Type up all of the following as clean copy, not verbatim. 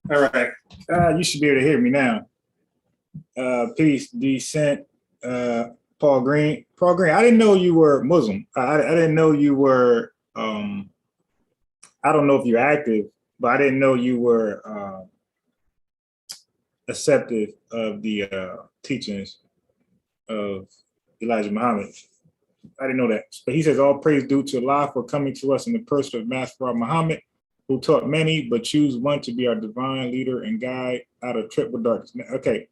All right. You should be able to hear me now. Peace, decent. Uh, Paul Green. Paul Green, I didn't know you were Muslim. I didn't know you were, I don't know if you're active, but I didn't know you were accepted of the teachings of Elijah Muhammad. I didn't know that. But he says, all praise due to Allah for coming to us in the person of Master Muhammad, who taught many, but choose one to be our divine leader and guide out of triple darkness. Okay.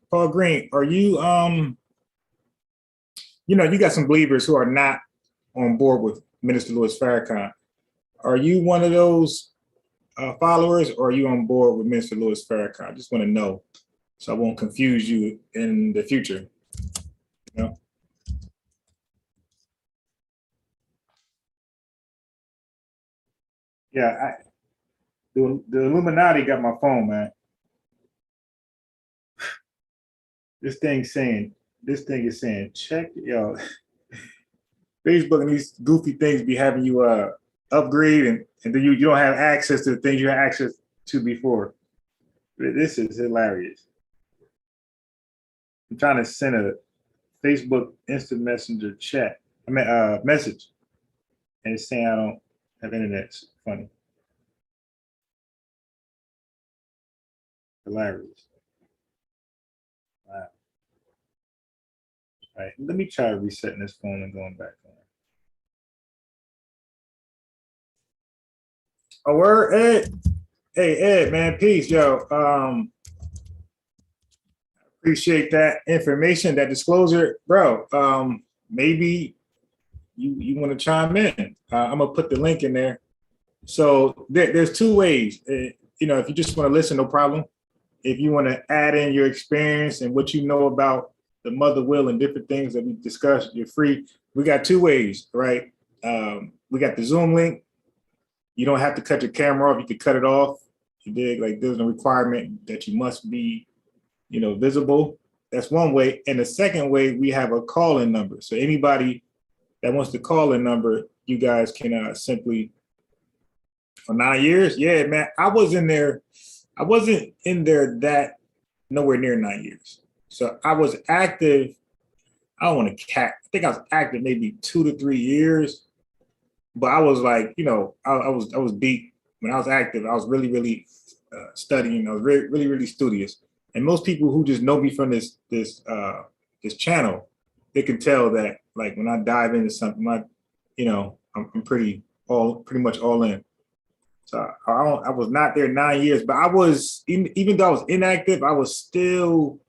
Paul Green, are you you got some believers who are not on board with Minister Louis Farrakhan. Are you one of those followers, or are you on board with Minister Louis Farrakhan? I just want to know so I won't confuse you in the future. You know? Yeah, the Illuminati got my phone, man. This thing is saying check Facebook and these goofy things be having you upgrade and then you don't have access to the things you had access to before. This is hilarious. I'm trying to send a Facebook instant messenger chat. I mean message. And it's saying I don't have internet. It's funny. Hilarious. Wow. All right. Let me try resetting this phone and going back on. Oh, word, Ed. Hey, Ed, man, peace, yo. Appreciate that information, that disclosure, bro. Maybe you want to chime in. I'm gonna put the link in there. So there's two ways. If you just want to listen, no problem. If you want to add in your experience and what you know about the mother will and different things that we discussed, you're free. We got two ways, right? We got the Zoom link. You don't have to cut your camera off. You can cut it off. You dig? Like there's no requirement that you must be, visible. That's one way. And the second way, we have a call-in number. So anybody that wants to call in number, you guys can simply for 9 years. Yeah, man, I was in there. I wasn't in there that nowhere near 9 years. So I was active. I don't want to cap. I think I was active maybe 2 to 3 years, but I was like, I was beat when I was active. I was really, really studying. I was really, really, really studious. And most people who just know me from this channel, they can tell that like when I dive into something, I'm pretty much all in. So I was not there 9 years, but I was even though I was inactive, I was still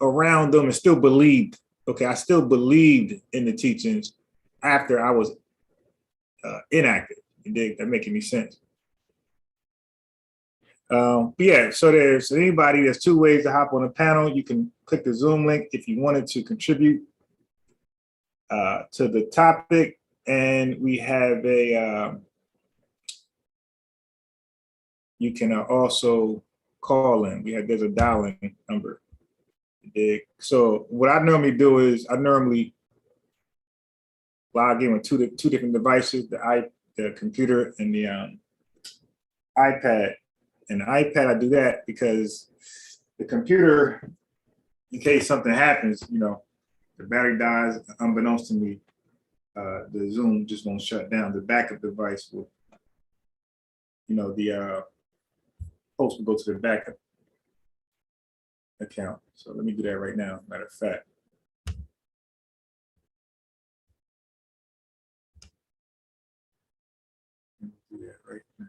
around them and still believed. Okay, I still believed in the teachings after I was inactive. Did that make any sense? But yeah, so there's anybody. There's two ways to hop on the panel. You can click the Zoom link if you wanted to contribute to the topic, and we have a. You can also call in. There's a dialing number. So what I normally do is I normally log in with two different devices, the computer and the iPad. And the iPad, I do that because the computer, in case something happens, the battery dies, unbeknownst to me, the Zoom just won't shut down. The backup device will, the host will go to the backup account. So let me do that right now, matter of fact. Let me do that right now.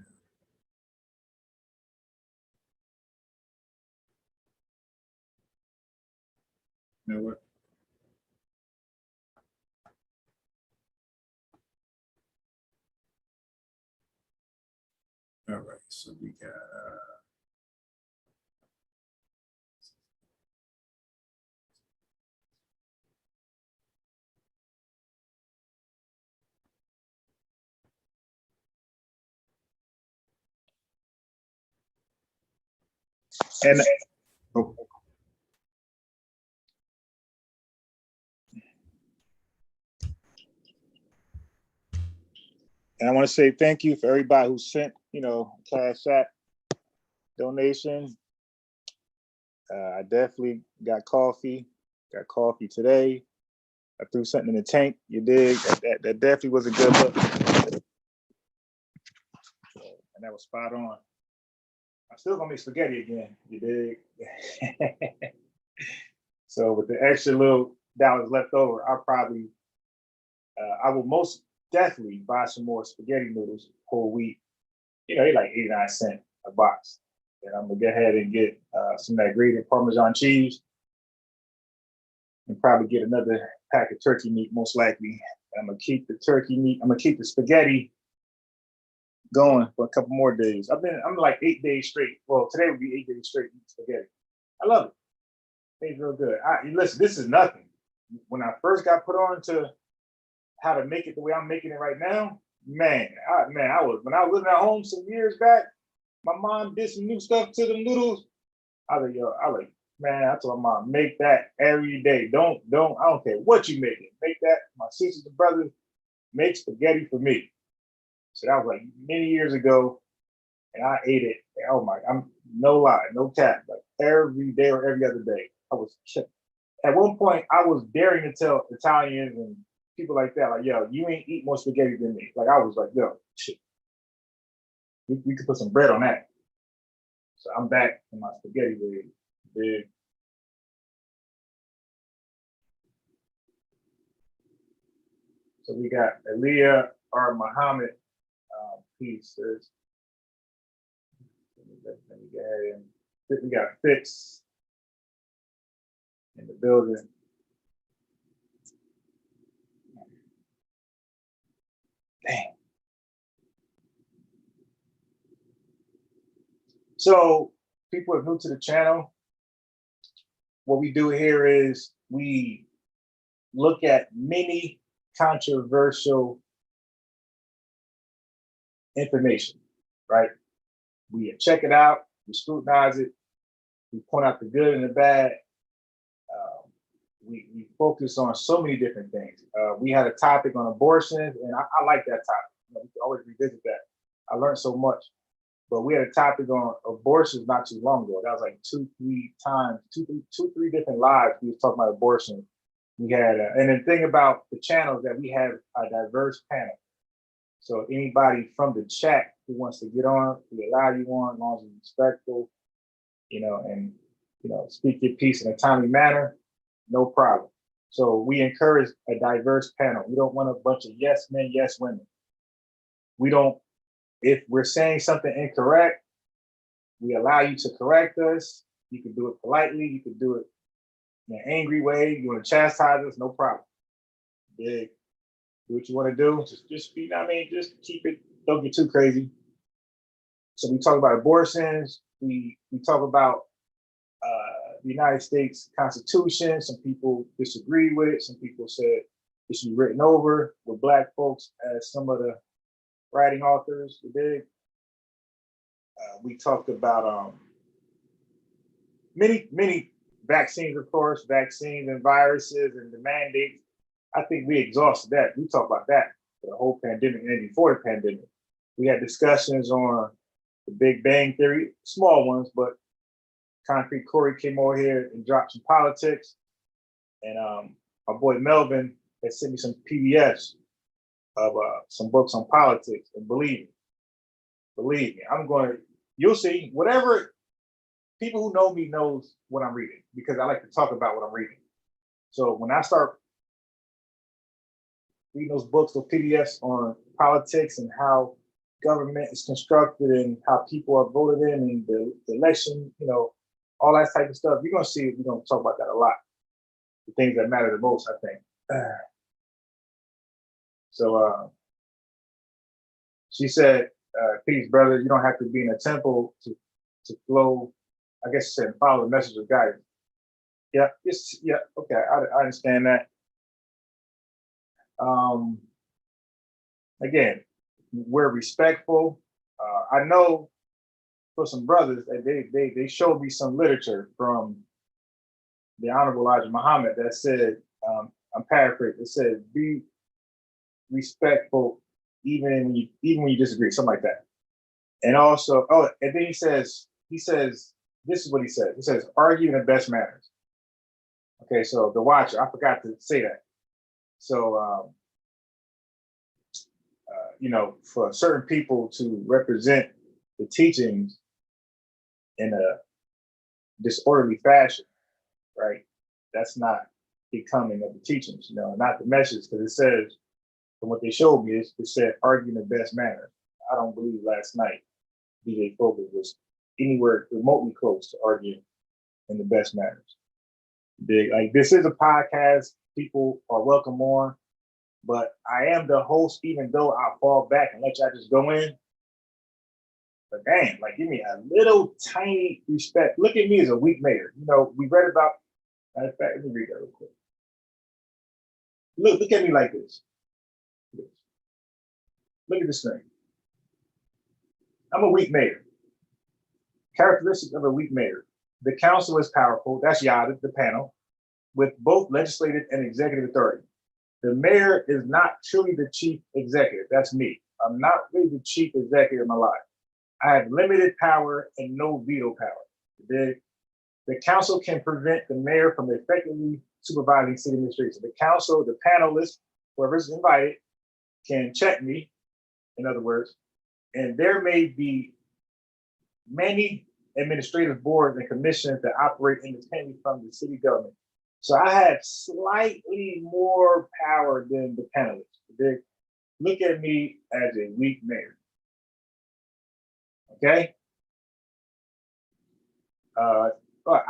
You know what? All right, so we got and oh, And I want to say thank you for everybody who sent, Cash App donation. I definitely got coffee. Got coffee today. I threw something in the tank. You dig? That definitely was a good look. And that was spot on. I'm still gonna make spaghetti again. You dig? So with the extra little dollars left over, I will most definitely buy some more spaghetti noodles whole wheat. They're like 89 cents a box. And I'm gonna go ahead and get some of that grated Parmesan cheese and probably get another pack of turkey meat, most likely. I'm gonna keep the turkey meat. I'm gonna keep the spaghetti going for a couple more days. I'm like 8 days straight. Well, today would be 8 days straight eating spaghetti. I love it. Tastes real good. Listen, this is nothing. When I first got put on to how to make it the way I'm making it right now, man, I was when I was living at home some years back. My mom did some new stuff to the noodles. I told my mom, make that every day. I don't care what you make it. Make that. My sisters and brothers make spaghetti for me. So that was like many years ago, and I ate it. Oh my, I'm no lie, no cap, like every day or every other day. At one point, I was daring to tell Italians and people like that, like, yo, you ain't eat more spaghetti than me. Like I was like, yo, shit. We could put some bread on that. So I'm back in my spaghetti big. So we got Aliyah or Muhammad piece. Let me go ahead and we got Fix in the building. Dang. So people are new to the channel. What we do here is we look at many controversial information, right? We check it out, we scrutinize it, we point out the good and the bad. We focus on so many different things. We had a topic on abortions, and I like that topic. We can always revisit that. I learned so much. But we had a topic on abortions not too long ago. That was like two, three different lives. We was talking about abortion. We had, and the thing about the channel is that we have a diverse panel. So anybody from the chat who wants to get on, we allow you on, as long as it's respectful, and speak your piece in a timely manner, no problem. So we encourage a diverse panel. We don't want a bunch of yes men, yes women. We don't. If we're saying something incorrect, we allow you to correct us. You can do it politely. You can do it in an angry way. You want to chastise us, no problem. Big. Do what you want to do. Just just keep it. Don't get too crazy. So we talk about abortions. We talk about the United States Constitution. Some people disagree with it. Some people said it should be written over with Black folks as some of the writing authors did. We talked about many vaccines, of course, vaccines and viruses and the mandates. I think we exhausted that. We talked about that for the whole pandemic and before the pandemic. We had discussions on the Big Bang Theory, small ones, but Concrete Corey came over here and dropped some politics. And my boy Melvin had sent me some PDFs of some books on politics. And believe me, you'll see, whatever, people who know me knows what I'm reading because I like to talk about what I'm reading. So when I start reading those books, those PDFs on politics and how government is constructed and how people are voted in and the election, all that type of stuff, you're going to see, we're going to talk about that a lot. The things that matter the most, I think. So she said, peace, brother. You don't have to be in a temple to flow. I guess she said, follow the message of guidance. Yeah, okay, I understand that. Again, we're respectful. I know for some brothers, they showed me some literature from the Honorable Elijah Muhammad that said, I'm paraphrasing, it said, be respectful even when you disagree, something like that. And also, and then he says, this is what he says. He says, argue in the best manners. Okay, so the watcher, I forgot to say that. So, for certain people to represent the teachings in a disorderly fashion, right? That's not becoming of the teachings, not the message, because it says, from what they showed me, it said argue in the best manner. I don't believe last night DJ Focus was anywhere remotely close to arguing in the best manners. Like, this is a podcast, people are welcome on, but I am the host, even though I fall back and let y'all just go in. But damn, like, give me a little tiny respect. Look at me as a weak mayor. We read about, matter of fact, let me read that real quick. Look at me like this. Look at this thing. I'm a weak mayor. Characteristics of a weak mayor. The council is powerful, that's Yada, the panel, with both legislative and executive authority. The mayor is not truly the chief executive, that's me. I'm not really the chief executive in my life. I have limited power and no veto power. The council can prevent the mayor from effectively supervising city administration. The council, the panelists, whoever's invited, can check me, in other words, and there may be many administrative boards and commissions that operate independently from the city government. So I have slightly more power than the panelists. They look at me as a weak mayor. Okay? I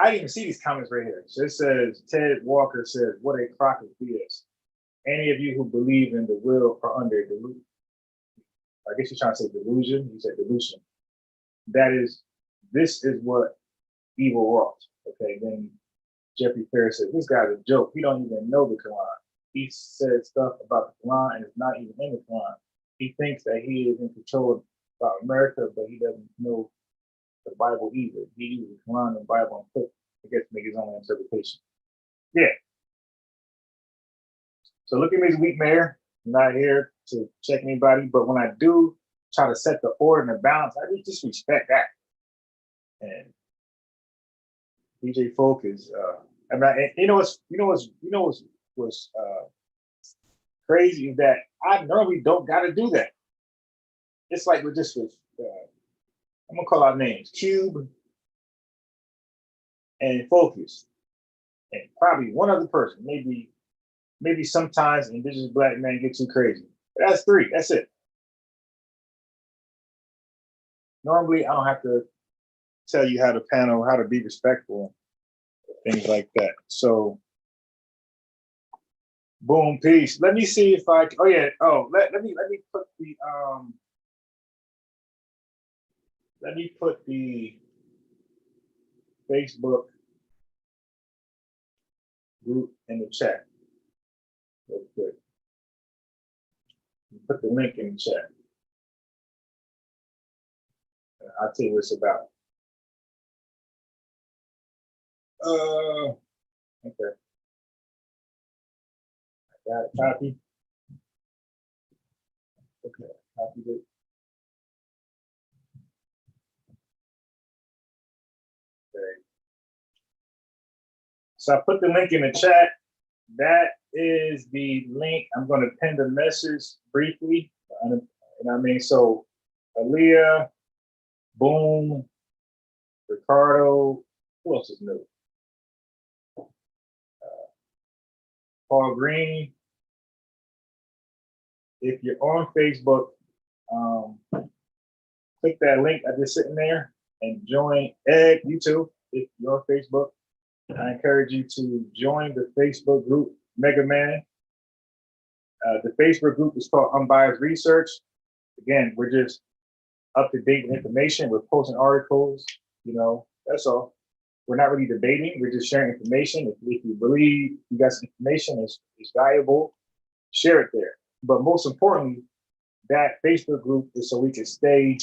didn't even see these comments right here. So it says, Ted Walker says, what a crock of BS. Any of you who believe in the will are under delusion. I guess you're trying to say delusion. You said delusion. This is what evil wrought. Okay, then Jeffrey Ferris said, this guy's a joke. He don't even know the Quran. He said stuff about the Quran and it's not even in the Quran. He thinks that he is in control about America, but he doesn't know the Bible either. He uses the Quran and the Bible and put, I guess, make his own interpretation. Yeah. So look at me as a weak mayor. I'm not here to check anybody, but when I do try to set the order and the balance, I just respect that. And DJ Folk is, what's crazy is that I normally don't got to do that. It's like with I'm gonna call out names, Cube and Focus, and probably one other person, maybe sometimes an indigenous black man get too crazy. But that's three, that's it. Normally, I don't have to tell you how to be respectful, things like that. So, boom, peace. Let me see if I. Oh yeah. Oh, let me put the Let me put the Facebook group in the chat real quick. Put the link in the chat. I'll tell you what it's about. Okay. I got a copy. Okay, copied it. Okay. So I put the link in the chat. That is the link. I'm going to pin the message briefly. You know what I mean? So Aaliyah, Boom, Ricardo, who else is new? Paul Green. If you're on Facebook, click that link I just sitting there and join. Ed, you too, if you're on Facebook. I encourage you to join the Facebook group, Mega Man. The Facebook group is called Unbiased Research. Again, we're just up to date with information. We're posting articles, that's all. We're not really debating. We're just sharing information. If you believe you got some information is valuable, share it there. But most importantly, that Facebook group is so we can stay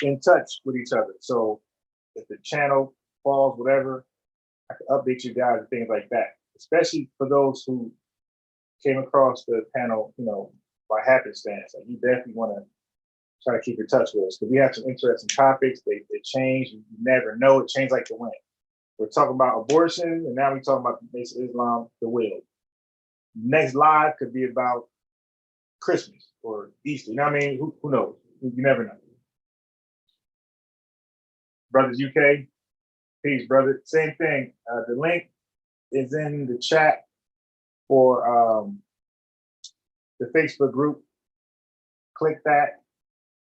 in touch with each other. So if the channel falls, whatever, I can update you guys and things like that. Especially for those who came across the panel, by happenstance. Like you definitely want to try to keep in touch with us because we have some interesting topics. They change. You never know. It changed like the wind. We're talking about abortion, and now we're talking about the base of Islam, the will. Next live could be about Christmas or Easter. You know what I mean? Who knows? You never know. Brothers UK, peace, brother. Same thing. The link is in the chat for the Facebook group. Click that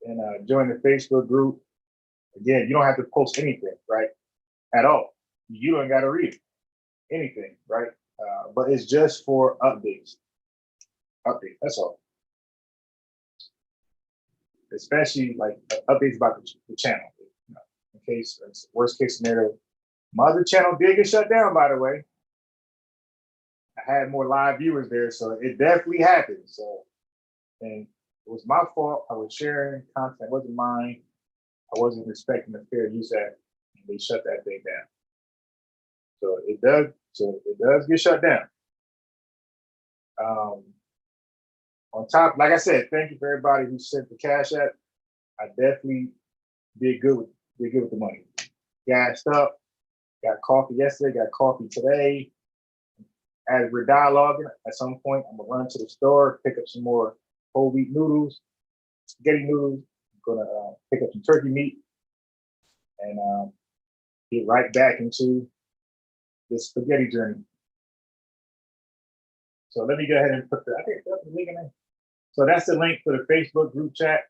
and join the Facebook group. Again, you don't have to post anything, right? At all. You don't got to read anything, right? But it's just for updates. That's all. Especially like updates about the channel. In case, worst case scenario, my other channel did get shut down, by the way. I had more live viewers there, so it definitely happened. So, and it was my fault. I was sharing content, it wasn't mine. I wasn't respecting the fair use act, and they shut that thing down. So it does get shut down. On top, like I said, thank you for everybody who sent the cash app. I definitely did good with the money. Gassed up, got coffee yesterday, got coffee today. As we're dialoguing, at some point, I'm gonna run to the store, pick up some more whole wheat noodles, spaghetti noodles. I'm gonna pick up some turkey meat and get right back into this spaghetti journey. So let me go ahead and put I think that's the link in there. So that's the link for the Facebook group chat.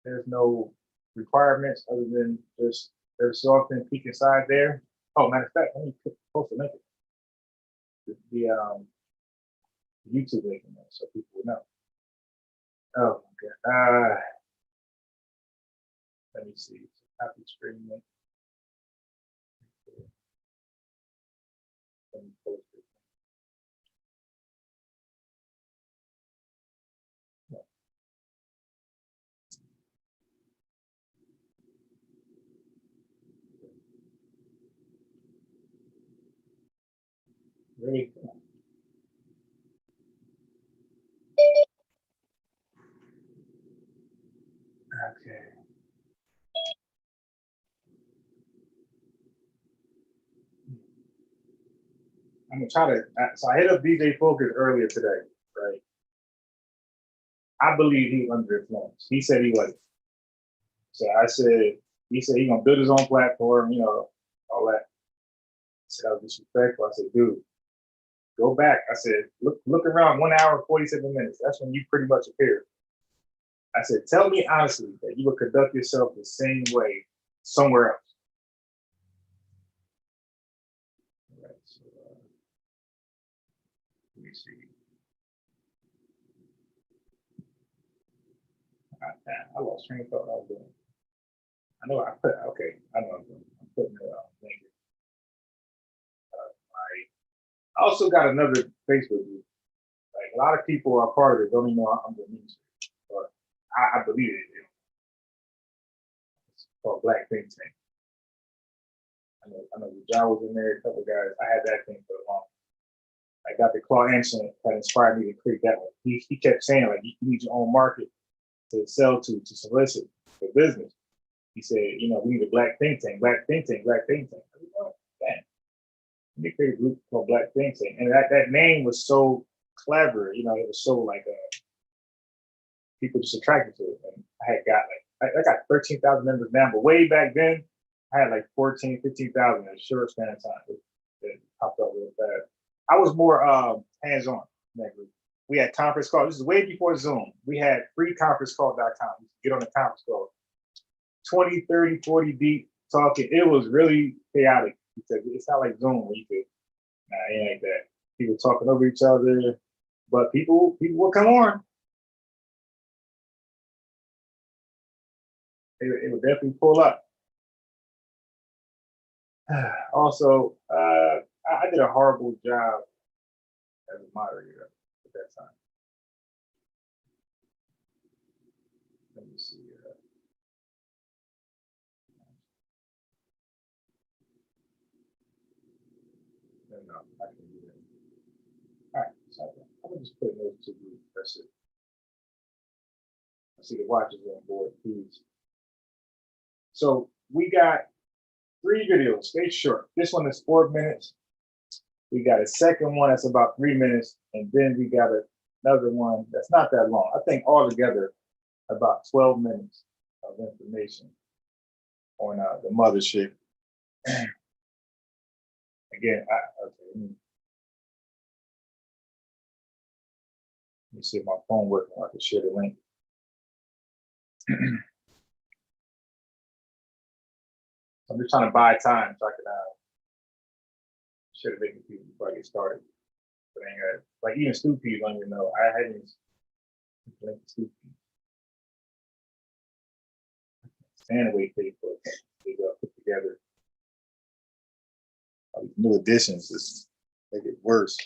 There's no requirements other than just every so often peek inside there. Oh, matter of fact, let me post a link. The YouTube link in there so people will know. Oh my god. Let me see. Copy screen link. Let me post it. Really? Okay. I'm gonna try to. So I hit up DJ Focus earlier today, right? I believe he was under influence. He said he wasn't. So he said he's gonna build his own platform, all that. I said I was disrespectful. I said, dude, go back. I said, look around 1 hour, 47 minutes. That's when you pretty much appeared. I said, tell me honestly that you would conduct yourself the same way somewhere else. All right, so, let me see. I lost train of thought. I was doing. I know I put. Okay, I know I'm doing. I'm putting the link. I also got another Facebook group. Like a lot of people are part of it. Don't even know I'm the ministry, but I believe it. It's called Black Think Tank. I know John was in there. A couple guys. I had that thing for a long. I got the Claw Anson that inspired me to create that one. He kept saying like you need your own market to sell to solicit for business. He said, we need a Black Think Tank, Black Think Tank, Black Think Tank. Damn. They created a group called Black Think Tank, and that name was so clever. It was so like people just attracted to it. And I had got I got 13,000 members now, but way back then I had like 14, 15,000 in a short span of time. It popped up real fast. I was more hands-on in that group. We had conference calls. This is way before Zoom. We had freeconferencecall.com. Get on the conference call. 20, 30, 40 deep talking. It was really chaotic because it's not like Zoom where you could, it ain't like that. People talking over each other, but people will come on. It would definitely pull up. Also, I did a horrible job as a moderator at that time. Let me see. No, I can do that. All right, so I'm just putting those two groups. That's it. I see the watchers on board, please. So we got 3 videos. Stay short. This one is 4 minutes. We got a second one that's about 3 minutes, and then we got another one that's not that long. I think altogether about 12 minutes of information on the mothership. Again, let me see if my phone working. I can share the link. I'm just trying to buy time so I can share the link with people before I get started. But like even Stoopy, don't even know. I hadn't link to Stoopy. Stand away people they put together. All these new additions just make it worse.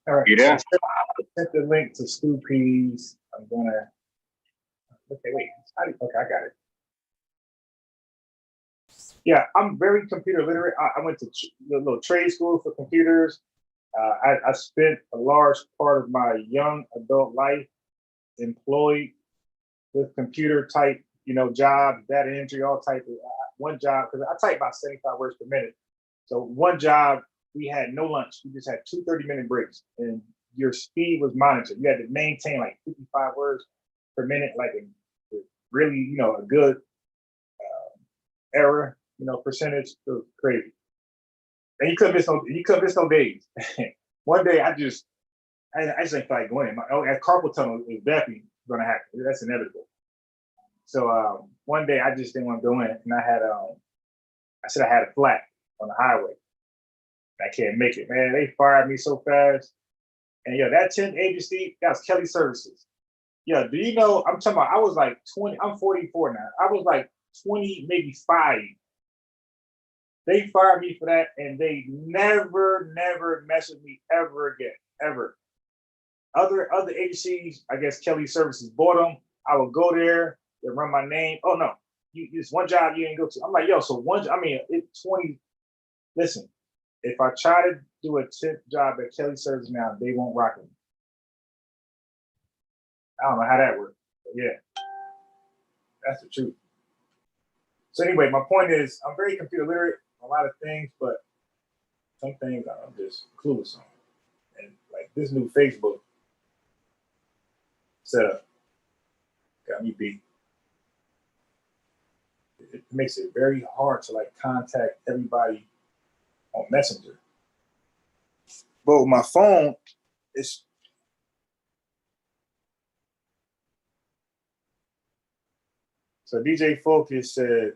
All right. You there? Sent the link to Stoopy's. I'm gonna. Okay, wait. Okay, I got it. Yeah, I'm very computer literate. I went to a little trade school for computers. I spent a large part of my young adult life employed with computer type, jobs, data entry, all type of one job, because I type about 75 words per minute. So one job, we had no lunch. We just had 2 30-minute breaks, and your speed was monitored. You had to maintain like 55 words per minute, like a really, a good error, percentage. It was crazy. And you couldn't miss no days. One day I just ain't feel like going in. At carpal tunnel is definitely gonna happen. That's inevitable. So one day I just didn't want to go in, and I said I had a flat on the highway. I can't make it, man. They fired me so fast. And that 10 agency, that was Kelly Services. Do you know, I'm talking about, I was like 20, I'm 44 now. I was like 20, maybe 5. They fired me for that, and they never mess with me ever again, ever. Other agencies, I guess Kelly Services bought them. I would go there, they run my name. Oh no, it's one job you didn't go to. I'm like, it's 20. Listen, if I try to do a tip job at Kelly Services now, they won't rock me. I don't know how that works, but yeah, that's the truth. So anyway, my point is, I'm very computer literate on a lot of things, but some things I'm just clueless on. And like this new Facebook setup got me beat. It makes it very hard to like contact everybody on Messenger. But with my phone, it's so DJ Focus said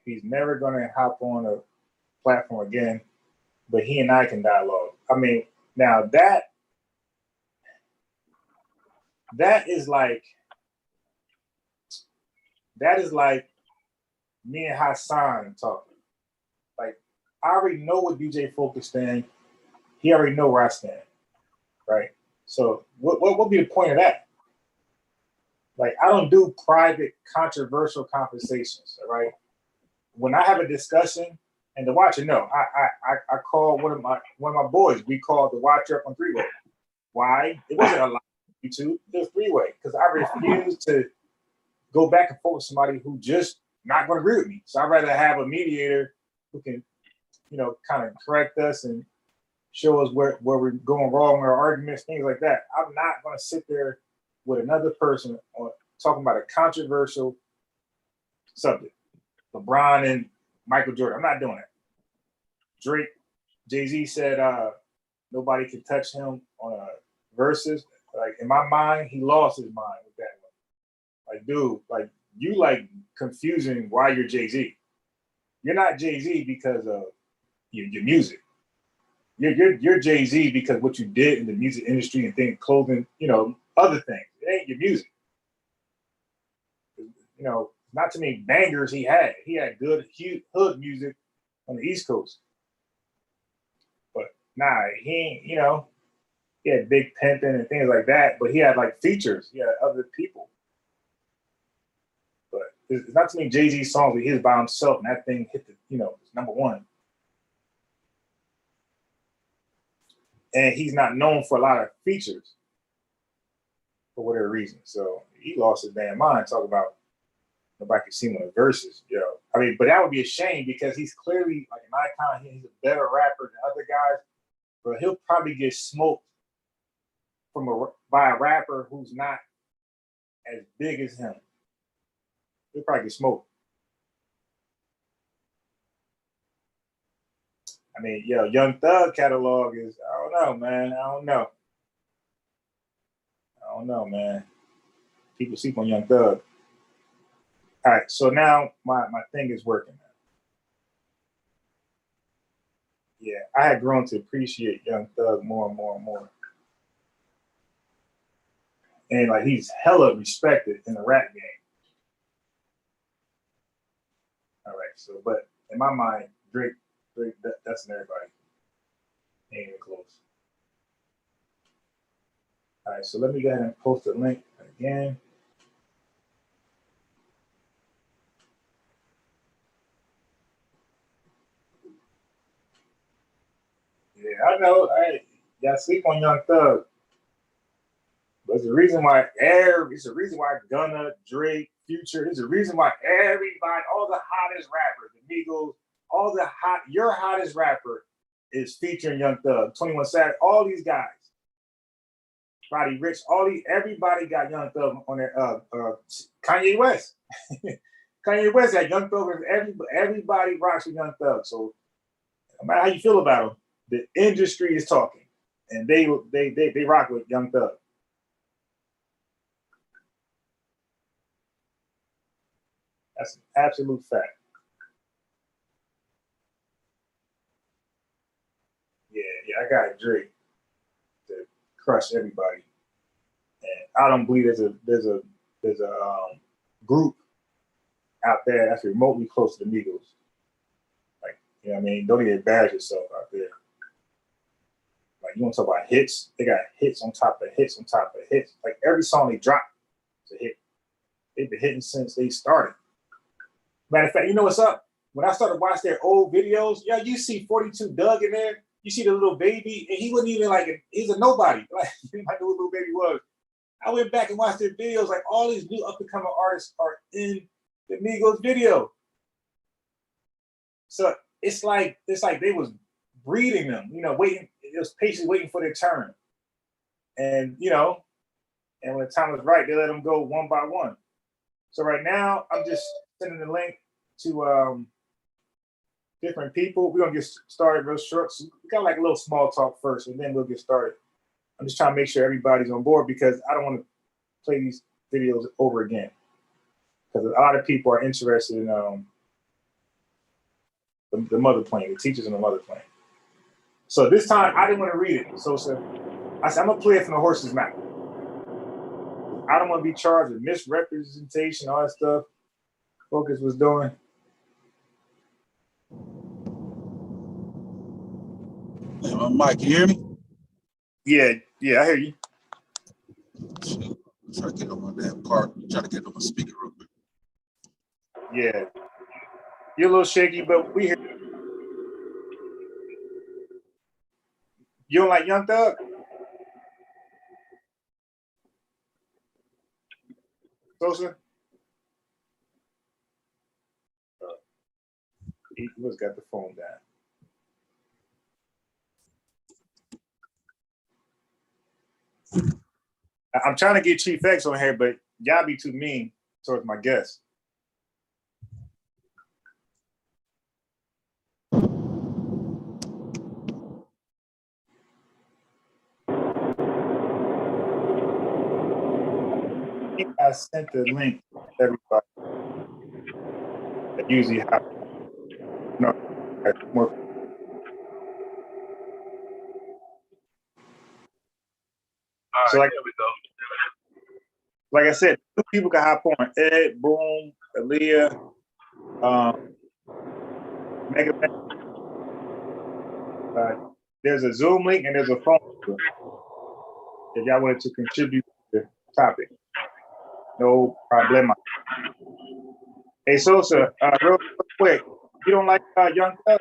he's never gonna hop on a platform again, but he and I can dialogue. I mean, now that is like me and Hassan talking. Like, I already know what DJ Focus stand. He already know where I stand, right? So what would be the point of that? Like, I don't do private, controversial conversations, all right? When I have a discussion, and the watcher, no, I call one of my boys. We called the watcher up on 3-way. Why? It wasn't a lot on YouTube. It was 3-way because I refuse to go back and forth with somebody who just not going to agree with me. So I'd rather have a mediator who can, kind of correct us and show us where we're going wrong in our arguments, things like that. I'm not going to sit there with another person talking about a controversial subject. LeBron and Michael Jordan. I'm not doing it. Drake, Jay-Z said nobody can touch him on a versus. Like, in my mind, he lost his mind with that one. Like, dude, like, you like confusing why you're Jay-Z. You're not Jay-Z because of your music. You're Jay-Z because what you did in the music industry and things, clothing, other things. It ain't your music. not too many bangers he had. He had good hood music on the East Coast. But nah, he ain't, you know, he had Big Pimpin' and things like that, but he had like features. He had other people. But there's not too many Jay-Z songs where he was by himself and that thing hit the, you know, number one. And he's not known for a lot of features for whatever reason. So he lost his damn mind talking about nobody can see him on the verses. Yo, I mean, but that would be a shame because he's clearly like an icon. He's a better rapper than other guys, but he'll probably get smoked by a rapper who's not as big as him. He'll probably get smoked. I mean, yo, Young Thug catalog is, I don't know, man. I don't know, man. People sleep on Young Thug. All right, so now my thing is working now. Yeah, I had grown to appreciate Young Thug more and more and more. And like he's hella respected in the rap game. All right, so but in my mind, Drake that's in everybody. Ain't even close. All right, so let me go ahead and post a link again. Yeah, I know. Y'all sleep on Young Thug. But it's the reason why Gunna, Drake, Future, it's the reason why everybody, all the hottest rappers, the Migos, your hottest rapper is featuring Young Thug, 21 Savage, all these guys. Roddy Rich, everybody got Young Thug on their Kanye West. Kanye West had Young Thug, everybody rocks with Young Thug. So no matter how you feel about him, the industry is talking. And they rock with Young Thug. That's an absolute fact. Yeah, I got Drake to crush everybody, and I don't believe there's a group out there that's remotely close to the Migos. Like, you know what I mean? Don't even embarrass yourself out there. Like, you want to talk about hits? They got hits on top of hits on top of hits. Like every song they drop is a hit. They've been hitting since they started. Matter of fact, you know what's up? When I started watching their old videos, yeah, you see 42 Doug in there. You see the little baby, and he wasn't even like he's a nobody. Like I knew what little baby was. I went back and watched their videos. Like all these new up and coming artists are in the Migos video. So it's like they was breeding them, you know, waiting. It was patiently waiting for their turn, and you know, and when the time was right, they let them go one by one. So right now, I'm just sending the link to different people. We're gonna get started real short. So we got like a little small talk first, and then we'll get started. I'm just trying to make sure everybody's on board because I don't want to play these videos over again. Because a lot of people are interested in the mother plane, the teachers in the mother plane. So this time I didn't want to read it. So I said I'm gonna play it from the horse's mouth. I don't want to be charged with misrepresentation, all that stuff Focus was doing. Hey, Mike, you hear me? Yeah, I hear you. Shoot, try to get on my damn car. Try to get on my speaker real quick. Yeah. You're a little shaky, but we hear you. You don't like Young Thug? Sosa? He was got the phone down. I'm trying to get Chief X on here, but y'all be too mean towards my guests. I sent the link to everybody. That usually happens. No, more. So like, there we go. Like I said, two people can hop on. Ed, Boom, Aaliyah, Mega Man. There's a Zoom link and there's a phone number if y'all wanted to contribute to the topic. No problema. Hey, Sosa, real quick, you don't like Young Thug?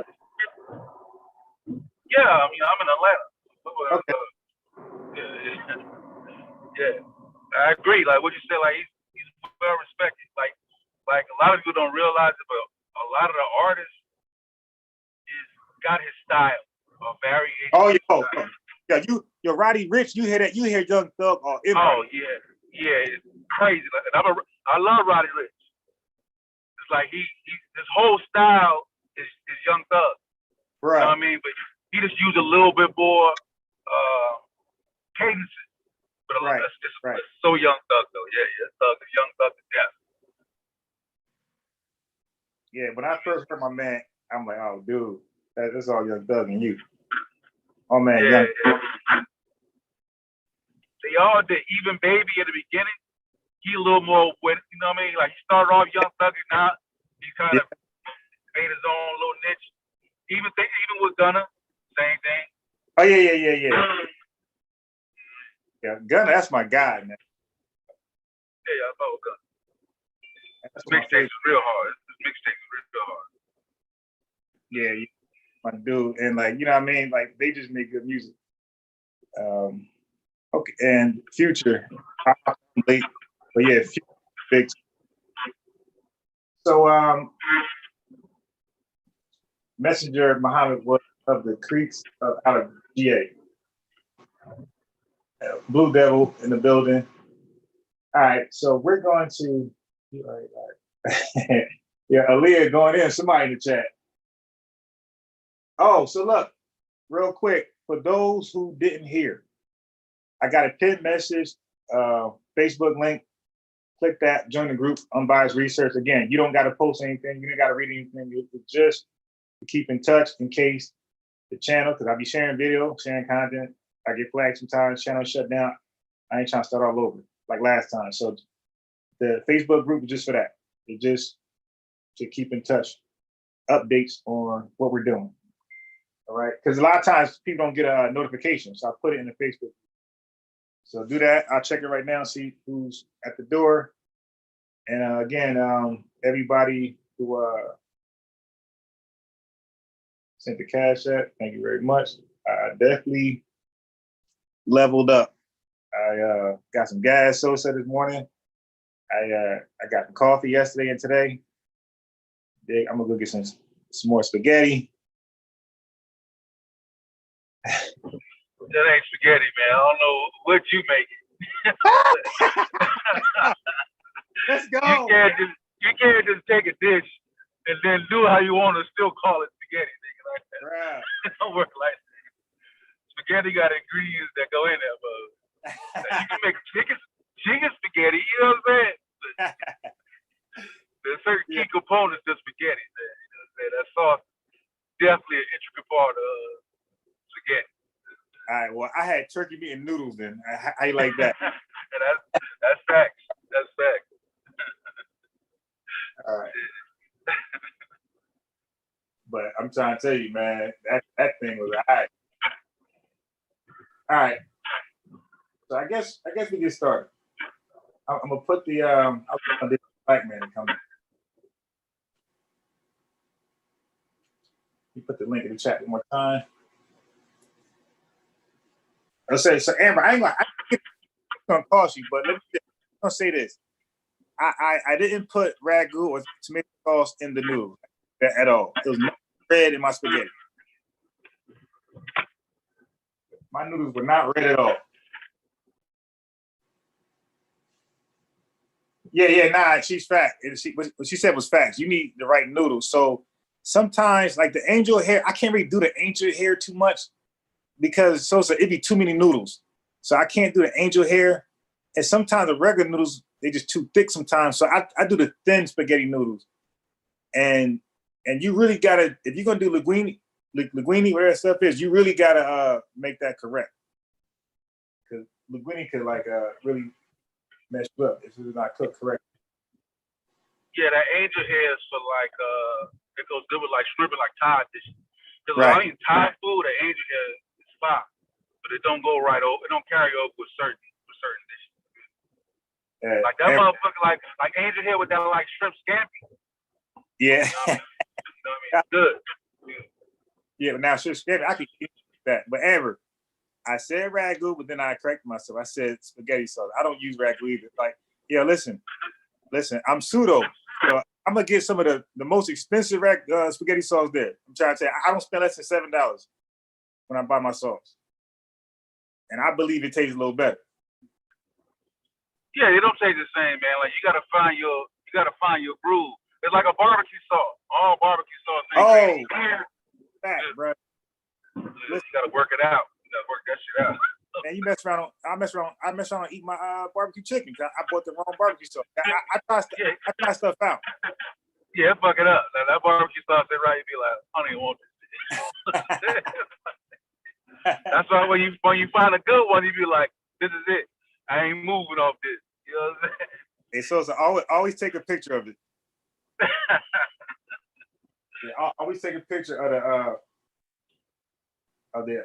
Yeah, I mean, I'm in Atlanta. Okay. Yeah, I agree. Like what you said, like he's well respected. Like a lot of people don't realize it, but a lot of the artists is got his style, a variation. Oh, yeah, you're Roddy Rich. You hear that? You hear Young Thug or Oh yeah, it's crazy. Like, and I love Roddy Rich. It's like his whole style is Young Thug. Right. You know what I mean? But he just used a little bit more cadences. But Right. It's so Young Thug though. Yeah, Thug is Young Thug to death. Yeah, when I first heard my man, I'm like, oh, dude, that's all Young Thug and you. Oh man, Yeah. Young. They all did. Even Baby at the beginning, he a little more with, you know what I mean? Like he started off Young Thug and now he kind of made his own little niche. Even with Gunna, same thing. Oh yeah. Yeah, Gunna, that's my guy, man. Yeah, I love Gunna. That's This mixtape is real hard. Yeah, my dude, and like you know what I mean. Like they just make good music. Okay, and Future, late, but yeah, Future, big. So Messenger Muhammad was of the Creeks out of GA. Blue Devil in the building. All right, so we're going to. All right. Yeah, Aaliyah going in. Somebody in the chat. Oh, so look, real quick for those who didn't hear, I got a pinned message, Facebook link. Click that, join the group, Unbiased Research. Again, you don't got to post anything. You don't got to read anything. It's just to keep in touch in case the channel, because I'll be sharing video, sharing content. I get flagged sometimes, channel shut down. I ain't trying to start all over like last time. So the Facebook group is just for that. It's just to keep in touch, updates on what we're doing. All right, because a lot of times people don't get a notification, so I put it in the Facebook. So do that. I'll check it right now, see who's at the door. And again, everybody who sent the cash at, thank you very much. I definitely leveled up. I got some gas Sosa this morning. I got some coffee yesterday and today. I'm gonna go get some more spaghetti. That ain't spaghetti, man. I don't know what you make it. Let's go. You can't just take a dish and then do how you want to still call it spaghetti, nigga. Like that. Right. It don't work like that. Spaghetti got ingredients that go in there, but you can make chicken spaghetti. You know what I'm saying? There's certain key components to spaghetti, man. You know what I'm saying? That sauce is definitely an intricate part of spaghetti. All right, well, I had turkey meat and noodles then. How you like that? That's facts. That's facts. All right. But I'm trying to tell you, man, that thing was all right. All right. So I guess we get started. I'm gonna put the black man to come in. You put the link in the chat one more time. I'll say so, Amber. I ain't gonna cost you, but I'm gonna say this. I didn't put ragu or tomato sauce in the noodle at all. It was no red in my spaghetti. My noodles were not red at all. Nah, she's fat. What she said was facts. You need the right noodles. So sometimes, like the angel hair, I can't really do the angel hair too much because it'd be too many noodles. So I can't do the angel hair. And sometimes the regular noodles, they're just too thick sometimes. So I do the thin spaghetti noodles. And you really gotta, if you're gonna do linguine, whatever that stuff is, you really gotta make that correct. Because linguine could really mess you up if it's not cooked correctly. Yeah, that angel hair is for like it goes good with like shrimp and like Thai dishes. Because Right. I mean Thai food, the angel hair is fine, but it don't go right over. It don't carry over with certain dishes. Like that motherfucker, like angel hair with that like shrimp scampi. Yeah. You know what I mean? Good. Yeah, but now I can eat that. But Amber, I said ragu, but then I corrected myself. I said spaghetti sauce. I don't use ragu either. Like, yeah, listen, I'm pseudo. So I'm gonna get some of the most expensive spaghetti sauce there. I'm trying to say I don't spend less than $7 when I buy my sauce, and I believe it tastes a little better. Yeah, it don't taste the same, man. Like you gotta find your groove. It's like a barbecue sauce. All barbecue sauce. Oh, that, bro. You gotta work it out. You gotta work that shit out. Man, you mess around. I mess around and eat my barbecue chicken. I bought the wrong barbecue sauce. I try stuff out. Yeah, fuck it up. Now, that barbecue sauce, they right, you be like, I don't even want this. That's why when you find a good one, you be like, this is it. I ain't moving off this. You know what I'm saying? And so always take a picture of it. Yeah, always take a picture of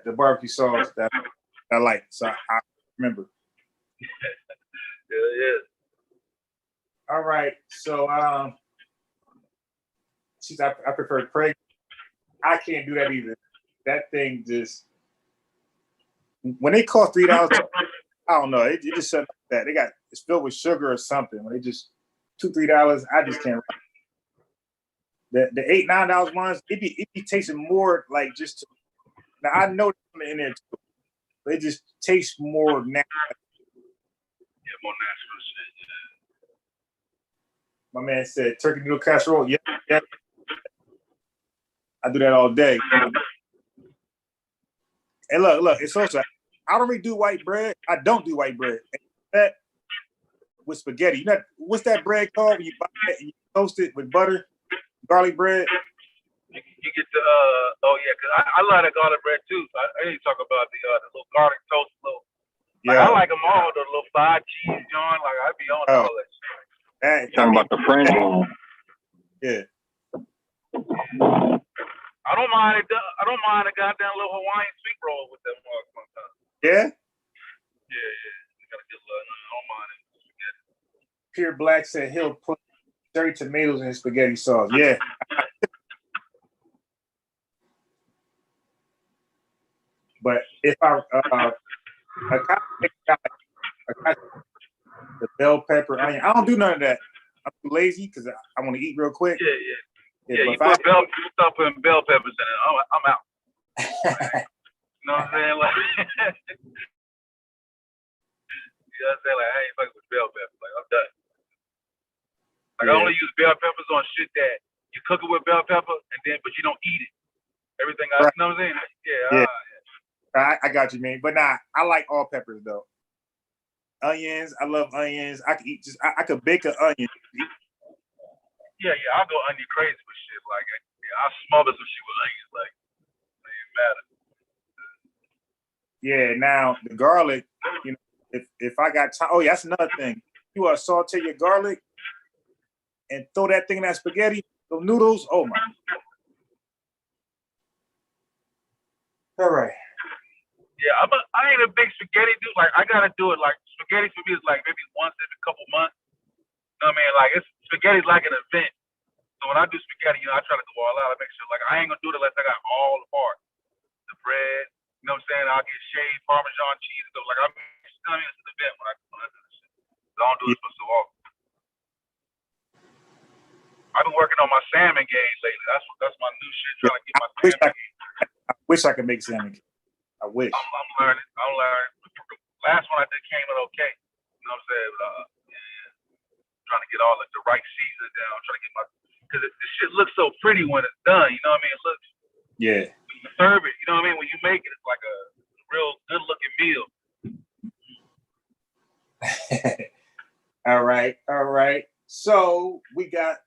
the barbecue sauce that I like. So I remember. Yeah. All right. So I prefer Craig. I can't do that either. That thing just when they cost $3, I don't know. It just something like that. It's filled with sugar or something. When they just $2-3, I just can't. The $8-9 ones, it be tasting more like just. Now I know they're in there too, but it just tastes more natural. Yeah, more natural shit. My man said turkey noodle casserole. Yeah. I do that all day. And look, it's also I don't really do white bread. I don't do white bread. That with spaghetti. You know what's that bread called when you buy it and you toast it with butter, garlic bread? You get the because I love that garlic bread too. I didn't talk about the little garlic toast, Like, I like them all, the little fried cheese joint. Like I be on all that shit. Talking about the French one. Yeah. I don't mind it. I don't mind a goddamn little Hawaiian sweet roll with them sometimes. Yeah. Yeah. You gotta get I don't mind it. Pure Black said he'll put cherry tomatoes in his spaghetti sauce. Yeah. But if the bell pepper, onion, I don't do none of that. I'm too lazy because I want to eat real quick. Yeah, you put stuff in bell peppers in it. I'm out. You know what I'm saying? Like, you know what I'm saying? Like, I ain't fucking with bell peppers. Like, I'm done. Like, I only use bell peppers on shit that you cook it with bell pepper but you don't eat it. Everything else, you know what I'm saying? Yeah. I got you, man. But nah, I like all peppers though. Onions, I love onions. I could eat I could bake an onion. Yeah, I'll go onion crazy with shit. Like, I'll smother some shit with onions. Like, it ain't matter. Yeah, now the garlic, you know, if I got time, that's another thing. You saute your garlic and throw that thing in that spaghetti, those noodles. Oh my. All right. Yeah, I ain't a big spaghetti dude. Like, I gotta do it. Like, spaghetti for me is like maybe once every couple months. You know what I mean? Like, spaghetti's like an event. So when I do spaghetti, I try to go all out. I make sure, like, I ain't gonna do it unless I got all the parts. The bread, you know what I'm saying? I'll get shaved Parmesan cheese. So, like, it's an event when I do this shit. So I don't do it for so often. I've been working on my salmon game lately. That's my new shit. Trying to get my salmon game. I wish I could make salmon. I wish. I'm learning. Last one I did came out okay. You know what I'm saying? Trying to get all the right seasoning down. Trying to get because the shit looks so pretty when it's done. You know what I mean? It looks. Yeah. When you serve it, you know what I mean? When you make it, it's like a real good looking meal. All right. So we got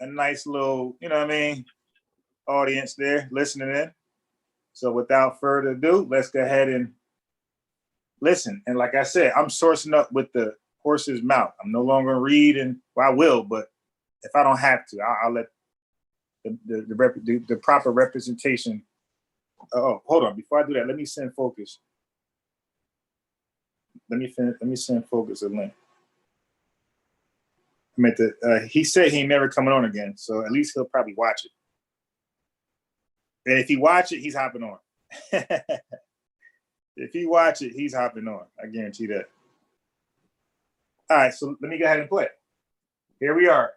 a nice little, you know what I mean, audience there listening in. So without further ado, let's go ahead and listen. And like I said, I'm sourcing up with the horse's mouth. I'm no longer reading. Well, I will, but if I don't have to, I'll let the proper representation. Oh, hold on. Before I do that, let me send Focus. Let me send Focus a link. I meant to, he said he ain't never coming on again, so at least he'll probably watch it. And if he watch it, he's hopping on. If he watch it, he's hopping on. I guarantee that. All right, so let me go ahead and play. Here we are.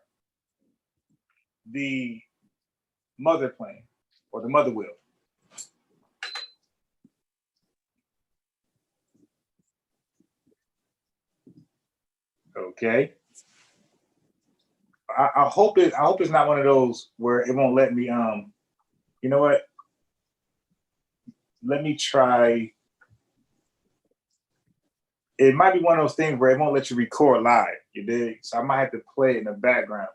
The mother plane, or the mother wheel. Okay. I hope it's not one of those where it won't let me. You know what? Let me try. It might be one of those things where it won't let you record live. You dig? So I might have to play it in the background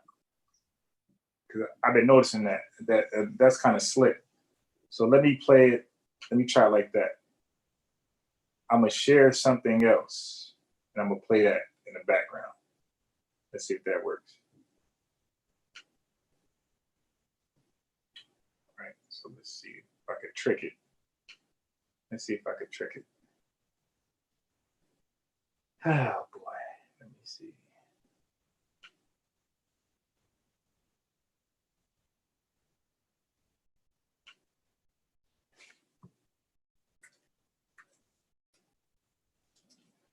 because I've been noticing that's kind of slick. So let me play it. Let me try it like that. I'm gonna share something else, and I'm gonna play that in the background. Let's see if that works. All right, so let's see if I could trick it. Let's see if I could trick it. Oh boy, let me see.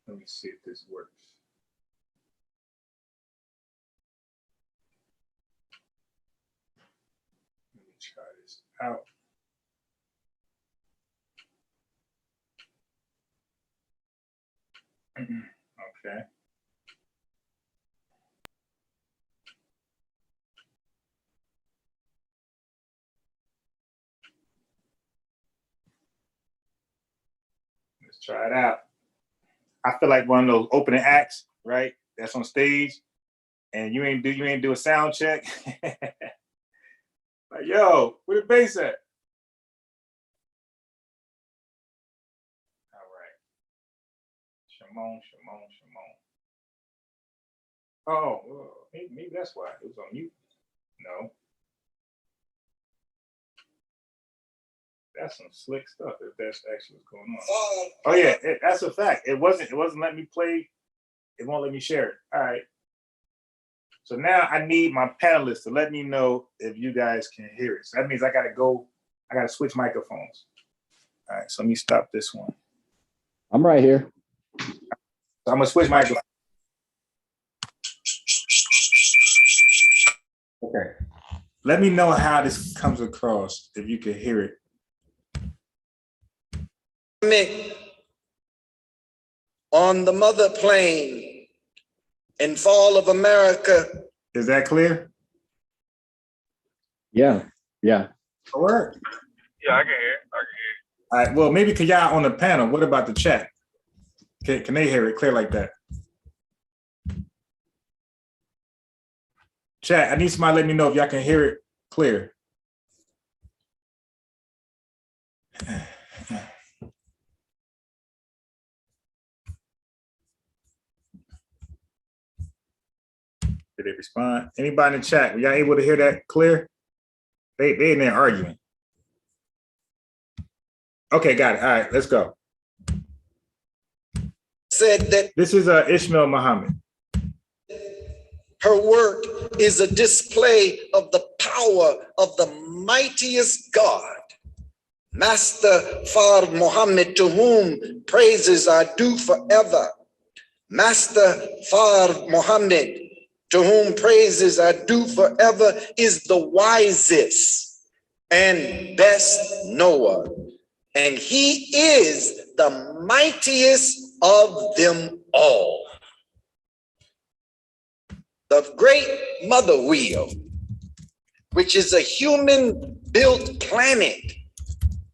Let me see if this works. Let me try this out. Okay. Let's try it out. I feel like one of those opening acts, right? That's on stage, and you ain't do a sound check. Like, yo, where the bass at? All right. Shimon. Oh, well, maybe that's why it was on mute. No. That's some slick stuff if that's actually what's going on. Oh yeah, that's a fact. It wasn't letting me play. It won't let me share it. All right. So now I need my panelists to let me know if you guys can hear it. So that means I gotta switch microphones. All right, so let me stop this one. I'm right here. So I'm gonna switch microphones. Okay. Let me know how this comes across, if you can hear it. On the mother plane and fall of America. Is that clear? Yeah. All right. Yeah, I can hear. All right. Well, maybe because y'all on the panel, what about the chat? Can they hear it clear like that? Chat, I need somebody to let me know if y'all can hear it clear. Did they respond? Anybody in the chat, were y'all able to hear that clear? They in there arguing. Okay, got it. All right, let's go. Said that This is Ishmael Muhammad. her work is a display of the power of the mightiest God, Master Fard Muhammad, to whom praises are due forever. Master Fard Muhammad, to whom praises are due forever, is the wisest and best knower, and he is the mightiest of them all. The great mother wheel, which is a human-built planet,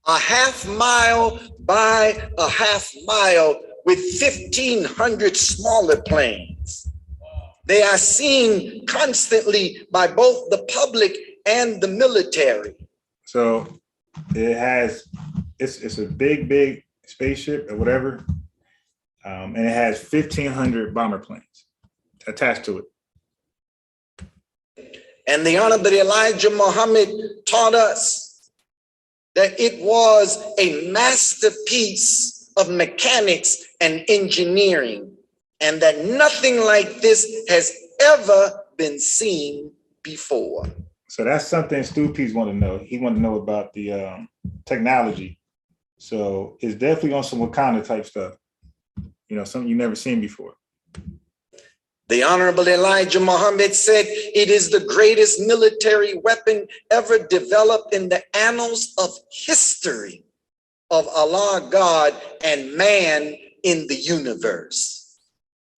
a half mile by a half mile with 1,500 smaller planes. They are seen constantly by both the public and the military. So it's a big spaceship or whatever. and it has 1,500 bomber planes attached to it. And the Honorable Elijah Muhammad taught us that it was a masterpiece of mechanics and engineering, and that nothing like this has ever been seen before. So that's something Stu Pease want to know. He want to know about the technology. So it's definitely on some Wakanda type stuff. You know, something you never seen before. The Honorable Elijah Muhammad said it is the greatest military weapon ever developed in the annals of history of Allah, God, and man in the universe.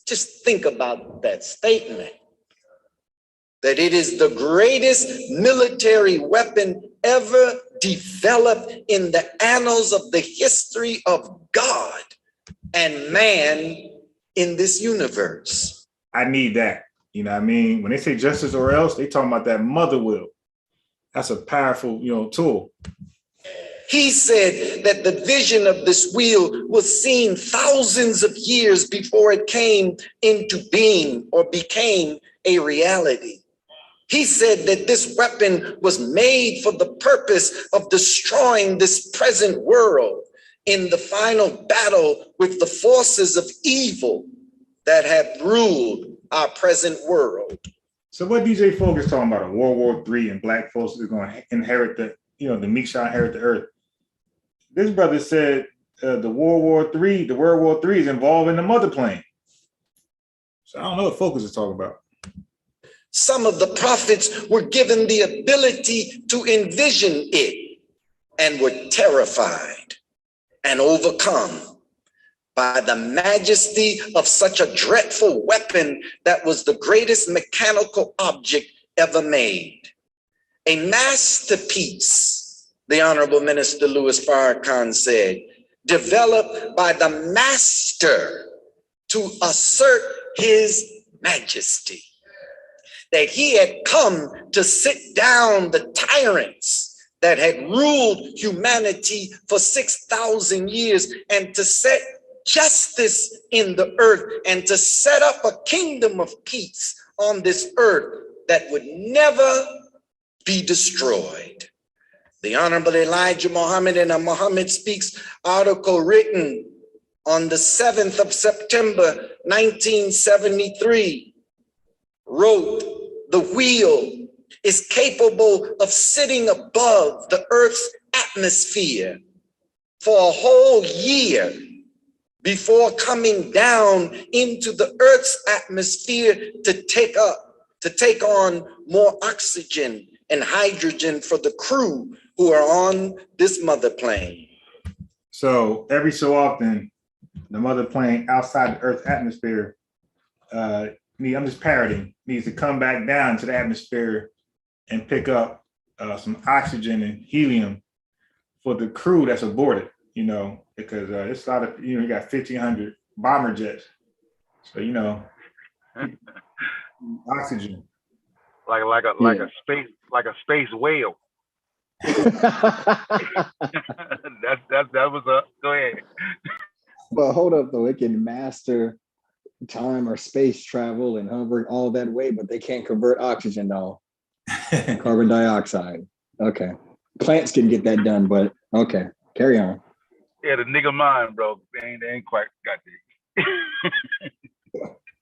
Just think about that statement. That it is the greatest military weapon ever developed in the annals of the history of God and man in this universe. I need that. You know what I mean? When they say justice or else, they talking about that mother will. That's a powerful, tool. He said that the vision of this wheel was seen thousands of years before it came into being or became a reality. He said that this weapon was made for the purpose of destroying this present world in the final battle with the forces of evil that have ruled our present world. So what DJ Folk is talking about, a World War III and black folks is going to inherit the meek shall inherit the earth. This brother said the World War III is involving the mother plane. So I don't know what Focus is talking about. Some of the prophets were given the ability to envision it and were terrified and overcome by the majesty of such a dreadful weapon that was the greatest mechanical object ever made. A masterpiece, the Honorable Minister Louis Farrakhan said, developed by the master to assert his majesty. That he had come to sit down the tyrants that had ruled humanity for 6,000 years and to set justice in the earth and to set up a kingdom of peace on this earth that would never be destroyed. The Honorable Elijah Muhammad in a Muhammad Speaks article written on the 7th of September, 1973, wrote, "The wheel is capable of sitting above the Earth's atmosphere for a whole year before coming down into the Earth's atmosphere to take on more oxygen and hydrogen for the crew who are on this mother plane." So every so often, the mother plane outside the Earth's atmosphere, I'm just parroting, needs to come back down to the atmosphere and pick up some oxygen and helium for the crew that's aboard it, because it's a lot of, you got 1,500 bomber jets. So, oxygen. Like a space whale. that was a go ahead. But hold up though, it can master time or space travel and hovering all that way, but they can't convert oxygen though. Carbon dioxide. Okay. Plants can get that done, but okay, carry on. Yeah, the nigga mind, bro. They ain't quite got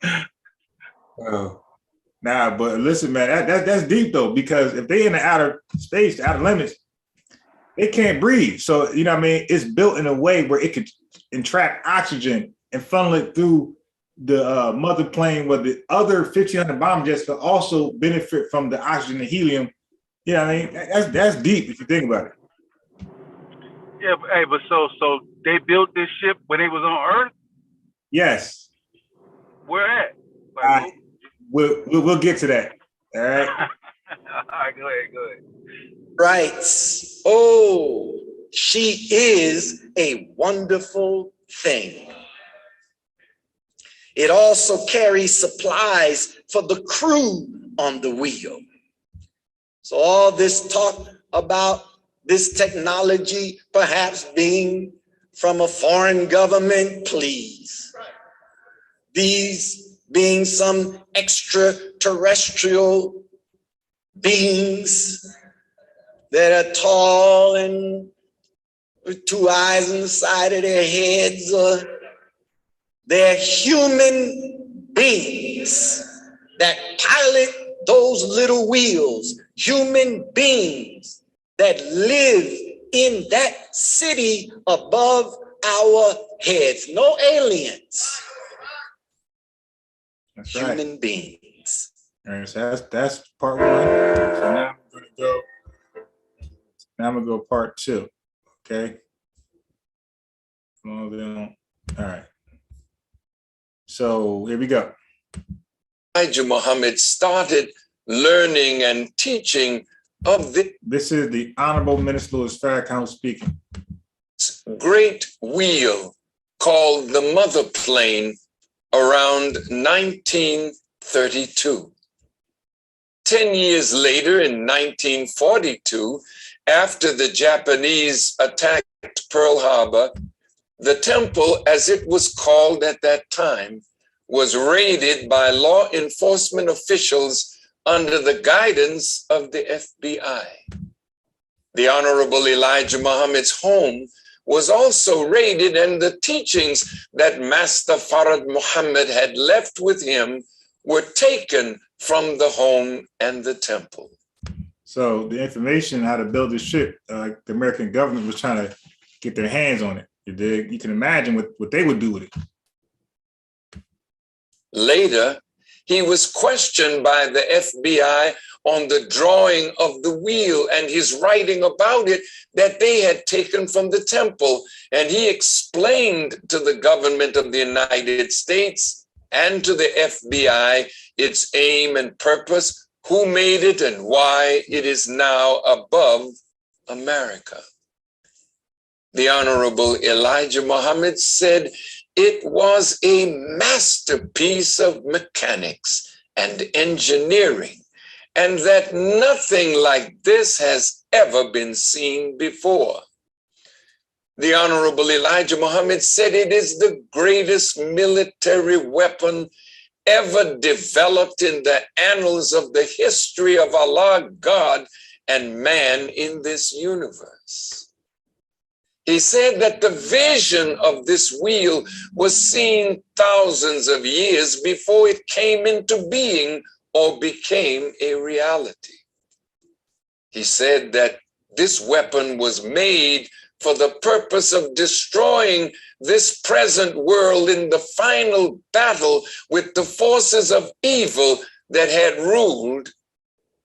there. Oh. Nah, but listen, man, that's deep though, because if they in the outer space, the outer limits, they can't breathe. So, it's built in a way where it could entrap oxygen and funnel it through the mother plane, where the other 1,500 bomb jets could also benefit from the oxygen and helium. That's deep if you think about it. Yeah, but so they built this ship when they was on Earth? Yes. Where at? Like, we'll get to that. All right. All right, go ahead. Writes, "Oh, she is a wonderful thing. It also carries supplies for the crew on the wheel." So all this talk about this technology perhaps being from a foreign government, please. These being some extraterrestrial beings that are tall and with two eyes on the side of their heads, they're human beings that pilot those little wheels, human beings that live in that city above our heads. No aliens. That's Human right. beings. All right, so that's part one. So now I'm gonna go part two. Okay. All right. So here we go. Elijah Muhammad started learning and teaching of This is the Honorable Minister Louis Farrakhan speaking. this great wheel called the Mother Plane around 1932. 10 years later, in 1942, after the Japanese attacked Pearl Harbor, the temple, as it was called at that time, was raided by law enforcement officials under the guidance of the FBI. The Honorable Elijah Muhammad's home was also raided, and the teachings that Master Farad Muhammad had left with him were taken from the home and the temple. So the information how to build this ship, the American government was trying to get their hands on it. You can imagine what they would do with it. Later, he was questioned by the FBI on the drawing of the wheel and his writing about it that they had taken from the temple. And he explained to the government of the United States and to the FBI its aim and purpose, who made it, and why it is now above America. The Honorable Elijah Muhammad said it was a masterpiece of mechanics and engineering, and that nothing like this has ever been seen before. The Honorable Elijah Muhammad said it is the greatest military weapon ever developed in the annals of the history of Allah, God, and man in this universe. He said that the vision of this wheel was seen thousands of years before it came into being or became a reality. He said that this weapon was made for the purpose of destroying this present world in the final battle with the forces of evil that had ruled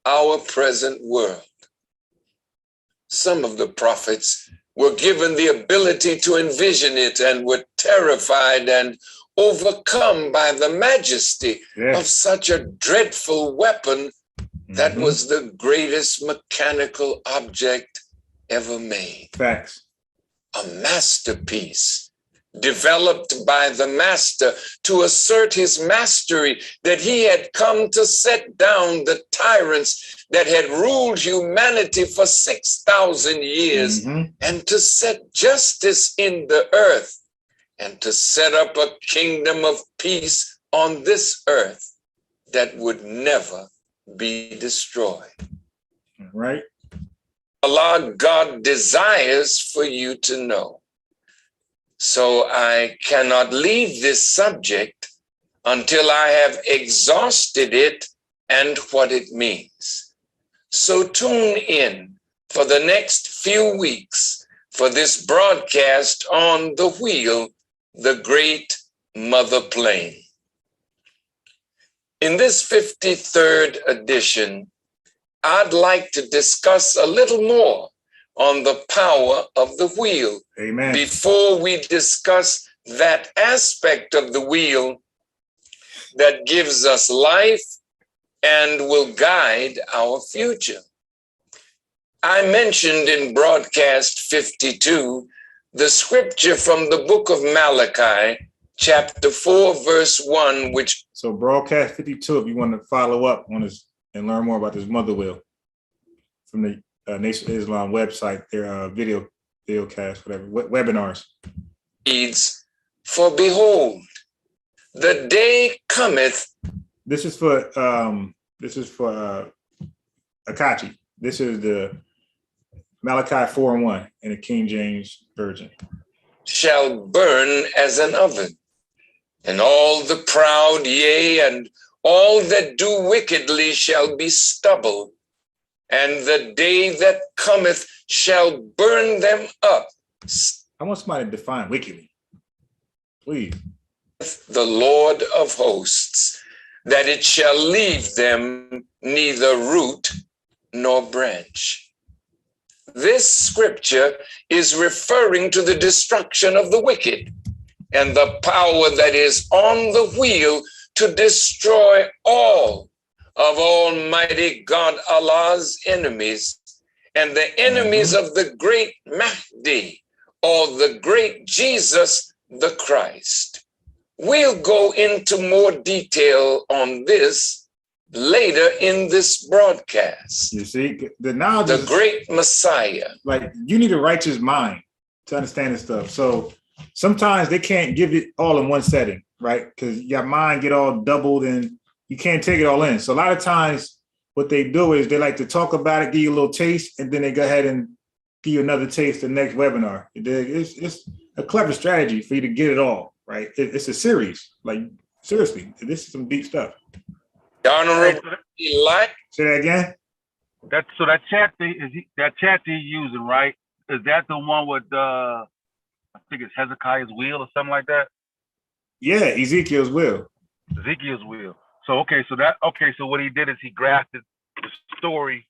our present world. Some of the prophets were given the ability to envision it and were terrified and overcome by the majesty of such a dreadful weapon that was the greatest mechanical object ever made. Facts. A masterpiece developed by the master to assert his mastery, that he had come to set down the tyrants that had ruled humanity for 6,000 years and to set justice in the earth and to set up a kingdom of peace on this earth that would never be destroyed. Right. Allah, God desires for you to know. So I cannot leave this subject until I have exhausted it and what it means. So tune in for the next few weeks for this broadcast on the wheel, the Great Mother Plane. In this 53rd edition, I'd like to discuss a little more on the power of the wheel. Amen. Before we discuss that aspect of the wheel that gives us life and will guide our future. I mentioned in broadcast 52 the scripture from the book of Malachi, chapter 4, verse 1, which... So broadcast 52, if you want to follow up on this and learn more about this mother wheel from the Nation of Islam website, their video videocast, whatever, webinars. Reads, for behold, the day cometh. This is for Akachi. This is the Malachi 4:1 in the King James Version. Shall burn as an oven, and all the proud, yea, and all that do wickedly shall be stubble, and the day that cometh shall burn them up. I want somebody to define wickedly, please. The Lord of hosts, that it shall leave them neither root nor branch. This scripture is referring to the destruction of the wicked and the power that is on the wheel to destroy all of Almighty God Allah's enemies and the enemies of the great Mahdi, or the great Jesus the Christ. We'll go into more detail on this later in this broadcast. You see, the knowledge The is great Messiah. like you need a righteous mind to understand this stuff. So sometimes they can't give it all in one setting, right? Because your mind get all doubled and you can't take it all in. So a lot of times what they do is they like to talk about it, give you a little taste, and then they go ahead and give you another taste the next webinar. It's a clever strategy for you to get it all, right? It's a series. Like, seriously, this is some deep stuff. The Honorable Elijah. Say that again? That chat they're using, right? Is that the one with I think it's Hezekiah's wheel or something like that? Yeah, Ezekiel's will. Ezekiel's wheel. So so what he did is he grafted the story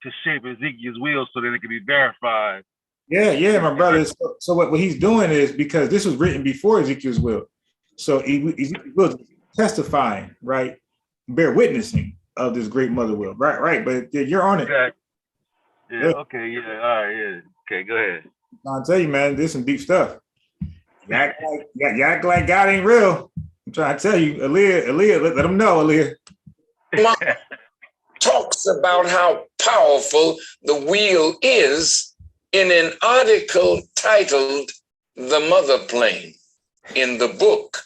to shape Ezekiel's wheel so that it could be verified. Yeah, my brother. So what he's doing is, because this was written before Ezekiel's will. So Ezekiel's will is testifying, right? Bear witnessing of this great mother will. Right. But you're on it. Okay. Yeah, okay, yeah. All right, yeah. Okay, go ahead. I'll tell you, man, this is some deep stuff. You act like God ain't real. I'm trying to tell you, Aaliyah, let him know, Aaliyah. Talks about how powerful the wheel is in an article titled The Mother Plane in the book,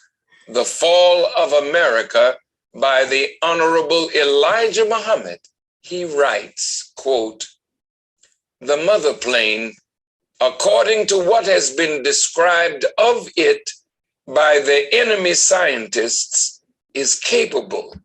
The Fall of America by the Honorable Elijah Muhammad. He writes, quote, the mother plane, according to what has been described of it by the enemy scientists, is capable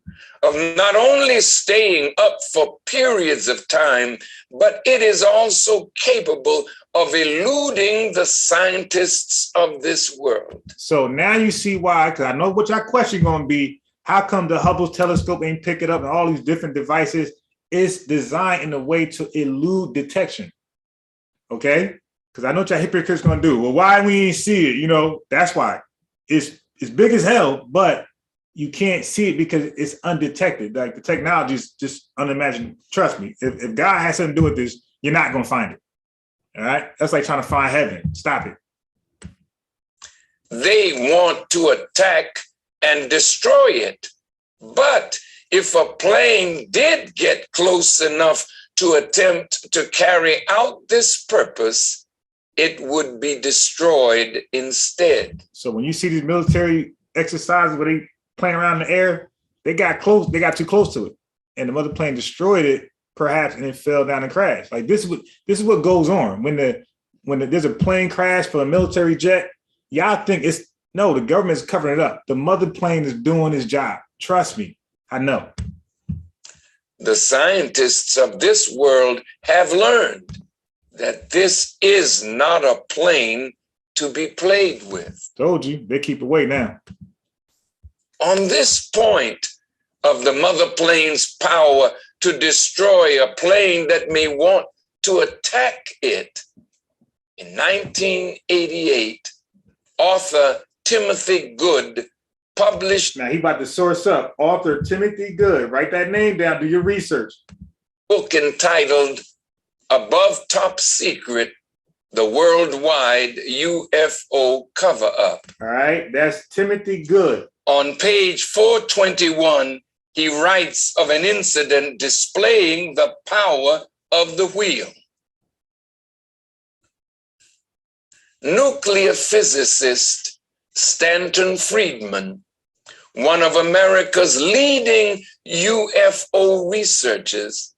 of not only staying up for periods of time, but it is also capable of eluding the scientists of this world. So now you see why, because I know what your question going to be. How come the Hubble telescope ain't pick it up and all these different devices? It's designed in a way to elude detection. Okay? Because I know what your hypocrites going to do. Well, why we ain't see it? You know, that's why. It's big as hell, but you can't see it because it's undetected. Like the technology is just unimaginable. Trust me, if God has something to do with this, you're not going to find it. All right? That's like trying to find heaven. Stop it. They want to attack and destroy it. But if a plane did get close enough to attempt to carry out this purpose, it would be destroyed instead. So when you see these military exercises where they playing around in the air, they got too close to it. And the mother plane destroyed it, perhaps, and it fell down and crashed. Like this is what goes on when there's a plane crash for a military jet. Y'all think the government's covering it up. The mother plane is doing its job. Trust me, I know. The scientists of this world have learned that this is not a plane to be played with. Told you, they keep away now. On this point of the mother plane's power to destroy a plane that may want to attack it, in 1988, author Timothy Good published. Now he about to source up. Author Timothy Good. Write that name down. Do your research. Book entitled Above Top Secret, the Worldwide UFO Cover-Up. All right, that's Timothy Good. On page 421, he writes of an incident displaying the power of the wheel. nuclear physicist Stanton Friedman, one of America's leading UFO researchers,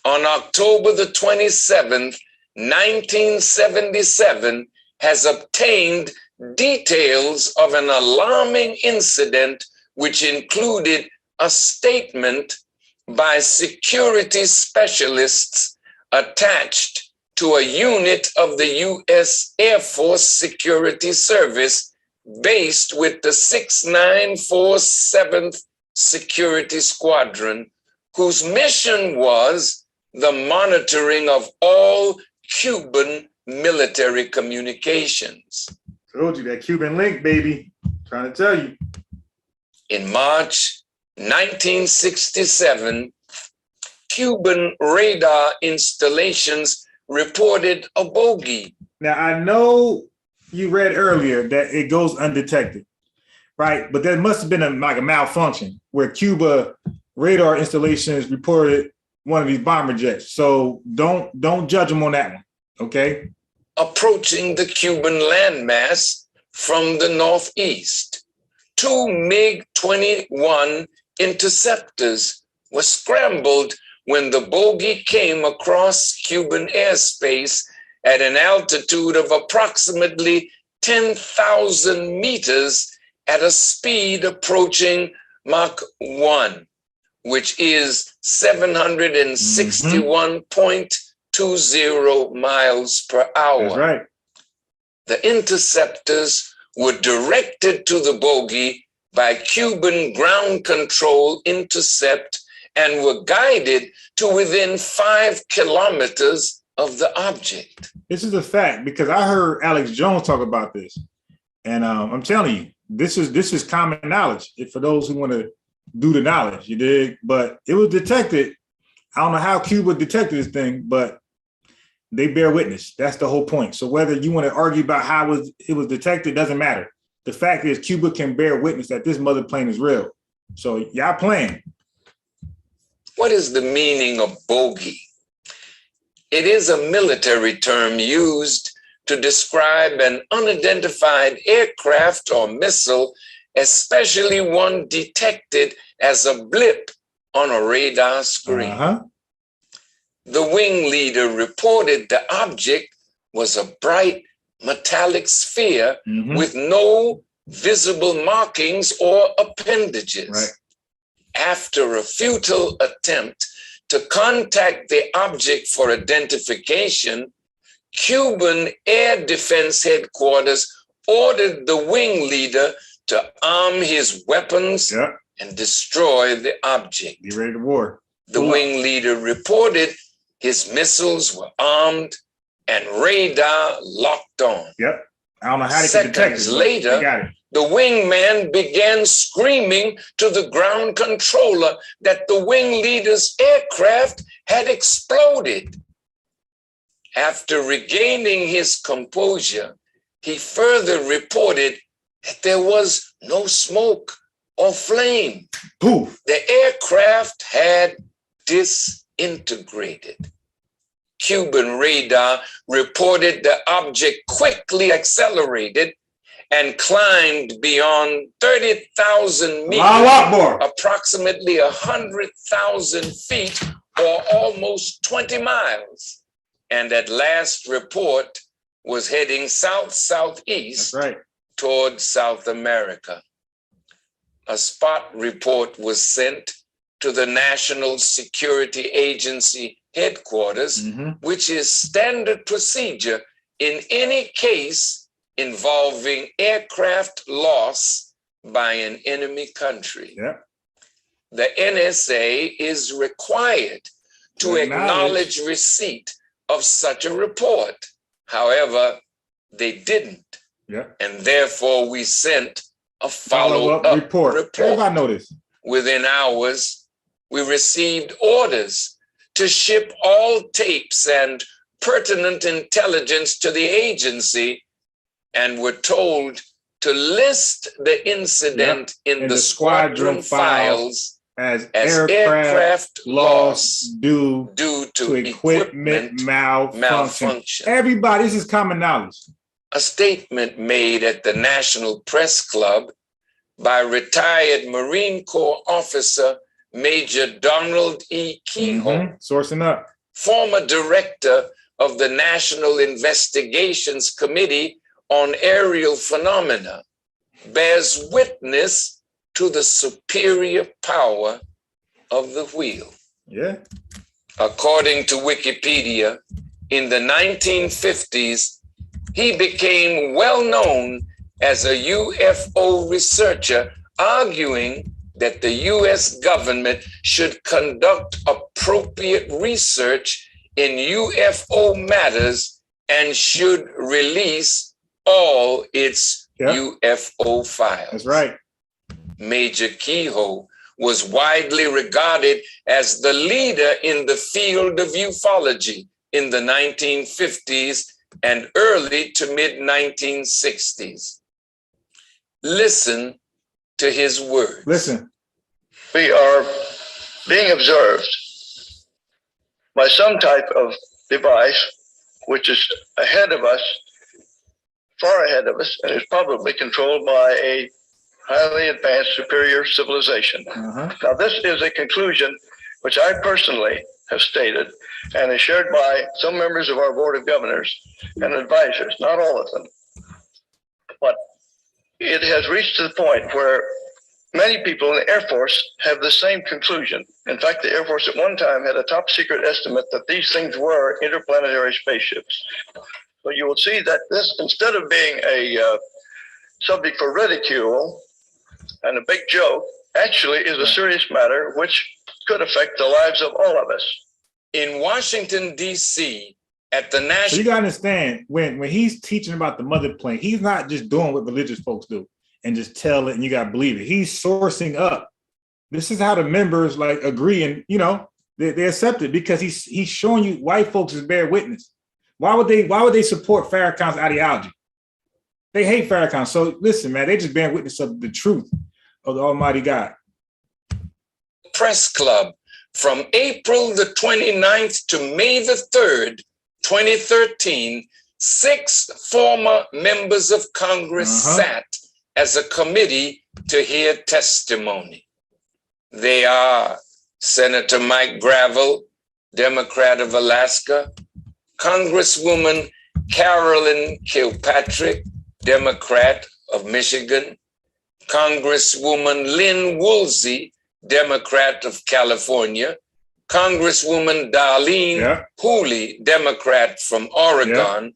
on October the 27th, 1977, has obtained details of an alarming incident which included a statement by security specialists attached to a unit of the U.S. Air Force Security Service based with the 6947th Security Squadron, whose mission was the monitoring of all Cuban military communications. Told you that Cuban link, baby. Trying to tell you. In March 1967, Cuban radar installations reported a bogey. Now, I know you read earlier that it goes undetected, right? But there must have been a malfunction where Cuba radar installations reported one of these bomber jets. So don't judge them on that one, okay? Approaching the Cuban landmass from the northeast. Two MiG-21 interceptors were scrambled when the bogey came across Cuban airspace at an altitude of approximately 10,000 meters at a speed approaching Mach 1, which is 761.20 miles per hour. That's right. The interceptors were directed to the bogey by Cuban ground control intercept and were guided to within 5 kilometers of the object. This is a fact because I heard Alex Jones talk about this. And I'm telling you, this is common knowledge for those who want to do the knowledge, you dig? But it was detected. I don't know how Cuba detected this thing, but they bear witness. That's the whole point. So whether you want to argue about how it was detected, doesn't matter. The fact is Cuba can bear witness that this mother plane is real. So y'all playing. What is the meaning of bogey? It is a military term used to describe an unidentified aircraft or missile, especially one detected as a blip on a radar screen. The wing leader reported the object was a bright metallic sphere with no visible markings or appendages. Right. After a futile attempt to contact the object for identification, Cuban Air Defense Headquarters ordered the wing leader to arm his weapons and destroy the object. Be ready to war. The wing leader reported his missiles were armed and radar locked on. Yep. I don't know how they could detect it. Seconds later, the wingman began screaming to the ground controller that the wing leader's aircraft had exploded. After regaining his composure, he further reported that there was no smoke or flame. Poof. The aircraft had disintegrated. Cuban radar reported the object quickly accelerated and climbed beyond 30,000 meters, approximately 100,000 feet, or almost 20 miles. And at last report was heading south-southeast toward South America. A spot report was sent to the National Security Agency headquarters, which is standard procedure in any case involving aircraft loss by an enemy country. The NSA is required to acknowledge receipt of such a report. However, they didn't. And therefore we sent a follow-up report. Everybody know this. Within hours, we received orders to ship all tapes and pertinent intelligence to the agency, and were told to list the incident in the squadron files as aircraft loss due to equipment malfunction. Everybody, this is common knowledge. a statement made at the National Press Club by retired Marine Corps officer Major Donald E. Kehoe, Sourcing up. former director of the National Investigations Committee on Aerial Phenomena, bears witness to the superior power of the wheel. Yeah. According to Wikipedia, in the 1950s, he became well known as a UFO researcher, arguing that the US government should conduct appropriate research in UFO matters and should release all its UFO files. That's right. Major Kehoe was widely regarded as the leader in the field of ufology in the 1950s and early to mid 1960s. Listen to his words. Listen. We are being observed by some type of device which is ahead of us, far ahead of us, and is probably controlled by a highly advanced superior civilization. Now, this is a conclusion which I personally have stated and is shared by some members of our board of governors and advisors, not all of them. But it has reached to the point where many people in the Air Force have the same conclusion. In fact, the Air Force at one time had a top secret estimate that these things were interplanetary spaceships. So you will see that this, instead of being a subject for ridicule and a big joke, actually is a serious matter which could affect the lives of all of us. In Washington, D.C., at the National... So you gotta understand, when he's teaching about the mother plane, he's not just doing what religious folks do and just tell it and you gotta believe it. He's sourcing up. This is how the members like agree and, you know, they accept it because he's showing you white folks is bear witness. Why would they support Farrakhan's ideology? They hate Farrakhan. So listen, man, they just bear witness of the truth of the Almighty God. Press Club from April the 29th to May the 3rd, 2013, 6 former members of Congress sat as a committee to hear testimony. They are Senator Mike Gravel, Democrat of Alaska, Congresswoman Carolyn Kilpatrick, Democrat of Michigan, Congresswoman Lynn Woolsey, Democrat of California, Congresswoman Darlene Hooley, Democrat from Oregon,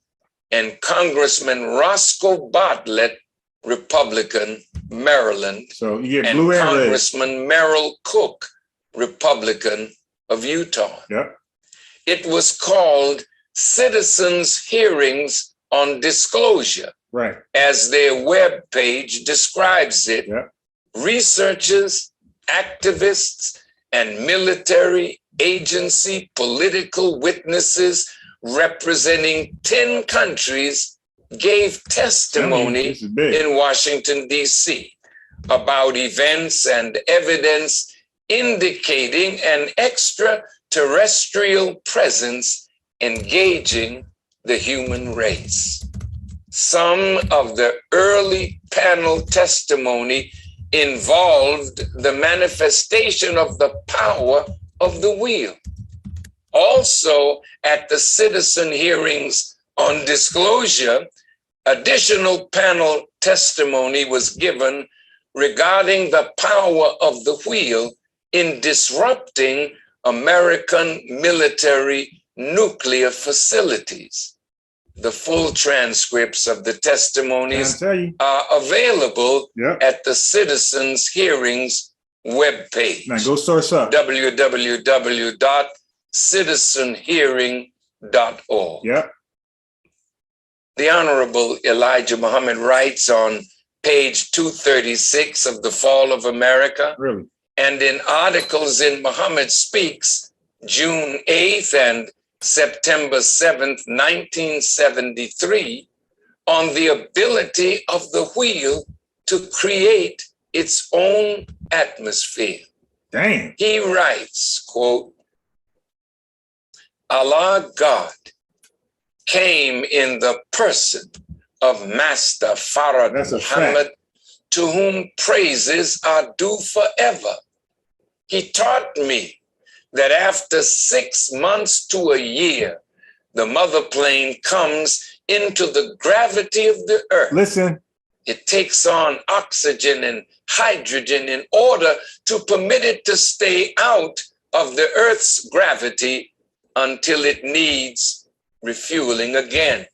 and Congressman Roscoe Bartlett, Republican, Maryland, so you get and blue and Congressman Merrill Cook, Republican of Utah. It was called Citizens' Hearings on Disclosure. Right. As their web page describes it, researchers, activists, and military agency political witnesses representing 10 countries gave testimony in Washington, D.C. about events and evidence indicating an extraterrestrial presence engaging the human race. Some of the early panel testimony involved the manifestation of the power of the wheel. Also, at the citizen hearings on disclosure, additional panel testimony was given regarding the power of the wheel in disrupting American military nuclear facilities. The full transcripts of the testimonies are available at the Citizens Hearings webpage. Now go source up. www.citizenhearing.org. The Honorable Elijah Muhammad writes on page 236 of The Fall of America, and in articles in Muhammad Speaks, June 8th and September 7th, 1973, on the ability of the wheel to create its own atmosphere. Dang. He writes, quote, Allah God came in the person of Master Farad That's a Muhammad, to whom praises are due forever. He taught me that after 6 months to a year, the mother plane comes into the gravity of the earth. Listen. It takes on oxygen and hydrogen in order to permit it to stay out of the earth's gravity until it needs refueling again.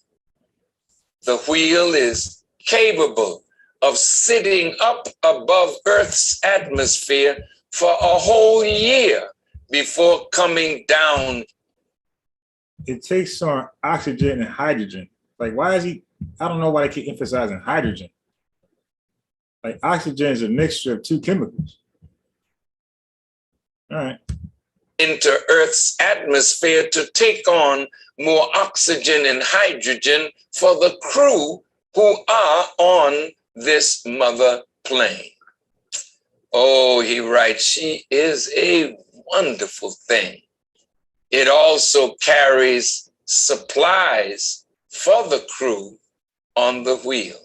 The wheel is capable of sitting up above Earth's atmosphere for a whole year before coming down. It takes on oxygen and hydrogen. Like, why is he? I don't know why they keep emphasizing hydrogen. Like, oxygen is a mixture of two chemicals. All right. Into Earth's atmosphere to take on more oxygen and hydrogen for the crew who are on this mother plane. Oh, he writes, she is a wonderful thing. It also carries supplies for the crew on the wheel.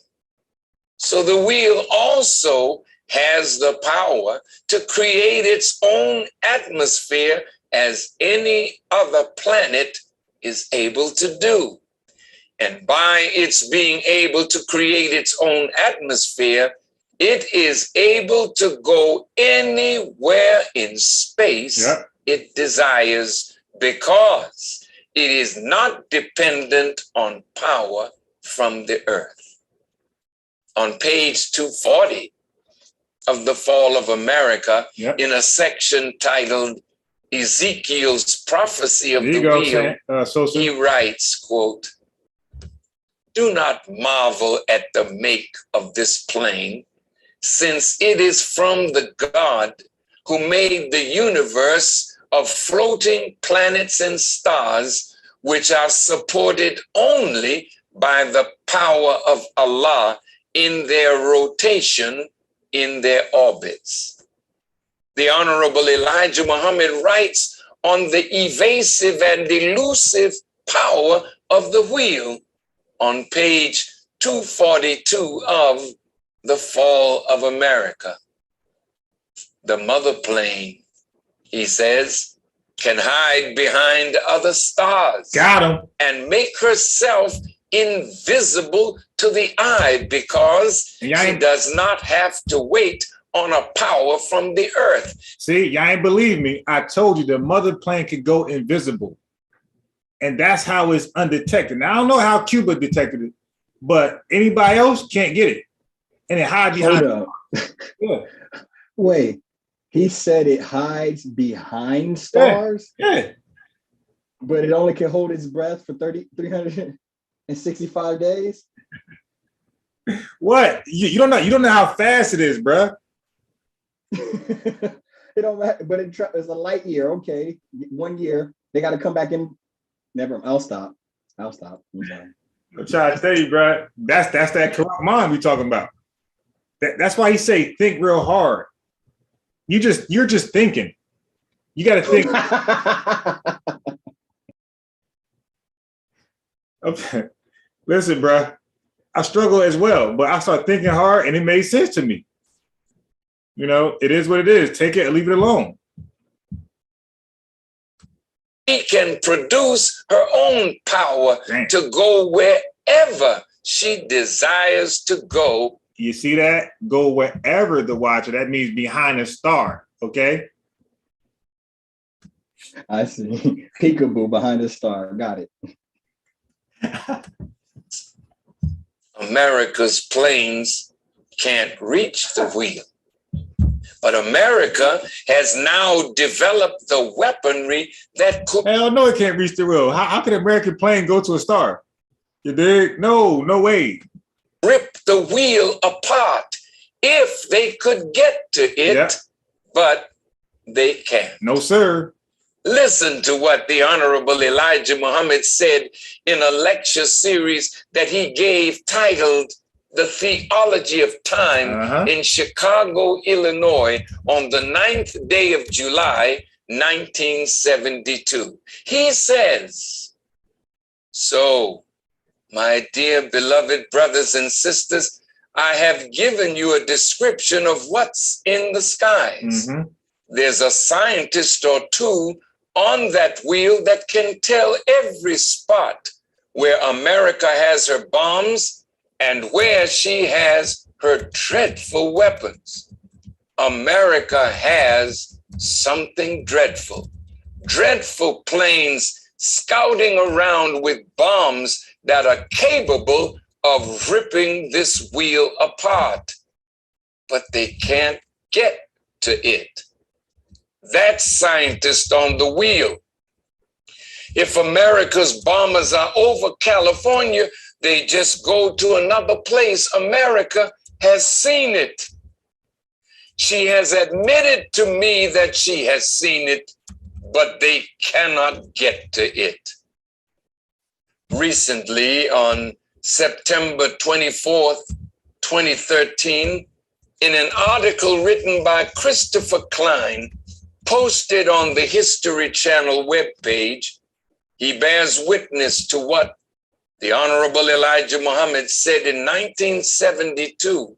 So the wheel also has the power to create its own atmosphere as any other planet is able to do. And by its being able to create its own atmosphere, it is able to go anywhere in space it desires, because it is not dependent on power from the earth. On page 240 of The Fall of America, in a section titled Ezekiel's Prophecy of the Wheel, he writes, quote, "Do not marvel at the make of this plane, since it is from the God who made the universe of floating planets and stars, which are supported only by the power of Allah in their rotation in their orbits." The Honorable Elijah Muhammad writes on the evasive and elusive power of the wheel on page 242 of The Fall of America. The mother plane, he says, can hide behind other stars. Got him. And make herself invisible to the eye, because she does not have to wait on a power from the earth. See, y'all ain't believe me. I told you the mother plane could go invisible. And that's how it's undetected. Now, I don't know how Cuba detected it, but anybody else can't get it. And it hides behind. Hold up. Wait, he said it hides behind stars? Yeah. But it only can hold its breath for 365 days? What? You don't know. You don't know how fast it is, bruh. It don't matter, but it's a light year. Okay, 1 year. They got to come back in. Never. I'll stop. I'm sorry. I'm trying to tell you, bruh. That's that corrupt mind we talking about. That's why he say think real hard. You're just thinking. You got to think. Okay. Listen, bruh. I struggle as well, but I started thinking hard, and it made sense to me. You know, it is what it is. Take it and leave it alone. She can produce her own power to go wherever she desires to go. You see that? Go wherever the watcher. That means behind a star. Okay. I see. Peekaboo behind a star. Got it. America's planes can't reach the wheel. But America has now developed the weaponry that could... Hell no, it can't reach the wheel. How can an American plane go to a star? You dig? No way. Rip the wheel apart if they could get to it, but they can't. No, sir. Listen to what the Honorable Elijah Muhammad said in a lecture series that he gave titled The Theology of Time in Chicago, Illinois, on the 9th day of July, 1972. He says, "So My dear beloved brothers and sisters, I have given you a description of what's in the skies. Mhm. There's a scientist or two on that wheel that can tell every spot where America has her bombs and where she has her dreadful weapons. America has something dreadful. Dreadful planes scouting around with bombs that are capable of ripping this wheel apart. But they can't get to it. That scientist on the wheel. If America's bombers are over California, they just go to another place. America has seen it. She has admitted to me that she has seen it, but they cannot get to it. Recently, on September 24th, 2013, in an article written by Christopher Klein, posted on the History Channel webpage, he bears witness to what the Honorable Elijah Muhammad said in 1972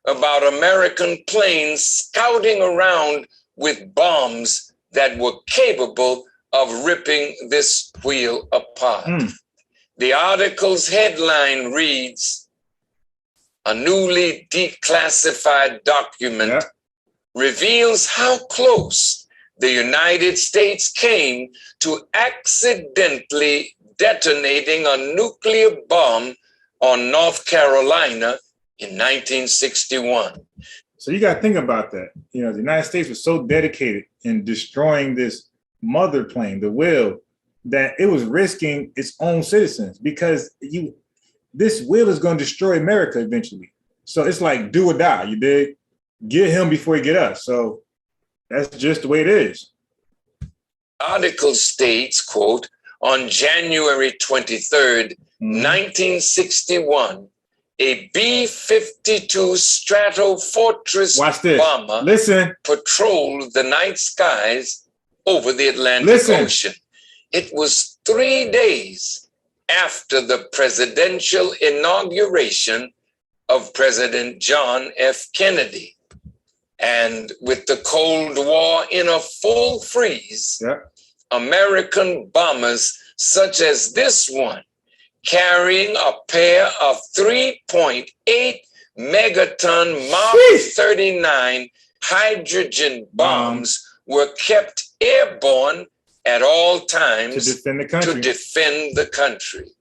about American planes scouting around with bombs that were capable of ripping this wheel apart. The article's headline reads, "A newly declassified document reveals how close the United States came to accidentally detonating a nuclear bomb on North Carolina in 1961. So you got to think about that. You know, the United States was so dedicated in destroying this mother plane, the wheel, that it was risking its own citizens because this wheel is going to destroy America eventually. So it's like do or die. You dig? Get him before you get us. So that's just the way it is. Article states, quote, on January 23rd, 1961, a B-52 Stratofortress bomber patrolled the night skies over the Atlantic Ocean. It was 3 days after the presidential inauguration of President John F. Kennedy. And with the Cold War in a full freeze, American bombers such as this one, carrying a pair of 3.8 megaton Mark 39 hydrogen bombs were kept airborne at all times to defend the country.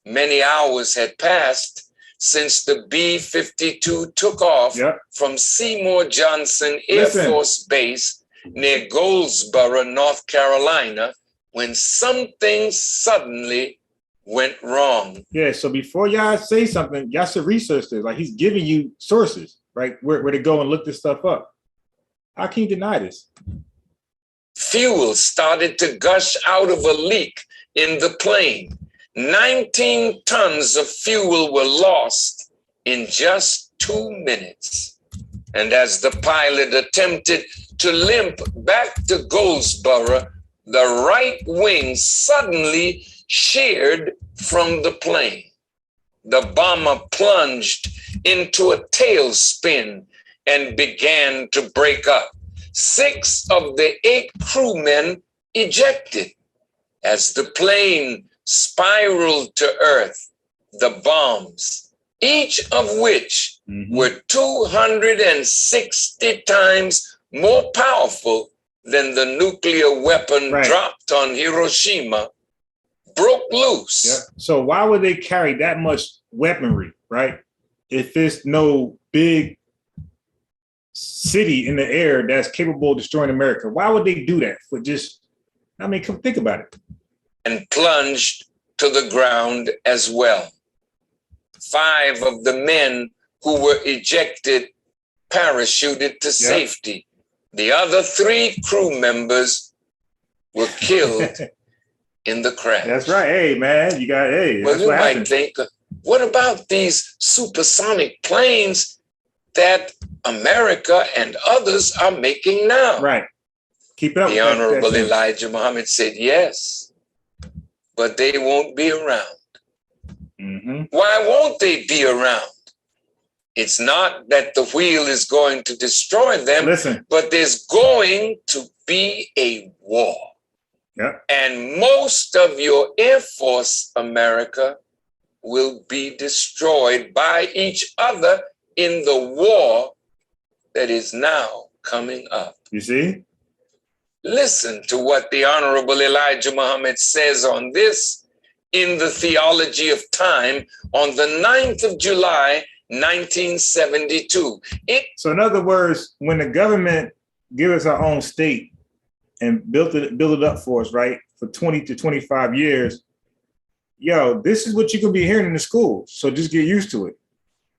Many hours had passed since the B-52 took off from Seymour Johnson Air Force Base near Goldsboro, North Carolina, when something suddenly went wrong. Yeah, so before y'all say something, y'all should research this. Like, he's giving you sources, right? Where to go and look this stuff up. How can you deny this? Fuel started to gush out of a leak in the plane. 19 tons of fuel were lost in just 2 minutes. And as the pilot attempted to limp back to Goldsboro, the right wing suddenly sheared from the plane. The bomber plunged into a tailspin and began to break up. 6 of the 8 crewmen ejected. As the plane spiraled to earth, the bombs, each of which were 260 times more powerful than the nuclear weapon dropped on Hiroshima, broke loose. So why would they carry that much weaponry, right? If there's no big city in the air that's capable of destroying America, why would they do that? For just, I mean, come think about it. And plunged to the ground as well. 5 of the men who were ejected parachuted to safety. The other 3 crew members were killed in the crash. That's right. Hey, man, you got, well, you might think, what about these supersonic planes that America and others are making now? Right. Keep up. The Honorable Elijah Muhammad said, yes, but they won't be around. Why won't they be around? It's not that the wheel is going to destroy them, Listen. but there's going to be a war. Yep. And most of your Air Force, America, will be destroyed by each other in the war that is now coming up. You see? Listen to what the Honorable Elijah Muhammad says on this in the Theology of Time on the 9th of July, 1972. So in other words, when the government give us our own state and build it up for us, right, for 20 to 25 years, yo, this is what you're gonna be hearing in the school. So just get used to it.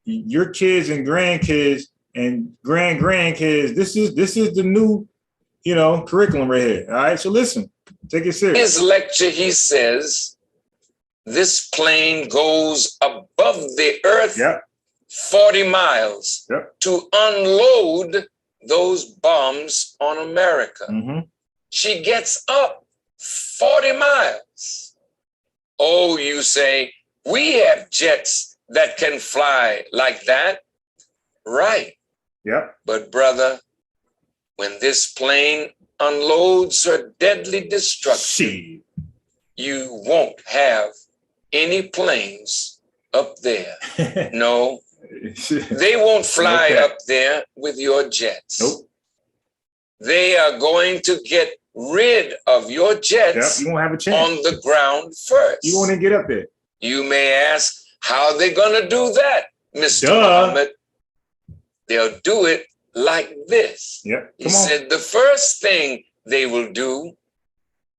Your kids and grandkids and grandkids, this is the new, curriculum right here. All right. So listen, take it serious. His lecture, he says, this plane goes above the earth 40 miles to unload those bombs on America. She gets up 40 miles. Oh, you say, we have jets that can fly like that. Right. Yep. But brother, when this plane unloads her deadly destruction, you won't have any planes up there. No, they won't fly up there with your jets. Nope. They are going to get rid of your jets you won't have a chance on the ground first. You won't even get up there. You may ask, how are they going to do that, Mr. Muhammad? They'll do it like this. He said the first thing they will do,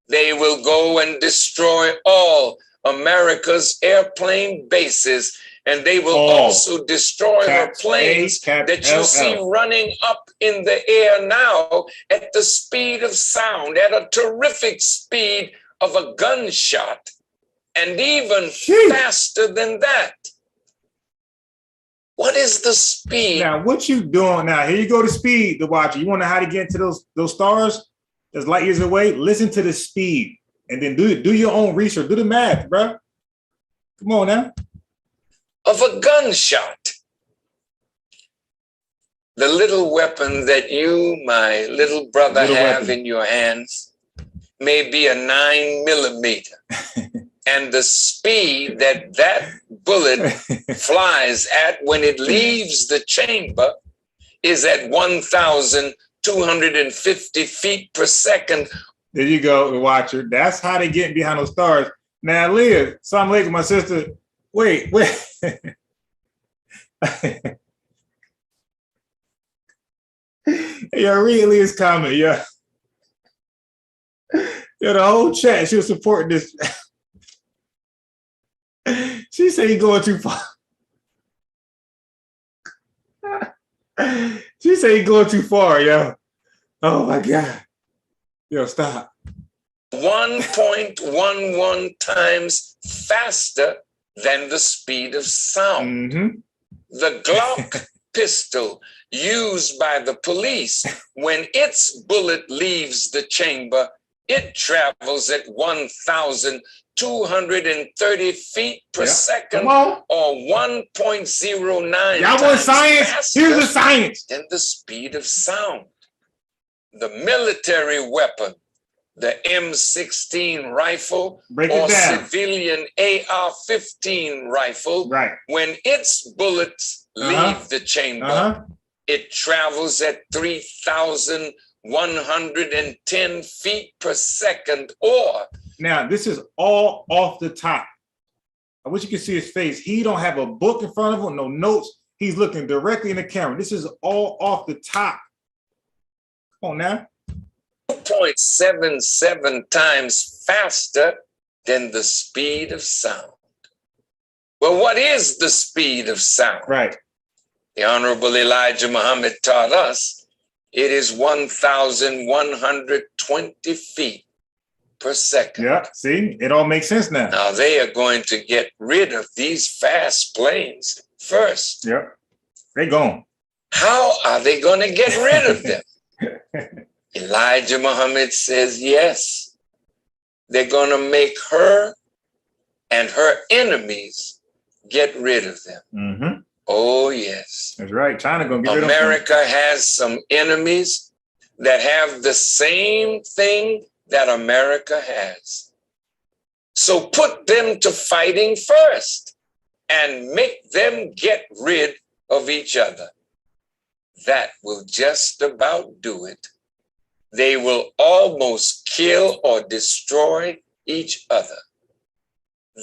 they will go and destroy all America's airplane bases, and they will also destroy her planes that you see running up in the air now at the speed of sound, at a terrific speed of a gunshot, and even faster than that. What is the speed? Now, what you doing now? Here you go to speed, the watcher. You want to know how to get into those stars that's light years away? Listen to the speed, and then do your own research. Do the math, bro. Come on now. Of a gunshot. The little weapon that you, my little brother, have in your hands may be a 9mm. And the speed that bullet flies at when it leaves the chamber is at 1,250 feet per second. There you go, the watcher. That's how they get behind those stars. Now, Leah, Assalamu alaikum, my sister. Wait. Yeah, read Leah's comment, yeah. Yeah, the whole chat, she was supporting this. She said he going too far. She said he going too far, yo. Oh my God. Yo, stop. 1.11 times faster than the speed of sound. The Glock pistol used by the police, when its bullet leaves the chamber, it travels at 1,230 feet per second, or 1.09 Y'all want science? Here's the science. Than the speed of sound. The military weapon, the M16 rifle or civilian AR-15 rifle, when its bullets leave the chamber, it travels at 3,110 feet per second, or... Now, this is all off the top. I wish you could see his face. He don't have a book in front of him, no notes. He's looking directly in the camera. This is all off the top. Come on now. 2.77 times faster than the speed of sound. Well, what is the speed of sound? Right. The Honorable Elijah Muhammad taught us it is 1,120 feet per second. Yeah, see, it all makes sense now. Now they are going to get rid of these fast planes first. Yep, they're gone. How are they going to get rid of them? Elijah Muhammad says, yes, they're going to make her and her enemies get rid of them. Mm-hmm. Oh, yes. That's right. China gonna get rid of them. America has some enemies that have the same thing that America has. So put them to fighting first and make them get rid of each other. That will just about do it. They will almost kill or destroy each other.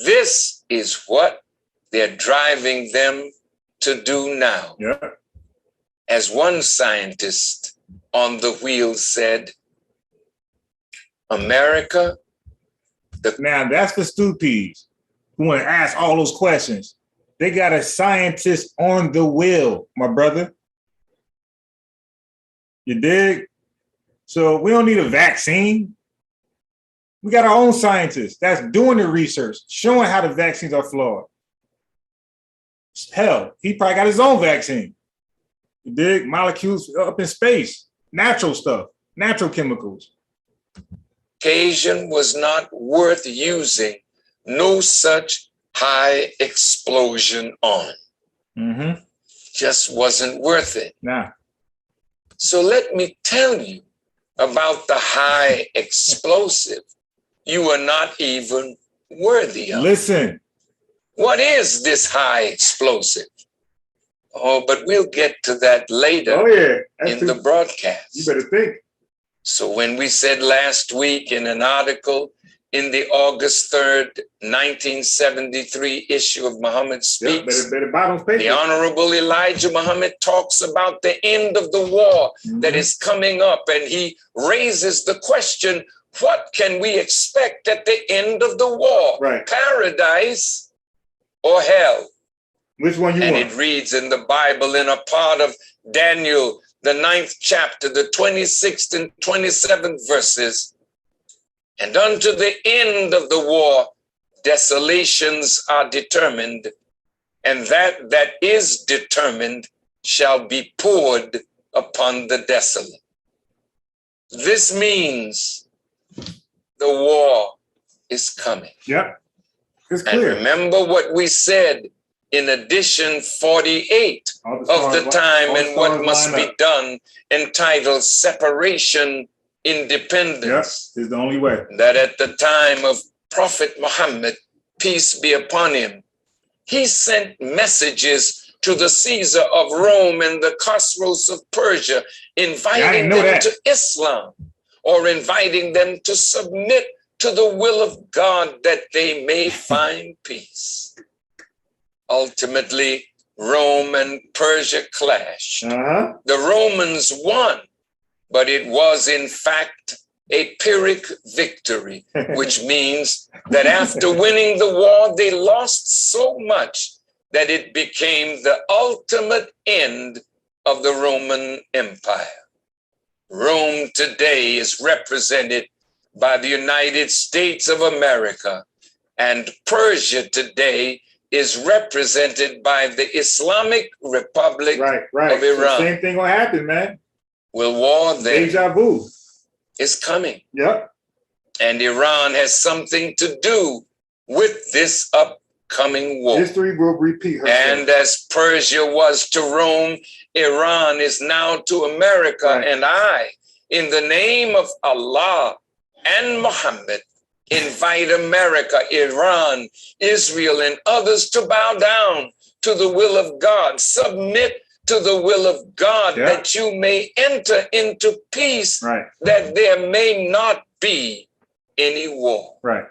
This is what they're driving them to do now. Yeah. As one scientist on the wheel said, America, Now that's the stupids who want to ask all those questions. They got a scientist on the wheel, my brother. You dig? So we don't need a vaccine. We got our own scientists that's doing the research, showing how the vaccines are flawed. Hell, he probably got his own vaccine. You dig? Molecules up in space, natural stuff, natural chemicals. occasion was not worth using no such high explosion on. Mm-hmm. Just wasn't worth it. Nah. So let me tell you about the high explosive you are not even worthy of. Listen. What is this high explosive? Oh, but we'll get to that later in the broadcast. You better think. So when we said last week in an article in the August 3rd, 1973 issue of Muhammad Speaks, the Honorable Elijah Muhammad talks about the end of the war that is coming up, and he raises the question, what can we expect at the end of the war? Right. Paradise or hell? Which one you want? And it reads in the Bible in a part of Daniel, the 9th chapter, the 26th and 27th verses. And unto the end of the war, desolations are determined, and that is determined shall be poured upon the desolate. This means the war is coming. Yep. It's clear. And remember what we said in edition 48 of the time and what must be done, entitled Separation, Independence. Yep, is the only way. That at the time of Prophet Muhammad, peace be upon him, he sent messages to the Caesar of Rome and the Khosrows of Persia, inviting them to Islam or inviting them to submit to the will of God that they may find peace. Ultimately, Rome and Persia clashed. The Romans won, but it was in fact a Pyrrhic victory, which means that after winning the war, they lost so much that it became the ultimate end of the Roman Empire. Rome today is represented by the United States of America, and Persia today is represented by the Islamic Republic of Iran. So same thing will happen, man. Will war then Deja vu is coming. Yep. And Iran has something to do with this upcoming war. History will repeat herself. And as Persia was to Rome, Iran is now to America. And I, in the name of Allah and Muhammad, invite America, Iran, Israel, and others to bow down to the will of God, submit to the will of God, that you may enter into peace, that there may not be any war. Right.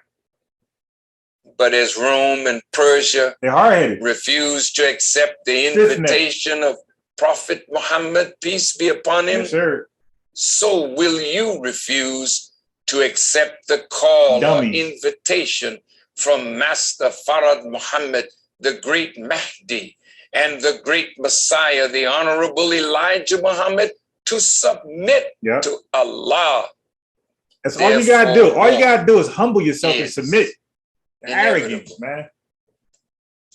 But as Rome and Persia refused to accept the invitation of Prophet Muhammad, peace be upon him, so will you refuse to accept the call or invitation from Master Farad Muhammad, the great Mahdi, and the great Messiah, the Honorable Elijah Muhammad, to submit to Allah. That's all you gotta do. All you gotta do is humble yourself and submit. Arrogance, man.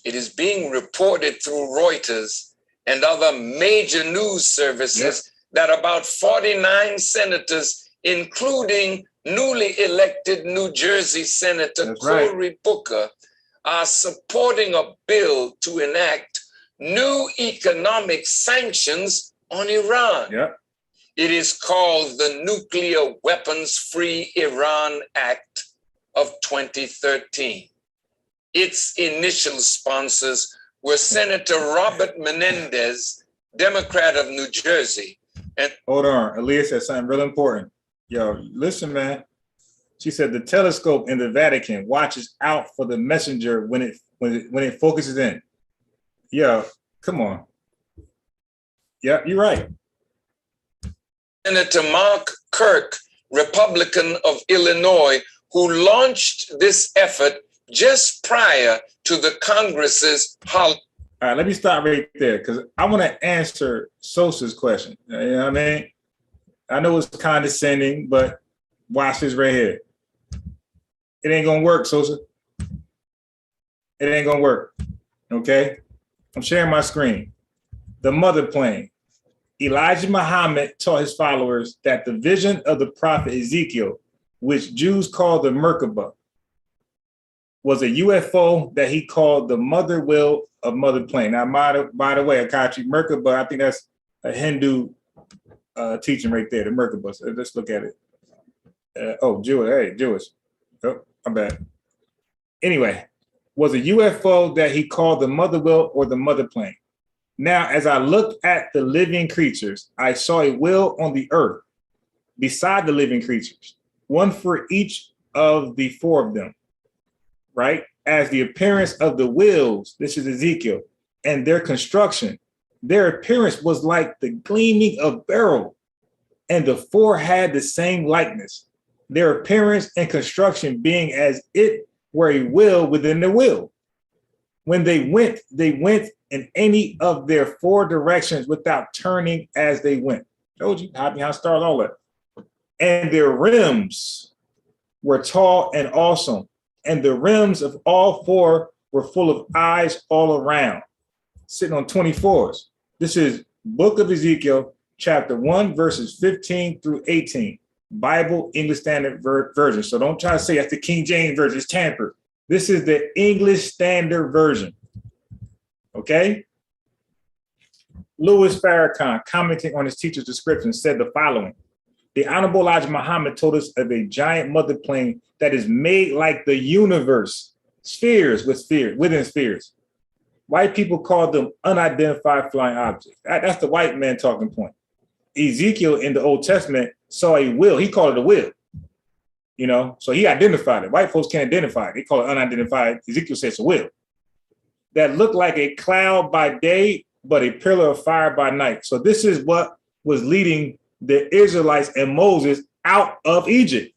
It is being reported through Reuters and other major news services that about 49 senators, including newly elected New Jersey Senator Cory Booker, are supporting a bill to enact new economic sanctions on Iran. Yep. It is called the Nuclear Weapons Free Iran Act of 2013. Its initial sponsors were Senator Robert Menendez, Democrat of New Jersey. And hold on, Aaliyah said something real important. Yo, listen, man. She said the telescope in the Vatican watches out for the messenger when it focuses in. Yo, come on. Yeah, you're right. Senator Mark Kirk, Republican of Illinois, who launched this effort just prior to the Congress's holiday. All right, let me stop right there because I want to answer Sosa's question. You know what I mean? I know it's condescending, but watch this right here. It ain't gonna work, Sosa. It ain't gonna work. Okay? I'm sharing my screen. The mother plane. Elijah Muhammad taught his followers that the vision of the prophet Ezekiel, which Jews call the Merkabah, was a UFO that he called the mother wheel of mother plane. Now, by the way, Akachi, Merkabah, I think that's a Hindu teaching right there, the Merkabah. So let's look at it. Jewish. Hey, Jewish. Oh, I'm bad. Anyway, was a UFO that he called the mother wheel or the mother plane. Now, as I looked at the living creatures, I saw a wheel on the earth beside the living creatures, one for each of the four of them, right? As the appearance of the wheels, this is Ezekiel, and their construction, their appearance was like the gleaming of beryl, and the four had the same likeness, their appearance and construction being as it were a wheel within the wheel. When they went in any of their four directions without turning as they went. Told you how stars all that. And their rims were tall and awesome. And the rims of all four were full of eyes all around, sitting on 24s. This is Book of Ezekiel, chapter 1, verses 15 through 18. Bible English Standard Version. So don't try to say that's the King James Version, it's tampered. This is the English Standard Version. Okay? Louis Farrakhan, commenting on his teacher's description, said the following. The Honorable Elijah Muhammad told us of a giant mother plane that is made like the universe, spheres within spheres. White people call them unidentified flying objects. That's the white man talking point. Ezekiel in the Old Testament saw a wheel. He called it a wheel. You know, so he identified it. White folks can't identify it. They call it unidentified. Ezekiel says it's a wheel that looked like a cloud by day, but a pillar of fire by night. So this is what was leading the Israelites and Moses out of Egypt.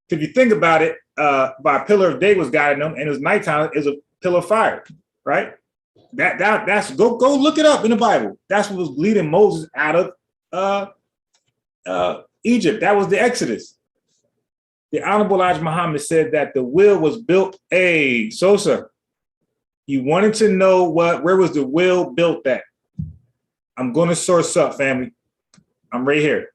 If you think about it, by a pillar of day was guiding them, and it was nighttime is a pillar of fire, right? That's go look it up in the Bible. That's what was leading Moses out of Egypt. That was the Exodus. The Honorable Elijah Muhammad said that the wheel was built. Hey, Sosa, you wanted to know where was the wheel built at? I'm going to source up, family. I'm right here.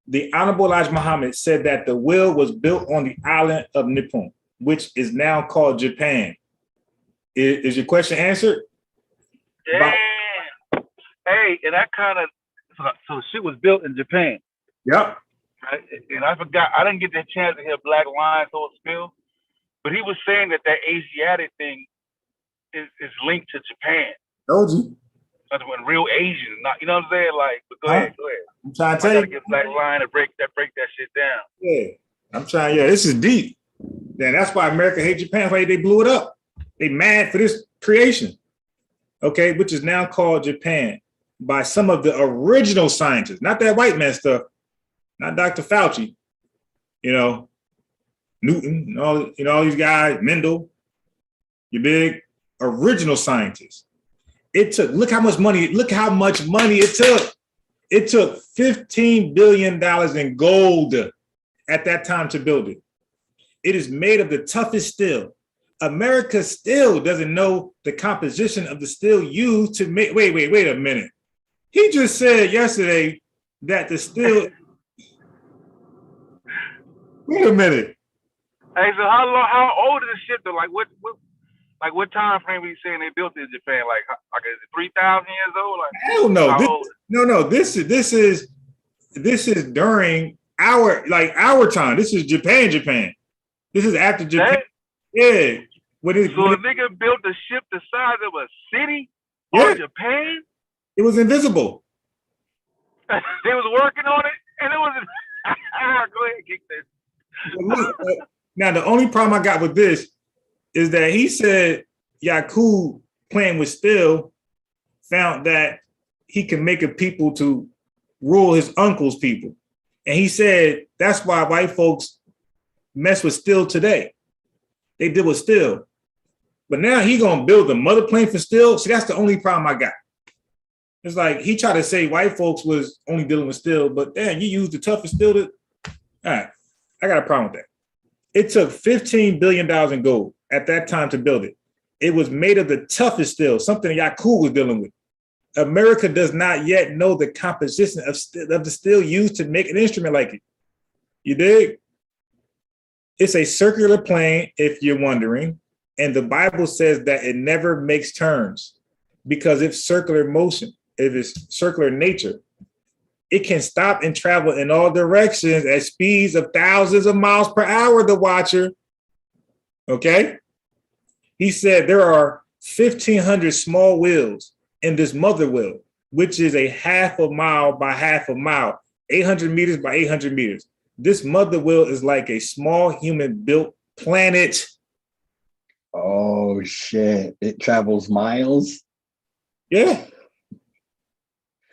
The Honorable Elijah Muhammad said that the wheel was built on the island of Nippon, which is now called Japan. Is your question answered? Damn. Hey, and that kind of, so shit was built in Japan. Yep. Right? And I forgot, I didn't get the chance to hear Black Lion's whole spiel, but he was saying that Asiatic thing is linked to Japan. Told you. When real Asians, not, you know what I'm saying? Like, but go ahead. I'm trying to tell you. Get Black Lion to break that shit down. Yeah, I'm trying. Yeah, this is deep. Then that's why America hates Japan. That's why they blew it up. They mad for this creation. Okay, which is now called Japan by some of the original scientists, not that white man stuff, not Dr. Fauci. You know, Newton, all these guys, Mendel, your big original scientists. It took, look how much money it took. It took $15 billion in gold at that time to build it. It is made of the toughest steel. America still doesn't know the composition of the steel used to make, wait a minute. He just said yesterday that the steel, wait a minute. Hey, so how old is the ship though? What time frame are you saying they built it in Japan? Like is it 3,000 years old? Like Hell no. how old? No. This is during our time. This is Japan. This is after Japan. That, Yeah. so a nigga built a ship the size of a city Yeah. on Japan? It was invisible. They was working on it, and it was. Go ahead, kick this. Now, the only problem I got with this is that he said Yakub playing with steel found that he can make a people to rule his uncle's people. And he said that's why white folks mess with steel today. They deal with steel. But now he gonna build a mother plane for steel. See, that's the only problem I got. It's like he tried to say white folks was only dealing with steel, but damn, you used the toughest steel to. All right, I got a problem with that. It took $15 billion in gold at that time to build it. It was made of the toughest steel, something Yakub was dealing with. America does not yet know the composition of the steel used to make an instrument like it. You dig? It's a circular plane, if you're wondering, and the Bible says that it never makes turns because it's circular motion. If it's circular nature, it can stop and travel in all directions at speeds of thousands of miles per hour, the Watcher. Okay? He said there are 1,500 small wheels in this mother wheel, which is a half a mile by half a mile, 800 meters by 800 meters. This mother wheel is like a small human-built planet. Oh, shit. It travels miles? Yeah.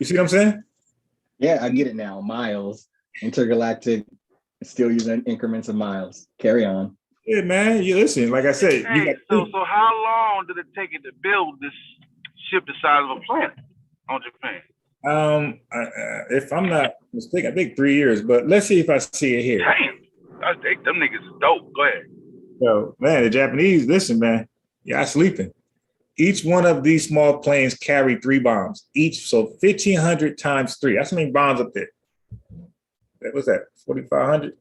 You see what I'm saying? Yeah, I get it now. Miles. Intergalactic, still using increments of miles. Carry on. Yeah, man. You listen, like I said. Hey, so how long did it take it to build this ship the size of a planet on Japan? If I'm not mistaken, I think 3 years, but let's see if I see it here. Damn, I think them niggas is dope. Go ahead. So, man, the Japanese, listen, man, y'all sleeping. Each one of these small planes carry 3 bombs each, so 1,500 times 3. That's how many bombs up there. What's that? 4,500.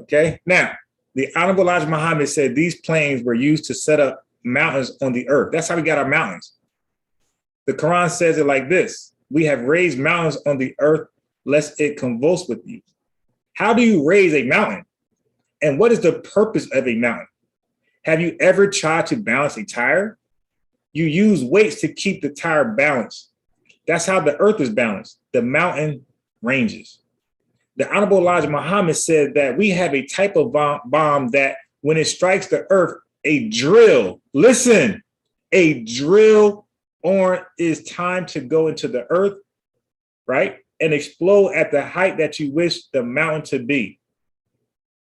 Okay. Now, the Honorable Elijah Muhammad said these planes were used to set up mountains on the earth. That's how we got our mountains. The Quran says it like this: we have raised mountains on the earth lest it convulse with you. How do you raise a mountain? And what is the purpose of a mountain? Have you ever tried to balance a tire? You use weights to keep the tire balanced. That's how the earth is balanced. The mountain ranges. The Honorable Elijah Muhammad said that we have a type of bomb that when it strikes the earth, a drill, listen, a drill or is time to go into the earth, right? And explode at the height that you wish the mountain to be.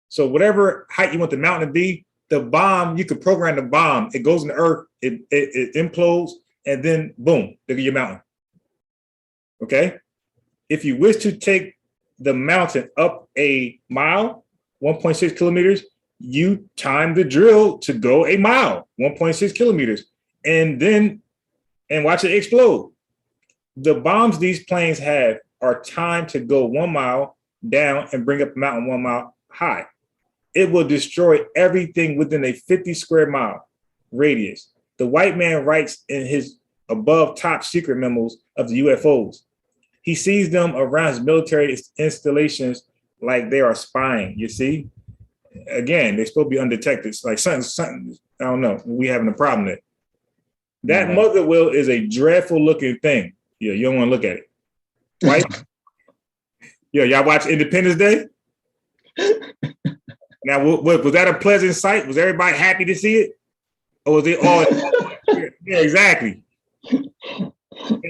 So whatever height you want the mountain to be, the bomb, you could program the bomb. It goes in the earth, it implodes, and then boom, look at your mountain. Okay? If you wish to take the mountain up a mile, 1.6 kilometers, you time the drill to go a mile, 1.6 kilometers, and watch it explode. The bombs these planes have are timed to go 1 mile down and bring up the mountain 1 mile high. It will destroy everything within a 50 square mile radius. The white man writes in his above top secret memos of the UFOs. He sees them around his military installations like they are spying, you see? Again, they're supposed to be undetected. It's like something, I don't know, we having a problem there. That mother wheel is a dreadful looking thing. Yeah, you don't want to look at it. Right? Yeah, y'all watch Independence Day? Now, was that a pleasant sight? Was everybody happy to see it? Or was it all? Yeah, exactly. And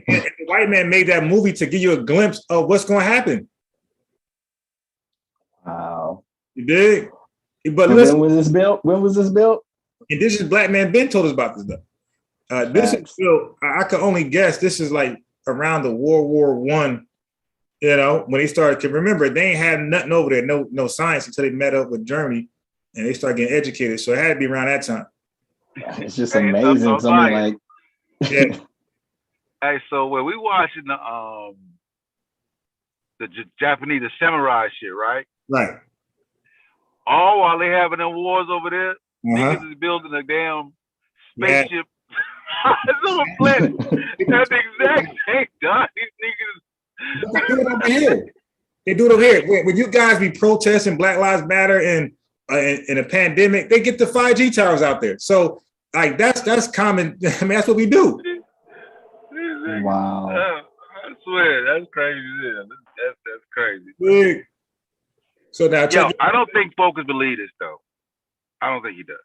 the white man made that movie to give you a glimpse of what's going to happen. Wow. You dig? But listen, when was this built? When was this built? And this is Black Man Ben told us about this stuff. This is built, I could only guess, this is like around the World War I. You know, when they started, to remember, they ain't had nothing over there, no science until they met up with Germany and they started getting educated. So it had to be around that time. It's just amazing. Something like, yeah. Hey, so when we watching the Japanese, the samurai shit, right? Right. All while they having them wars over there, Uh-huh. niggas is building a damn Yeah. spaceship on a planet. That's the exact same time. These But they do it over niggas. here. They do it over here. When you guys be protesting Black Lives Matter and in a pandemic, they get the 5G towers out there. So like that's common. I mean, that's what we do. Wow. I swear, that's crazy. Yeah, that's crazy. Big. So now, Yo, check I don't think Focus believe this though. I don't think he does.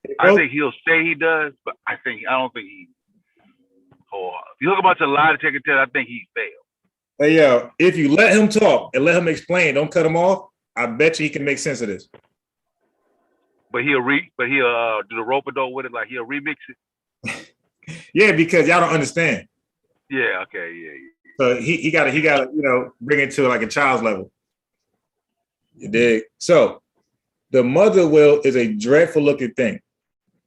it. I think he'll say he does, but I don't think he. Oh, if you look about to lie detector, I think he failed. Hey, yo, if you let him talk and let him explain, don't cut him off, I bet you he can make sense of this. But he'll do the rope-a-dope with it, like he'll remix it. Yeah, because y'all don't understand. Yeah, okay, yeah. So he gotta, bring it to like a child's level. You dig? So the mother will is a dreadful looking thing.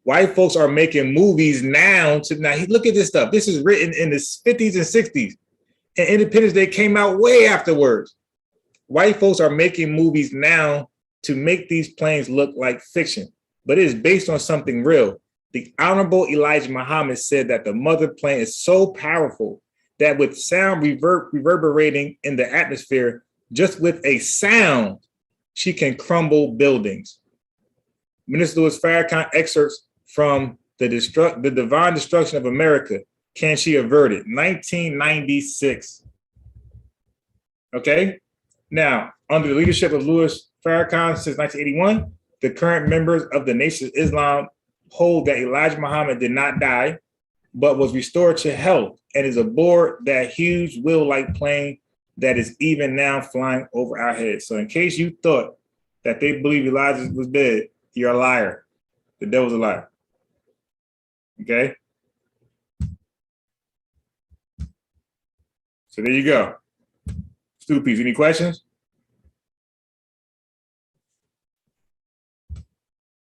White folks are making movies now. Look at this stuff. This is written in the 50s and 60s. And Independence Day came out way afterwards. White folks are making movies now to make these planes look like fiction, but it is based on something real. The Honorable Elijah Muhammad said that the mother plane is so powerful that with sound reverberating in the atmosphere, just with a sound, she can crumble buildings. Minister Louis Farrakhan excerpts from the Divine Destruction of America. Can she avert it? 1996. Okay. Now, under the leadership of Louis Farrakhan since 1981, the current members of the Nation of Islam hold that Elijah Muhammad did not die, but was restored to health and is aboard that huge wheel-like plane that is even now flying over our heads. So in case you thought that they believe Elijah was dead, you're a liar. The devil's a liar. Okay? So there you go. Stoopies, any questions?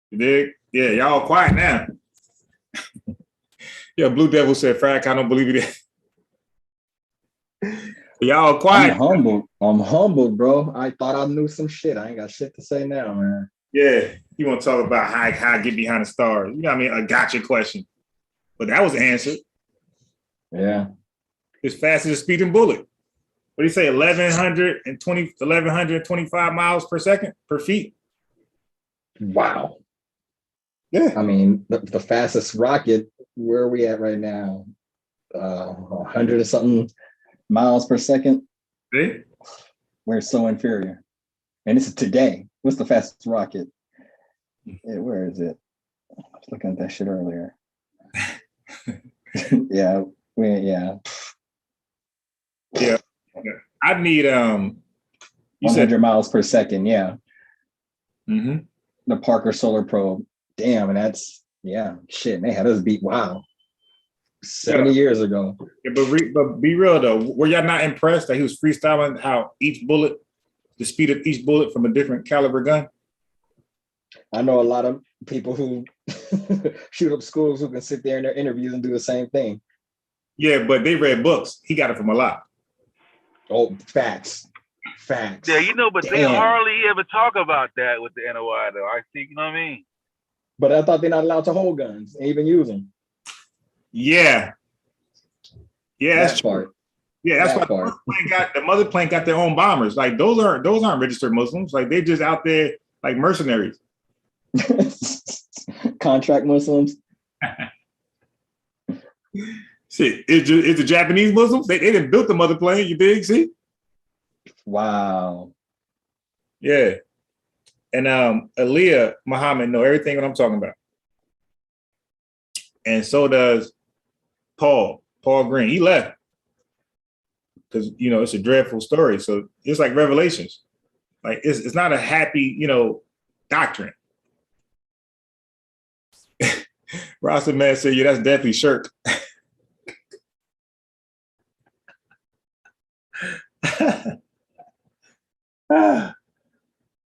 You dig? Yeah, y'all quiet now. Yeah, Blue Devil said, Frank, I don't believe it. Y'all quiet. I'm humbled, bro. I thought I knew some shit. I ain't got shit to say now, man. Yeah, you want to talk about how I get behind the stars. You know what I mean? A gotcha question. But that was answered. Yeah. It's fast as a speeding bullet. What do you say? 1,125 miles per second, per feet? Wow. Yeah. I mean, the fastest rocket, where are we at right now? 100 or something miles per second. See? We're so inferior. And this is today. What's the fastest rocket? Yeah, where is it? I was looking at that shit earlier. Yeah. I need 100 miles per second. Yeah. Mm-hmm. The Parker Solar Probe. Damn, and that's shit. They had us beat. Wow. 70 years ago. Yeah, but be real though. Were y'all not impressed that he was freestyling how the speed of each bullet from a different caliber gun? I know a lot of people who shoot up schools who can sit there in their interviews and do the same thing. Yeah, but they read books. He got it from a lot. Oh, facts. Yeah, but they hardly ever talk about that with the NOI though. I think, you know what I mean? But I thought they're not allowed to hold guns and even use them. Yeah, that's part. True. Yeah, that's that why the mother plane got their own bombers. Like those aren't registered Muslims. Like they're just out there like mercenaries. Contract Muslims. Shit, it's the Japanese Muslims. They didn't build the mother plane. You dig? See? Wow. Yeah. And Aaliyah Muhammad know everything what I'm talking about. And so does Paul Green. He left because it's a dreadful story. So it's like Revelations. Like it's not a happy, doctrine. Rasta man said, yeah, that's definitely shirk.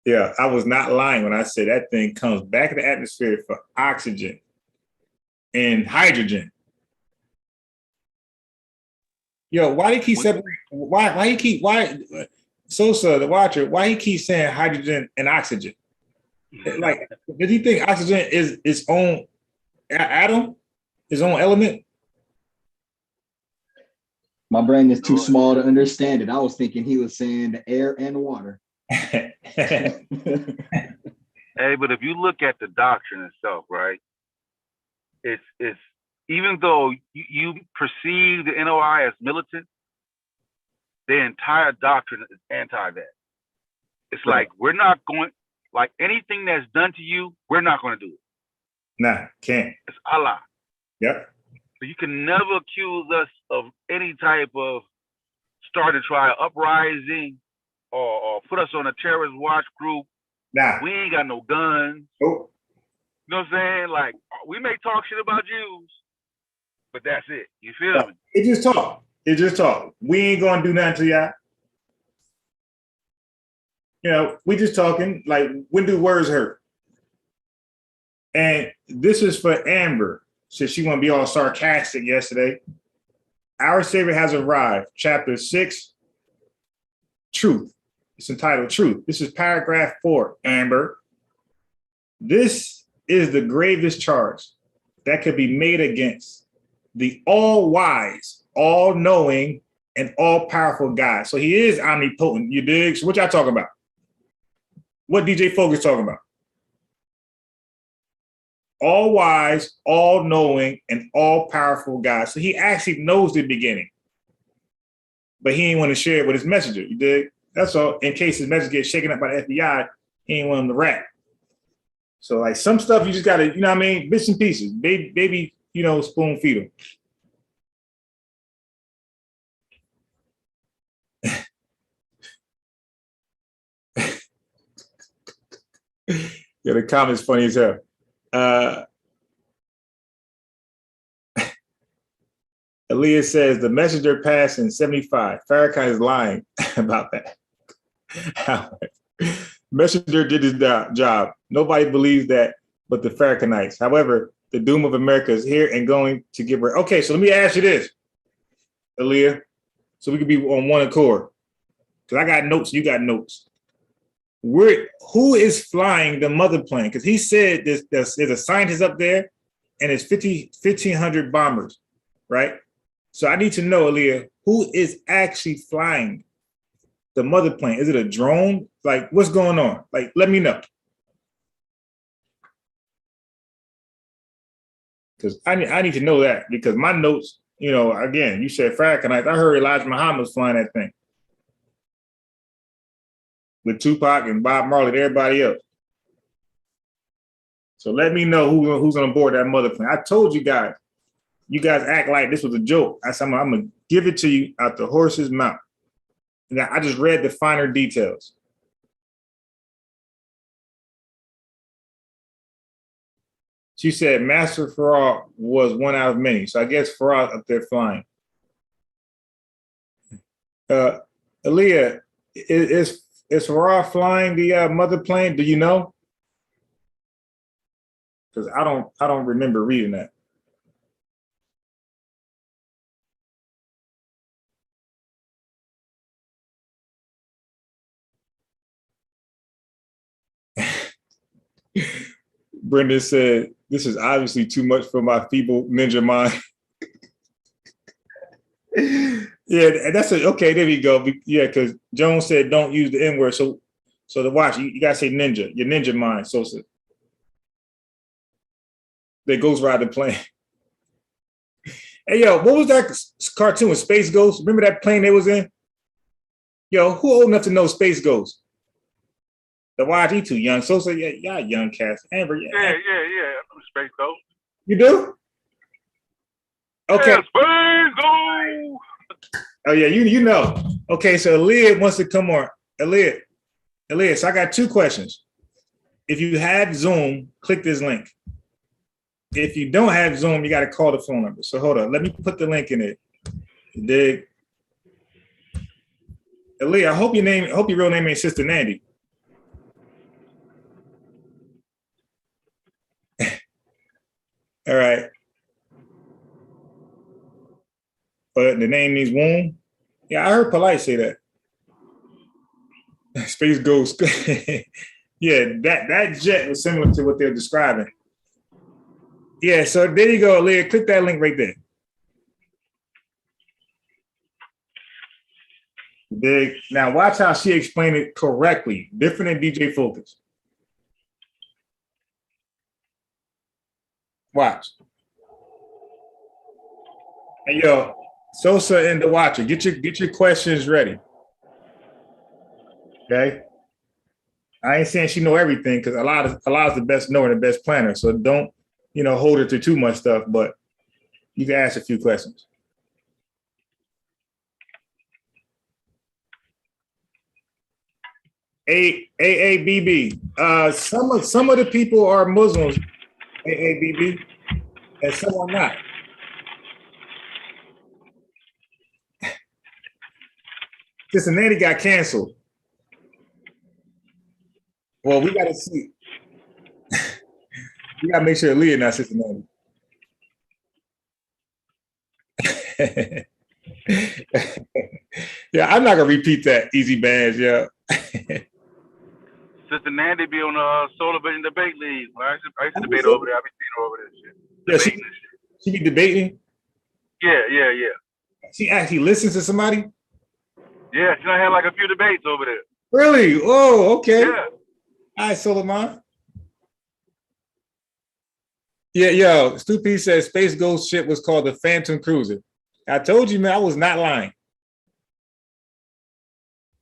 Yeah, I was not lying when I said that thing comes back in the atmosphere for oxygen and hydrogen. Yo, why do you keep separating? Why Sosa, the watcher, why he keep saying hydrogen and oxygen? Like, does he think oxygen is its own atom, its own element? My brain is too small to understand it. I was thinking he was saying the air and water. Hey, but if you look at the doctrine itself, right? It's even though you perceive the NOI as militant, their entire doctrine is anti that. It's like we're not going, like anything that's done to you, we're not going to do it. Nah, can't. It's Allah. Yep. So you can never accuse us of any type of start to try uprising or put us on a terrorist watch group. Nah. We ain't got no guns. Nope. You know what I'm saying? Like, we may talk shit about Jews, but that's it. You feel me? It just talk. It just talk. We ain't gonna do nothing to y'all. You know, we just talking. Like, when do words hurt? And this is for Amber, since she want to be all sarcastic yesterday. Our Savior has arrived. Chapter 6, Truth. It's entitled Truth. This is paragraph 4, Amber. This is the gravest charge that could be made against the all-wise, all-knowing, and all-powerful God. So he is omnipotent, you dig? So what y'all talking about? What DJ Focus talking about? All-wise, all-knowing, and all-powerful God. So he actually knows the beginning, but he ain't want to share it with his messenger, you dig? That's all. In case his message gets shaken up by the FBI, he ain't want him to rap. So like some stuff you just gotta, you know what I mean? Bits and pieces, baby, you know, spoon feed him. Yeah, the comment's funny as hell. Aaliyah says the messenger passed in 75. Farrakhan is lying about that. Messenger did his job. Nobody believes that but the Farrakhanites. However, the doom of America is here and going to give her. Okay, so let me ask you this, Aaliyah, so we can be on one accord. Because I got notes, you got notes. Who is flying the mother plane? Because he said there's a scientist up there and it's 1,500 bombers, right? So I need to know, Aaliyah, who is actually flying the mother plane? Is it a drone? Like, what's going on? Like, let me know. Because I need to know that, because my notes, you know, again, you said Farrakhan. I heard Elijah Muhammad was flying that thing with Tupac and Bob Marley and everybody else. So let me know who's on board that mother plane. I told you guys act like this was a joke. I said, I'm going to give it to you out the horse's mouth. And I just read the finer details. She said Master Farrar was one out of many. So I guess Farrar up there flying. Aaliyah, is Farrar flying the mother plane? Do you know? Because I don't remember reading that. Brendan said, this is obviously too much for my feeble ninja mind. Yeah, that's it. Okay, there we go. Yeah, because Jones said don't use the N-word. So to watch, you gotta say ninja, your ninja mind. So they Ghost Rider plane. Hey, yo, what was that cartoon with Space Ghost? Remember that plane they was in? Yo, who old enough to know Space Ghost? The YG too young. So yeah, y'all young cats. Amber, Yeah. Space Ghost. You do? Okay. Yeah, Space Ghost. Oh yeah, you know. Okay, so Aaliyah wants to come on. Aaliyah, so I got two questions. If you have Zoom, click this link. If you don't have Zoom, you got to call the phone number. So hold on, let me put the link in it. You dig? Aaliyah, I hope your real name ain't Sister Nandy. All right. But the name means womb. Yeah, I heard Polite say that. Space Ghost. Yeah, that jet was similar to what they're describing. Yeah, so there you go, Leah. Click that link right there. Big. Now watch how she explained it correctly. Different than DJ Focus. Watch. And yo, Sosa and the Watcher, get your questions ready. Okay. I ain't saying she know everything because a lot is the best knower and the best planner. So don't, hold her to too much stuff, but you can ask a few questions. AABB. Some of the people are Muslims, AABB, and some are not. Cincinnati got canceled. Well, we got to see. We got to make sure Leah not Cincinnati. Yeah, I'm not gonna repeat that. Easy badge, yeah. Cincinnati be on the Solar Vision Debate League. I used to debate over there. I be seeing her over there. Shit. Yeah, Debating and shit. she be debating. Yeah. She actually listens to somebody. Yeah, she done had like a few debates over there. Really? Oh, okay. Yeah. All right, Solomon. Yeah, yo, Stu P says Space Ghost ship was called the Phantom Cruiser. I told you, man, I was not lying.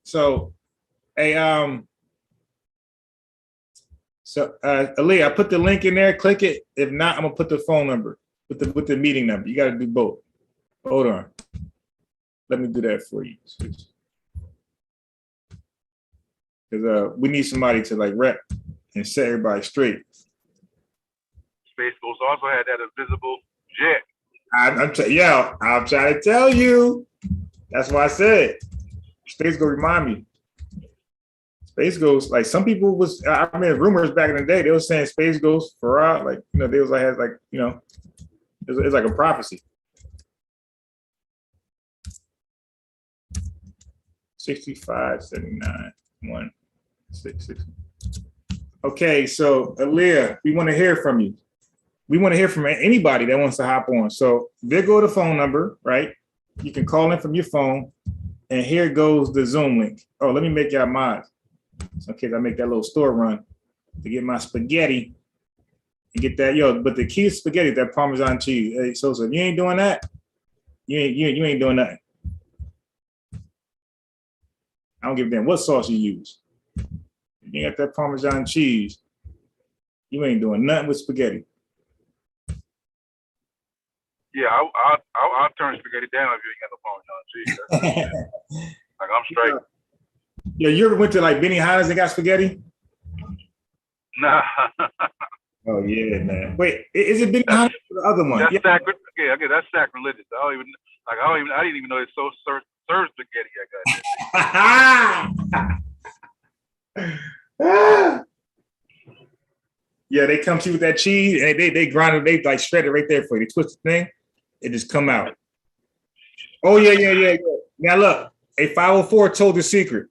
So, hey, Ali, I put the link in there. Click it. If not, I'm gonna put the phone number with the meeting number. You got to do both. Hold on. Let me do that for you. Because we need somebody to like rep and set everybody straight. Space Ghost also had that invisible jet. I'm trying to tell you. That's why I said Space Ghost remind me. Space Ghost, like some people was, I mean, rumors back in the day, they were saying Space Ghost, Farah, like, they was like, has like, it's like a prophecy. 65, 79, 166. Okay, so Aaliyah, we want to hear from you. We want to hear from anybody that wants to hop on. So there go the phone number, right? You can call in from your phone, and here goes the Zoom link. Oh, let me make y'all mods. So in case I make that little store run to get my spaghetti and get that, but the key is spaghetti, that Parmesan cheese. Hey, so if you ain't doing that, you ain't doing nothing. I don't give a damn what sauce you use. If you got that Parmesan cheese, you ain't doing nothing with spaghetti. Yeah, I'll turn spaghetti down if you ain't got no Parmesan cheese. Like I'm straight. Yeah, you ever went to like Benihana's and got spaghetti? Nah. Oh yeah, man. Wait, is it Benihana or the other one? That's that's sacrilegious. I didn't even know it's so served spaghetti. Yeah, they come to you with that cheese and they grind it, they like shred it right there for you. They twist the thing, it just come out. Oh yeah. Now look, a 504 told the secret.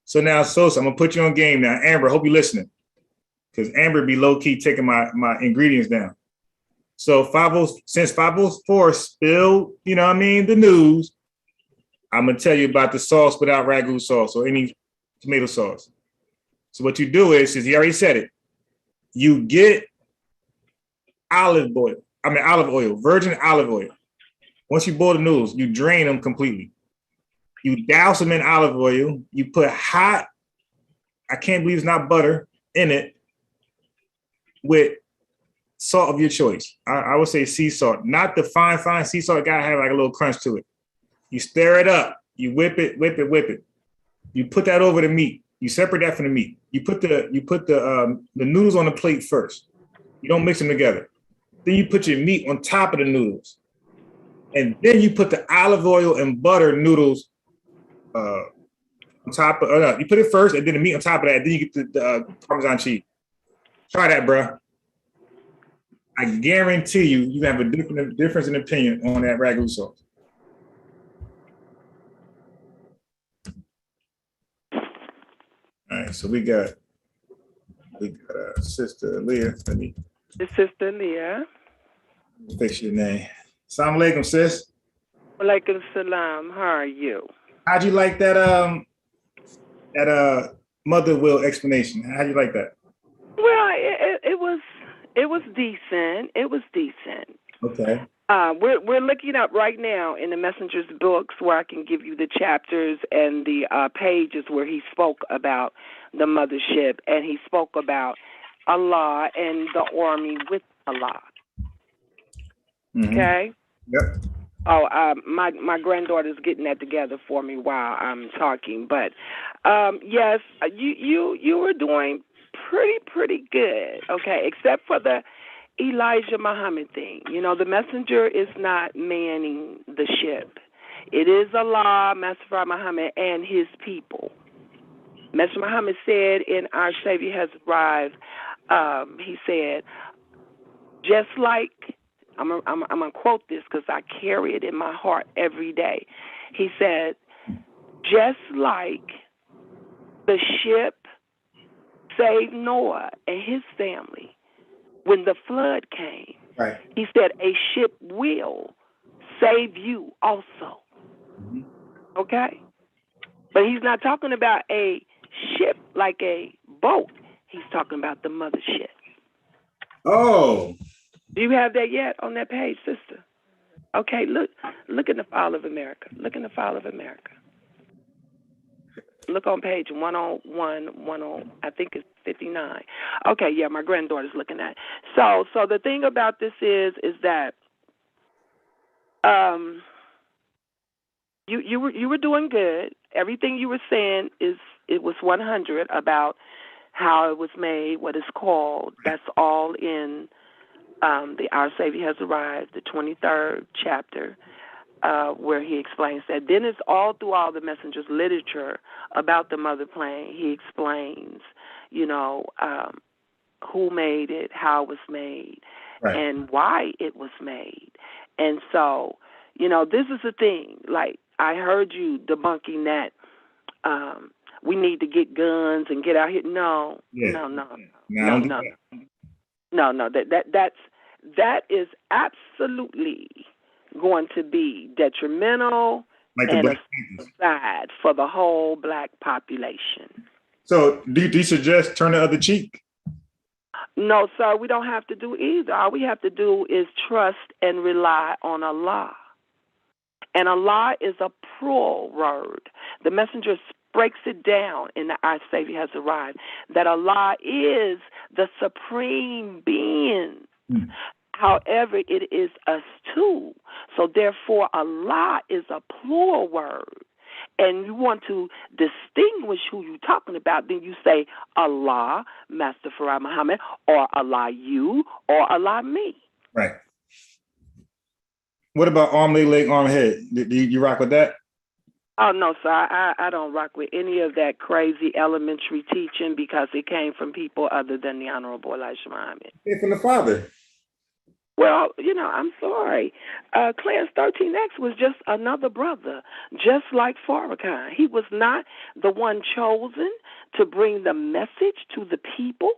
So now, Sosa, I'm gonna put you on game now. Amber, hope you're listening, because Amber be low key taking my ingredients down. So since 504 spilled, the news, I'm gonna tell you about the sauce without ragu sauce or any tomato sauce. So what you do is he already said it. You get olive oil, virgin olive oil. Once you boil the noodles, you drain them completely. You douse them in olive oil. You put hot, I can't believe it's not butter, in it with salt of your choice. I would say sea salt, not the fine sea salt. Gotta have like a little crunch to it. You stir it up. You whip it. You put that over the meat. You separate that from the meat. You put the noodles on the plate first. You don't mix them together. Then you put your meat on top of the noodles, and then you put the olive oil and butter noodles on top of. You put it first, and then the meat on top of that. Then you get the Parmesan cheese. Try that, bro. I guarantee you have a difference in opinion on that ragu sauce. All right, so we got We got Sister Leah. Let me It's Sister Leah. fix your name. Assalamu alaikum, sis. Walaikum salam. How are you? How'd you like that mother will explanation? How'd you like that? Well, it was decent. It was decent. Okay. We're looking up right now in the Messenger's books where I can give you the chapters and the pages where he spoke about the mothership, and he spoke about Allah and the army with Allah. Mm-hmm. Okay. Yep. Oh, my granddaughter's getting that together for me while I'm talking. But yes, you were doing pretty good. Okay, except for the Elijah Muhammad thing. You know, the messenger is not manning the ship. It is Allah, Master Muhammad, and his people. Master Muhammad said, "In our Savior has arrived." He said, just like. I'm gonna quote this because I carry it in my heart every day. He said, just like the ship saved Noah and his family when the flood came, right. He said a ship will save you also. Mm-hmm. Okay? But he's not talking about a ship like a boat. He's talking about the mothership. Oh. Do you have that yet on that page, sister? Okay, look in the file of America. Look in the file of America. Look on page 101, I think it's 59. Okay, yeah, my granddaughter's looking at it. So the thing about this is that you were doing good. Everything you were saying it was 100 about how it was made, what it's called. That's all in the Our Savior Has Arrived, the 23rd chapter, where he explains that. Then it's all through all the messengers' literature about the mother plane. He explains, who made it, how it was made, right, and why it was made. And so, this is the thing. Like, I heard you debunking that we need to get guns and get out here. No. That is absolutely going to be detrimental and aside for the whole black population. So do you suggest turn the other cheek? No, sir, we don't have to do either. All we have to do is trust and rely on Allah. And Allah is a plural word. The messenger breaks it down in the Our Savior Has Arrived, that Allah is the supreme being. However, it is us too. So therefore, Allah is a plural word. And you want to distinguish who you're talking about, then you say Allah, Master Farah Muhammad, or Allah you, or Allah me. Right. What about arm, leg, arm, head? Do you rock with that? Oh, no, sir. I don't rock with any of that crazy elementary teaching because it came from people other than the Honorable Elijah Muhammad. It's from the Father. Well, I'm sorry. Clarence 13X was just another brother, just like Farrakhan. He was not the one chosen to bring the message to the people,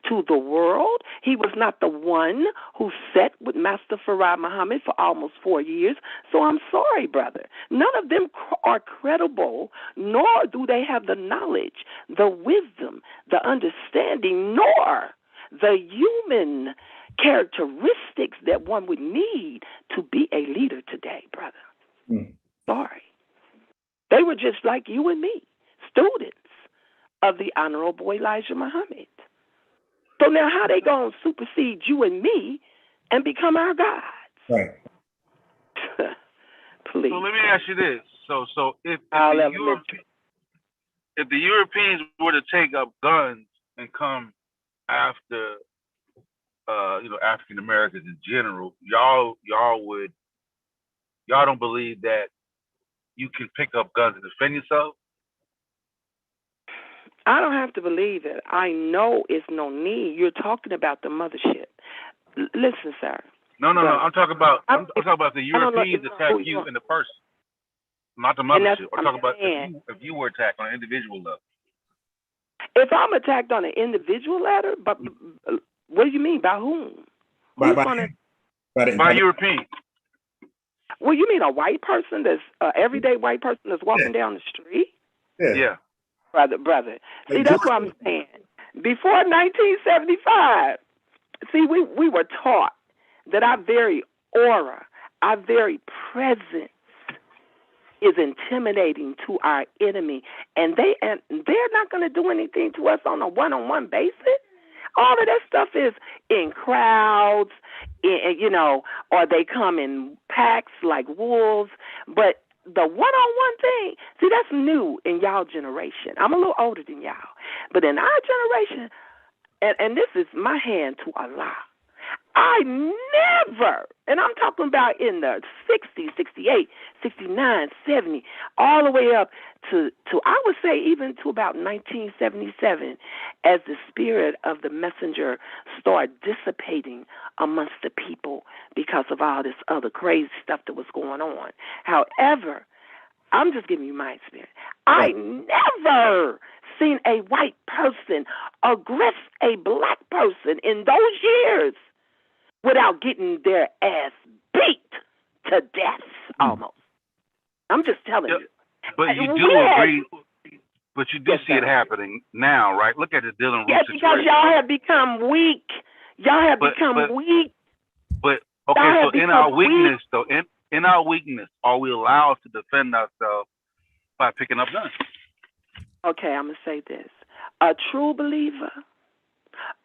to the world. He was not the one who sat with Master Farah Muhammad for almost 4 years. So I'm sorry, brother. None of them are credible, nor do they have the knowledge, the wisdom, the understanding, nor the human characteristics that one would need to be a leader today, brother. Sorry. They were just like you and me, students of the Honorable Elijah Muhammad. So now how they going to supersede you and me and become our gods? Right. Please. So let me ask you this. So if the Europeans were to take up guns and come after African Americans in general, y'all don't believe that you can pick up guns and defend yourself? I don't have to believe it. I know it's no need. You're talking about the mothership. Listen, sir. No. I'm talking about the Europeans attack you in the person, not the mothership. I'm talking about if you were attacked on an individual level. If I'm attacked on an individual letter, but what do you mean? By whom? By European. Well, you mean a white person that's everyday white person that's walking down the street? Yeah. Brother. See, that's what I'm saying. Before 1975, see, we were taught that our very aura, our very presence is intimidating to our enemy, and they're not going to do anything to us on a one-on-one basis. All of that stuff is in crowds, or they come in packs like wolves. But the one-on-one thing, see, that's new in y'all generation. I'm a little older than y'all. But in our generation, and this is my hand to Allah, I never, and I'm talking about in the 60s, 68, 69, 70, all the way up to I would say even to about 1977, as the spirit of the messenger started dissipating amongst the people because of all this other crazy stuff that was going on. However, I'm just giving you my experience. I never seen a white person aggress a black person in those years without getting their ass beat to death almost. I'm just telling you. But you do agree, but you do see it happening now, right? Look at the Dylan Roof situation. Yes, because y'all have become weak. Y'all have become weak. But, okay, so in our weakness, though, in our weakness, are we allowed to defend ourselves by picking up guns? Okay, I'm going to say this. A true believer,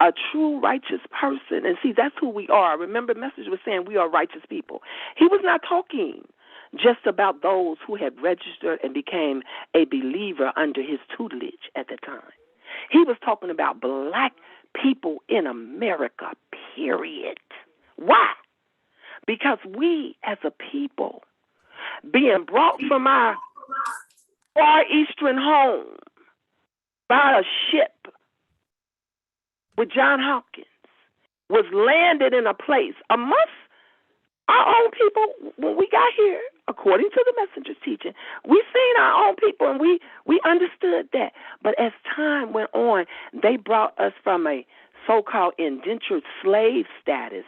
a true righteous person, and see, that's who we are. Remember, message was saying we are righteous people. He was not talking just about those who had registered and became a believer under his tutelage at the time. He was talking about black people in America, period. Why? Because we as a people, being brought from our far eastern home by a ship with John Hopkins, was landed in a place amongst our own people. When we got here, according to the messenger's teaching, we seen our own people and we understood that. But as time went on, they brought us from a so-called indentured slave status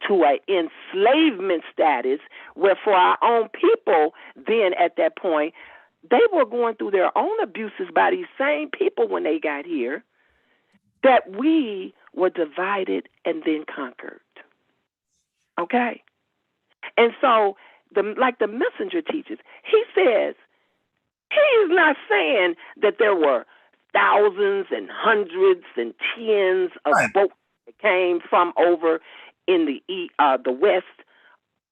to an enslavement status, where for our own people then at that point, they were going through their own abuses by these same people when they got here, that we were divided and then conquered. Okay? And so, like the messenger teaches, he says, he's not saying that there were thousands and hundreds and tens of boats that came from over in the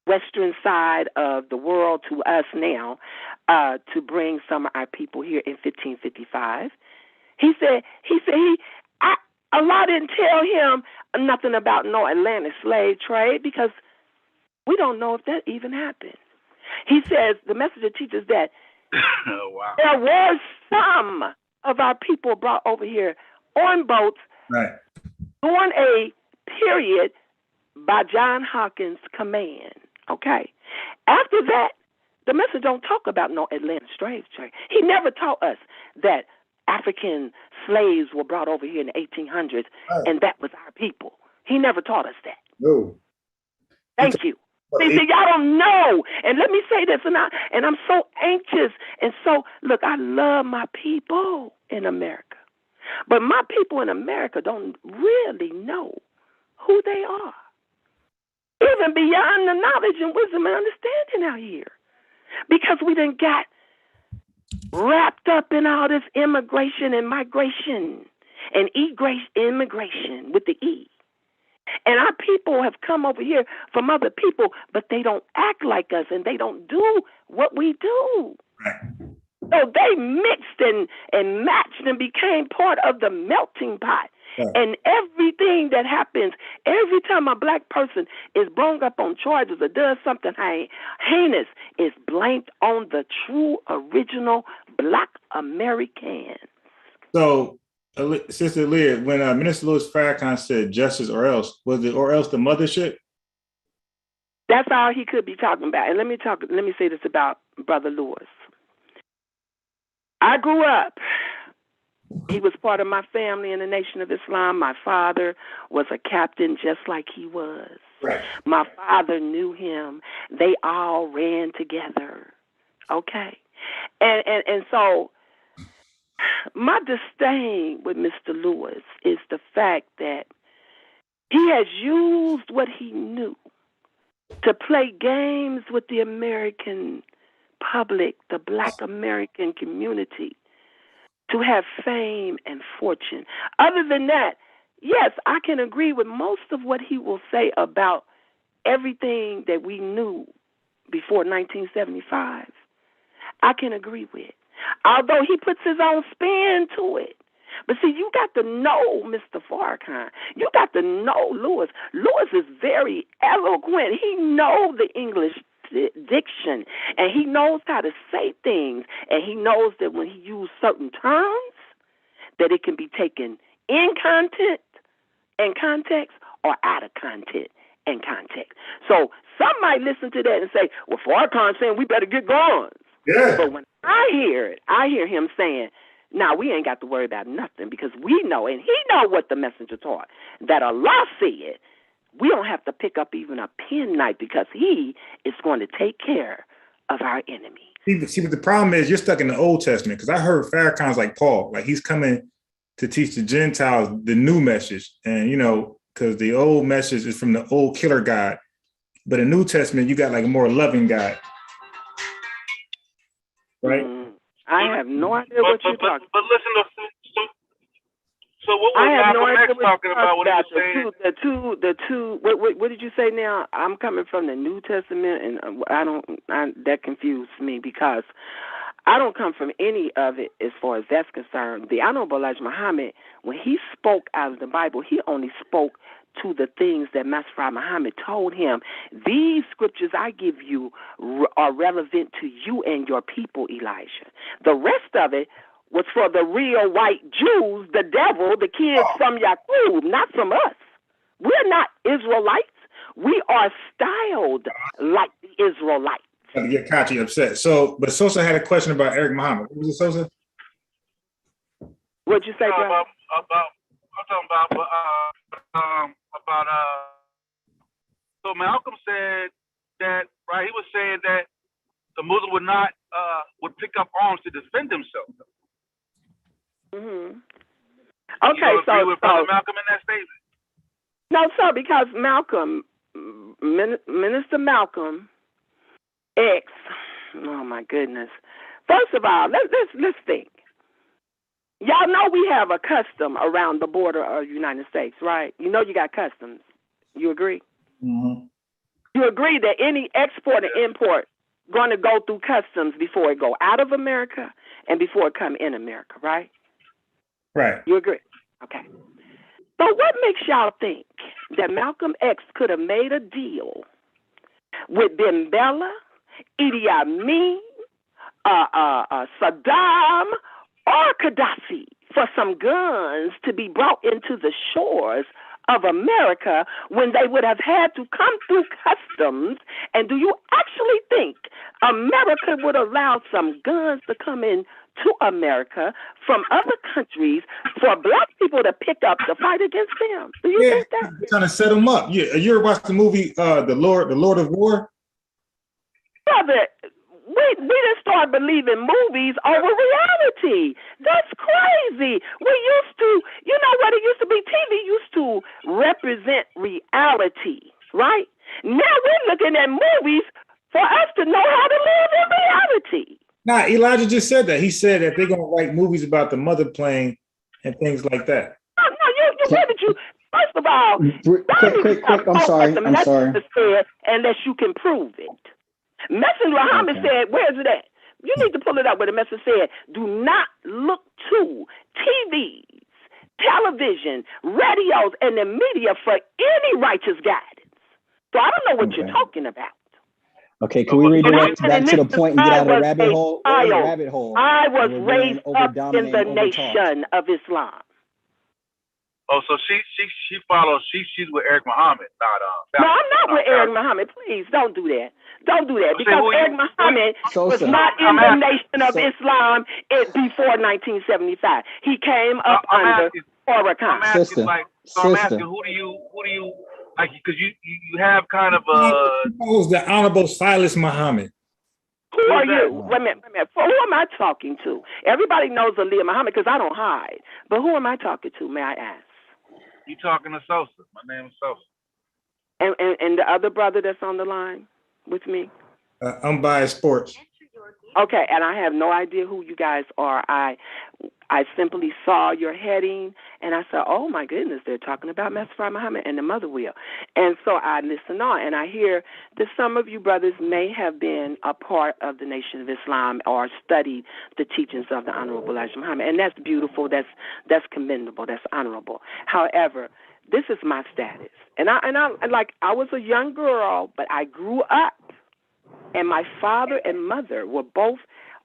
western side of the world to us now, to bring some of our people here in 1555. He said Allah didn't tell him nothing about no Atlantic slave trade, because we don't know if that even happened. He says, the messenger teaches that there was some of our people brought over here on boats during a period by John Hawkins' command. Okay. After that, the messenger don't talk about no Atlantic slave trade. He never taught us that African slaves were brought over here in the 1800s and that was our people. He never taught us that. No. Thank you. See, y'all don't know. And let me say this, and I'm so anxious. And so, look, I love my people in America. But my people in America don't really know who they are, even beyond the knowledge and wisdom and understanding out here. Because we done got wrapped up in all this immigration and migration and immigration with the E. And our people have come over here from other people, but they don't act like us and they don't do what we do. So they mixed and matched and became part of the melting pot. And everything that happens, every time a black person is brought up on charges or does something heinous, is blamed on the true original black Americans. So, Sister Leah, when Minister Louis Farrakhan said justice or else, was it or else the mothership? That's all he could be talking about. And let me say this about Brother Lewis. I grew up He was part of my family in the Nation of Islam. My father was a captain just like he was. Right. My father knew him. They all ran together. Okay. And so my disdain with Mr. Lewis is the fact that he has used what he knew to play games with the American public, the Black American community, to have fame and fortune. Other than that, yes, I can agree with most of what he will say about everything that we knew before 1975. I can agree with, although he puts his own spin to it. But see, you got to know Mr. Farrakhan. You got to know Lewis. Lewis is very eloquent. He knows the English diction, and he knows how to say things, and he knows that when he uses certain terms, that it can be taken in content and context or out of content and context. So some might listen to that and say, well, Farrakhan saying we better get guns. Yeah. But when I hear it, I hear him saying, now we ain't got to worry about nothing because we know, and he know what the messenger taught, that Allah said we don't have to pick up even a penknife because he is going to take care of our enemy. See, but the problem is you're stuck in the Old Testament, because I heard Farrakhan's like Paul, like he's coming to teach the Gentiles the new message. And, you know, because the old message is from the old killer God. But in the New Testament, you got like a more loving God. Right? I have no idea what you're talking about. But listen to, so what was Malcolm X talking about when he was saying? The two. What did you say now? I'm coming from the New Testament, and that confused me because I don't come from any of it as far as that's concerned. The Honorable Elijah Muhammad, when he spoke out of the Bible, he only spoke to the things that Master Muhammad told him. These scriptures I give you are relevant to you and your people, Elijah. The rest of it was for the real white Jews, the devil, the kids from Yaqub, not from us. We're not Israelites. We are styled like the Israelites. To get Kachi upset. So, but Sosa had a question about Eric Muhammad. What was it, Sosa? What'd you say, bro? So Malcolm said that, right? He was saying that the Muslim would pick up arms to defend himself. Mm-hmm. Okay, you agree with Brother Malcolm in that statement? No, sir, because Malcolm, Minister Malcolm X. Oh my goodness! First of all, let's think. Y'all know we have a custom around the border of the United States, right? You know you got customs. You agree? Mm-hmm. You agree that any export and import going to go through customs before it go out of America and before it come in America, right? Right. You agree? Okay. So what makes y'all think that Malcolm X could have made a deal with Ben Bella, Idi Amin, Saddam, or Gaddafi for some guns to be brought into the shores of America when they would have had to come through customs? And do you actually think America would allow some guns to come in to America from other countries for black people to pick up to fight against them? Do you think that? Trying to set them up. Yeah, you ever watched the movie The Lord of War? Brother, we didn't start believing movies over reality. That's crazy. We used to, you know what it used to be? TV used to represent reality, right? Now we're looking at movies for us to know how to live in reality. Nah, Elijah just said that. He said that they're going to write movies about the mother plane and things like that. No, you said that you, first of all, quick. I'm sorry. Said, unless you can prove it. Messenger Muhammad said, where is it at? You need to pull it up where the message said, do not look to TVs, television, radios, and the media for any righteous guidance. So I don't know what you're talking about. Okay, can we redirect back to the point and get out of the rabbit hole? I was raised up in the nation of Islam. Oh, so she follows. She's with Eric Muhammad, not No, I'm not with Eric Muhammad. Please don't do that. Don't do that, because Eric Muhammad was Sosa. not in the Nation of Islam before 1975. He came up under Farrakhan. I'm asking, I'm asking, who do you like? Because you have kind of Who's the Honorable Silas Muhammad? Who are you? Wait a minute. Who am I talking to? Everybody knows Aaliyah Muhammad because I don't hide. But who am I talking to, may I ask? You talking to Sosa. My name is Sosa. And the other brother that's on the line with me? Unbiased Sports. Okay, and I have no idea who you guys are. I simply saw your heading, and I said, oh, my goodness, they're talking about Master Muhammad and the mother wheel. And so I listened on, and I hear that some of you brothers may have been a part of the Nation of Islam or studied the teachings of the Honorable Elijah Muhammad, and that's beautiful. That's commendable. That's honorable. However, this is my status, and I was a young girl, but I grew up, and my father and mother were both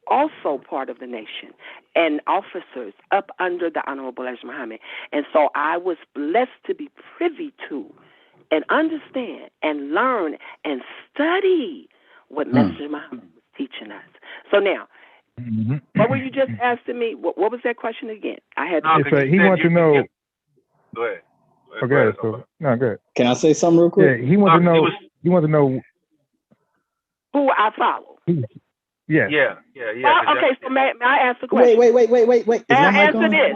also part of the nation and officers up under the Honorable Elijah Muhammad. And so I was blessed to be privy to and understand and learn and study what Master Muhammad was teaching us. So now, what were you just asking me? What was that question again? I had he wants to know. Go ahead. Okay, so no, good. Can I say something real quick? Yeah, he wants to know. He wants to know who I follow. Yeah. Okay, so may I ask the question? Wait. Is my mic answer on? this.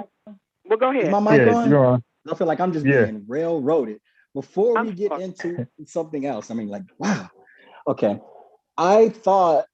Well, go ahead. Is my mic on? You're on. I feel like I'm just being railroaded. Before we get into something else, I mean, like, wow. Okay. I thought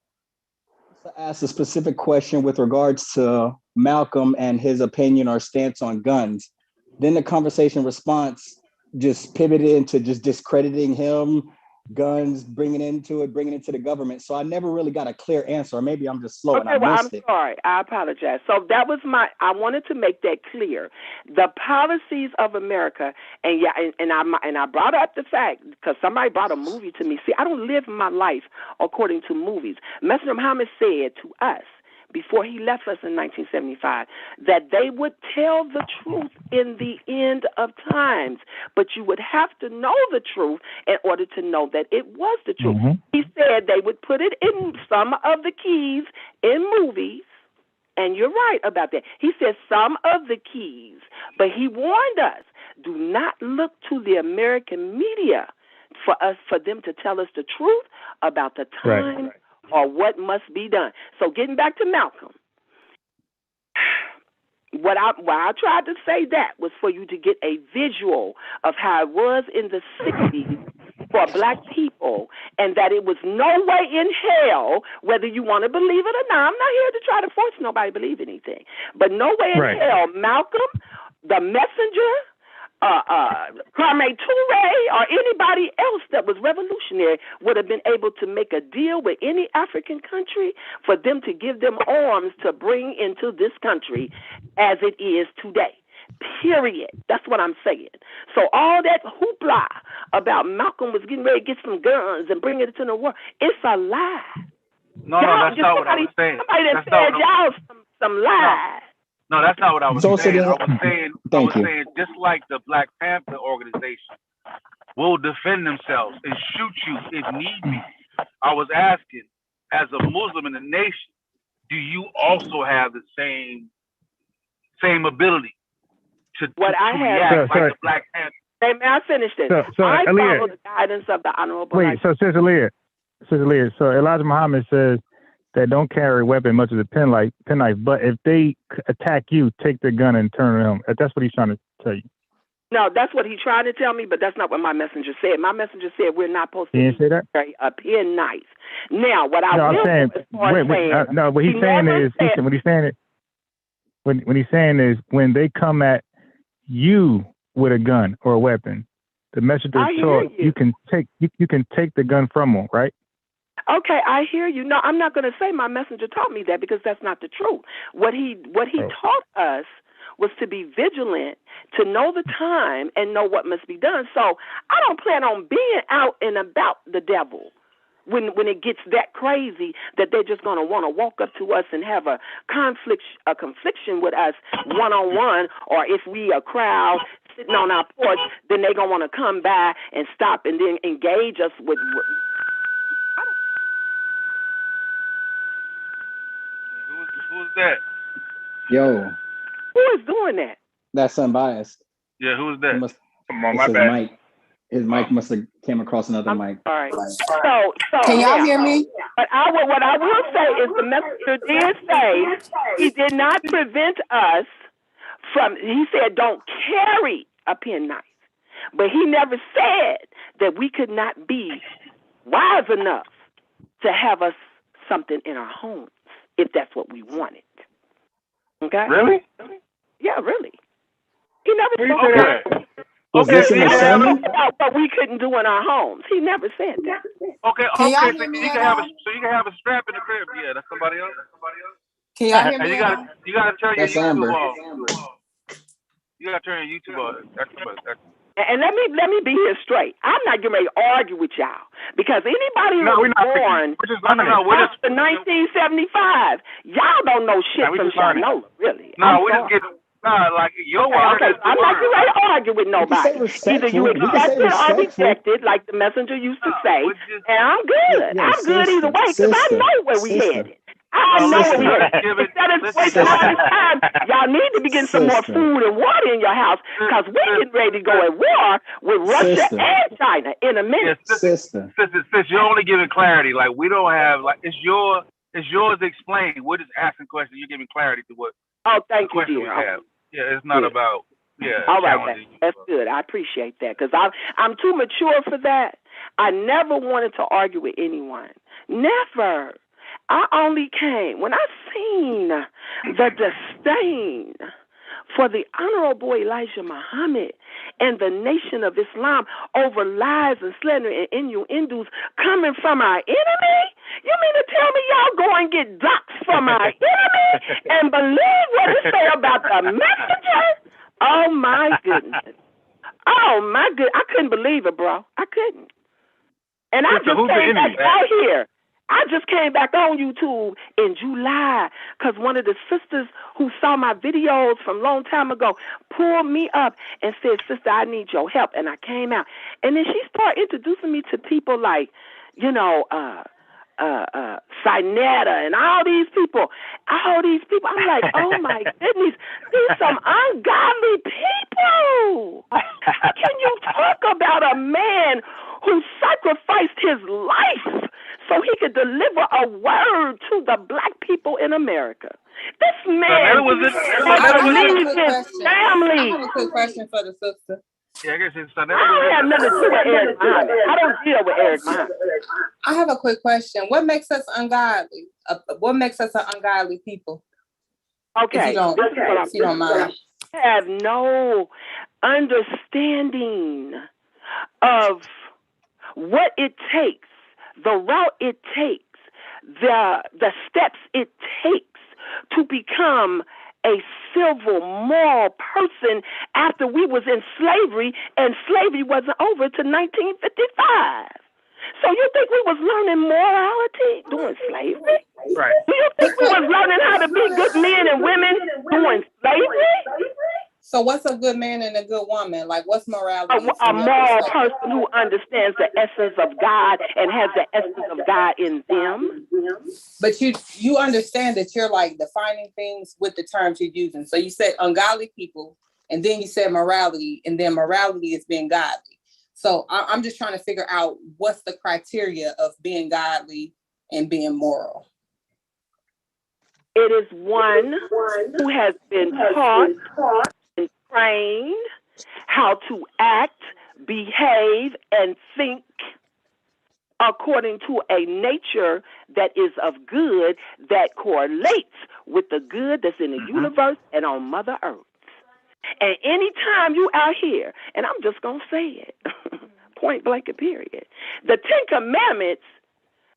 to ask a specific question with regards to Malcolm and his opinion or stance on guns. Then the conversation response just pivoted into just discrediting him, guns, bringing it into the government. So I never really got a clear answer, or maybe I'm just slow and I missed it. Sorry. I apologize. So that was I wanted to make that clear. The policies of America, and I brought up the fact, because somebody brought a movie to me. See, I don't live my life according to movies. Messenger Muhammad said to us, before he left us in 1975, that they would tell the truth in the end of times, but you would have to know the truth in order to know that it was the truth. He said they would put it in some of the keys in movies, and you're right about that. He said some of the keys, but he warned us, do not look to the American media for them to tell us the truth about the time. Right. Or what must be done. So getting back to Malcolm, why I tried to say that was for you to get a visual of how it was in the 60s for black people, and that it was no way in hell, whether you want to believe it or not. I'm not here to try to force nobody to believe anything, but no way in hell, Malcolm, the messenger, Kwame Ture, or anybody else that was revolutionary would have been able to make a deal with any African country for them to give them arms to bring into this country as it is today. Period. That's what I'm saying. So all that hoopla about Malcolm was getting ready to get some guns and bring it to the war, it's a lie. No, that's not what I was saying. Somebody that said y'all some lies. No, that's not what I was saying. I was saying just like the Black Panther organization will defend themselves and shoot you if need be. I was asking, as a Muslim in the nation, do you also have the same ability to react like the Black Panther? Hey, may I finish this? So I follow the guidance of the Honorable. Wait, so Sister Leah, so Elijah Muhammad says that don't carry a weapon much as a penknife, but if they attack you, take their gun and turn it on. That's what he's trying to tell you. No, that's what he tried to tell me, but that's not what my messenger said. My messenger said we're not supposed to carry a penknife. Now, what I will do is what he's saying is when they come at you with a gun or a weapon, the messenger taught you can take the gun from them, right? Okay, I hear you. No, I'm not going to say my messenger taught me that, because that's not the truth. What he taught us was to be vigilant, to know the time and know what must be done. So I don't plan on being out and about the devil when it gets that crazy that they're just going to want to walk up to us and have a confliction with us one-on-one, or if we a crowd sitting on our porch, then they're gonna want to come by and stop and then engage us with. Who's that? Yo, Who is doing that? that's unbiased. Yeah, who's that? Come on, It's my his bad. mic. His mic must have came across another mic. All right. So Can y'all yeah. hear me? But what I will say is the messenger did say he did not prevent us from. He said don't carry a penknife, but he never said that we could not be wise enough to have us something in our homes if that's what we wanted. Okay? Really? Yeah, really. He never Where you spoke say about that? Was this in the sermon? about what we couldn't do in our homes. He never said that. Okay, Can y'all okay. So hear me you at can have all? a strap in the crib. Yeah, that's somebody else. Can y'all hear And me? you gotta turn your That's YouTube Amber. off. You gotta turn your YouTube off. And let me be here straight. I'm not getting ready to argue with y'all because anybody who was born after 1975, y'all don't know shit from Shinola, really. No, we just get like your word. Okay, I'm not getting ready to argue with nobody. Either you accept it or reject it, like the messenger used to say, and I'm good. I'm good either way because I know where we headed. I know where we headed. Instead of wasting all this time, y'all need to be getting some more food and water in your house because we're getting ready to go at war with Russia and China in a minute. Sister, you're only giving clarity. Like we don't have like it's yours to explain. We're just asking questions. You're giving clarity to what. Oh, thank you, question dear. we have. Yeah, it's not about all right, that's good. I appreciate that because I'm too mature for that. I never wanted to argue with anyone. Never. I only came when I seen the disdain for the Honorable Elijah Muhammad and the Nation of Islam over lies and slander and innuendos coming from our enemy? You mean to tell me y'all go and get doxxed from our enemy and believe what it say about the messenger? Oh, my goodness. Oh, my goodness. I couldn't believe it, bro. I couldn't. And I just came back out here. I just came back on YouTube in July because one of the sisters who saw my videos from a long time ago pulled me up and said, "Sister, I need your help." And I came out. And then she started introducing me to people like, Sinetta and all these people. I'm like, oh, my goodness, these some ungodly people. Can you talk about a man who sacrificed his life so he could deliver a word to the black people in America? This man leaves his family. I have a quick question for the sister. Yeah, I guess it's I don't have nothing to do with Eric Muhammad. I don't deal with Eric Muhammad. I have a quick question. What makes us ungodly? What makes us an ungodly people? Okay. If you don't mind. I have no understanding of what it takes, the route it takes, the steps it takes to become a civil, moral person after we was in slavery and slavery wasn't over to 1955. So you think we was learning morality during slavery? Right. Do you think we was learning how to be good men and women during slavery? So what's a good man and a good woman? Like what's morality? A moral person who understands the essence of God and has the essence of God in them. But you understand that you're like defining things with the terms you're using. So you said ungodly people, and then you said morality, and then morality is being godly. So I'm just trying to figure out what's the criteria of being godly and being moral. It is one who has been taught and trained how to act, behave, and think according to a nature that is of good that correlates with the good that's in the universe and on Mother Earth. And anytime you out here, and I'm just going to say it, point blank and period, the Ten Commandments,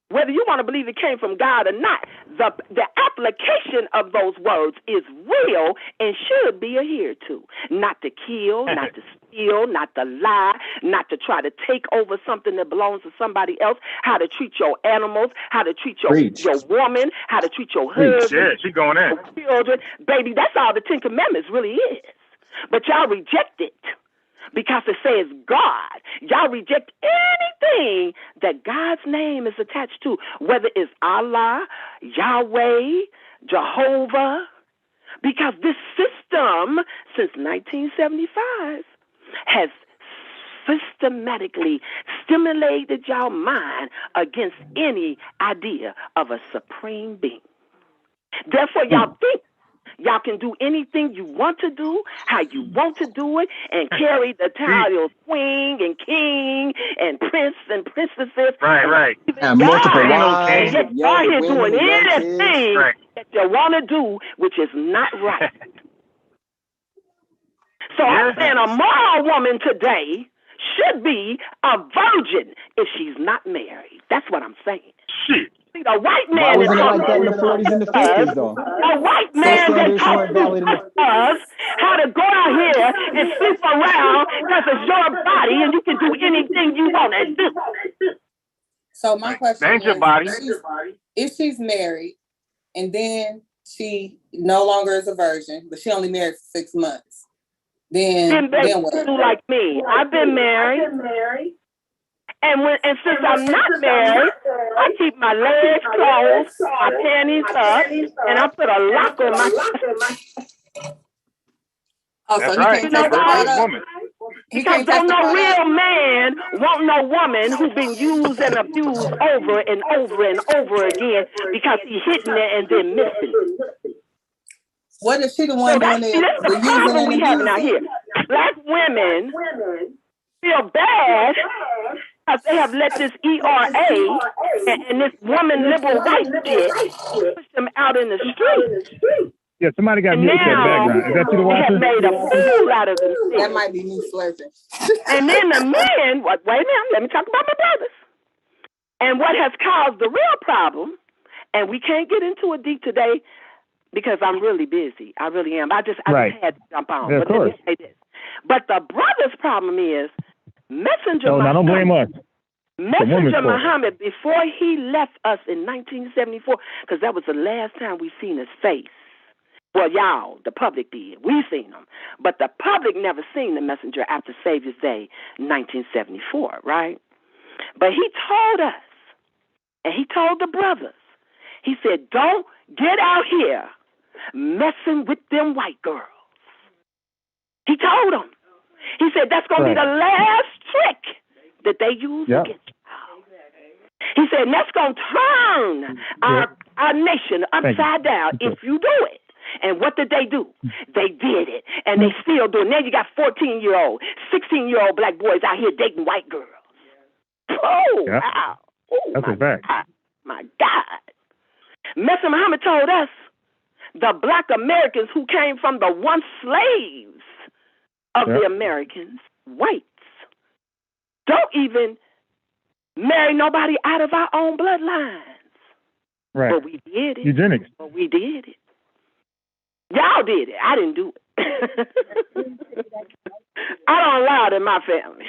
whether you want to believe it came from God or not, the application of those words is real and should be adhered to. Not to kill, not to steal, not to lie, not to try to take over something that belongs to somebody else, how to treat your animals, how to treat your woman, how to treat your husband, she going in. your children. Baby, that's all the Ten Commandments really is. But y'all reject it. because it says God. Y'all reject anything that God's name is attached to, whether it's Allah, Yahweh, Jehovah, because this system since 1975 has systematically stimulated y'all mind against any idea of a supreme being. Therefore, y'all think y'all can do anything you want to do, how you want to do it, and carry the title queen and king and prince and princesses. Right. And multiple wives, And young y'all here women, doing young kids. anything that you want to do, which is not right. So I'm saying a moral woman today should be a virgin if she's not married. That's what I'm saying. Shit. See, the white man Why wasn't is it like that in the 40s and the 50s, though? a white Those man that standards taught weren't valid in the us how to go out here and sleep around because it's your body and you can do anything you want to do. So my question Thank your is, body. if she's married and then she no longer is a virgin, but she only married for 6 months, then what? Do like me. I've been married. And since I'm not married, I keep my legs closed, my panties up, and I put a lock on my. Oh, That's so right. he can't take the Virtuous part up? woman. Because don't no real man want no woman who's been used and abused over and over and over again because he's hitting it and then missing. What if she the one doing That's the problem we have out here. Black women feel bad because they have let this ERA and this woman liberal white shit push them out in the street. Yeah, somebody got mute in the background. Is that you, the They have watcher? made a fool out of them. That might be me slurping. And then the men, wait a minute, let me talk about my brothers. And what has caused the real problem, and we can't get into it deep today because I'm really busy. I really am. I just had to jump on. Yeah, but let me say this. But the brothers' problem is Messenger Muhammad. Don't blame us. Messenger Muhammad, before he left us in 1974, because that was the last time we seen his face. Well, y'all, the public did. We seen him. But the public never seen the messenger after Savior's Day, 1974, right? But he told us, and he told the brothers, he said, don't get out here messing with them white girls. He told them. He said, that's going to be the last trick that they use against you. He said, that's going to turn our nation upside down if you do it. And what did they do? They did it. And they still do it. Now you got 14-year-old, 16-year-old black boys out here dating white girls. Oh, wow. Oh, that's a fact. My God. Messenger Muhammad told us the black Americans who came from the once slaves of the Americans, whites, don't even marry nobody out of our own bloodlines. Right. But we did it. Eugenics. But we did it. Y'all did it. I didn't do it. I don't allow it in my family.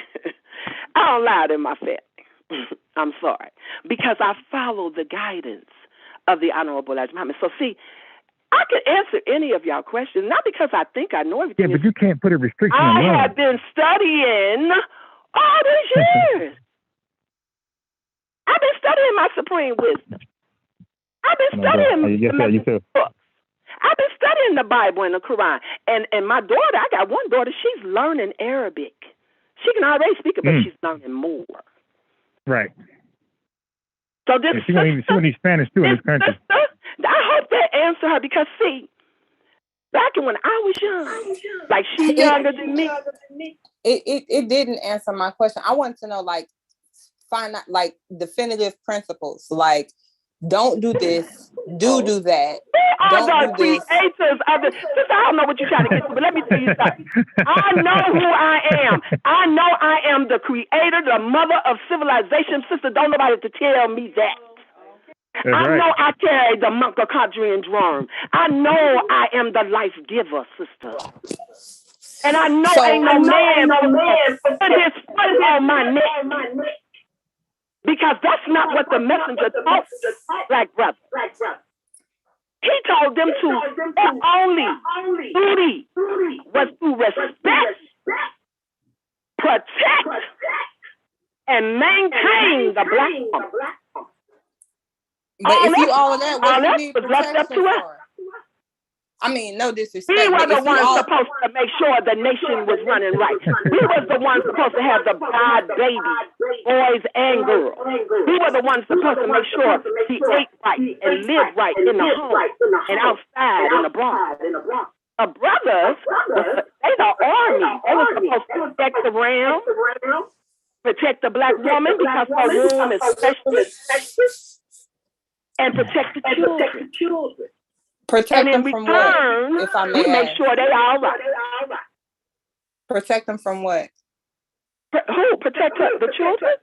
I don't allow it in my family. I'm sorry. Because I follow the guidance of the Honorable Elijah Muhammad. So see, I can answer any of y'all questions, not because I think I know everything. Yeah, but you can't put a restriction on I have been studying all these years. I've been studying my supreme wisdom. I've been studying books. I've been studying the Bible and the Quran. And my daughter, I got one daughter, she's learning Arabic. She can already speak it, but she's learning more. Right. So this she will need Spanish too in this country. I hope that answer her because see, back when I was young, like she's younger than me. It didn't answer my question. I wanted to know find out definitive principles, like don't do this, do that. We are the creators of the. Sister, I don't know what you're trying to get to, but let me tell you something. I know who I am. I know I am the creator, the mother of civilization. Sister, don't nobody have to tell me that. I know I carry the Montcalcadrian drum. I know I am the life giver, sister. And I know ain't no man put his foot on my neck. Because that's not what the messenger taught black brothers. He told them their only duty was to respect protect and maintain the black woman. But if you all of that, what you that need was left up protection to us. for? I mean, no disrespect. We were but the if you ones all, supposed to make sure the nation was running right. We was the ones supposed to have the God babies, boys and girls. We were the ones supposed to make sure he ate right and lived right in the home and outside and abroad. The brothers, they the army. They were supposed to protect the ram, protect the black woman because her womb is precious, and protect the children. protect And in them from return, what? If I we may make ask. sure they all right. Protect them from what? Who? Protect the children?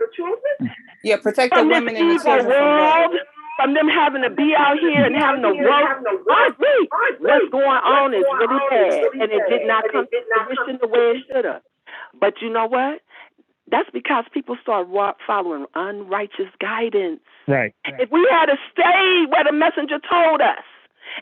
Yeah, protect the From this women and the evil children from what? world, from them having to be out here and having to work. I agree. What's going on is really bad, and it did not come to fruition the way it should have. But you know what? That's because people start following unrighteous guidance. Right. If we had to stay where the messenger told us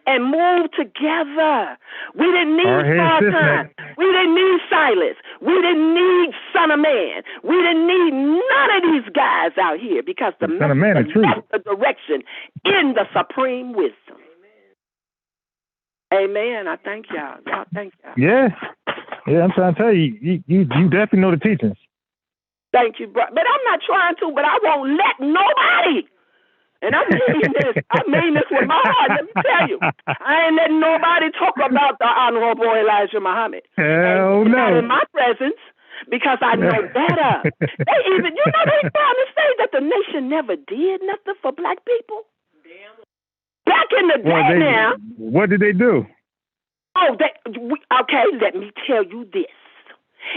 and move together, we didn't need Spartan. We didn't need Silas. We didn't need Son of Man. We didn't need none of these guys out here because the Son of Man is true. left the direction in the supreme wisdom. Amen. I thank y'all. Y'all thank y'all. Yeah. Yeah, I'm trying to tell you, you definitely know the teachings. Thank you, bro. But I'm not trying to, but I won't let nobody. And I mean this. I mean this with my heart. Let me tell you. I ain't letting nobody talk about the Honorable Elijah Muhammad. Hell and no. Not in my presence because I know better. They even, they trying to say that the nation never did nothing for black people. Back in the day now. What did they do? Oh, okay, let me tell you this.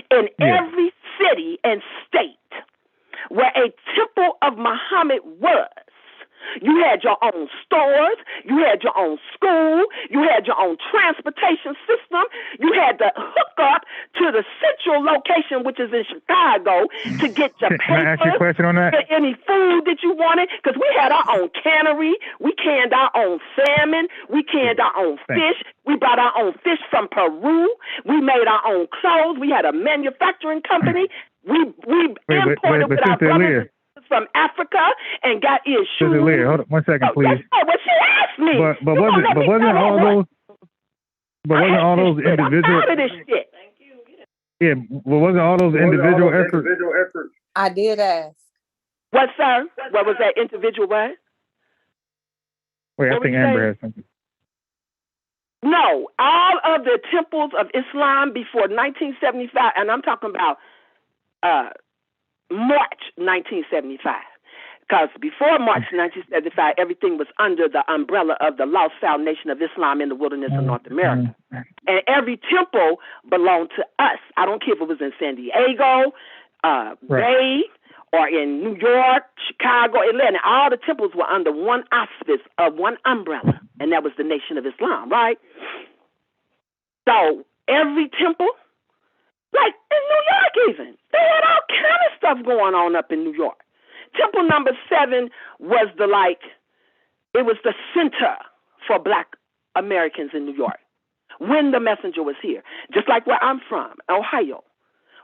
In every city and state where a temple of Muhammad was, you had your own stores, you had your own school, you had your own transportation system, you had to hook up to the central location, which is in Chicago, to get your papers. Can I ask you a question on that? Get any food that you wanted, because we had our own cannery, we canned our own salmon, we canned our own fish, we brought our own fish from Peru, we made our own clothes, we had a manufacturing company, we imported with our brothers from Africa and got issues. Sister Leah, hold on 1 second, please. That's what she asked me. But wasn't all those individual? I'm out of this shit. Yeah, but wasn't all those individual efforts? I did ask. What, sir? What was that individual what? Wait, I think Amber has something. No, all of the temples of Islam before 1975, and I'm talking about March 1975. Because before March 1975, everything was under the umbrella of the lost found nation of Islam in the wilderness of North America. And every temple belonged to us. I don't care if it was in San Diego, Bay, or in New York, Chicago, Atlanta. All the temples were under one auspice of one umbrella, and that was the Nation of Islam, right? So every temple, like in New York even, they had all kind of stuff going on up in New York. Temple number 7 was it was the center for black Americans in New York when the messenger was here. Just like where I'm from, Ohio.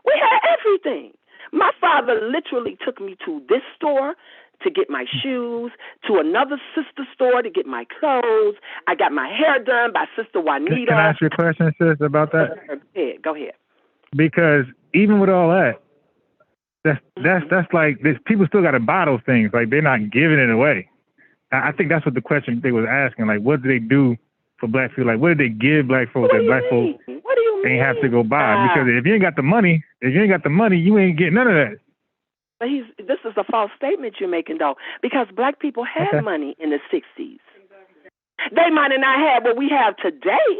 We had everything. My father literally took me to this store to get my shoes, to another sister store to get my clothes. I got my hair done by Sister Juanita. Can I ask you a question, sis, about that? Go ahead. Because even with all that, that's like this, people still got to buy those things. Like they're not giving it away. I think that's what the question they was asking. Like, what do they do for black people? Like, what did they give black folks that black folks ain't have to go buy? Because if you ain't got the money, you ain't getting none of that. But this is a false statement you're making, though, because black people had money in the 60s. They might have not had what we have today,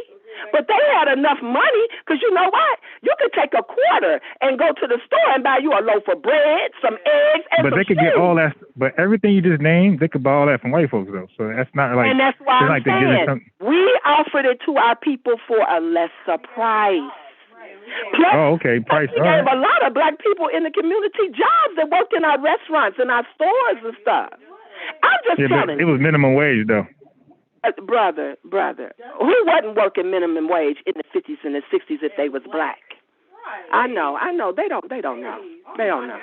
but they had enough money because you know what? You could take a quarter and go to the store and buy you a loaf of bread, some eggs, and but some they could shoes. get all that. But everything you just named, they could buy all that from white folks, though. So that's not like. And that's why I'm like saying we offered it to our people for a lesser price. Plus, Price. We gave a lot of black people in the community jobs that worked in our restaurants and our stores and stuff. I'm just telling you. It was minimum wage, though. Brother, who wasn't working minimum wage in the 50s and the 60s if they was black? I know. They don't know. They don't know.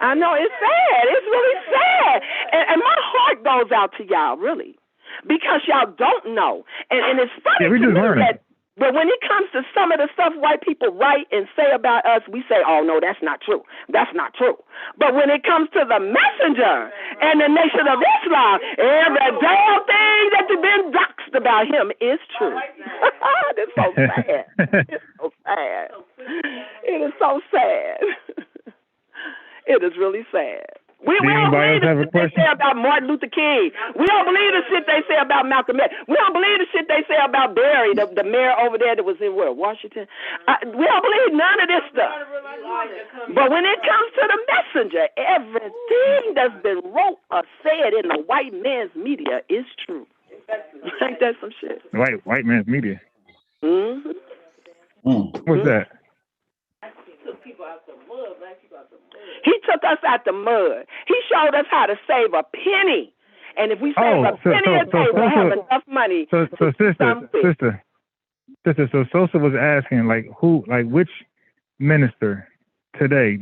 I know, it's sad. It's really sad. And my heart goes out to y'all, really. Because y'all don't know. And it's funny to me that, but when it comes to some of the stuff white people write and say about us, we say, oh, no, that's not true. That's not true. But when it comes to the messenger and the Nation of Islam, every damn thing that you've been doxed about him is true. It's so sad. It's so sad. It is so sad. It is really sad. We don't believe the shit they say about Martin Luther King. We don't believe the shit they say about Malcolm X. We don't believe the shit they say about Barry, the mayor over there that was in Washington. We don't believe none of this stuff. But when it comes to the messenger, everything that's been wrote or said in the white man's media is true. Ain't that some shit? White man's media. Mm-hmm. What's that? He took us out the mud. He showed us how to save a penny. And if we save a penny a day, we'll have enough money. So sister, so Sosa was asking, which minister today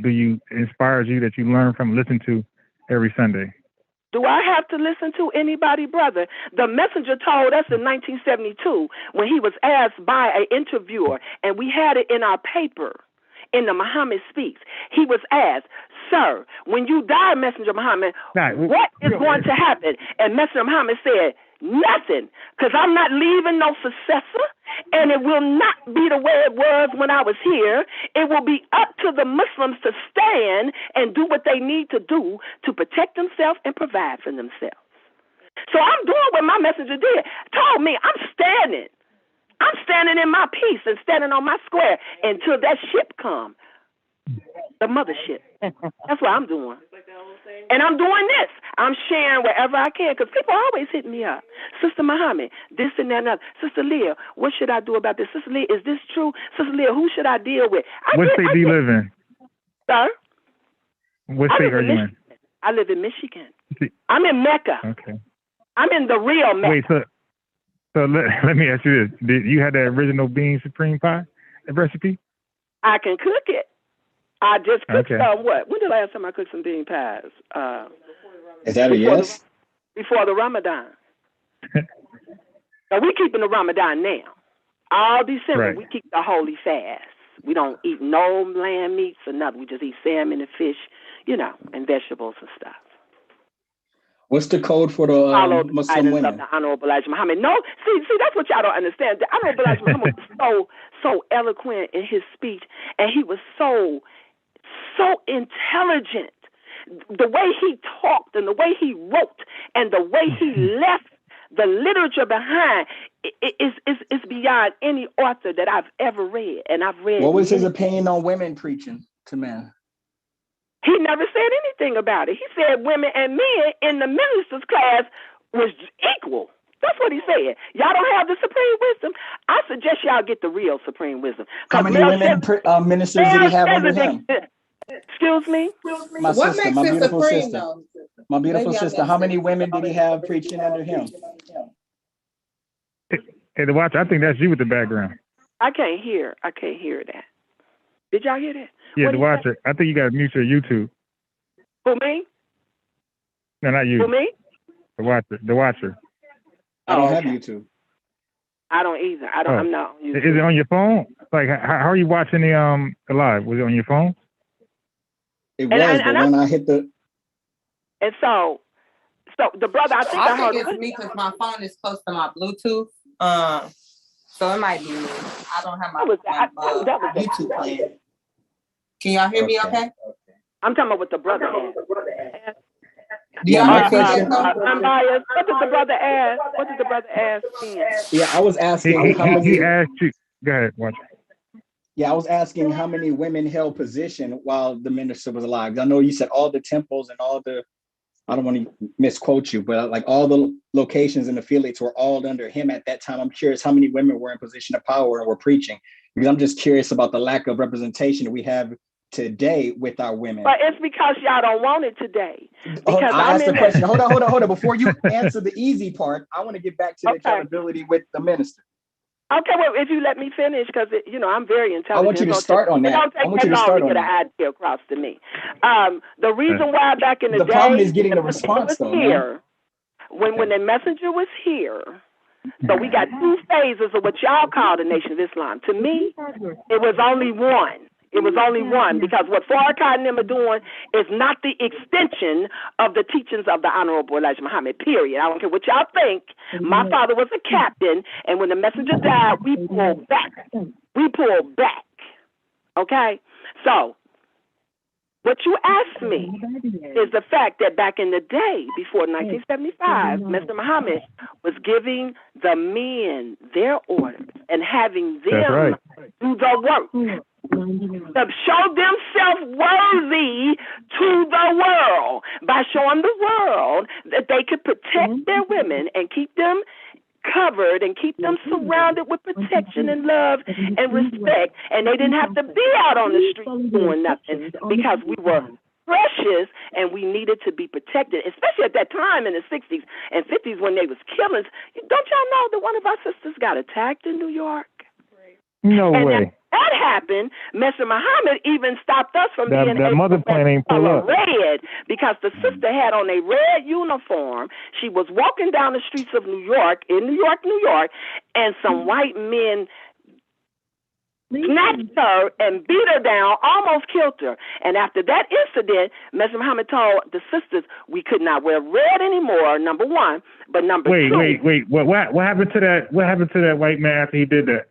inspires you that you learn from, listen to every Sunday? Do I have to listen to anybody, brother? The messenger told us in 1972 when he was asked by an interviewer, and we had it in our paper. In the Muhammad Speaks, he was asked, sir, when you die, Messenger Muhammad, what is going to happen? And Messenger Muhammad said, nothing, because I'm not leaving no successor, and it will not be the way it was when I was here. It will be up to the Muslims to stand and do what they need to do to protect themselves and provide for themselves. So I'm doing what my messenger did. Told me I'm standing in my peace and standing on my square until that ship come, the mothership. That's what I'm doing. And I'm doing this. I'm sharing wherever I can because people always hit me up. Sister Muhammad, this and that and that. Sister Leah, what should I do about this? Sister Leah, is this true? Sister Leah, who should I deal with? What state do you live in? Sir? What state are you in? I live in Michigan. I'm in Mecca. Okay. I'm in the real Mecca. Wait, so let me ask you this. Did you have that original bean supreme pie recipe? I can cook it. I just cooked some, what? When the last time I cooked some bean pies? Is that a yes? Before the Ramadan. Now, we keeping the Ramadan now. All December, we keep the holy fast. We don't eat no lamb meats or nothing. We just eat salmon and fish, and vegetables and stuff. What's the code for the Muslim women? Of the Honorable Elijah Muhammad. No, see, that's what y'all don't understand. The Honorable Elijah Muhammad was so eloquent in his speech, and he was so intelligent. The way he talked and the way he wrote and the way he left the literature behind is beyond any author that I've ever read. And I've read. What was his opinion on women preaching to men? He never said anything about it. He said women and men in the ministers class was equal. That's what he said. Y'all don't have the supreme wisdom. I suggest y'all get the real supreme wisdom. How many women ministers did he have under him? Excuse me? My sister, my beautiful sister. My beautiful sister. How many women did he have preaching under him? Hey, the watcher, I think that's you with the background. I can't hear that. Did y'all hear that? Yeah, the watcher. I think you got to mute your YouTube. Who, me? No, not you. Who, me? The watcher. I don't have YouTube. I don't either. I'm not on YouTube. Is it on your phone? Like, how are you watching the live? Was it on your phone? It was, but when I hit the... And so the brother, I think it's me because my phone is close to my Bluetooth. So it might be me. I don't have my YouTube playing. Can y'all hear me okay? I'm talking about what the brother asked. My question. I'm biased. What did the brother ask? Yeah, I was asking how many... He asked you. Go ahead, watch. Yeah, I was asking how many women held position while the minister was alive. I know you said all the temples and all the... I don't want to misquote you, but like all the locations and affiliates were all under him at that time. I'm curious how many women were in position of power and were preaching, because I'm just curious about the lack of representation that we have today with our women. But it's because y'all don't want it today. Because I asked the question. Hold on. Before you answer the easy part, I want to get back to the accountability with the minister. Okay, well, if you let me finish, because I'm very intelligent. I want you to start on that. It don't take that long to get an idea across to me. The reason why back in the day, the problem is getting the response though, here, when the messenger was here. So we got two phases of what y'all call the Nation of Islam. To me, it was only one. It was only one, because what Farrakhan and them are doing is not the extension of the teachings of the Honorable Elijah Muhammad, period. I don't care what y'all think. My father was a captain, and when the messenger died, we pulled back. We pulled back. Okay? So, what you asked me is the fact that back in the day, before 1975, Mr. Muhammad was giving the men their orders and having them do the work. To show themselves worthy to the world by showing the world that they could protect their women and keep them covered and keep them surrounded with protection and love and respect, and they didn't have to be out on the street doing nothing, because we were precious and we needed to be protected, especially at that time in the 60s and 50s when they was killing. Don't y'all know that one of our sisters got attacked in New York? No way. That happened. Mr. Muhammad even stopped us from being that mother plane ain't pull up red, because the sister had on a red uniform. She was walking down the streets of New York, New York, and some white men snatched her and beat her down, almost killed her. And after that incident, Mr. Muhammad told the sisters we could not wear red anymore, number one. But number two. Wait. What happened to that? What happened to that white man after he did that?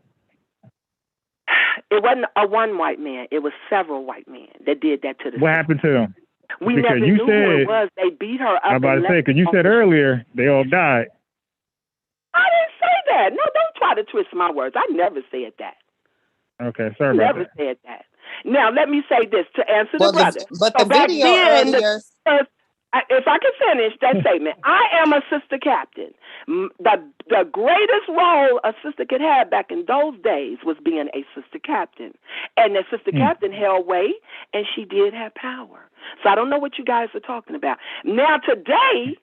It wasn't one white man. It was several white men that did that to the What happened to them? We never knew who it was. They beat her up. I'm about to say, because you said earlier they all died. I didn't say that. No, don't try to twist my words. I never said that. Okay, sorry about that. Never said that. Now, let me say this to answer the brother. But the video earlier... If I can finish that statement, I am a sister captain. The greatest role a sister could have back in those days was being a sister captain. And the sister captain held weight, and she did have power. So I don't know what you guys are talking about. Now, today,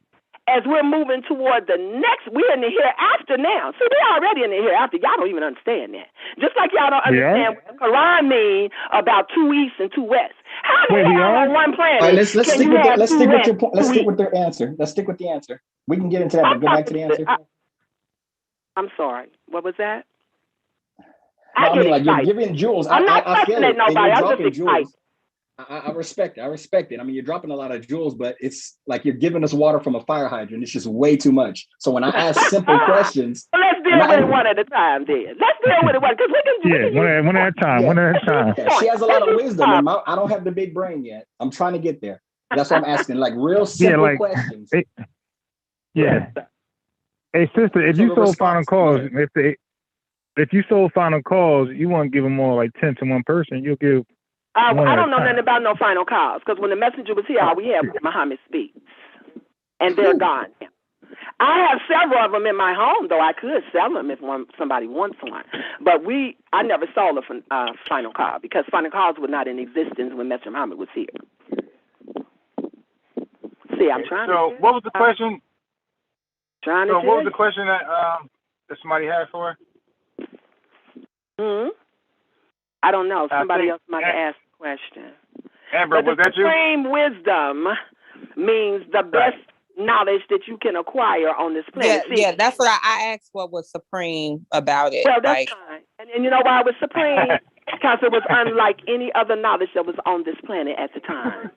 as we're moving toward the next, we're in the hereafter now. See, we're already in the hereafter. Y'all don't even understand that. Just like y'all don't understand what the Quran means about two east and two west. How the hell on one planet? All right, let's stick with that. Let's stick with your point. Let's stick with their answer. Let's stick with the answer. We can get into that, but go back to the answer. I'm sorry. What was that? No, I mean, like, you're giving jewels. I'm not fussing at nobody. I'm just excited. I respect it. I respect it. I mean, you're dropping a lot of jewels, but it's like you're giving us water from a fire hydrant. It's just way too much. So when I ask simple questions, well, let's deal with it one at a time, then. Let's deal with it one, because we can. One at a time. One at a time. Yeah, she has a lot of wisdom. And I don't have the big brain yet. I'm trying to get there. That's what I'm asking, like real simple questions. Hey, sister, if you sold final calls, if you sold final calls, you won't give them all like 10 to one person. You'll give. I don't know nothing about no final calls, because when the messenger was here, all we had was Muhammad speaks, and they're gone now. I have several of them in my home, though I could sell them if somebody wants one. But I never sold a final call, because final calls were not in existence when Messenger Muhammad was here. See, I'm trying to. So, what was the question? What was the question that somebody had for her? I don't know. Somebody else might have asked the question. Amber, was that you? Supreme wisdom means the best knowledge that you can acquire on this planet. Yeah, that's what I asked. What was supreme about it? Well, that's fine. And you know why it was supreme? Because it was unlike any other knowledge that was on this planet at the time.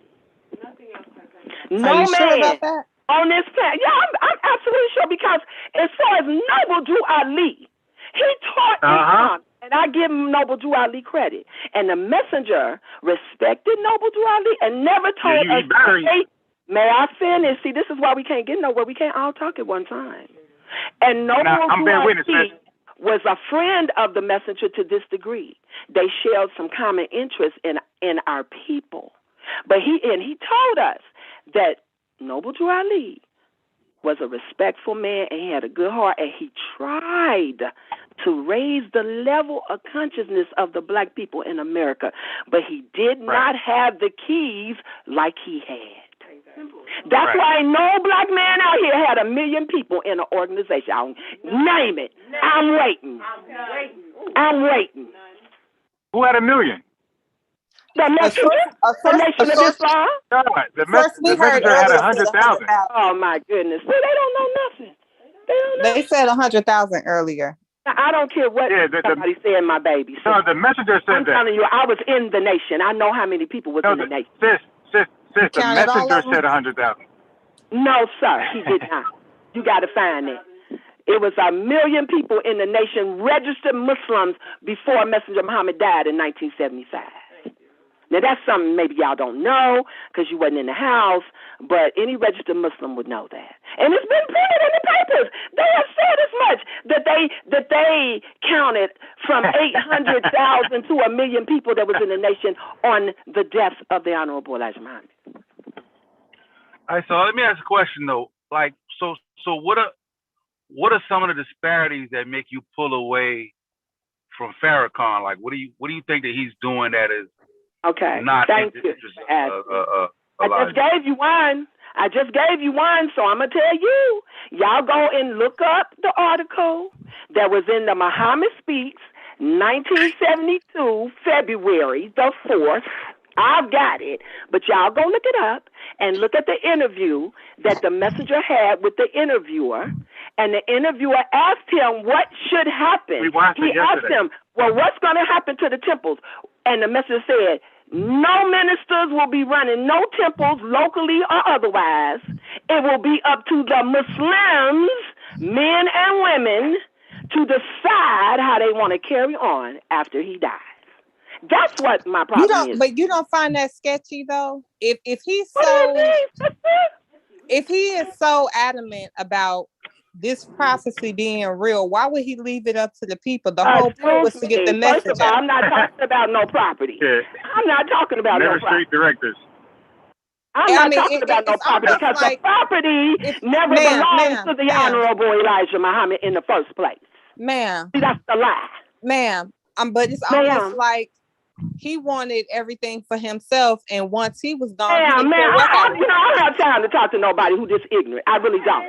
Are you sure about that? On this planet. Yeah, I'm absolutely sure, because as far as Noble Drew Ali, he taught Islam. And I give Noble Drew Ali credit. And the messenger respected Noble Drew Ali and never told us to wait. May I finish? See, this is why we can't get nowhere. We can't all talk at one time. And Noble Drew Ali was a friend of the messenger to this degree. They shared some common interest in our people. But he told us that Noble Drew Ali was a respectful man, and he had a good heart, and he tried to raise the level of consciousness of the black people in America, but he did not have the keys like he had. That's Right. why no black man out here had 1 million people in an organization. I'll name it. I'm waiting. I'm waiting. Who had 1 million? The messenger? The Nation of Islam? No, the messenger had 100,000. Oh my goodness. See, they don't know nothing. They don't know. They said 100,000 earlier. I don't care what somebody saying, my baby. No, the messenger said I'm that. telling you, I was in the nation. I know how many people was in the nation. Sis, the counted all messenger of them? said 100,000. No, sir, he did not. You got to find it. It was 1 million people in the nation, registered Muslims, before Messenger Muhammad died in 1975. Now, that's something maybe y'all don't know because you wasn't in the house, but any registered Muslim would know that. And it's been printed in the papers. They have said as much that they counted from 800,000 to 1 million people that was in the nation on the death of the Honorable Elijah Muhammad. All right, so let me ask a question though. Like, so what are some of the disparities that make you pull away from Farrakhan? Like, what do you think that he's doing that is not Thank you. I just gave you one. So I'm gonna tell you. Y'all go and look up the article that was in the Muhammad Speaks, 1972, February the 4th. I've got it, but y'all go look it up and look at the interview that the messenger had with the interviewer, and the interviewer asked him what should happen. He asked him, well, what's going to happen to the temples? And the messenger said, no ministers will be running no temples locally or otherwise. It will be up to the Muslims, men and women, to decide how they want to carry on after he dies. That's what my problem is. But you don't find that sketchy though? If he's if he is so adamant about this prophecy being real, why would he leave it up to the people? The whole point was to get the message First of all, out. I'm not talking about no property. I'm not talking about no property. Street directors. I'm not talking about no property because the property never belongs to the Honorable Elijah Muhammad in the first place. Ma'am. See, that's the lie. Ma'am. But it's almost like he wanted everything for himself, and once he was gone, I don't have time to talk to nobody who just ignorant. I really don't.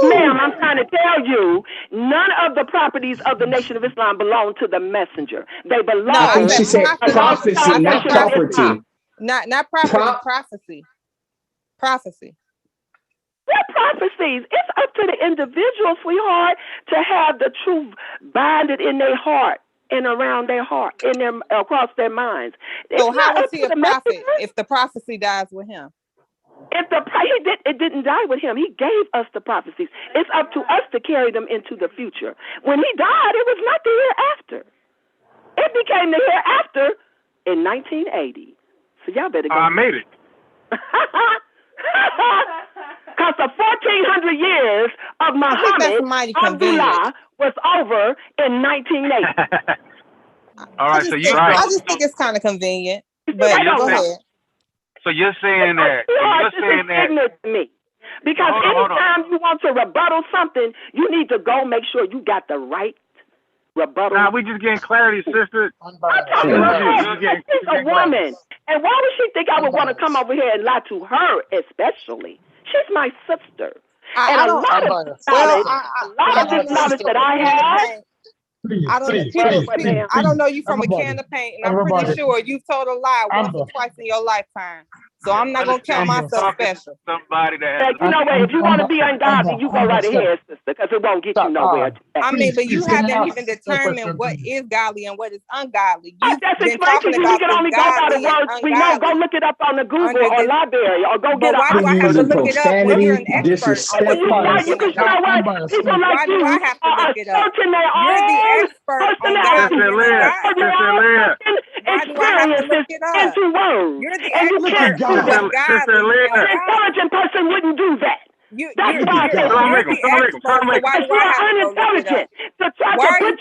Ma'am, I'm trying to tell you, none of the properties of the Nation of Islam belong to the messenger. They belong. She said prophecy, not property. Not property, prophecy. Prophecy. What prophecies? It's up to the individual, sweetheart, to have the truth binded in their heart and around their heart, in their across their minds. So how is he a prophet if the prophecy dies with him? It didn't die with him. He gave us the prophecies. It's up to us to carry them into the future. When he died, it was not the hereafter. It became the hereafter in 1980. So y'all better go. I made it. Because the 1,400 years of Muhammad Abdullah was over in 1980. All right, I just think it's kind of convenient. But go ahead. So you're saying that ignorant to me. Because anytime you want to rebuttal something, you need to go make sure you got the right rebuttal. Nah, we just getting clarity, sister. I'm talking about she's a woman. And why would she think I would want to come over here and lie to her especially? She's my sister. A lot of this knowledge that I have. I don't know you from a can of paint, and I'm pretty sure you've told a lie once or twice in your lifetime. So I'm not gonna count myself special. Somebody that you know what? If you want to be ungodly, you go right ahead, sister, because it won't get you nowhere. I mean, but you haven't even determined what is godly and what is ungodly. You've That's been explained to talking you. about We can only go by the words we know. Go look it up on the Google or library, or go get why do I have to look it up when you're an expert? You can show what people like you are searching their You're the own expert on Why do I have to look it up? Into words. You're the expert on what God is. An intelligent person wouldn't do that. That's why I said you're the expert. Why do I have to look it up? Why are you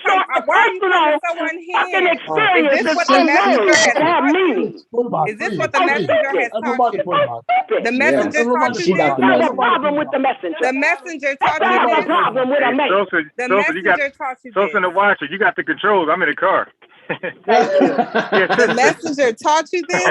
so unhinged? experiences Is this what the messenger has taught meaning? Is this what the messenger has taught you? The messenger taught you this? I have a problem with the messenger. The messenger taught I you have a this? problem with a man. The messenger taught you this? in the watcher, you got the controls. I'm in the car. The messenger taught you this?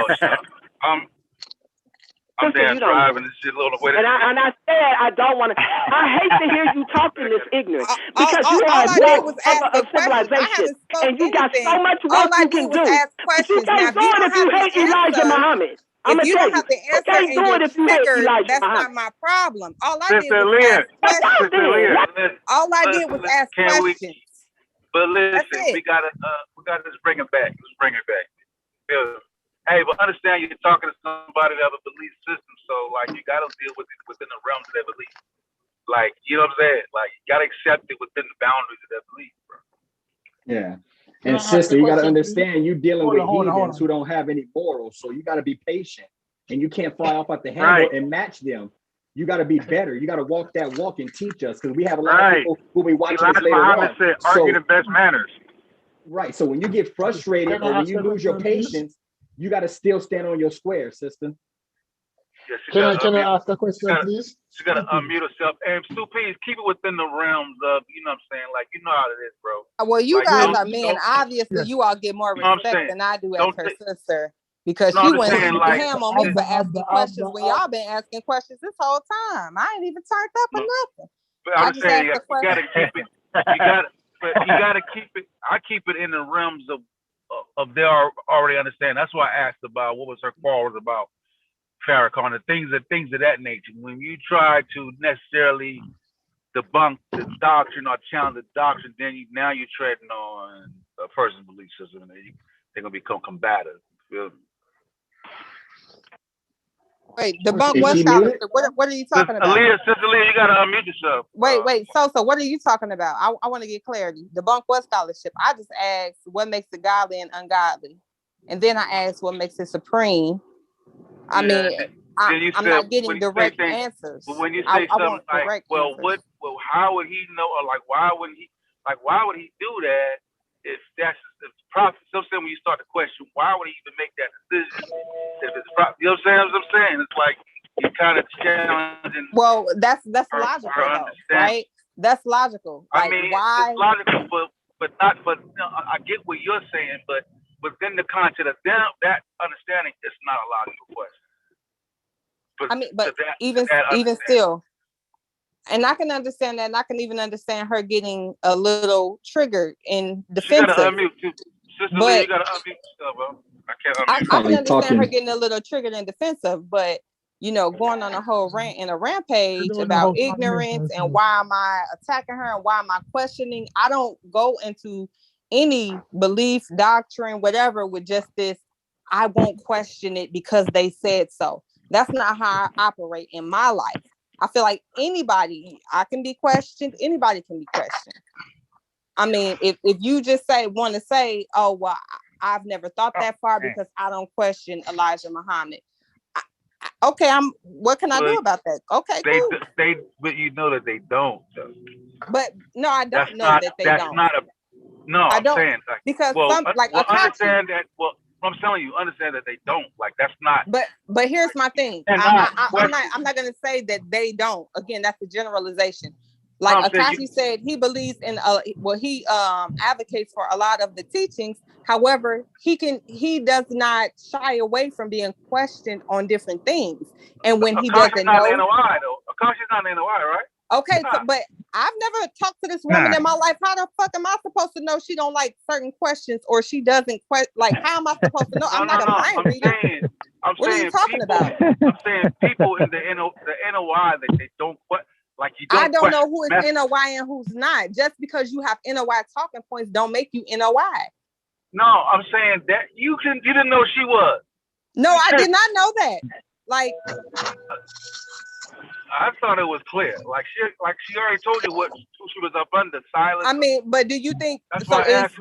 I'm Sister, damn you don't know. driving this shit a little bit. And I said I don't want to. I hate to hear you talking this ignorant because you all have I did wealth was ask of a question. I civilization, haven't spoke and you got anything. so much All wealth I you did can was do. ask But you questions. Now, can't if do you it don't if you have the hate Elijah answer, Muhammad. I'm if gonna you tell don't you, have the you answer can't and do you're it if you hate triggered, Elijah that's Muhammad. not my problem. All I did Sister was Leah, ask But don't questions. then. All I did was ask can we? questions. But That's listen, it. we gotta just bring it back. Let's bring it back. Yeah. Hey, but understand you're talking to somebody that has a belief system, so like you gotta deal with it within the realms of their belief. Like, you know what I'm saying? Like, you gotta accept it within the boundaries of their belief, bro. Yeah. Can I And ask sister, a you gotta question, please? understand you dealing Hold with on, hold on, hold heathens on. who don't have any morals. So you gotta be patient and you can't fly off at the handle Right. and match them. You gotta be better. You gotta walk that walk and teach us because we have a lot of Right. people who be watching Elijah us later Muhammad on. said, So argue the best manners. right. So when you get frustrated Can I or when ask you a lose your question, please? patience, you gotta still stand on your square, sister. Yes, you Can I gotta ask a question, please? you gotta unmute yourself. And Stu, please keep it within the realms of, you know what I'm saying? Like, you know how it is, bro. Well, you Like, guys don't- are men. don't- Obviously, Yes. you all get more You know what I'm respect saying? than I do as Don't her take- sister because No, she I'm just went saying, super like, ham on me for asking Abba, questions when Abba, y'all been asking questions this whole time. I ain't even turned up or No. nothing. but I I'm just just saying, asked the you gotta question. keep it. You gotta keep it. I keep it in the realms of they already understand. That's why I asked about what was her quarrels about Farrakhan and things of that nature. When you try to necessarily debunk the doctrine or challenge the doctrine, then now you're treading on a person's belief system, and they're gonna become combative. You feel me? Wait, debunk Is what she scholarship? muted? What are you talking about? Sister Leah, you gotta unmute yourself. Wait, so what are you talking about? I want to get clarity. Debunk what scholarship? I just asked what makes it godly and ungodly, and then I asked what makes it supreme. I mean, I'm not getting direct answers. But when you I say something want like, direct well, answers. how would he know, or like, why would he do that if that's the prophet? So when you start to question, why would he even make that decision if it's prophet? You know what I'm saying? It's like you kind of challenging. Well, that's her logical though, understanding. right? That's logical. Like, I mean, why? it's logical, but not. But you know, I get what you're saying, but within the context of that understanding, it's not a logical question. I mean, but even still, and I can understand that, and I can even understand her getting a little triggered and defensive. You gotta unmute too. Sister Lee, you gotta unmute yourself, bro. I can't unmute. I can understand her getting a little triggered and defensive, but you know, going on a whole rant and a rampage about ignorance and why am I attacking her and why am I questioning? I don't go into any belief, doctrine, whatever with just this. I won't question it because they said so. That's not how I operate in my life. I feel like anybody, I can be questioned. Anybody can be questioned. I mean, if you just want to say, oh, well, I've never thought that far because I don't question Elijah Muhammad. Okay, what can I do about that? Okay, cool. But you know that they don't. Though. But no, I don't know that they don't. I'm saying like, because understand that. Well, I'm telling you, understand that they don't. Like that's not. But here's my thing. I'm not gonna say that they don't. Again, that's a generalization. Like Akashi said, he believes in he advocates for a lot of the teachings. However, he does not shy away from being questioned on different things. And when he doesn't know, Akashi's not in the NOI, right? Okay, but I've never talked to this woman in my life. How the fuck am I supposed to know she don't like certain questions or she doesn't like? How am I supposed to know? I'm not a mind reader. What are you talking about? I'm saying people in the NOI that they don't like you don't. I don't know who is NOI and who's not. Just because you have NOI talking points don't make you NOI. No, I'm saying that you didn't know she was. No, I did not know that. Like. I thought it was clear. Like she already told you who she was up under. Silence. I mean, but do you think that's why I asked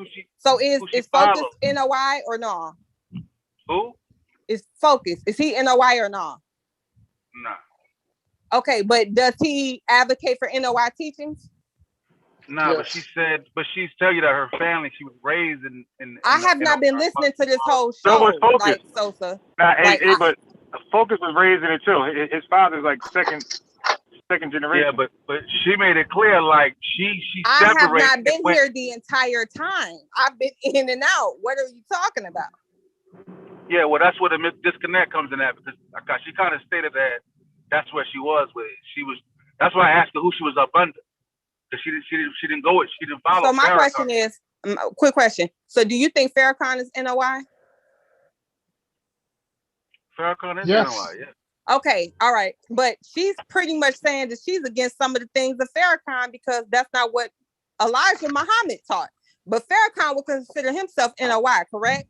is Focus NOI or no? Who? Is Focus? Is he NOI or no? No. Okay, but does he advocate for NOI teachings? No, but she's telling you that her family, she was raised in I have not been listening to this whole show. So was Focus. Like Sosa. But Focus was raised in it too. His father's like second generation. Yeah, but she made it clear, like she I separated. have not been here the entire time. I've been in and out. What are you talking about? Yeah, well, that's where the disconnect comes in at, because she kind of stated that that's where she was with it. That's why I asked her who she was up under, because she didn't go it. She didn't follow. So my Farrakhan. question is, quick question. So do you think Farrakhan is NOI? Farrakhan is Yes. NOI, yeah. Okay, all right. But she's pretty much saying that she's against some of the things of Farrakhan because that's not what Elijah Muhammad taught. But Farrakhan would consider himself NOI, correct?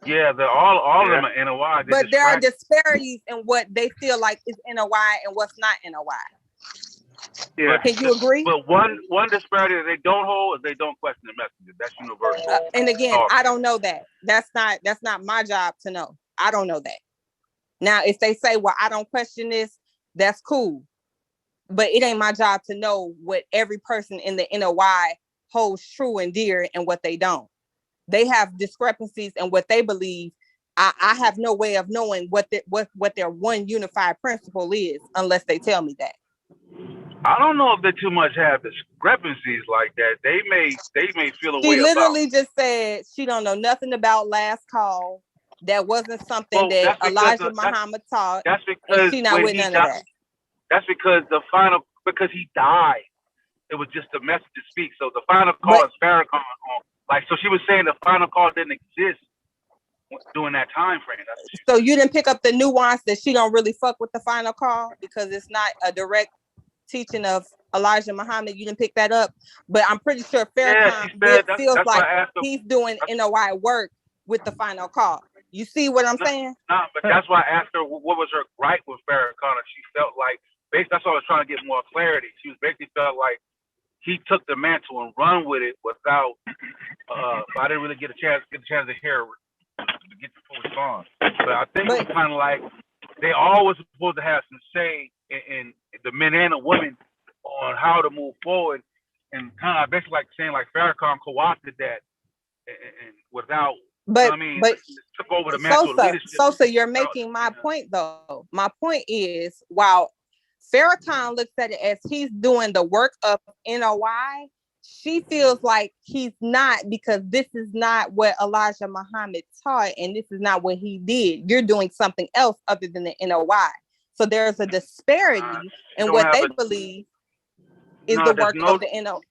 Yeah, all of them are NOI. But there are disparities in what they feel like is NOI and what's not NOI. Yeah. Can you agree? But one disparity that they don't hold is they don't question the messenger. That's universal. And again, I don't know that. That's not my job to know. I don't know that. Now, if they say, well, I don't question this, that's cool. But it ain't my job to know what every person in the NOI holds true and dear and what they don't. They have discrepancies in what they believe. I have no way of knowing what their one unified principle is unless they tell me that. I don't know if they too much have discrepancies like that. They may feel a way She literally about. just said she don't know nothing about last call. That wasn't something that Elijah Muhammad taught. That's because she not with none of that. That's because because he died. It was just a message to speak. So the final call is Farrakhan. So she was saying the final call didn't exist during that time frame. So you didn't pick up the nuance that she don't really fuck with the final call because it's not a direct teaching of Elijah Muhammad. You didn't pick that up, but I'm pretty sure Farrakhan feels like he's doing NOI work with the final call. You see what I'm saying? No, but that's why I asked her what was her gripe with Farrakhan. She felt like, that's why I was trying to get more clarity. She was basically felt like he took the mantle and run with it without. I didn't really get a chance to hear to get the full response. But I think it's kind of like they always supposed to have some say in the men and the women on how to move forward, and kind of basically like saying like Farrakhan co-opted that and without. But took over the mantle of leadership. Sosa, you're making my point though. My point is, while Farrakhan looks at it as he's doing the work of NOI, she feels like he's not, because this is not what Elijah Muhammad taught, and this is not what he did. You're doing something else other than the NOI. So there's a disparity in what they believe is the work of the NOI.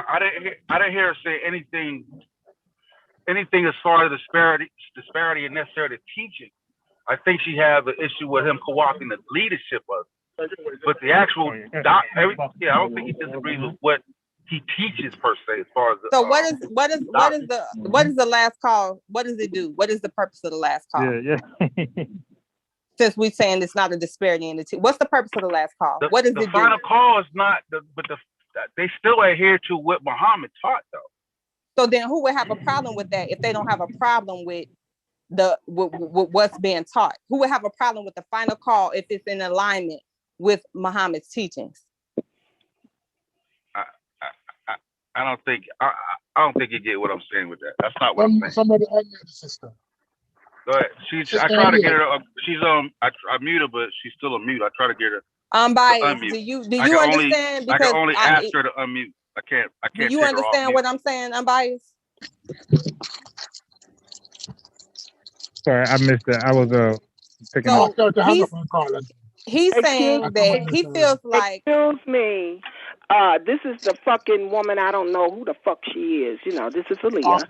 I didn't hear her say anything as far as disparity and necessarily teaching. I think she has an issue with him co-opting the leadership of it. But the actual I don't think he disagrees with what he teaches per se as far as so what is the last call? What does it do? What is the purpose of the last call? Yeah. Since we're saying it's not a disparity in the what's the purpose of the last call? What does it do? The final call is not they still adhere to what Muhammad taught though. So then who would have a problem with that if they don't have a problem with what's being taught? Who would have a problem with the final call if it's in alignment with Muhammad's teachings? I don't think you get what I'm saying with that. That's not what I'm saying. Somebody unmute the sister. Go ahead. I try to get her. She's I mute her, but she's still a mute. I try to get her. Unbiased. Do you understand? I can only ask her to unmute. I can't. Do you understand what I'm saying? Unbiased. Sorry, I missed that. I was picking so up. He's saying that he feels like. Excuse me. This is the fucking woman. I don't know who the fuck she is. You know, this is Aaliyah.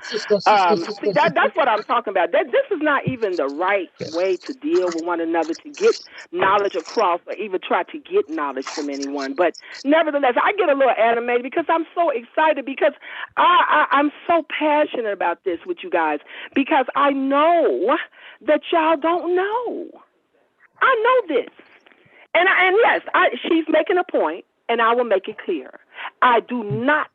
See, that's what I'm talking about. This is not even the right way to deal with one another, to get knowledge across, or even try to get knowledge from anyone. But nevertheless, I get a little animated because I'm so excited, because I'm so passionate about this with you guys, because I know that y'all don't know. I know this. And yes, she's making a point, and I will make it clear. I do not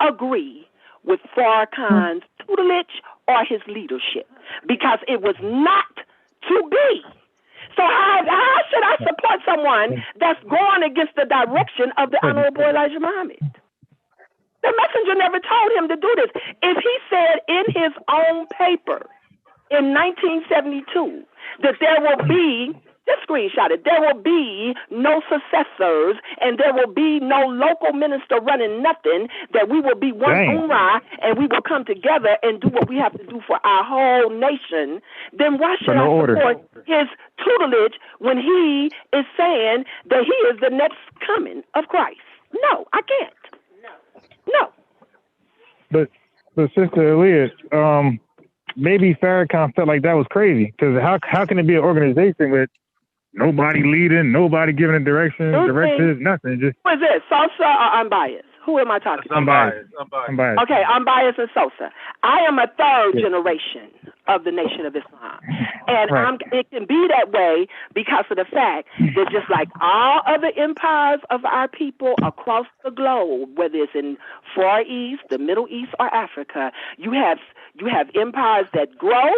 agree with Farrakhan's tutelage or his leadership, because it was not to be. So how should I support someone that's going against the direction of the Honorable Elijah Muhammad? The messenger never told him to do this. If he said in his own paper in 1972 that there will be Just screenshot it. There will be no successors, and there will be no local minister running nothing. That we will be one Ummah, and we will come together and do what we have to do for our whole nation. Then why should I support his tutelage when he is saying that he is the next coming of Christ? No, I can't. No. But Sister Aaliyah, maybe Farrakhan felt like that was crazy, because how can it be an organization with nobody leading, nobody giving a direction, directives, nothing? Just who is it, Sosa or Unbiased? Who am I talking to? Unbiased. Okay, Unbiased and Sosa. I am a third generation of the Nation of Islam. And it can be that way because of the fact that just like all other empires of our people across the globe, whether it's in Far East, the Middle East, or Africa, you have empires that grow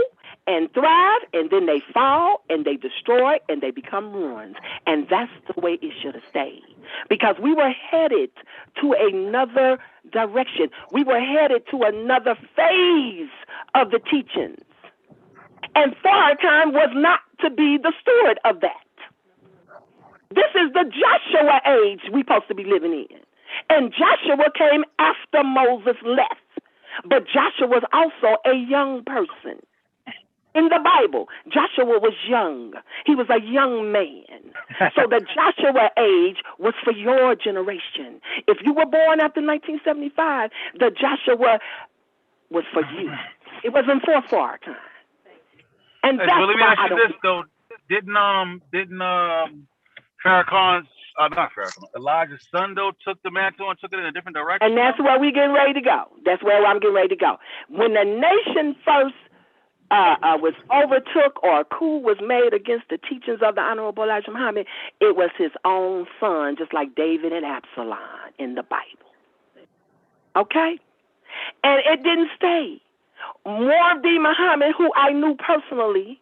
and thrive, and then they fall, and they destroy, and they become ruins. And that's the way it should have stayed. Because we were headed to another direction. We were headed to another phase of the teachings. And Farrakhan was not to be the steward of that. This is the Joshua age we're supposed to be living in. And Joshua came after Moses left. But Joshua was also a young person. In the Bible, Joshua was young. He was a young man. So the Joshua age was for your generation. If you were born after 1975, the Joshua was for you. It wasn't for Farrakhan. And that's let me why ask you this though: Didn't Farrakhan's not Farrakhan, Elijah's son though took the mantle and took it in a different direction? And that's where we getting ready to go. That's where I'm getting ready to go. When the nation first was overtook or a coup was made against the teachings of the Honorable Elijah Muhammad, it was his own son, just like David and Absalom in the Bible. Okay? And it didn't stay. Mordi Muhammad, who I knew personally,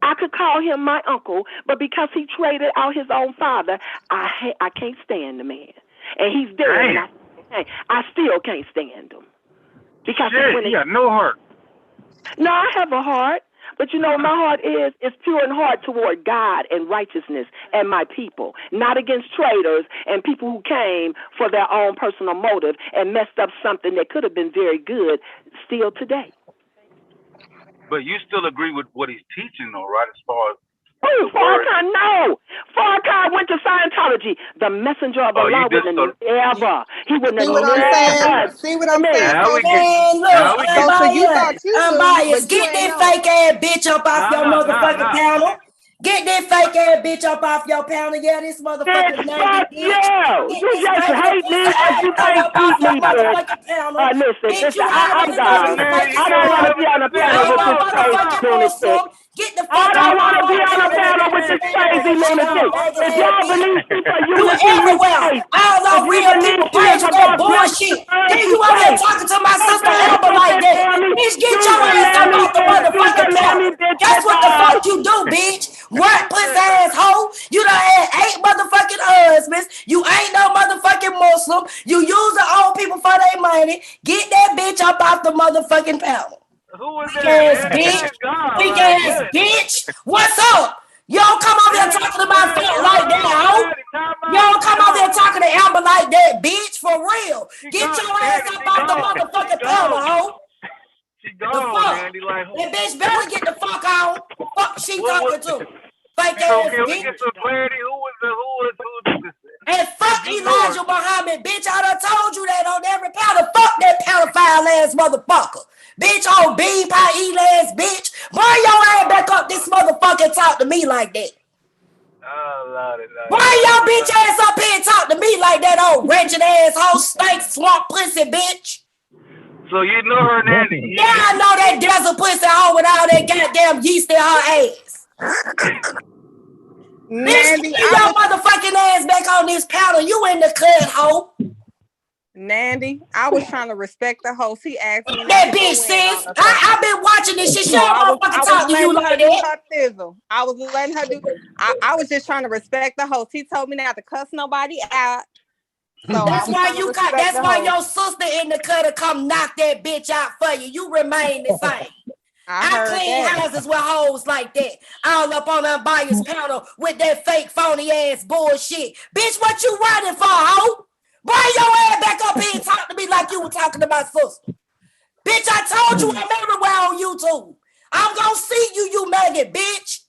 I could call him my uncle, but because he traded out his own father, I can't stand the man. And he's dead. And I still can't stand him. Because he got no heart. No, I have a heart, but you know what my heart is? It's pure in heart toward God and righteousness and my people, not against traitors and people who came for their own personal motive and messed up something that could have been very good still today. But you still agree with what he's teaching, though, right? As far as Farrakhan, no. Farrakhan went to Scientology. The messenger of Allah wouldn't ever. He wouldn't have never. See what I'm saying? Man, look, Unbiased. Get that fake ass bitch up off your motherfucking panel. Get that fake ass bitch up off your panel. Yeah, this motherfucker's name. Fuck you! You just hate me as you can't beat me, bitch. Listen, I'm done. I don't want to be on a panel with this crazy lunatic. I don't want to be on a panel with this crazy lunatic. If y'all believe people, you everywhere. All those real people praising that bullshit. Then you out here talking to my sister Amber like that. Bitch, get your ass up off the motherfucking panel. Guess what the fuck you do, bitch? Worthless asshole. You done had 8 motherfucking husbands. You ain't no motherfucking Muslim. You use the old people for their money. Get that bitch up off the motherfucking panel. Who is that? Weak ass bitch. What's up? You don't come over here talking to my feet like that, ho. You don't come over here talking to Amber like that, bitch. For real. Get your ass up off the motherfucking panel, ho. The fuck? That bitch better get the fuck on. Fuck she talking to. Fake ass bitch. And fuck Elijah Muhammad, bitch. I done told you that on every panel. Fuck that pedophile ass motherfucker. Bitch, old bean pie eating ass bitch. Bring your ass back up this motherfucker and talk to me like that. Bring your bitch ass up here and talk to me like that, old wretched asshole, stank swamp pussy bitch. So you know her, Nandy? Yeah, I know that desert pussy hoe with all that goddamn yeast in her ass. Nandy, get your motherfucking ass back on this panel. You in the cut, hoe. Nandy, I was trying to respect the host. He asked me that bitch, sis. I've been watching this shit. She don't motherfucking talk to you like that. I was letting her do. I was just trying to respect the host. He told me not to cuss nobody out. So that's why you got. That's why your sister in the cut to come knock that bitch out for you. You remain the same. I clean houses with hoes like that. All up on Unbiased panel with that fake phony ass bullshit. Bitch, what you running for, hoe? Bring your ass back up here and talk to me like you were talking to my sister. Bitch, I told you I'm everywhere on YouTube. I'm gonna see you, you maggot, bitch.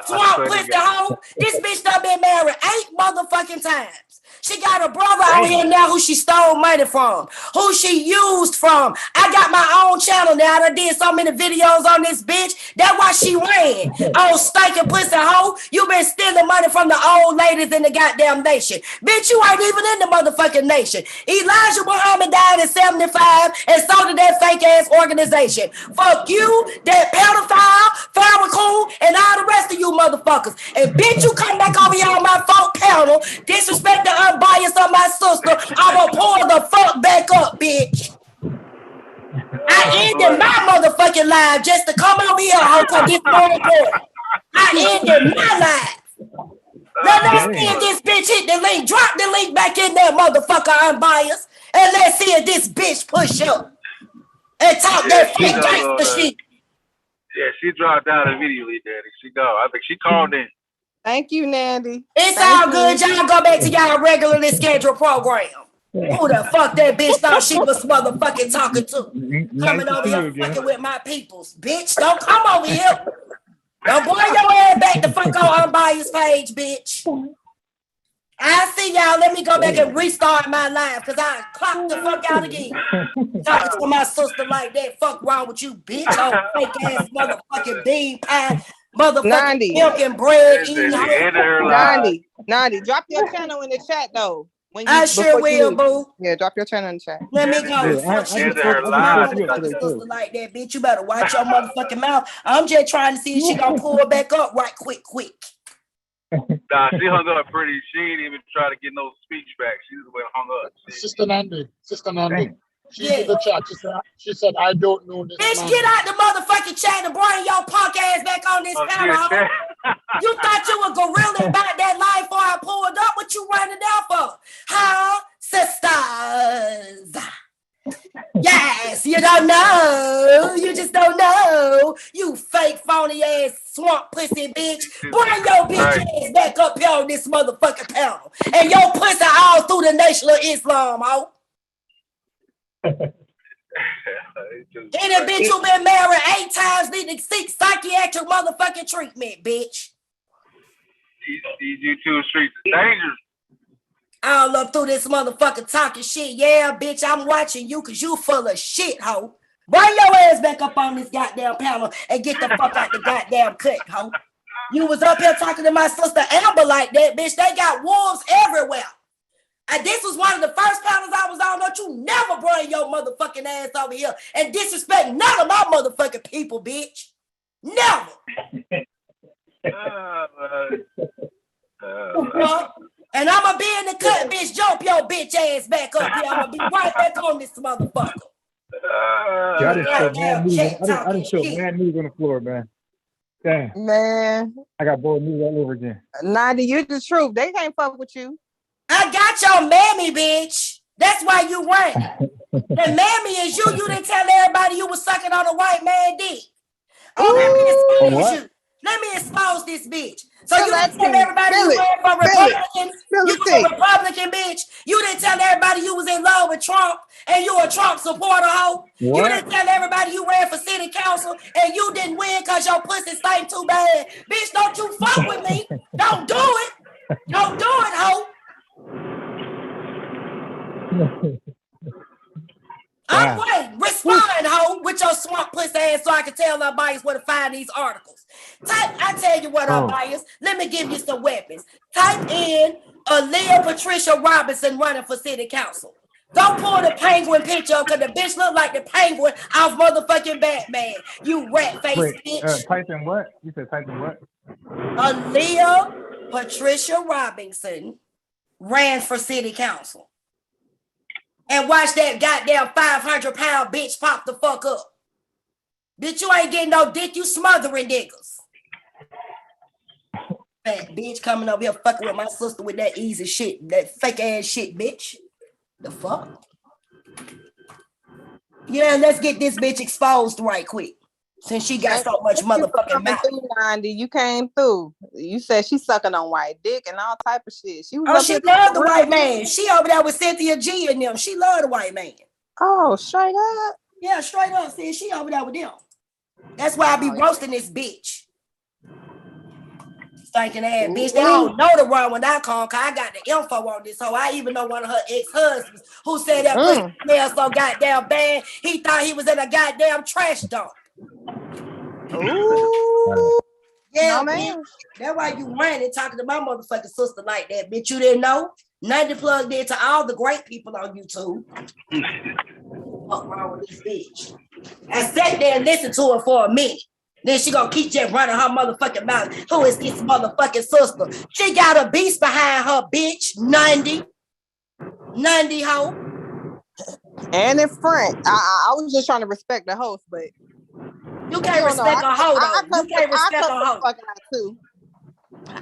Swamp pussy hoe. This bitch done been married 8 motherfucking times. She got a brother on here now who she stole money from, who she used from. I got my own channel now. I did so many videos on this bitch. That's why she ran. Oh, stinking pussy hoe. You been stealing money from the old ladies in the goddamn nation. Bitch, you ain't even in the motherfucking nation. Elijah Muhammad died in 75 and so did that fake ass organization. Fuck you, that pedophile, Farrakhan, and all the rest of you motherfuckers. And bitch, you come back over here on my phone panel, disrespect the Unbiased of my sister, I'ma pull the fuck back up, bitch. I ended my motherfucking live just to come over here, hoe, cause this more important. I ended my live. Now let's see if this bitch hit the link. Drop the link back in there, motherfucker, Unbiased. And let's see if this bitch push up and talk that fake gangster shit. Yeah, she dropped out immediately, Daddy. She go. I think she called in. Thank you, Nandy. It's all good. Y'all go back to y'all regularly scheduled program. Who the fuck that bitch thought she was motherfucking talking to? Coming over here fucking with my peoples. Bitch, don't come over here. Don't bring your ass back the fuck on Unbiased page, bitch. I see y'all. Let me go back and restart my life because I clocked the fuck out again. Talking to my sister like that. Fuck wrong with you, bitch. Oh, fake ass motherfucking bean pie. Motherfucking milk and bread eating. Nandi, drop your channel in the chat though. I sure will, boo. Yeah, drop your channel in the chat. Let me go. Fuck shit. My motherfucking sister like that, bitch. You better watch your motherfucking mouth. I'm just trying to see if she gonna pull back up right quick. Nah, she hung up pretty. She didn't even try to get no speech back. She just went hung up. Sister Nandi. She did the chat. She said, I don't know this. Bitch, get out the motherfucking chat and bring your punk ass back on this panel. You thought you were gorilla about that life before I pulled up? What you running down for? Huh? Sisters. Yes, you don't know. You just don't know. You fake phony ass swamp pussy bitch. Bring your bitch ass back up here on this motherfucking panel. And your pussy all through the Nation of Islam, ho. Any bitch who been married 8 times need to seek psychiatric motherfucking treatment, bitch. These YouTube streets are dangerous. All up through this motherfucker talking shit. Yeah, bitch, I'm watching you because you full of shit, ho. Bring your ass back up on this goddamn panel and get the fuck out the goddamn cut, ho. You was up here talking to my sister Amber like that, bitch. They got wolves everywhere. And this was one of the first panels I was on. Don't you never bring your motherfucking ass over here and disrespect none of my motherfucking people, bitch. Never. And I'm gonna be in the cut, bitch. Jump your bitch ass back up here. I'm gonna be right back on this motherfucker. I just showed mad news on the floor, man. Damn. Man. I got bold news all over again. Nandi, you the truth. They can't fuck with you. I got your mammy, bitch. That's why you ran. The mammy is you. You didn't tell everybody you was sucking on a white man dick. Oh, let me expose you. Let me expose this bitch. So you didn't tell everybody you ran for Republicans. You was a Republican, bitch. You didn't tell everybody you was in love with Trump and you a Trump supporter, hoe. You didn't tell everybody you ran for city council and you didn't win because your pussy stank too bad. Bitch, don't you fuck with me. Don't do it. Don't do it, hoe. I'm waiting. Respond, ho, with your swamp pussy ass so I can tell our buyers where to find these articles. I tell you what, our buyers. Let me give you some weapons. Type in Aaliyah Patricia Robinson running for city council. Don't pull the penguin picture up because the bitch look like the penguin off motherfucking Batman. You rat face bitch. Type in what? You said type in what? Aaliyah Patricia Robinson ran for city council. And watch that goddamn 500-pound bitch pop the fuck up. Bitch, you ain't getting no dick, you smothering niggas. Fat bitch coming over here fucking with my sister with that easy shit, that fake ass shit, bitch. The fuck? Yeah, let's get this bitch exposed right quick. since she got so much Thank you for motherfucking coming mouth. through, 90. You came through. You said she's sucking on white dick and all type of shit. She was Oh, up she here loved the real- white man. She over there with Cynthia G and them. She loved the white man. Oh, straight up. Yeah, straight up. See, she over there with them. That's why I be roasting this bitch. Stinking ass bitch. They don't know the wrong when I call, cause I got the info on this. So I even know one of her ex-husbands who said that pussy smelled so goddamn bad. He thought he was in a goddamn trash dump. Ooh. Yeah, No, man. bitch. That's why you running talking to my motherfucking sister like that, bitch. You didn't know? 90 plugged into all the great people on YouTube. What's wrong with this bitch? I sat there and listened to her for a minute. Then she gonna keep just running her motherfucking mouth. Who is this motherfucking sister? She got a beast behind her, bitch. 90 hoe. And in front. I was just trying to respect the host, but you can't respect a hoe though. You can't respect a hoe.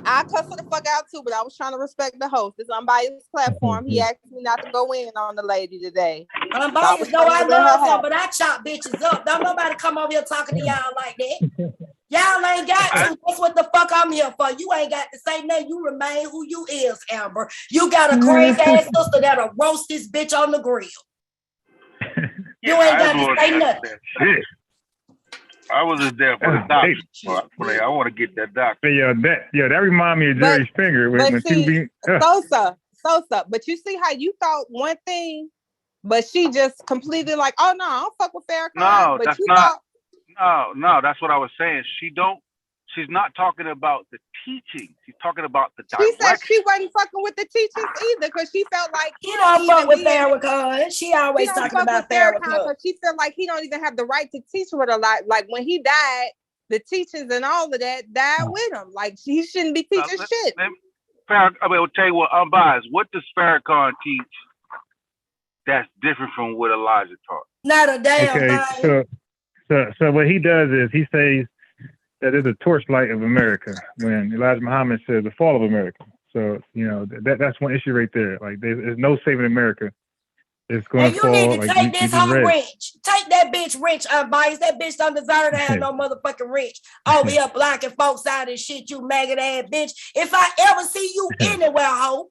I cuss the fuck out too, but I was trying to respect the host. It's unbiased platform. He asked me not to go in on the lady today. Unbiased, no, I love her, but I chop bitches up. Don't nobody come over here talking to y'all like that. Y'all ain't got to. That's what the fuck I'm here for. You ain't got to say nothing. You remain who you is, Amber. You got a crazy ass sister that'll roast this bitch on the grill. You ain't got to say nothing. I was just there for the doctor. I want to get that doctor. That remind me of Jerry Springer when Sosa. But you see how you thought one thing, but she just completely like, oh no, I don't fuck with Farrakhan. No, but that's you not. No, that's what I was saying. She's not talking about the teaching. She's talking about the direction. She said she wasn't fucking with the teachings either because she felt like he don't fuck with Farrakhan. She always talking about Farrakhan because she felt like he don't even have the right to teach her a lot. Like when he died, the teachings and all of that died with him. Like he shouldn't be teaching shit. I'll tell you what, unbiased. What does Farrakhan teach that's different from what Elijah taught? Not a damn thing. So what he does is he says that is a torchlight of America when Elijah Muhammad said the fall of America. So, that's one issue right there. Like there's no saving America. It's going to fall. You need to take this whole wrench. Take that bitch wrench, unbiased. That bitch don't deserve to have no motherfucking wrench over here blocking folks out and shit, you maggot ass bitch. If I ever see you anywhere, hoe,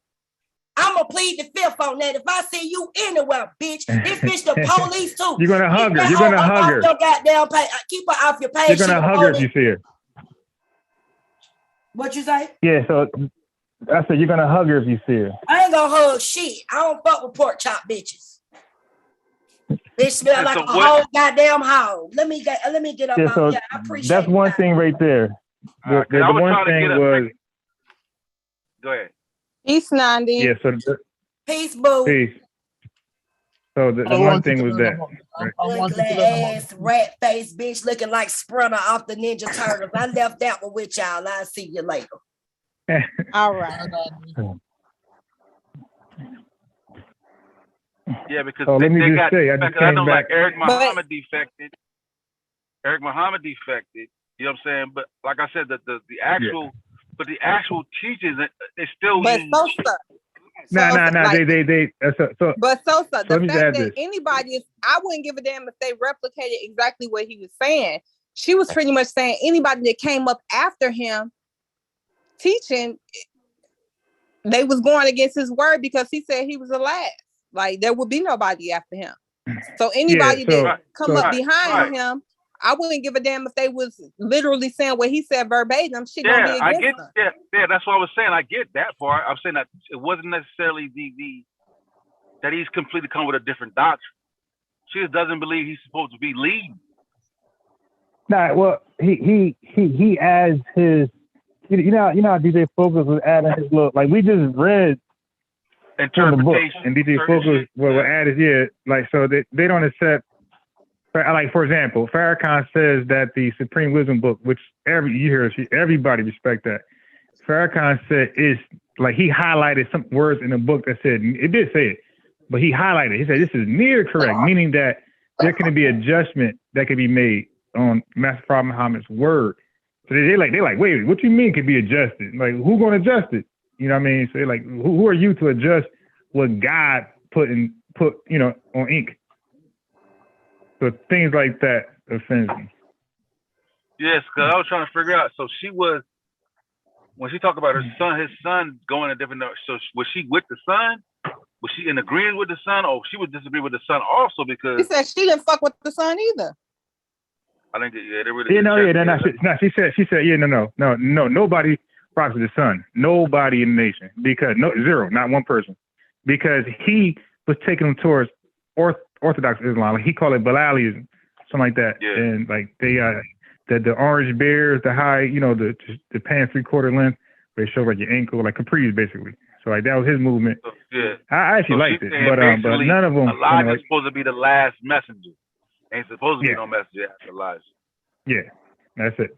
I'm going to plead the fifth on that. If I see you anywhere, bitch, this bitch the police too. You're going to hug her. You're going to hug her. Your goddamn page. Keep her off your page. You're going to hug her if you see her. What you say? Yeah, so I said you're going to hug her if you see her. I ain't going to hug shit. I don't fuck with pork chop bitches. Bitch smell like a whole goddamn hog. Let me get up on here. I appreciate that's one thing right there. The one thing was... Go ahead. Peace, 90. Yeah, so peace, boo. Peace. So the one thing was that. Ugly ass rat face bitch looking like Sprinter off the Ninja Turtles. I left that one with y'all. I'll see you later. All right. Yeah, because let me just got. say, I know, like Eric Muhammad defected. Eric Muhammad defected. You know what I'm saying? But like I said, the actual. Yeah. But the actual teachers, it's still. But Sosa. But Sosa, the fact that anybody is, I wouldn't give a damn if they replicated exactly what he was saying. She was pretty much saying anybody that came up after him teaching, they was going against his word because he said he was the last. Like there would be nobody after him. So anybody that come up behind him, I wouldn't give a damn if they was literally saying what he said verbatim. Shit gonna be against them. Yeah, that's what I was saying. I get that part. I'm saying that it wasn't necessarily that he's completely come with a different doctrine. She just doesn't believe he's supposed to be leading. Nah, well, he adds his. You know how DJ Focus was adding his little, like we just read from the book, and DJ Focus will add his like so they don't accept. Like, for example, Farrakhan says that the Supreme Wisdom book, which everybody respect that. Farrakhan said is like he highlighted some words in the book that said it did say it, but he highlighted. He said this is near correct, meaning that there can be adjustment that can be made on Master Prophet Muhammad's word. So they like wait, what you mean can be adjusted? Like who gonna adjust it? You know what I mean? So like who are you to adjust what God put on ink? So things like that offends me. Yes, because I was trying to figure out. So she was, when she talked about his son going a different. So was she with the son? Was she in agreement with the son, or she would disagree with the son also because She said she didn't fuck with the son either. I think they really. She said, yeah, no, nobody rocks with the son. Nobody in the nation because zero, not one person, because he was taking them towards Orthodox Islam. Like he called it Bilalism, something like that. Yeah. And like they the orange bears, the high, the pants 3/4 length, where it shows like your ankle, like capris basically. So like that was his movement. So, yeah. I actually liked it, but none of them. Elijah's supposed to be the last messenger. Ain't supposed to be no messenger after Elijah. Yeah, that's it.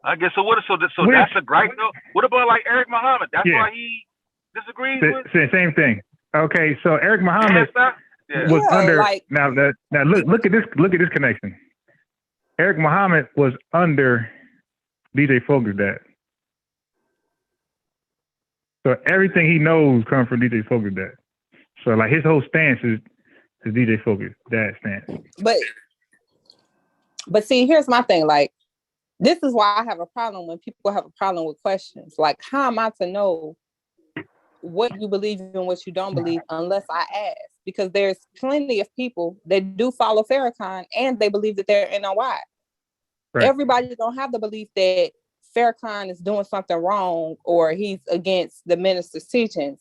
I guess so. That's a gripe though. What about like Eric Muhammad? That's why he disagrees with. Same thing. Okay, so Eric Muhammad was under. Now look at this. Look at this connection. Eric Muhammad was under DJ Fogel's dad. So everything he knows comes from DJ Fogel's dad. So like his whole stance is DJ Fogel's dad's stance. But see, here's my thing. Like, this is why I have a problem when people have a problem with questions. Like, how am I to know what you believe and what you don't believe unless I ask? Because there's plenty of people that do follow Farrakhan and they believe that they're NOI. Right. Everybody don't have the belief that Farrakhan is doing something wrong or he's against the minister's teachings.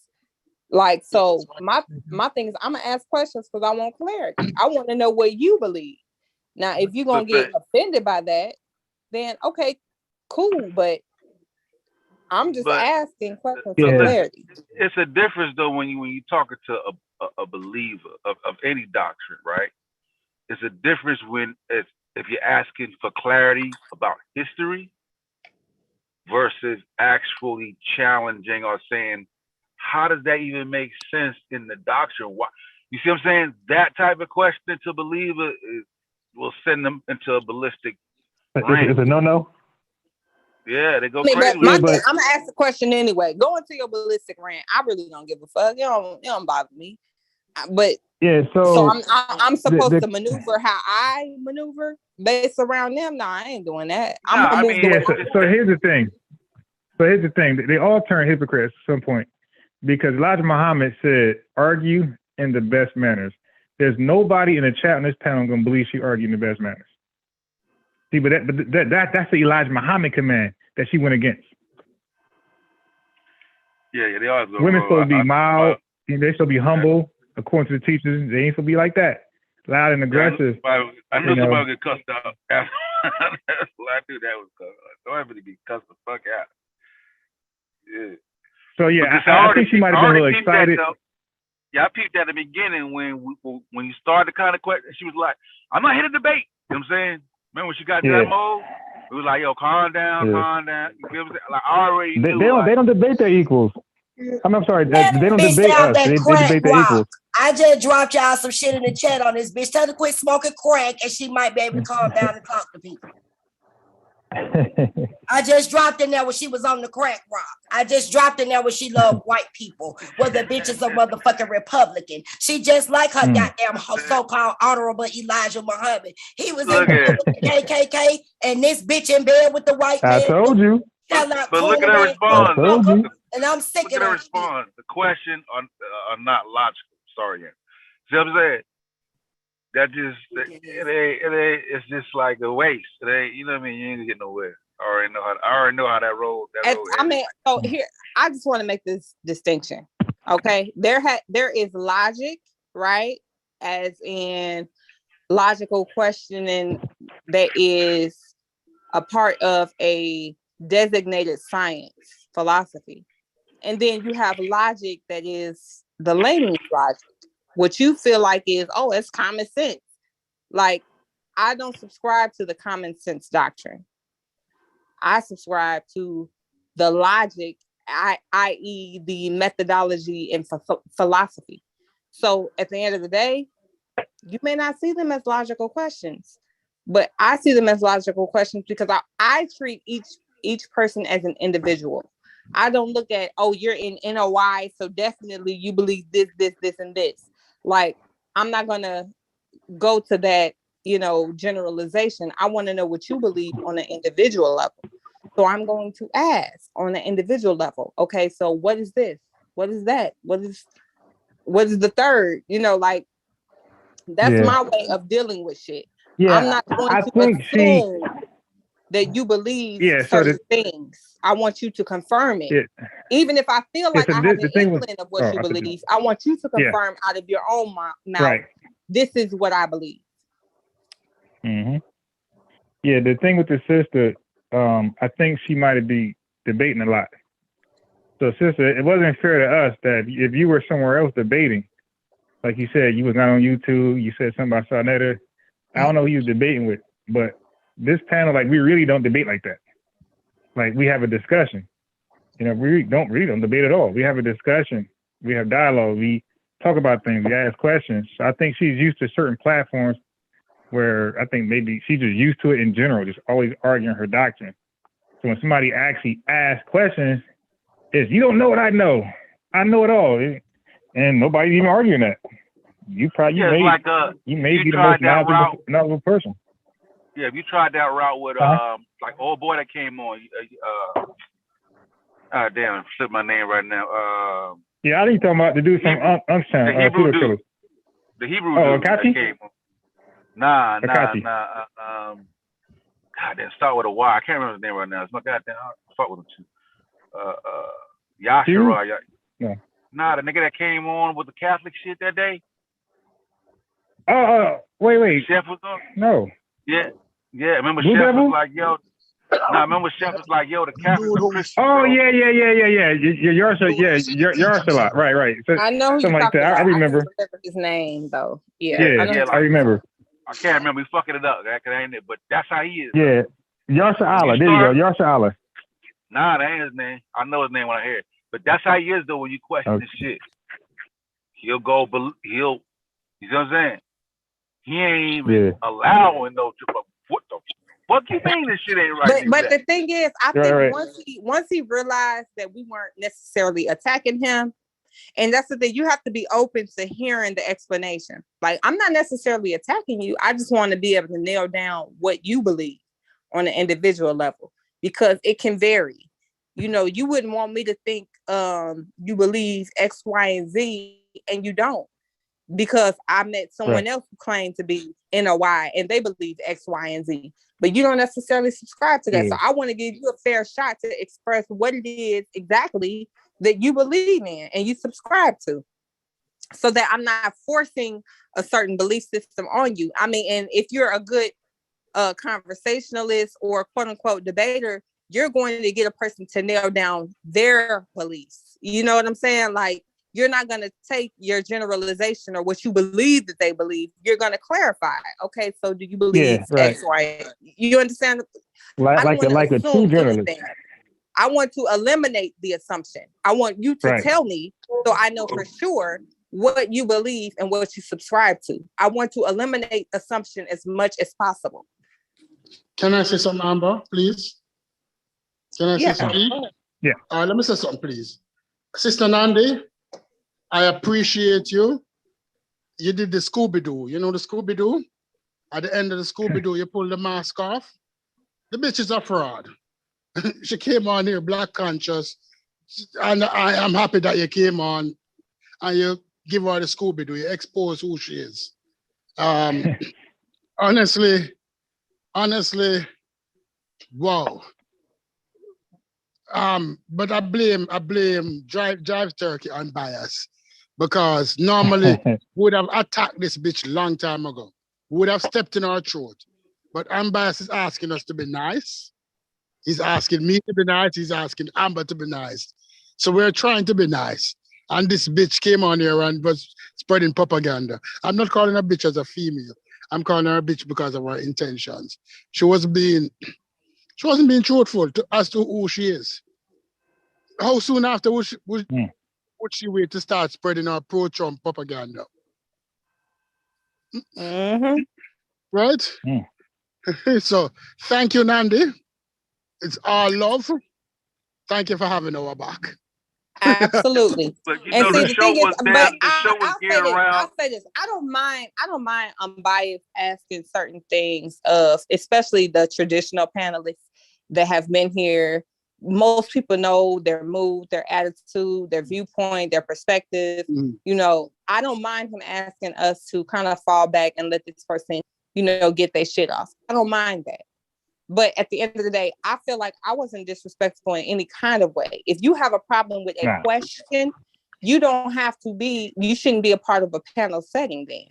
Like, so my thing is I'm gonna ask questions because I want clarity. I want to know what you believe. Now, if you're gonna get offended by that, then okay, cool. But I'm just asking questions for clarity. It's a difference though when you talking to a believer of any doctrine, right? It's a difference when if you're asking for clarity about history versus actually challenging or saying, how does that even make sense in the doctrine? Why? You see what I'm saying? That type of question to a believer will send them into a ballistic range. It's a no-no? Yeah, they go crazy. But I'm gonna ask the question anyway. Go into your ballistic rant. I really don't give a fuck. You don't bother me. But so I'm supposed to maneuver how I maneuver based around them. No, I ain't doing that. So here's the thing. They all turn hypocrites at some point because Elijah Muhammad said, "Argue in the best manners." There's nobody in the chat on this panel gonna believe she argued in the best manners. See, but that's the Elijah Muhammad command that she went against. Yeah, they always go. Women supposed to be mild. They supposed to be humble, according to the teachers. They ain't supposed to be like that, loud and aggressive. I know somebody get cussed out. That's what I knew that was cussed. Don't ever get cussed the fuck out. Yeah. So yeah, I think she might have been a little excited. I peeped at the beginning when you started the kind of question. She was like, "I'm not here to debate." You know what I'm saying? Remember when she got that mode? It was like, "Yo, calm down, calm down." You feel what I'm saying? Like I already knew. They don't debate their equals. I'm sorry. They don't debate us. They debate their equals. I just dropped y'all some shit in the chat on this bitch. Tell her to quit smoking crack and she might be able to calm down and talk to people. I just dropped in there when she was on the crack rock. I just dropped in there when she loved white people. Well, the bitch is a motherfucking Republican. She just like her goddamn so-called honorable Elijah Muhammad. He was in bed with the KKK and this bitch in bed with the white man. I told you. But look at her response. And I'm sick of her response. The question are not logical. Sorry, yeah. See what I'm saying? That just it's just like a waste. It ain't, you know what I mean? You ain't get nowhere. I already know how that road. So here, I just want to make this distinction. Okay, there is logic, right? As in logical questioning that is a part of a designated science philosophy, and then you have logic that is the layman's logic. What you feel like is, it's common sense. Like, I don't subscribe to the common sense doctrine. I subscribe to the logic, i.e. the methodology and philosophy. So at the end of the day, you may not see them as logical questions, but I see them as logical questions because I treat each person as an individual. I don't look at, you're in NOI, so definitely you believe this, and this. Like, I'm not gonna go to that generalization. I want to know what you believe on an individual level. So I'm going to ask on an individual level. Okay, so what is this? What is that? What is the third? Like, that's my way of dealing with shit. Yeah, I'm not going to think assume that you believe certain things. I want you to confirm it. Even if I feel like I have an inkling of what you believe, I want you to confirm out of your own mouth. Right. This is what I believe. Mm-hmm. Yeah, the thing with the sister, I think she might be debating a lot. So, sister, it wasn't fair to us that if you were somewhere else debating, like you said, you was not on YouTube, you said something about Sarnetta. I don't know who you was debating with, but this panel, like, we really don't debate like that. Like, we have a discussion. We don't debate at all. We have a discussion. We have dialogue. We talk about things. We ask questions. So I think she's used to certain platforms where I think maybe she's just used to it in general, just always arguing her doctrine. So when somebody actually asks questions, it's, you don't know what I know. I know it all. And nobody's even arguing that. You may be the most knowledgeable person. Yeah, if you tried that route with like old boy that came on, damn, it slipped my name right now. Yeah, I think you're talking about the dude from the Hebrew dude. The Hebrew dude that came on. Nah. God damn, start with a Y. I can't remember his name right now. It's my goddamn. I'll start with him too. Yashara. No. Nah, the nigga that came on with the Catholic shit that day. Wait. Chef was on? No. Yeah. Remember Blue Chef Devil? was like, yo. Remember Chef was like, yo, the Catholics are Christians. Oh, bro. yeah. Yarsala. Right. So, I know who something you're like talking that. about. I remember. I can't remember his name though. I remember. I can't remember. He's fucking it up, cause that ain't it. But that's how he is. Yeah. Yarsala. There you go. Yarsala. Nah, that ain't his name. I know his name when I hear it. But that's how he is though. When you question this shit, he'll go. You know what I'm saying? He ain't even allowing no. What the fuck you mean this shit ain't right? But the thing is, I think once he realized that we weren't necessarily attacking him, and that's the thing, you have to be open to hearing the explanation. Like, I'm not necessarily attacking you. I just want to be able to nail down what you believe on an individual level, because it can vary. You wouldn't want me to think you believe X, Y, and Z, and you don't. Because I met someone else who claimed to be NOY and they believe X, Y, and Z, but you don't necessarily subscribe to that. So I want to give you a fair shot to express what it is exactly that you believe in and you subscribe to, so that I'm not forcing a certain belief system on you. I mean, and if you're a good conversationalist or quote unquote debater, you're going to get a person to nail down their beliefs. You know what I'm saying? Like, you're not going to take your generalization or what you believe that they believe. You're going to clarify. Okay, so do you believe X, Y? You understand? Like a true journalist. I want to eliminate the assumption. I want you to tell me so I know for sure what you believe and what you subscribe to. I want to eliminate assumption as much as possible. Can I say something, Amber, please? Can I say something? Yeah. All right, let me say something, please. Sister Nandi, I appreciate you. You did the Scooby-Doo. You know the Scooby-Doo? At the end of the Scooby-Doo, you pull the mask off. The bitch is a fraud. She came on here, black conscious. And I'm happy that you came on and you give her the Scooby-Doo. You expose who she is. Honestly, wow. But I blame Drive Turkey on bias, because normally would have attacked this bitch long time ago. Would have stepped in our throat. But Unbiased is asking us to be nice. He's asking me to be nice. He's asking Amber to be nice. So we're trying to be nice. And this bitch came on here and was spreading propaganda. I'm not calling her bitch as a female. I'm calling her a bitch because of her intentions. She wasn't being truthful as to who she is. How soon after would she wait to start spreading her pro-Trump propaganda? Mm-hmm. Right? So thank you, Nandi. It's all love. Thank you for having our back. Absolutely. But you And know, see, the the show thing is, was but there. The show was I'll say geared this. around. I'll say this. I don't mind unbiased asking certain things of, especially the traditional panelists that have been here. Most people know their mood, their attitude, their viewpoint, their perspective. You know, I don't mind him asking us to kind of fall back and let this person, you know, get their shit off. I don't mind that. But at the end of the day, I feel like I wasn't disrespectful in any kind of way. If you have a problem with a question, you shouldn't be a part of a panel setting then.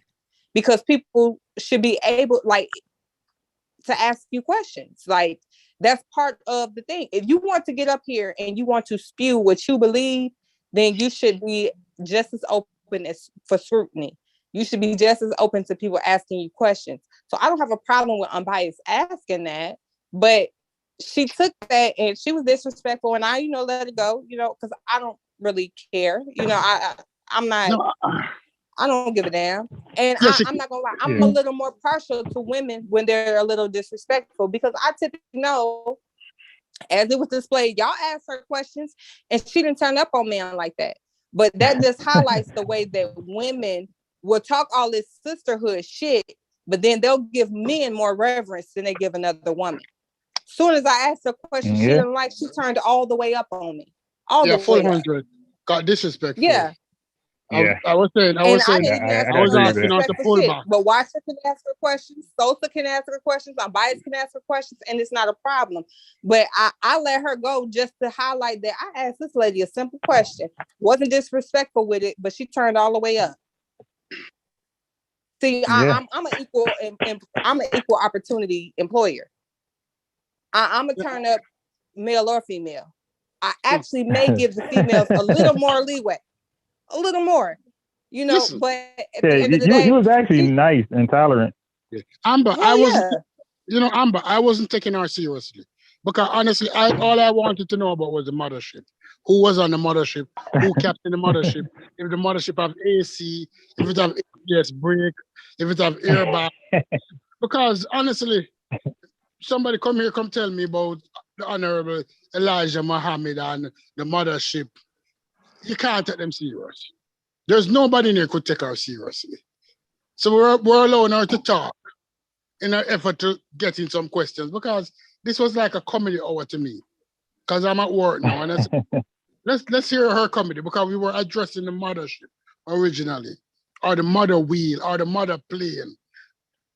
Because people should be able, like, to ask you questions. Like, that's part of the thing. If you want to get up here and you want to spew what you believe, then you should be just as open as for scrutiny. You should be just as open to people asking you questions. So I don't have a problem with unbiased asking that, but she took that and she was disrespectful, and I, you know, let it go, you know, because I don't really care. You know, I'm not. No, I don't give a damn. And I'm not gonna lie, I'm a little more partial to women when they're a little disrespectful, because I typically know, as it was displayed, y'all asked her questions and she didn't turn up on men like that. But that just highlights the way that women will talk all this sisterhood shit, but then they'll give men more reverence than they give another woman. Soon as I asked her a question she didn't like, she turned all the way up on me. All the full way up. 100. Got disrespectful. Yeah. I was saying, I was asking her to pull back. But Watcher can ask her questions, Sosa can ask her questions, Unbiased can ask her questions, and it's not a problem. But I let her go just to highlight that I asked this lady a simple question. Wasn't disrespectful with it, but she turned all the way up. See, I'm an equal opportunity employer. I'm gonna turn up male or female. I actually may give the females a little more leeway. A little more, you know. Listen, but at the end of the day, you was actually nice and tolerant. Amber, I wasn't. You know, Amber, I wasn't taking her seriously because honestly, all I wanted to know about was the mothership. Who was on the mothership? Who captained the mothership? If the mothership have AC, if it have ABS brake, if it have airbag. Because honestly, somebody come tell me about the Honorable Elijah Muhammad and the mothership. You can't take them serious. There's nobody in there could take her seriously. So we're allowing her to talk in an effort to get in some questions, because this was like a comedy hour to me. Because I'm at work now, and let's hear her comedy, because we were addressing the mothership originally, or the mother wheel, or the mother plane.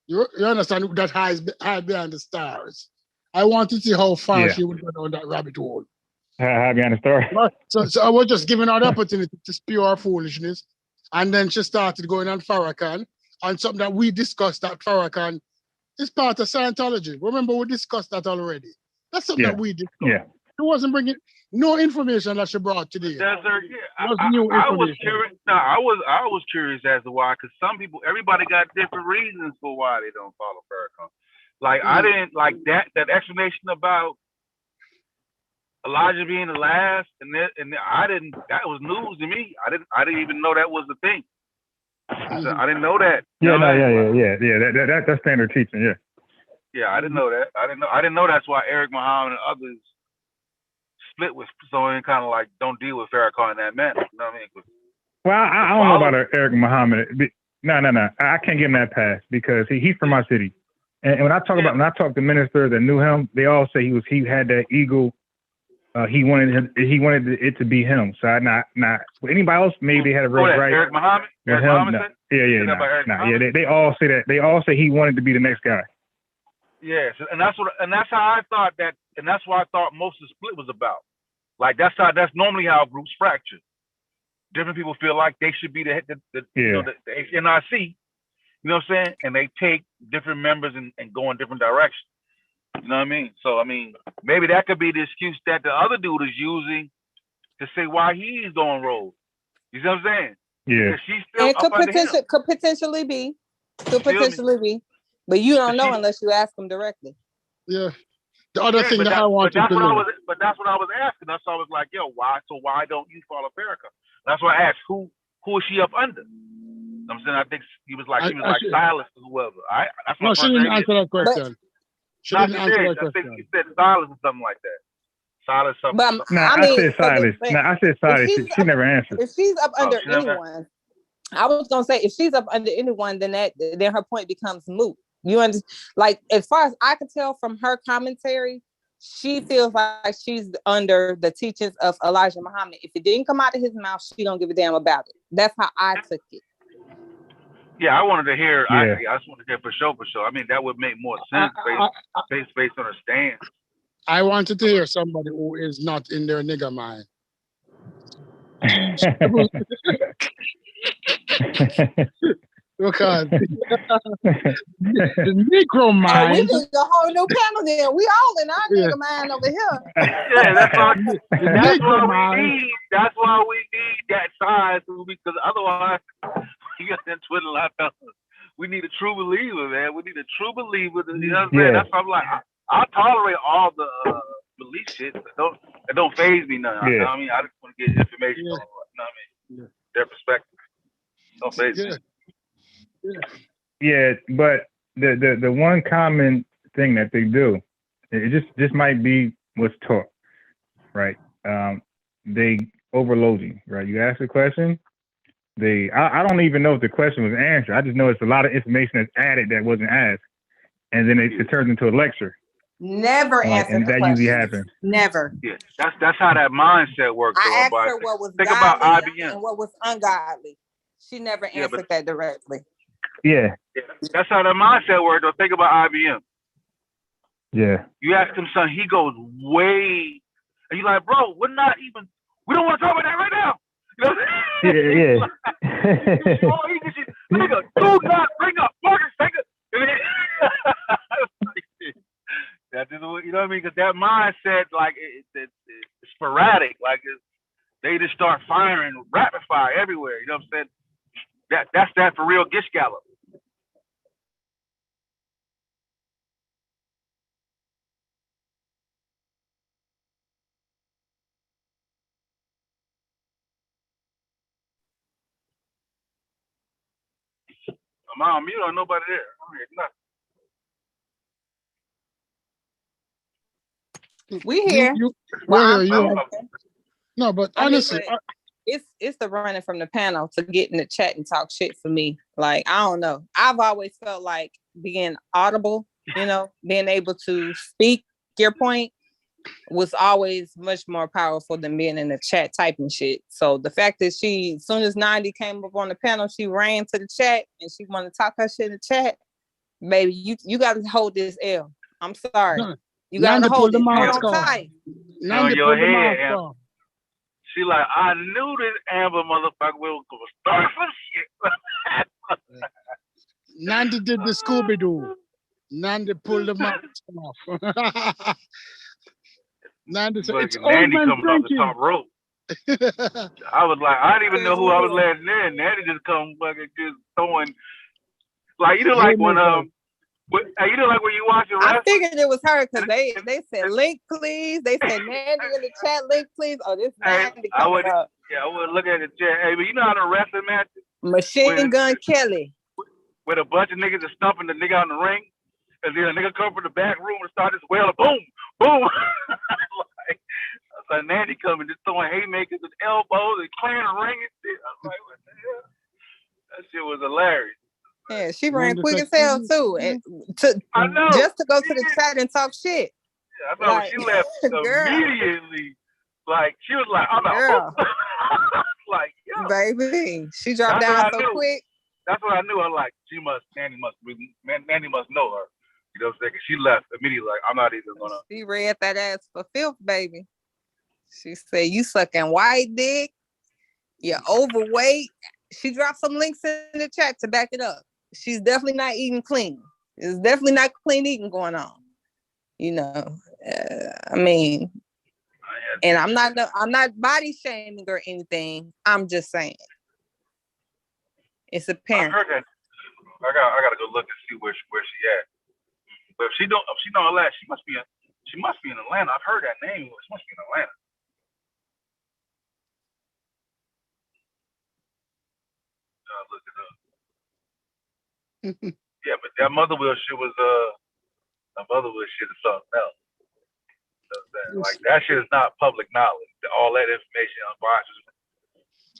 You understand that hides behind the stars. I want to see how far she would go down that rabbit hole. Hide behind the stars. So I was just giving her the opportunity to spew our foolishness, and then she started going on Farrakhan, and something that we discussed at Farrakhan is part of Scientology. Remember, we discussed that already. That's something that we discussed. Yeah. She wasn't bringing no information that she brought today. I was curious. No, I was curious as to why, because everybody got different reasons for why they don't follow Farrakhan. Like I didn't like that explanation about Elijah being the last, and I didn't. That was news to me. I didn't even know that was the thing. So I didn't know that. Yeah. That's standard teaching. Yeah. Yeah, I didn't know that. I didn't know that's why Eric Muhammad and others split with someone kind of like don't deal with Farrakhan in that manner. You know what I mean? Well, I don't know about Eric Muhammad. No. I can't give him that pass because he's from my city. And when I talk to ministers that knew him, they all say he had that ego. He wanted it to be him. So anybody else, maybe they had a real right. Eric Muhammad. Eric Muhammad. They all say that. They all say he wanted to be the next guy. Yes, and that's how I thought that, and that's what I thought most of the split was about. Like that's normally how groups fracture. Different people feel like they should be the NIC. You know what I'm saying? And they take different members and go in different directions. You know what I mean? So, I mean, maybe that could be the excuse that the other dude is using to say why he's going rogue. You see what I'm saying? Yeah. She's still could potentially be. But you don't know unless you ask them directly. Yeah. The other thing that I wanted to know. But that's what I was asking. That's why I was like, yo, why don't you follow Farrakhan? That's why I asked, who is she up under? I'm saying, I think she was like Silas or whoever. She didn't answer that question. I think he said Silas or something like that. Silas something. But something. Nah, I I mean, said Silas. Nah, I said Silas. She never answered. if she's up under she never- anyone, I was gonna say if she's up under anyone, then her point becomes moot. You understand? Like as far as I can tell from her commentary, she feels like she's under the teachings of Elijah Muhammad. If it didn't come out of his mouth, she don't give a damn about it. That's how I took it. Yeah, I wanted to hear. Yeah. I just wanted to hear for sure. I mean, that would make more sense based on her stance. I wanted to hear somebody who is not in their nigger mind. Because the Negro mind. We need a whole new panel then. We all in our nigga mind over here. Yeah, that's why we need that size, because otherwise you got that Twitter life. We need a true believer, man. We need a true believer. You know what I'm saying? That's why I'm like, I'll tolerate all the belief shit. It don't phase me none. You know what I mean? I just want to get information on, you know what I mean? Their perspective. Don't phase me. Yeah, but the one common thing that they do, it just might be what's taught, right? They overload you, right? You ask a question, I don't even know if the question was answered. I just know it's a lot of information that's added that wasn't asked, and then it turns into a lecture. Never answered and the that question. usually happens. Never. Yeah, that's how that mindset works. I asked her what was think godly about IBM and what was ungodly. She never answered that directly. Yeah. That's how that mindset works. Though. Think about IBM. Yeah. You ask him something, he goes way, and you're like, bro, we don't want to talk about that right now. You know what I'm saying? Yeah. Nigga, do not bring up Marcus. That is, you know what I mean? Because that mindset, like, it's sporadic. Like, they just start firing rapid fire everywhere. You know what I'm saying? That's that for real Gish Gallop. I'm on mute on nobody there. I don't hear nothing. We here. We're here. No, but honestly, it's the running from the panel to get in the chat and talk shit for me. Like, I don't know. I've always felt like being audible, being able to speak your point was always much more powerful than being in the chat typing shit. So the fact that as soon as 90 came up on the panel, she ran to the chat and she wanted to talk her shit in the chat. Baby, you got to hold this L. I'm sorry. You got to hold it. Hold on tight. On your head, Amber. She like, I knew this Amber motherfucker was going to start some shit. Nandy did the Scooby-Doo. Nandy pulled the mask off. Nandy said, it's Nandy coming off the top rope. I was like, I didn't even know who I was letting in. Nandy just come fucking just throwing, like, like when like when you watch your wrestling. I figured it was her because they said link please. They said Nandy in the chat, link please. Oh, this Nandy coming up. Yeah, I would look at the chat. Hey, but you know how the wrestling matches? Machine Gun Kelly. With a bunch of niggas are stumping the nigga out in the ring, and then a nigga come from the back room and start this wailing, boom, boom. like Nandy coming, just throwing haymakers with elbows and clearing the ring and shit. I was like, what the hell? That shit was hilarious. Yeah, she ran quick as hell too, and I know. Just to go to the chat and talk shit. Yeah, I know. Like, she left immediately. Like she was like, "I'm out." Like, yo, baby, she dropped down so quick. That's what I knew. I like, Nandy must know her. You know what I'm saying? She left immediately. Like, I'm not even gonna. She read that ass for filth, baby. She said, "You sucking white dick. You're overweight." She dropped some links in the chat to back it up. She's definitely not eating clean. There's definitely not clean eating going on. I mean, and I'm not body shaming or anything. I'm just saying, it's apparent. I heard that. I gotta go look and see where she at. But if she don't all that, she must be in Atlanta. I've heard that name. She must be in Atlanta. Look it up. Yeah, but that Motherwell shit was is something else. saying? Like that shit is not public knowledge. All that information on boxes.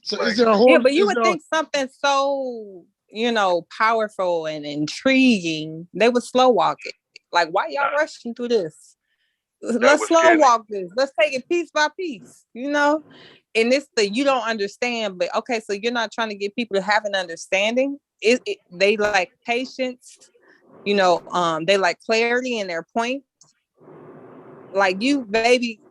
So Like, is there a whole? Yeah, but you is would there, think something so, powerful and intriguing, they would slow walk it. Like, why y'all rushing through this? Let's slow walk this. Let's take it piece by piece, And it's you don't understand, but okay, so you're not trying to get people to have an understanding. They like patience, they like clarity in their point. Like you, baby,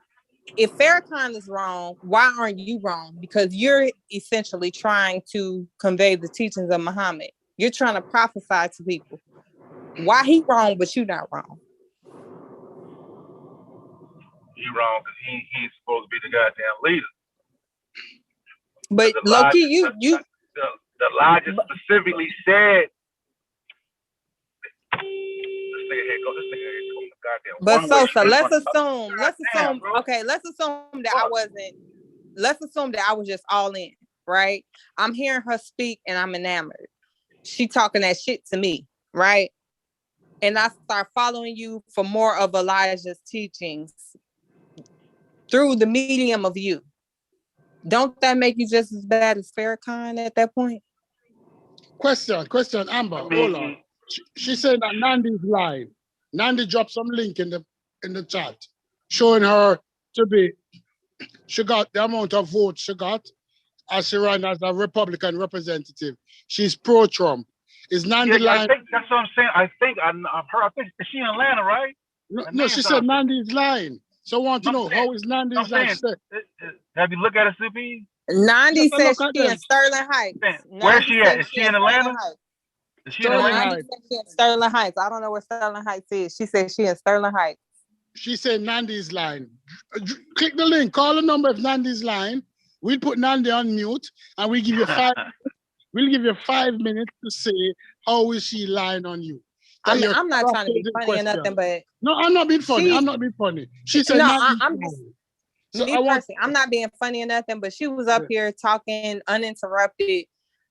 if Farrakhan is wrong, why aren't you wrong? Because you're essentially trying to convey the teachings of Muhammad. You're trying to prophesy to people. Why he wrong, but you not wrong? You wrong because he's supposed to be the goddamn leader. But low key, you the logic specifically said. This nigga here go goddamn. But Sosa, let's assume that I wasn't. Let's assume that I was just all in, right? I'm hearing her speak and I'm enamored. She talking that shit to me, right? And I start following you for more of Elijah's teachings through the medium of you. Don't that make you just as bad as Farrakhan at that point? Question, Amber. Hold on. She said that Nandi's lying. Nandi dropped some link in the chat showing her to be. She got the amount of votes she got as she ran as a Republican representative. She's pro-Trump. Is Nandi lying? I think that's what I'm saying. I think I've heard. I think is she in Atlanta, right? No, she said Nandi's lying. So I want to know how is Nandi's lying? Have you looked at her CP? Nandi says she in Sterling Heights. Where's she at? Is she in Atlanta? Is she in Nandi said she in Sterling Heights. I don't know where Sterling Heights is. She said she in Sterling Heights. She said Nandi's lying. Click the link. Call the number if Nandi's lying. We'll put Nandi on mute and we give you 5 We'll give you 5 minutes to say how is she lying on you. I'm not trying to be funny or nothing, but no, I'm not being funny. I'm not being funny. She said no. I'm not being funny or nothing, but she was up here talking uninterrupted.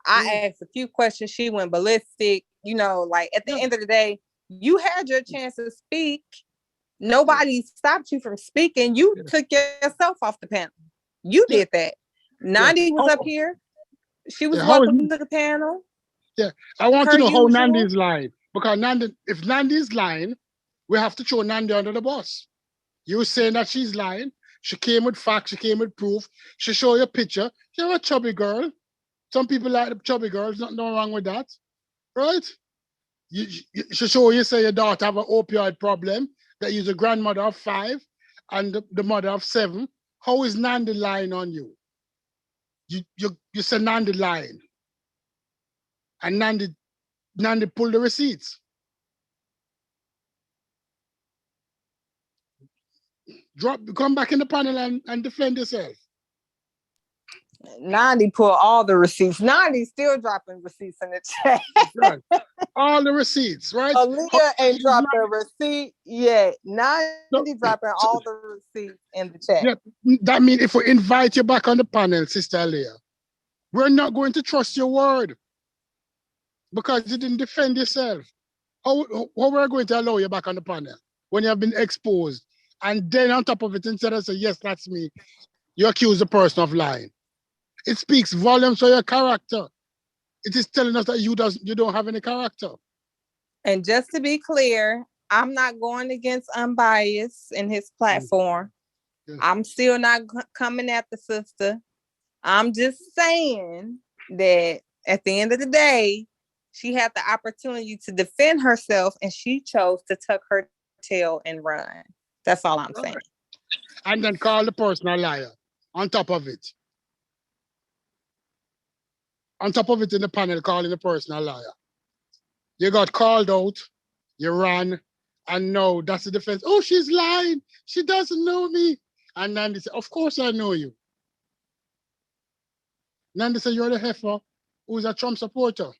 I asked a few questions. She went ballistic. Like at the end of the day, you had your chance to speak. Nobody stopped you from speaking. You took yourself off the panel. You did that. Nandi was up here. She was welcome to the panel. Yeah, I want to know how Nandi's lying. Because if Nandi's lying, we have to throw Nandi under the bus. You saying that she's lying. She came with facts. She came with proof. She showed you a picture. You're a chubby girl. Some people like the chubby girls. Nothing wrong with that. Right? She show you say your daughter have an opioid problem. That you're the grandmother of 5 and the mother of 7. How is Nandi lying on you? You say Nandi lying. And Nandi pulled the receipts. Come back in the panel and defend yourself. Nandi pulled all the receipts. Nandi's still dropping receipts in the chat. Right. All the receipts, right? Aaliyah ain't dropped a receipt yet. Nandi dropping all the receipts in the chat. Yeah, that means if we invite you back on the panel, Sister Aaliyah, we're not going to trust your word because you didn't defend yourself. How we're going to allow you back on the panel when you have been exposed? And then on top of it, instead of saying, yes, that's me, you accuse the person of lying. It speaks volumes for your character. It is telling us that you don't have any character. And just to be clear, I'm not going against Unbiased in his platform. Yeah. I'm still not coming at the sister. I'm just saying that at the end of the day, she had the opportunity to defend herself and she chose to tuck her tail and run. That's all I'm saying. And then call the person a liar on top of it. On top of it in the panel, calling the person a liar. You got called out, you ran, and no, that's the defense. Oh, she's lying. She doesn't know me. And Nandi said, of course I know you. Nandi said, you're the heifer who's a Trump supporter.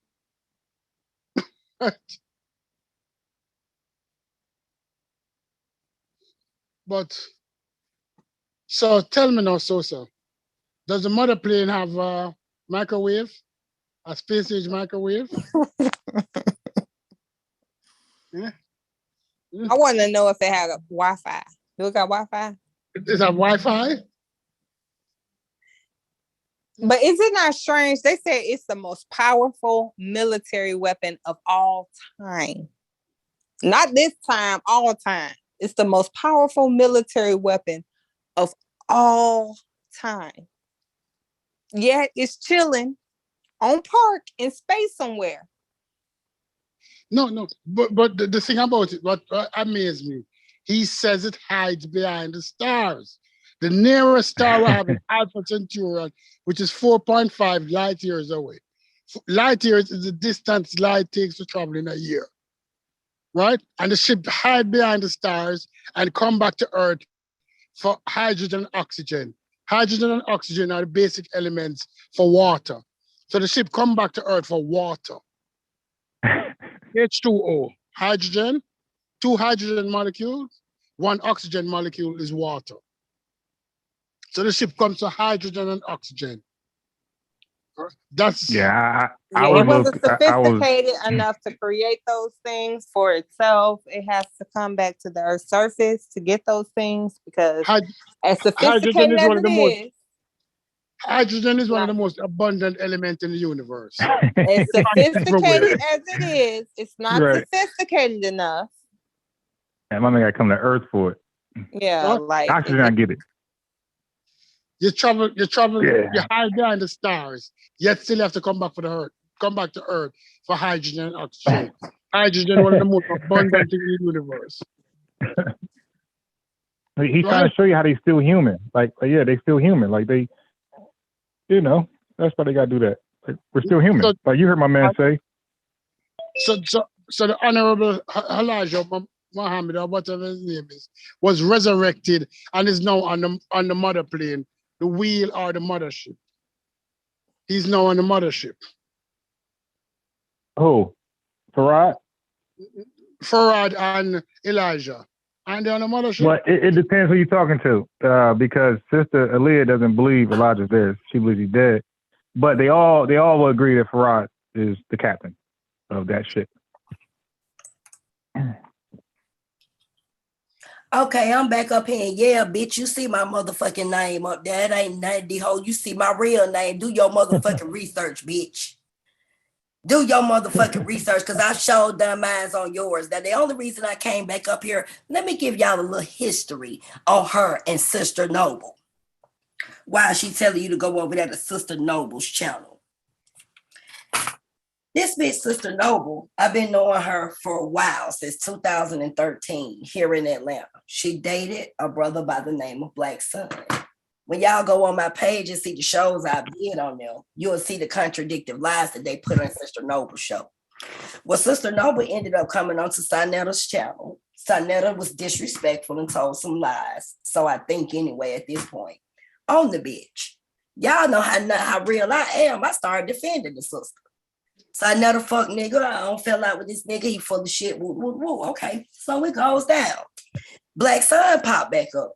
But, so tell me now, Sosa, does the mother plane have a microwave? A space age microwave? Yeah. I want to know if it had a Wi-Fi. Do it got Wi-Fi? Is that Wi-Fi? But is it not strange? They say it's the most powerful military weapon of all time. Not this time, all time. It's the most powerful military weapon of all time. Yet it's chilling on park in space somewhere. No. But the thing about it, what amazed me, he says it hides behind the stars. The nearest star we have is Alpha Centauri, which is 4.5 light years away. Light years is the distance light takes to travel in a year, right? And the ship hide behind the stars and come back to Earth for hydrogen and oxygen. Hydrogen and oxygen are the basic elements for water. So the ship come back to Earth for water. H2O, hydrogen, 2 hydrogen molecules, 1 oxygen molecule is water. So the ship comes to hydrogen and oxygen. That's I it wasn't sophisticated enough to create those things for itself. It has to come back to the Earth's surface to get those things because as sophisticated as it is, hydrogen is one of the most abundant elements in the universe. As sophisticated as it is, it's not sophisticated enough. And my man got to come to Earth for it. Yeah, like oxygen, I get it. You hide behind the stars, yet still have to come back to Earth for hydrogen and oxygen. Hydrogen, one of the most abundant in the universe. He's trying to show you how they still human. Like, yeah, they still human. Like they, that's why they gotta do that. Like, we're still human. So, like you heard my man say. So the Honorable Elijah Muhammad, or whatever his name is, was resurrected and is now on the mother plane, the wheel or the mothership. He's now on the mothership. Who? Farad? Farad and Elijah. And they're on the mothership. Well, it depends who you're talking to. Because Sister Aaliyah doesn't believe Elijah's dead. She believes he's dead. But they all will agree that Farad is the captain of that ship. Okay, I'm back up here. Yeah, bitch, you see my motherfucking name up there. It ain't nothing, D-ho. You see my real name. Do your motherfucking research, bitch. Do your motherfucking research, because I showed done mine on yours. Now, the only reason I came back up here, let me give y'all a little history on her and Sister Noble. Why is she telling you to go over there to Sister Noble's channel? This bitch, Sister Noble, I've been knowing her for a while, since 2013, here in Atlanta. She dated a brother by the name of Black Sun. When y'all go on my page and see the shows I did on them, you'll see the contradictive lies that they put on Sister Noble's show. Well, Sister Noble ended up coming onto Sinetta's channel. Sinetta was disrespectful and told some lies. So I think anyway at this point, on the bitch. Y'all know how real I am. I started defending the sister. So another fuck nigga, I don't feel like with this nigga, he full of shit. Woo, woo, woo. Okay, so it goes down. Black Sun popped back up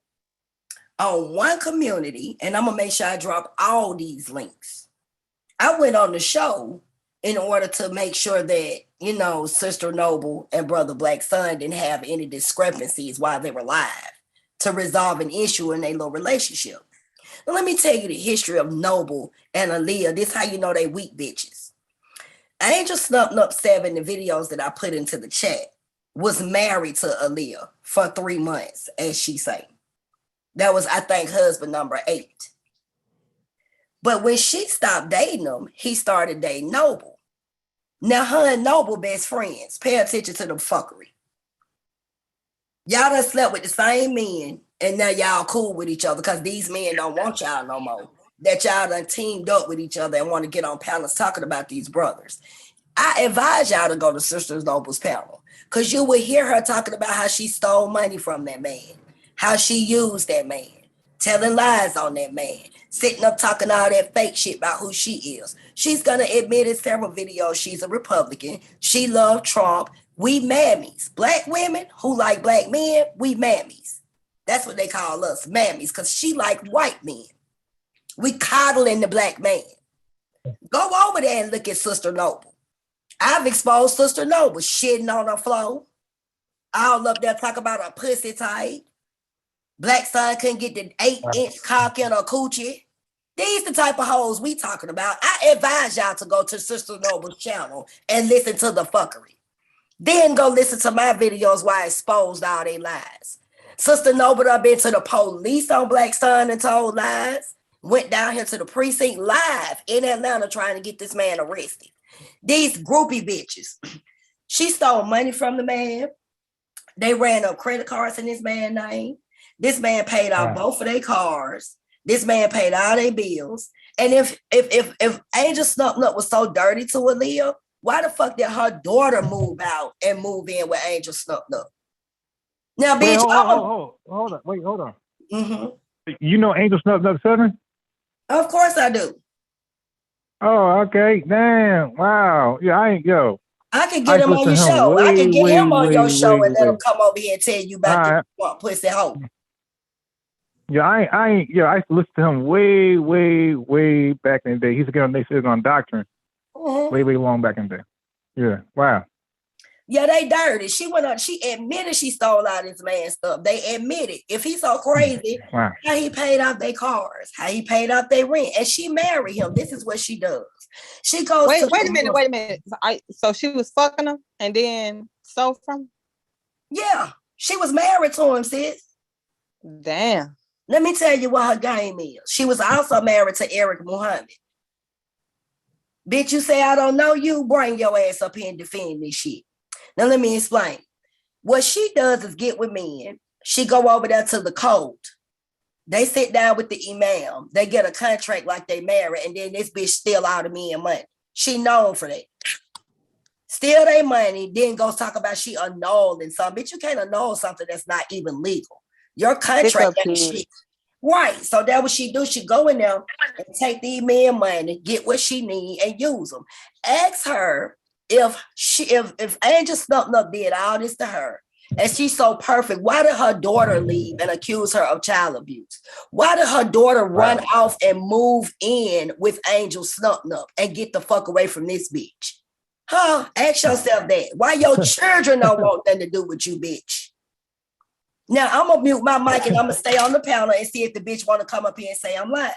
on one community, and I'm gonna make sure I drop all these links. I went on the show in order to make sure that, Sister Noble and Brother Black Sun didn't have any discrepancies while they were live to resolve an issue in their little relationship. Now, let me tell you the history of Noble and Aaliyah. This how you know they weak bitches. Angel Snuffing Up 7, the videos that I put into the chat, was married to Aaliyah for 3 months, as she say. That was, I think, husband number 8. But when she stopped dating him, he started dating Noble. Now, her and Noble best friends. Pay attention to the fuckery. Y'all done slept with the same men, and now y'all cool with each other because these men don't want y'all no more. That y'all done teamed up with each other and want to get on panels talking about these brothers. I advise y'all to go to Sister Noble's panel because you will hear her talking about how she stole money from that man, how she used that man, telling lies on that man, sitting up talking all that fake shit about who she is. She's going to admit in several videos she's a Republican. She loved Trump. We mammies. Black women who like black men, we mammies. That's what they call us, mammies, because she like white men. We coddling the black man. Go over there and look at Sister Noble. I've exposed Sister Noble shitting on her floor. All up there talk about her pussy tight. Black son couldn't get the 8-inch cock in a coochie. These the type of hoes we talking about. I advise y'all to go to Sister Noble's channel and listen to the fuckery. Then go listen to my videos where I exposed all their lies. Sister Noble done been to the police on Black Son and told lies. Went down here to the precinct live in Atlanta trying to get this man arrested. These groupie bitches. She stole money from the man. They ran up credit cards in this man's name. This man paid off both of their cars. This man paid all their bills. And if Angel Snupnut was so dirty to Aaliyah, why the fuck did her daughter move out and move in with Angel Snupnut? Now, bitch, hold on. Wait, hold on. Mm-hmm. You know Angel Snupnut 7? Of course I do. Oh, okay. Damn. Wow. Yeah, I can get him on your show. I can get him on your show and let him come over here and tell you about the pussy hoe. Yeah, I used to listen to him way back in the day. He used to get on, they said on Doctrine. Mm-hmm. Way long back in the day. Yeah. Wow. Yeah, they dirty. She went up, she admitted she stole all this man's stuff. They admitted. If he's so crazy, how he paid off their cars, how he paid off their rent, and she married him. This is what she does. She goes. Wait a minute. So she was fucking him and then stole from him? Yeah, she was married to him, sis. Damn. Let me tell you what her game is. She was also married to Eric Muhammad. Bitch, you say I don't know you, bring your ass up here and defend this shit. Now let me explain. What she does is get with men. She go over there to the code. They sit down with the imam. They get a contract like they married, and then this bitch steal all the men money. She known for that. Steal their money, then go talk about she annulling something. Bitch, you can't annul something that's not even legal. Your contract ain't shit. Right. So that's what she do. She go in there and take these men money, get what she need, and use them. Ask her if Angel Snupnut did all this to her, and she's so perfect, why did her daughter leave and accuse her of child abuse? Why did her daughter run off and move in with Angel Snupnut and get the fuck away from this bitch? Huh? Ask yourself that. Why your children don't want nothing to do with you, bitch? Now, I'm going to mute my mic and I'm going to stay on the panel and see if the bitch want to come up here and say I'm lying.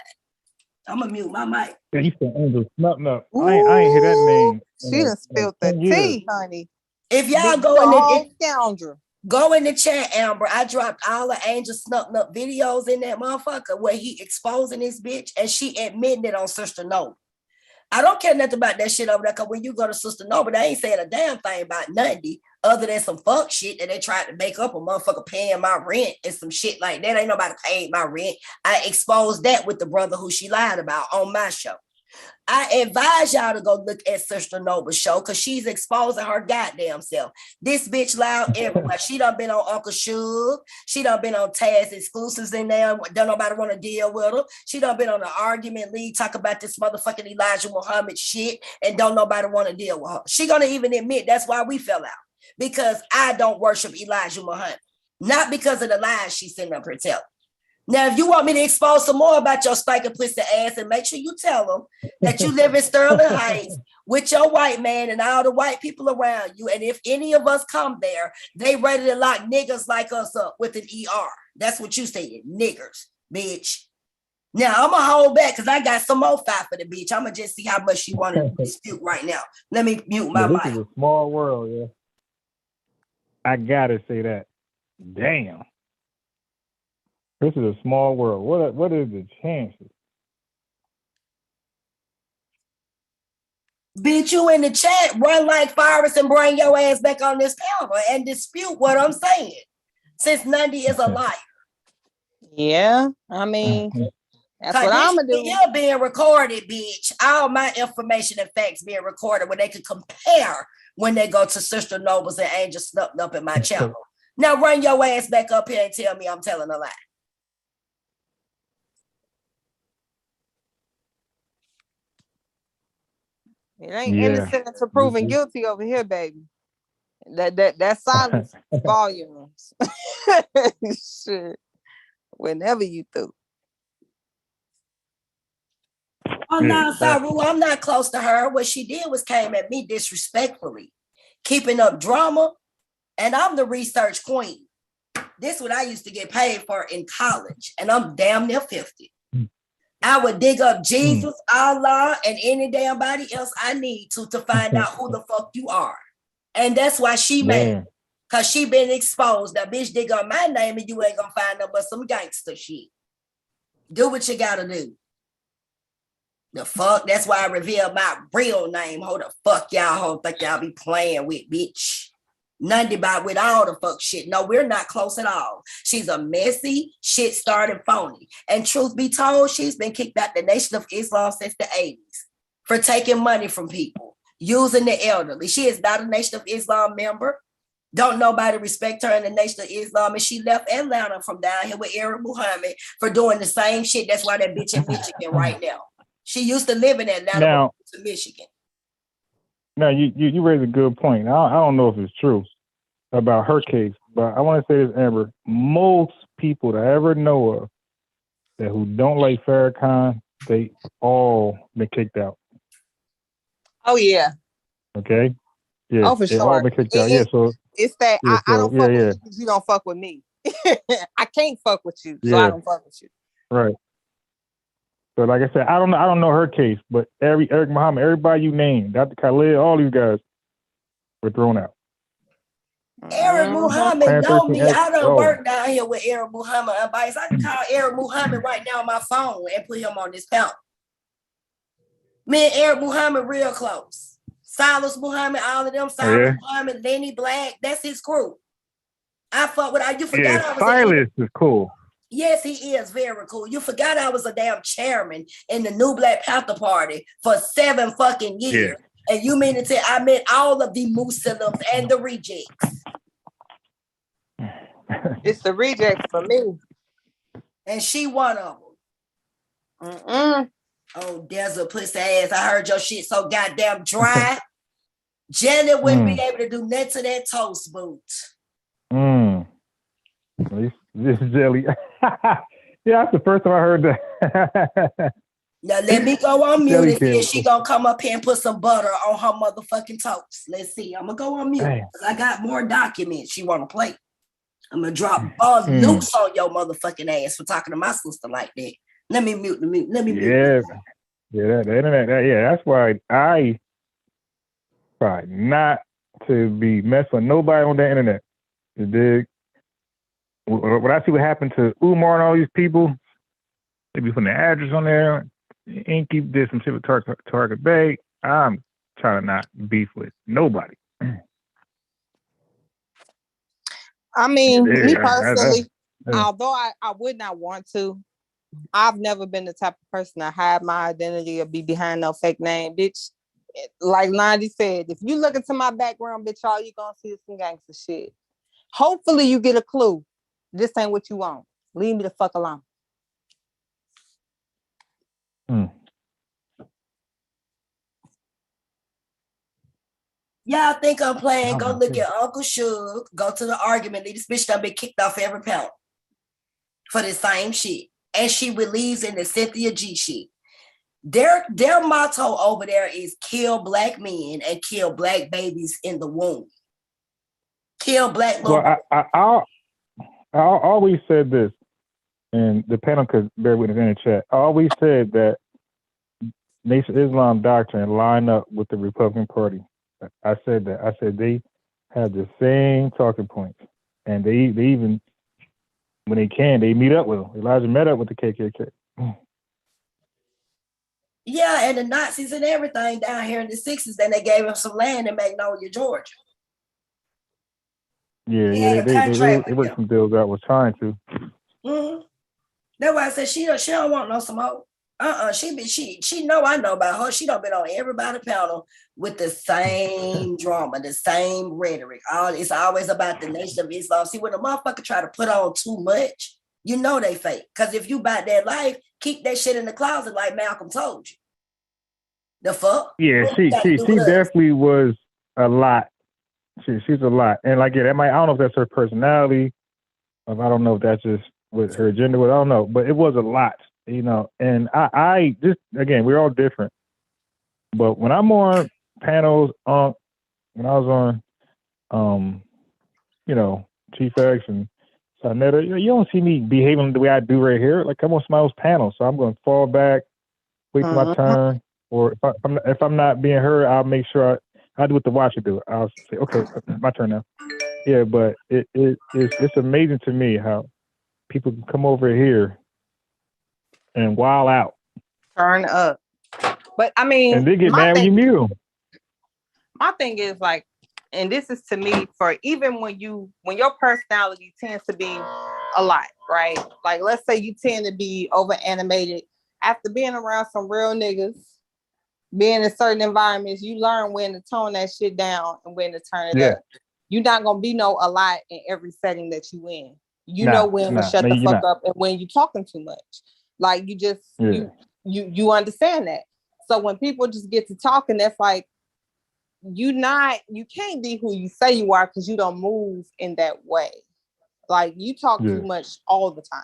I'm going to mute my mic. Yeah, you said Angel Snupnut. I ain't hear that name. She done spilled the tea, honey. If y'all go in the chat, Amber, I dropped all the Angel Snupnut videos in that motherfucker where he exposing this bitch and she admitting it on Sister Noble. I don't care nothing about that shit over there, because when you go to Sister Noble, they ain't saying a damn thing about nothing other than some fuck shit that they tried to make up a motherfucker paying my rent and some shit like that. Ain't nobody paid my rent. I exposed that with the brother who she lied about on my show. I advise y'all to go look at Sister Noble's show because she's exposing her goddamn self. This bitch loud everywhere. She done been on Uncle Suge. She done been on Taz exclusives in there. Don't nobody want to deal with her. She done been on the argument league, talk about this motherfucking Elijah Muhammad shit, and don't nobody want to deal with her. She gonna even admit that's why we fell out. Because I don't worship Elijah Muhammad. Not because of the lies she's sitting up here telling. Now, if you want me to expose some more about your stinking pussy ass, and make sure you tell them that you live in Sterling Heights with your white man and all the white people around you. And if any of us come there, they ready to lock niggas like us up with an ER. That's what you said, niggers, bitch. Now, I'm going to hold back because I got some more fire for the bitch. I'm going to just see how much she want to dispute right now. Let me mute my mic. This is a small world, yeah. I got to say that. Damn. This is a small world. What is the chances? Bitch, you in the chat, run like Forrest and bring your ass back on this panel and dispute what I'm saying. Since Nundy is a liar. Yeah, I mean, that's what I'm gonna do. You're being recorded, bitch. All my information and facts being recorded where they can compare when they go to Sister Nobles and Angel Snuffed Up in my channel. Now run your ass back up here and tell me I'm telling a lie. It ain't innocent until proven guilty over here, baby. That silence volumes. Shit. Whenever you through. Oh no, Saru, I'm not close to her. What she did was came at me disrespectfully, keeping up drama, and I'm the research queen. This is what I used to get paid for in college, and I'm damn near 50. I would dig up Jesus, Allah, and any damn body else I need to find out who the fuck you are. And that's why she mad. Because she been exposed. Now, bitch, dig up my name and you ain't gonna find no but some gangster shit. Do what you gotta do. The fuck? That's why I revealed my real name. Hold the fuck y'all hold think y'all be playing with, bitch. Nothing about with all the fuck shit. No, we're not close at all. She's a messy, shit starting phony. And truth be told, she's been kicked out the Nation of Islam since the 80s for taking money from people, using the elderly. She is not a Nation of Islam member. Don't nobody respect her in the Nation of Islam. And she left Atlanta from down here with Eric Muhammad for doing the same shit. That's why that bitch in Michigan right now. She used to live in Atlanta, now, to Michigan. Now, you raise a good point. I don't know if it's true about her case, but I want to say this, Amber. Most people that I ever know of that who don't like Farrakhan, they all been kicked out. Oh, yeah. Okay? Yeah, oh, for they sure. all been kicked out. Yeah, so... It's that yeah, I don't fuck with you because you don't fuck with me. I can't fuck with you, so I don't fuck with you. Right. So like I said, I don't know her case, but Eric Muhammad, everybody you named, Dr. Khalid, all these guys were thrown out. Eric Muhammad know me. I don't work down here with Eric Muhammad advice. I can call Eric Muhammad right now on my phone and put him on this panel. Me and Eric Muhammad real close. Silas Muhammad, all of them, Silas Muhammad, Lenny Black, that's his crew. I fuck with you forgot I was Silas is cool. Yes, he is very cool. You forgot I was a damn chairman in the New Black Panther Party for 7 fucking years. Yeah. And you mean to tell I met all of the Muslims and the rejects. It's the rejects for me. And she one of them. Oh, desert pussy ass. I heard your shit so goddamn dry. Janet wouldn't be able to do nothing to that toast boot. This jelly. Yeah, that's the first time I heard that. Now let me go on mute and see if she gonna come up here and put some butter on her motherfucking toast. Let's see. I'm gonna go on mute because I got more documents she wanna play. I'm gonna drop nukes on your motherfucking ass for talking to my sister like that. Let me mute. Let me mute. Yeah, the internet. That's why I try not to be messing with nobody on the internet. You dig? When I see what happened to Umar and all these people, they be putting the address on there. Inky did some shit with Target Bay. I'm trying to not beef with nobody. I mean, me personally, although I would not want to, I've never been the type of person to hide my identity or be behind no fake name, bitch. Like Landy said, if you look into my background, bitch, all you gonna see is some gangster shit. Hopefully you get a clue. This ain't what you want. Leave me the fuck alone. Y'all think I'm playing? Go look at Uncle Suge. Go to the argument. This bitch done been kicked off every panel for the same shit. And she believes in the Cynthia G shit. Their motto over there is kill black men and kill black babies in the womb. Kill black little I always said this, and the panel could bear with us in the chat. I always said that Nation of Islam doctrine line up with the Republican Party. I said that. I said they have the same talking points, and they even when they can, they meet up with them. Elijah met up with the KKK. Yeah, and the Nazis and everything down here in the 60s, then they gave him some land in Magnolia, Georgia. Yeah, they worked some deals out. Was trying to. That's why I said she don't want no smoke. She know I know about her. She done been on everybody panel with the same drama, the same rhetoric. It's always about the Nation of Islam. See, when a motherfucker try to put on too much, you know they fake. Because if you about that life, keep that shit in the closet like Malcolm told you. The fuck? Yeah, she definitely was a lot. She's a lot. And like, I don't know if that's her personality. I don't know if that's just what her agenda was. I don't know. But it was a lot, you know. And I just, again, we're all different. But when I'm on panels, when I was on, Chief X and Netta, you don't see me behaving the way I do right here. Like I'm on somebody else's panel, so I'm going to fall back, wait for my turn, or if I'm not being heard, I'll make sure I do what the watcher do. I'll say, okay, my turn now. Yeah, but it's amazing to me how people can come over here and wild out. Turn up. But I mean, and they get mad when you mute them. My thing is like, and this is to me for even when your personality tends to be a lot, right? Like, let's say you tend to be over animated after being around some real niggas, being in certain environments, you learn when to tone that shit down and when to turn it up. You're not gonna be a lot in every setting that you in. You know when to shut the fuck up and when you talking too much. Like you just you understand that. So when people just get to talking, that's like you can't be who you say you are because you don't move in that way. Like you talk too much all the time.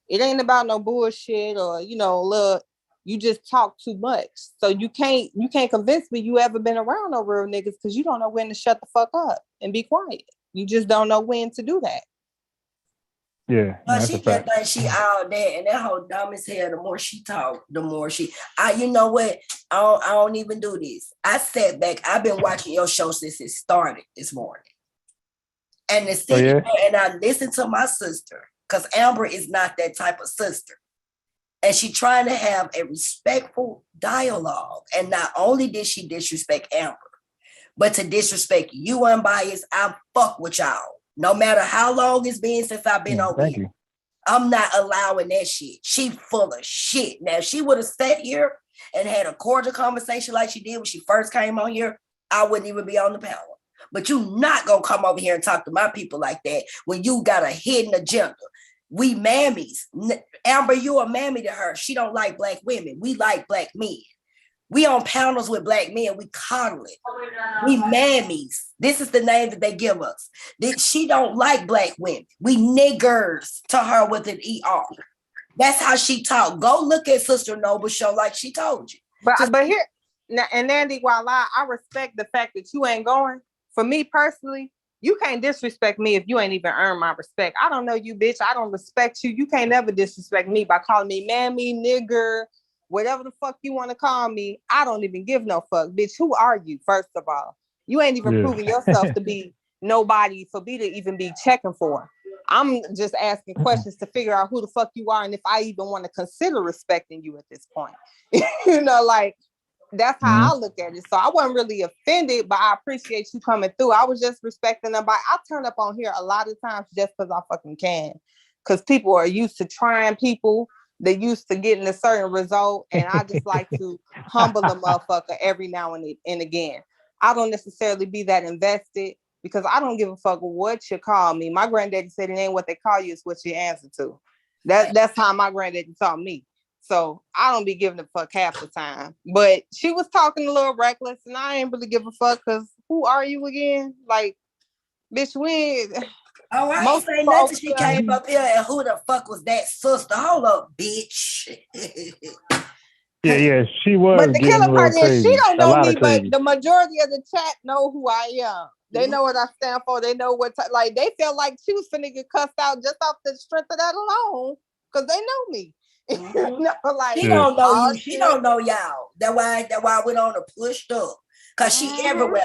It ain't about no bullshit or look, you just talk too much. So you can't convince me you ever been around no real niggas because you don't know when to shut the fuck up and be quiet. You just don't know when to do that. Yeah. But she just thinks she all that, and that whole dumb as hell. The more she talk, the more she. You know what? I don't even do this. I sat back. I've been watching your show since it started this morning, and and I listened to my sister because Amber is not that type of sister, and she trying to have a respectful dialogue. And not only did she disrespect Amber, but to disrespect you unbiased, I fuck with y'all. No matter how long it's been since I've been over here. I'm not allowing that shit. She full of shit. Now, if she would have sat here and had a cordial conversation like she did when she first came on here, I wouldn't even be on the panel. But you not going to come over here and talk to my people like that when you got a hidden agenda. We mammies. Amber, you a mammy to her. She don't like black women. We like black men. We on panels with black men. We coddle it. We mammies. This is the name that they give us. She don't like black women. We niggers to her with an ER. That's how she talk. Go look at Sister Noble's show like she told you. But here, now, and Nandy, while I respect the fact that you ain't going, for me personally, you can't disrespect me if you ain't even earned my respect. I don't know you, bitch. I don't respect you. You can't never disrespect me by calling me mammy, nigger, whatever the fuck you want to call me. I don't even give no fuck, bitch. Who are you, first of all? You ain't even proving yourself to be nobody for me to even be checking for. I'm just asking questions to figure out who the fuck you are and if I even want to consider respecting you at this point. Like, that's how I look at it. So I wasn't really offended, but I appreciate you coming through. I was just respecting them. I turn up on here a lot of times just because I fucking can. Because people are used to trying people. They're used to getting a certain result. And I just like to humble a motherfucker every now and again. I don't necessarily be that invested because I don't give a fuck what you call me. My granddaddy said it ain't what they call you, it's what you answer to. That's how my granddaddy taught me. So I don't be giving a fuck half the time. But she was talking a little reckless and I ain't really give a fuck because who are you again? Like, bitch, Oh, I ain't say nothing. She came up here and who the fuck was that sister? Hold up, bitch. Yeah, she was. But the killer part is she don't know me, but crazy. the majority of the chat know who I am. They know what I stand for. They know what like they felt like she was finna get cussed out just off the strength of that alone, because they know me. Like she don't know you. She don't know y'all. That's why I went on to push up, cause she everywhere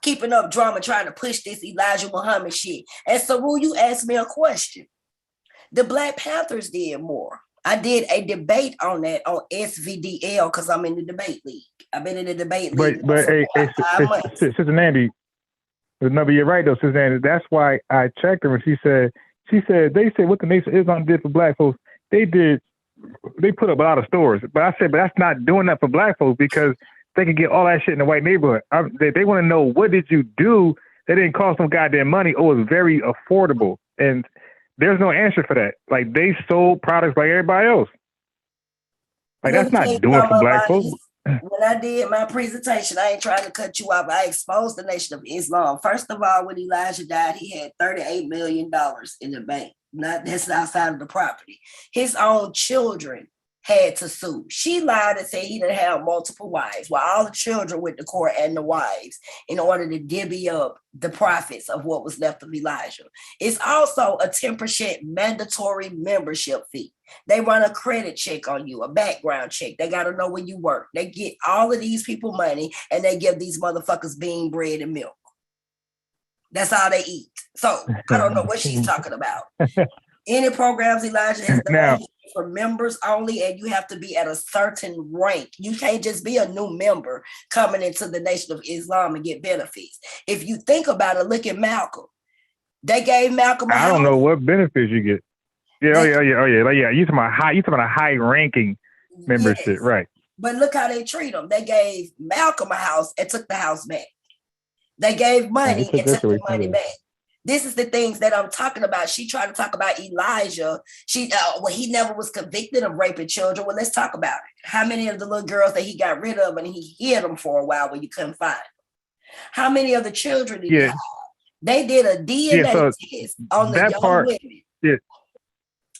keeping up drama, trying to push this Elijah Muhammad shit. And Saru, you asked me a question. The Black Panthers did more. I did a debate on that on SVDL because I'm in the debate league. I've been in the debate league. But Sister Nandy, no, you're right though, Sister Nandy. That's why I checked her and she said they said what the Nation of Islam did for black folks. They put up a lot of stores. But I said, but that's not doing that for black folks because they can get all that shit in the white neighborhood. They want to know, what did you do that didn't cost them goddamn money or was very affordable? And there's no answer for that. Like, they sold products like everybody else. Like, that's not doing for black folks. When I did my presentation, I ain't trying to cut you off. I exposed the Nation of Islam. First of all, when Elijah died, he had $38 million in the bank. That's outside of the property. His own children had to sue. She lied and said he didn't have multiple wives, while all the children went to court and the wives in order to divvy up the profits of what was left of Elijah. It's also a 10% mandatory membership fee. They run a credit check on you, a background check. They got to know where you work. They get all of these people money and they give these motherfuckers bean, bread, and milk. That's all they eat. So I don't know what she's talking about. Any programs Elijah has done for members only, and you have to be at a certain rank. You can't just be a new member coming into the Nation of Islam and get benefits. If you think about it, look at Malcolm. They gave Malcolm I don't know what benefits you get. Yeah, you talking about a high ranking membership, yes. Right? But look how they treat them. They gave Malcolm a house and took the house back. They gave money and took the money back. This is the things that I'm talking about. She tried to talk about Elijah. He never was convicted of raping children. Well, let's talk about it. How many of the little girls that he got rid of and he hid them for a while when you couldn't find them? How many of the children did he have? They did a DNA test on the young women. Yeah.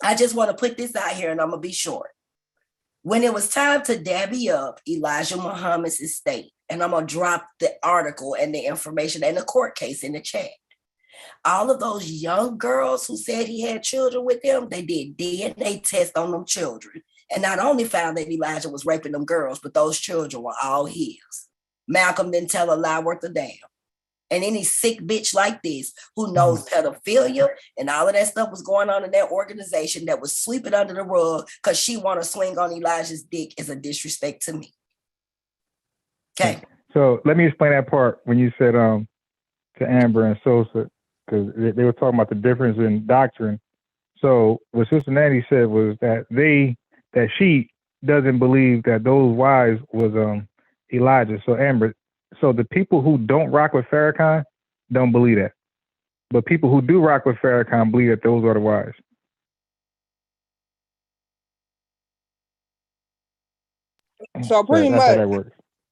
I just want to put this out here and I'm going to be short. When it was time to dabby up Elijah Muhammad's estate, and I'm going to drop the article and the information and the court case in the chat. All of those young girls who said he had children with them, they did DNA tests on them children. And not only found that Elijah was raping them girls, but those children were all his. Malcolm didn't tell a lie worth a damn. And any sick bitch like this who knows pedophilia and all of that stuff was going on in that organization that was sweeping under the rug because she want to swing on Elijah's dick is a disrespect to me. Okay. So let me explain that part when you said to Amber and Sosa, because they were talking about the difference in doctrine. So what Sister Nanny said was that she doesn't believe that those wives was Elijah. So Amber, so the people who don't rock with Farrakhan don't believe that. But people who do rock with Farrakhan believe that those are the wives. So pretty much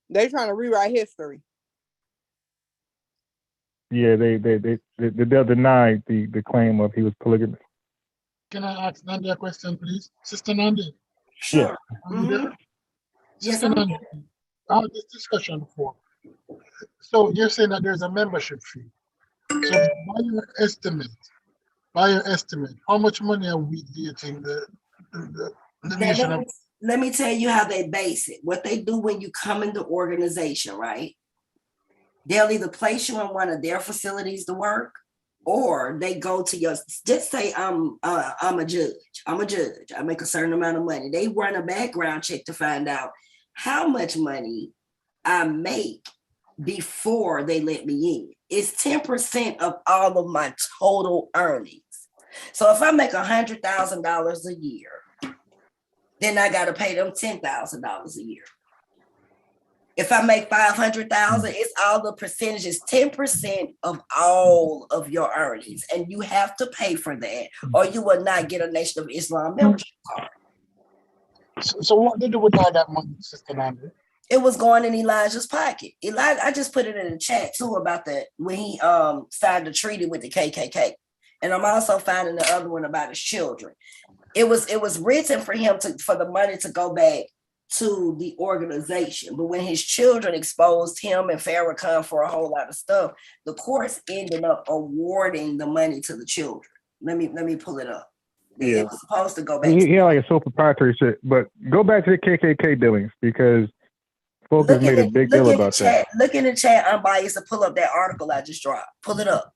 they're trying to rewrite history. Yeah, they'll deny the claim of he was polygamous. Can I ask Nandi a question, please? Sister Nandi. Sure. Sister Nandi, I had this discussion before. So you're saying that there's a membership fee. So by your estimate, how much money are we getting the nation of? Let me tell you how they base it. What they do when you come in the organization, right? They'll either place you in one of their facilities to work, or they go to your. Just say I'm a judge. I'm a judge. I make a certain amount of money. They run a background check to find out how much money I make before they let me in. It's 10% of all of my total earnings. So if I make $100,000 a year, then I got to pay them $10,000 a year. If I make $500,000, it's all the percentages, 10% of all of your earnings. And you have to pay for that, or you will not get a Nation of Islam membership card. So what did you do with all that money, Sister Andrew? It was going in Elijah's pocket. Elijah, I just put it in the chat too about that when he signed a treaty with the KKK. And I'm also finding the other one about his children. It was written for him for the money to go back to the organization. But when his children exposed him and Farrakhan for a whole lot of stuff, the courts ended up awarding the money to the children. Let me pull it up. Yeah. It was supposed to go back. He had like a sole proprietary shit, but go back to the KKK dealings because folks have made a big deal about that. Look in the chat, Unbiased, to pull up that article I just dropped. Pull it up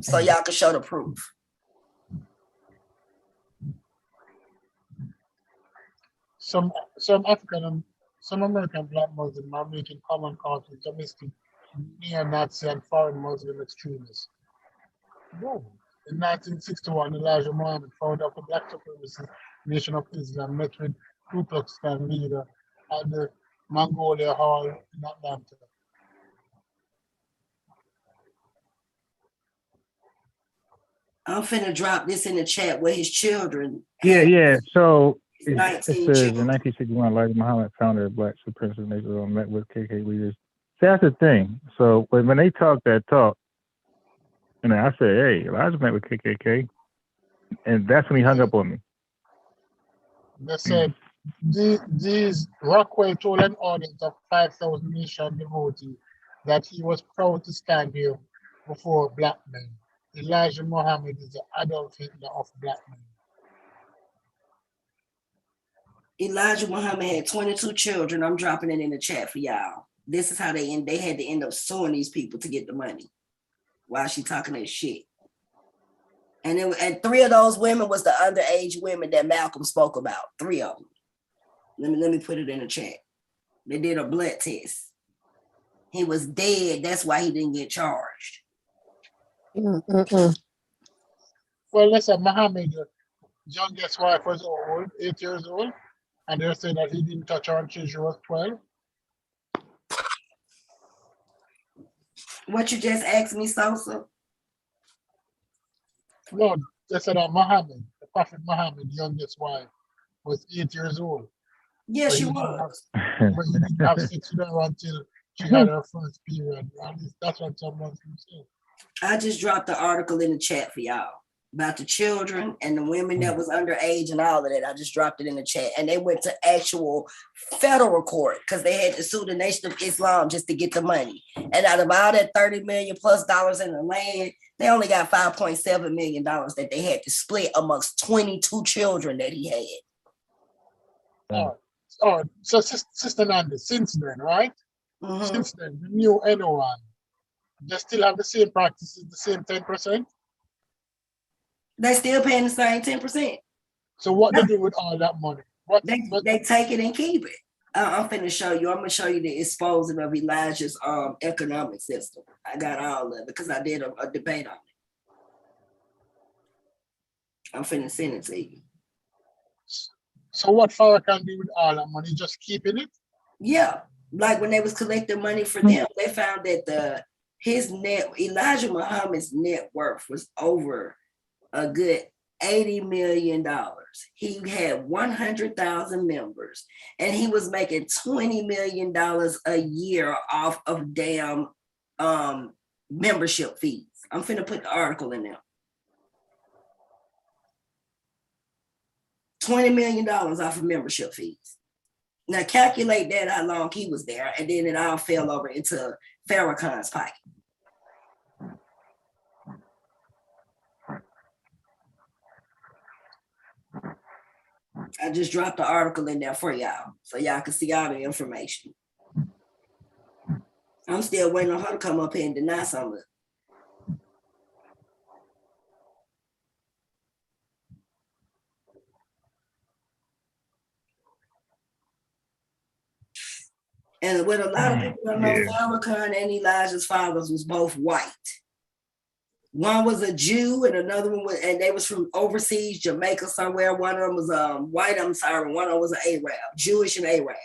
so y'all can show the proof. Some American black Muslims are making common cause with domestic neo-Nazi and foreign Muslim extremists. No. In 1961, Elijah Muhammad, founder of the Black Supremacist Nation of Islam, met with Ku Klux Klan leader at the Mongolia Hall in Atlanta. I'm finna drop this in the chat with his children. Yeah. So it says children. in 1961, Elijah Muhammad, founder of Black Supremacist Nation, met with KKK leaders. So that's the thing. So when they talk that talk, and I said, hey, Elijah met with KKK. And that's when he hung up on me. They said These Rockwell told an audience of 5,000 Nation devotees that he was proud to stand here before black men. Elijah Muhammad is the Adolf Hitler of black men. Elijah Muhammad had 22 children. I'm dropping it in the chat for y'all. This is how they had to end up suing these people to get the money while she talking that shit. And 3 of those women was the underage women that Malcolm spoke about. 3 of them. Let me put it in the chat. They did a blood test. He was dead. That's why he didn't get charged. Well, listen, Muhammad, youngest wife was old, 8 years old, and they're saying that he didn't touch her until she was 12. What you just asked me, Sosa? No, they said that Muhammad, the Prophet Muhammad, youngest wife, was 8 years old. Yeah, she was. But he didn't have sex with her until she had her first period. At least that's what someone said. I just dropped the article in the chat for y'all about the children and the women that was underage and all of that. I just dropped it in the chat. And they went to actual federal court because they had to sue the Nation of Islam just to get the money. And out of all that $30 million plus in the land, they only got $5.7 million that they had to split amongst 22 children that he had. So Sister Nandi, since then, right? Mm-hmm. Since then, the new NOI, they still have the same practices, the same 10%? They still paying the same 10%. So what they do with all that money? They take it and keep it. I'm finna show you. I'm gonna show you the exposing of Elijah's economic system. I got all of it because I did a debate on it. I'm finna send it to you. So what Farrakhan do with all that money? Just keeping it? Yeah, like when they was collecting money for them, they found that Elijah Muhammad's net worth was over a good $80 million. He had 100,000 members, and he was making $20 million a year off of damn membership fees. I'm finna put the article in there. $20 million off of membership fees. Now calculate that how long he was there, and then it all fell over into Farrakhan's pocket. I just dropped the article in there for y'all, so y'all can see all the information. I'm still waiting on her to come up here and deny some of it. And what a lot of people don't know, Farrakhan and Elijah's fathers was both white. One was a Jew and another one was, and they was from overseas, Jamaica somewhere. One of them was white, one of them was an Arab, Jewish and Arab.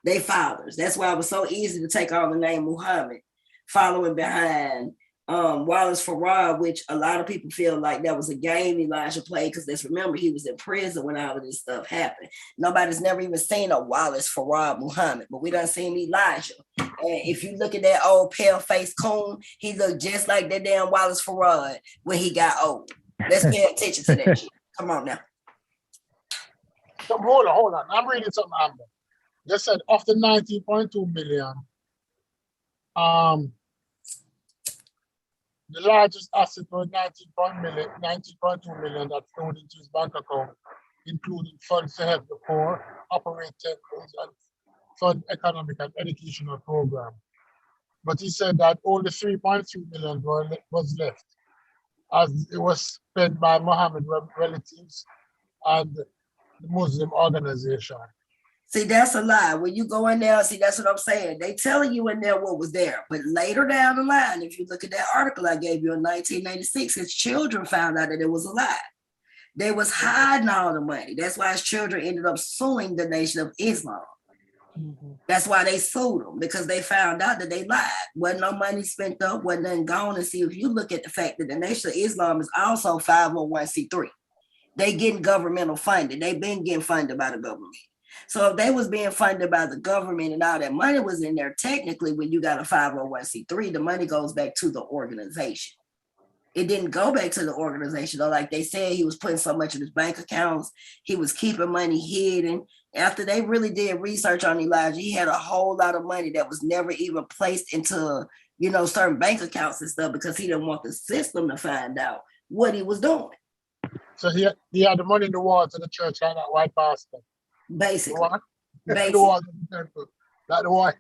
They fathers. That's why it was so easy to take on the name Muhammad, following behind Wallace Farrar, which a lot of people feel like that was a game Elijah played, because let's remember he was in prison when all of this stuff happened. Nobody's never even seen a Wallace Farrar Muhammad, but we done seen Elijah. And if you look at that old pale-faced coon, he looked just like that damn Wallace Farrar when he got old. Let's pay attention to that shit. Come on now. Hold on. I'm reading something, Amber. They said of the 19.2 million, the largest asset was 19.2 million that flowed into his bank account, including funds to help the poor, operate temples, and fund economic and educational programs. But he said that only 3.3 million was left, as it was spent by Muhammad relatives and the Muslim organization. See, that's a lie. When you go in there, see, that's what I'm saying. They telling you in there what was there. But later down the line, if you look at that article I gave you in 1986, his children found out that it was a lie. They was hiding all the money. That's why his children ended up suing the Nation of Islam. Mm-hmm. That's why they sued them, because they found out that they lied. Wasn't no money spent up, wasn't nothing gone. And see, if you look at the fact that the Nation of Islam is also 501c3, they getting governmental funding. They've been getting funded by the government. So if they was being funded by the government and all that money was in there, technically when you got a 501c3, the money goes back to the organization. it didn't go back to the organization. Or like they said, he was putting so much in his bank accounts, he was keeping money hidden. After they really did research on Elijah, he had a whole lot of money that was never even placed into, you know, certain bank accounts and stuff because he didn't want the system to find out what he was doing. So he had the money in the walls of the church like that white pastor. Basically. What? Basically. The walls of the temple. Like the white.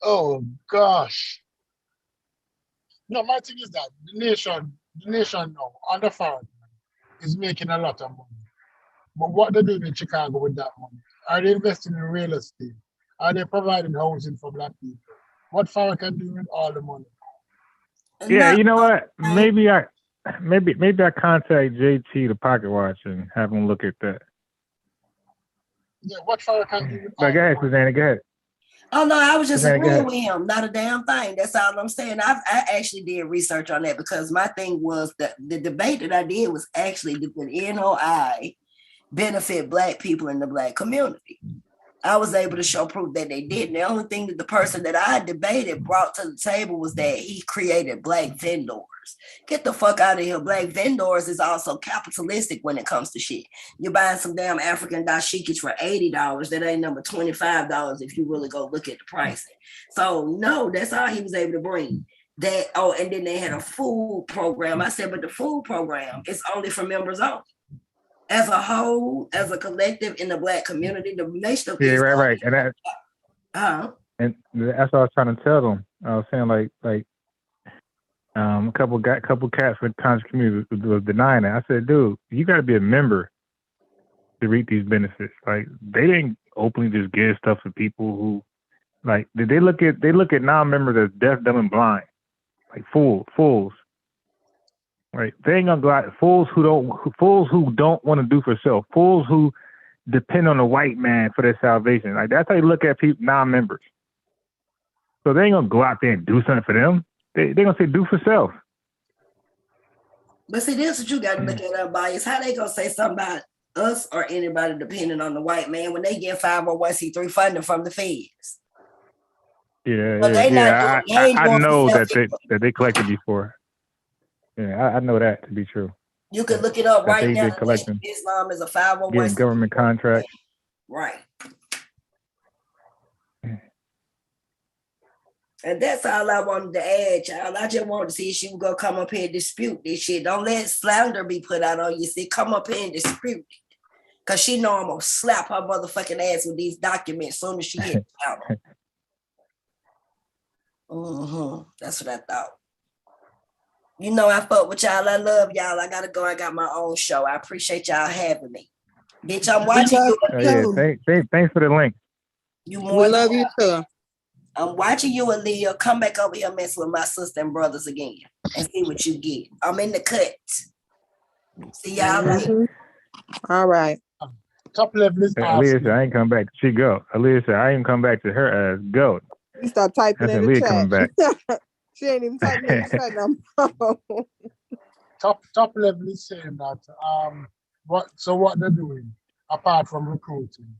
Oh gosh. No, my thing is that the nation now, under Farrakhan, is making a lot of money. But what they're doing in Chicago with that money? Are they investing in real estate? Are they providing housing for Black people? What Farrakhan doing with all the money? Yeah, you know what? Maybe I contact JT the Pocket Watch and have him look at that. Yeah, what Farrakhan doing with all the money? Susanna, go ahead. Oh no, I was just agreeing with him. Not a damn thing. That's all I'm saying. I actually did research on that because my thing was that the debate that I did was actually did the NOI benefit Black people in the Black community. I was able to show proof that they didn't. The only thing that the person that I debated brought to the table was that he created Black vendors. Get the fuck out of here. Black vendors is also capitalistic when it comes to shit. You're buying some damn African dashikis for $80. That ain't number $25 if you really go look at the pricing. So no, that's all he was able to bring. That and then they had a food program. I said, but the food program is only for members only. As a whole, as a collective in the Black community, the nation. Yeah, right. And that, and that's what I was trying to tell them. I was saying like a couple cats with the conscious community was denying it. I said, dude, you got to be a member to reap these benefits. Like they didn't openly just give stuff to people who, like, they look at non-members as deaf, dumb, and blind, like fools. Right, they ain't gonna go out. Fools who don't want to do for self. Fools who depend on the white man for their salvation. Like that's how you look at people, non-members. So they ain't gonna go out there and do something for them. They gonna say do for self. But see, this is what you got to look at, everybody. Is how they gonna say something about us or anybody depending on the white man when they get 501c3 funding from the feds. Yeah. I know that they collected before. Yeah, I know that to be true. You can look it up right now. Collecting. Islam is a 501c3. Getting government contract. Right. And that's all I wanted to add, child. I just wanted to see if she would go come up here and dispute this shit. Don't let slander be put out on you. See, come up here and dispute it. Because she know I'm going to slap her motherfucking ass with these documents as soon as she gets out. That's what I thought. You know, I fuck with y'all. I love y'all. I gotta go. I got my own show. I appreciate y'all having me. Bitch, I'm watching you. Thanks for the link. We love you too. I'm watching you, Aaliyah. Come back over here, mess with my sister and brothers again, and see what you get. I'm in the cut. See y'all later. All right. Top level is Aaliyah said, I ain't come back. She go. Aaliyah said, I ain't come back to her ass. Go. You start typing in the Aaliyah chat. coming back. She ain't even typing in the chat no more. Top level is saying that what they're doing apart from recruiting,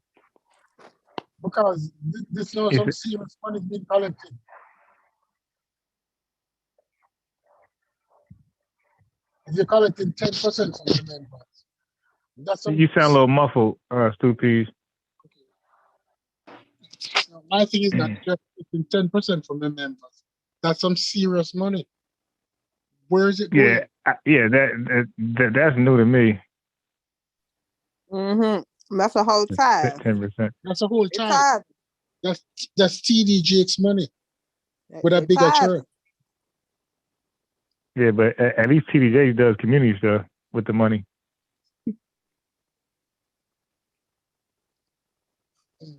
because this knows some serious money is being collected. If you're collecting 10% from the members, that's you sound a little muffled, Stu Pease. My thing is that you're collecting 10% from the members. That's some serious money. Where is it going? That's new to me. That's a whole tithe. 10%. That's a whole tithe. That's TD Jake's money with a bigger church. Yeah, but at least TDJ does community stuff with the money.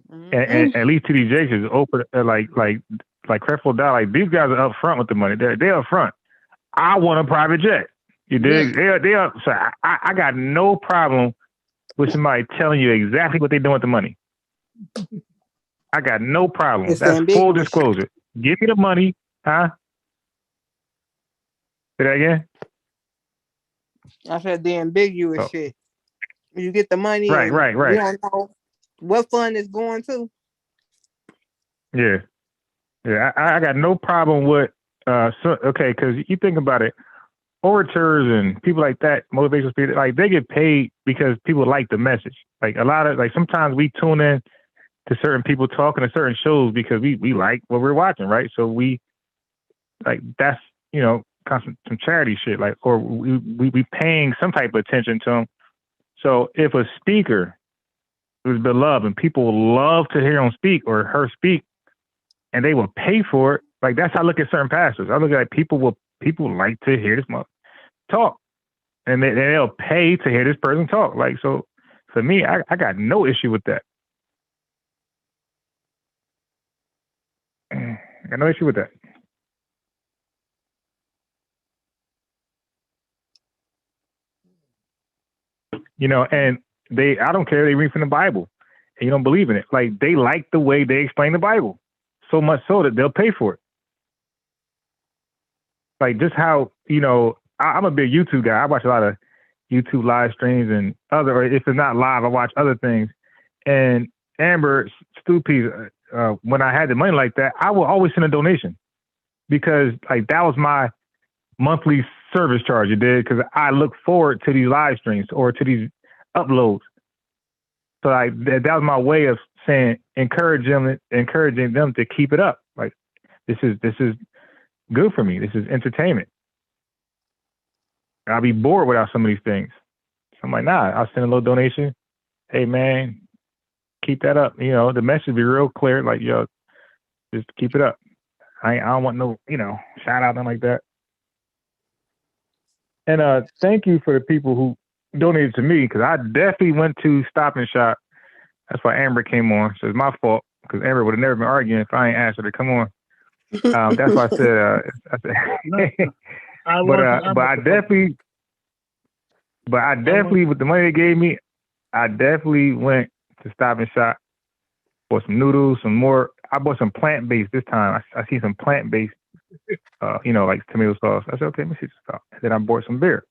And at least TDJ is open, like Creflo Dollar. Like these guys are up front with the money. They're up front. I want a private jet. You dig? Yeah. They are. So I got no problem with somebody telling you exactly what they're doing with the money. I got no problem. That's full disclosure. Give me the money, huh? Say that again? I said the ambiguous shit. You get the money. Right. You don't know what fund it's going to. Yeah. Yeah. I got no problem with, okay, because you think about it, orators and people like that, motivational speakers, like they get paid because people like the message. Like a lot of, like sometimes we tune in to certain people talking to certain shows because we like what we're watching, right? So we, like, that's, you know, some charity shit, like, or we paying some type of attention to them. So if a speaker is beloved and people love to hear him speak or her speak, and they will pay for it, like that's how I look at certain pastors. I look at, like, people like to hear this mother talk, and they'll pay to hear this person talk. Like, so for me, I got no issue with that. I got no issue with that. You know, and I don't care, they read from the Bible and you don't believe in it. Like, they like the way they explain the Bible so much so that they'll pay for it. Like, just how, you know, I'm a big YouTube guy. I watch a lot of YouTube live streams and or if it's not live, I watch other things. And Amber Stupid, when I had the money like that, I will always send a donation because, like, that was my monthly service charge. It did, because I look forward to these live streams or to these uploads. So that was my way of saying, encouraging them to keep it up. Like, this is good for me. This is entertainment. I'll be bored without some of these things. So I'm like, nah, I'll send a little donation. Hey man, keep that up. You know, the message be real clear. Like, yo, just keep it up. I don't want no, you know, shout out, nothing like that. And thank you for the people who donated to me, because I definitely went to Stop and Shop. That's why Amber came on. So it's my fault, because Amber would have never been arguing if I ain't asked her to come on. That's why I said. But I definitely, with the money they gave me, I definitely went to Stop and Shop, bought some noodles, some more. I bought some plant-based this time. I see some plant-based, you know, like tomato sauce. I said, okay, let me see this stuff. And then I bought some beer.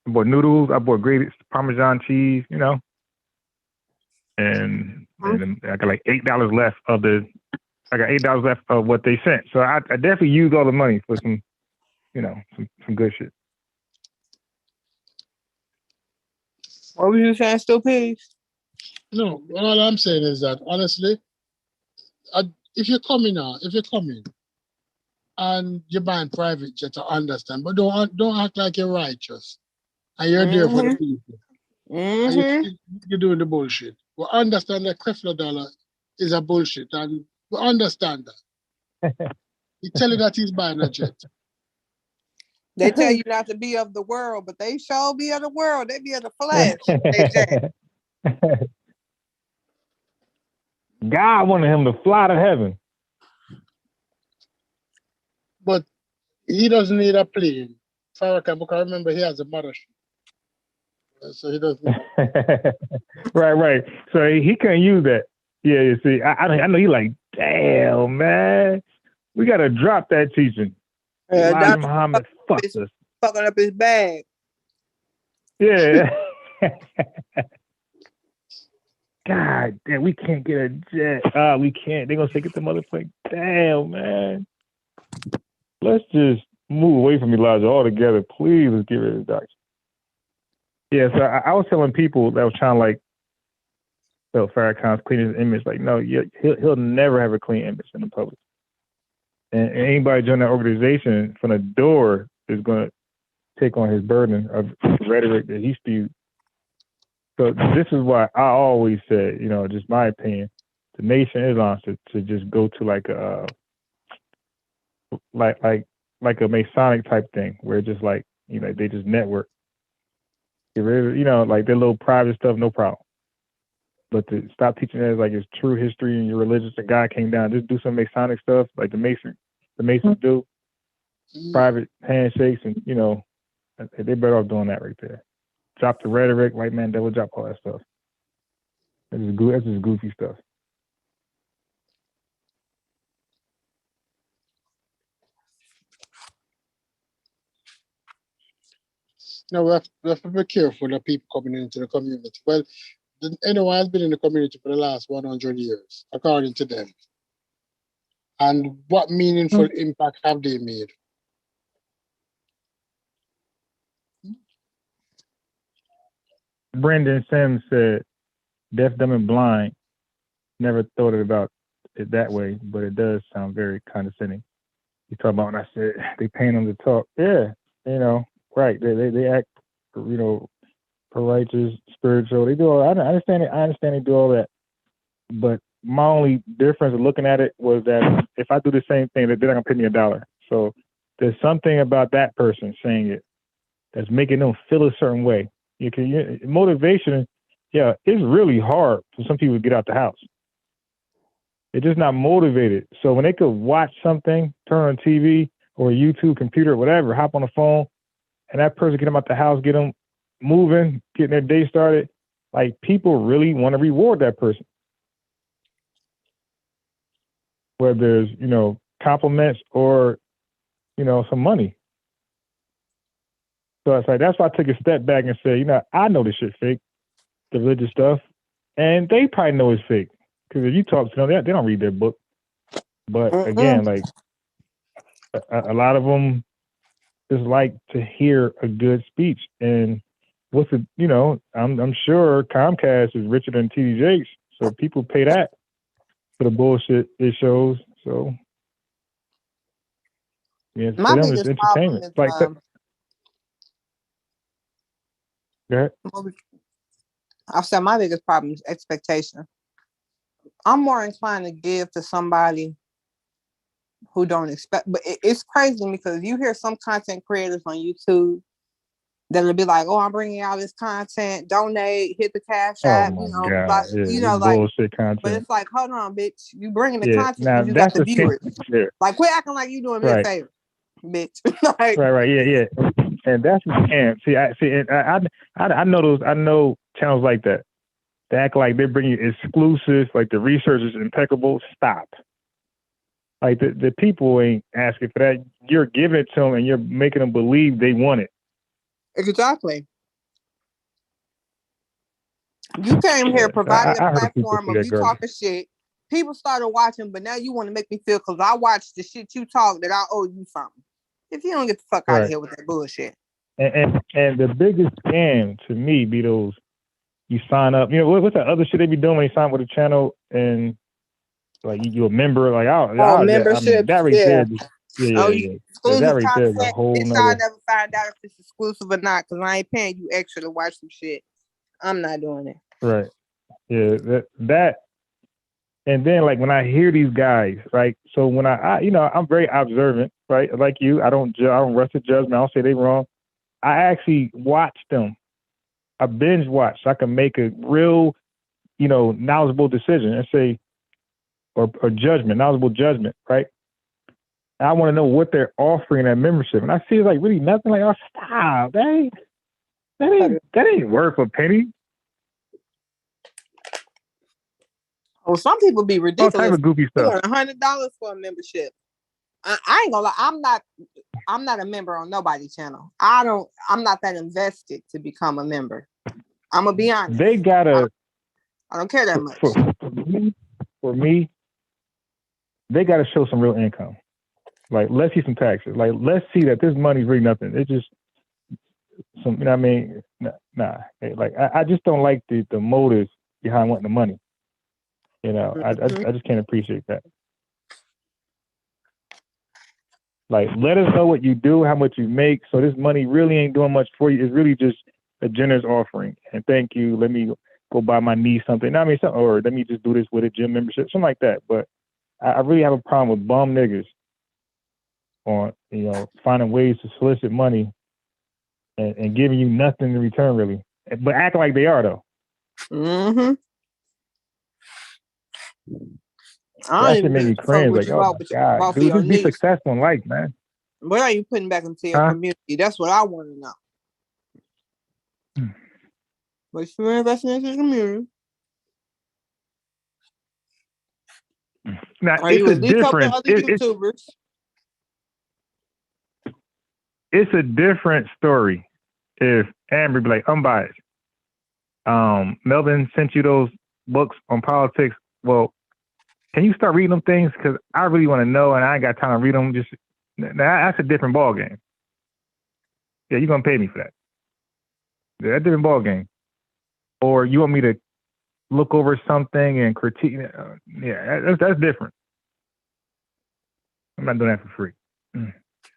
I bought noodles. I bought grated Parmesan cheese, you know. And then I got like $8 left of $8 left of what they sent. So I definitely used all the money for some, you know, some good shit. What were you saying, Stupid? No, all I'm saying is that, honestly, if you're coming and you're buying private jet, I understand, but don't act like you're righteous and you're there for the people. And you're doing the bullshit. We understand that Creflo Dollar is a bullshit, and we understand that. He tell you that he's buying a jet. They tell you not to be of the world, but they sure be of the world. They be of the flesh. God wanted him to fly to heaven. But he doesn't need a plane. Farrakhan, because remember, he has a mothership. So he doesn't. Right. So he couldn't use that. Yeah, you see, I know he like, damn, man. We got to drop that teaching. Elijah Muhammad fucked us. Fucking up his bag. Yeah. God damn, we can't get a jet. We can't. They're going to say, get the motherfucker. Damn, man. Let's just move away from Elijah altogether. Please, let's get rid of the doctor. Yeah, so I was telling people that was trying to, like, Farrakhan's clean his image. Like, no, he'll never have a clean image in the public. And anybody join that organization from the door is going to take on his burden of rhetoric that he spewed. So this is why I always said, you know, just my opinion, the Nation of Islam to just go to like a like a Masonic type thing where it's just like, you know, they just network. Get rid of, you know, like their little private stuff, no problem. But to stop teaching that as like it's true history and you're religious and God came down, just do some Masonic stuff like the Masons do. Private handshakes and, you know, they're better off doing that right there. Drop the rhetoric, white man, devil, drop all that stuff. That's just goofy stuff. No, we have to be careful that people coming into the community. Well, anyone has been in the community for the last 100 years, according to them. And what meaningful impact have they made? Brendan Sims said, deaf, dumb, and blind. Never thought about it that way, but it does sound very condescending. You talk about when I said they paying them to talk. Yeah, right. They act, righteous, spiritual. They do all. I understand it. I understand they do all that. But my only difference of looking at it was that if I do the same thing, they're not gonna pay me $1. So there's something about that person saying it that's making them feel a certain way. Motivation, yeah, it's really hard for some people to get out the house. They're just not motivated. So when they could watch something, turn on TV or YouTube, computer, whatever, hop on the phone, and that person get them out the house, get them moving, getting their day started, like people really want to reward that person. Whether there's, compliments or, some money. So it's like, that's why I took a step back and said, I know this shit fake, the religious stuff, and they probably know it's fake. Because if you talk to them, they don't read their book. But again, like a lot of them just like to hear a good speech. And I'm sure Comcast is richer than TD Jakes, so people pay that for the bullshit it shows. So yeah, My for them it's biggest problem entertainment. is Like, go ahead. I said my biggest problem is expectation. I'm more inclined to give to somebody who don't expect, but it's crazy because you hear some content creators on YouTube that'll be like, "Oh, I'm bringing out this content, donate, hit the cash Oh app, my God, like, bullshit content. But it's like, hold on, bitch, you bringing the Yeah, content now because you got that's the the thing. viewers. Yeah. Like, quit acting like you doing me a Right. favor, bitch. Like, Right, yeah, and that's the scam. I know those. I know channels like that. They act like they're bringing you exclusives, like the research is impeccable. Stop. Like the people ain't asking for that. You're giving it to them, and you're making them believe they want it. exactly. You came here providing a platform of you talking shit. People started watching, but now you want to make me feel because I watched the shit you talk that I owe you something. If you don't get the fuck out of here with that bullshit. And the biggest scam to me be those you sign up. What's that other shit they be doing when you sign up with a channel and like you're a member? Like membership. That right there. Exclusive that right content. there is a whole Bitch, nother. I never find out if it's exclusive or not because I ain't paying you extra to watch some shit. I'm not doing it. Right. Yeah. That. And then like when I hear these guys, right? So when I'm very observant, right? Like you, I don't rush to judgment. I don't say they wrong. I actually watch them. I binge watch so I can make a real, knowledgeable decision and say, or knowledgeable judgment, right? And I want to know what they're offering that membership. And I see like really nothing. Like, oh, stop. That ain't worth a penny. Oh, some people be ridiculous. All type of goofy stuff. $100 for a membership. I ain't gonna lie. I'm not a member on nobody's channel. I'm not that invested to become a member. I'm gonna be honest. They gotta. I don't care that much. For me, they gotta show some real income. Like, let's see some taxes. Like, let's see that this money's really nothing. It's just some. Nah. Like, I just don't like the motives behind wanting the money. I just can't appreciate that. Like, let us know what you do, how much you make. So this money really ain't doing much for you. It's really just a generous offering. And thank you. Let me go buy my niece something. Or let me just do this with a gym membership, something like that. But I really have a problem with bum niggas on, finding ways to solicit money and giving you nothing in return, really. But acting like they are, though. Mm-hmm. That should make me cringe. Like, oh my God, dude, just be successful in life, man. What are you putting back into your community? That's what I want to know. But you're investing in your community. Now, it's a difference. It's a different story if Amber be like, I'm biased. Melvin sent you those books on politics. Well, Can you start reading them things? Because I really want to know, and I ain't got time to read them. Just that's a different ball game. Yeah, you're gonna pay me for that. Yeah, that's a different ball game. Or you want me to look over something and critique? Yeah, that's different. I'm not doing that for free.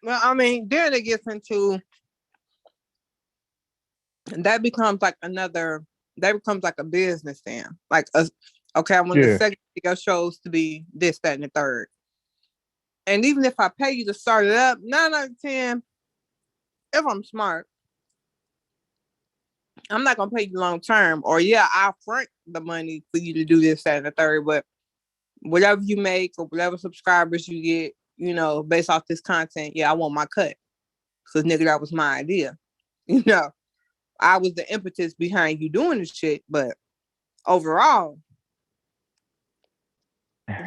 Well, I mean, then it gets into that becomes like a business then. Like, okay, I want the second your shows to be this, that, and the third. And even if I pay you to start it up, 9 out of 10, if I'm smart, I'm not gonna pay you long term. Or I'll front the money for you to do this, that, and the third. But whatever you make or whatever subscribers you get, based off this content, I want my cut. Because nigga, that was my idea. I was the impetus behind you doing this shit, but overall,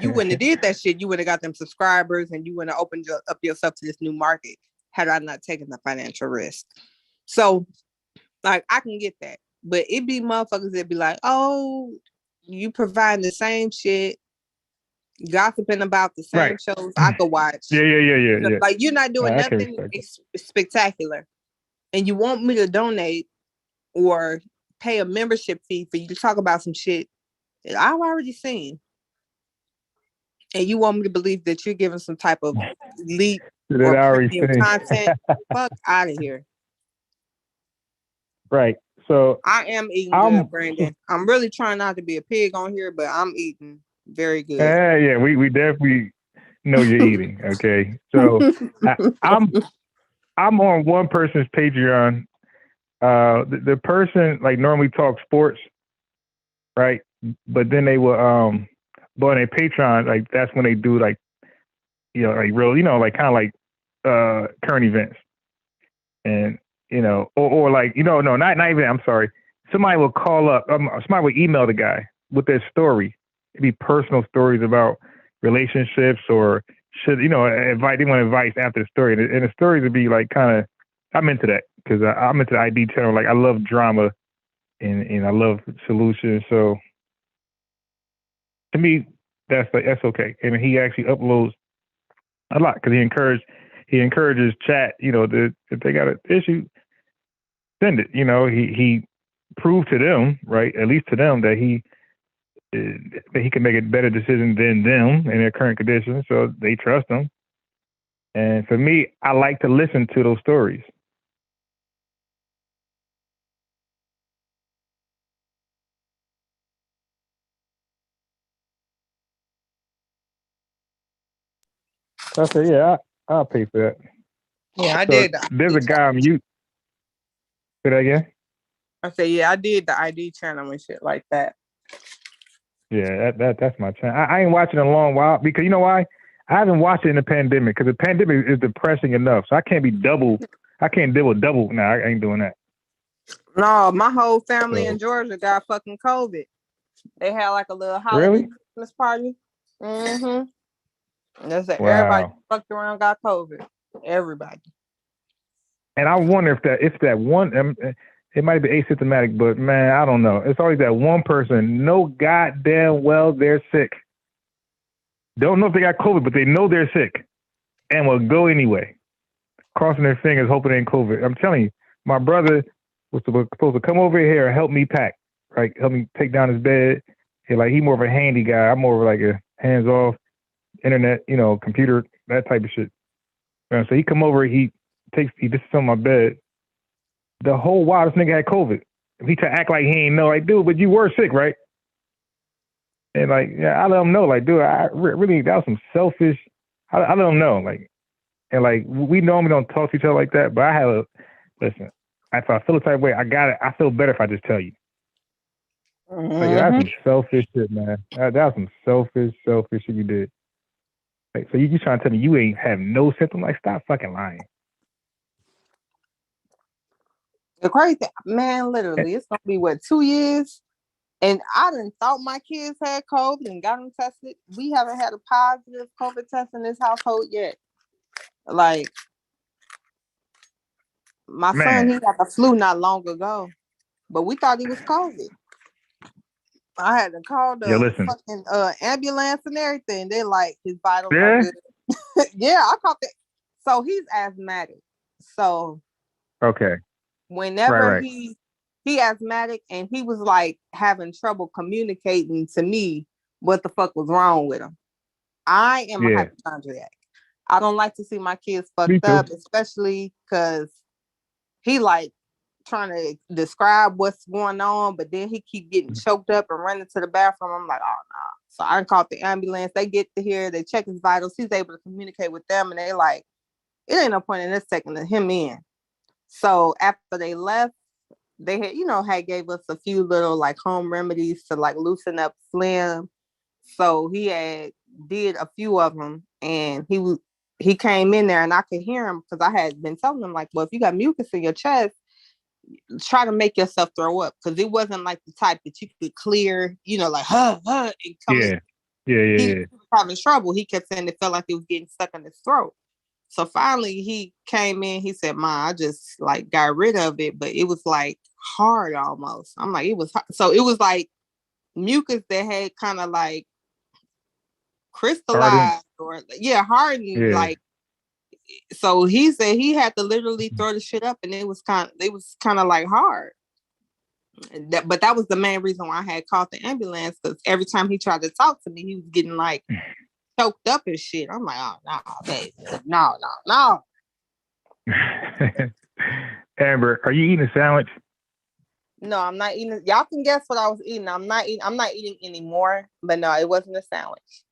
you wouldn't have did that shit. You would have got them subscribers and you wouldn't have opened up yourself to this new market had I not taken the financial risk. So, like, I can get that. But it be motherfuckers that be like, oh, you provide the same shit, gossiping about the same shows I could watch. Yeah. Like, you're not doing nothing spectacular. And you want me to donate or pay a membership fee for you to talk about some shit that I've already seen. And you want me to believe that you're giving some type of elite or premium content? Fuck out of here. Right. So I am eating good, Brandon. I'm really trying not to be a pig on here, but I'm eating very good. Yeah, we definitely know you're eating. Okay. So I'm on one person's Patreon. The person like normally talks sports, right? But then they will but on their Patreon, like that's when they do like like real, like kind of like current events. And or like no, not even. I'm sorry. Somebody will call up. Somebody will email the guy with their story. It'd be personal stories about relationships or advice. They want advice after the story, and the stories would be like kind of. I'm into that because I'm into the ID channel. Like I love drama, and I love solutions. So to me, that's okay. And he actually uploads a lot because he encourages chat. If they got an issue, send it. He proved to them, right? At least to them that he can make a better decision than them in their current conditions, so they trust him. And for me, I like to listen to those stories. I said, I'll pay for that. Yeah, I did. There's a guy on mute. Say that again? I said, I did the ID channel and shit like that. Yeah, that's my channel. I ain't watching in a long while because you know why? I haven't watched it in the pandemic because the pandemic is depressing enough. So I can't be double. I can't deal with double. No, I ain't doing that. No, my whole family in Georgia got fucking COVID. They had like a little holiday Christmas party. Mm-hmm. And that's it. Wow. Everybody fucked around, got COVID. Everybody. And I wonder if that one, it might be asymptomatic, but man, I don't know. It's always that one person, know goddamn well they're sick. Don't know if they got COVID, but they know they're sick and will go anyway, crossing their fingers, hoping they ain't COVID. I'm telling you, my brother was supposed to come over here and help me pack, right? Help me take down his bed. He more of a handy guy. I'm more of like a hands-off, internet, computer, that type of shit. So he come over, he just on my bed. The whole while this nigga had COVID. He tried to act like he ain't know, like, dude, but you were sick, right? And like, I let him know, like, dude, I really, that was some selfish. I let him know, like, and like, we normally don't talk to each other like that, but listen, if I feel a type of way, I feel better if I just tell you. Mm-hmm. So that's some selfish shit, man. That was some selfish shit you did. Like, so you trying to tell me you ain't have no symptom? Like, stop fucking lying. The crazy thing, man, literally, it's gonna be 2 years, and I done thought my kids had COVID and got them tested. We haven't had a positive COVID test in this household yet. Like, my son, he got the flu not long ago, but we thought he was COVID. I had to call Yeah, the listen. fucking ambulance and everything. They like his vitals Yeah? are good. Yeah, I caught that. So he's asthmatic. So Okay. whenever Right. he asthmatic, and he was like having trouble communicating to me what the fuck was wrong with him. I am a hypochondriac. I don't like to see my kids fucked up, especially because he like trying to describe what's going on, but then he keep getting choked up and running to the bathroom. I'm like, oh no. So I called the ambulance. They get to here, they check his vitals. He's able to communicate with them, and they like, it ain't no point in this taking him in. So after they left, they had gave us a few little like home remedies to like loosen up Slim. So he had did a few of them, and he came in there, and I could hear him because I had been telling him like, well, if you got mucus in your chest, try to make yourself throw up, because it wasn't like the type that you could clear, like and come in. He was having trouble. He kept saying it felt like it was getting stuck in his throat. So finally he came in, he said, Ma, I just like got rid of it, but it was like hard almost. I'm like, it was hard. So it was like mucus that had kind of like crystallized hardened. Like, so he said he had to literally throw the shit up, and it was kind of like hard. But that was the main reason why I had called the ambulance, because every time he tried to talk to me, he was getting like choked up and shit. I'm like, oh no, baby, no. Amber, are you eating a sandwich? No, I'm not eating. Y'all can guess what I was eating. I'm not eating anymore. But no, it wasn't a sandwich.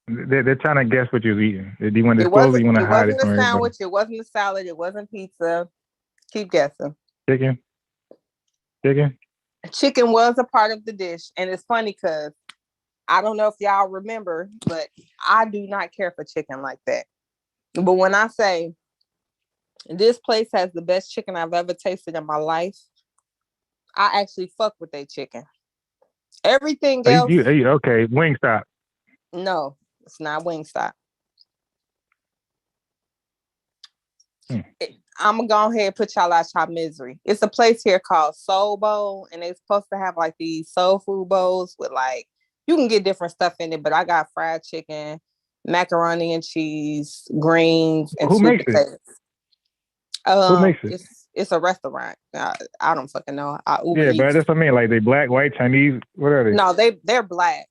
They're trying to guess what you're eating. Do you want to disclose or you want to hide it from everybody? It wasn't a sandwich. It wasn't a salad. It wasn't pizza. Keep guessing. Chicken? Chicken was a part of the dish. And it's funny because I don't know if y'all remember, but I do not care for chicken like that. But when I say this place has the best chicken I've ever tasted in my life, I actually fuck with their chicken. Everything else. Okay, Wingstop. No, it's not Wingstop. I'm gonna go ahead and put y'all out y'all misery. It's a place here called Soul Bowl, and they're supposed to have like these soul food bowls with like, you can get different stuff in it, but I got fried chicken, macaroni and cheese, greens, and sweet potatoes. Who makes it? It's a restaurant. I don't fucking know. But that's what I mean. Like, they black, white, Chinese. What are they? No, they're black.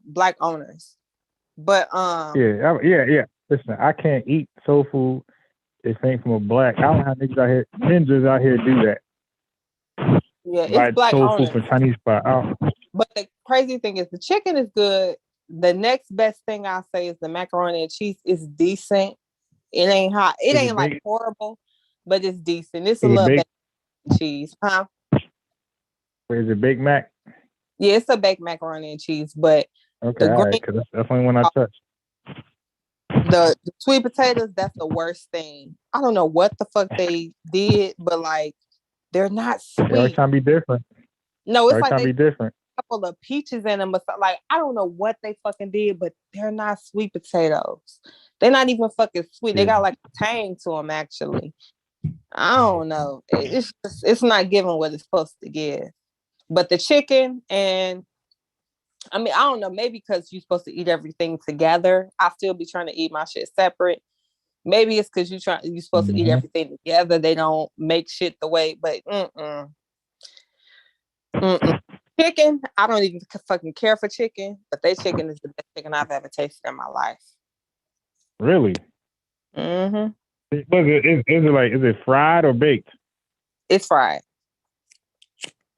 Black owners. But yeah. Listen, I can't eat soul food. It ain't from a black. I don't know how ninjas out here do that. Yeah, it's black soul owners. food for Chinese spot. But the crazy thing is, the chicken is good. The next best thing I say is the macaroni and cheese is decent. It ain't hot. It ain't like horrible, but it's decent. It's a little bit cheese, huh? Is it Big Mac? Yeah, it's a baked macaroni and cheese, but okay, all right, because that's the only one I touch. The sweet potatoes, that's the worst thing. I don't know what the fuck they did, but like, they're not sweet. They're always trying to be different. No, it's like they different. A couple of peaches in them, but like, I don't know what they fucking did, but they're not sweet potatoes. They're not even fucking sweet. They got like a tang to them, actually. I don't know. It's not giving what it's supposed to give. But the chicken, and I mean, I don't know, maybe because you're supposed to eat everything together. I still be trying to eat my shit separate. Maybe it's because you're supposed to eat everything together. They don't make shit the way, but chicken, I don't even fucking care for chicken, but their chicken is the best chicken I've ever tasted in my life. Really? Mm-hmm. Is it fried or baked? It's fried.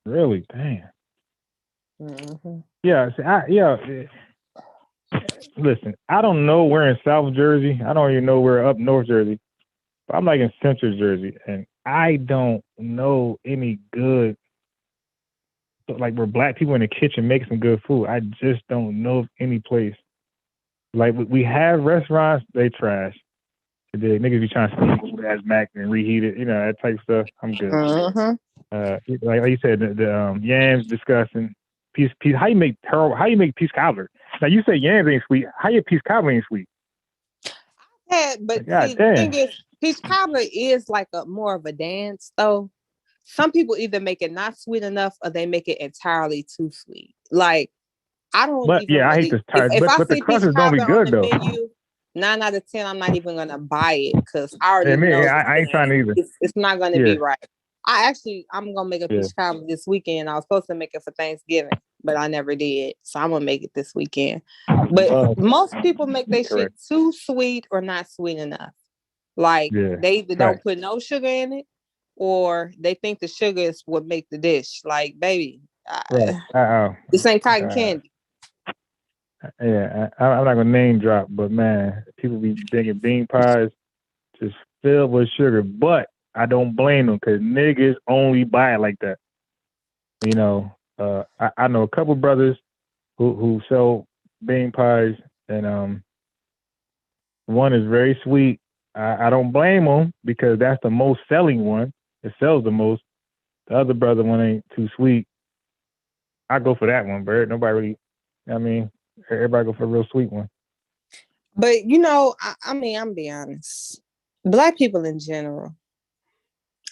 Really? Damn. Mm-hmm. Yeah. Listen, I don't know where in South Jersey. I don't even know where up North Jersey. But I'm like in Central Jersey, and I don't know any good, like, where black people in the kitchen make some good food. I just don't know of any place. Like, we have restaurants, they trash. The niggas be trying to steam food as mac and reheat it, that type of stuff. I'm good. Mm-hmm. Like you said, the yams disgusting. Peace. How you make peace cobbler? Now you say yams ain't sweet. How your peace cobbler ain't sweet? Yeah, but see, the thing is, peach cobbler is like a more of a dance though. some people either make it not sweet enough or they make it entirely too sweet. Like, I don't But even yeah, I hate really, this tired. if I But the see peach crusts don't be cobbler on good the though. menu, 9 out of 10, I'm not even gonna buy it because I already Yeah, know I ain't trying to either. it's not gonna Yeah. be right. I'm gonna make a peach cobbler this weekend. I was supposed to make it for Thanksgiving, but I never did. So I'm gonna make it this weekend. But most people make their shit too sweet or not sweet enough. Like they either don't put no sugar in it or they think the sugar is what make the dish. Like, baby, this ain't cotton candy. Yeah, I'm not gonna name drop, but man, people be thinking bean pies just filled with sugar. But I don't blame them because niggas only buy it like that. You know, I know a couple brothers who sell bean pies, and one is very sweet. I don't blame them because that's the most selling one. It sells the most. The other brother one ain't too sweet. I go for that one, Bert. Nobody really. I mean, everybody go for a real sweet one. But you know, I mean, I'm be honest. Black people in general,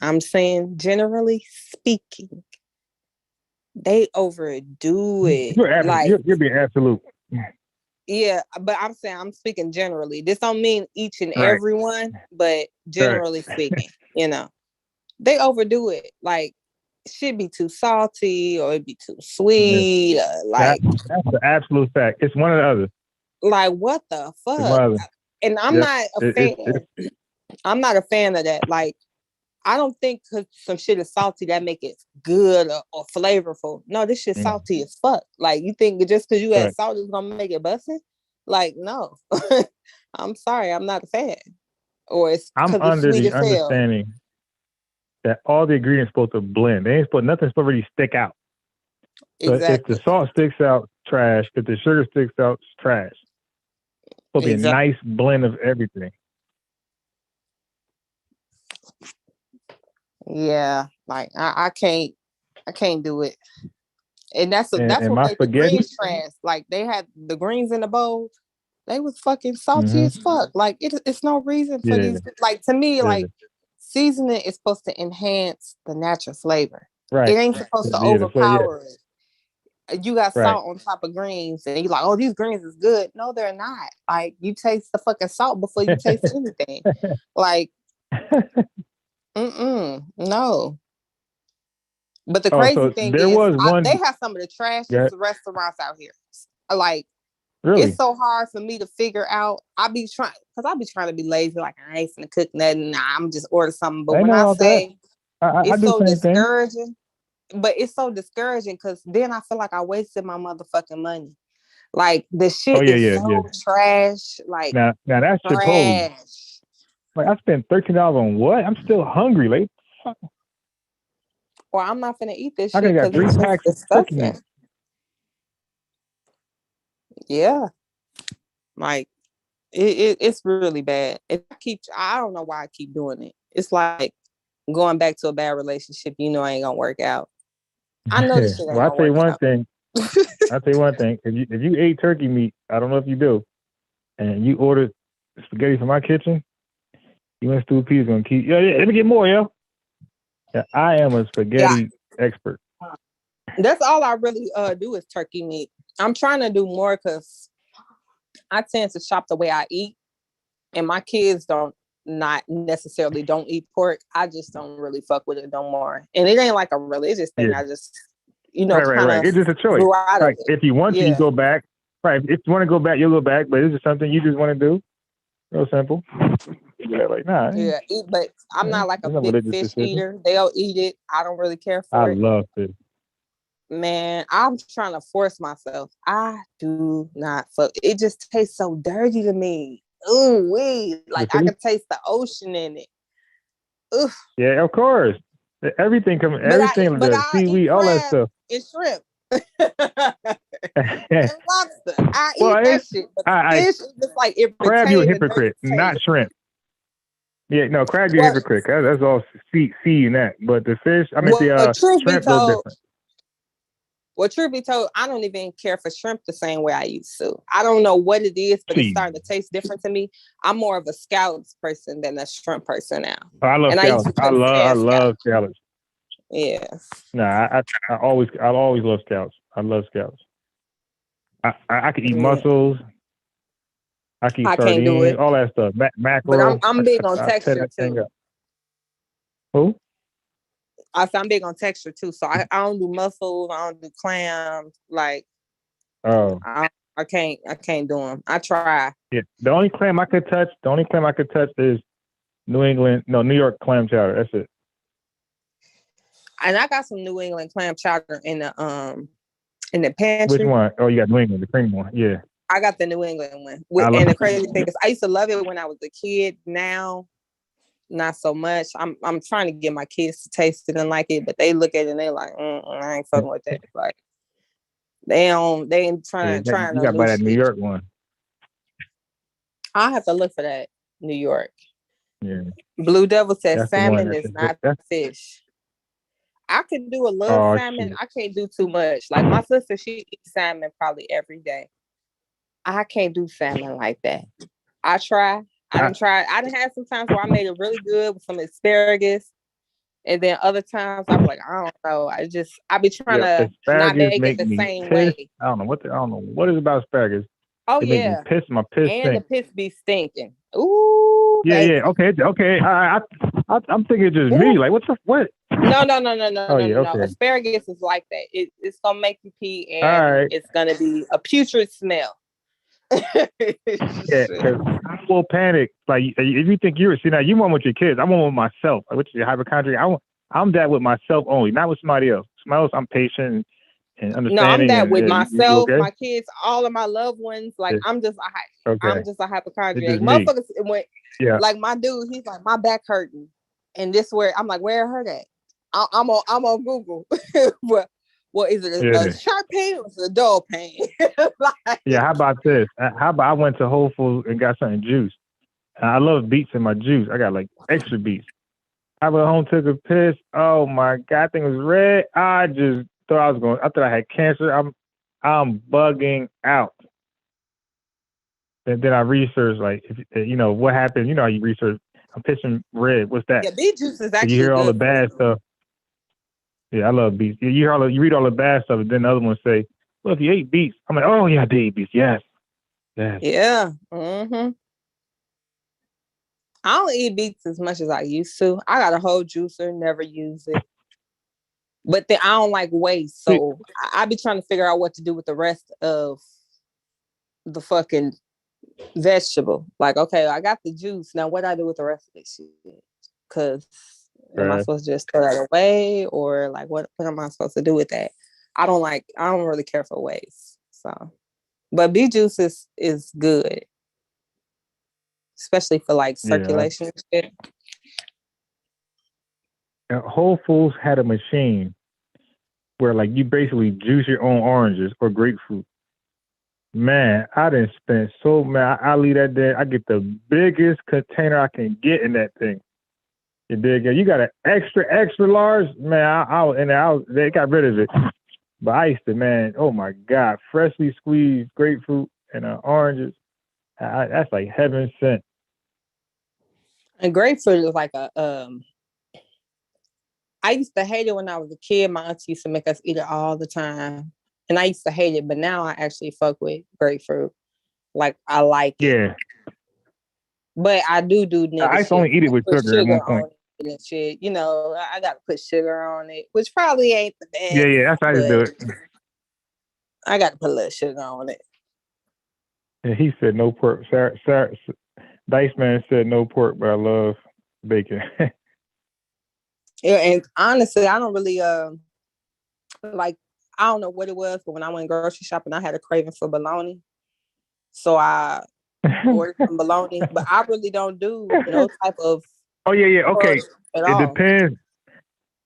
I'm saying generally speaking, they overdo it. You're being absolute. Yeah, but I'm saying I'm speaking generally. This don't mean each and every one, but generally speaking, you know, they overdo it. Like, should be too salty or it be too sweet. Like that's the absolute fact. It's one or the other. Like, what the fuck? And I'm not a fan. I'm not a fan of that. Like, I don't think because some shit is salty that make it good or flavorful. No, this shit salty as fuck. Like, you think just because you add salt is gonna make it bussin'? Like, no. I'm sorry, I'm not a fan. Or it's I'm under the understanding that all the ingredients supposed to blend. They ain't supposed nothing's supposed to really stick out. So if the salt sticks out, trash. If the sugar sticks out, it's trash. It's supposed to be a nice blend of everything. Yeah, like I can't do it. And that's what made the greens trash. Like, they had the greens in the bowl. They was fucking salty as fuck. Like, it's no reason for these. Like, to me, like, seasoning is supposed to enhance the natural flavor. It ain't supposed to overpower it. You got salt on top of greens, and you're like, "Oh, these greens is good." No, they're not. Like, you taste the fucking salt before you taste anything. Like, no. But the crazy thing is, they have some of the trashiest restaurants out here. Like, it's so hard for me to figure out. I be trying to be lazy. Like, I ain't finna cook nothing. I'm just order something. But when I say it's so discouraging, but it's so discouraging because then I feel like I wasted my motherfucking money. Like, the shit is so trash. Like, now that's trash. Like, I spent $13 on what? I'm still hungry. Like, or I'm not finna eat this shit because it's just disgusting. Yeah, like it's really bad. I don't know why I keep doing it. It's like going back to a bad relationship. You know, ain't gonna work out. I know this shit ain't I'll tell you one out. thing. I'll tell you one thing. If you ate turkey meat, I don't know if you do, and you ordered spaghetti from my kitchen, you and Stu P is gonna keep. Yeah, let me get more, yo. Yeah, I am a spaghetti expert. That's all I really do is turkey meat. I'm trying to do more because I tend to shop the way I eat, and my kids don't eat pork. I just don't really fuck with it no more. And it ain't like a religious thing. I just, right. It's just a choice. Like, if you want to, you go back. Right. If you want to go back, you'll go back. But it's just something you just want to do. Real simple. Yeah, like, nah. Yeah, but I'm not like a big fish eater. They'll eat it. I don't really care for it. I love fish. Man, I'm trying to force myself. I do not fuck. It just tastes so dirty to me. Ooh, wee. Like, I can taste the ocean in it. Ugh. Yeah, of course. Everything coming, the seaweed, all that stuff. And shrimp. And lobster. I eat that shit. But fish is just like crab, you a hypocrite, not shrimp. Yeah, no, crab, you a hypocrite. That's all sea in that. But the fish, I mean, the shrimp, a little different. Well, truth be told, I don't even care for shrimp the same way I used to. I don't know what it is, but it's starting to taste different to me. I'm more of a scallops person than a shrimp person now. Oh, I love scallops. I love scallops. Yeah. Nah, I'll always love scouts. I love scouts. I can eat Yeah. mussels. I can eat I can't do sardines, it. all that stuff. But Mackerel. I'm big on I tear texture that thing too. up. Who? I'm big on texture too. So I don't do mussels, I don't do clams. Like Oh. I can't do them. I try. Yeah. The only clam I could touch is New York clam chowder. That's it. And I got some New England clam chowder in the Which pantry. one? Oh, you got New England, the cream one. Yeah. I got the New England one. I And the crazy thing is I used to love it when I was a kid. Now, not so much. I'm trying to get my kids to taste it and like it, but they look at it and they're like, I ain't fucking with that. Like they ain't trying you no got to new buy that New shit. York one. I'll have to look for that. New York. Yeah. Blue Devil says That's the one. salmon is not fish. I can do a little Oh, salmon. shit. I can't do too much. Like my sister, she eats salmon probably every day. I can't do salmon like that. I try. I didn't try. I done had some times where I made it really good with some asparagus. And then other times I'm like, I don't know. I be trying to not Asparagus make it make the me same piss. way. I don't know what is about asparagus. Oh It make me yeah. piss. My piss And the stink. piss be stinking. Ooh. Yeah, baby. yeah. Okay. I'm thinking it's just me. Like, what? No. Oh, yeah, No. okay. Asparagus is like that. It's gonna make you pee, All and right. it's gonna be a putrid smell. Yeah, because I will panic. Like, if you think now you want with your kids. I want with myself. Which is hypochondriac. I'm that with myself only, not with somebody else. Somebody else, I'm patient and understanding. No, I'm that with you myself, okay? my kids, all of my loved ones. Like Yeah. I'm just a It's hypochondriac. just me. Motherfuckers went like my dude. He's like my back hurting, and this where I'm like, where it hurt at? I'm on Google. What is it? A sharp pain or is it a dull pain? Like, yeah. How about this? How about I went to Whole Foods and got something juice. I love beets in my juice. I got like extra beets. I went home, took a piss. Oh my God, that thing was red. I just thought I thought I had cancer. I'm bugging out. And then I researched, like, what happened. You know how you research. I'm pissing red. What's that? Yeah, beet juice is actually you hear all the good bad stuff. Yeah, I love beets. You read all the bad stuff, and then the other ones say, "Well, if you ate beets," I'm like, "Oh yeah, I did eat beets. Yes." Yeah. Mm-hmm. I don't eat beets as much as I used to. I got a whole juicer, never use it. But then I don't like waste, so I be trying to figure out what to do with the rest of the fucking vegetable. Like, okay, I got the juice. Now what do I do with the rest of this shit? Because am I supposed to just throw that away, or like what am I supposed to do with that? I don't really care for waste. So, but beet juice is good, especially for like circulation and shit. Whole Foods had a machine where like you basically juice your own oranges or grapefruit. Man, I didn't spend I leave that there. I get the biggest container I can get in that thing. You dig it? You got an extra large, man. They got rid of it. But I used to, man. Oh my God, freshly squeezed grapefruit and oranges. That's like heaven sent. And grapefruit is like I used to hate it when I was a kid. My auntie used to make us eat it all the time. And I used to hate it, but now I actually fuck with grapefruit. Like, I like it. Yeah. But I do nigga I used to only eat it with sugar at one point. On it and shit. You know, I got to put sugar on it, which probably ain't the best. Yeah, that's how you do it. I got to put a little sugar on it. And he said no pork. Dice Man said no pork, but I love bacon. Yeah, and honestly, I don't really like. I don't know what it was, but when I went grocery shopping, I had a craving for bologna, so I ordered some bologna. But I really don't do no type of. Oh yeah. Okay, it depends.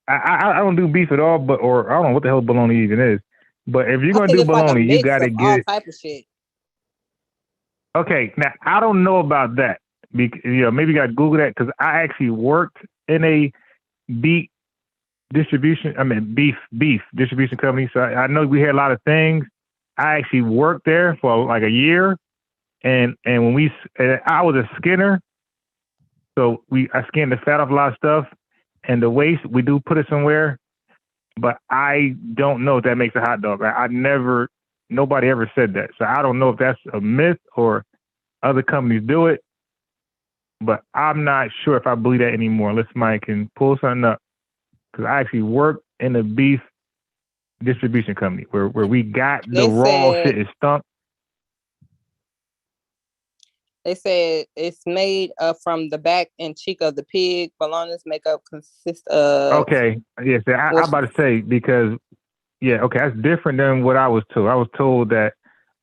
I don't do beef at all, or I don't know what the hell bologna even is. But if you're gonna do bologna, you gotta get all type of shit. Okay, now I don't know about that. Because, maybe you got to Google that because I actually worked in a beef distribution company. So I know we had a lot of things. I actually worked there for like a year, and when I was a skinner, so I skinned the fat off a lot of stuff, and the waste we do put it somewhere. but I don't know if that makes a hot dog. Nobody ever said that. So I don't know if that's a myth or other companies do it, but I'm not sure if I believe that anymore unless somebody can pull something up. Because I actually worked in a beef distribution company where we got the raw shit. It stunk. They said it's made from the back and cheek of the pig. Bologna's makeup consists of. Okay, yes, I'm about to say because okay, that's different than what I was told. I was told that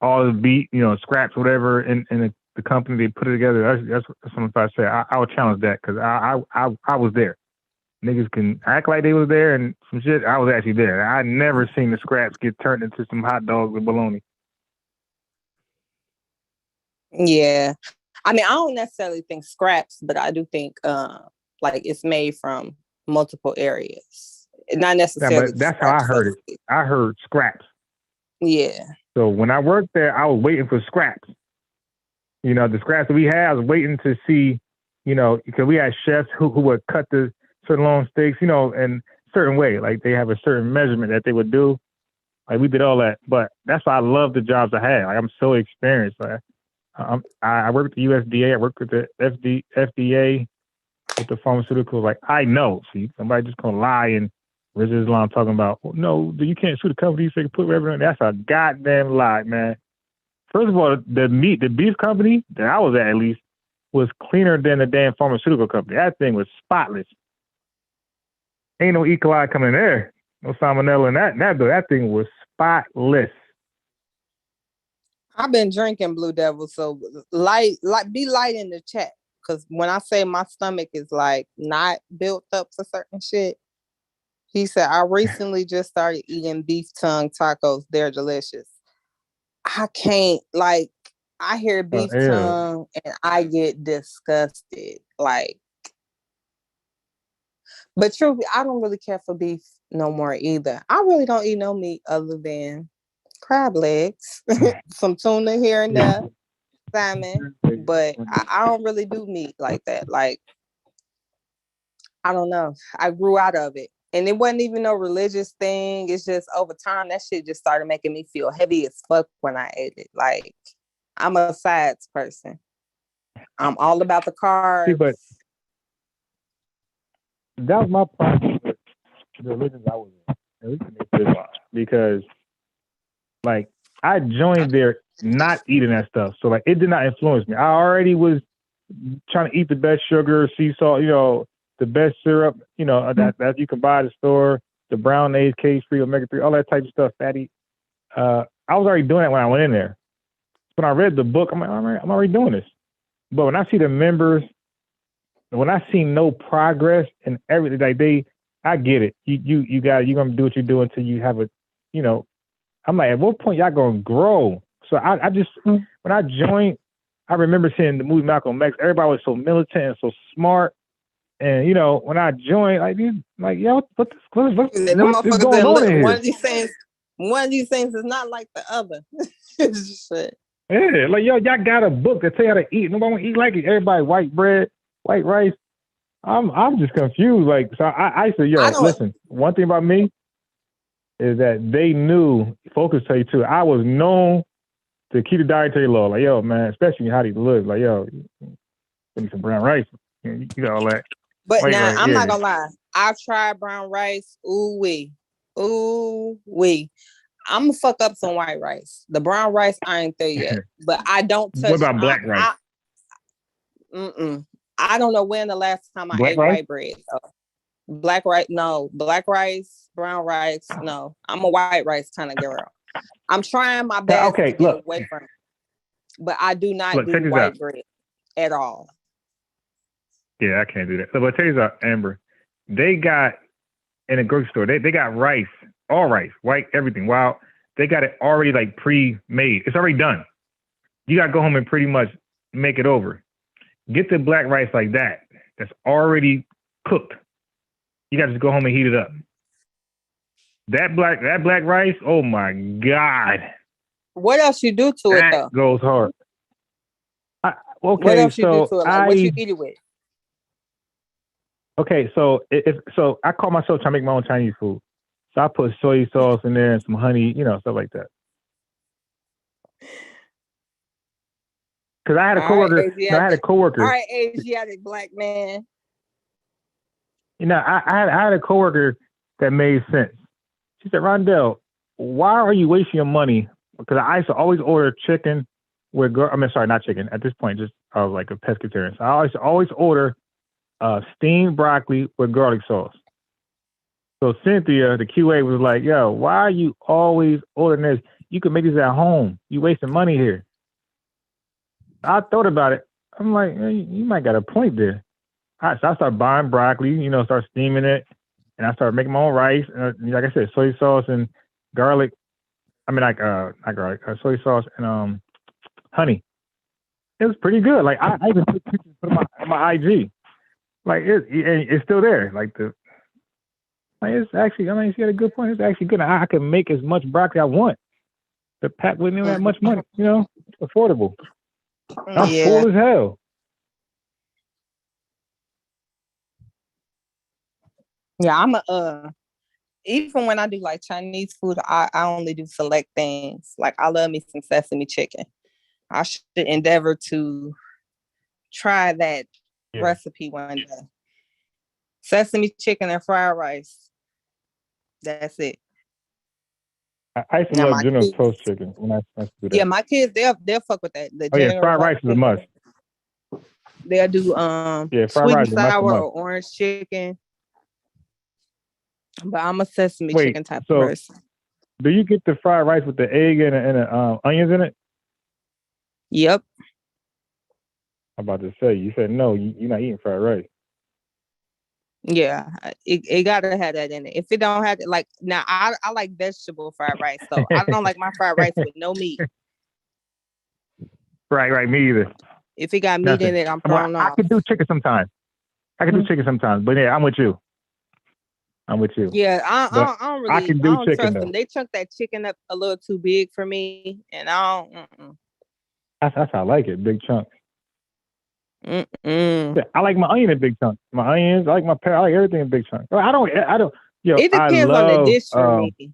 all the beat, scraps, whatever, in the company they put it together. That's something I say. I would challenge that because I was there. Niggas can act like they was there and some shit. I was actually there. I never seen the scraps get turned into some hot dogs with bologna. Yeah. I mean, I don't necessarily think scraps, but I do think like it's made from multiple areas. Not necessarily. Yeah, but that's how I heard it. I heard scraps. Yeah. So when I worked there, I was waiting for scraps. The scraps that we had, I was waiting to see, because we had chefs who would cut the certain long steaks, in a certain way. Like they have a certain measurement that they would do. Like we did all that. But that's why I love the jobs I had. Like I'm so experienced. Like I work with the USDA. I work with the FDA, with the pharmaceuticals. Like I know. See, somebody just gonna lie and Rizal Islam talking about, no, you can't sue the company so you can put whatever in. That's a goddamn lie, man. First of all, the beef company that I was at least, was cleaner than the damn pharmaceutical company. That thing was spotless. Ain't no E. coli coming in there. No salmonella in that thing was spotless. I've been drinking Blue Devil, so be light in the chat. Cause when I say my stomach is like not built up for certain shit, he said, I recently just started eating beef tongue tacos. They're delicious. I can't, I hear beef tongue and I get disgusted. But truly, I don't really care for beef no more either. I really don't eat no meat other than crab legs, some tuna here and there, salmon, but I don't really do meat like that. I don't know. I grew out of it. And it wasn't even no religious thing. It's just over time, that shit just started making me feel heavy as fuck when I ate it. I'm a sides person. I'm all about the carbs. See, but that was my problem with the religions I was in, at least in Islam, because I joined there not eating that stuff. So it did not influence me. I already was trying to eat the best sugar, sea salt, the best syrup, that you can buy at the store, the brown eggs, cage-free, omega-3, all that type of stuff, fatty. I was already doing that when I went in there. When I read the book, I'm like, all right, I'm already doing this. But when I see the members, when I see no progress in everything, I get it. You're gonna do what you do until you have I'm like, at what point y'all gonna grow? So I just, when I joined, I remember seeing the movie Malcolm X. Everybody was so militant and so smart. And when I joined, what's going on in here? One of these things is not like the other. It's just shit. Yeah, y'all got a book that tell you how to eat. Nobody want to eat like it. Everybody white bread, white rice. I'm just confused. So I said, listen. One thing about me is that they knew. Focus tell you too. I was known to keep the dietary law. Man, especially how they look. Give me some brown rice. You got all that. But now I'm not gonna lie. I've tried brown rice. Ooh wee. I'm gonna fuck up some white rice. The brown rice, I ain't there yet. But I don't touch. What about black rice? I don't know when the last time I ate white bread. Black rice, no. Black rice, brown rice, no. I'm a white rice kind of girl. I'm trying my best to get away from it. But I do not do white bread at all. Yeah, I can't do that. So, but tell you something, Amber. They got in a grocery store. They got rice, all rice, white, everything. Wow, they got it already pre-made. It's already done. You got to go home and pretty much make it over. Get the black rice like that. That's already cooked. You got to just go home and heat it up. That black rice. Oh my God. What else you do to it though? Goes hard. What else you do to it? What you eat it with? Okay, so so I call myself trying to make my own Chinese food. So I put soy sauce in there and some honey, stuff like that. Because I had a coworker. All right, Asiatic black man. I had a coworker that made sense. She said, Rondell, why are you wasting your money? Because I used to always order chicken with, not chicken. At this point, just I was like a pescatarian. So I used to always order steamed broccoli with garlic sauce. So Cynthia, the QA, was like, yo, why are you always ordering this? You can make this at home. You wasting money here. I thought about it. I'm like, hey, you might got a point there. So I started buying broccoli, start steaming it. And I started making my own rice. Like I said, soy sauce and garlic. Not garlic, soy sauce and honey. It was pretty good. Like I even took pictures on my IG. Like it's still there. It's actually, she had a good point. It's actually good. I can make as much broccoli I want. The pack wouldn't even have much money, it's affordable. I'm full as hell. Yeah, I'm even when I do like Chinese food, I only do select things. Like I love me some sesame chicken. I should endeavor to try that recipe one day. Sesame chicken and fried rice. That's it. I used to love General Toast chicken when I do that. Yeah, my kids they'll fuck with that. Fried rice is a must. They'll do sweet and sour or orange chicken. But I'm a sesame chicken type of person. Do you get the fried rice with the egg and onions in it? Yep. I'm about to say, you said no, you're not eating fried rice. Yeah, it gotta have that in it. If it don't have it, like now, I like vegetable fried rice, so I don't like my fried rice with no meat. Right, me either. If it got meat in it, I'm thrown off. I can do chicken sometimes. But yeah, I'm with you. Yeah, I don't really. I can do chicken trust though. them. They chunk that chicken up a little too big for me, and I don't. That's how I like it, big chunks. Yeah, I like my onion in big chunks. My onions, I like my pear, I like everything in big chunks. I don't. Yo, it depends on the dish for me.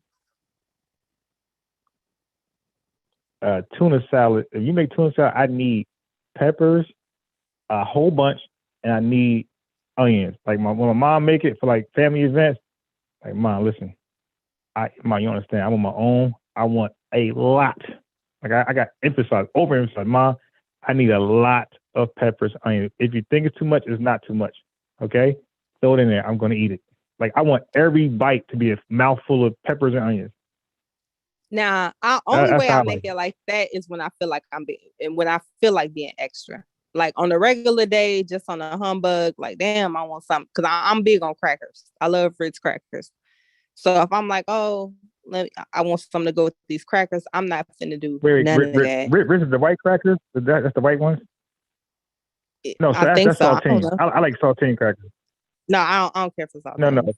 Tuna salad. If you make tuna salad, I need peppers, a whole bunch, and I need onions. Like when my mom make it for like family events, like Mom, listen, Mom, you understand? I want my own. I want a lot. Like I got overemphasized. Mom, I need a lot of peppers, onions. If you think it's too much, it's not too much. Okay, throw it in there. I'm gonna eat it. Like I want every bite to be a mouthful of peppers and onions. Now, only way I make it like that is when I feel like being extra. Like on a regular day, just on a humbug, like damn, I want something because I'm big on crackers. I love Ritz crackers. So if I'm like, I want something to go with these crackers, I'm not finna do none of that. Ritz is the white crackers? That's the white ones? No, so that's saltine. I like saltine crackers. No, I don't care for saltine. No.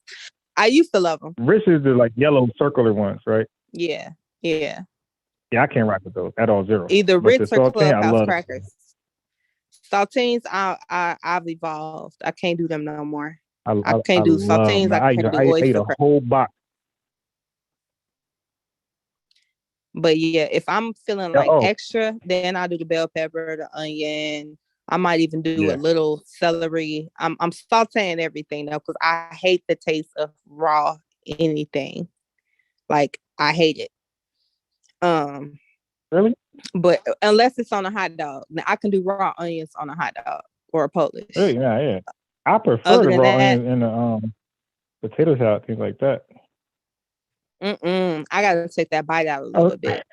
I used to love them. Ritz is the like yellow circular ones, right? Yeah. Yeah, I can't rock with those at all. Zero. Either Ritz or Clubhouse crackers. Saltines, I've evolved. I can't do them no more. I can't do saltines. I can't do oyster crackers. Whole box. But yeah, if I'm feeling like extra, then I do the bell pepper, the onion. I might even do a little celery. I'm sauteing everything though, because I hate the taste of raw anything. Like I hate it. Really? But unless it's on a hot dog, now I can do raw onions on a hot dog or a Polish. Yeah. I prefer the raw onions in the potato salad, things like that. I gotta take that bite out a little bit.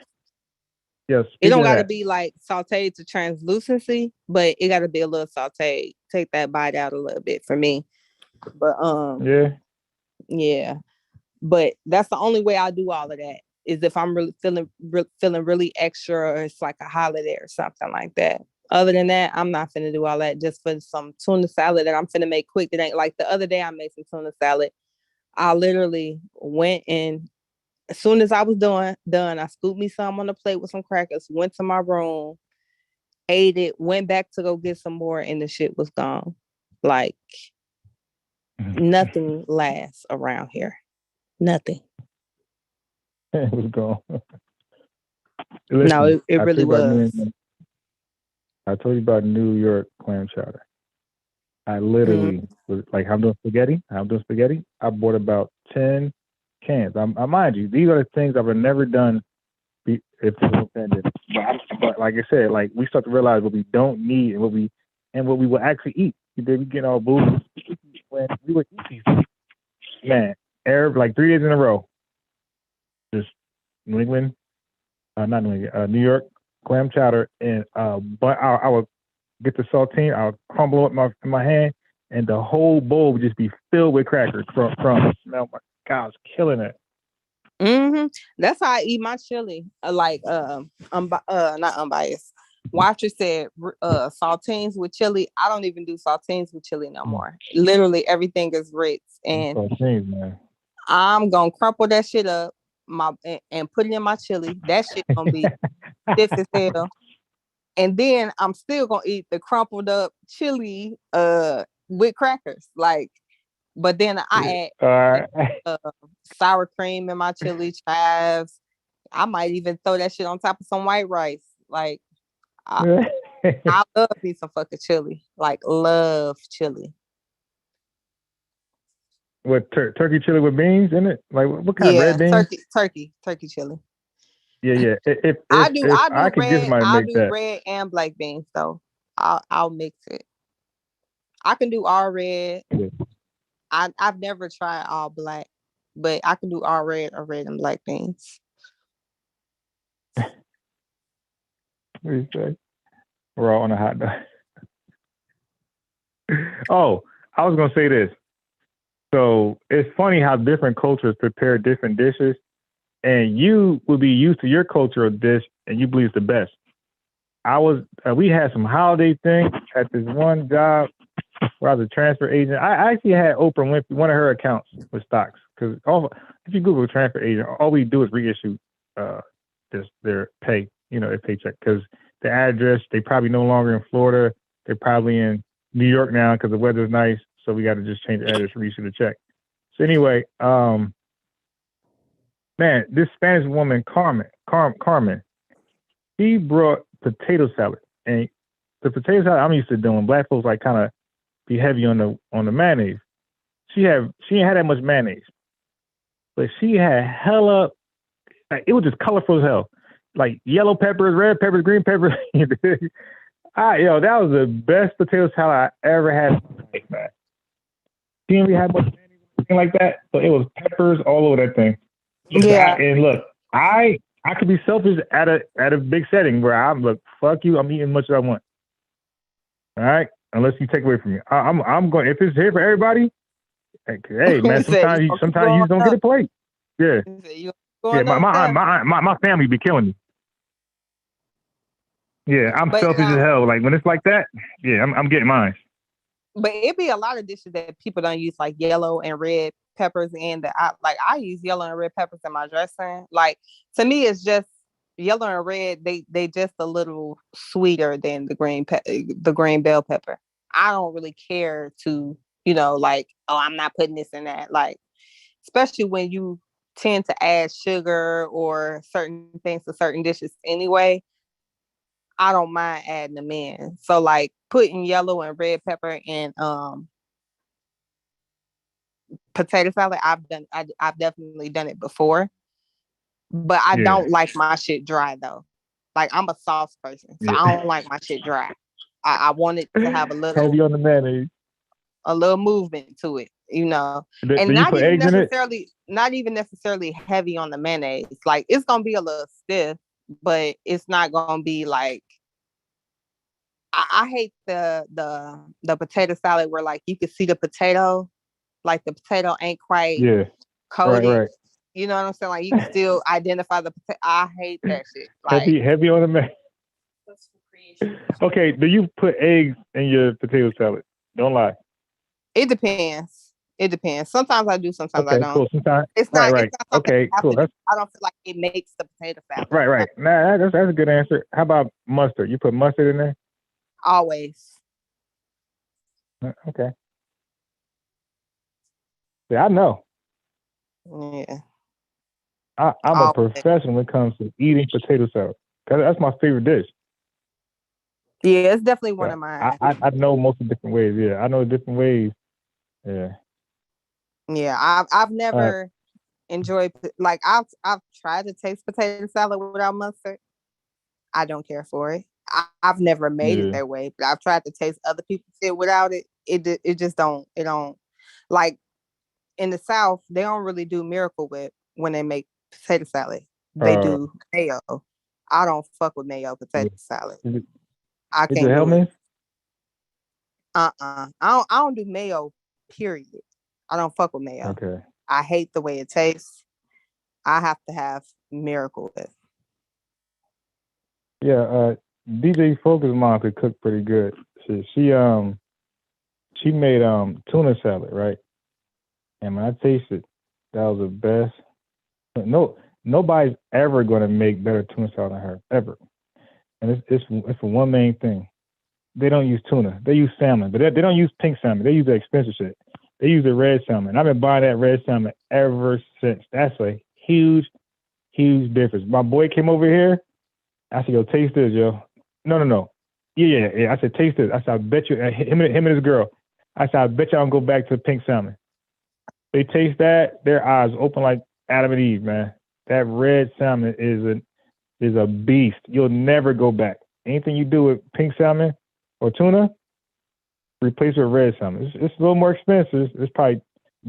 Yes. It don't gotta be like sauteed to translucency, but it gotta be a little sauteed. Take that bite out a little bit for me. But yeah. But that's the only way I'll do all of that. Is if I'm really feeling really extra, or it's like a holiday or something like that. Other than that, I'm not finna do all that just for some tuna salad that I'm finna make quick. That ain't like the other day I made some tuna salad. I literally went and as soon as I was done, I scooped me some on the plate with some crackers, went to my room, ate it, went back to go get some more, and the shit was gone. Like nothing lasts around here. Nothing. It was gone. No, Listen, it really was. I told you about New York clam chowder. I literally was like, I'm doing spaghetti. I bought about 10 cans. I mind you, these are the things I would have never done if it was pandemic. But like I said, like we start to realize what we don't need and what we will actually eat. We get all booze when we would eat these things. Man, like 3 days in a row. Just New England, not New England, New York clam chowder, and but I would get the saltine, I would crumble up in my hand, and the whole bowl would just be filled with crackers from the smell. My God, I was killing it. That's how I eat my chili. Not unbiased. Watcher said saltines with chili. I don't even do saltines with chili no more. Literally everything is grits, and saltines, man. I'm gonna crumple that shit up and put it in my chili. That shit gonna be stiff as hell. And then I'm still gonna eat the crumpled up chili with crackers. But then I add sour cream in my chili, chives. I might even throw that shit on top of some white rice. Like I love me some fucking chili. Like love chili. What turkey chili with beans in it? Like what kind of red beans? Turkey chili. Yeah. If I do I could get somebody to make that. red and black beans though. I'll mix it. I can do all red. Yeah. I've never tried all black, but I can do all red or red and black beans. What do you say? We're all on a hot dog. Oh, I was gonna say this. So it's funny how different cultures prepare different dishes, and you will be used to your cultural dish, and you believe it's the best. We had some holiday thing at this one job where I was a transfer agent. I actually had Oprah Winfrey, one of her accounts with stocks, because if you Google transfer agent, all we do is reissue their pay, their paycheck, because the address, they probably no longer in Florida. They're probably in New York now because the weather's nice. So we got to just change the address to reissue the check. So anyway, man, this Spanish woman, Carmen, she brought potato salad, and the potato salad I'm used to doing. Black folks like kind of be heavy on the mayonnaise. She ain't had that much mayonnaise, but she had hella. Like, it was just colorful as hell, like yellow peppers, red peppers, green peppers. That was the best potato salad I ever had. Man. She didn't really have much mayonnaise or anything like that, so it was peppers all over that thing. Yeah. And look, I could be selfish at a big setting where I'm like, fuck you, I'm eating as much as I want. All right, unless you take away from me, I'm going. If it's here for everybody, hey man, sometimes you just don't get a plate. Yeah, my family be killing me. Yeah, I'm selfish as hell. Like when it's like that, yeah, I'm getting mine. But it be a lot of dishes that people don't use, like yellow and red peppers, and I use yellow and red peppers in my dressing. Like to me, it's just yellow and red. They just a little sweeter than the green bell pepper. I don't really care to I'm not putting this in that. Like especially when you tend to add sugar or certain things to certain dishes anyway. I don't mind adding them in. So like putting yellow and red pepper in potato salad, I've definitely done it before. But I don't like my shit dry though. Like I'm a sauce person, so I don't like my shit dry. I want it to have a little heavy on the mayonnaise, a little movement to it, and not even necessarily heavy on the mayonnaise. Like it's gonna be a little stiff, but it's not gonna be like. I hate the potato salad where like you can see the potato, like the potato ain't quite coated. Right. You know what I'm saying? Like you can still identify the potato. I hate that shit. Like, heavy on the mayonnaise. Okay, do you put eggs in your potato salad? Don't lie. It depends. Sometimes I do, sometimes I don't. Cool. Sometimes it's not. Right. It's not okay, cool. I don't feel like it makes the potato salad. Right. Nah, that's a good answer. How about mustard? You put mustard in there? Always. Okay. Yeah, I know. Yeah. I'm a professional when it comes to eating potato salad. That's my favorite dish. Yeah, it's definitely one of mine. I know most of the different ways. Yeah, I know the different ways. Yeah. Yeah, I've never enjoyed, like, I've tried to taste potato salad without mustard. I don't care for it. I've never made it that way, but I've tried to taste other people's shit without it. It just don't. It don't. Like in the South, they don't really do Miracle Whip when they make potato salad. They do mayo. I don't fuck with mayo potato salad. I can't do it. I don't do mayo. Period. I don't fuck with mayo. Okay. I hate the way it tastes. I have to have Miracle Whip. Yeah, DJ Focus mom could cook pretty good. She made tuna salad, right? And when I tasted, that was the best. Nobody's ever gonna make better tuna salad than her, ever. And it's for one main thing. They don't use tuna. They use salmon, but they don't use pink salmon. They use the expensive shit. They use the red salmon. I've been buying that red salmon ever since. That's a huge, huge difference. My boy came over here. I said, yo, taste this, yo. No. Yeah. I said, taste this. I said, I bet you, him and his girl. I said, I bet y'all don't go back to pink salmon. They taste that, their eyes open like Adam and Eve, man. That red salmon is a beast. You'll never go back. Anything you do with pink salmon or tuna, replace it with red salmon. It's a little more expensive. It's probably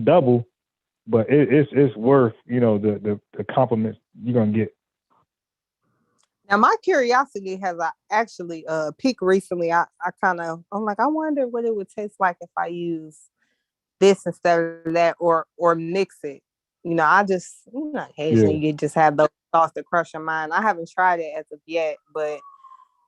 double, but it's worth, the compliments you're gonna get. Now my curiosity has actually peaked recently. I'm like, I wonder what it would taste like if I use this instead of that, or mix it. I just occasionally you just have those thoughts that crush your mind. I haven't tried it as of yet, but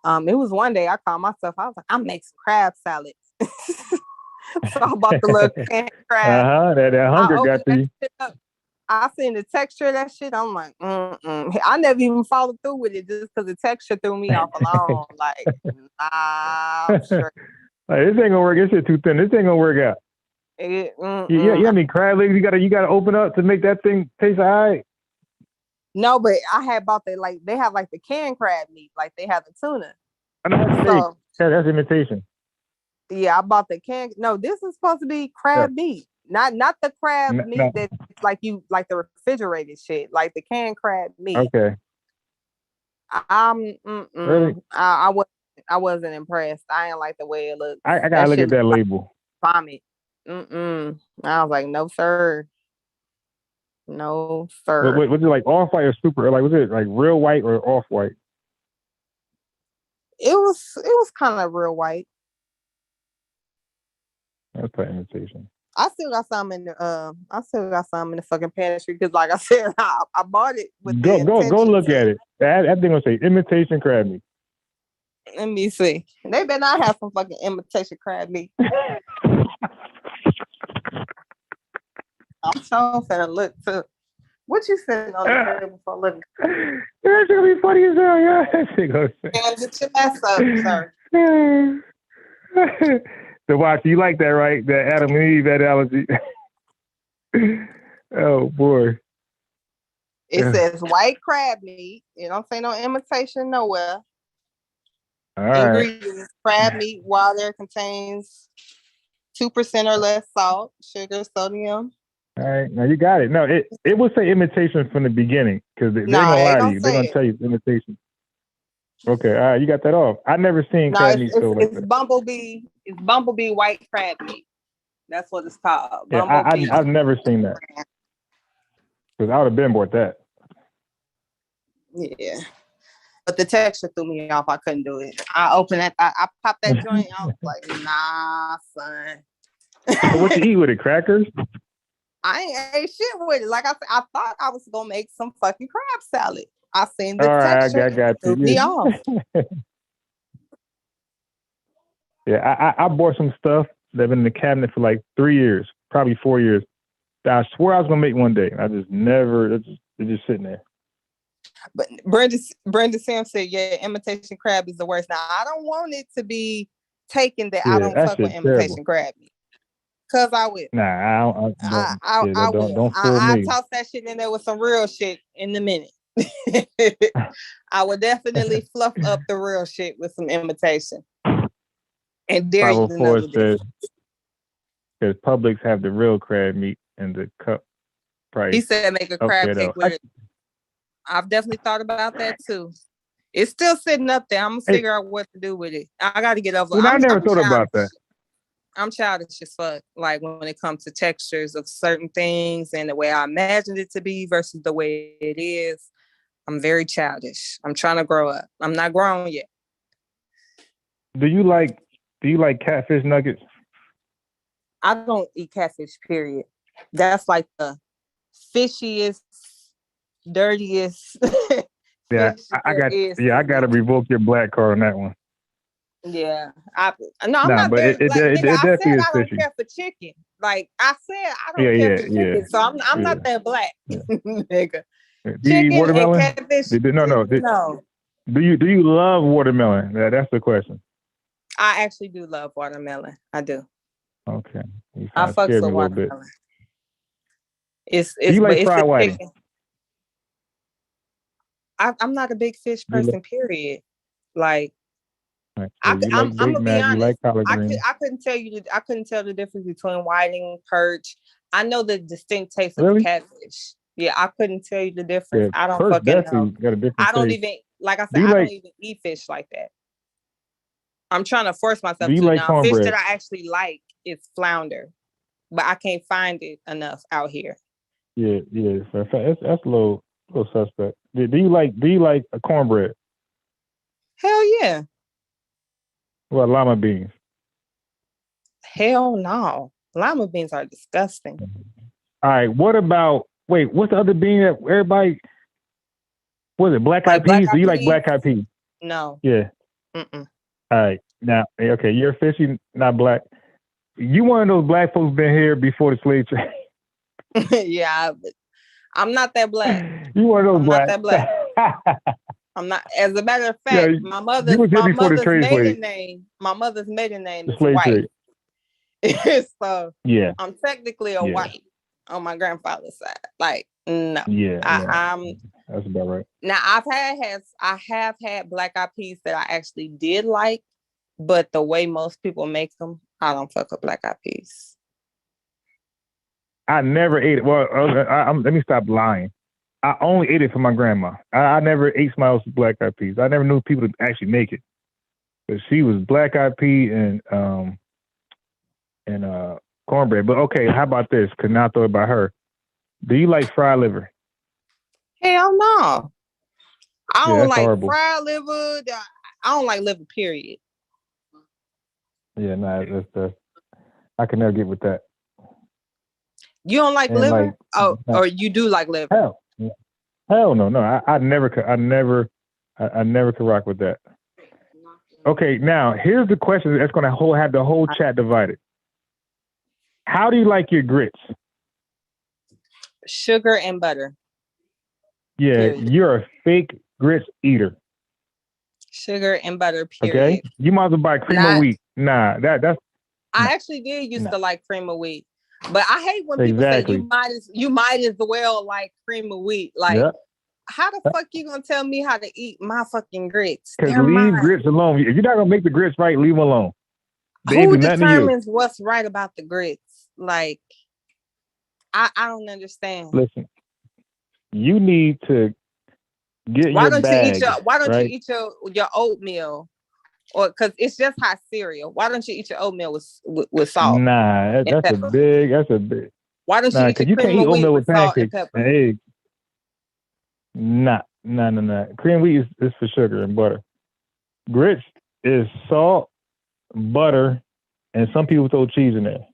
it was one day I called myself. I was like, I'm making crab salad. So I bought the little canned crab. That hunger got to you. I seen the texture of that shit. I'm like, I never even followed through with it just because the texture threw me off alone. Like, nah, I'm sure. Like, this ain't gonna work. This shit too thin. This ain't gonna work out. I mean, crab legs. You gotta open up to make that thing taste alright. No, but I had bought they have like the canned crab meat, like they have the tuna. I know that's imitation. Yeah, I bought the canned. No, this is supposed to be crab meat. Not the crab meat that's like the refrigerated shit, like the canned crab meat. Okay. Really? I wasn't impressed. I didn't like the way it looked. I gotta look at that label. Vomit. I was like, no sir. No sir. Was it like off white or super? Like, was it like real white or off white? It was kind of real white. That's probably imitation. I still got some in the fucking pantry because, like I said, I bought it with go look at it. That thing will say imitation crab meat. Let me see. They better not have some fucking imitation crab meat. I'm so finna look too. What you sitting on the table for living? That's gonna be funny as hell. Yeah, that shit goes. Get your mess up, sir. So watch, you like that, right? That Adam and Eve analogy. Oh boy. It says white crab meat. It don't say no imitation nowhere. All right. Ingredients: crab meat, water, contains 2% or less salt, sugar, sodium. All right, now you got it. No, it will say imitation from the beginning because they're gonna lie to you. They're gonna tell you it's imitation. Okay, all right, you got that off. I never seen crab meat so like that. Bumblebee. It's Bumblebee white crab meat. That's what it's called. Yeah, I've never seen that. Because I would have been bought that. Yeah. But the texture threw me off. I couldn't do it. I opened that. I popped that joint. I was like, nah, son. So what you eat with it? Crackers? I ain't ate shit with it. Like I said, I thought I was gonna make some fucking crab salad. I seen the texture. I got threw me off. Yeah, I bought some stuff that's been in the cabinet for like 3 years, probably 4 years. That I swore I was gonna make one day. I just never. It's just sitting there. But Brenda Sam said, "Yeah, imitation crab is the worst." Now I don't want it to be taken that I don't fuck with imitation crab meat. Cause I will. Nah, I will. don't fool I me. toss that shit in there with some real shit in a minute. I would definitely fluff up the real shit with some imitation. And there you know 504 says because Publix have the real crab meat and the cup price. He said make a crab cake with it. I've definitely thought about that too. It's still sitting up there. I'm gonna figure out what to do with it. I got to get over. I never thought about that. I'm childish as fuck. Like when it comes to textures of certain things and the way I imagined it to be versus the way it is. I'm very childish. I'm trying to grow up. I'm not grown yet. Do you like catfish nuggets? I don't eat catfish, period. That's like the fishiest, dirtiest. Yeah, I got to revoke your black card on that one. Yeah, I'm not but very, it definitely is I don't fishy. care for chicken. Like I said, I don't care for chicken, so I'm not that black, nigga. Do you eat Chicken watermelon? and catfish. No. Do you love watermelon? That's the question. I actually do love watermelon. I do. Okay. I fucks with watermelon. It's you like fried whiting? I'm not a big fish person. Period. Like. Right. So I'm gonna be honest. I couldn't tell the difference between whiting, perch. I know the distinct taste of catfish. Yeah, I couldn't tell you the difference. I don't fucking know. Got a different I don't taste. even I said, I don't even eat fish like that. I'm trying to force myself to. Like now, fish cornbread? that I actually like is flounder, but I can't find it enough out here. Yeah. So that's a little suspect. Do you like a cornbread? Hell yeah. Well, lima beans. Hell no. Lima beans are disgusting. All right. What about what's the other bean that everybody was it? Black eyed peas? Do you like black eyed peas? No. Yeah. Mm-mm. All right. Now, okay, you're fishy, not black. You one of those black folks been here before the slave trade. Yeah, I'm not that black. You one of those black. Not that black. I'm not. As a matter of fact, my mother's maiden name is white. So yeah, I'm technically a white on my grandfather's side. Like no. I'm. That's about right. Now I have had black eyed peas that I actually did like, but the way most people make them, I don't fuck with black eyed peas. I never ate it. Well, let me stop lying. I only ate it for my grandma. I never ate somebody else's black eyed peas. I never knew people to actually make it. But she was black eyed pea and cornbread. But okay, how about this? Because now I thought about her. Do you like fried liver? Hell no. I don't like horrible. Fried liver. I don't like liver, period. Yeah, that's I can never get with that. You don't like liver? Or you do like liver? Hell no. I never could rock with that. Okay, now here's the question that's going to have the whole chat divided. How do you like your grits? Sugar and butter. Yeah, period. You're a fake grits eater. Sugar and butter, period. Okay, you might as well buy cream of wheat. Nah, that's. I actually did used to like cream of wheat, but I hate when people say you might as well like cream of wheat. Like, how the fuck you gonna tell me how to eat my fucking grits? Because leave grits alone. If you're not gonna make the grits right, leave them alone. Who determines what's right about the grits? Like, I don't understand. Listen, you need to get why your don't bag. Why don't you eat your oatmeal? Or because it's just hot cereal. Why don't you eat your oatmeal with salt? Nah, that's a big. Why don't you eat your cream of wheat with salt and pepper? And eggs. Nah. Cream of wheat is for sugar and butter. Grits is salt, butter, and some people throw cheese in there.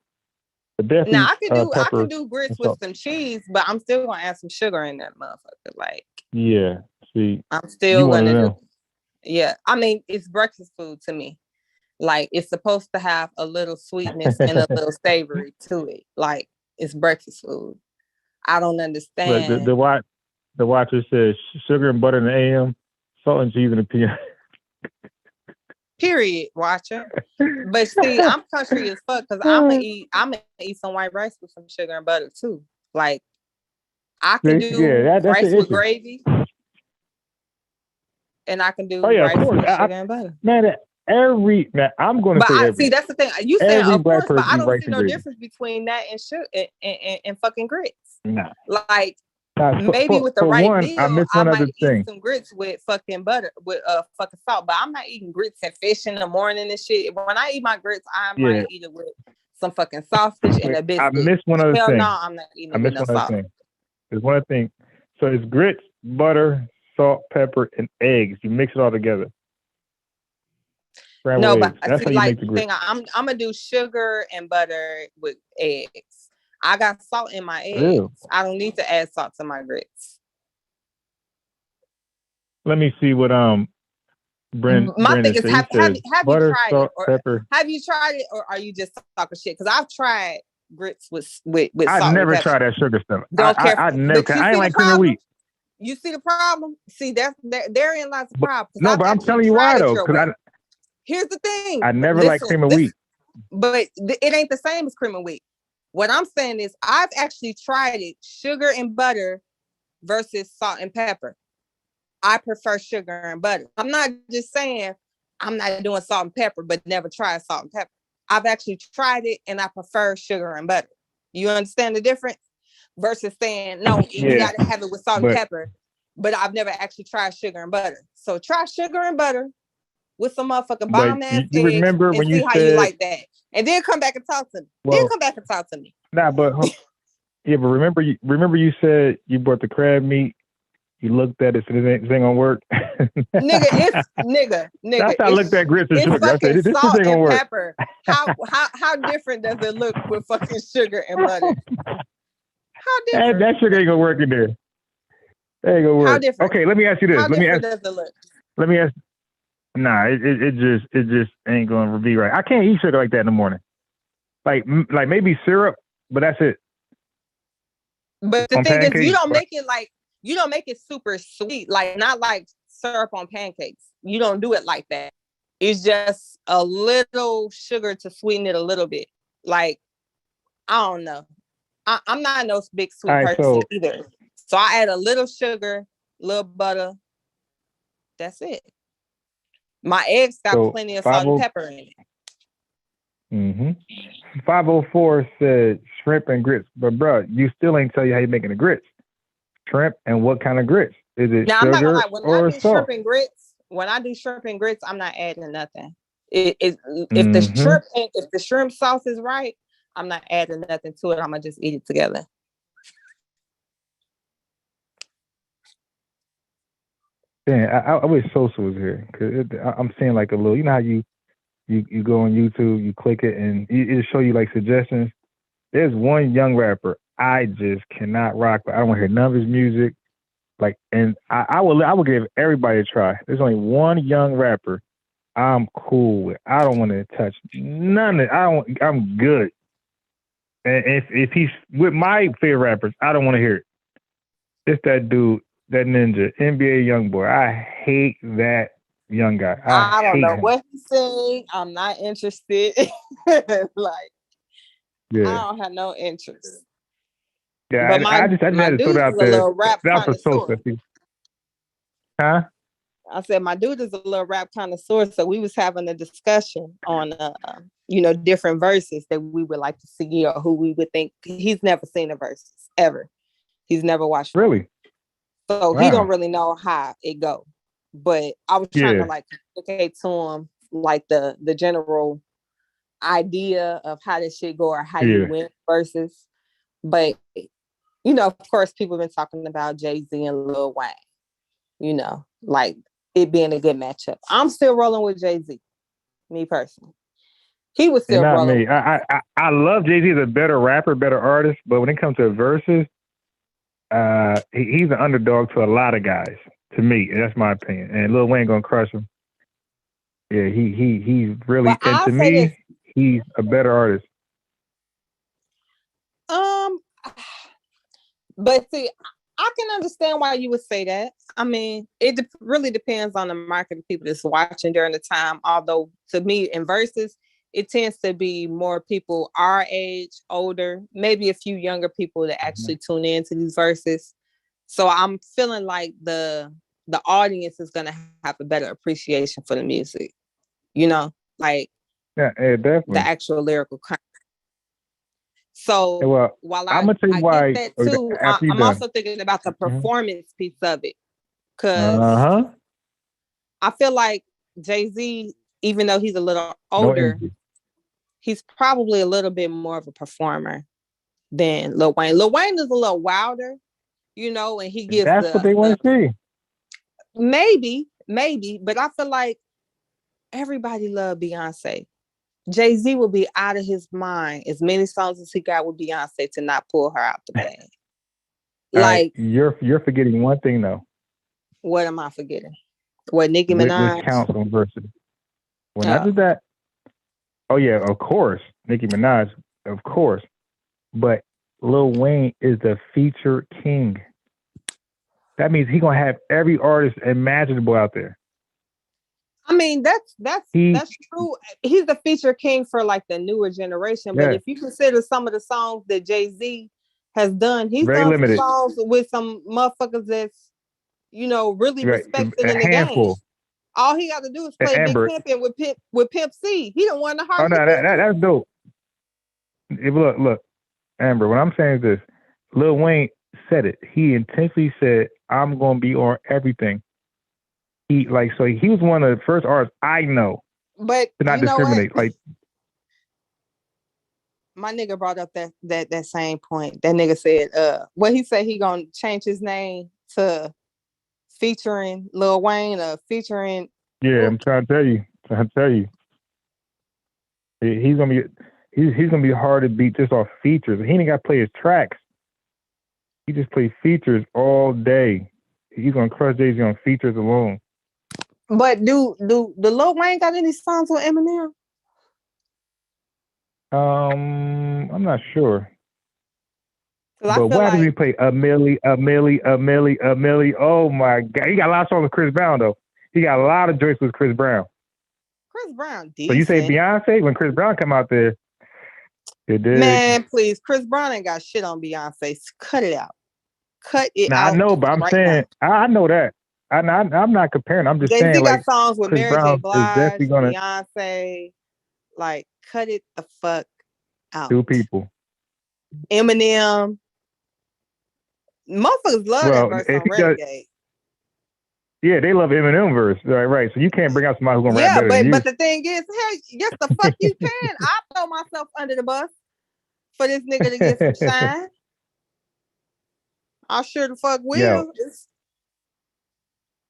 But now I can do grits with some cheese, but I'm still gonna add some sugar in that motherfucker. Like, yeah, see, I'm still gonna do. Yeah, I mean, it's breakfast food to me. Like, it's supposed to have a little sweetness and a little savory to it. Like, it's breakfast food. I don't understand. Look, the watcher says sugar and butter in the AM, salt and cheese in the PM. Period, watcher. But see, I'm country as fuck because I'm gonna eat some white rice with some sugar and butter too. Like I can do that's rice the with issue. gravy, and I can do Oh yeah, rice of course. with sugar and butter. Man, I'm going to But say I every. see that's the thing. You saying Every of black course, but person I eat don't rice see and no gravy. difference between that and sugar and fucking grits. Nah. Like maybe with the for right one, I meal, missed I one might other eat thing. some grits with fucking butter, with fucking salt. But I'm not eating grits and fish in the morning and shit. When I eat my grits, I might eat it with some fucking sausage and a biscuit. I missed one other Hell thing. no, I'm not eating it with no salt. There's one other thing. So it's grits, butter, salt, pepper, and eggs. You mix it all together. No, but that's see, how you like make the the grits. thing, I'm gonna do sugar and butter with eggs. I got salt in my eggs. Ew. I don't need to add salt to my grits. Let me see what My thing is, have you tried salt, it, or pepper. have you tried it, or are you just talking shit? Because I've tried grits with I salt. never and pepper. tried that sugar stuff. Don't care. I never. But you I see ain't the like cream of problem? wheat. You see the problem? See, therein lies the problem. No, but I'm telling you why though. Because here's the thing. I never liked cream of wheat. But it ain't the same as cream of wheat. What I'm saying is, I've actually tried it: sugar and butter versus salt and pepper. I prefer sugar and butter. I'm not just saying I'm not doing salt and pepper, but never tried salt and pepper. I've actually tried it and I prefer sugar and butter. You understand the difference? Versus saying, no, you got to have it with salt and pepper, but I've never actually tried sugar and butter. So try sugar and butter with some motherfucking bomb ass eggs remember and when see you how said, you like that. And then come back and talk to me. Nah, but remember you said you bought the crab meat. You looked at it, so this ain't gonna work. Nigga. That's how I looked at grits and sugar. I said, this ain't gonna work. Pepper. How different does it look with fucking sugar and butter? How different? That sugar ain't gonna work in there. That ain't gonna work. How different? Okay, let me ask you this. How different does it look? Let me ask. Nah, it just ain't gonna be right. I can't eat sugar like that in the morning. Like maybe syrup, but that's it. But the thing is, you don't make it super sweet, like not like syrup on pancakes. You don't do it like that. It's just a little sugar to sweeten it a little bit. Like, I don't know. I'm not no big sweet person either. So I add a little sugar, little butter. That's it. My eggs got plenty of salt and pepper in it. 504 said shrimp and grits, but bro, you still ain't tell you how you making the grits. Shrimp and what kind of grits? Is it now, sugar I'm not gonna lie. When or I do salt? when I do shrimp and grits, I'm not adding nothing. If the shrimp sauce is right, I'm not adding nothing to it. I'm gonna just eat it together. Damn, I wish Sosa was here because I'm seeing like a little. You know how you go on YouTube, you click it, and it'll show you like suggestions. There's one young rapper I just cannot rock. I don't want to hear none of his music. Like, and I will give everybody a try. There's only one young rapper I'm cool with. I don't want to touch none of it. I'm good. And if he's with my favorite rappers, I don't want to hear it. It's that dude, that ninja, NBA young boy. I hate that young guy. I don't know what he's saying. I'm not interested. I don't have no interest. Yeah, but I just had to throw it out there. That's for Sosa. Huh? I said my dude is a little rap connoisseur, so we was having a discussion on different verses that we would like to see or who we would think. He's never seen a verses ever. He's never watched one. Really? So he don't really know how it go. But I was trying to like communicate to him like the general idea of how this shit go or how you win versus. But of course, people have been talking about Jay-Z and Lil Wayne. Like it being a good matchup. I'm still rolling with Jay-Z, me personally. He was still rolling. Me. I love Jay-Z as a better rapper, better artist, but when it comes to verses, he's an underdog to a lot of guys. To me, that's my opinion. And Lil Wayne gonna crush him. Yeah, he's really. Well, and to me, he's a better artist. But see, I can understand why you would say that. I mean, it really depends on the market of people that's watching during the time. Although to me, in verses, it tends to be more people our age, older, maybe a few younger people that actually tune into these verses. So I'm feeling like the audience is gonna have a better appreciation for the music. You know, like definitely the actual lyrical content. So well, while I'm I gonna tell you why. get that too, After you I'm done. also thinking about the performance piece of it. Cause Uh-huh. I feel like Jay-Z, even though he's a little No older, energy. he's probably a little bit more of a performer than Lil Wayne. Lil Wayne is a little wilder, you know, and he gives That's what they want to see. Maybe, but I feel like everybody loved Beyonce. Jay-Z will be out of his mind as many songs as he got with Beyonce to not pull her out the bag. Like, you're forgetting one thing though. What am I forgetting? What, Nicki Minaj? Which counts on verses. Well, not just that. Oh yeah, of course, Nicki Minaj, of course, but Lil Wayne is the feature king. That means he's gonna have every artist imaginable out there. I mean, that's true. He's the feature king for like the newer generation. But if you consider some of the songs that Jay-Z has done, he's very done limited. some songs with some motherfuckers that's, you know, really respected in the handful. game. All he got to do is play Big Pimpin' with Pimp C. He don't want to hardly. Oh no, that's dope. Look, Amber. What I'm saying is this: Lil Wayne said it. He intentionally said, "I'm gonna be on everything." He was one of the first artists I know but to not discriminate. Like, my nigga brought up that same point. That nigga said, what he said, he gonna change his name to featuring Lil Wayne or featuring. Yeah, I'm trying to tell you. He's gonna be hard to beat just off features. He ain't got to play his tracks. He just plays features all day. He's gonna crush Jay-Z on features alone. But do Lil Wayne got any songs with Eminem? I'm not sure. But why does he play a milli? Oh my God, he got a lot of songs with Chris Brown though. He got a lot of joints with Chris Brown. Chris Brown, decent. So you say Beyonce when Chris Brown come out there? Man, please, Chris Brown ain't got shit on Beyonce. Cut it out. Cut it out. I know, but I'm saying I know that. I'm not comparing. I'm just Jay-Z saying, got songs with Chris Mary Brown J. Blige, gonna, Beyonce. Like, cut it the fuck out. Two people. Eminem. Motherfuckers love that verse on Renegade. Yeah, they love Eminem verse. Right. So you can't bring out somebody who's gonna rap better than you. But the thing is, hey, yes, the fuck you can. I throw myself under the bus for this nigga to get some shine. I sure the fuck will. Yo,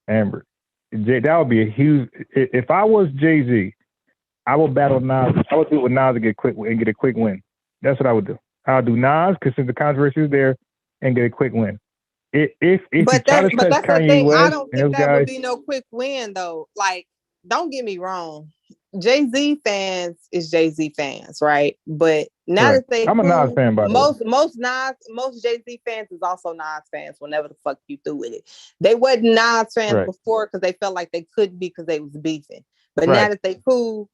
Amber, that would be a huge. If I was Jay-Z, I would battle Nas. I would do it with Nas and get a quick win. That's what I would do. I'll do Nas because since the controversy is there, and get a quick win. If but that's the thing. West, I don't think that would be no quick win though. Like, don't get me wrong. Jay-Z fans is Jay-Z fans, right? But now that they I'm a Nas fan, by the way. Most Jay-Z fans is also Nas fans whenever the fuck you through with it. They wasn't Nas fans before because they felt like they couldn't be because they was beefing. But now that they cool,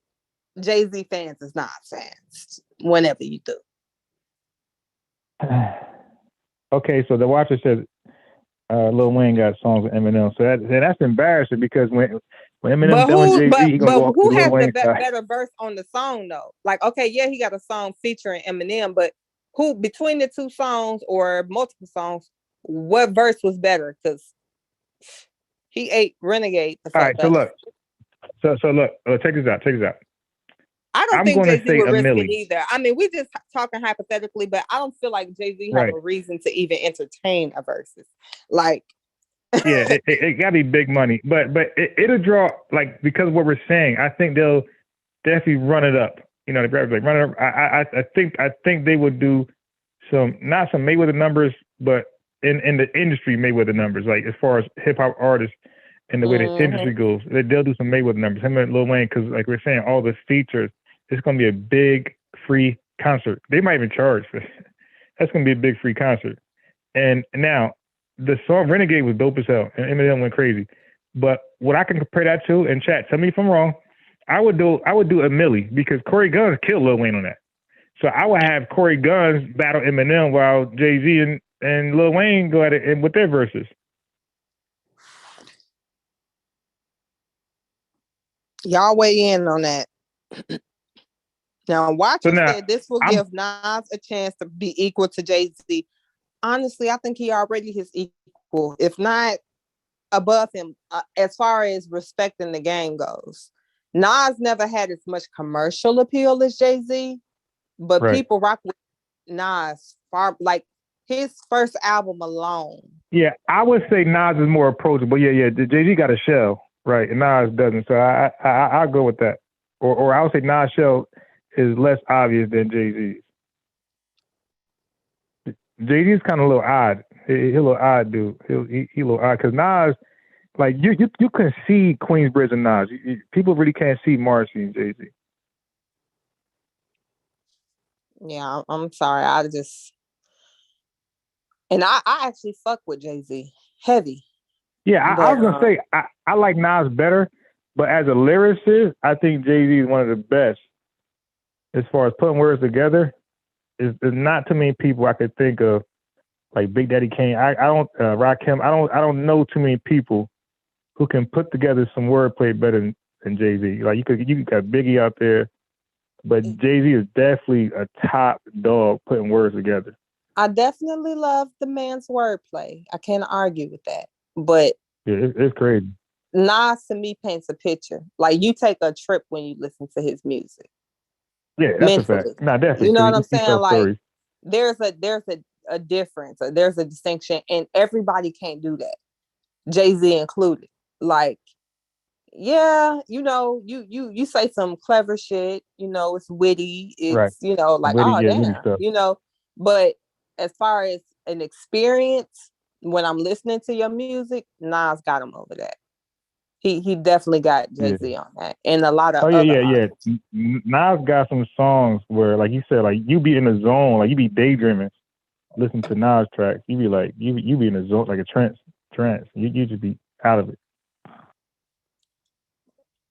Jay-Z fans is Nas fans whenever you do. Okay, so the watcher says Lil Wayne got songs with Eminem, so that's embarrassing because when Eminem done Jay-Z, he gonna walk who to has Lil Wayne the better verse on the song though? Like, okay, yeah, he got a song featuring Eminem, but who between the two songs or multiple songs, what verse was better? Because he ate Renegade. All right, so look, check this out. I don't think Jay-Z would risk it either. I mean, we just talking hypothetically, but I don't feel like Jay-Z have a reason to even entertain a versus. Like, yeah, it gotta be big money, but it'll draw because of what we're saying. I think they'll definitely run it up. You know, the graphics run it up. I think they would do not some Mayweather numbers, but in the industry Mayweather numbers, like as far as hip hop artists and the way the industry goes, they'll do some Mayweather numbers. Him and Lil Wayne, because like we're saying, all the features. It's gonna be a big free concert. They might even charge for it. That's gonna be a big free concert. And now the song Renegade was dope as hell, and Eminem went crazy. But what I can compare that to, and chat, tell me if I'm wrong, I would do a Millie, because Corey Guns killed Lil Wayne on that. So I would have Corey Guns battle Eminem while Jay-Z and Lil Wayne go at it with their verses. Y'all weigh in on that. Now, Watcher So said this will give Nas a chance to be equal to Jay-Z. Honestly, I think he already is equal, if not above him, as far as respecting the game goes. Nas never had as much commercial appeal as Jay-Z, but people rock with Nas far, like his first album alone. Yeah, I would say Nas is more approachable. Yeah. Jay-Z got a shell, right, and Nas doesn't. So I'll go with that. Or I would say Nas' shell is less obvious than Jay-Z's. Jay-Z's kind of a little odd. He's a little odd dude. He a little odd because Nas, like you can see Queensbridge and Nas. People really can't see Marcy and Jay-Z. Yeah, I'm sorry. I actually fuck with Jay-Z heavy. Yeah, I was gonna say I like Nas better, but as a lyricist, I think Jay-Z is one of the best as far as putting words together. There's not too many people I could think of, like Big Daddy Kane. I don't Rakim. I don't know too many people who can put together some wordplay better than Jay-Z. Like you got Biggie out there, but Jay-Z is definitely a top dog putting words together. I definitely love the man's wordplay. I can't argue with that. But yeah, it's crazy. Nas to me paints a picture. Like you take a trip when you listen to his music. Yeah, that's mentally. A fact. No, definitely. You know what I'm saying? Like there's a difference. There's a distinction, and everybody can't do that. Jay-Z included. Like, yeah, you say some clever shit. It's witty. It's like witty, damn. But as far as an experience, when I'm listening to your music, Nas got him over that. He definitely got Jay-Z on that, and a lot of artists. Nas got some songs where, like you said, like you be in the zone, like you be daydreaming, listen to Nas tracks. You be like you be in the zone, like a trance. You just be out of it.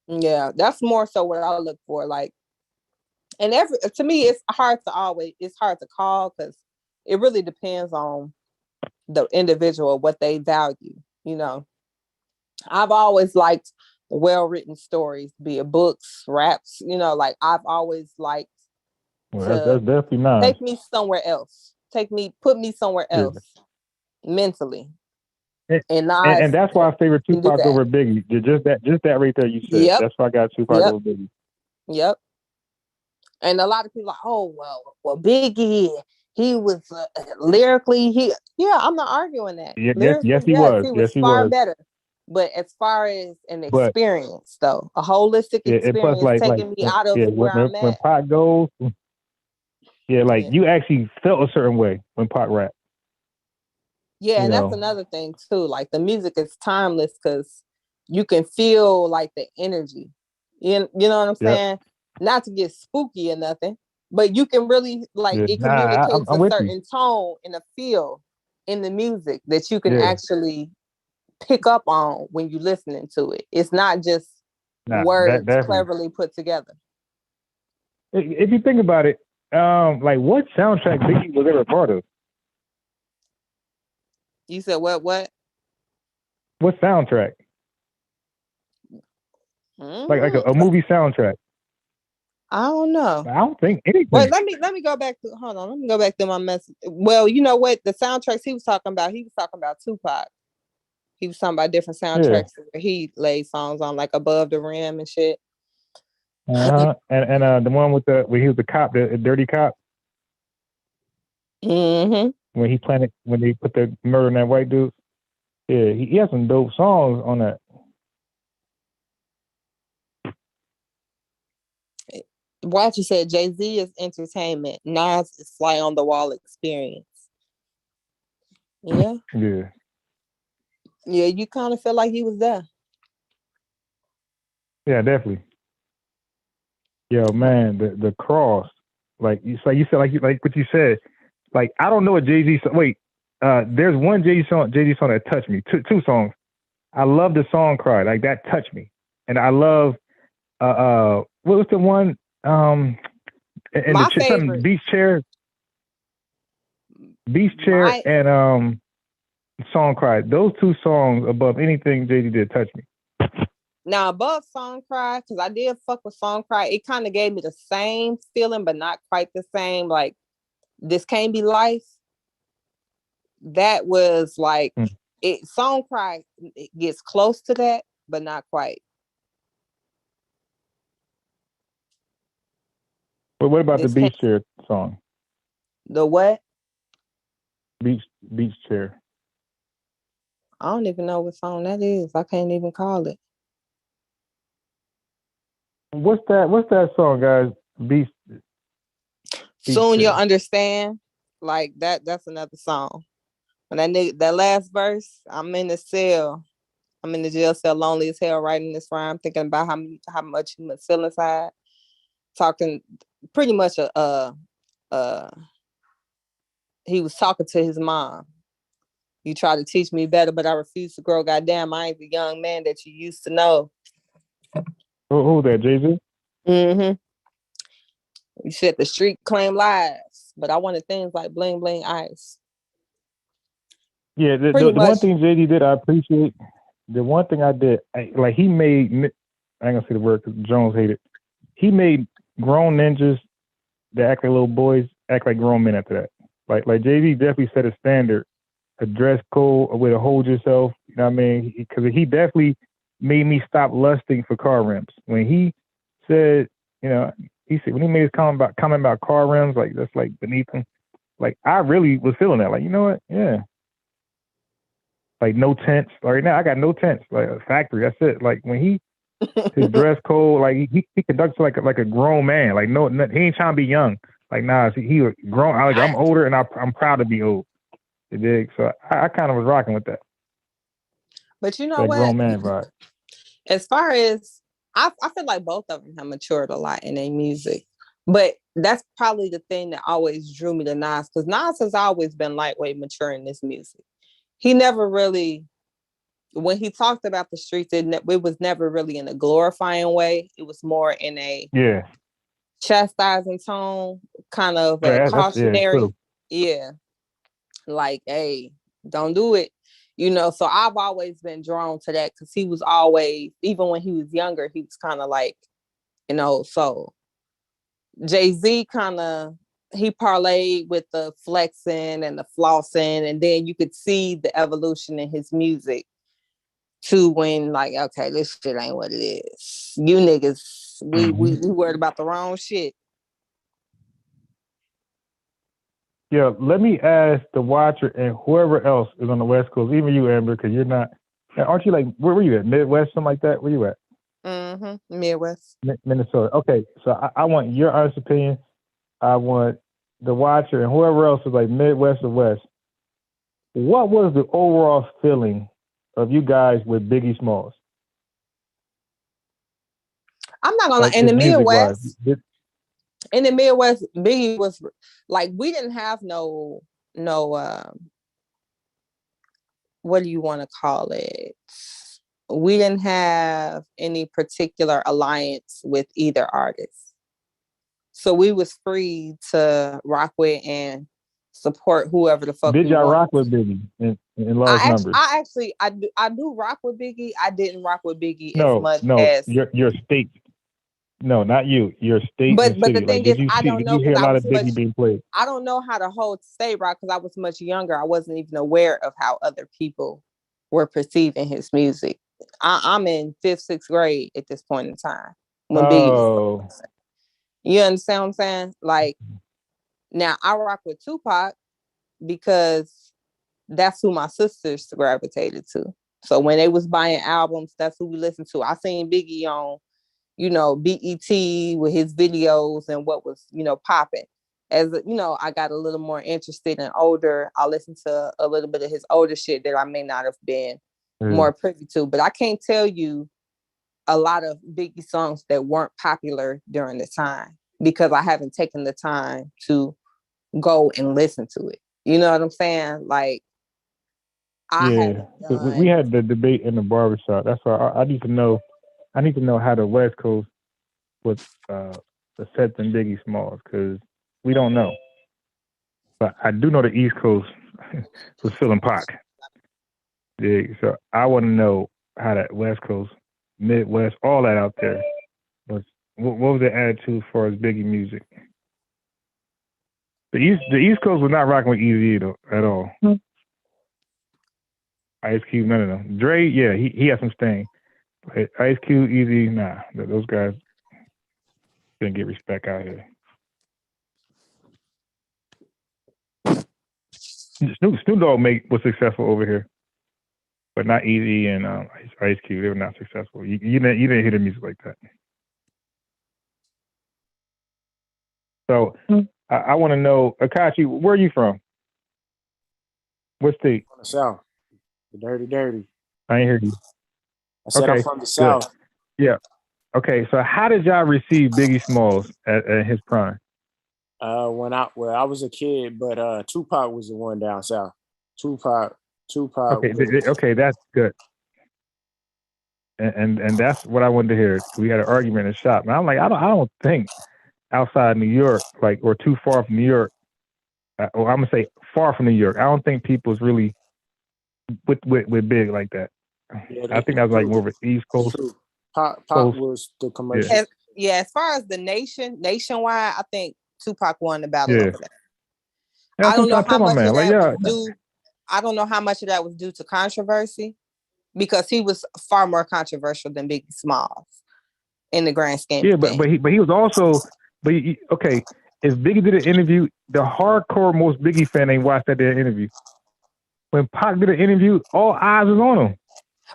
Yeah, that's more so what I look for. Like, and to me, it's hard to call because it really depends on the individual, what they value. I've always liked well-written stories, be it books, raps, like I've always liked that's definitely nice. Take me somewhere else. Put me somewhere else mentally. And that's why I favor Tupac over Biggie. Just that right there you said. That's why I got Tupac over Biggie. Yep. And a lot of people are like, oh, well, Biggie, he was lyrically, I'm not arguing that. Yes, he was. He was far better. But as far as an experience, though, a holistic experience, plus, taking me out of where I'm at. When Pac goes, you actually felt a certain way when Pac rapped. Yeah, and that's another thing, too. Like, the music is timeless because you can feel, like, the energy. You know what I'm saying? Not to get spooky or nothing, but you can really, it communicates a certain tone and a feel in the music that you can actually pick up on when you're listening to it. It's not just words cleverly put together. If you think about it, what soundtrack Biggie was ever part of? You said what? What soundtrack? Like a movie soundtrack. I don't know. I don't think anything. Wait, let me go back to Let me go back to my message. Well, you know what? The soundtracks he was talking about Tupac. He was talking about different soundtracks where he laid songs on, like Above the Rim and shit. And the one where he was the cop, the dirty cop. Mm-hmm. When they put the murder in that white dude. Yeah, he has some dope songs on that. Watcher said Jay-Z is entertainment. Nas is fly on the wall experience. Yeah. Yeah. Yeah, you kind of feel like he was there. Yeah, definitely. Yo, man, the cross, like you said, like what you said, like I don't know what Jay-Z. Wait, there's one JD song that touched me. Two songs. I love the song "Cry." Like that touched me, and I love what was the one My favorite. Beach Chair and song "Cry." Those two songs above anything JD did touch me. Now above Song Cry, because I did fuck with Song Cry, it kind of gave me the same feeling, but not quite the same. Like This Can't Be Life. That was like it. Song Cry, it gets close to that, but not quite. But what about the Beach Chair song? The what? Beach Chair. I don't even know what song that is. I can't even call it. What's that song, guys? Beach Soon Chair. You'll Understand. Like that's another song. When that last verse, I'm in the cell. I'm in the jail cell, lonely as hell, writing this rhyme, thinking about how much he must feel inside. Talking pretty much he was talking to his mom. You try to teach me better, but I refuse to grow. Goddamn, I ain't the young man that you used to know. Who that, Jay-Z? Mm-hmm. You said the street claim lives, but I wanted things like bling bling ice. Yeah, the one thing JD did, I appreciate. The one thing I did, he made, I ain't gonna say the word because Jones hated. He made grown ninjas that act like little boys act like grown men after that. Like JD definitely set a standard, a dress code, a way to hold yourself. You know what I mean? Because he definitely made me stop lusting for car rims. When he said, he said when he made his comment about car rims, like that's like beneath him. Like I really was feeling that. Like, you know what? Yeah. Like no tents. Right now I got no tents. Like a factory. That's it. Like when his dress code, like he conducts like a grown man. Like no, he ain't trying to be young. Like he was grown. I'm older and I'm proud to be old. You dig? So I kind of was rocking with that. But you know that what? Grown man vibe. As far as I feel like both of them have matured a lot in their music. But that's probably the thing that always drew me to Nas, because Nas has always been lightweight mature in this music. He never really, when he talked about the streets, it was never really in a glorifying way. It was more in a chastising tone, kind of a cautionary. Yeah. Like, hey, don't do it. So I've always been drawn to that because he was always, even when he was younger, he was kind of like, so Jay-Z he parlayed with the flexing and the flossing, and then you could see the evolution in his music to when like, okay, this shit ain't what it is. You niggas, we worried about the wrong shit. Yeah, let me ask the watcher and whoever else is on the West Coast, even you, Amber, because you're not, aren't you like, where were you at? Midwest, something like that? Where you at? Midwest. Minnesota. Okay, so I want your honest opinion. I want the watcher and whoever else is like Midwest or West. What was the overall feeling of you guys with Biggie Smalls? I'm not gonna lie, in the Midwest. In the Midwest, Biggie was like, we didn't have no what do you want to call it? We didn't have any particular alliance with either artist. So we was free to rock with and support whoever the fuck. Did y'all rock with Biggie in large numbers? I do rock with Biggie. I didn't rock with Biggie as much as your state. No, not you. Your state but and city. The thing is, I don't know. Did you hear a lot of Biggie being played? I don't know how the whole state rock because I was much younger. I wasn't even aware of how other people were perceiving his music. I'm in 5th, 6th grade at this point in time when Biggie was. You understand what I'm saying? Like, now I rock with Tupac because that's who my sisters gravitated to. So when they was buying albums, that's who we listened to. I seen Biggie on, BET with his videos and what was, popping. As I got a little more interested and older. I listened to a little bit of his older shit that I may not have been more privy to. But I can't tell you a lot of Biggie songs that weren't popular during the time because I haven't taken the time to go and listen to it. You know what I'm saying? Like, Yeah, we had the debate in the barbershop. That's why I need to know. I need to know how the West Coast was accepting Biggie Smalls because we don't know. But I do know the East Coast was feeling Pac. Yeah, so I want to know how that West Coast, Midwest, all that out there was. What was the attitude as far as Biggie music? The East Coast was not rocking with Easy at all. Ice Cube, none of them. Dre, yeah, he had some stain. But Ice Cube, Easy, nah. Those guys didn't get respect out here. Snoop Dogg was successful over here, but not Easy and Ice Cube. They were not successful. You didn't hear the music like that. So I want to know, Akashi, where are you from? What state? From the South. The dirty. I ain't hear you. I said I'm from the South. Good. Yeah. Okay, so how did y'all receive Biggie Smalls at his prime? When I was a kid, but Tupac was the one down south. Tupac. Okay, that's good. And that's what I wanted to hear. We had an argument in the shop, and I'm like, I don't think outside New York, like, or too far from New York, or I'm gonna say far from New York. I don't think people's really with big like that. Yeah, I think that was like more of an East Coast. Pop was the commercial. Yeah, as far as the nationwide, I think Tupac won the battle over that. I don't know how much of that was due. I don't know how much of that was due to controversy, because he was far more controversial than Biggie Smalls in the grand scheme. Yeah, but he was also. Okay, if Biggie did an interview, the hardcore most Biggie fan ain't watched that damn interview. When Pac did an interview, all eyes was on him.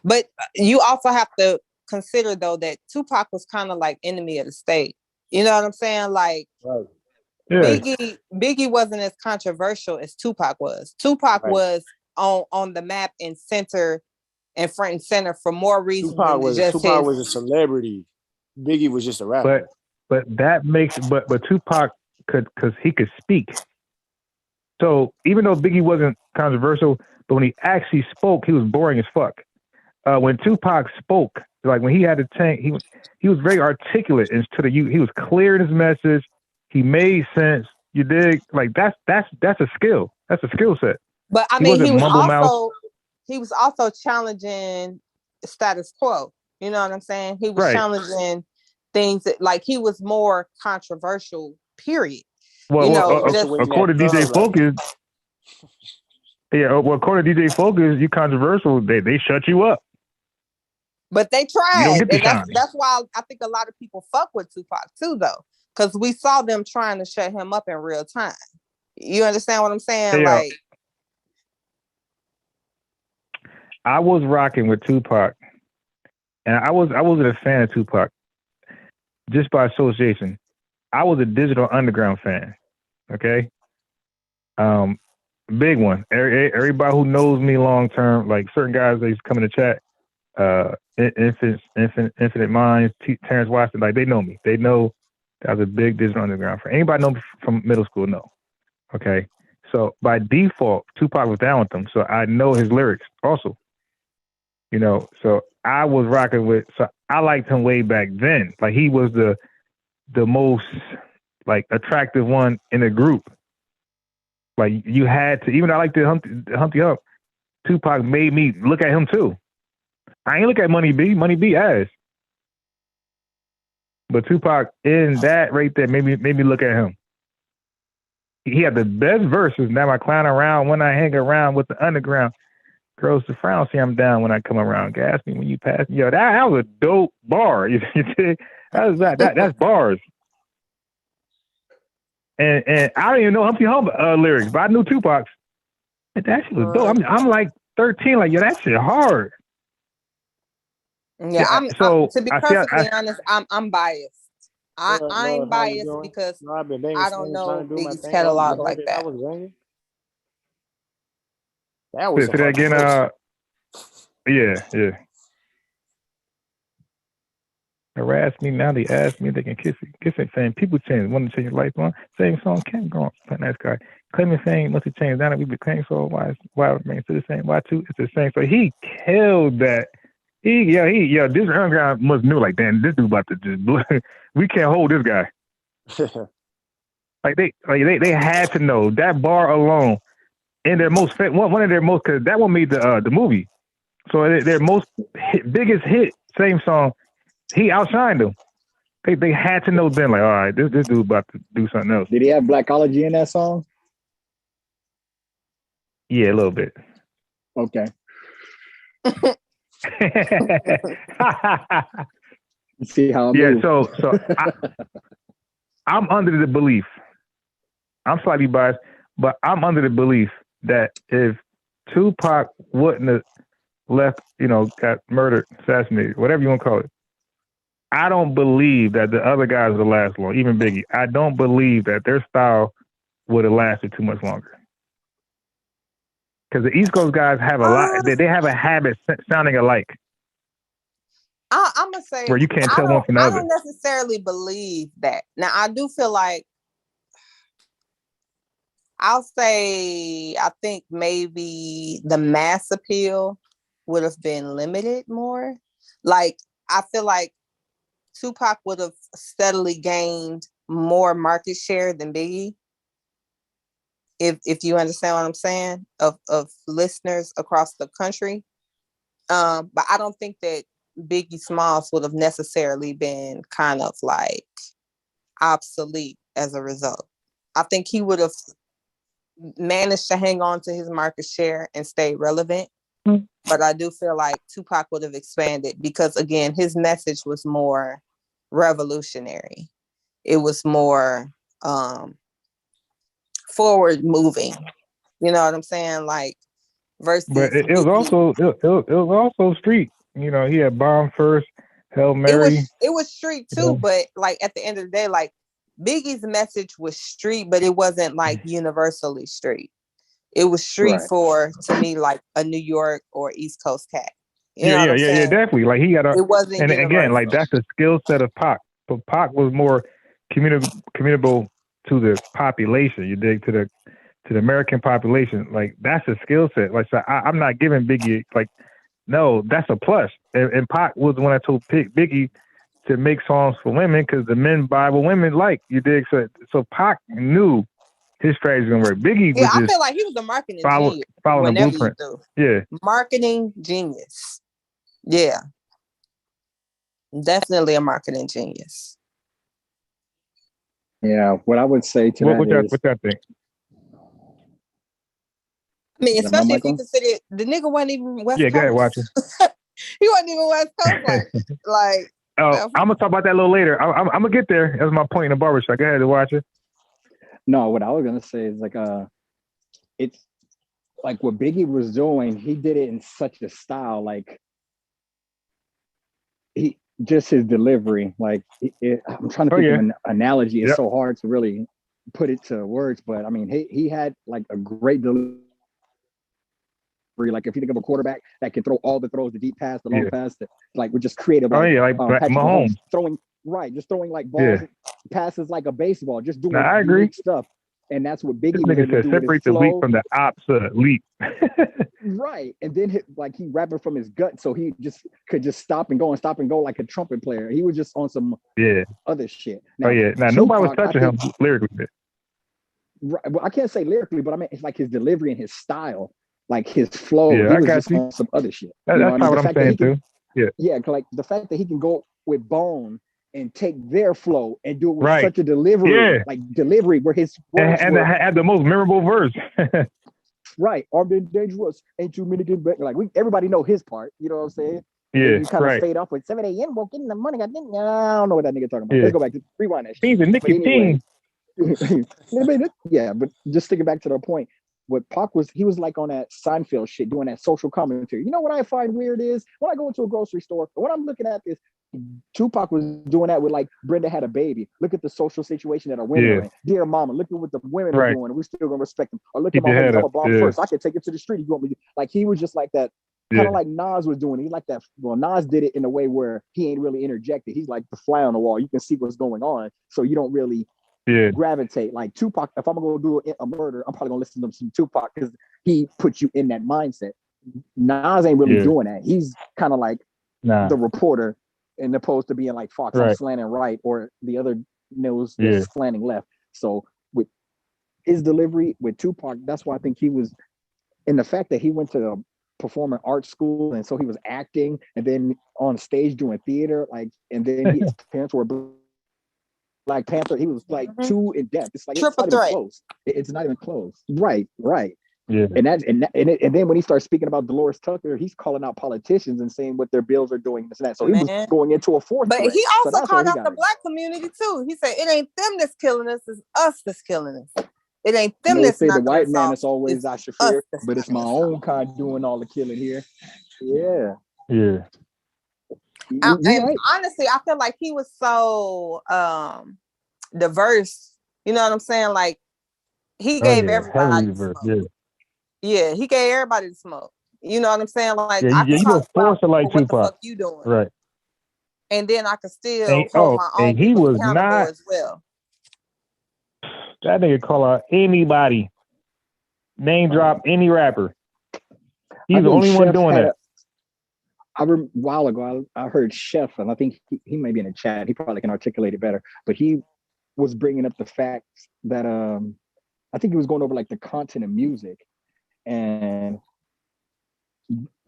But you also have to consider, though, that Tupac was kind of like enemy of the state. You know what I'm saying? Like, right. Yeah. Biggie wasn't as controversial as Tupac was. Tupac was on the map and center and front and center for more reasons. Tupac was a celebrity. Biggie was just a rapper. But that makes but Tupac because he could speak. So even though Biggie wasn't controversial, but when he actually spoke, he was boring as fuck. When Tupac spoke, like when he had a tank, he was very articulate and to the youth. He was clear in his message. He made sense. You dig? Like that's a skill. That's a skill set. But I mean, he was also challenging status quo. You know what I'm saying? He was challenging things that, like, he was more controversial. Period. Well, according to DJ Focus, according to DJ Focus, you controversial. They shut you up. But they tried, and that's why I think a lot of people fuck with Tupac too, though, because we saw them trying to shut him up in real time. You understand what I'm saying? Like, I was rocking with Tupac, and I wasn't a fan of Tupac just by association. I was a Digital Underground fan. Okay, big one. Everybody who knows me long term, like certain guys, they used to come in the chat. Infinite Minds, Terrence Watson, like they know me. They know that I was a big Digital Underground fan. Anybody know me from middle school? No. Okay, so by default, Tupac was down with them, so I know his lyrics also. You know, so I was rocking with. So I liked him way back then. Like he was the most like attractive one in the group. Like you had to, even though I liked the Humpty Hump, Tupac made me look at him too. I ain't look at Money B. Money B ass. But Tupac in that right there made me look at him. He had the best verses. Now I clown around when I hang around with the underground. Girls to frown, see I'm down when I come around. Gas me when you pass me. Yo, that was a dope bar. You see? That's bars. And I don't even know Humpty Hump lyrics, but I knew Tupac's. That shit was dope. I'm like 13, like, yo, that shit hard. Yeah, to be perfectly honest, I'm biased. I'm biased because I don't know Biggie's catalog like that. That was that again. Yeah. harass me, now they ask me, they can kiss it, saying people change, want to change your life on. Same song can't go on. Nice guy. Claiming saying must have changed. Now that we've been claiming, so why it remains to the same? Why two? It's the same. So he killed that. This underground must knew like, damn, this dude about to just blow. We can't hold this guy. They had to know that bar alone. And their most one of their most, because that one made the movie. So their most biggest hit, same song, he outshined them. They had to know then, like, all right, this dude about to do something else. Did he have Blackology in that song? Yeah, a little bit. Okay. See how it moves. So I'm under the belief, I'm slightly biased, but I'm under the belief that if Tupac wouldn't have left, got murdered, assassinated, whatever you want to call it, I don't believe that the other guys would have lasted long, even Biggie. I don't believe that their style would have lasted too much longer. Because the East Coast guys have a lot, they have a habit sounding alike. I'm gonna say where you can't tell one from the other. I don't necessarily believe that. Now I do feel like I think maybe the mass appeal would have been limited more. Like I feel like Tupac would have steadily gained more market share than Biggie. If you understand what I'm saying, of listeners across the country. But I don't think that Biggie Smalls would have necessarily been kind of like obsolete as a result. I think he would have managed to hang on to his market share and stay relevant. Mm-hmm. But I do feel like Tupac would have expanded because, again, his message was more revolutionary. It was more forward moving. You know what I'm saying? Like versus. But it was also street. He had Bomb First, Hail Mary. It was street too, but like at the end of the day, like Biggie's message was street, but it wasn't like universally street. It was street for, to me, like a New York or East Coast cat. You know what I'm saying? Yeah, definitely. Like he got it wasn't. And universal. Again, like that's the skill set of Pac. But Pac was more communicable to the population. You dig, to the American population. Like that's a skill set. Like so I'm not giving Biggie like. No, that's a plus. And Pac was the one that told Biggie to make songs for women because the men buy what women like. You dig? So Pac knew his strategy was going to work. Biggie was I feel like he was a marketing genius. Following the blueprint. Yeah. Marketing genius. Yeah. Definitely a marketing genius. Yeah. What I would say to what that think? I mean, especially if you consider the nigga wasn't even West Coast. Yeah, go ahead, watch it. He wasn't even West Coast. Like I'm gonna talk about that a little later. I'm gonna get there. That's my point in the barbershop. Go ahead and watch it. No, what I was gonna say is like it's like what Biggie was doing. He did it in such a style, like he just his delivery. Like I'm trying to think of an analogy. It's so hard to really put it to words, but I mean, he had like a great delivery. Like if you think of a quarterback that can throw all the throws, the deep pass, the long pass, like we're just creative. Like Mahomes throwing like balls, passes like a baseball, just doing I agree stuff. And that's what Biggie was able to do. Separate the leap from the opposite leap. Right, and then he rapping from his gut, so he just could just stop and go like a trumpet player. He was just on some other shit. Now, now nobody was touching him lyrically. Right, well, I can't say lyrically, but I mean it's like his delivery and his style. Like his flow, he was just on some other shit. That's what I'm saying too. Yeah, like the fact that he can go with Bone and take their flow and do it with such a delivery, like delivery where his words and had the most memorable verse. Right, armed and dangerous, ain't too many getting back. Like everybody know his part. You know what I'm saying? Yeah, you kind of fade off with 7 a.m. Woke in the morning. I don't know what that nigga talking about. Let's go back to rewind that shit. He's a nicotine. Yeah, but just thinking back to the point. What Pac was, he was like on that Seinfeld shit, doing that social commentary. You know what I find weird is when I go into a grocery store, when I'm looking at this, Tupac was doing that with like Brenda had a baby. Look at the social situation that our women are in. Dear mama, look at what the women are doing, and we're still gonna respect them. Or look at my homies, I'm a bomb first. I can take it to the street if you want me to. Like he was just like that kind of like Nas was doing. He like that. Well, Nas did it in a way where he ain't really interjected. He's like the fly on the wall. You can see what's going on, so you don't really gravitate. Like Tupac, if I'm gonna do a murder, I'm probably gonna listen to some Tupac because he puts you in that mindset. Nas ain't really doing that. He's kind of like the reporter, and opposed to being like Fox, I'm slanting right, or the other knows that's slanting left. So with his delivery with Tupac, that's why I think he was, and the fact that he went to the performing arts school, and so he was acting, and then on stage doing theater, like, and then his parents were Black Panther. He was like too in depth. It's like Triple it's not threat. even close. It's not even close. Right. Yeah. And then when he starts speaking about Dolores Tucker, he's calling out politicians and saying what their bills are doing, this and that. So he was going into a fourth. But threat. he also so called out the Black community too. He said it ain't them that's killing us, it's us that's killing us. It ain't them that's say not the white man is always I should fear, that's but it's my own kind doing all the killing here. Yeah. And honestly, I feel like he was so diverse. You know what I'm saying? Like he gave everybody the smoke. Yeah, he gave everybody the smoke. You know what I'm saying? Like I can talk about like what Tupac. the fuck you doing, right? And then I could still hold my own he people was accountable not, as well. That nigga call out anybody, name drop any rapper. He's the only one doing that. A while ago, I heard Chef, and I think he may be in the chat. He probably can articulate it better. But he was bringing up the fact that I think he was going over like the content of music and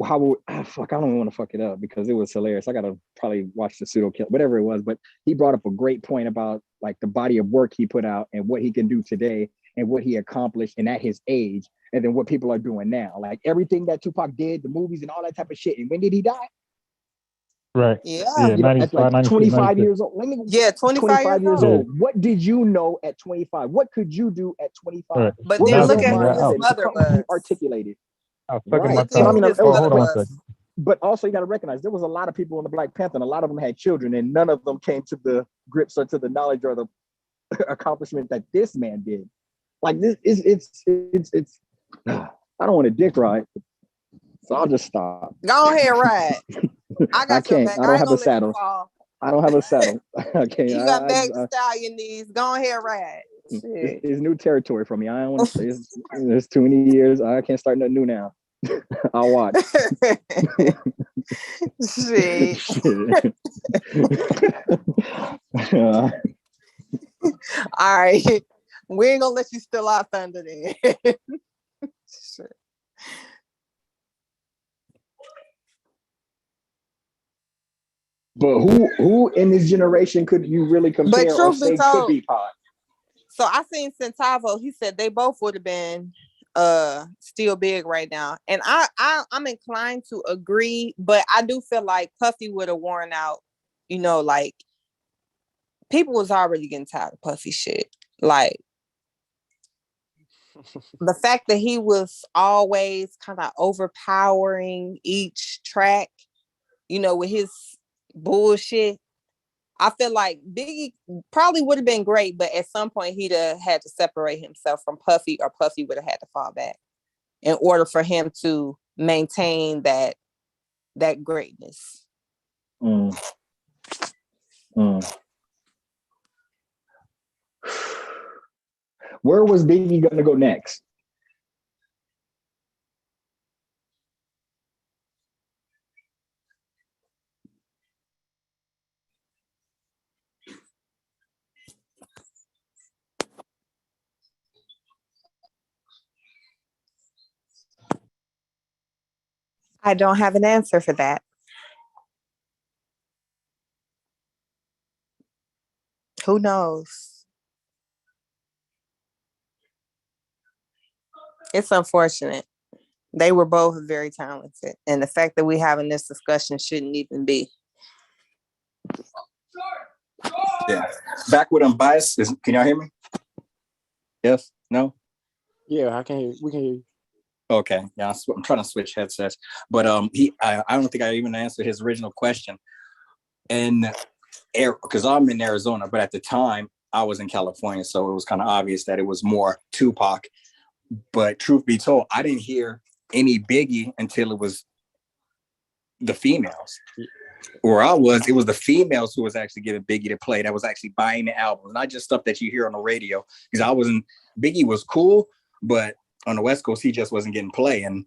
how I don't want to fuck it up because it was hilarious. I gotta probably watch the pseudo kill, whatever it was. But he brought up a great point about like the body of work he put out and what he can do today and what he accomplished and at his age, and then what people are doing now. Like everything that Tupac did, the movies and all that type of shit. And when did he die? Right. Yeah. You know, at like 25 years old. 25 years old. What did you know at 25? What could you do at 25? Right. But then look at who his mother was. Articulated. Right. Look at who his mother was. But also you got to recognize there was a lot of people in the Black Panther, and a lot of them had children, and none of them came to the grips or to the knowledge or the accomplishment that this man did. Like this it's I don't want to dick ride, so I'll just stop. Go ahead, ride. I can't. I don't have a saddle. I don't have a saddle. Okay. You got Meg Thee Stallion knees. Go ahead, ride. It's new territory for me. I don't want to say there's too many years. I can't start nothing new now. I'll watch. Shit. All right. We ain't gonna let you steal our thunder then. Shit. But who in this generation could you really compare or say could be Pod? So I seen Centavo. He said they both would have been still big right now, and I'm inclined to agree, but I do feel like Puffy would have worn out. You know, like people was already getting tired of Puffy shit. Like the fact that he was always kind of overpowering each track, you know, with his bullshit. I feel like Biggie probably would have been great, but at some point he'd have had to separate himself from Puffy, or Puffy would have had to fall back in order for him to maintain that greatness. Where was Biggie going to go next? I don't have an answer for that. Who knows? It's unfortunate. They were both very talented, and the fact that we're having this discussion shouldn't even be. Yeah. Back with Unbiased. Can y'all hear me? Yes? No? Yeah, I can hear. We can hear you. Okay. Yeah, I'm trying to switch headsets, but I don't think I even answered his original question. And because I'm in Arizona, but at the time I was in California, so it was kind of obvious that it was more Tupac. But truth be told, I didn't hear any Biggie until it was the females. Where I was, it was the females who was actually giving Biggie to play. That was actually buying the albums, not just stuff that you hear on the radio. Because Biggie was cool, but on the West Coast, he just wasn't getting play. And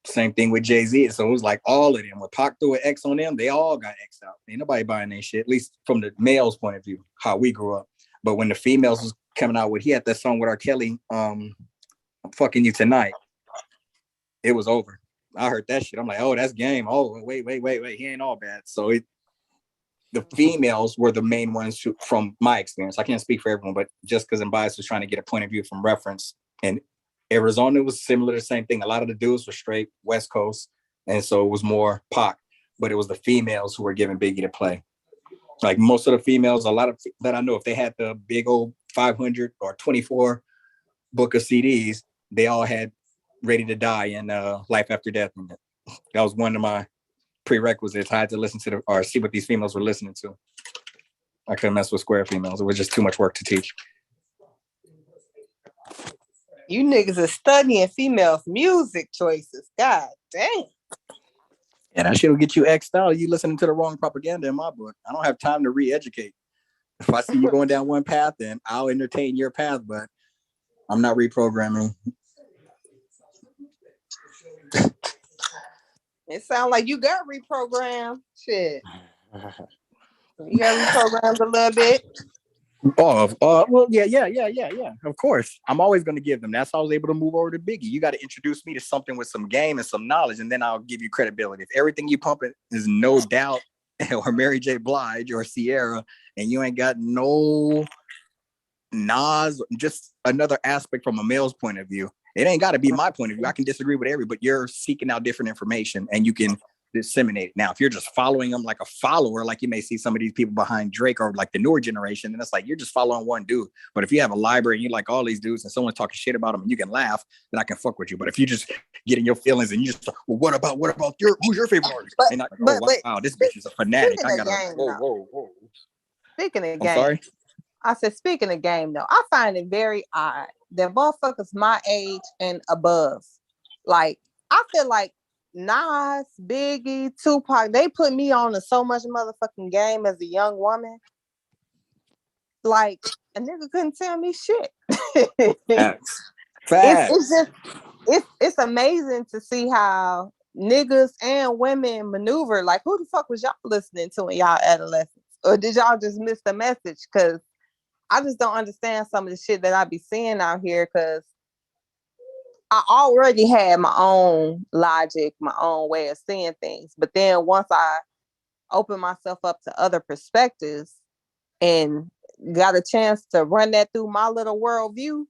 same thing with Jay-Z. So it was like all of them. When Pac threw an X on them, they all got X'd out. Ain't nobody buying their shit, at least from the male's point of view, how we grew up. But when the females was coming out with, he had that song with R. Kelly, I'm Fucking You Tonight. It was over. I heard that shit. I'm like, oh, that's game. Oh, wait. He ain't all bad. So the females were the main ones who, from my experience. I can't speak for everyone, but just because I'm biased, was trying to get a point of view from reference. And Arizona was similar, the same thing. A lot of the dudes were straight West Coast, and so it was more Pac. But it was the females who were giving Biggie to play. Like most of the females, a lot of that I know, if they had the big old 500 or 24 book of CDs, they all had Ready to Die and Life After Death. And that was one of my prerequisites. I had to listen to or see what these females were listening to. I couldn't mess with square females. It was just too much work to teach. You niggas are studying females' music choices. God damn. And that shit will get you X'd out. You listening to the wrong propaganda in my book. I don't have time to re-educate. If I see you going down one path, then I'll entertain your path, but I'm not reprogramming. It sounds like you got reprogrammed. Shit. You got reprogrammed a little bit. Well, yeah. Of course. I'm always going to give them. That's how I was able to move over to Biggie. You got to introduce me to something with some game and some knowledge, and then I'll give you credibility. If everything you pumping is No Doubt or Mary J. Blige or Sierra, and you ain't got no Nas, just another aspect from a male's point of view, it ain't got to be my point of view. I can disagree with everybody, but you're seeking out different information and you can disseminate it. Now, if you're just following them like a follower, like you may see some of these people behind Drake or like the newer generation, then it's like you're just following one dude. But if you have a library and you like all these dudes and someone's talking shit about them and you can laugh, then I can fuck with you. But if you just get in your feelings and you just, well, what about who's your favorite artist? And like, wow, this bitch is a fanatic. I gotta whoa. Speaking of I'm game, sorry. I said, speaking of game, though, I find it very odd that motherfuckers my age and above, like, I feel like Nas, Biggie, Tupac, they put me on to so much motherfucking game as a young woman. Like, a nigga couldn't tell me shit. Facts. It's amazing to see how niggas and women maneuver. Like, who the fuck was y'all listening to in y'all adolescence? Or did y'all just miss the message? Because I just don't understand some of the shit that I be seeing out here, because I already had my own logic, my own way of seeing things. But then once I opened myself up to other perspectives and got a chance to run that through my little worldview,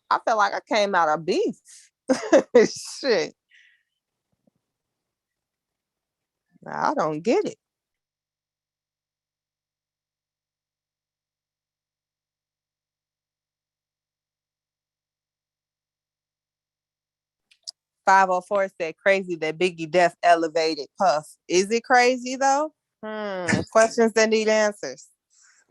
I felt like I came out a beast. Shit. I don't get it. .504 said crazy that Biggie death elevated Puff. Is it crazy though? Questions that need answers.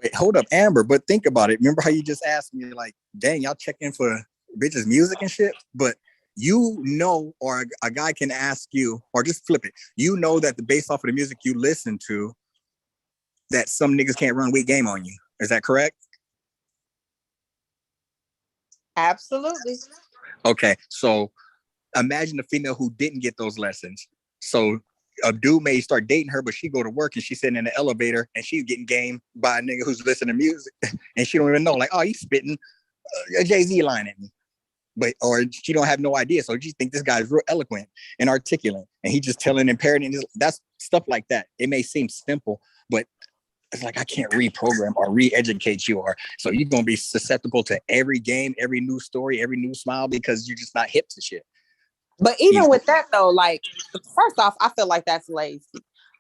Wait, hold up, Amber, but think about it. Remember how you just asked me, like, dang, y'all check in for bitches' music and shit? But you know, or a guy can ask you, or just flip it. You know that based off of the music you listen to, that some niggas can't run weak game on you. Is that correct? Absolutely. Okay, so imagine a female who didn't get those lessons. So a dude may start dating her, but she go to work and she's sitting in the elevator and she's getting game by a nigga who's listening to music and she don't even know, like, oh, he's spitting a Jay-Z line at me. But, or she don't have no idea. So she think this guy is real eloquent and articulate and he just telling and parroting. That's stuff like that. It may seem simple, but it's like, I can't reprogram or re-educate you, or so you're going to be susceptible to every game, every new story, every new smile because you're just not hip to shit. But even with that though, like, first off, I feel like that's lazy.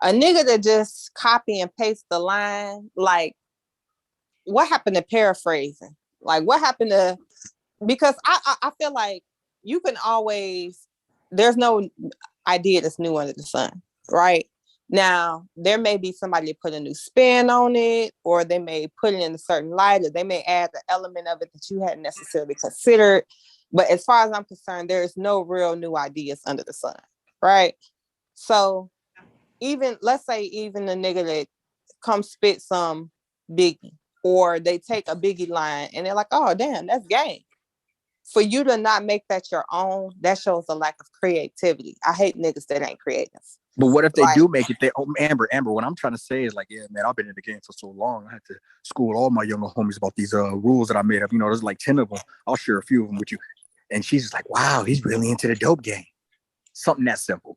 A nigga that just copy and paste the line, like, what happened to paraphrasing? Like, what happened to, because I feel like you can always, there's no idea that's new under the sun, right? Now, there may be somebody that put a new spin on it, or they may put it in a certain light, or they may add the element of it that you hadn't necessarily considered. But as far as I'm concerned, there is no real new ideas under the sun, right? So even let's say even the nigga that come spit some Biggie, or they take a Biggie line and they're like, oh damn, that's game. For you to not make that your own, that shows a lack of creativity. I hate niggas that ain't creative. But what if they do make it? Amber, what I'm trying to say is like, yeah, man, I've been in the game for so long. I had to school all my younger homies about these rules that I made up. You know, there's like 10 of them. I'll share a few of them with you. And she's just like, wow, he's really into the dope game. Something that simple.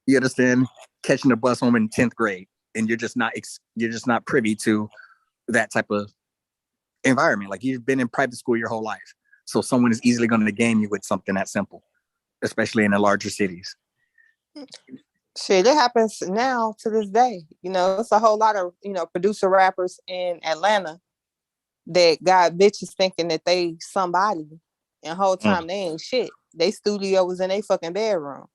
You understand? Catching the bus home in 10th grade, and you're just not privy to that type of environment. Like, you've been in private school your whole life. So someone is easily going to game you with something that simple, especially in the larger cities. Shit, it happens now to this day. You know, it's a whole lot of, you know, producer rappers in Atlanta that got bitches thinking that they somebody, and whole time they ain't shit. They studio was in their fucking bedroom.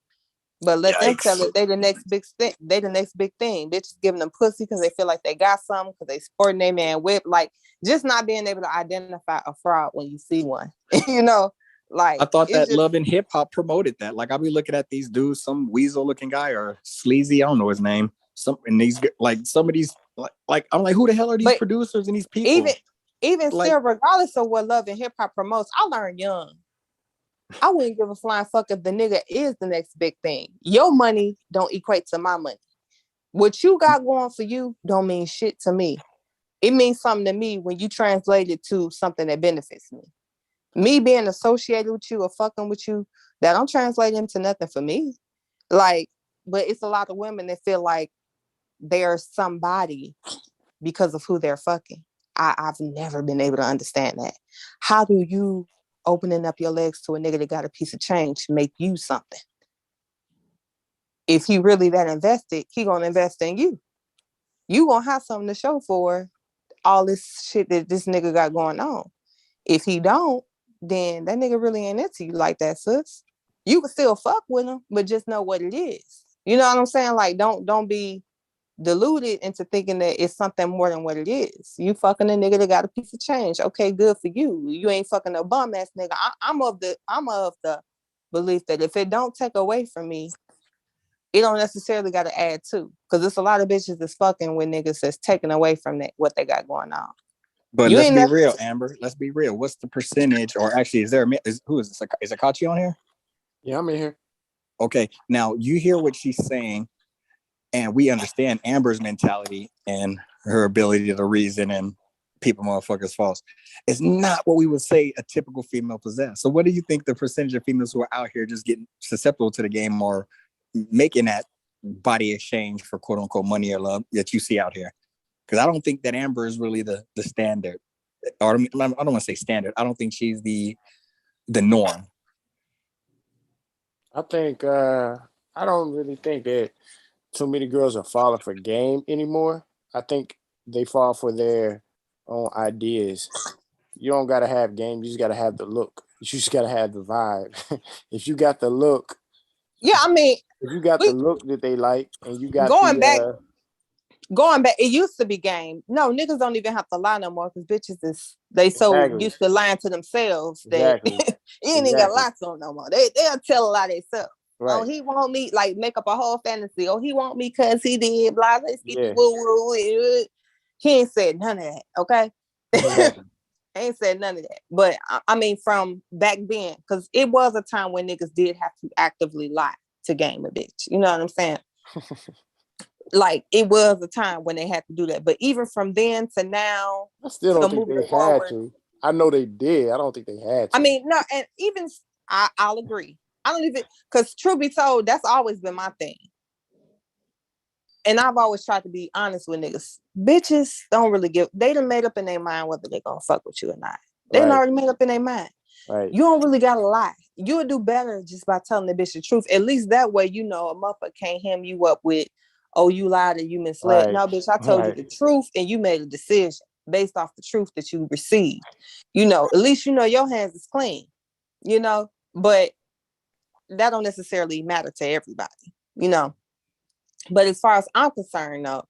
But let them tell it they the next big thing. They the next big thing. Bitches giving them pussy because they feel like they got something, because they sporting their man whip. Like, just not being able to identify a fraud when you see one. You know, like, I thought that just, Love and Hip Hop promoted that. Like, I'll be looking at these dudes, some weasel looking guy or sleazy, I don't know his name. Some of these like I'm like, who the hell are these producers and these people? Even like, still, regardless of what Love and Hip Hop promotes, I learned young. I wouldn't give a flying fuck if the nigga is the next big thing. Your money don't equate to my money. What you got going for you don't mean shit to me. It means something to me when you translate it to something that benefits me. Me being associated with you or fucking with you, that don't translate into nothing for me. Like, but it's a lot of women that feel like they're somebody because of who they're fucking. I've never been able to understand that. How do you opening up your legs to a nigga that got a piece of change make you something? If he really that invested, he gonna invest in you. You gonna have something to show for all this shit that this nigga got going on. If he don't, then that nigga really ain't into you like that, sis. You can still fuck with him, but just know what it is. You know what I'm saying? Like, don't be deluded into thinking that it's something more than what it is. You fucking a nigga that got a piece of change. Okay, good for you. You ain't fucking a bum ass nigga. I'm of the belief that if it don't take away from me, it don't necessarily got to add to. Because there's a lot of bitches that's fucking with niggas that's taking away from that what they got going on. But let's be real, Amber. Let's be real. What's the percentage? Or actually, who is this? Is Akachi on here? Yeah, I'm in here. Okay, now you hear what she's saying. And we understand Amber's mentality and her ability to reason and people motherfuckers false. It's not what we would say a typical female possess. So what do you think the percentage of females who are out here just getting susceptible to the game or making that body exchange for quote unquote money or love that you see out here? Because I don't think that Amber is really the standard. Or I don't want to say standard. I don't think she's the norm. I think I don't really think that too many girls are falling for game anymore. I think they fall for their own ideas. You don't gotta have game, you just gotta have the look. You just gotta have the vibe. If you got the look, yeah, I mean, if you got the look that they like, and you got going back, it used to be game. No, niggas don't even have to lie no more because bitches so used to lying to themselves that you ain't even got lie to them no more. They'll tell a lie themselves. Right. Oh, he want me, like, make up a whole fantasy. Oh, he want me because he did blah blah. He ain't said none of that. Okay. Exactly. Ain't said none of that. But I mean, from back then, because it was a time when niggas did have to actively lie to game a bitch. You know what I'm saying? Like, it was a time when they had to do that. But even from then to now, I still don't think they had to. I know they did. I don't think they had to. I mean, no, and even I'll agree. I don't even, because truth be told, that's always been my thing. And I've always tried to be honest with niggas. Bitches don't really they done made up in their mind whether they're gonna fuck with you or not. They done already made up in their mind. Right. You don't really gotta lie. You'll do better just by telling the bitch the truth. At least that way, you know, a motherfucker can't hem you up with, oh, you lied and you misled. Right. No, bitch, I told you the truth and you made a decision based off the truth that you received. You know, at least you know your hands is clean, you know, but that don't necessarily matter to everybody, you know. But as far as I'm concerned, though,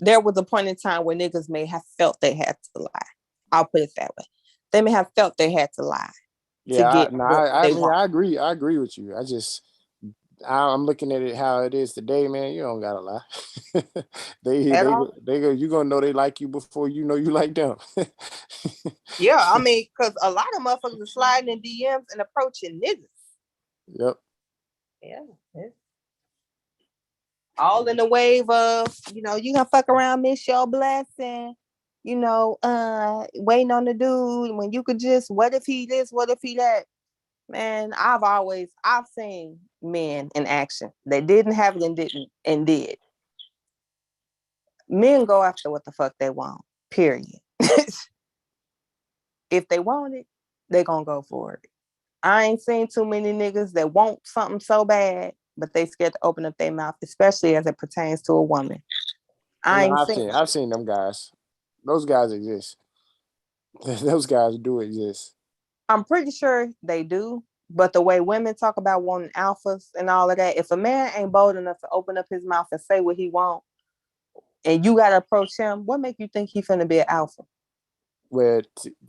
there was a point in time where niggas may have felt they had to lie. I'll put it that way. They may have felt they had to lie. Yeah, I agree. I agree with you. I just I'm looking at it how it is today, man. You don't gotta lie. they go. You gonna know they like you before you know you like them. Yeah, I mean, because a lot of motherfuckers are sliding in DMs and approaching niggas. Yep. Yeah. All in the wave of, you gonna fuck around, miss your blessing. Waiting on the dude when you could just, what if he this, what if he that? Man, I've seen men in action that didn't have it and did. Men go after what the fuck they want, period. If they want it, they gonna go for it. I ain't seen too many niggas that want something so bad, but they scared to open up their mouth, especially as it pertains to a woman. I've seen them guys. Those guys exist. Those guys do exist. I'm pretty sure they do, but the way women talk about wanting alphas and all of that, if a man ain't bold enough to open up his mouth and say what he want, and you gotta approach him, what make you think he finna be an alpha? Well,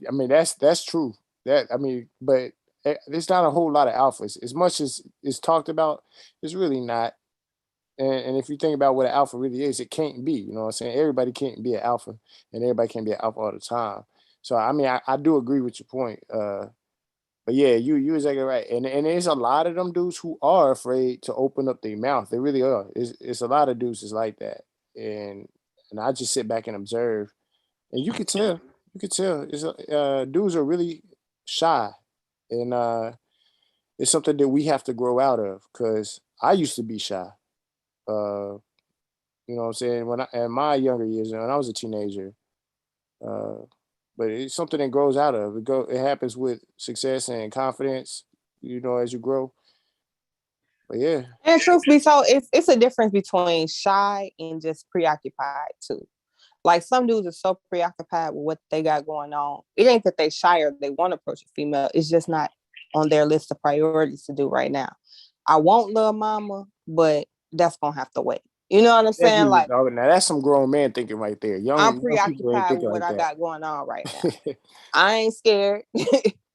I mean, that's true. But there's not a whole lot of alphas. As much as it's talked about, it's really not. And if you think about what an alpha really is, it can't be. You know what I'm saying? Everybody can't be an alpha, and everybody can't be an alpha all the time. So I mean, I do agree with your point. But yeah, you exactly right. And there's a lot of them dudes who are afraid to open up their mouth. They really are. It's a lot of dudes that's like that. And I just sit back and observe, and you could tell. You could tell. Dudes are really shy, and it's something that we have to grow out of. Because I used to be shy. You know what I'm saying? In my younger years, when I was a teenager. But it's something that grows out of. It happens with success and confidence, as you grow. But yeah. And truth be told, it's a difference between shy and just preoccupied too. Like some dudes are so preoccupied with what they got going on. It ain't that they shy or they want to approach a female. It's just not on their list of priorities to do right now. I want little mama, but that's gonna have to wait. You know what I'm saying? Like, now that's some grown man thinking right there. I'm Young people ain't preoccupied thinking with what like I that. got going on right now. I ain't scared.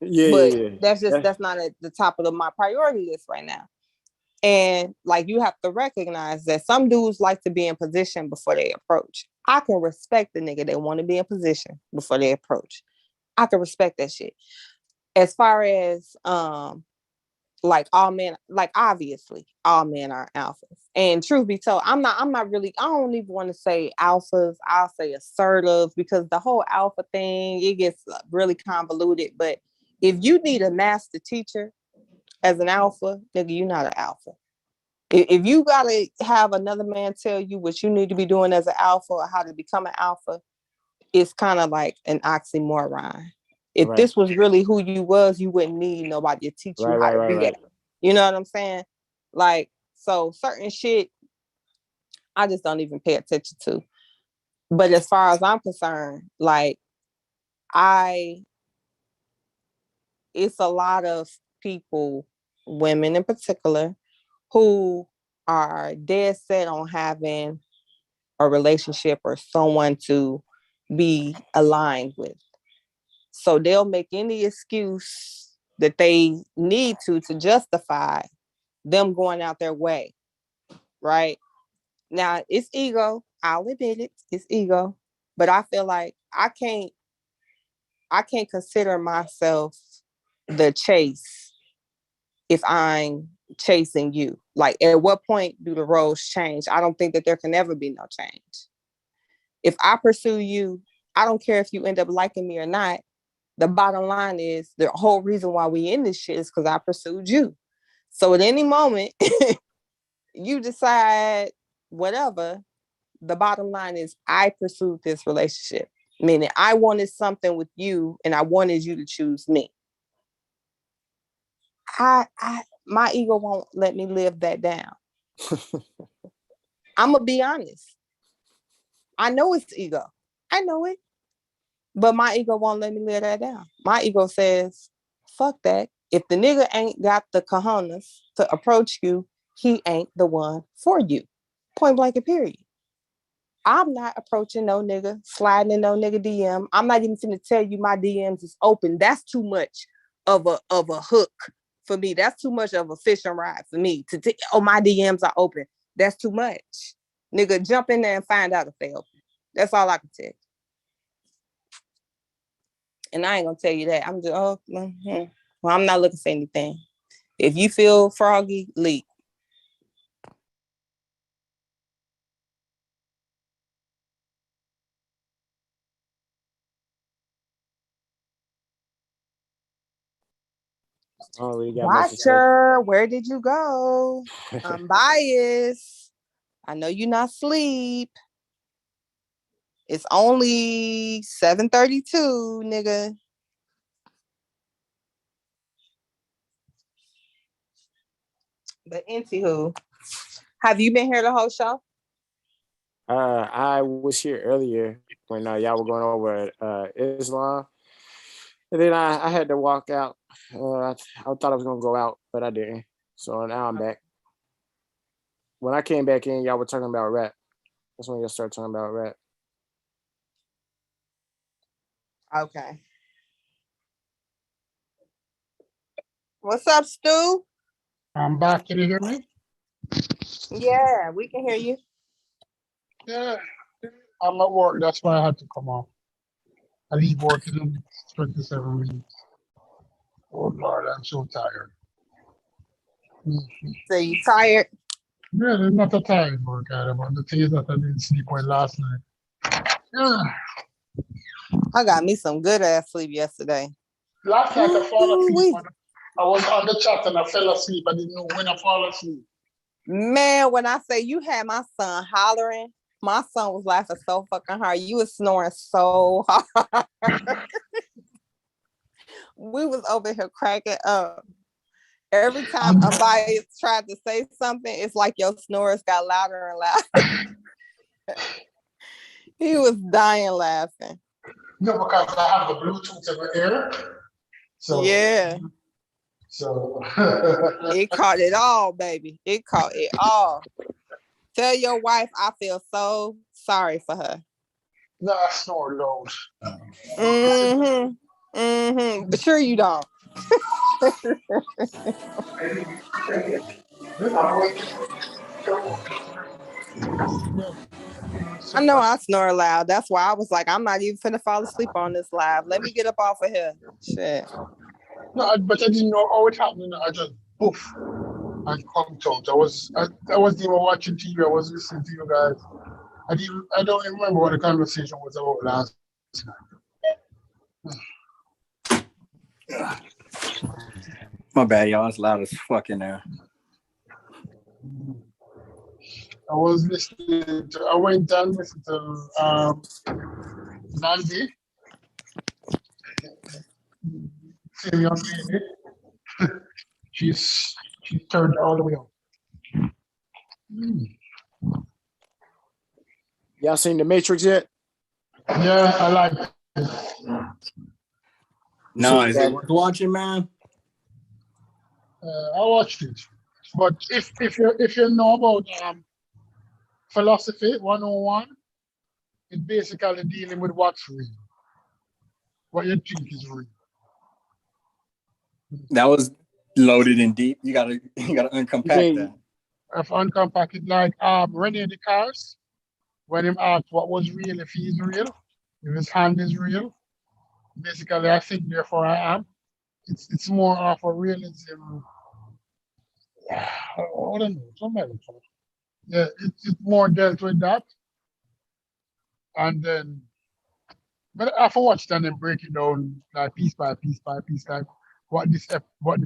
Yeah. That's not at the top of my priority list right now. And like, you have to recognize that some dudes like to be in position before they approach. I can respect the nigga that want to be in position before they approach. I can respect that shit. As far as like all men, like obviously all men are alphas. And truth be told, I don't even want to say alphas. I'll say assertive, because the whole alpha thing, it gets really convoluted. But if you need a master teacher as an alpha, nigga, you're not an alpha. If you gotta have another man tell you what you need to be doing as an alpha or how to become an alpha, it's kind of like an oxymoron. If this was really who you was, you wouldn't need nobody to teach you how to be that. You know what I'm saying? Like, so certain shit, I just don't even pay attention to. But as far as I'm concerned, like, it's a lot of people, women in particular, who are dead set on having a relationship or someone to be aligned with. So they'll make any excuse that they need to justify them going out their way, right? Now, it's ego. I'll admit it. It's ego. But I feel like I can't consider myself the chase if I'm chasing you. Like, at what point do the roles change? I don't think that there can ever be no change. If I pursue you, I don't care if you end up liking me or not. The bottom line is, the whole reason why we in this shit is because I pursued you. So at any moment, you decide whatever, the bottom line is I pursued this relationship. Meaning I wanted something with you and I wanted you to choose me. My ego won't let me live that down. I'm gonna be honest. I know it's ego. I know it. But my ego won't let me live that down. My ego says, fuck that. If the nigga ain't got the cojones to approach you, he ain't the one for you. Point blank and period. I'm not approaching no nigga, sliding in no nigga DM. I'm not even finna tell you my DMs is open. That's too much of a hook for me. That's too much of a fishing rod for me. My DMs are open. That's too much. Nigga, jump in there and find out if they open. That's all I can tell you. And I ain't gonna tell you that. I'm just, well, I'm not looking for anything. If you feel froggy, leave. Oh, really got much to say. Watcher, where did you go? I'm biased. I know you're not asleep. It's only 7:32, nigga. But anywho, have you been here the whole show? I was here earlier when y'all were going over Islam, and then I had to walk out. I thought I was gonna go out, but I didn't. So now I'm back. When I came back in, y'all were talking about rap. That's when y'all started talking about rap. Okay. What's up, Stu? I'm back. Can you hear me? Yeah, we can hear you. Yeah, I'm at work. That's why I had to come off. I leave work in 27 minutes. Oh Lord, I'm so tired. So you tired? Yeah, there's not a tired work out about the thing is that I didn't sleep well last night. Yeah. I got me some good ass sleep yesterday. Last night I fall asleep. I was on the chat and I fell asleep. I didn't know when I fall asleep. Man, when I say you had my son hollering, my son was laughing so fucking hard. You was snoring so hard. We was over here cracking up. Every time Unbiased tried to say something, it's like your snores got louder and louder. He was dying laughing. No, because I have the Bluetooth in my ear. So yeah. So it caught it all, baby. It caught it all. Tell your wife I feel so sorry for her. No, I snore loud. But sure you don't. I know I snore loud. That's why I was like, I'm not even finna fall asleep on this live. Let me get up off of here. Shit. No, but I didn't know how it happened. I just poof and come out. I wasn't even watching TV. I was listening to you guys. I don't even remember what the conversation was about last night. My bad, y'all. It's loud as fuck in there. I was listening to. I went down listening to Nandy. Same young lady. She's turned all the way up. Y'all seen The Matrix yet? Yeah, I like it. No, is it worth watching, man? I watched it, but if you know about philosophy 101, it's basically dealing with what's real, what you think is real. That was loaded and deep. You gotta uncompact that. If uncompact it, like Rene Descartes, when him asked what was real, if he's real, if his hand is real, basically I think therefore I am. It's more of a realism. I don't know, somebody. Yeah, it's more dealt with that. And then, but after watch it and then break it down like piece by piece by piece, like what this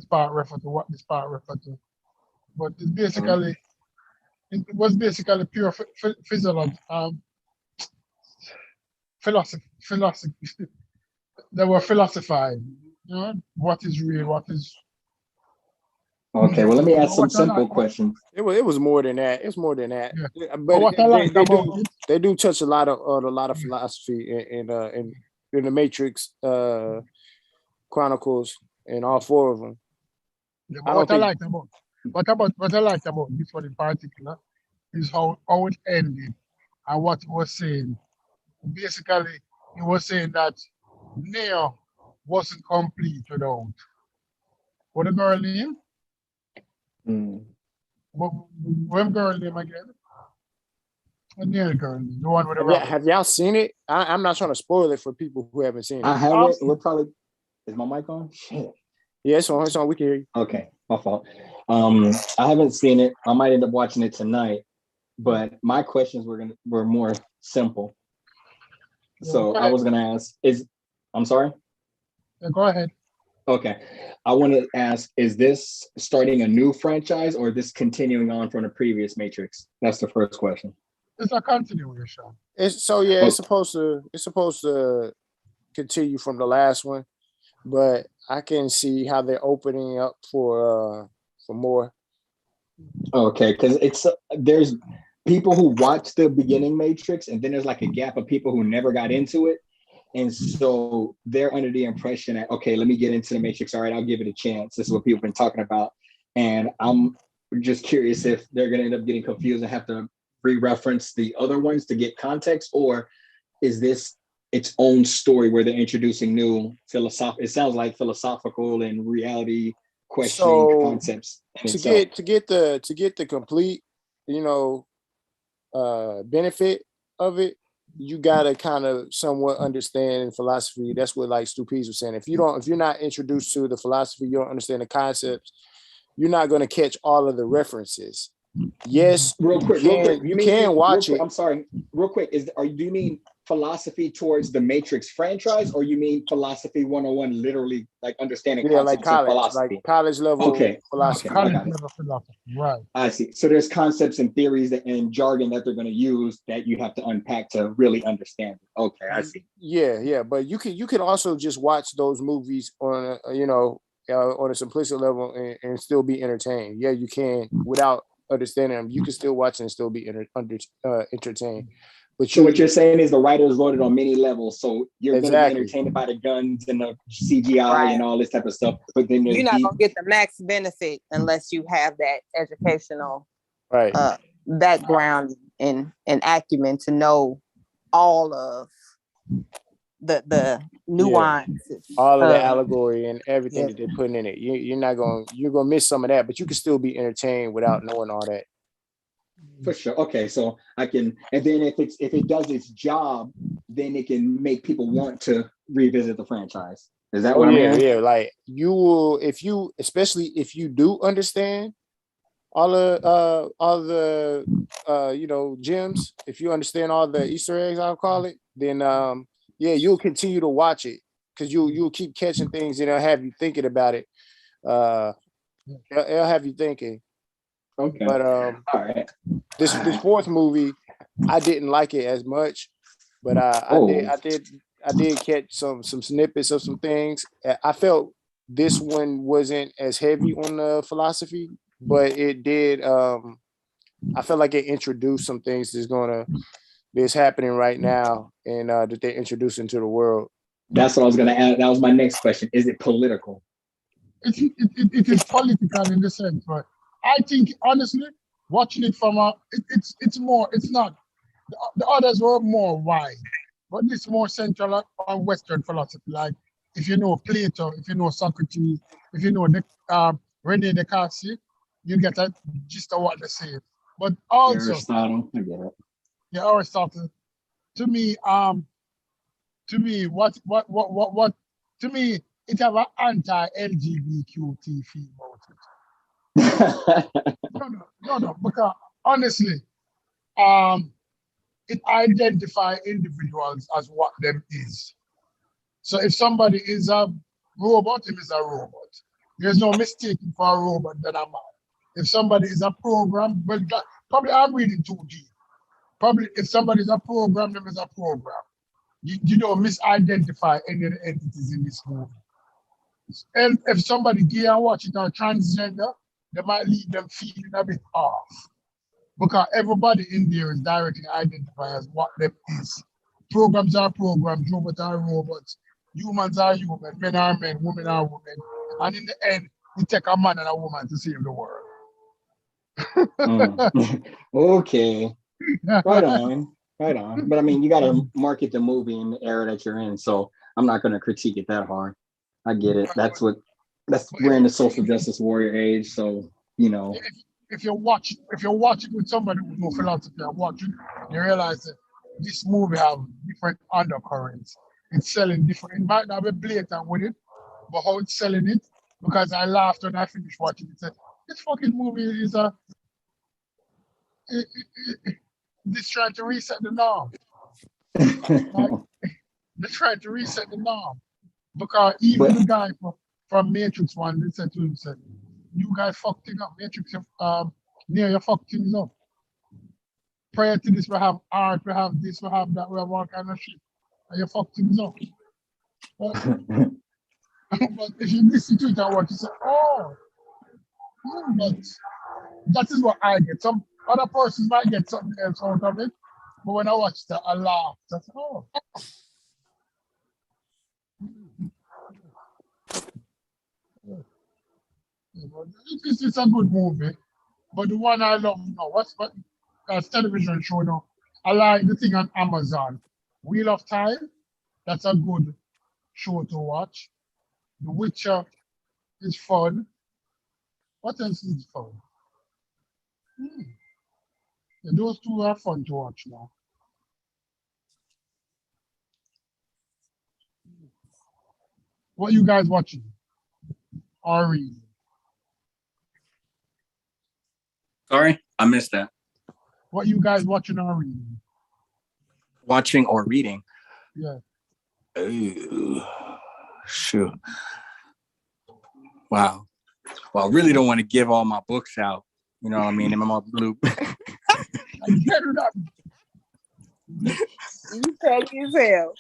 part refer to, what this part refer to. But it's basically, it was basically pure physiology, philosophy. They were philosophizing, you know, what is real, what is. Okay, well, let me ask some simple questions. It was more than that. It's more than that. Yeah. But what I like they do touch a lot of philosophy in the Matrix Chronicles and all four of them. Yeah, but what I liked about this one in particular is how it ended and what it was saying. Basically, it was saying that Neo wasn't complete What a girl name? Mm. What girl name again? What girl name? The one with the have y'all seen it? I'm not trying to spoil it for people who haven't seen it. I haven't. We're probably. Is my mic on? Shit. Yeah, it's on. It's on. We can hear you. Okay, my fault. I haven't seen it. I might end up watching it tonight. But my questions were more simple. So I was gonna ask, I'm sorry? Yeah, go ahead. Okay. I want to ask, is this starting a new franchise or this continuing on from the previous Matrix? That's the first question. It's a continuation. It's supposed to continue from the last one, but I can see how they're opening up for more. Okay, because there's people who watch the beginning Matrix, and then there's like a gap of people who never got into it. And so they're under the impression that, okay, let me get into the Matrix. All right, I'll give it a chance. This is what people have been talking about. And I'm just curious if they're going to end up getting confused and have to re-reference the other ones to get context, or is this its own story where they're introducing new it sounds like philosophical and reality questioning concepts. To get the complete, benefit of it, you gotta kind of somewhat understand philosophy. That's what like Stu Pease was saying. If you're not introduced to the philosophy, you don't understand the concepts, you're not gonna catch all of the references. Yes, real quick. You can watch it. I'm sorry, real quick. Do you mean philosophy towards the Matrix franchise, or you mean philosophy 101, literally like understanding concepts of philosophy? Like college level philosophy. Okay, I got it. Right. I see. So there's concepts and theories and jargon that they're going to use that you have to unpack to really understand it. Okay, I see. Yeah. But you can also just watch those movies on on a simplistic level and still be entertained. Yeah, you can without understanding them. You can still watch and still be entertained. But so what you're saying is the writers wrote it on many levels, so you're going to be entertained by the guns and the CGI and all this type of stuff. But then you're not going to get the max benefit unless you have that educational background and acumen to know all of the nuances, all of the allegory and everything that they're putting in it. You're gonna miss some of that, but you can still be entertained without knowing all that. For sure. Okay, so I can, and then if it does its job, then it can make people want to revisit the franchise. Is that what I'm hearing? Yeah. Like you will, especially if you do understand all the gems, if you understand all the Easter eggs, I'll call it, then you'll continue to watch it because you'll keep catching things and it'll have you thinking about it. It'll have you thinking. Okay. But all right. This fourth movie, I didn't like it as much, but I did catch some snippets of some things. I felt this one wasn't as heavy on the philosophy, but it did. I felt like it introduced some things that's happening right now and that they're introducing to the world. That's what I was going to add. That was my next question. Is it political? It is political in the sense, but I think honestly, watching it from it's not. The others were more wide, but this more central on Western philosophy. Like if you know Plato, if you know Socrates, if you know Rene Descartes, you get a gist of what they're saying. But also Aristotle, I get it. Yeah, Aristotle. To me, it have an anti-LGBTQ feel about it. No, because honestly, it identifies individuals as what them is. So if somebody is a robot, him is a robot. There's no mistaking for a robot than a man. If somebody is a program, well, probably I'm reading too deep. Probably if somebody is a program, them is a program. You don't misidentify any of the entities in this movie. And if somebody gay and watch it or transgender, they might leave them feeling a bit off. Because everybody in there is directly identified as what them is. Programs are programs, robots are robots, humans are human, men are men, women are women. And in the end, we take a man and a woman to save the world. Okay. Right on. But I mean, you got to market the movie in the era that you're in. So I'm not going to critique it that hard. I get it. That's what we're in the social justice warrior age, so you know. If you watch it with somebody who knows philosophy and watch it, you realize that this movie have different undercurrents. It's selling different. It might not be blatant with it, but how it's selling it. Because I laughed when I finished watching it. Said, this fucking movie is this trying to reset the norm. Like, they're trying to reset the norm. Because even the guy from Matrix 1, they said to him, said, you guys fucked it up. Matrix, near you fucked things up. Prior to this, we have art, we have this, we have that, we have all kind of shit. And you fucked things up. But if you listen to it and watch, you say, oh, but that is what I get. Some other persons might get something else out of it. But when I watch that, I laugh. I say, oh. It's a good movie, but the one I love now, what's television show now? I like the thing on Amazon, Wheel of Time. That's a good show to watch. The Witcher is fun. What else is fun? Yeah, those two are fun to watch now. What you guys watching or reading? Sorry, I missed that. What you guys watching or reading? Watching or reading? Yeah. Ooh, shoot. Wow. Well, I really don't want to give all my books out. You know what I mean? In my blue. You petty as hell.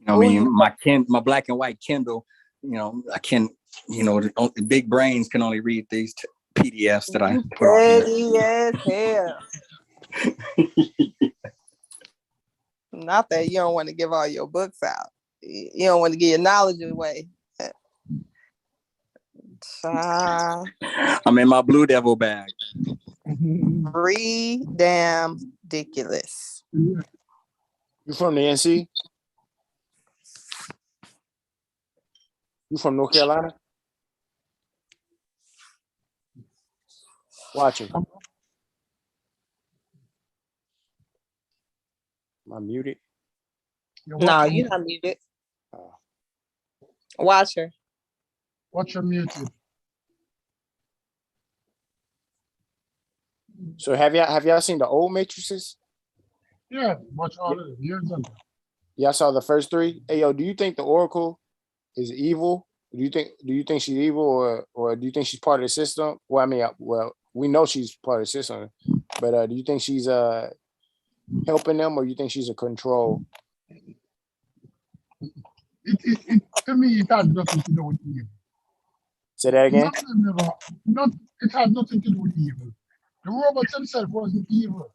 I mean, my black and white Kindle, you know, I can, you know, the big brains can only read these PDFs that I put on here. Petty as hell. Not that you don't want to give all your books out. You don't want to give your knowledge away. I'm in my Blue Devil bag. Ridiculous. You from the NC? You from North Carolina? Watching. Am I muted? No, you're not muted. Watch her. Watch her muted. So have y'all seen the old Matrices? Yeah, watch all of it. Years ago. Y'all saw the first three? Hey yo, do you think the Oracle is evil? Do you think she's evil or do you think she's part of the system? Well, I mean, we know she's part of the system, but do you think she's helping them or you think she's a control? To me, it has nothing to do with evil. Say that again? It has nothing to do with evil. The robots themselves wasn't evil.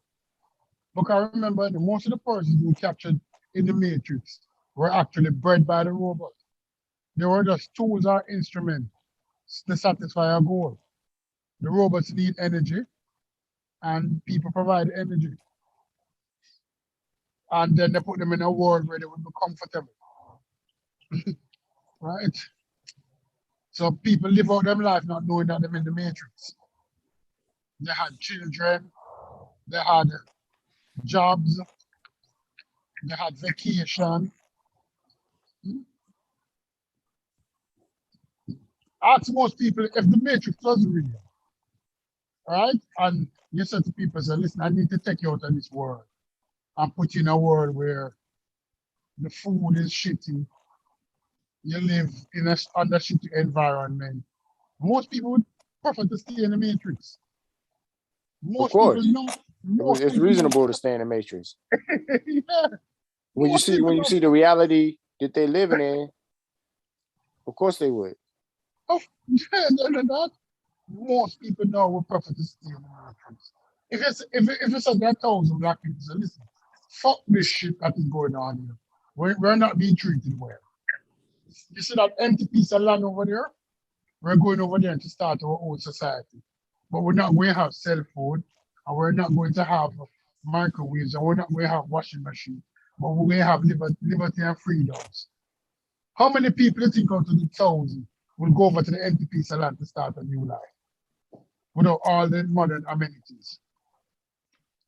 Because remember, most of the persons who captured in the Matrix were actually bred by the robot. They were just tools or instruments to satisfy a goal. The robots need energy, and people provide energy. And then they put them in a world where they would be comfortable. Right? So people live out their life not knowing that they're in the Matrix. They had children, they had jobs, they had vacation. Ask most people if the Matrix was real, right? And you said to people, say, listen, I need to take you out of this world and put you in a world where the food is shitty, you live in a under shitty environment. Most people would prefer to stay in the Matrix. Of course. It's reasonable to stay in the Matrix. Yeah. When you see the reality that they're living in, of course they would. Oh, yeah, that. Most people know we're prefer to stay in the Matrix. If it's a 1,000 black people say, listen, fuck this shit that is going on here. We're not being treated well. You see that empty piece of land over there? We're going over there to start our own society. But we're not going to have cell phone, and we're not going to have microwaves, and we're not going to have washing machine. But we're going to have liberty and freedoms. How many people do you think out of the 1,000 will go over to the NTP salon to start a new life without all the modern amenities?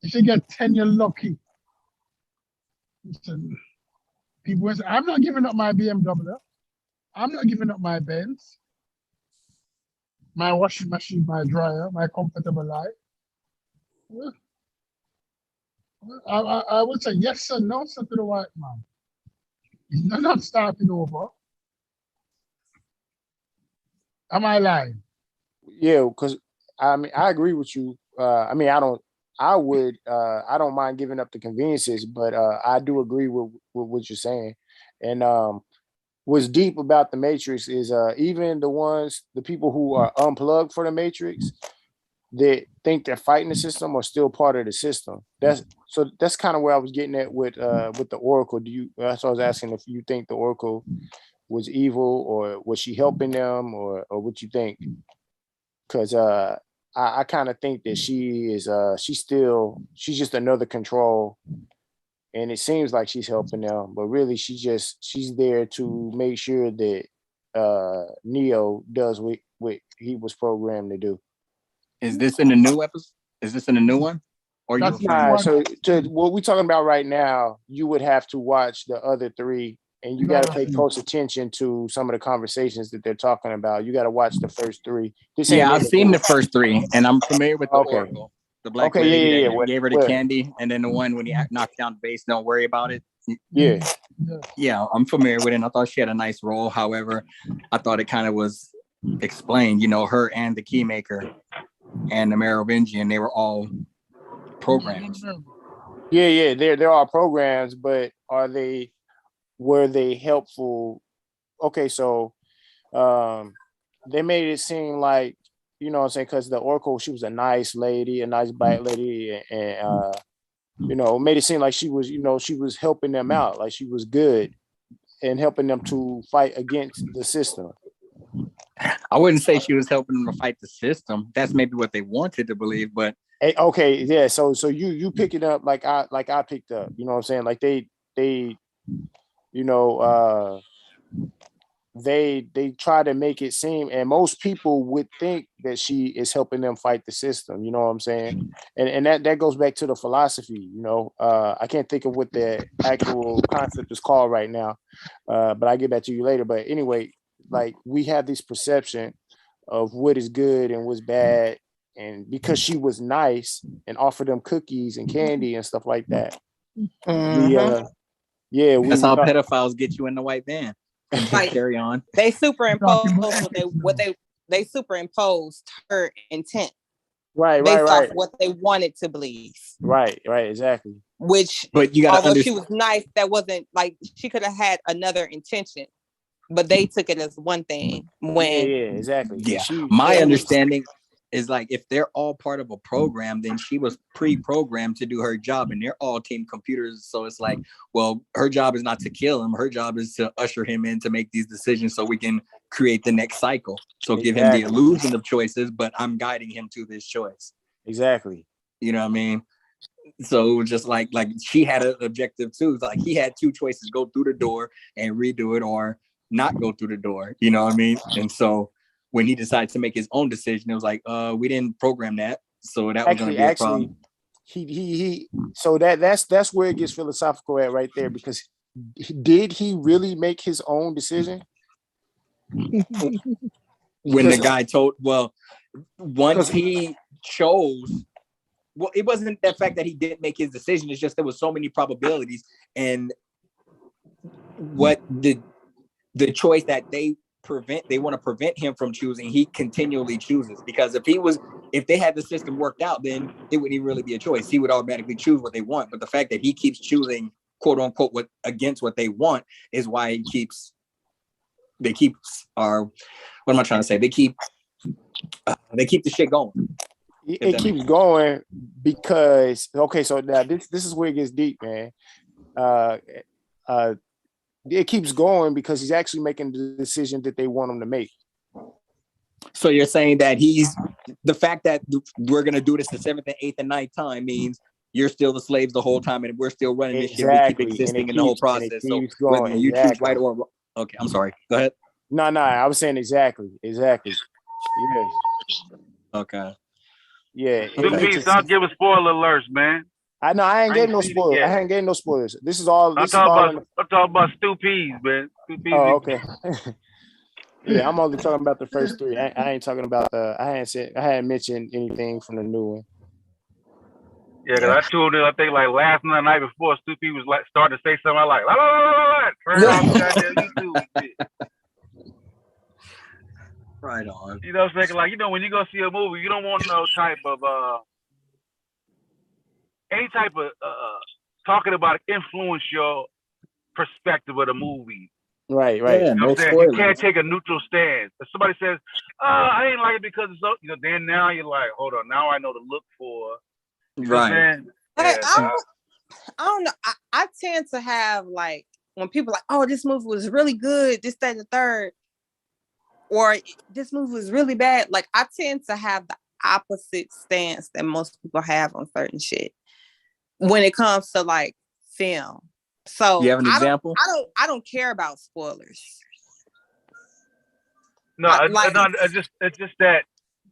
If you get 10, you're lucky. Listen, people will say, I'm not giving up my BMW. I'm not giving up my Benz, my washing machine, my dryer, my comfortable life. Well, I would say yes, sir, no, sir, to the white man. You're not starting over. Am I lying? Yeah, because I mean, I agree with you. I mean, I don't mind giving up the conveniences, but I do agree with what you're saying. And what's deep about the Matrix is even the people who are unplugged for the Matrix, that think they're fighting the system are still part of the system. That's kind of where I was getting at with the Oracle. That's what I was asking, if you think the Oracle was evil, or was she helping them, or what you think? Because I kind of think that she is she's just another control, and it seems like she's helping them, but really she's there to make sure that Neo does what he was programmed to do. Is this in the new episode? Is this in the new one? Or That's you? Nah, so what we're talking about right now, you would have to watch the other three, and you got to pay close attention to some of the conversations that they're talking about. You got to watch the first three. Yeah, I've seen the first three, and I'm familiar with the Oracle. The black lady that gave her the candy, and then the one when he knocked down the base, don't worry about it. Yeah, I'm familiar with it, and I thought she had a nice role. However, I thought it kind of was explained, her and the Keymaker and the Merovingian, they were all programs. Yeah, they're all programs, but were they helpful? Okay, so they made it seem like, what I'm saying, because the Oracle, she was a nice lady, a nice black lady, and made it seem like she was, she was helping them out, like she was good and helping them to fight against the system. I wouldn't say she was helping them to fight the system. That's maybe what they wanted to believe, but okay, yeah. So you pick it up like I picked up. You know what I'm saying? Like they they try to make it seem, and most people would think that she is helping them fight the system. You know what I'm saying? And that goes back to the philosophy. I can't think of what the actual concept is called right now, but I'll get back to you later. But anyway, like, we have this perception of what is good and what's bad, and because she was nice and offered them cookies and candy and stuff like that, Mm-hmm. That's how pedophiles get you in the white van. Like, carry on. They superimposed they superimposed her intent. Right. Off what they wanted to believe. Right, exactly. But you gotta although she was nice, that wasn't like, she could have had another intention, but they took it as one thing. When exactly. Yeah, my understanding is, like, if they're all part of a program, then she was pre-programmed to do her job, and they're all team computers. So it's like, well, her job is not to kill him. Her job is to usher him in to make these decisions so we can create the next cycle. So give him the illusion of choices, but I'm guiding him to this choice. Exactly. You know what I mean? So it was just like she had an objective too. It's like he had two choices: go through the door and redo it, or not go through the door. You know what I mean? And so when he decided to make his own decision, it was like, we didn't program that. So that was going to be a problem. He so that's where it gets philosophical at right there, because did he really make his own decision? When the guy told, once he chose, it wasn't the fact that he didn't make his decision. It's just there was so many probabilities, and what the choice that they want to prevent him from choosing, he continually chooses. Because if they had the system worked out, then it wouldn't even really be a choice. He would automatically choose what they want. But the fact that he keeps choosing, quote unquote, against what they want is why what am I trying to say? They keep the shit going. It keeps going because, okay, so now this is where it gets deep, man. It keeps going because he's actually making the decision that they want him to make. So you're saying that the fact that we're going to do this the 7th and 8th and 9th time means you're still the slaves the whole time, and we're still running this shit. We keep existing in the whole process. So whether you choose right or Okay, I'm sorry. Go ahead. No, I was saying exactly. Yeah. Okay. Yeah. Please don't give us spoiler alerts, man. I know I ain't getting no seen it spoilers. yet. I ain't getting no spoilers. This is all. I'm talking about Stu Peas, man. Stu Peas. Oh, okay. Yeah, I'm only talking about the first three. I ain't talking about I hadn't mentioned anything from the new one. Yeah, because I tuned in, I think like last night before, Stu Peas was like starting to say something. I like, turn off the goddamn YouTube shit. Right on. You know what I'm saying? Like, when you go see a movie, you don't want no type of any type of talking about influence your perspective of the movie. Right. Yeah, You know no what I'm saying? spoilers. You can't take a neutral stance. If somebody says, I didn't like it because it's so, then now you're like, hold on, now I know to look for. You know what I'm saying? But Yeah, I don't know. I tend to have like when people are like, oh, this movie was really good, this, that, and the third, or this movie was really bad. Like I tend to have the opposite stance that most people have on certain shit when it comes to like film. So you have an example? I don't care about spoilers. No, it's just that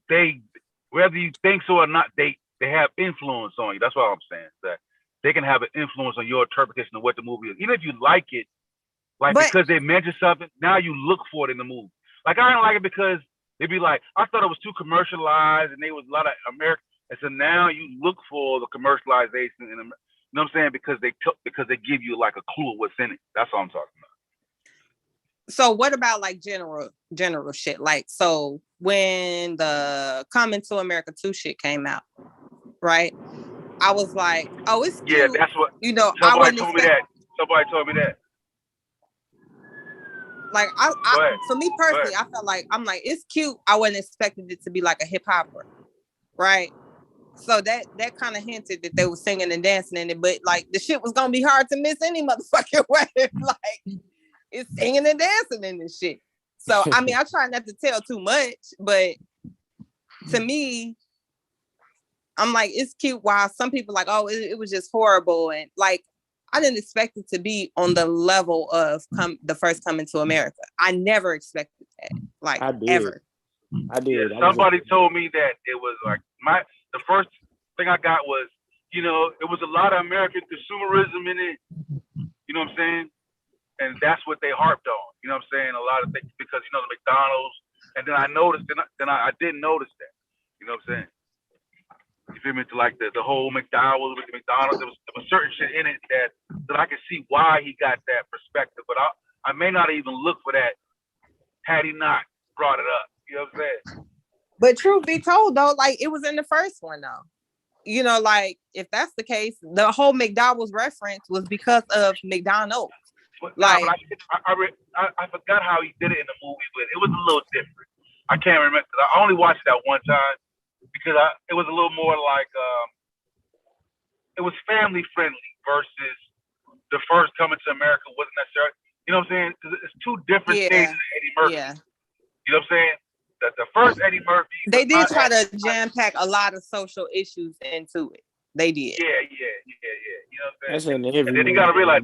they, whether you think so or not, they have influence on you. That's what I'm saying. That they can have an influence on your interpretation of what the movie is. Even if you like it, because they mentioned something, now you look for it in the movie. Like I don't like it because they'd be like, I thought it was too commercialized and there was a lot of American. And so now you look for the commercialization in, you know what I'm saying? Because they give you like a clue of what's in it. That's all I'm talking about. So what about like general shit? Like, so when the Coming to America 2 shit came out, right? I was like, oh, it's cute. Yeah, that's what, somebody told me that. Like for me personally, I felt like it's cute. I wasn't expecting it to be like a hip hopper, right? So that kind of hinted that they were singing and dancing in it, but like the shit was gonna be hard to miss any motherfucking way. Like it's singing and dancing in this shit. So I mean, I try not to tell too much, but to me, I'm like, it's cute. While some people like, oh, it was just horrible, and like I didn't expect it to be on the level of the first Coming to America. I never expected that, like ever. I did. Yeah, somebody told me that it was like the first thing I got was, it was a lot of American consumerism in it. You know what I'm saying? And that's what they harped on. You know what I'm saying? A lot of things because the McDonald's. And then I noticed, then I didn't notice that. You know what I'm saying? You feel me? To like the whole McDonald's with the McDonald's, there was certain shit in it that I could see why he got that perspective. But I may not even look for that had he not brought it up. You know what I'm saying? But truth be told, though, like it was in the first one, though. Like if that's the case, the whole McDonald's reference was because of McDonald's. I forgot how he did it in the movie, but it was a little different. I can't remember. I only watched that one time because it was a little more like it was family friendly versus the first Coming to America wasn't necessarily. You know what I'm saying? Because it's two different stages of Eddie Murphy. Yeah. You know what I'm saying? That the first Eddie Murphy. They did try to jam pack a lot of social issues into it. They did. Yeah. You know what I'm saying? And then you gotta realize,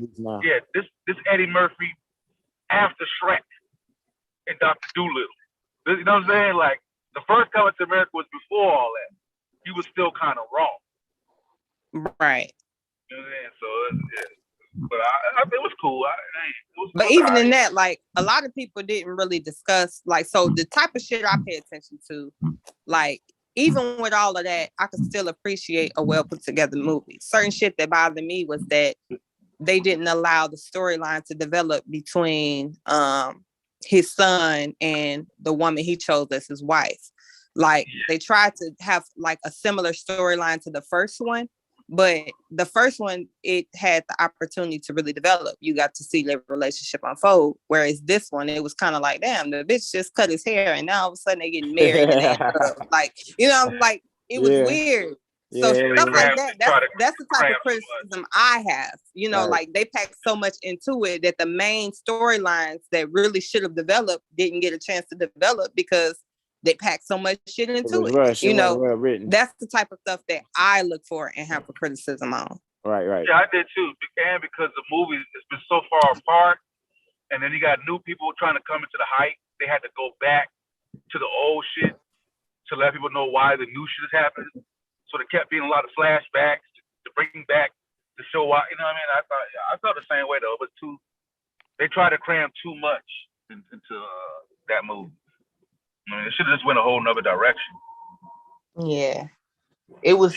this Eddie Murphy after Shrek and Dr. Dolittle. You know what I'm saying? Like the first Coming to America was before all that. He was still kind of wrong. Right. You know what I'm saying? So but it was cool. But even in that, like a lot of people didn't really discuss like so the type of shit I pay attention to, like even with all of that, I could still appreciate a well put together movie. Certain shit that bothered me was that they didn't allow the storyline to develop between his son and the woman he chose as his wife. Like they tried to have like a similar storyline to the first one. But the first one, it had the opportunity to really develop. You got to see their relationship unfold. Whereas this one, it was kind of like, damn, the bitch just cut his hair and now all of a sudden they getting married. Like, like it was weird. So stuff like that, that's the type of criticism I have. Like they packed so much into it that the main storylines that really should have developed didn't get a chance to develop because they packed so much shit into it. That's the type of stuff that I look for and have a criticism on. Right. Yeah, I did too. And because the movie has been so far apart, and then you got new people trying to come into the hype. They had to go back to the old shit to let people know why the new shit is happening. So there kept being a lot of flashbacks to bring back to show why. You know what I mean? I felt the same way though. But they tried to cram too much into that movie. I mean, it should have just went a whole nother direction. Yeah, it was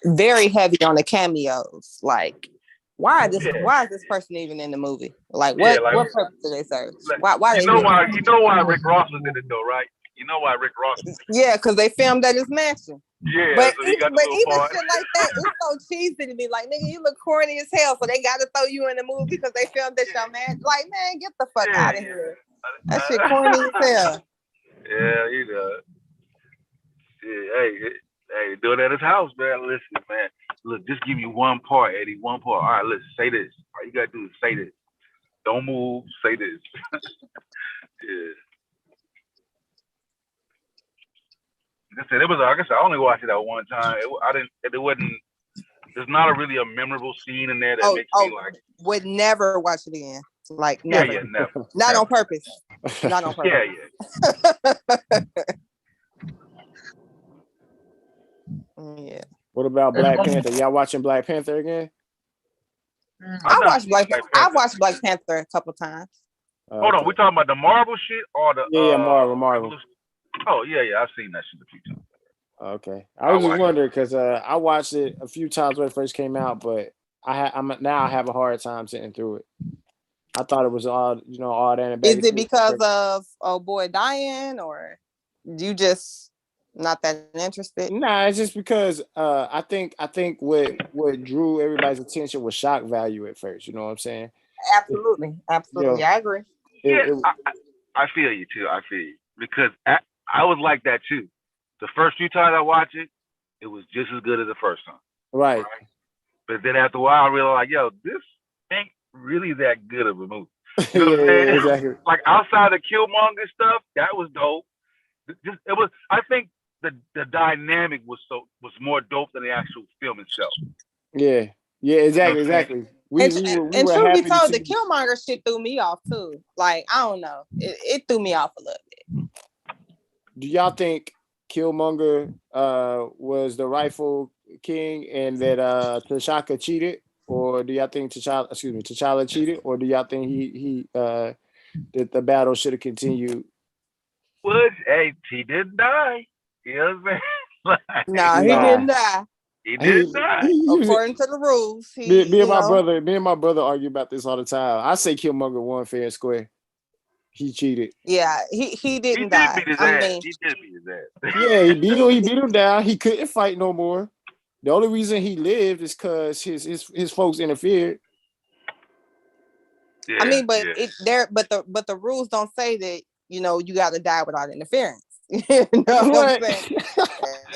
very heavy on the cameos. Like, why is this person even in the movie? Like, what purpose do they serve? Why you know why Rick Ross was in it though, right? You know why Rick Ross was in it. Yeah, because they filmed at his mansion. Yeah, but so he got even shit like that, it's so cheesy to me. Like, nigga, you look corny as hell, so they got to throw you in the movie because they filmed at your man. Like, man, get the fuck out of here. That shit corny as hell. Yeah, you know. Yeah, hey, do it at his house, man. Listen, man. Look, just give me one part, Eddie. One part. All right, listen, say this. All you gotta do is say this. Don't move. Say this. Yeah. Like I said, I only watched it that one time. There's not really a memorable scene in there that makes me like. Would never watch it again. Like, never. Yeah, never. Not on purpose. Not on purpose. Yeah. What about Black Panther? Y'all watching Black Panther again? I watched Black Panther a couple times. Hold on, we talking about the Marvel shit or the Marvel. Oh yeah, I've seen that shit a few times. Okay, I was just wondering because I watched it a few times when it first came out, but I have a hard time sitting through it. I thought it was all that. Is it because of old boy dying, or you just not that interested? Nah, it's just because I think what drew everybody's attention was shock value at first. You know what I'm saying? Absolutely, I agree. I feel you too. I feel you because I was like that too. The first few times I watched it, it was just as good as the first time. Right. But then after a while, I realized, like, yo, this ain't really that good of a movie. You know what I'm saying? Exactly. Like outside of Killmonger stuff, that was dope. I think the dynamic was more dope than the actual film itself. Yeah, exactly. And truth be told, the Killmonger shit threw me off too. Like, I don't know, it threw me off a little bit. Do y'all think Killmonger was the rightful king and that T'Chaka cheated, or do y'all think T'Challa cheated, or do y'all think he that the battle should have continued? He didn't die. You know what I'm saying? Nah, he didn't die. He didn't die. According to the rules. Me and my brother argue about this all the time. I say Killmonger won fair and square. He cheated. Yeah, he didn't die. He did beat his ass. Yeah, he beat him down. He couldn't fight no more. The only reason he lived is because his folks interfered. Yeah, I mean, but the rules don't say that you got to die without interference. You know what I'm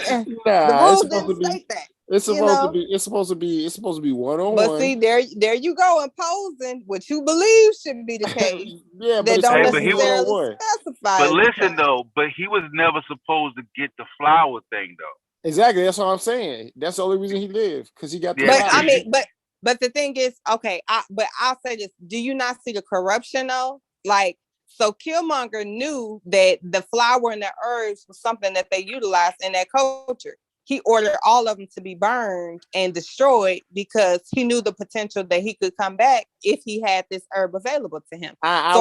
saying? The rules didn't state that. It's supposed to be one-on-one. But see, there you go, imposing what you believe should be the case. Yeah, but don't necessarily specify. But listen though, but he was never supposed to get the flower thing though. Exactly, that's what I'm saying. That's the only reason he lived, because he got the flower. I mean, but the thing is, okay, but I'll say this: do you not see the corruption though? Like, so Killmonger knew that the flower and the herbs was something that they utilized in that culture. He ordered all of them to be burned and destroyed because he knew the potential that he could come back if he had this herb available to him. I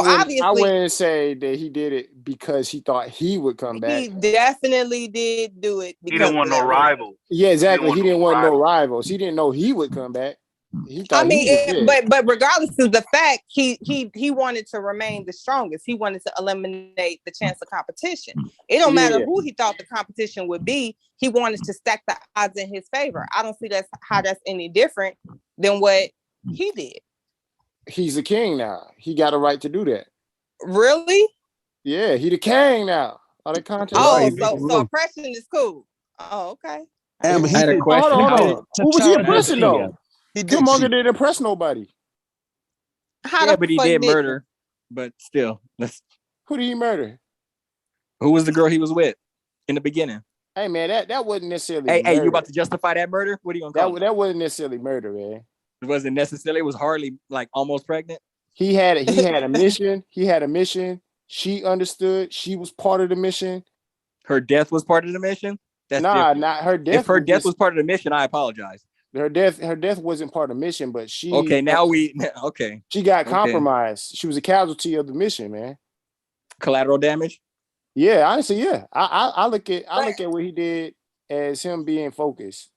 wouldn't say that he did it because he thought he would come back. He definitely did do it. He didn't want no rivals. Yeah, exactly. He didn't want no rivals. He didn't know he would come back. But regardless of the fact, he wanted to remain the strongest. He wanted to eliminate the chance of competition. It don't matter who he thought the competition would be. He wanted to stack the odds in his favor. I don't see how that's any different than what he did. He's a king now. He got a right to do that. Really? Yeah, he the king now. So oppression is cool. Oh, okay. Yeah, but he had a question. Hold on. Who was he oppressing though? Killmonger didn't oppress nobody. But he did murder. But still, who did he murder? Who was the girl he was with in the beginning? Hey man, that wasn't necessarily. Hey, you about to justify that murder? What are you gonna call that? That wasn't necessarily murder, man. It wasn't necessarily. It was hardly like almost pregnant. He had a mission. He had a mission. She understood. She was part of the mission. Her death was part of the mission? That's different. Not her death. If her death was part of the mission, I apologize. Her death wasn't part of the mission, but she She got compromised. She was a casualty of the mission, man. Collateral damage? Yeah, honestly, yeah. I look at what he did as him being focused.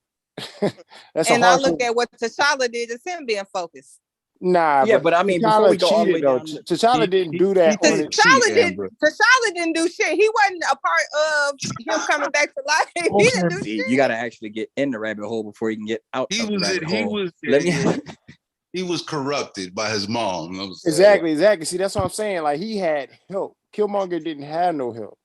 And I look at what T'Challa did as him being focused. Nah, yeah, but I mean, before we go all the way down, T'Challa didn't do that. T'Challa didn't do shit. He wasn't a part of him coming back to life. He didn't do shit. You got to actually get in the rabbit hole before you can get out. He was corrupted by his mom. Exactly. See, that's what I'm saying. Like, he had help. Killmonger didn't have no help.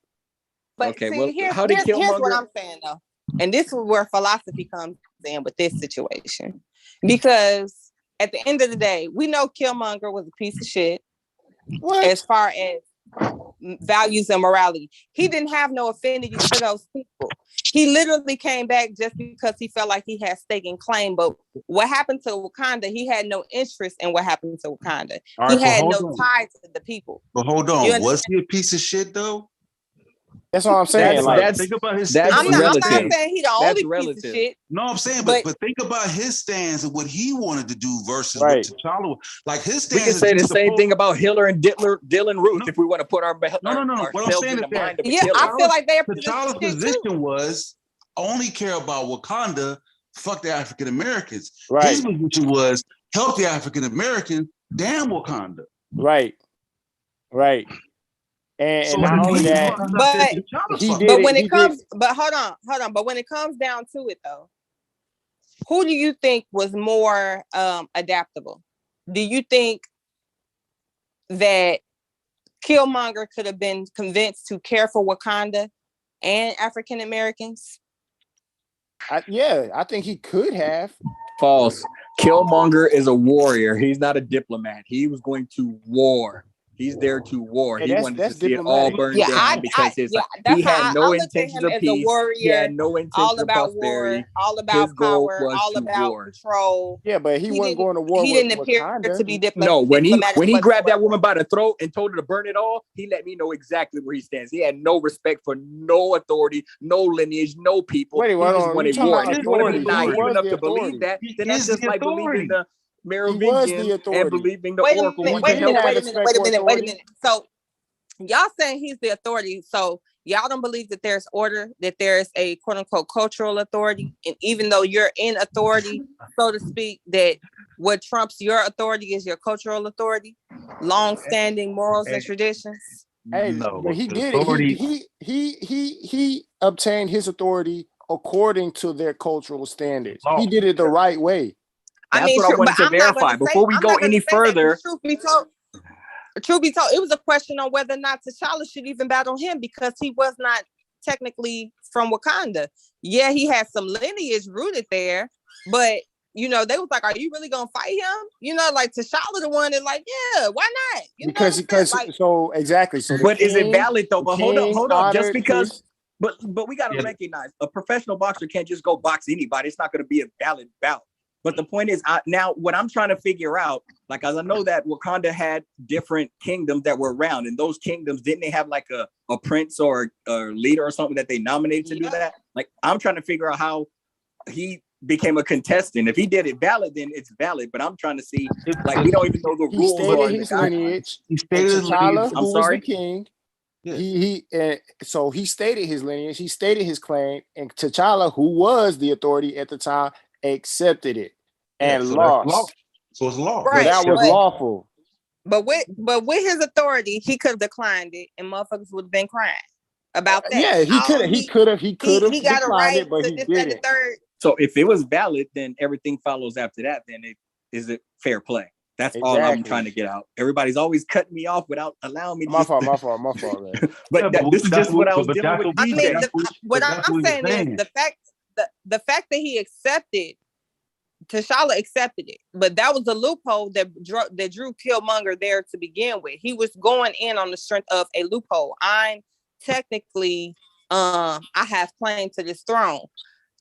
But here's what I'm saying though, and this is where philosophy comes in with this situation, because at the end of the day, we know Killmonger was a piece of shit. As far as values and morality, he didn't have no affinity for those people. He literally came back just because he felt like he had stake and claim. But what happened to Wakanda? He had no interest in what happened to Wakanda. He had no ties to the people. But hold on, was he a piece of shit though? That's what I'm saying. Think about his. I'm not saying he the only piece of shit. No, I'm saying, but think about his stance and what he wanted to do versus what T'Challa. Like his stance. We can say the same thing about Hitler and Dylan Ruth if we want to put our no. What I'm saying is that I feel like T'Challa's position was only care about Wakanda. Fuck the African Americans. Right. His position was help the African Americans. Damn Wakanda. Right. And so not only that, but when it comes down to it though, who do you think was more adaptable? Do you think that Killmonger could have been convinced to care for Wakanda and African Americans? I think he could have. False. Killmonger is a warrior. He's not a diplomat. He was going to war. He's there to war. He wanted to see it all burned down because he had no intentions of peace. He had no intentions of prosperity. All about power, all about control. Yeah, but he wasn't going to war. He didn't appear to be diplomatic. No, when he grabbed that woman by the throat and told her to burn it all, he let me know exactly where he stands. He had no respect for no authority, no lineage, no people. He just wanted war. If you want to be naive enough to believe that, then that's just like believing the Merovingian and believing the Oracle. Wait a minute. So y'all saying he's the authority. So y'all don't believe that there's order, that there's a quote unquote cultural authority. And even though you're in authority, so to speak, that what trumps your authority is your cultural authority, long-standing morals and traditions. Hey, no, but he did it. He obtained his authority according to their cultural standards. He did it the right way. That's what I wanted to verify. Before we go any further, truth be told, it was a question on whether or not T'Challa should even battle him because he was not technically from Wakanda. Yeah, he had some lineage rooted there, but they was like, "Are you really gonna fight him?" Like T'Challa, the one that, like, yeah, why not? Exactly. So, but is it valid though? But hold on, just because. But we gotta recognize a professional boxer can't just go box anybody. It's not gonna be a valid bout. But the point is, now what I'm trying to figure out, like, as I know that Wakanda had different kingdoms that were around, and those kingdoms, didn't they have like a prince or a leader or something that they nominated to do that? Like, I'm trying to figure out how he became a contestant. If he did it valid, then it's valid. But I'm trying to see, like, we don't even know the rules. He stated his lineage. I'm sorry, the king. Yeah. So he stated his lineage. He stated his claim, and T'Challa, who was the authority at the time, accepted it and lost. So it's law. Right. So that was lawful. But with his authority, he could have declined it, and motherfuckers would have been crying about that. Yeah, he could have. He got a right but he didn't. So if it was valid, then everything follows after that. Then is it fair play? That's all I'm trying to get out. Everybody's always cutting me off without allowing me to. My fault, man. But this is just what I was dealing with. What I'm saying is the fact that he accepted, T'Challa accepted it, but that was a loophole that drew Killmonger there to begin with. He was going in on the strength of a loophole. I'm technically, I have claim to this throne.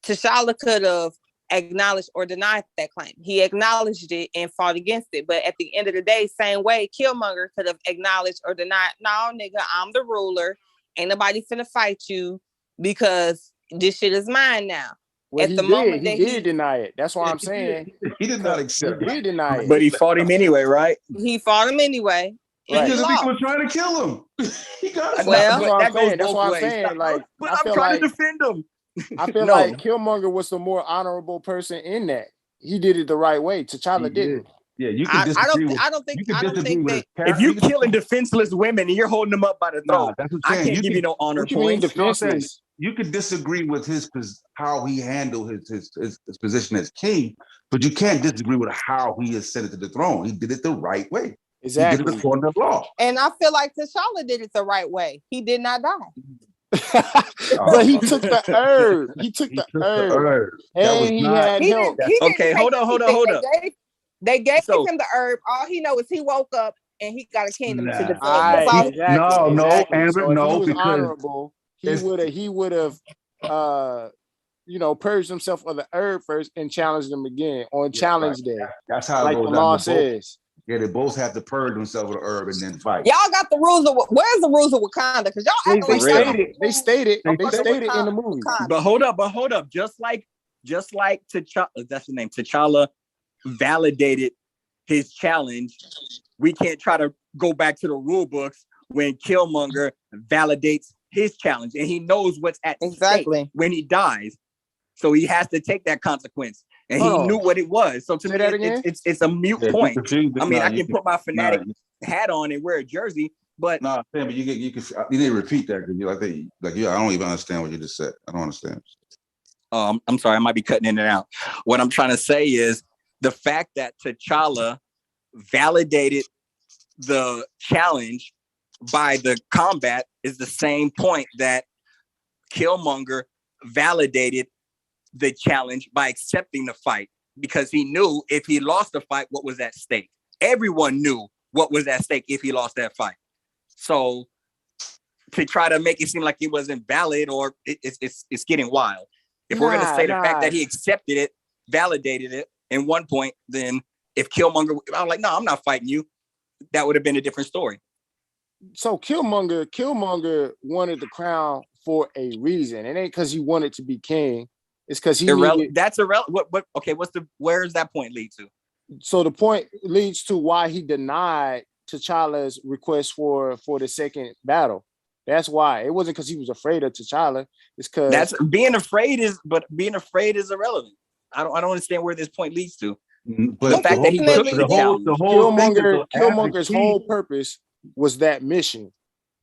T'Challa could have acknowledge or deny that claim. He acknowledged it and fought against it. But at the end of the day, same way, Killmonger could have acknowledged or denied, no, nigga, I'm the ruler. Ain't nobody finna fight you because this shit is mine now. Well, At the moment that he did deny it. That's why I'm saying he did not accept it. He did deny it. But he fought him anyway, right? He fought him anyway. Right. Because he people were trying to kill him. He got well, that's what I'm saying. That's both what I'm ways. saying. Like, but I I'm feel trying like, to defend him. I feel like Killmonger was the more honorable person in that. He did it the right way. T'Challa didn't. Yeah, you can disagree with. I don't think that if you killing defenseless women and you're holding them up by the throat, that's what I I'm saying. can't give you no honor What you mean points. defenseless? You could disagree with how he handled his position as king, but you can't disagree with how he ascended to the throne. He did it the right way. Exactly. He did it according to law. And I feel like T'Challa did it the right way. He did not die. But he took the herb. He took the herb. And he had help. Okay, hold on. They gave him the herb. All he knows is he woke up and he got a kingdom to defend. That's all. Exactly. Amber, so if no, he was because honorable, he would have purged himself of the herb first and challenged him again on challenge day. That's how like it goes the law says. Yeah, they both have to purge themselves of the herb and then fight. Y'all got the rules of where's the rules of Wakanda? Because y'all acting like they stated in the movie. But hold up. Just like T'Challa, that's the name. T'Challa validated his challenge. We can't try to go back to the rule books when Killmonger validates his challenge, and he knows what's at stake when he dies. So he has to take that consequence. And he knew what it was. So to me, it's a mute point. I mean, I can put my fanatic hat on and wear a jersey, but Sam, but you need to repeat that because I don't even understand what you just said. I don't understand. I'm sorry, I might be cutting in and out. What I'm trying to say is the fact that T'Challa validated the challenge by the combat is the same point that Killmonger validated the challenge by accepting the fight, because he knew if he lost the fight, what was at stake. Everyone knew what was at stake if he lost that fight. So to try to make it seem like it wasn't valid or it's getting wild. If we're going to say the fact that he accepted it, validated it in one point, then if Killmonger, I'm like, no, I'm not fighting you. That would have been a different story. So Killmonger wanted the crown for a reason. It ain't because he wanted to be king. It's because he that's irrelevant. Where does that point lead to? So the point leads to why he denied T'Challa's request for the second battle. That's why. It wasn't because he was afraid of T'Challa. It's because being afraid is irrelevant. I don't understand where this point leads to. But the fact that he took the challenge. Killmonger's whole purpose was that mission.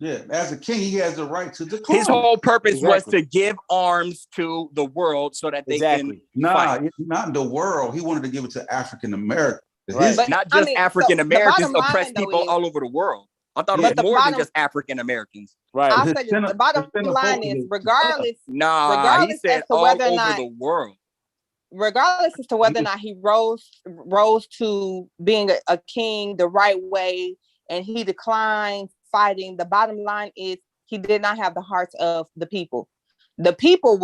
Yeah, as a king, he has the right to declare. His whole purpose was to give arms to the world so that they can fight. Not in the world. He wanted to give it to African Americans. Right. Not just African Americans, oppressed people all over the world. I thought it was more than just African Americans. Right. I'll say the bottom line is regardless he said as to whether all or not over the world. Regardless as to whether or not he rose to being a king the right way and he declined fighting, the bottom line is he did not have the hearts of the people. The people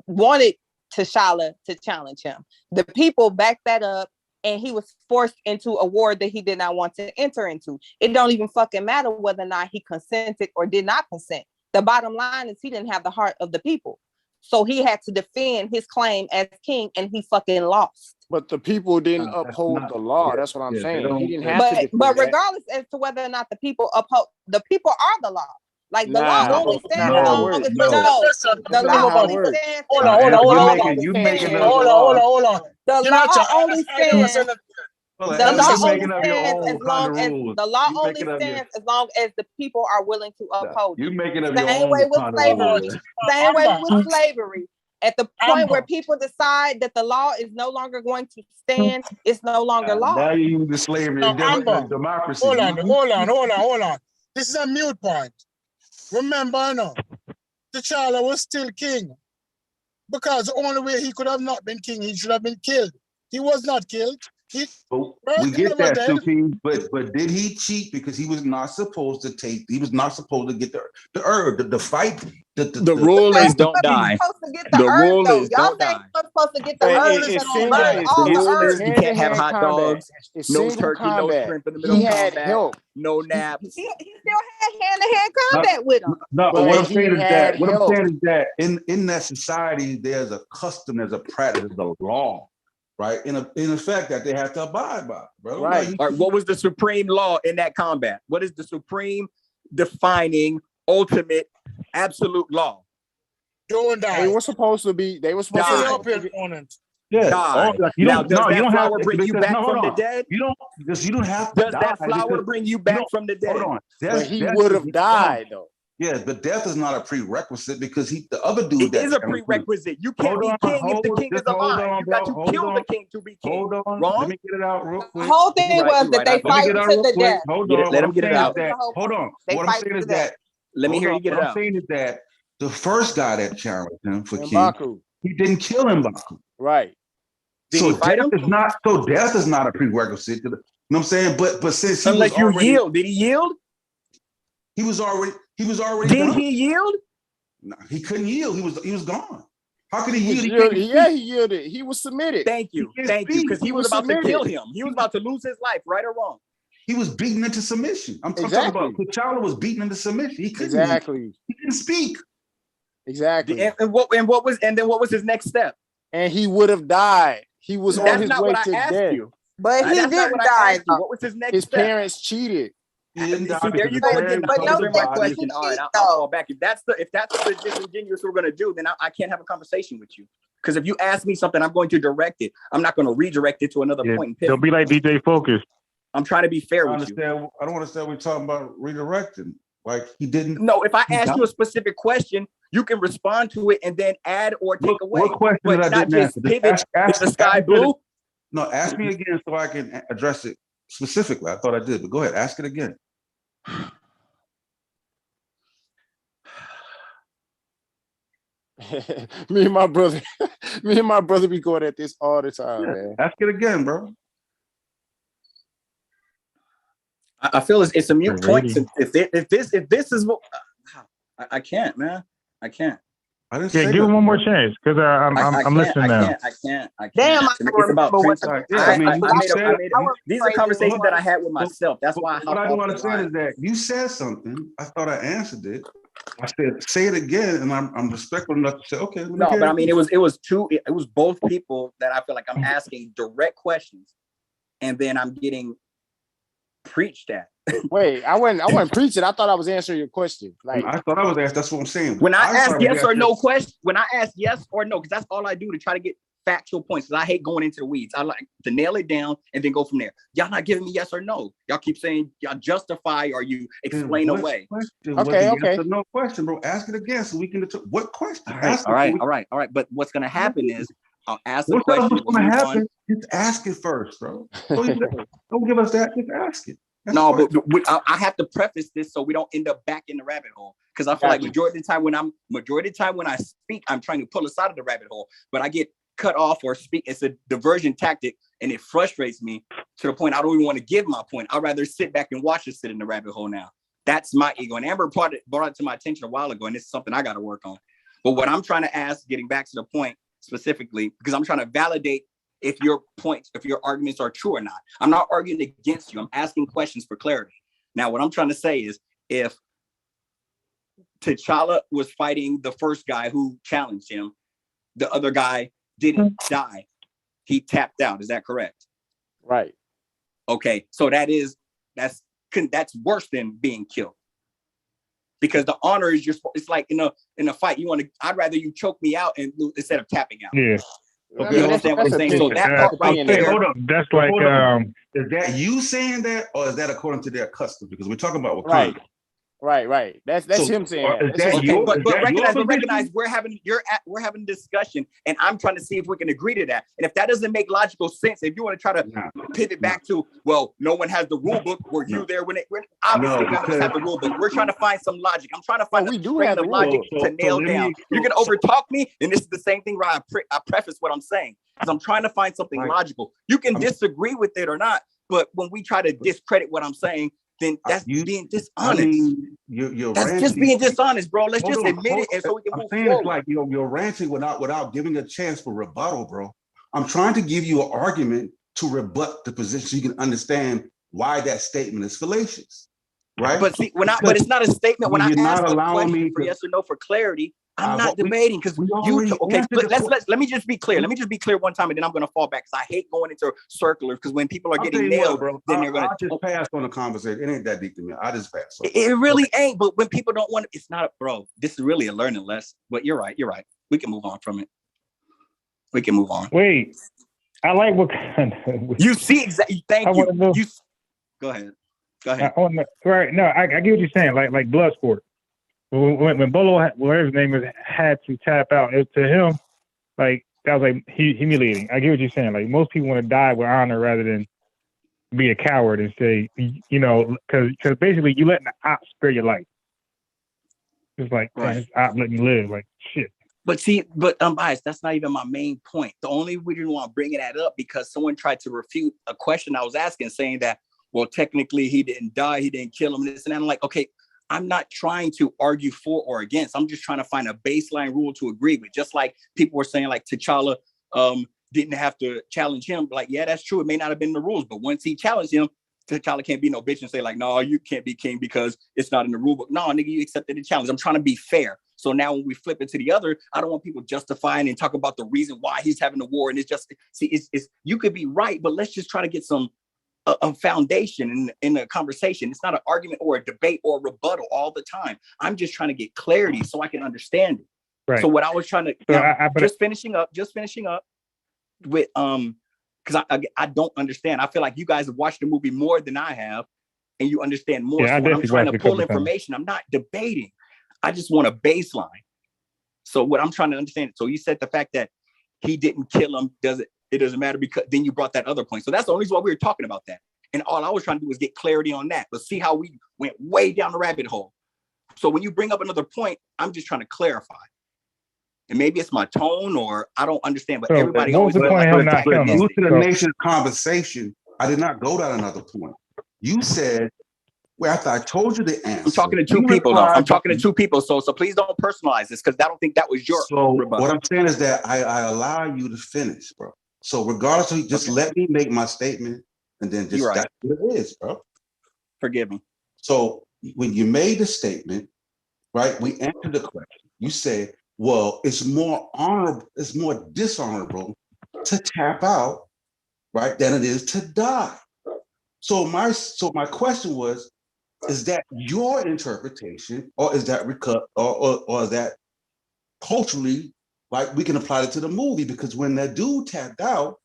wanted T'Challa to challenge him. The people backed that up, and he was forced into a war that he did not want to enter into. It don't even fucking matter whether or not he consented or did not consent. The bottom line is he didn't have the heart of the people. So he had to defend his claim as king, and he fucking lost. But the people didn't uphold the law. That's what I'm saying. He didn't have to. But regardless as to whether or not the people uphold, the people are the law. Like the law only stands as long as the law only stands. Hold on. The law only stands. The law only stands as long as the law only stands as long as the people are willing to uphold. You making up Same way with slavery. Same way with slavery. At the point where people decide that the law is no longer going to stand, it's no longer law. Now you use the slavery democracy. Hold on. This is a mute point. Remember, T'Challa was still king. Because the only way he could have not been king, he should have been killed. He was not killed. We get that, Suki, but did he cheat because he was not supposed to get the herb, the fight. The rule is don't die. The rule is don't die. Supposed to get the herbs and The rule is you can't have hot combat. dogs, no turkey, no shrimp in the middle of combat, help. no naps. He still had hand-to-hand combat with him. No, But what I'm he saying is had that in that society, there's a custom, there's a practice, there's a law, right? In effect that they have to abide by, bro. Right. All right. What was the supreme law in that combat? What is the supreme defining ultimate absolute law? Don't die. They were supposed to be. They were supposed Stay to up your opponent. Yeah. Die. Now, does that flower bring you back from the dead? You don't have to. Does that flower bring you back from the dead? Hold on. But he would have died though. Yeah, but death is not a prerequisite because the other dude is a prerequisite. You can't be king if the king is alive. You got to kill the king to be king. Hold on. Wrong? Let me get it out real quick. The whole thing was that they fight to the death. Hold on. Let him get it out. Hold on. They What I'm fight saying to is the death. that. Let me hear you get it out. What I'm saying is that the first guy that challenged him for king, M'Baku. he didn't kill M'Baku. Right. Did he fight him? Death is not a prerequisite. You know what I'm saying? But since he unless was you already, yield, did he yield? He was already. Did he yield? No, he couldn't yield. He was gone. How could he yield? He yielded. He was submitted. Thank you. Because he was about to kill him. He was about to lose his life, right or wrong. He was beaten into submission. I'm talking about T'Challa was beaten into submission. He couldn't. Exactly. He didn't speak. Exactly. And what was his next step? And he would have died. He was on his way to death. But he didn't die. What was his next His step? parents cheated. He didn't die. See, there you go again. But no, my question. All right, I'll fall back. If that's the disingenuous we're gonna do, then I can't have a conversation with you. Because if you ask me something, I'm going to direct it. I'm not going to redirect it to another point. Don't be like DJ Focus. I'm trying to be fair with you. I don't understand what we're talking about redirecting. Like he didn't. No, if I ask you a specific question, you can respond to it and then add or take away. What question but did I not just answer? pivot to the sky blue. No, ask me again so I can address it specifically. I thought I did, but go ahead, ask it again. me and my brother be going at this all the time, man. Ask it again, bro. I feel it's a mute point. If this is what I can't, man. I can't. I didn't give him one more chance because I'm listening now. I can't. Damn, it's about these are conversations that I had with myself. That's why. What I don't understand is that you said something. I thought I answered it. I said, say it again, and I'm respectful enough to say, okay. No, but I mean, it was both people that I feel like I'm asking direct questions, and then I'm getting preached at. Wait, I wasn't preaching. I thought I was answering your question. Like I thought I was asked. That's what I'm saying. When I ask yes or no question, when I ask yes or no, because that's all I do to try to get factual points. Because I hate going into the weeds. I like to nail it down and then go from there. Y'all not giving me yes or no. Y'all keep saying y'all justify or you explain away. Okay. Yes or no question, bro. Ask it again so we can. What question? All right. But what's gonna happen is I'll ask the question. What's gonna happen? Just ask it first, bro. Don't give us that. Just ask it. No, but I have to preface this so we don't end up back in the rabbit hole. Because I feel like majority of the time when I speak, I'm trying to pull us out of the rabbit hole, but I get cut off or speak. It's a diversion tactic, and it frustrates me to the point I don't even want to give my point. I'd rather sit back and watch us sit in the rabbit hole now. That's my ego. And Amber brought it to my attention a while ago, and it's something I got to work on. But what I'm trying to ask, getting back to the point specifically, because I'm trying to validate if your points, if your arguments are true or not. I'm not arguing against you. I'm asking questions for clarity. Now, what I'm trying to say is if T'Challa was fighting the first guy who challenged him, the other guy didn't die. He tapped out. Is that correct? Right. Okay. So that's worse than being killed. Because the honor is it's like in a fight, I'd rather you choke me out instead of tapping out. Yeah. Okay, you understand what I'm saying? So that part right there. Hold up. That's like is that you saying that, or is that according to their custom? Because we're talking about Wakanda. Right. Right. That's him saying that. That's him. Okay, but recognize we're having a discussion, and I'm trying to see if we can agree to that. And if that doesn't make logical sense, if you want to try to pivot back to, well, no one has the rule book. Were you there when it? Obviously, none of us have the rule book. We're trying to find some logic. I'm trying to find a train of logic to nail down. You're gonna overtalk me, and this is the same thing where I preface what I'm saying, because I'm trying to find something logical. You can disagree with it or not, but when we try to discredit what I'm saying, then that's being dishonest. I mean, you're that's ranting. just being dishonest, bro. Let's just admit it, and so we can move forward. It's like you're ranting without giving a chance for rebuttal, bro. I'm trying to give you an argument to rebut the position so you can understand why that statement is fallacious, right? But see, but it's not a statement. When I ask a question for yes or no for clarity, I'm not debating, because let me just be clear. Let me just be clear one time, and then I'm going to fall back, because I hate going into circulars, because when people are getting nailed, bro, then they're going to just pass on the conversation. It ain't that deep to me. I just pass. It really ain't. But when people don't want it, it's not, bro. This is really a learning lesson. But you're right. We can move on from it. We can move on. Wait, I like what you see exactly. Thank you. Go ahead. Right. No, I get what you're saying. Like blood sport. When Bolo, whatever his name is, had to tap out, to him, like, that was like humiliating. I get what you're saying. Like, most people want to die with honor rather than be a coward and say, because basically you letting the op spare your life. It's like, this op letting you live. Like, shit. But see, I'm biased. That's not even my main point. The only reason why I'm bringing that up, because someone tried to refute a question I was asking, saying that, well, technically he didn't die, he didn't kill him, this and that. I'm like, okay, I'm not trying to argue for or against. I'm just trying to find a baseline rule to agree with. Just like people were saying, like T'Challa didn't have to challenge him. Like, yeah, that's true. It may not have been the rules, but once he challenged him, T'Challa can't be no bitch and say like, no, you can't be king because it's not in the rule book. No, nigga, you accepted the challenge. I'm trying to be fair. So now when we flip it to the other, I don't want people justifying and talk about the reason why he's having the war. And it's just, see, it's you could be right, but let's just try to get some a foundation in a conversation. It's not an argument or a debate or a rebuttal all the time. I'm just trying to get clarity so I can understand it. Right. So what I was trying to just finishing up with because I don't understand. I feel like you guys have watched the movie more than I have, and you understand more. So when I'm trying to pull information, I'm not debating. I just want a baseline. So what I'm trying to understand. So you said the fact that he didn't kill him, it doesn't matter, because then you brought that other point. So that's the only reason why we were talking about that. And all I was trying to do was get clarity on that. But see how we went way down the rabbit hole. So when you bring up another point, I'm just trying to clarify. And maybe it's my tone or I don't understand, but everybody always due to the nation's conversation, I did not go down another point. You said, well, after I told you the answer. I'm talking to two people though. I'm talking to two people. So please don't personalize this, because I don't think that was your rebuttal. What I'm saying is that I allow you to finish, bro. So regardless of, just let me make my statement, and then just that's what it is, bro. Forgive me. So when you made the statement, right, we answered the question. You said, well, it's more honorable, it's more dishonorable to tap out, right, than it is to die. So my question was, is that your interpretation, or is that or is that culturally, like, we can apply it to the movie? Because when that dude tapped out,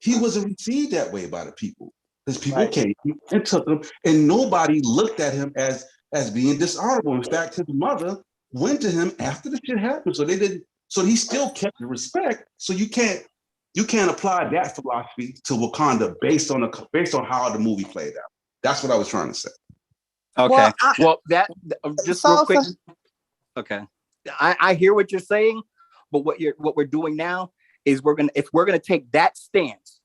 he wasn't received that way by the people. Because people came and took him, and nobody looked at him as being dishonorable. In fact, his mother went to him after the shit happened. So they didn't. So he still kept the respect. So you can't apply that philosophy to Wakanda based on how the movie played out. That's what I was trying to say. Okay. Well, just real quick. Okay. I hear what you're saying, but what we're doing now is if we're gonna take that stance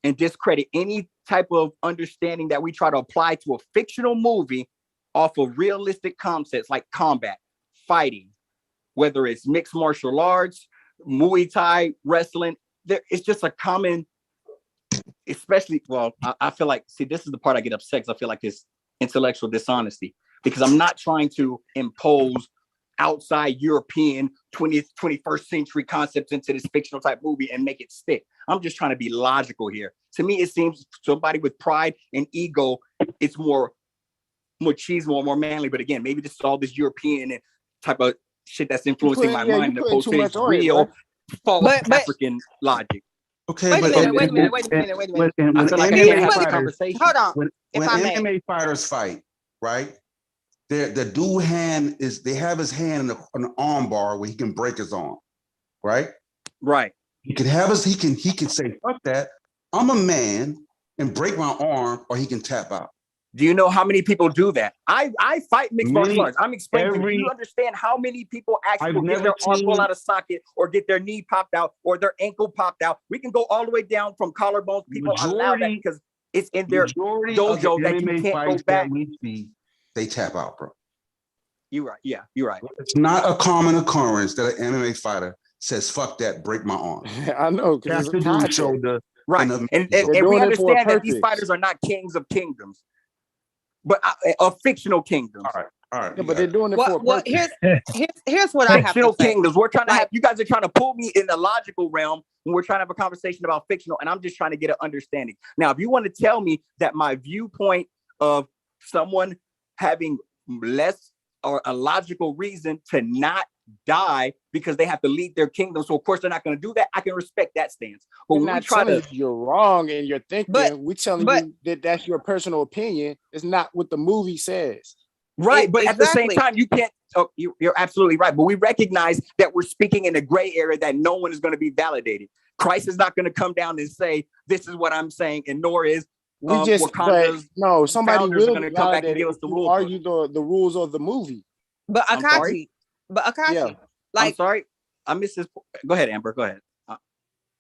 and discredit any type of understanding that we try to apply to a fictional movie off of realistic concepts like combat, fighting, whether it's mixed martial arts, Muay Thai, wrestling, it's just a common, especially, well, I feel like, see, this is the part I get upset, because I feel like it's intellectual dishonesty, because I'm not trying to impose outside European 20th, 21st century concepts into this fictional type movie and make it stick. I'm just trying to be logical here. To me, it seems somebody with pride and ego, it's more machismo, more manly. But again, maybe this is all this European type of shit that's influencing my mind, opposed to its real false African logic. Okay, wait a minute. I feel like I can't have a conversation. Hold on. When MMA fighters fight, right? the dude hand is, they have his hand in an arm bar where he can break his arm, right? Right. He can have his, he can say, fuck that, I'm a man, and break my arm, or he can tap out. Do you know how many people do that? I fight mixed martial arts. I'm explaining. Do you every- understand how many people actually I've will get never their arm pulled seen- out of socket or get their knee popped out or their ankle popped out? We can go all the way down from collarbones. People allow that because it's in their dojo that you MMA can't go fights back. that we see, they tap out, bro. You're right. Yeah, you're right. It's not a common occurrence that an MMA fighter says, fuck that, break my arm. I know, because it's a concept. Right. And we understand that these fighters are not kings of kingdoms, but of fictional kingdoms. All right. Yeah, but they're doing it for a purpose. Here's what I have to Fictional say. kingdoms. We're trying to have, you guys are trying to pull me in the logical realm when we're trying to have a conversation about fictional, and I'm just trying to get an understanding. Now, if you want to tell me that my viewpoint of someone having less or a logical reason to not die because they have to lead their kingdom, so of course they're not going to do that, I can respect that stance. But We're when we not try telling to, you you're wrong in your thinking. We're telling you that that's your personal opinion. It's not what the movie says. right, but at the same time, you can't. Oh, you're absolutely right. But we recognize that we're speaking in a gray area that no one is going to be validated. Christ is not going to come down and say, "This is what I'm saying," and nor is Wakanda's somebody founders will are going to come back and give us the rules. Argue the rules of the movie. But Akachi, yeah. like, I'm sorry, I missed this. Go ahead, Amber. Go ahead.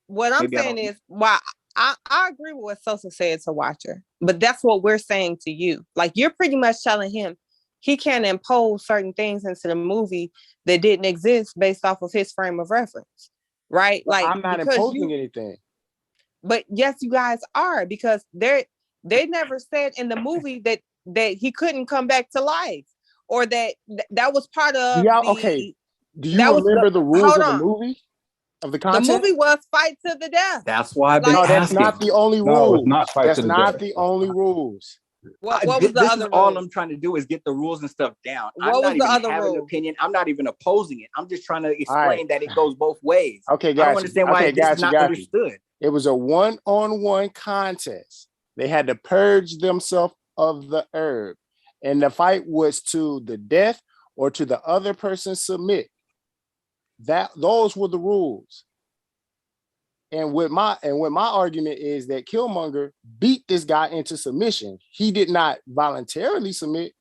What I'm saying is, why I agree with what Sosa said to Watcher, but that's what we're saying to you. Like, you're pretty much telling him he can't impose certain things into the movie that didn't exist based off of his frame of reference, right? Well, like, I'm not imposing anything. But yes, you guys are, because they never said in the movie that he couldn't come back to life, or that was part of okay. Do you remember the rules of the movie? Of the content? The movie was fight to the death. That's why I've been No, that's asking. not the only No, rules. it's not fight that's to the not death. the only rules. What was the this other is all rule? I'm trying to do is get the rules and stuff down. What I'm was not the even other having an rule? opinion. I'm not even opposing it. I'm just trying to explain right. that it goes both ways. Okay, I got don't you. understand why Okay, this got is you, not got you. understood. It was a one-on-one contest. They had to purge themselves of the herb, and the fight was to the death or to the other person submit. Those were the rules. And what my argument is that Killmonger beat this guy into submission. He did not voluntarily submit,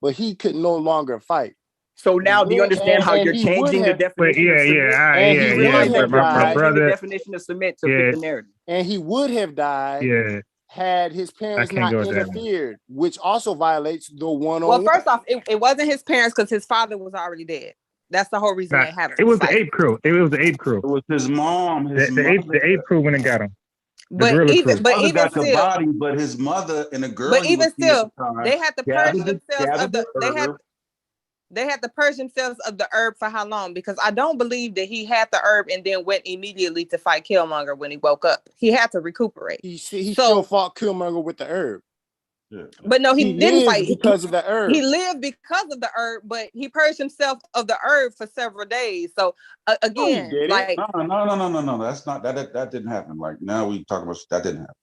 but he could no longer fight. So now, do you understand how you're he would changing the have- definition of submit? he Realize would that have you're died. changing the definition of submit to fit the narrative. And he would have died had his parents can't not go with that, man. interfered, which also violates the one-on-one. Well, first off, it wasn't his parents, because his father was already dead. That's the whole reason they have it. It was the ape crew. It was the ape crew. It was his mom. The ape crew went and got him. But gorilla even crew. but Mother even got the still, body, but his mother and the girl. but he even was seeing at still, the time they had to purge gathered themselves of the herb. they had to purge themselves of the herb for how long? Because I don't believe that he had the herb and then went immediately to fight Killmonger when he woke up. He had to recuperate. He still fought Killmonger with the herb. Yeah. But no, he didn't lived fight because of the herb. He lived because of the herb, but he purged himself of the herb for several days. So again, like no, that's not that didn't happen. Like, now we talking about that didn't happen.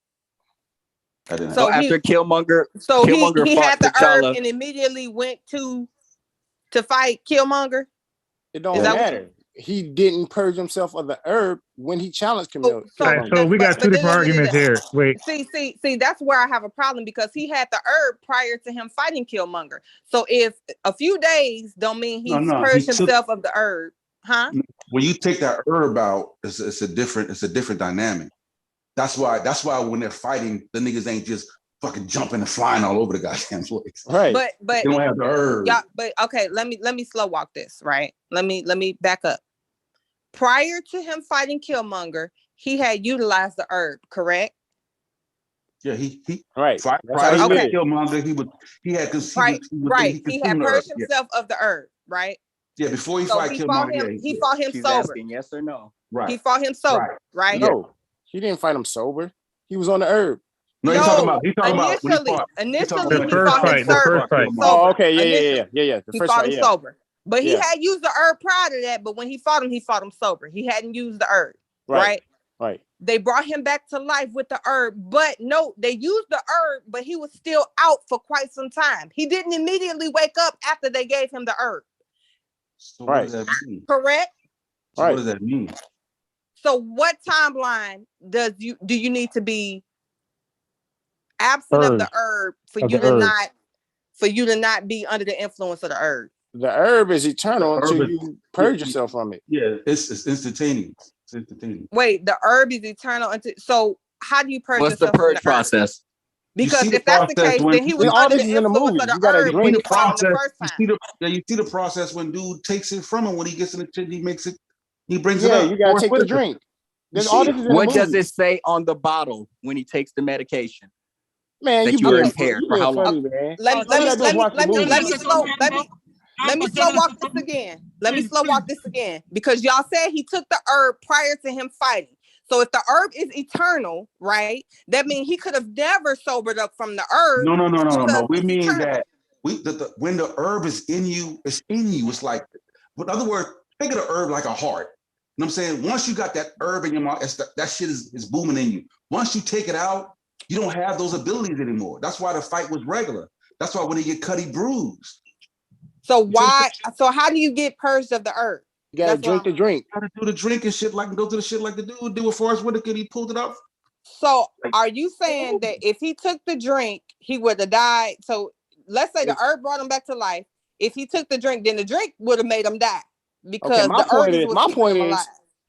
That didn't So happen. after Killmonger, so Killmonger he fought had the T'Challa. herb and immediately went to fight Killmonger. It don't matter. He didn't purge himself of the herb when he challenged Killmonger. So we got two different arguments here. Wait. See, that's where I have a problem, because he had the herb prior to him fighting Killmonger. So if a few days don't mean he's purged himself of the herb, huh? When you take that herb out, it's a different dynamic. That's why when they're fighting, the niggas ain't just fucking jumping and flying all over the goddamn place. Right. But they don't have the herb. Yeah, but okay, let me slow walk this, right? Let me back up. Prior to him fighting Killmonger, he had utilized the herb, correct? Yeah, he right. Prior to Killmonger, he had purged himself of the herb, right? Yeah, before he So fought Killmonger, he fought him She's sober. asking yes or no. Right. He fought him sober, right? No, he didn't fight him sober. He was on the herb. No, he's talking about when he fought. Initially, The first fight. Oh, okay, yeah. He fought him sober. But he had used the herb prior to that, but when he fought him sober. He hadn't used the herb, right? They brought him back to life with the herb, but no, they used the herb, but he was still out for quite some time. He didn't immediately wake up after they gave him the herb. So what does that mean? Correct? So what does that mean? So what timeline do you need to be absent of the herb for you to not be under the influence of the herb? The herb is eternal until you purge yourself from it. Yeah, it's instantaneous. It's instantaneous. Wait, the herb is eternal until, so how do you purge What's yourself the purge from the herb? process? Because if that's the case, then he was all under this the is in the influence movie. of the You gotta herb when drink he fought him the first time. You see the process when dude takes it from him when he gets in the shit, he makes it, he brings it Yeah, up. you gotta take the drink. Then all this is in the What movie. does it say on the bottle when he takes the medication? Man, that you are being impaired for how long? funny, man. Let me slow walk this again. Let me slow walk this again, because y'all said he took the herb prior to him fighting. So if the herb is eternal, right, that means he could have never sobered up from the herb. No. We mean that when the herb is in you, it's in you. It's like, in other words, think of the herb like a heart. You know what I'm saying? Once you got that herb in your mouth, that shit is booming in you. Once you take it out, you don't have those abilities anymore. That's why the fight was regular. That's why when he get cut, he bruised. So how do you get purged of the herb? You gotta drink the drink. Gotta do the drink and shit, like go through the shit like the dude did with Forrest Whitaker. He pulled it up. So are you saying that if he took the drink, he would have died? So let's say the herb brought him back to life. If he took the drink, then the drink would have made him die, because the herb is what keeping him alive.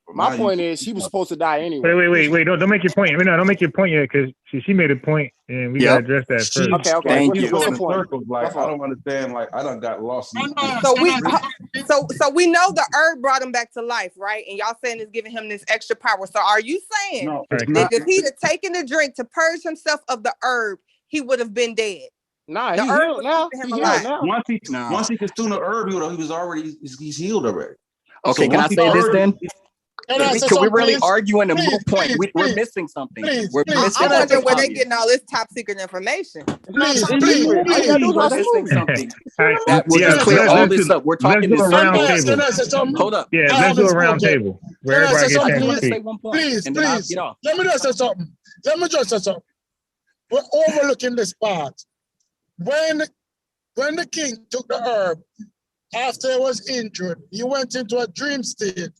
My point is, he was supposed to die anyway. Wait! Don't make your point. No, don't make your point yet, because she made a point, and we gotta address that first. Okay. Thank you. What's the point? Like, I don't understand. Like, I done got lost. So we know the herb brought him back to life, right? And y'all saying it's giving him this extra power. So are you saying that if he'd have taken the drink to purge himself of the herb, he would have been dead? Nah, he's healed now. Once he consumed the herb, he's healed already. Okay, So can I say this then? Can we really argue in a moot point? We're missing something. We're missing I'm wondering something. where they getting all this top secret information. We're missing something. We'll just clear all this up. We're talking let's do a this round circle. table. Hold up. Yeah, let's do a round table where everybody gets a chance to speak. Please, and then I'll get off. let me just say something. We're overlooking this part. When the king took the herb, after he was injured, he went into a dream state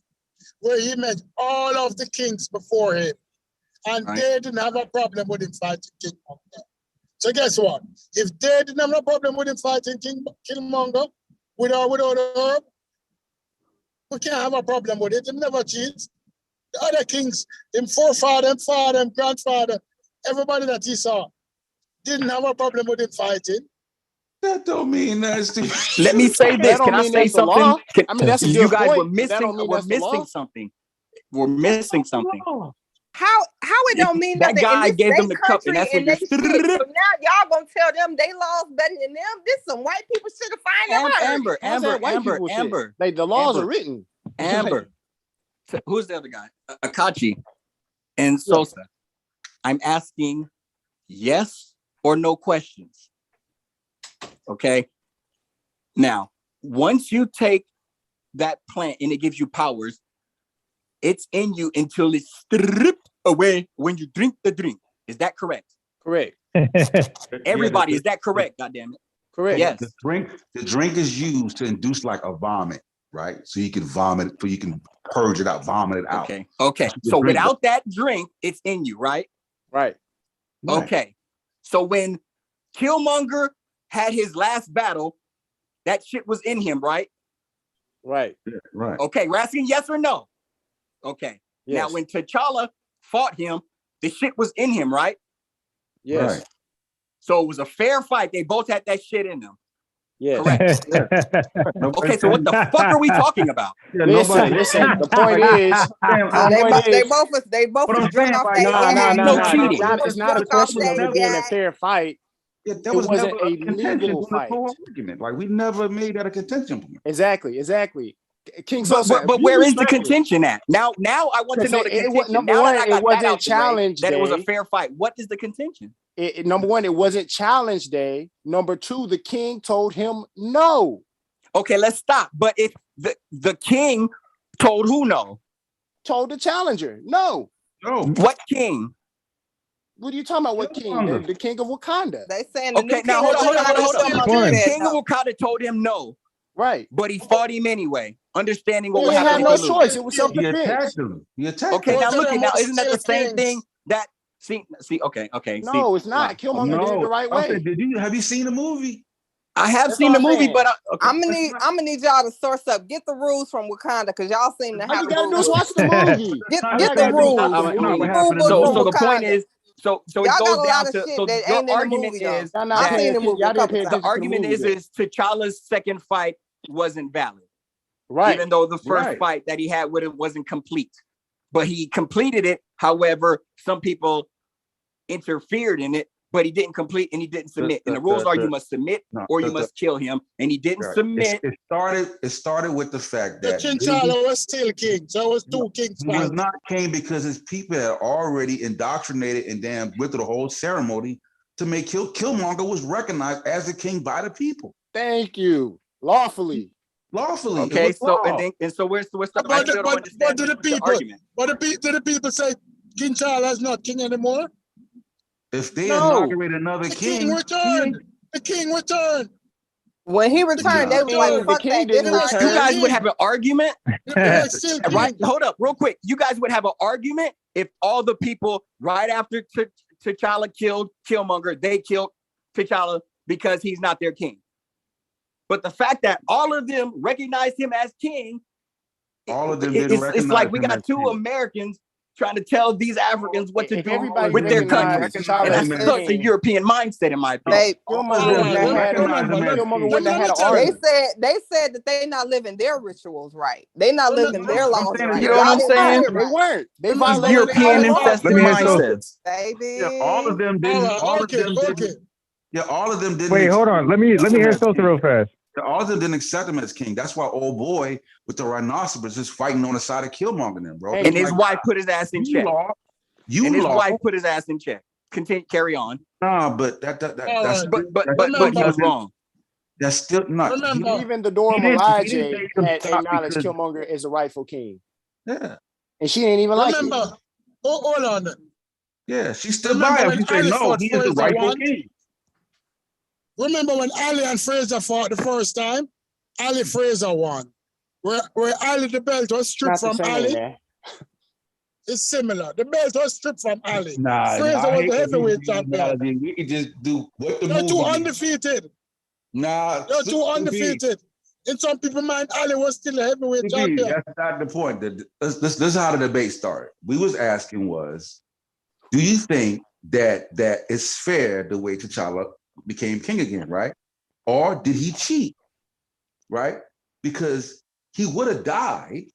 where he met all of the kings before him, and they didn't have a problem with him fighting Killmonger. So guess what? If they didn't have a problem with him fighting Killmonger without the herb, we can't have a problem with it. He never cheats. The other kings, him forefather, him father, him grandfather, everybody that he saw, didn't have a problem with him fighting. That don't mean that's Let me say this. Can I say something? I mean, that's a you good guys point. were missing. We're missing something. We're missing something. How it don't mean that nothing guy in gave this them the cup, and that's when they shit. So now y'all gonna tell them they laws better than them? This some white people shit to find out. Amber. Like the laws are written. Amber. Who's the other guy? Akachi and Sosa. I'm asking yes or no questions. Okay. Now, once you take that plant and it gives you powers, it's in you until it's stripped away when you drink the drink. Is that correct? Correct. Everybody, is that correct? God damn it. Correct. Yes. The drink is used to induce like a vomit, right? So you can vomit, so you can purge it out, vomit it out. Okay. So without that drink, it's in you, right? Right. Okay. So when Killmonger had his last battle, that shit was in him, right? Right. Yeah, right. Okay, we're asking yes or no. Okay. Yes. Now when T'Challa fought him, the shit was in him, right? Yes. Right. So it was a fair fight. They both had that shit in them. Yes. Correct. Okay, so what the fuck are we talking about? Listen. The point is, they both was drunk off no cheating. It's not a question of it being a fair fight. Yeah, it wasn't a legal fight. Like we never made that a contention point. Exactly. King but where is the contention at? Now I want to know the contention. Number one, it wasn't challenge that day. It was a fair fight. What is the contention? Number one, it wasn't challenge day. Number two, the king told him no. Okay, let's stop. But if the king told who no? Told the challenger no. What king? What are you talking about? What king? The king of Wakanda. They saying the Okay, new now king hold on. The said king of no. Wakanda told him no. Right. But he fought him anyway, understanding what He would didn't happen have if no he choice. loses. It was He self-defense. attacked him. He attacked Okay, him. now look at now. Both of them Isn't that the still same kings. thing that okay. No, See, it's not. Killmonger did it the right I way. said, have you seen the movie? I have That's seen all the I'm movie, saying. but okay. I'm gonna need y'all to source up. Get the rules from Wakanda because y'all seem to All have you the gotta do is rules. watch the movie. Get the rules. That's not what Rule happened in book the from So movie. the point Wakanda. is, so Y'all it goes got a down lot of to shit so that your ain't in the argument movie though. is Y'all not I've that seen the paying movie y'all a didn't couple pay times. the attention to the argument movie is T'Challa's second fight wasn't valid, right. even though the first Right. fight that he had with it wasn't complete. But he completed it. However, some people interfered in it, but he didn't complete and he didn't submit. And the rules are you must submit or you must kill him. And he didn't submit. It started with the fact The that King T'Challa was still king. So it was two kings. he was not king because his people had already indoctrinated and then went through the whole ceremony to make Killmonger was recognized as a king by the people. Thank you. Lawfully. Okay, so so we're stuck. I still don't understand the argument. But do the people say King Charles is not king anymore? If they inaugurate another the king, the king returned. When he returned, they was like, "Fuck that." This our You guys would have an argument, right? Hold up, real quick. You guys would have an argument if all the people right after T'Challa killed Killmonger, they killed T'Challa because he's not their king. But the fact that all of them recognized him as king, all of them didn't recognize it's like we him got as two king. Americans trying to tell these Africans what to If do everybody with their recognized countries. T'Challa And as that's their such a king, European mindset, in my opinion. Killmonger wouldn't have had an argument. They said that they not living their rituals right. They not living their laws right. You know what I'm saying? They weren't. They It's violated European the law. infested mindsets. Baby. Yeah, all of them didn't. All of them didn't. Yeah, all of them didn't. Wait, hold on. Let me hear Sosa real fast. All of them didn't accept him as king. That's why old boy with the rhinoceros is fighting on the side of Killmonger, then, bro. And his wife put his ass in check. And his wife put his ass in check. Continue, carry on. Nah, but that's but he was wrong. That's still not. Even the Dora Milaje had acknowledged Killmonger as a rightful king. Yeah, and she didn't even like it. Hold on. Yeah, she stood by him. She said, "No, he is the rightful king." Remember when Ali and Fraser fought the first time? Ali Fraser won. Where Ali, the belt was stripped from Ali. It's similar. The belt was stripped from Ali. Fraser was the heavyweight champion. We could just do what the They're movie. too undefeated. Nah, they're too undefeated. In some people's mind, Ali was still a heavyweight champion. That's not the point. This is how the debate started. We was asking was, do you think that it's fair the way T'Challa became king again, right? Or did he cheat, right? Because he would have died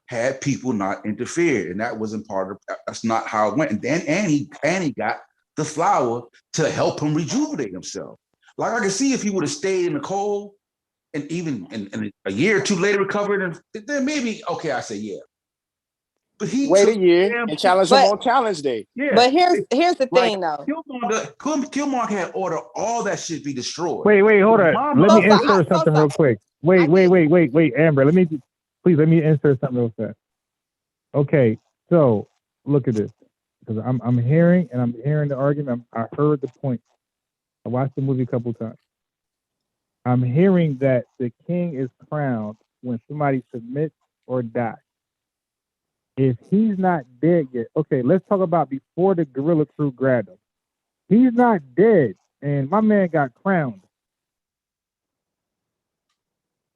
had people not interfered, and that wasn't part of. That's not how it went. And then and he got the flower to help him rejuvenate himself. Like I can see if he would have stayed in the cold, and even in a year or two later recovered, and then maybe okay, I say yeah. But he wait a year and challenged him on Challenge Day. Yeah. But here's the thing, though. Killmonger had ordered all that shit be destroyed. Wait, hold on. Let me insert something real quick. Wait, Amber. Let me insert something real fast. Okay, so look at this, because I'm hearing the argument. I heard the point. I watched the movie a couple times. I'm hearing that the king is crowned when somebody submits or dies. If he's not dead yet, okay, let's talk about before the guerrilla crew grabbed him. He's not dead, and my man got crowned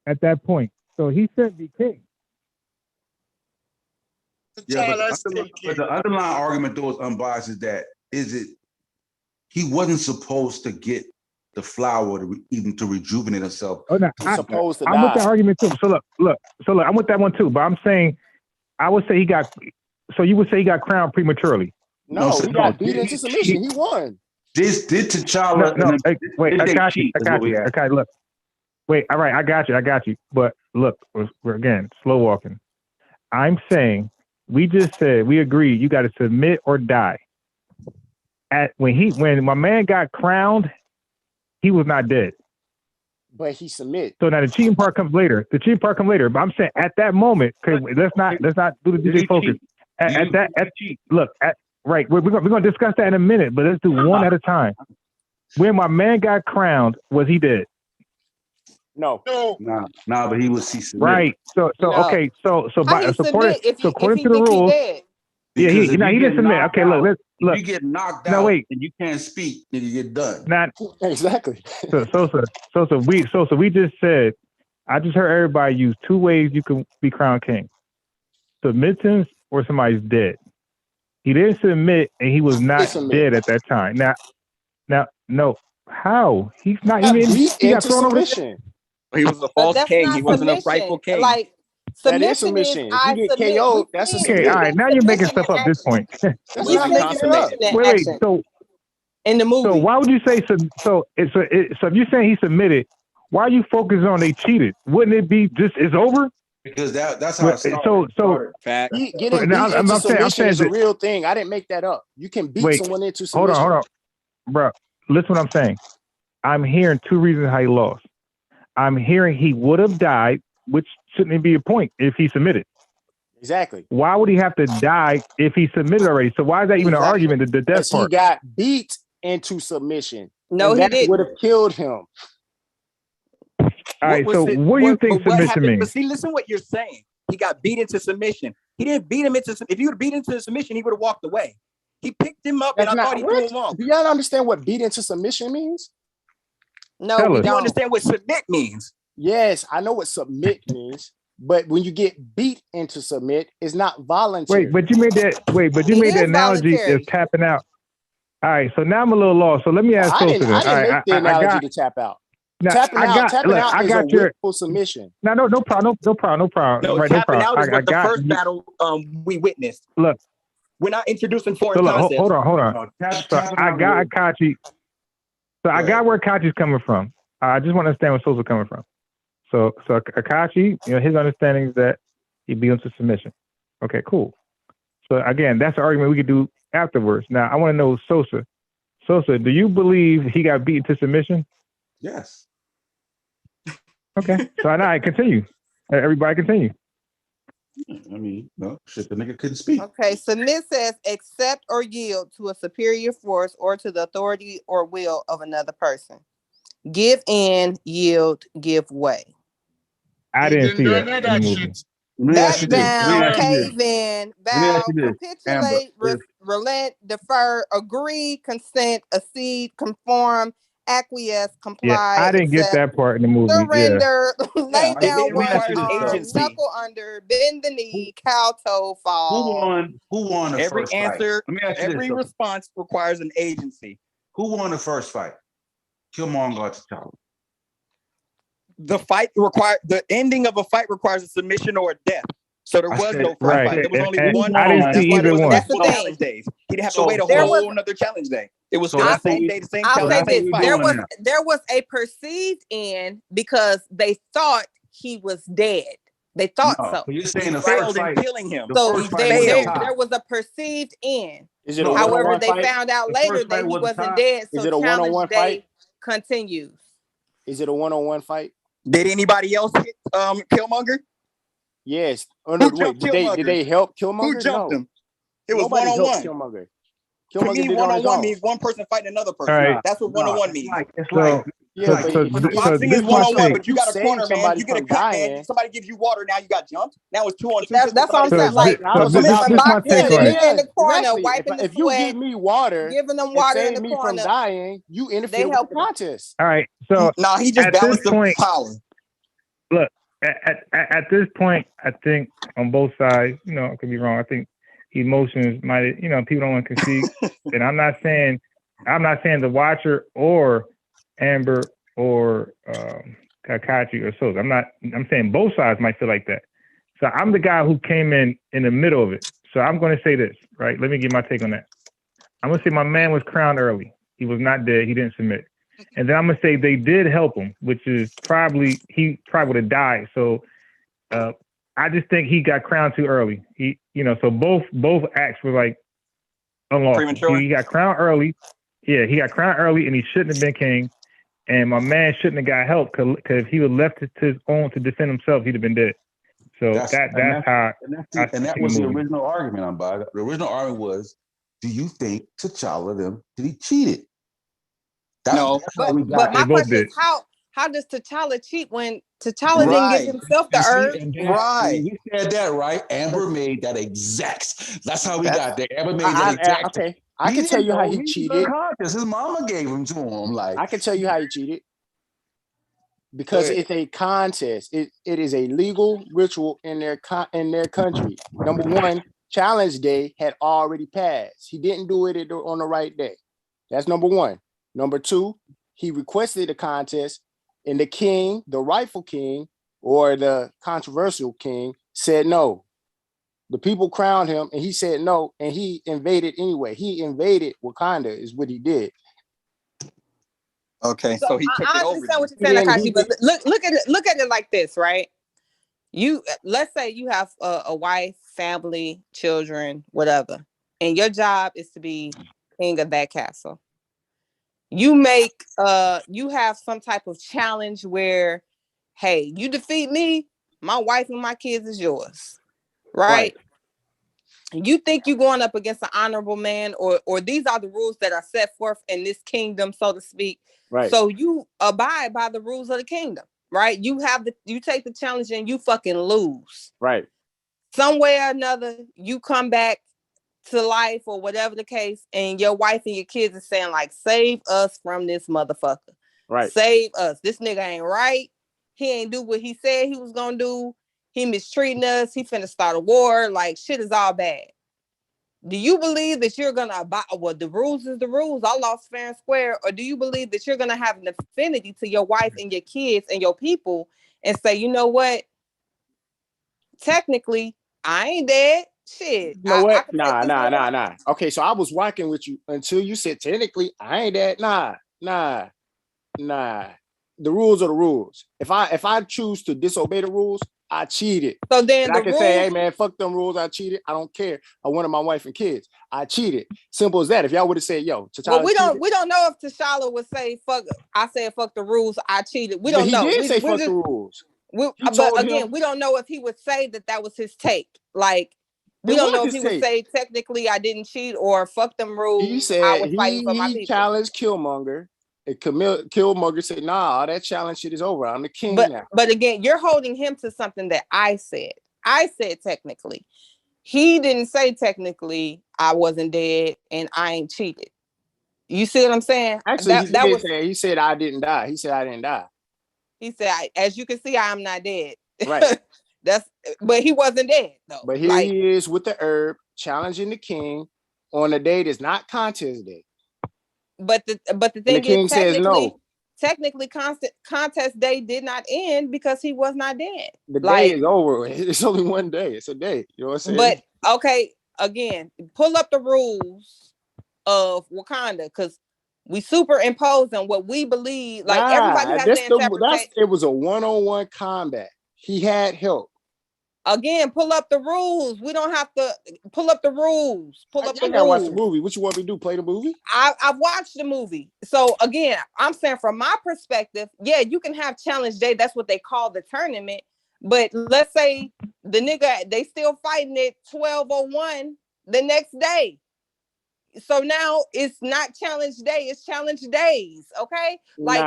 at that point. So he shouldn't be king. Yeah, but the underlying argument, though, is unbiased, is that he wasn't supposed to get the flower to rejuvenate himself. Oh, no, He's supposed to die. I'm with that argument too. So look, I'm with that one too. But I'm saying, I would say he got. So you would say he got crowned prematurely? No, he got beat into submission. He won. This did T'Challa. No, wait, I got you. Okay, look. Wait, all right, I got you. But look, we're again slow walking. I'm saying we just said we agreed you got to submit or die. When my man got crowned, he was not dead. But he submit. So now the cheating part comes later. But I'm saying at that moment, let's not do the DJ focus. Right, we're gonna discuss that in a minute, but let's do one at a time. When my man got crowned, was he dead? No. Nah, but he was submitted. Right. So okay. So How he submit if according he to the think he rules, dead? yeah, he didn't submit. Okay, look. If you get knocked out and you can't speak, then you get done. Not exactly. So we just said, I just heard everybody use two ways you can be crowned king: submittance or somebody's dead. He didn't submit, and he was not dead at that time. Now, no. How? He's not even. He got thrown over there. He was a false king. He wasn't a rightful king. Like that is submission submission. is I If you get submit. KO'd, that's a submission. Okay, all right. Now you're making stuff up at this point. That's not making it up. Wait. So in the movie. So why would you say so? If you're saying he submitted, why are you focusing on they cheated? Wouldn't it be just it's over? Because that's how it started. So fact. Getting beat into submission is a real thing. I didn't make that up. You can beat someone into submission. Hold on, bro. Listen what I'm saying. I'm hearing two reasons how he lost. I'm hearing he would have died, which shouldn't be a point if he submitted. Exactly. Why would he have to die if he submitted already? So why is that even an argument? The death part. He got beat into submission. No, he didn't. Would have killed him. All right. So what do you think submission means? But see, listen what you're saying. He got beat into submission. He didn't beat him into. If he would have beat into submission, he would have walked away. He picked him up, and I thought he threw him off. Do y'all understand what beat into submission means? No, we don't. You understand what submit means? Yes, I know what submit means, but when you get beat into submit, it's not voluntary. But you made that. But you made the analogy of tapping out. All right, so now I'm a little lost. So let me ask. I didn't make the analogy to tap out. Now, tapping out is a willful submission. No problem. No, Right, tapping out is what the first battle we witnessed. Look, we're not introducing foreign concepts. Hold on. So I got Akachi. So I got where Akachi's coming from. I just want to understand where Sosa's coming from. So Akachi, his understanding is that he beat him to submission. Okay, cool. So again, that's an argument we could do afterwards. Now I want to know Sosa, do you believe he got beaten to submission? Yes. Okay. So I continue. Everybody continue. I mean, no, shit, the nigga couldn't speak. Okay, submit says accept or yield to a superior force or to the authority or will of another person. Give in, yield, give way. I didn't see that in the movie. Back down, cave in, bow, capitulate, relent, defer, agree, consent, accede, conform, acquiesce, comply. Yeah, I didn't get that part in the movie. Surrender, lay down, agency. knuckle under, bend the knee, kowtow, fall. Who won the every first answer, fight? every response requires an agency. Who won the first fight? Killmonger or T'Challa? The ending of a fight requires a submission or a death. So there was no first fight. There was only one. I didn't see either one. That's the challenge days. He didn't have to wait a whole another challenge day. It was still the same day, the same challenge. There was a perceived end because they thought he was dead. They thought so. You're saying he failed in killing him. So there was a perceived end. However, they found out later that he wasn't dead. So is it a one-on-one fight? Continues. Is it a one-on-one fight? Did anybody else hit Killmonger? Yes. Did they help Killmonger? Who jumped him? It was one-on-one. Killmonger. To me, one-on-one means one person fighting another person. Right. That's what one-on-one means. Boxing is one-on-one, but you got a corner man, you get a cut man, somebody gives you water, now you got jumped. Now it's 2-on-2. That's what I'm saying. Like, in the corner, wiping the if you give me water, giving them water in the me corner, from dying, you interfere with the contest. All right. So he just balanced the power. Look, at this point, I think on both sides, I could be wrong. I think emotions might, people don't want to concede. And I'm not saying the Watcher or Amber or Kakashi or Sosa. I'm saying both sides might feel like that. So I'm the guy who came in the middle of it. So I'm going to say this, right? Let me give my take on that. I'm going to say my man was crowned early. He was not dead. He didn't submit. And then I'm going to say they did help him, which is he probably would have died. So I just think he got crowned too early. So both acts were like unlawful. Premature. He got crowned early. Yeah, he got crowned early and he shouldn't have been king. And my man shouldn't have got help because if he would left to his own to defend himself, he'd have been dead. So that's how. And that was the original argument. The original argument was, do you think T'Challa did he cheated? No, but my question is how does T'Challa cheat when T'Challa didn't give himself the herb? Right. He said that, right? Amber made that exact. That's how we got there. Amber made that exact. Okay, I can tell you how he cheated. His mama gave him to him. Like, I can tell you how he cheated. Because it's a contest. It is a legal ritual in their country. Number one, challenge day had already passed. He didn't do it on the right day. That's number one. Number two, he requested a contest, and the king, the rightful king, or the controversial king, said no. The people crowned him, and he said no, and he invaded anyway. He invaded Wakanda, is what he did. Okay, so he took it over. I understand what you're saying, Akashi, but look at it like this, right? Let's say you have a wife, family, children, whatever, and your job is to be king of that castle. You have some type of challenge where, hey, you defeat me, my wife and my kids is yours, right? You think you're going up against an honorable man, or these are the rules that are set forth in this kingdom, so to speak. Right. So you abide by the rules of the kingdom, right? You take the challenge and you fucking lose. Right. Some way or another, you come back to life or whatever the case, and your wife and your kids are saying like, save us from this motherfucker. Right. Save us. This nigga ain't right. He ain't do what he said he was gonna do. He mistreating us. He finna start a war. Like, shit is all bad. Do you believe that you're gonna abide? Well, the rules is the rules. I lost fair and square. Or do you believe that you're gonna have an affinity to your wife and your kids and your people and say, you know what? Technically, I ain't dead. Shit. You know what? Nah. Okay, so I was walking with you until you said technically I ain't dead. Nah. The rules are the rules. If I choose to disobey the rules, I cheated. So then I can say, hey man, fuck them rules. I cheated. I don't care. I wanted my wife and kids. I cheated. Simple as that. If y'all would have said, yo, T'Challa we don't know if T'Challa would say fuck. I said fuck the rules. I cheated. We don't know. He did say fuck the rules. But again, we don't know if he would say that was his take. Like, we don't know if he would say technically I didn't cheat or fuck them rules. He said I was fighting for my people. He challenged Killmonger. And Killmonger said, nah, that challenge shit is over. I'm the king now. But again, you're holding him to something that I said. I said technically. He didn't say technically I wasn't dead and I ain't cheated. You see what I'm saying? Actually, he said I didn't die. He said I didn't die. He said, as you can see, I am not dead. Right. But he wasn't dead though. But here he is with the herb challenging the king on a day that's not contest day. But the thing is, technically, contest day did not end because he was not dead. The day is over. It's only one day. It's a day. You know what I'm saying? But okay, again, pull up the rules of Wakanda because we superimpose on what we believe. Like everybody has their interpretation. It was a one-on-one combat. He had help. Again, pull up the rules. We don't have to pull up the rules. I gotta watch the movie. What you want me to do? Play the movie? I've watched the movie. So again, I'm saying from my perspective, yeah, you can have challenge day. That's what they call the tournament. But let's say the nigga, they still fighting at 12:01 the next day. So now it's not challenge day, it's challenge days. Okay, like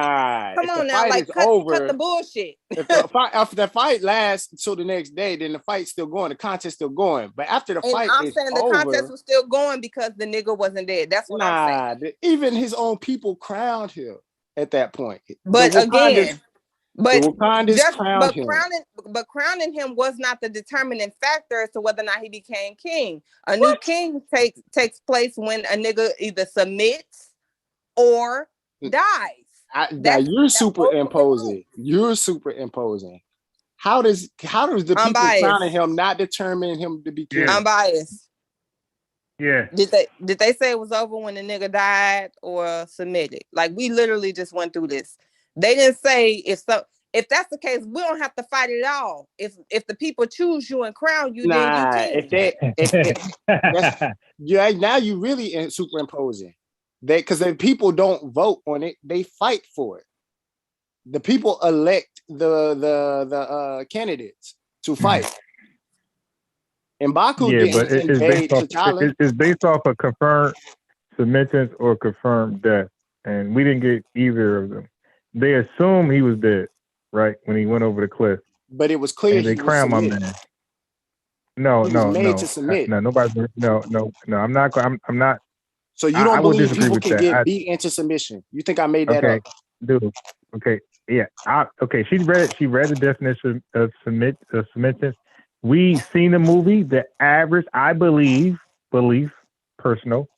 come on now, like cut the bullshit. If the fight lasts until the next day, then the fight's still going, the contest still going. But after the fight, I'm saying the contest was still going because the nigga wasn't dead. That's what I'm saying. Even his own people crowned him at that point. But again. But crowning him was not the determining factor as to whether or not he became king. A new king takes place when a nigga either submits or dies. You're superimposing. How does the people crowning him not determine him to be king? I'm biased. Yeah. Did they say it was over when the nigga died or submitted? Like, we literally just went through this. They didn't say if that's the case, we don't have to fight it at all. If the people choose you and crown you, then you king. Now you really superimposing. Because if people don't vote on it, they fight for it. The people elect the candidates. to fight. And Baku Yeah, but didn't invade T'Challa. it's based off a confirmed submittance or confirmed death, and we didn't get either of them. They assume he was dead, right, when he went over the cliff. But it was clear and they he was crown my submitted. man. No, He was no, made no, to submit. no. Nobody's no. I'm not. I'm not. So you don't I would believe disagree people with can that. get beat into submission? You think I made that Okay, up? dude. Okay, yeah. Okay, she read the definition of submittance. We seen the movie. The average, I believe, personal,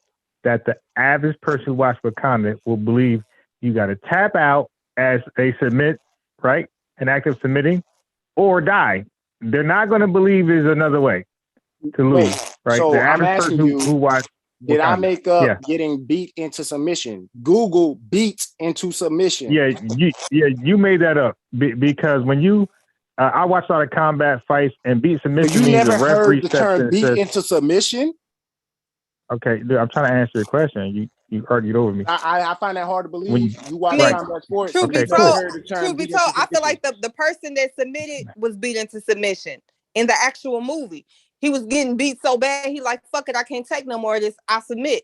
that the average person who watched Wakanda will believe you got to tap out as they submit, right? An act of submitting, or die. They're not going to believe there's another way to lose, right? So the I'm average asking person you, who watched did I Wakanda. make up getting beat into submission? Google beats into submission. Yeah, you made that up because when you, I watched a lot of combat fights, and beat submission You means never a referee heard the steps in term and beat says, into submission? okay, dude, I'm trying to answer your question. You argued over me. I find that hard to believe. When You watch right. combat sports. Truth be You never told, heard the term beat into I feel submission. like the person that submitted was beat into submission in the actual movie. He was getting beat so bad, he like, fuck it, I can't take no more of this. I submit.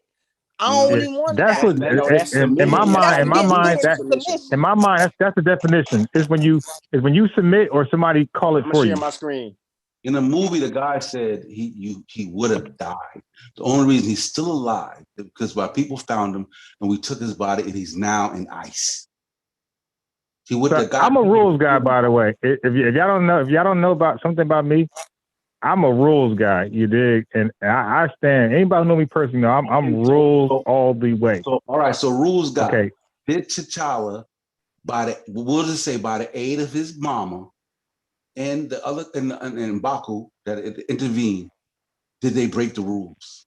I don't even want That's that. what in my mind, that's the definition. Is when you submit or somebody call it I'm for gonna you. share my screen. In the movie, the guy said he would have died. The only reason he's still alive is because while people found him and we took his body and he's now in ice. I'm a rules guy, by the way. If y'all don't know about something about me, I'm a rules guy. You dig? And I stand. Anybody who know me personally, know I'm rules all the way. So all right, so rules guy. Okay. Did T'Challa we'll just say by the aid of his mama and the other and Baku that intervened, did they break the rules?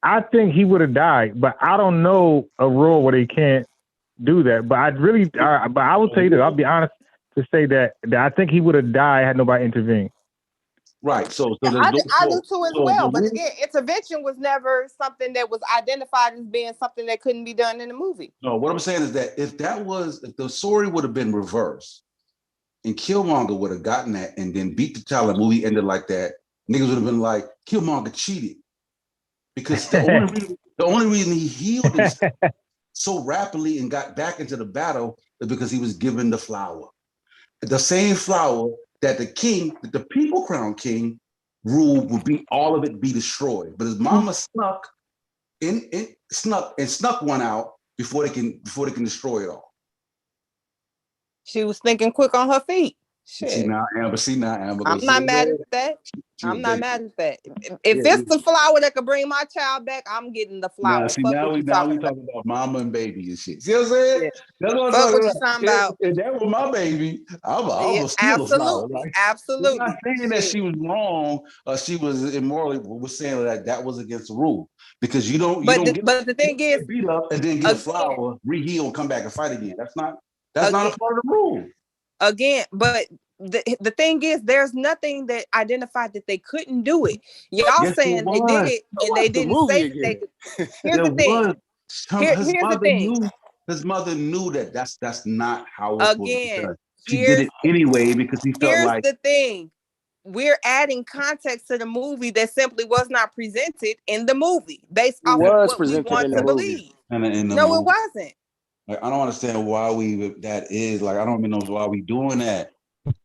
I think he would have died, but I don't know a rule where they can't do that. But but I will tell you this. I'll be honest to say that I think he would have died had nobody intervened. Right. So I do too as well. But again, intervention was never something that was identified as being something that couldn't be done in the movie. No, what I'm saying is that if the story would have been reversed and Killmonger would have gotten that and then beat T'Challa, the movie ended like that, niggas would have been like, Killmonger cheated. Because the only reason he healed himself so rapidly and got back into the battle is because he was given the flower. The same flower that the people crowned king ruled would be all of it be destroyed. But his mama snuck one out before they can destroy it all. She was thinking quick on her feet. Shit. See now, Amber. I'm not mad at that. I'm not mad at that. If it's the flower that could bring my child back, I'm getting the flower. Now we talking about mama and baby and shit. See what I'm saying? Yeah. That's what I'm talking about. If that was my baby, I'm steal the flower. Right? Absolutely. I'm not saying that she was wrong or she was immorally. We're saying that was against the rule because you don't. But the thing is, beat up and then get a flower, reheal, and come back and fight again. That's not a part of the rule. Again, but the thing is, there's nothing that identified that they couldn't do it. Y'all saying they did it, and they didn't say that they could. Here's the thing. Here's the thing. His mother knew that that's not how it's supposed to be done. She Here's did it anyway because he felt like. Here's the thing. We're adding context to the movie that simply was not presented in the movie based off of what we want to believe. No, it wasn't. Like, I don't understand why that is. Like, I don't even know why we doing that.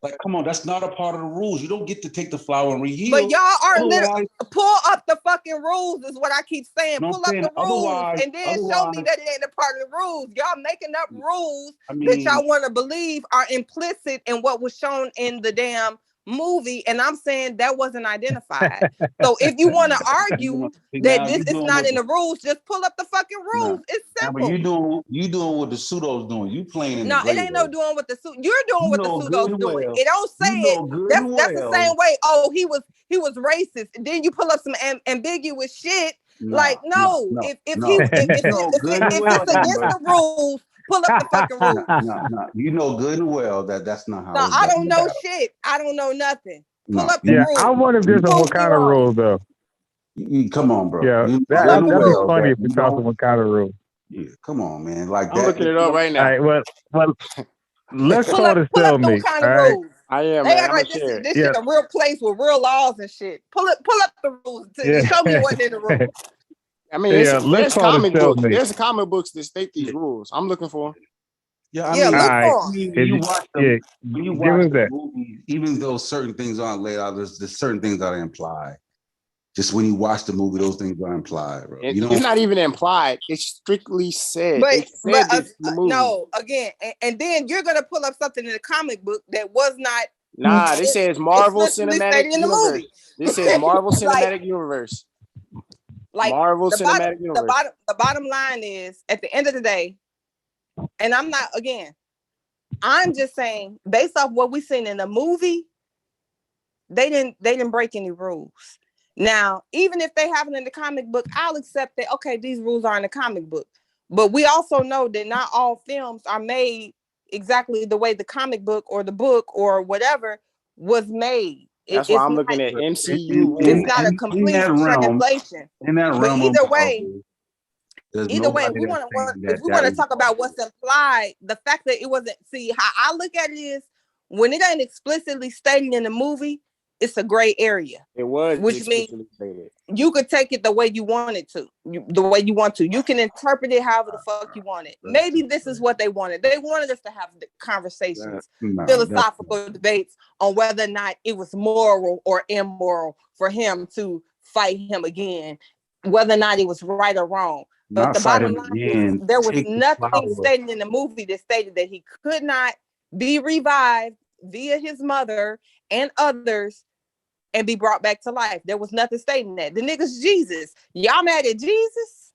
Like, come on, that's not a part of the rules. You don't get to take the flower and reheal. But y'all are literally pull up the fucking rules is what I keep saying. Pull up the rules and then show me that it ain't a part of the rules. Y'all making up rules that y'all want to believe are implicit in what was shown in the damn movie, and I'm saying that wasn't identified. So if you want to argue that this is not in the rules, just pull up the fucking rules. It's simple. You doing what the pseudo's doing. You playing in no, the it ain't no doing what the pseudo. You're doing what the pseudo's doing. It don't say it. That's the same way. Oh, he was racist. And then you pull up some ambiguous shit. If it's against the rules. Pull up the fucking rules. No. You know good and well that's not how. No, I don't know shit. I don't know nothing. Pull up the rules. I wonder if there's some Wakanda rules though. Come on, bro. Yeah, that'd be funny if we saw some Wakanda rules. Yeah, come on, man. Like I'm looking it up right now. All right, well, let's call it a stalemate. All right. I am, They man. act I'm like gonna this share is it. this shit a real place with real laws and shit. Pull up the rules to show me what's in the rules. I mean, there's comic books. There's comic books that state these rules. I'm looking for them. Yeah, I Yeah, mean, look for 'em. when you watch the that. movie, even though certain things aren't laid out, there's certain things that are implied. Just when you watch the movie, those things are implied, bro. You It's not even implied. It's strictly said. But They said this in the movie. no, again, and then you're gonna pull up something in the comic book that was not. Nah, this says Marvel explicitly Cinematic stated in the Universe. movie. This says Marvel Like- Cinematic Universe. Like Marvel the Cinematic Universe. the bottom line is, at the end of the day, and I'm just saying, based off what we seen in the movie, they didn't break any rules. Now, even if they have it in the comic book, I'll accept that. Okay, these rules are in the comic book, but we also know that not all films are made exactly the way the comic book or the book or whatever was made. That's why I'm looking at MCU. It's not a complete translation. In that But realm, either way, there's either way, nobody we that's want saying to. If we that want to talk about what's implied, the fact that it wasn't. See, how I look at it is, when it ain't explicitly stated in the movie, it's a gray area. It was, which means stated. You could take it the way you want it to, the way you want to. You can interpret it however the fuck you want it. Maybe this is what they wanted. They wanted us to have the conversations, philosophical debates on whether or not it was moral or immoral for him to fight him again, whether or not it was right or wrong. But the bottom line is, there was nothing stated in the movie that stated that he could not be revived via his mother and others and be brought back to life. There was nothing stating that. The nigga's Jesus. Y'all mad at Jesus?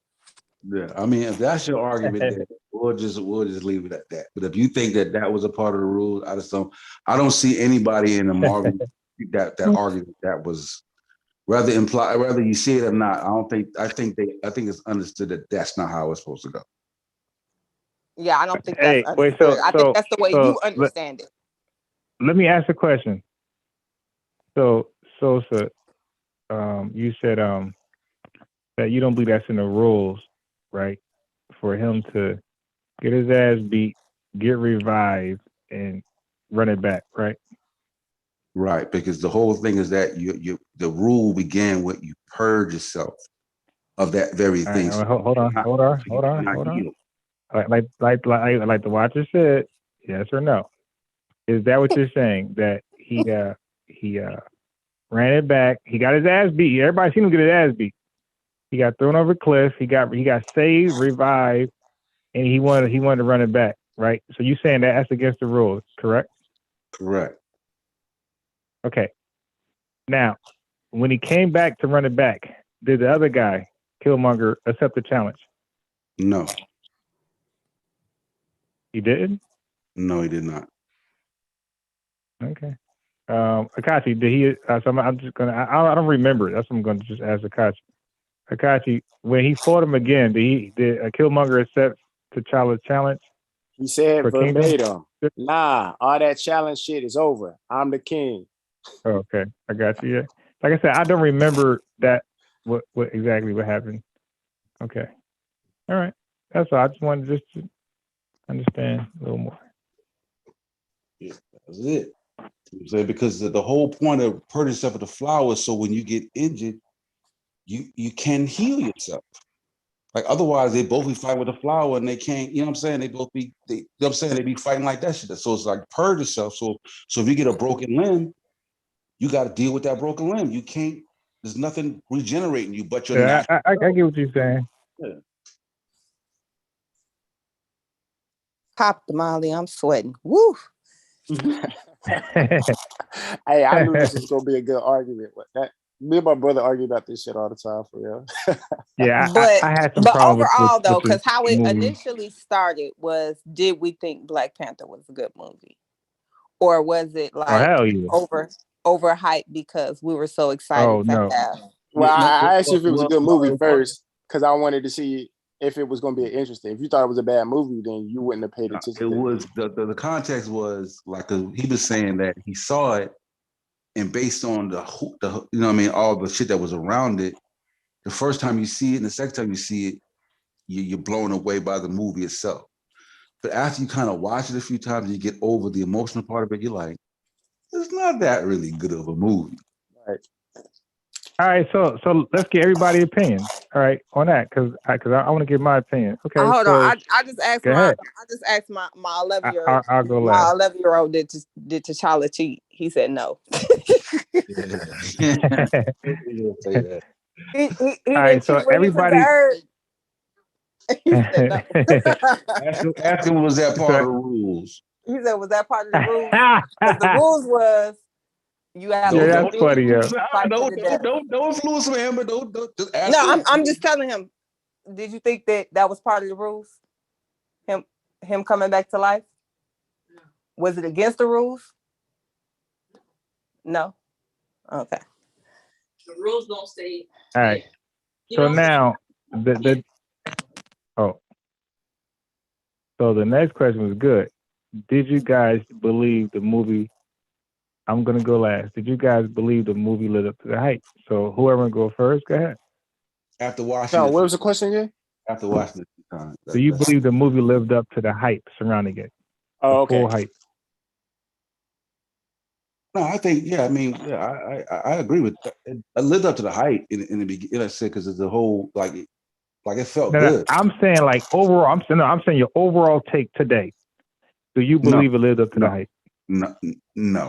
Yeah, I mean, if that's your argument, then we'll just leave it at that. But if you think that was a part of the rules, I don't see anybody in the Marvel that argued that was whether you see it or not. I think it's understood that that's not how it's supposed to go. Yeah, I don't think that's understood. I think that's the way you understand it. Let me ask a question. So you said that you don't believe that's in the rules, right? For him to get his ass beat, get revived, and run it back, right? Right, because the whole thing is that the rule began with you purge yourself of that very thing. Right, hold on. Like the watcher said, yes or no? Is that what you're saying? That he ran it back. He got his ass beat. Everybody seen him get his ass beat. He got thrown over a cliff. He got saved, revived, and he wanted to run it back, right? So you saying that's against the rules, correct? Correct. Okay. Now, when he came back to run it back, did the other guy, Killmonger, accept the challenge? No. He didn't? No, he did not. Okay. Akachi, did he? So I'm just gonna. I don't remember. That's what I'm gonna just ask Akachi. Akachi, when he fought him again, did Killmonger accept T'Challa's challenge? He said Kingdom? verbatim, "Nah, all that challenge shit is over. I'm the king." Oh, okay, I got you. Yeah. Like I said, I don't remember that. What exactly what happened? Okay. All right. That's all. I just wanted just to understand a little more. Yeah, that's it. I'm saying, because the whole point of purging yourself of the flower is so when you get injured, you can heal yourself. Like otherwise, they both be fighting with the flower and they can't. You know what I'm saying? They both be. You know what I'm saying? They be fighting like that shit. So it's like purge yourself. So if you get a broken limb, you got to deal with that broken limb. You can't. There's nothing regenerating you but your natural. I get what you're saying. Yeah. Pop the Molly, I'm sweating. Woo. Hey, I knew this was gonna be a good argument. Me and my brother argue about this shit all the time, for real. Yeah, but I had some but problems overall with though, because how it movie. initially started was, did we think Black Panther was a good movie, or was it like hell yeah. overhyped because we were so excited Oh, to no. have? Well, I asked you if it was a good movie first because I wanted to see if it was going to be interesting. If you thought it was a bad movie, then you wouldn't have paid attention. It was the context was like he was saying that he saw it, and based on the you know what I mean, all the shit that was around it, the first time you see it and the second time you see it, you're blown away by the movie itself. But after you kind of watch it a few times, you get over the emotional part of it. You're like, it's not that really good of a movie. Right. All right, so let's get everybody's opinion. All right, on that, because I want to give my opinion. Okay, Hold so on. I just asked go ahead. my 11-year-old. I'll go My last. 11-year-old did T'Challa cheat? He said no. You'll say that. He All didn't right, so cheat when he took everybody. the herb. He said no. Ask him, was that part So- of the rules? He said, was that part of the rules? Because the rules was you have Yeah, to that's funny, yo. fight to the death. Don't influence me, Amber. Don't just ask No, him. I'm just telling him. Did you think that was part of the rules? Him coming back to life? Was it against the rules? No. Okay. The rules don't say. All right. So now so the next question was good. Did you guys believe the movie? I'm gonna go last. Did you guys believe the movie lived up to the hype? So whoever go first, go ahead. After watching No, it, what was the question again? after watching it, Do you believe the movie lived up to the hype surrounding it? Oh, The okay. full hype. No, I think I mean, I agree with that. It lived up to the hype in the beginning. Like I said, because it's the whole like it felt No, good. I'm saying like overall. I'm saying your overall take today. Do you believe it lived up to the hype? No.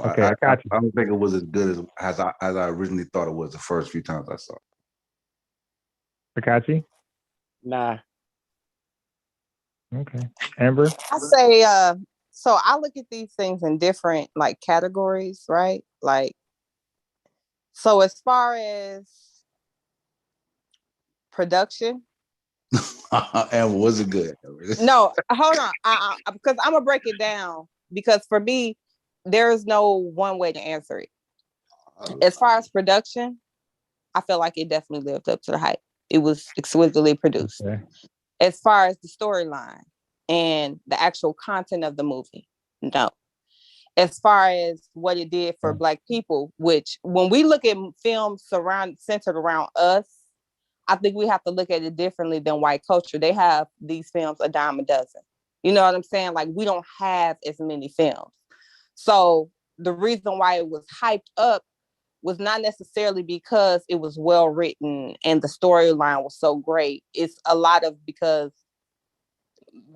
Okay, I got you. I don't think it was as good as I originally thought it was the first few times I saw it. Akachi? Nah. Okay. Amber? I say, so I look at these things in different like categories, right? Like, so as far as production. And was it good? No, hold on. Because I'm gonna break it down because for me, there is no one way to answer it. As far as production, I feel like it definitely lived up to the hype. It was exquisitely produced. Okay. As far as the storyline and the actual content of the movie, no. As far as what it did for Black people, which when we look at films centered around us, I think we have to look at it differently than white culture. They have these films a dime a dozen. You know what I'm saying? Like we don't have as many films. So the reason why it was hyped up was not necessarily because it was well written and the storyline was so great. It's a lot of because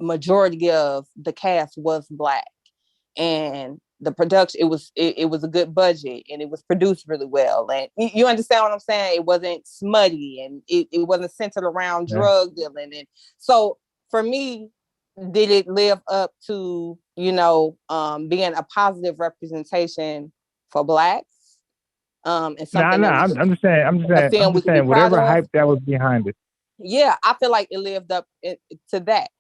majority of the cast was Black and the production, it was a good budget and it was produced really well. And you understand what I'm saying? It wasn't smutty and it wasn't centered around drug dealing. And so for me, did it live up to, being a positive representation for Blacks? And something I'm just saying whatever hype that was behind it. Yeah, I feel like it lived up to that.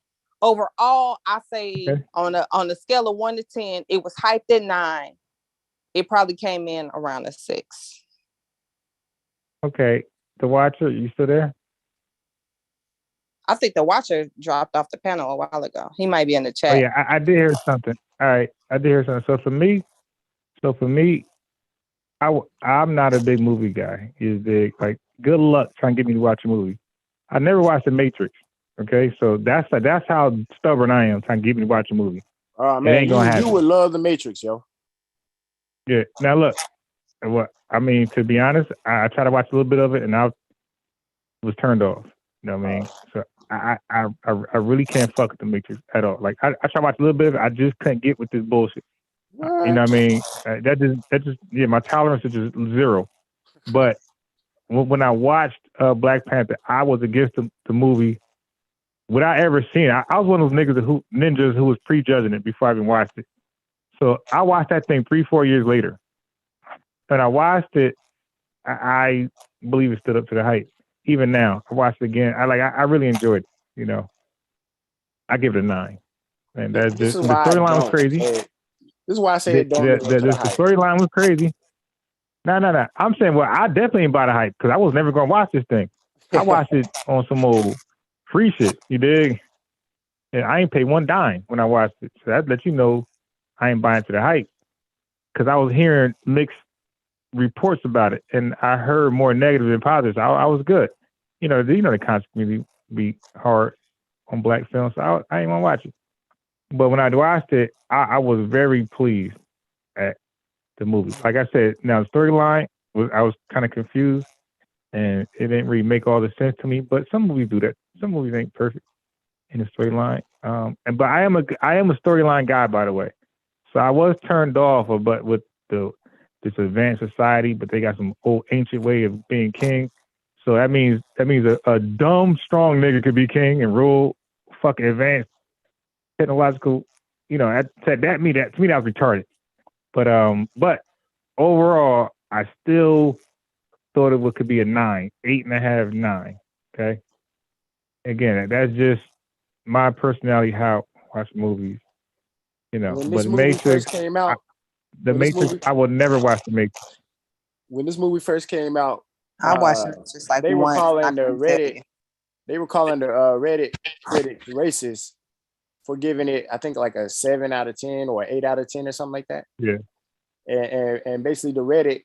Overall, I say on a scale of 1 to 10, it was hyped at 9. It probably came in around a 6. Okay, The Watcher, you still there? I think The Watcher dropped off the panel a while ago. He might be in the chat. Oh yeah, I did hear something. All right, I did hear something. So for me, I'm not a big movie guy. Is big like good luck trying to get me to watch a movie. I never watched The Matrix. Okay, so that's how stubborn I am trying to get me to watch a movie. Oh man, you would love The Matrix, yo. Yeah. Now look, to be honest, I tried to watch a little bit of it and I was turned off. You know what I mean? So I really can't fuck with The Matrix at all. Like I tried to watch a little bit of it, I just couldn't get with this bullshit. You know what I mean? That just my tolerance is just 0. But when I watched Black Panther, I was against the movie without ever seeing it. I was one of those ninjas who was prejudging it before I even watched it. So I watched that thing 3-4 years later. And I watched it, I believe it stood up to the hype. Even now, I watched it again. I really enjoyed it, you know. I give it a 9. And the storyline was crazy. This is why I say it don't live up to the hype. The storyline was crazy. No. I'm saying, well, I definitely ain't buy the hype because I was never going to watch this thing. I watched it on some old free shit, you dig? And I ain't paid one dime when I watched it. So that let you know I ain't buying to the hype. Because I was hearing mixed reports about it, and I heard more negative than positive. I was good. The concept community be hard on Black films, so I ain't want to watch it. But when I watched it, I was very pleased at the movie. Like I said, now the storyline I was kind of confused, and it didn't really make all the sense to me. But some movies do that. Some movies ain't perfect in the storyline. But I am a storyline guy, by the way. So I was turned off, but with this advanced society, but they got some old ancient way of being king. So that means a dumb, strong nigga could be king and rule fucking advanced technological. You know, to me that was retarded. But overall, I still thought it could be a 9, 8.5, 9. Okay. Again, that's just my personality, how I watch movies. You know, When but this movie Matrix first came out, I will never watch the Matrix. When this movie first came out, I watched it just like they were once. calling I the couldn't tell Reddit. you. They were calling the Reddit critics racist for giving it, I think, like a 7 out of 10 or 8 out of 10 or something like that. Yeah. And basically the Reddit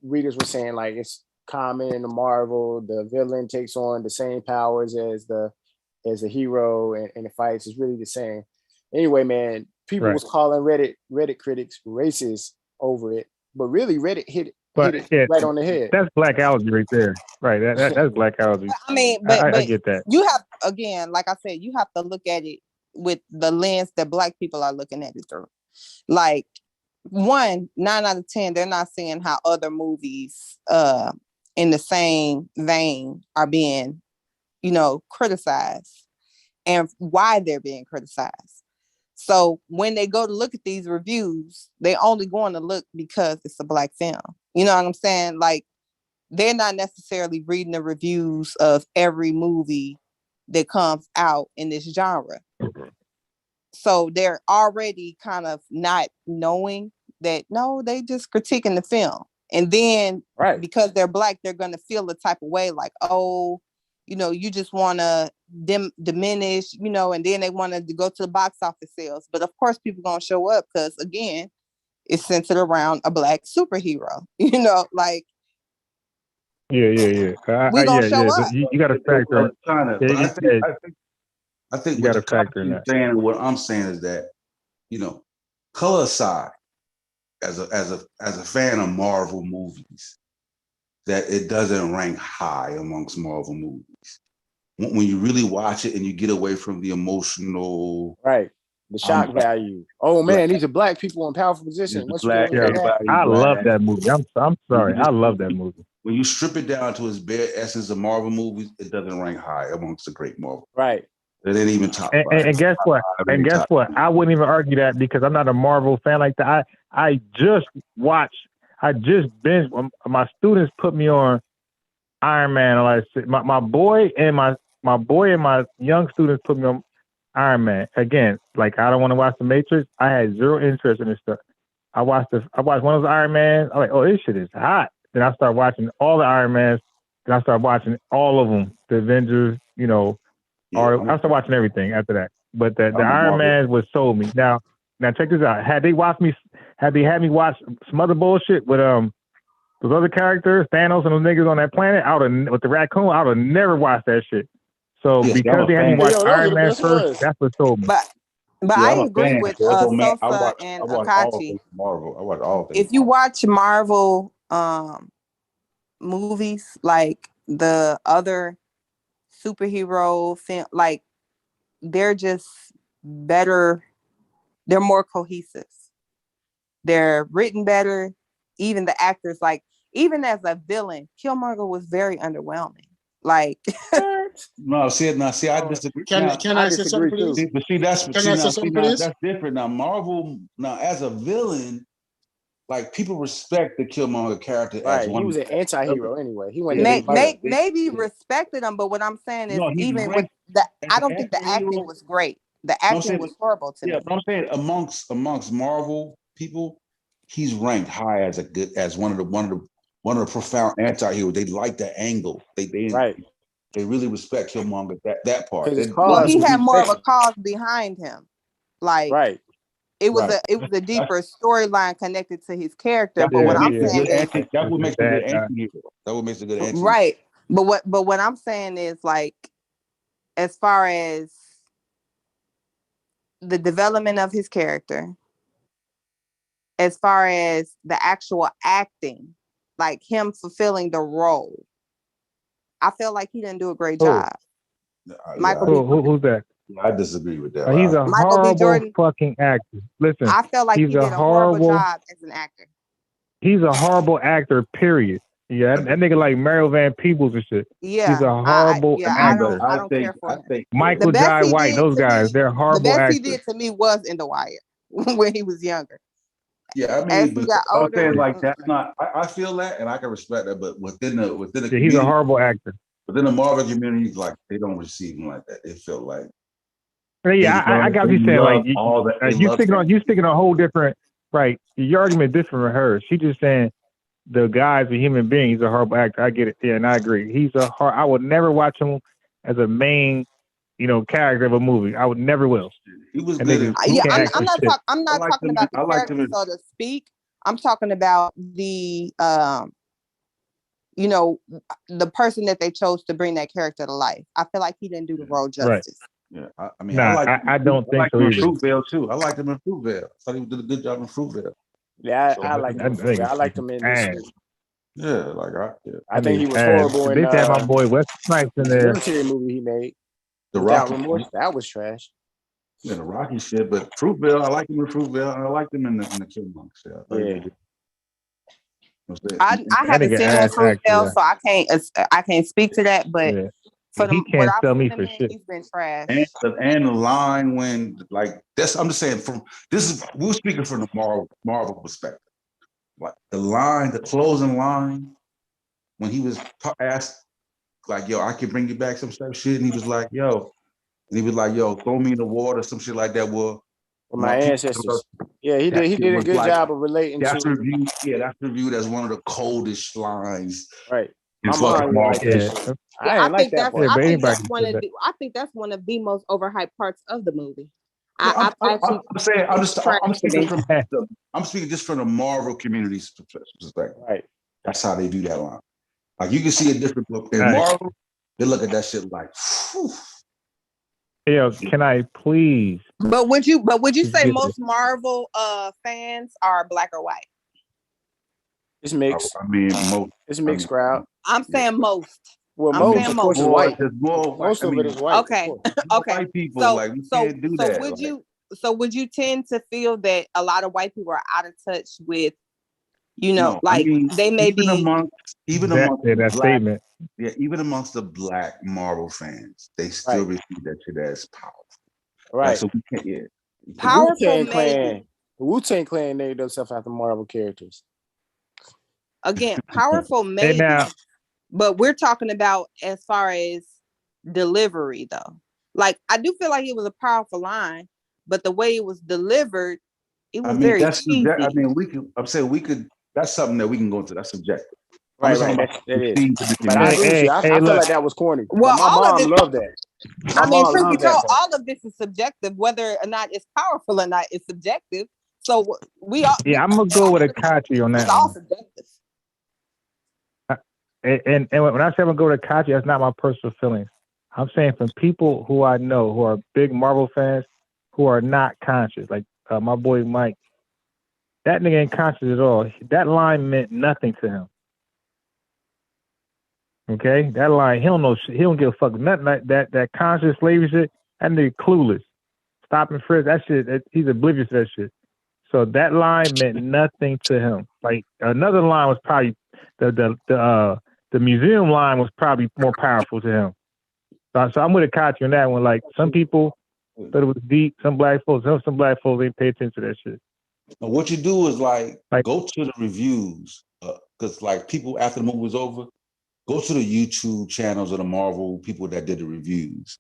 readers were saying like it's common in the Marvel, the villain takes on the same powers as the hero and the fights is really the same. Anyway, man, people was calling Reddit critics racist over it, but really Reddit hit it right on the head. That's blackology right there. Right. That's blackology. I mean, I get that. You have, again, like I said, you have to look at it with the lens that Black people are looking at it through. Like 9 out of 10, they're not seeing how other movies in the same vein are being, criticized and why they're being criticized. So when they go to look at these reviews, they only going to look because it's a Black film. You know what I'm saying? Like, they're not necessarily reading the reviews of every movie that comes out in this genre. So they're already kind of not knowing that, no, they just critiquing the film. And then because they're Black, they're going to feel the type of way like, oh, you just want to diminish, and then they want to go to the box office sales. But of course, people going to show up because, again, it's centered around a Black superhero, like. Yeah. We gonna show up. You got to factor. I think you what got to the factor in that. saying and what I'm saying is that, color aside, as a fan of Marvel movies, that it doesn't rank high amongst Marvel movies. When you really watch it and you get away from the emotional, the shock value. Oh man, these are Black people in powerful positions. I love that movie. I'm sorry, I love that movie. When you strip it down to its bare essence of Marvel movies, it doesn't rank high amongst the great Marvel. Right. It ain't even top. And guess what? I wouldn't even argue that because I'm not a Marvel fan like that. I just binged. My students put me on Iron Man. Like I said, my boy and my young students put me on Iron Man. Again, like I don't want to watch The Matrix. I had zero interest in this stuff. I watched one of those Iron Man. I'm like, oh, this shit is hot. Then I started watching all the Iron Mans. Then I started watching all of them. The Avengers, I started watching everything after that. But the Iron Man was sold me. Now check this out. Had they had me watch some other bullshit with those other characters, Thanos and those niggas on that planet, with the raccoon, I would have never watched that shit. So because they had me watch Iron Man first, that's what sold me. But I agree with Sosa and Akachi. Marvel. I watch all of them. If you watch Marvel movies, like the other superhero film, like they're just better. They're more cohesive. They're written better. Even the actors, like even as a villain, Killmonger was very underwhelming. Like I disagree. Can I say something, please? That's different. Now, Marvel, as a villain, like people respect the Killmonger character as one. He was an anti-hero anyway. He went maybe respected him, but what I'm saying is even with I don't think the acting was great. The acting was horrible to me. Yeah, but I'm saying amongst Marvel people, he's ranked high as one of the profound anti-heroes. They like that angle. They really respect Killmonger that part. Well, he had more of a cause behind him. Like it was a deeper storyline connected to his character. But what I'm saying is that would make a good anti-hero. That would make a good anti-hero. Right. But what I'm saying is, like, as far as the development of his character, as far as the actual acting, like him fulfilling the role. I feel like he didn't do a great job. Michael B. Who's that? I disagree with that. He's a Michael B. horrible Jordan. fucking actor. Listen, I feel like he did a horrible job as an actor. He's a horrible actor, period. Yeah, that nigga like Mario Van Peebles and shit. Yeah, he's a horrible actor. I don't care for him. Michael Jai White, those guys, they're horrible The best actors. he did to me was in The Wire when he was younger. Yeah, I mean, as he but got I was older, saying like that's not. I feel that, and I can respect that. But within the Yeah, community, he's a horrible actor. Within the Marvel community, like they don't receive him like that. They feel like. Yeah, I got you saying like you sticking on a whole different right. Your argument different from hers. She just saying the guy's a human being. He's a horrible actor. I get it. Yeah, and I agree. I would never watch him as a main, character of a movie. I would never will. He was good. I'm not talking about the character, so to speak. I'm talking about the the person that they chose to bring that character to life. I feel like he didn't do the role justice. Yeah, I mean, I don't think so either. either. Fruitvale too. I liked him in Fruitvale. I thought he did a good job in Fruitvale. Yeah, I liked him. I liked him in this movie. Yeah, I think he was horrible in they had my boy West Snipes in there. military movie he made. The Without Rocky. Remorse, that was trash. Yeah, the Rocky shit, but Fruitvale, I liked him in Fruitvale, and I liked him in the Chipmunks. Yeah. I haven't seen him in Fruitvale, so I can't speak to that. But for he can't tell me for shit. He's been trash. And the line when I'm just saying we're speaking from the Marvel perspective. Like the closing line when he was asked, like, yo, I can bring you back some type of shit, and he was like, yo, throw me in the water, some shit like that. Well, my ancestors. Yeah, he did a good job of relating that's to. Reviewed, that's reviewed as one of the coldest lines. Right. I think that's one of the most overhyped parts of the movie. I'm speaking just from the Marvel community's perspective. Right. That's how they do that line. Like you can see a different book in Marvel. They look at that shit like. Whew. Yo, can I please? But would you say most Marvel fans are black or white? It's mixed. I mean, it's a mixed crowd. I'm saying most. Well, most of course is white. Most of it is white. Okay. White people, can't do that. Would you tend to feel that a lot of white people are out of touch with, they may be amongst that statement. Yeah, even amongst the black Marvel fans, they still receive that shit as powerful. Right. Like, so we can't. Powerful. Wu-Tang Clan named themselves after Marvel characters. Again, powerful maybe, but we're talking about as far as delivery though. Like I do feel like it was a powerful line, but the way it was delivered, it was very cheesy. I'm saying we could. That's something that we can go into. That's subjective. Right. That is. But I agree with you. I feel like that was corny. Well, my mom loved that. I mean, truth be told, all of this is subjective. Whether or not it's powerful or not, it's subjective. So we all. Yeah, I'm gonna go with Akachi on that. It's all subjective. And when I say I'm gonna go to Akachi, that's not my personal feelings. I'm saying from people who I know who are big Marvel fans who are not conscious, like my boy Mike. That nigga ain't conscious at all. That line meant nothing to him. Okay, that line, he don't know shit. He don't give a fuck. Nothing like that conscious slavery shit. That nigga clueless. Stop and frisk. That shit. He's oblivious to that shit. So that line meant nothing to him. Like another line was probably the museum line was probably more powerful to him. So I'm with Akachi on that one. Like some people thought it was deep. Some black folks ain't pay attention to that shit. What you do is like go to the reviews because like people after the movie was over. Go to the YouTube channels of the Marvel people that did the reviews,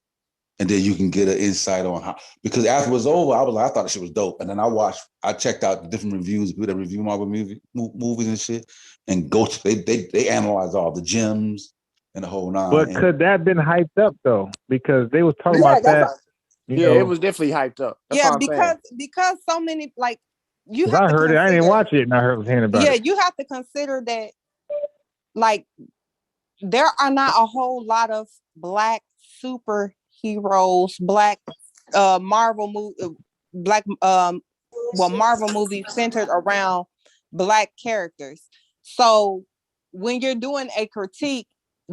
and then you can get an insight on how. Because after it was over, I thought the shit was dope, and then I checked out the different reviews, people that review Marvel movies and shit, and they analyze all the gems and the whole nine. But could that have been hyped up though? Because they was talking about that. It was definitely hyped up. That's because so many like you. I heard it. I didn't watch it, and I heard hearing about it. Yeah, you have to consider that, like. There are not a whole lot of black superheroes, black Marvel Marvel movies centered around Black characters. So when you're doing a critique,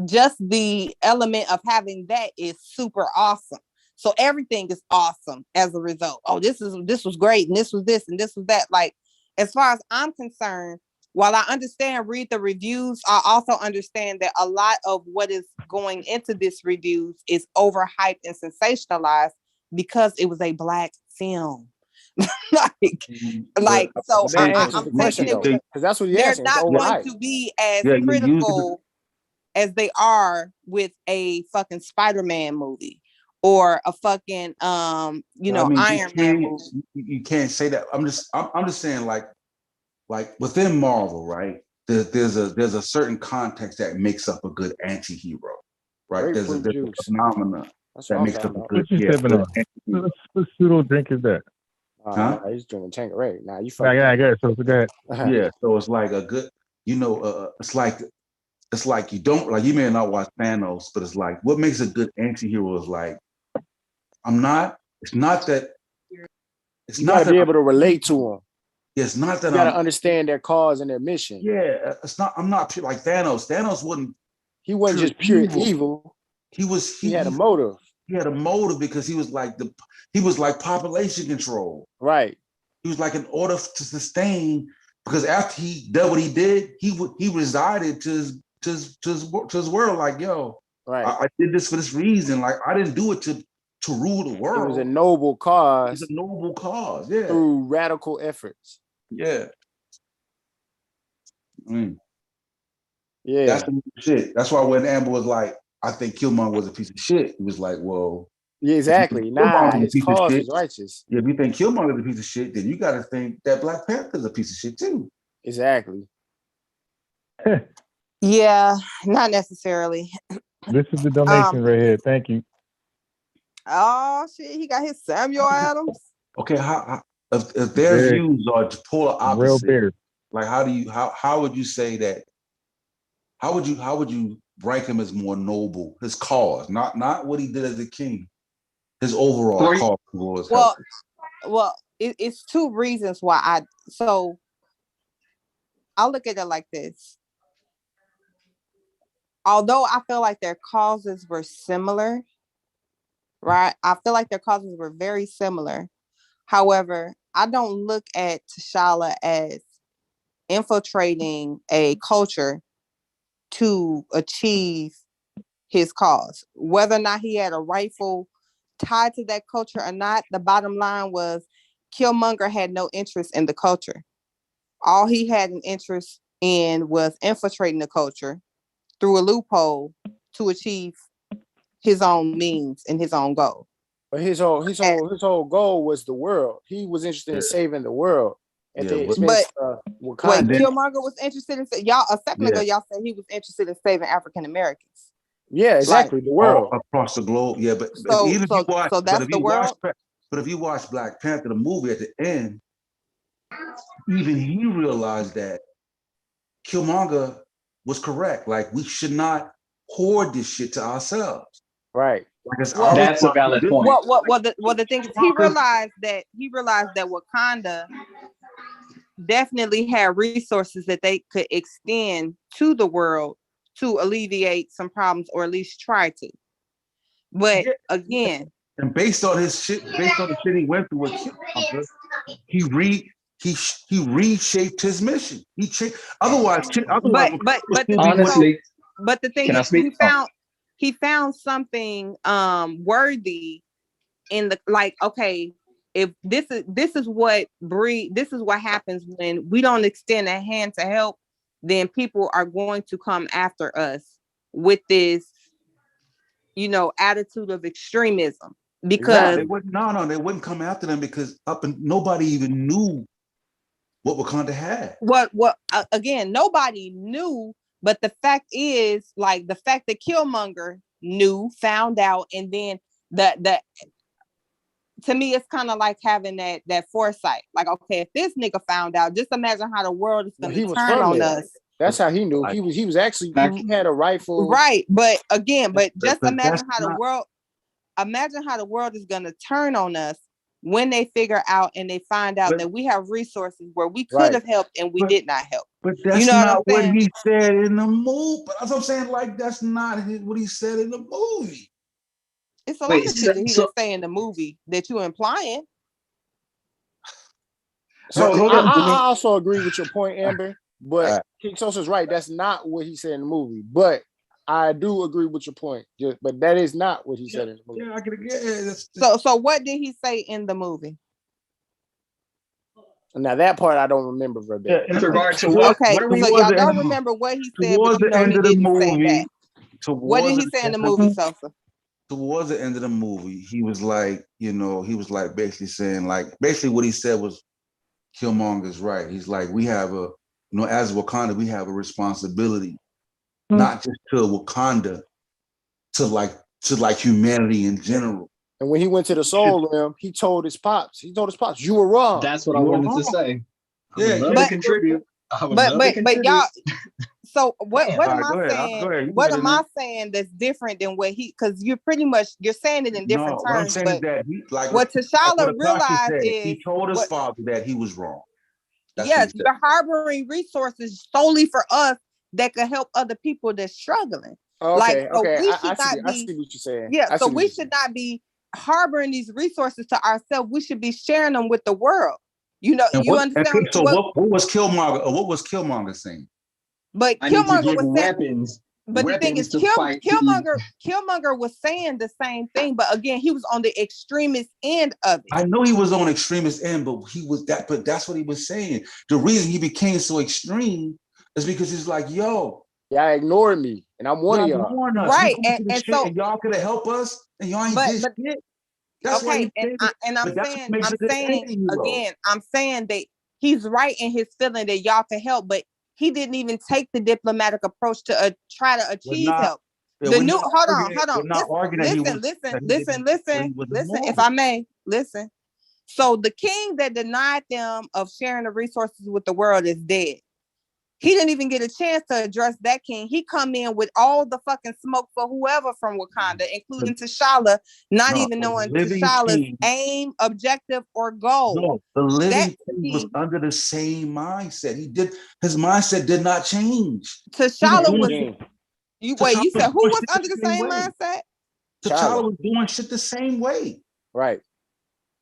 just the element of having that is super awesome. So everything is awesome as a result. Oh, this was great, and this was this, and this was that. Like, as far as I'm concerned, while I understand read the reviews, I also understand that a lot of what is going into this reviews is overhyped and sensationalized because it was a Black film. So that answers the question though, because that's what they're not going to be as critical as they are with a fucking Spider-Man movie or a fucking Iron Man movie. You can't say that. I'm just saying like within Marvel, right? There's a certain context that makes up a good anti-hero, right? There's a phenomenon that makes up a good What pseudo drink is that? He's drinking Tanqueray. Nah, you fucking. I got it. So go ahead. Yeah, so it's like a good, it's like you don't like. You may not watch Thanos, but it's like what makes a good anti-hero is like It's not that. It's you not gotta that be able to relate to them. It's not that you gotta understand their cause and their mission. Yeah, it's not. I'm not pure, like Thanos. Thanos wasn't. He wasn't just pure evil. He had a motive. He had a motive because he was like population control. Right. He was like in order to sustain, because after he did what he did, he resided to his world. Like, yo, right. I did this for this reason. Like, I didn't do it to rule the world. It was a noble cause. It's a noble cause. Yeah. Through radical efforts. Yeah. Yeah. That's the shit. That's why when Amber was like, I think Killmonger was a piece of shit, he was like, well. Yeah, exactly. Nah, his cause is righteous. Yeah, if you think Killmonger is a piece of shit, then you got to think that Black Panther is a piece of shit too. Exactly. Yeah, not necessarily. This is the donation right here. Thank you. Oh shit, he got his Samuel Adams. Okay, if their views are polar opposite, like how would you say that? How would you rank him as more noble? His cause, not what he did as a king. His overall cause was it's two reasons why I'll look at it like this. Although I feel like their causes were similar, right? I feel like their causes were very similar. However, I don't look at T'Challa as infiltrating a culture to achieve his cause. Whether or not he had a rightful tie to that culture or not, the bottom line was Killmonger had no interest in the culture. All he had an interest in was infiltrating the culture through a loophole to achieve his own means and his own goal. But his whole goal was the world. He was interested in saving the world. But Killmonger was interested in y'all a second ago. Y'all said he was interested in saving African Americans. Yeah, exactly. Like, the world across the globe. Yeah, but if you watch Black Panther, the movie at the end, even he realized that Killmonger was correct. Like, we should not hoard this shit to ourselves. Right. Like, that's a valid point. The thing is, he realized that Wakanda definitely had resources that they could extend to the world to alleviate some problems, or at least try to. But again, and based on the shit he went through with Killmonger, he reshaped his mission. Otherwise, honestly, but the thing is, he found something worthy in the, like, okay, if this is what happens when we don't extend a hand to help, then people are going to come after us with this, attitude of extremism. Because they wouldn't come after them because nobody even knew what Wakanda had. Again, nobody knew, but the fact is, like, the fact that Killmonger found out, and then that to me, it's kind of like having that foresight. Like, okay, if this nigga found out, just imagine how the world is going to turn on us. That's how he knew. He was actually, he had a rifle. Right. But again, just imagine how the world is going to turn on us when they figure out and they find out that we have resources where we could have helped and we did not help. But that's you know not what he said in the movie. But that's what I'm saying. Like, that's not what he said in the movie. It's a lot of shit that he didn't say in the movie that you're implying. So I also agree with your point, Amber. But King Sosa's right. That's not what he said in the movie. But I do agree with your point. But that is not what he said in the movie. Yeah, I can agree. So what did he say in the movie? Now that part I don't remember verbatim. In regard to what? Okay, so y'all don't remember what he said, but you know he didn't say that. What did he say in the movie, Sosa? Towards the end of the movie, he was like, basically saying, basically what he said was, Killmonger's right. He's like, we have as Wakanda, we have a responsibility, not just to Wakanda, to humanity in general. And when he went to the soul realm, he told his pops, you were wrong. That's what I wanted to say. Yeah, to contribute. But y'all. So what am I ahead, saying? Go ahead. What am I saying that's different than what because you're saying it in different terms. What I'm saying but is that what T'Challa realized is he told his father that he was wrong. Yes, you're harboring resources solely for us that could help other people that's struggling. Okay, I see what you're saying. Yeah, so we should not be harboring these resources to ourselves. We should be sharing them with the world. You know, you understand? So what was Killmonger? What was Killmonger saying? But Killmonger was weapons. But the thing is, Killmonger was saying the same thing, but again, he was on the extremist end of it. I know he was on extremist end, but but that's what he was saying. The reason he became so extreme is because he's like, yo, y'all ignored me, and I'm one of y'all. Right, and so y'all could have helped us, and y'all ain't did shit. That's okay, I'm saying that he's right in his feeling that y'all can help, but he didn't even take the diplomatic approach to try to achieve help. Hold on. Listen. If I may, listen. So the king that denied them of sharing the resources with the world is dead. He didn't even get a chance to address that king. He come in with all the fucking smoke for whoever from Wakanda, including T'Challa, not even knowing T'Challa's aim, objective, or goal. No, the living king was under the same mindset. His mindset did not change. T'Challa was. You said who was under the same mindset? T'Challa was doing shit the same way. Right.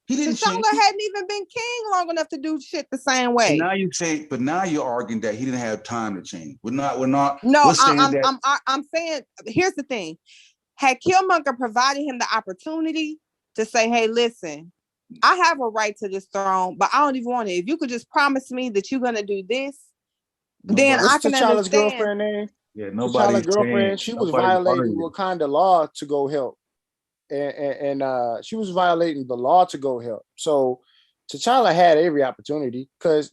He didn't T'Challa hadn't even been king long enough to do shit the same way. But now you're arguing that he didn't have time to change. We're not. No, I'm saying. Here's the thing: had Killmonger provided him the opportunity to say, "Hey, listen, I have a right to this throne, but I don't even want it. If you could just promise me that you're gonna do this, then I can T'Challa's understand." Girlfriend name? Yeah, nobody's girlfriend. She was violating Wakanda law to go help. And she was violating the law to go help. So T'Challa had every opportunity because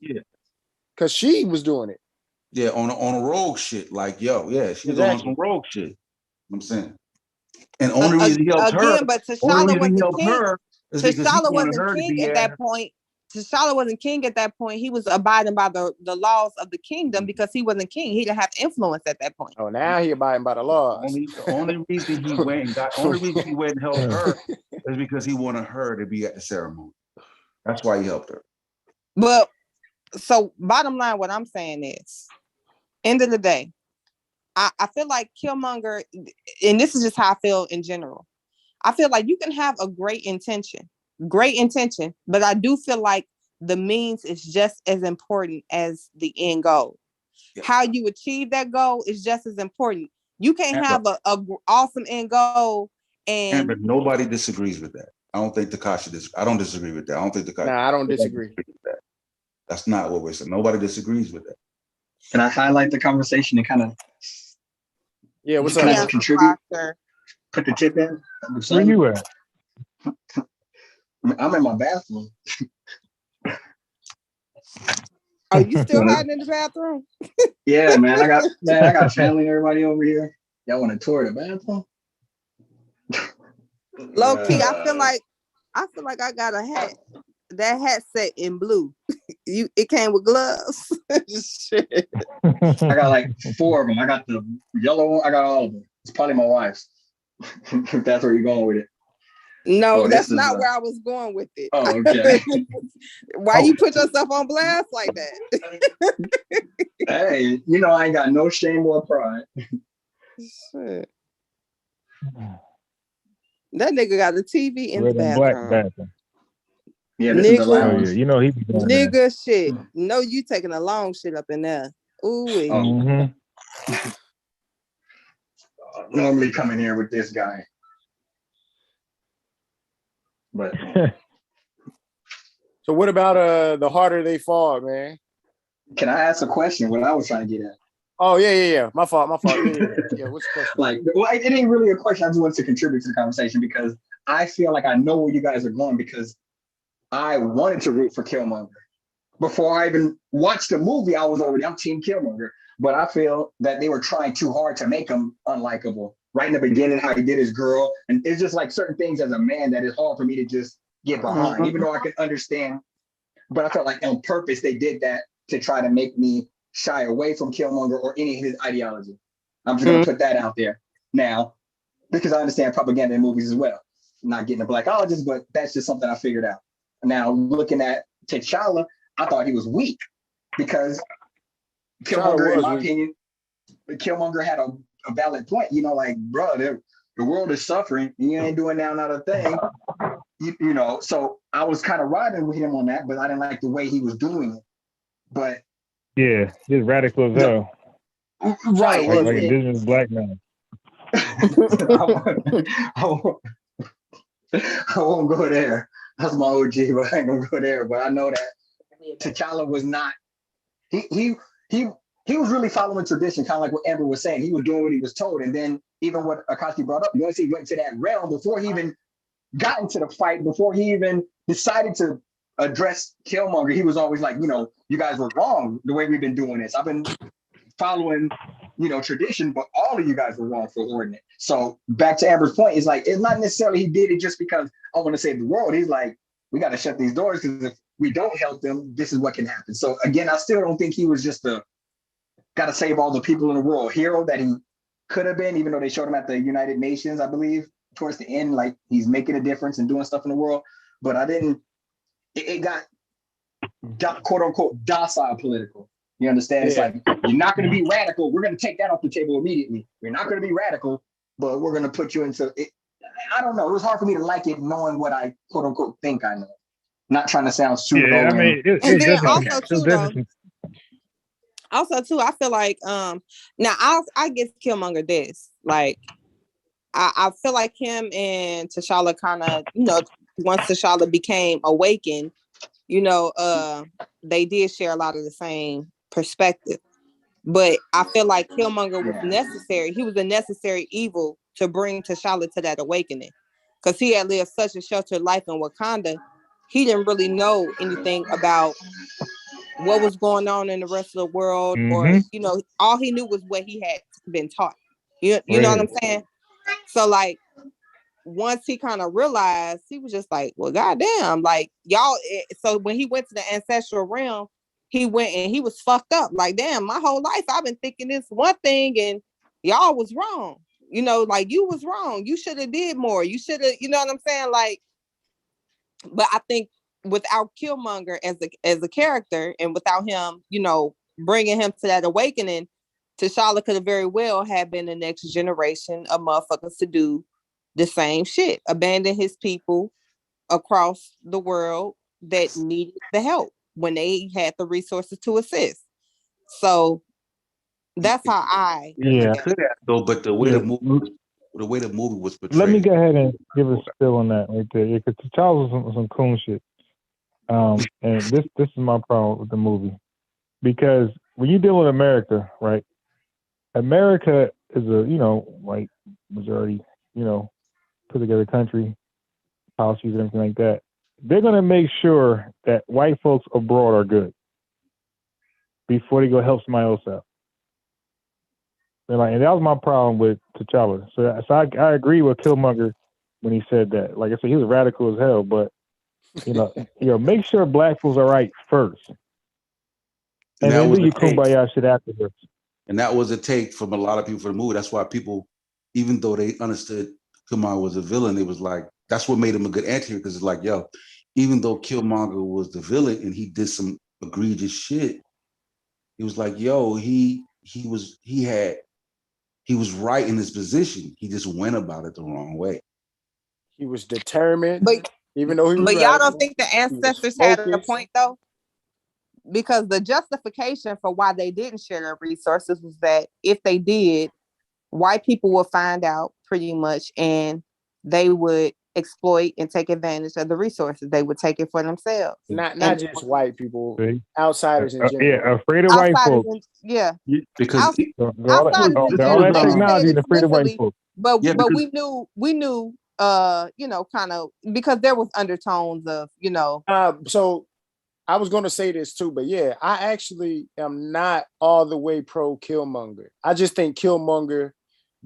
she was doing it. Yeah, on a rogue shit. Like, she was on some rogue shit. I'm saying. And only reason he helped her. But T'Challa wasn't king. T'Challa wasn't king at that point. T'Challa wasn't king at that point. He was abiding by the laws of the kingdom because he wasn't king. He didn't have influence at that point. Oh, now he abiding by the laws. The only reason he went and helped her is because he wanted her to be at the ceremony. That's why he helped her. But so bottom line, what I'm saying is, end of the day, I feel like Killmonger, and this is just how I feel in general. I feel like you can have a great intention, but I do feel like the means is just as important as the end goal. Yeah. How you achieve that goal is just as important. You can't have a awesome end goal and nobody disagrees with that. I don't think Takashi I don't disagree with that. I don't think Takashi. Nah, I don't disagree with that. That's not what we're saying. Nobody disagrees with that. Can I highlight the conversation and kind of what's up? Contribute? Put the tip in. Where you at? I'm in my bathroom. Are you still hiding in the bathroom? Yeah, man. I got family and everybody over here. Y'all want to tour the bathroom? Low key, I feel like I got a hat. That hat set in blue. It came with gloves. Shit. I got like 4 of them. I got the yellow one. I got all of them. It's probably my wife's. If that's where you're going with it. No, Oh, that's this is not where I was going with it. Oh, okay. Why you put yourself on blast like that? Hey, you know I ain't got no shame or pride. Shit. That nigga got a TV in the Red and black bathroom. bathroom. Yeah, this is the Oh lounge. yeah, you know he be doing that. Nigga shit. No, you taking a long shit up in there. Ooh wee. Normally coming here with this guy. But So what about The Harder They Fall, man? can I ask a question? What I was trying to get at. Oh yeah. My fault. Yeah. What's the question? Like, well, it ain't really a question. I just wanted to contribute to the conversation because I feel like I know where you guys are going because I wanted to root for Killmonger. Before I even watched the movie, I'm Team Killmonger. But I feel that they were trying too hard to make him unlikable. Right in the beginning, how he did his girl. And it's just like certain things as a man that is hard for me to just get behind, even though I can understand. But I felt like on purpose, they did that to try to make me shy away from Killmonger or any of his ideology. I'm just going to put that out there now, because I understand propaganda in movies as well. I'm not getting a blackologist, but that's just something I figured out. Now, looking at T'Challa, I thought he was weak because Killmonger, in my opinion, Killmonger had a valid point. You know, like, bro, the world is suffering and you ain't doing now not a thing. You know, so I was kind of riding with him on that, but I didn't like the way he was doing it. But yeah, just radical as hell. Right. Like indigenous black man. I won't go there. That's my OG, but I ain't gonna go there. But I know that T'Challa was not. He was really following tradition, kind of like what Amber was saying. He was doing what he was told, and then even what Akashi brought up, once he went to that realm, before he even got into the fight, before he even decided to address Killmonger, he was always like, you know, you guys were wrong the way we've been doing this. I've been following, you know, tradition, but all of you guys were wrong for hoarding it. So back to Amber's point, it's like, it's not necessarily he did it just because I want to save the world. He's like, we got to shut these doors because if we don't help them, this is what can happen. So again, I still don't think he was just got to save all the people in the world hero that he could have been, even though they showed him at the United Nations, I believe, towards the end, like he's making a difference and doing stuff in the world. But it got quote unquote docile political. You understand? Yeah. It's like, you're not going to be radical. We're going to take that off the table immediately. You're not going to be radical, but we're going to put you into it. I don't know. It was hard for me to like it knowing what I quote unquote think I know. Not trying to sound super. Yeah, I mean, and then also too, though. Also too, I feel like now I give Killmonger this. Like I feel like him and T'Challa kind of, you know, once T'Challa became awakened, you know, they did share a lot of the same perspective. But I feel like Killmonger was necessary. He was a necessary evil to bring T'Challa to that awakening. Because he had lived such a sheltered life in Wakanda, he didn't really know anything about what was going on in the rest of the world, or, you know, all he knew was what he had been taught. You know what I'm saying? So like, once he kind of realized, he was just like, well, goddamn, like y'all. So when he went to the ancestral realm, he went and he was fucked up. Like, damn, my whole life I've been thinking this one thing and y'all was wrong. You know, like you was wrong. You should have did more. You should have, you know what I'm saying? Like, but I think without Killmonger as a character and without him, you know, bringing him to that awakening, T'Challa could have very well had been the next generation of motherfuckers to do the same shit, abandon his people across the world that needed the help when they had the resources to assist. So that's how I could have though, but the way the movie was portrayed. Let me go ahead and give a spill on that right there, because T'Challa was some cool shit. And this is my problem with the movie, because when you deal with America, right? America is a, you know, like majority, you know, put together country, policies and everything like that. They're gonna make sure that white folks abroad are good before they go help somebody else out. And like, and that was my problem with T'Challa. So I agree with Killmonger when he said that. Like I said, he was radical as hell, but you know, make sure black folks are right first, and then do your kumbaya shit afterwards. And that was a take from a lot of people for the movie. That's why people, even though they understood Killmonger was a villain, it was like, that's what made him a good anti-hero, because it's like, yo, even though Killmonger was the villain and he did some egregious shit, he was like, yo, he was right in his position. He just went about it the wrong way. He was determined, But even though he was but y'all right. don't think the He was ancestors had a focused. point though? Because the justification for why they didn't share their resources was that if they did, white people would find out pretty much, and they would exploit and take advantage of the resources. They would take it for themselves. Not And just white people, See? outsiders in general. Yeah, afraid of white outsiders, folks. yeah, Because All outsiders in that general. They didn't say technology it and afraid of white explicitly, folks. but Yeah, but because we knew, kind of, because there was undertones of, So I was going to say this too, but yeah, I actually am not all the way pro Killmonger. I just think Killmonger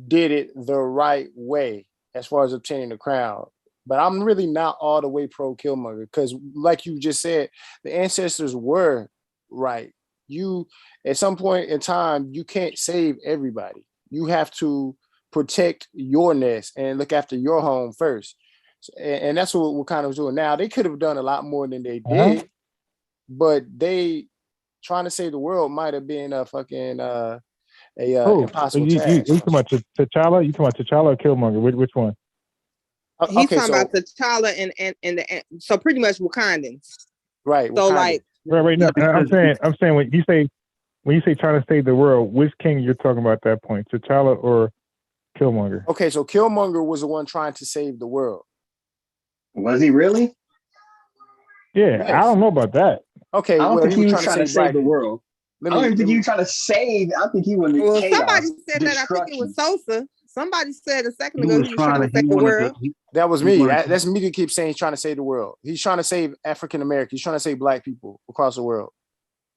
did it the right way as far as obtaining the crown. But I'm really not all the way pro Killmonger because, like you just said, the ancestors were right. You, at some point in time, you can't save everybody. You have to protect your nest and look after your home first. And that's what we're kind of doing now. They could have done a lot more than they did, but they trying to save the world might have been a fucking impossible You task. talking about T'Challa? You talking about T'Challa or Killmonger? Which one? he's talking about T'Challa so pretty much Wakandans. Right. So Wakanda. like, right. No, I'm saying when you say trying to save the world, which king you're talking about at that point, T'Challa or Killmonger? Okay, so Killmonger was the one trying to save the world. Was he really? Yeah, Yes. I don't know about that. Okay, I don't well, think he was trying to save black the people. world. I don't even think he was trying to save. I think he wanted well, chaos. somebody said that. I think it was Sosa. Somebody said a second ago he was trying to save the world. That was me. That's me that keeps saying he's trying to save the world. He's trying to save African Americans. He's trying to save black people across the world.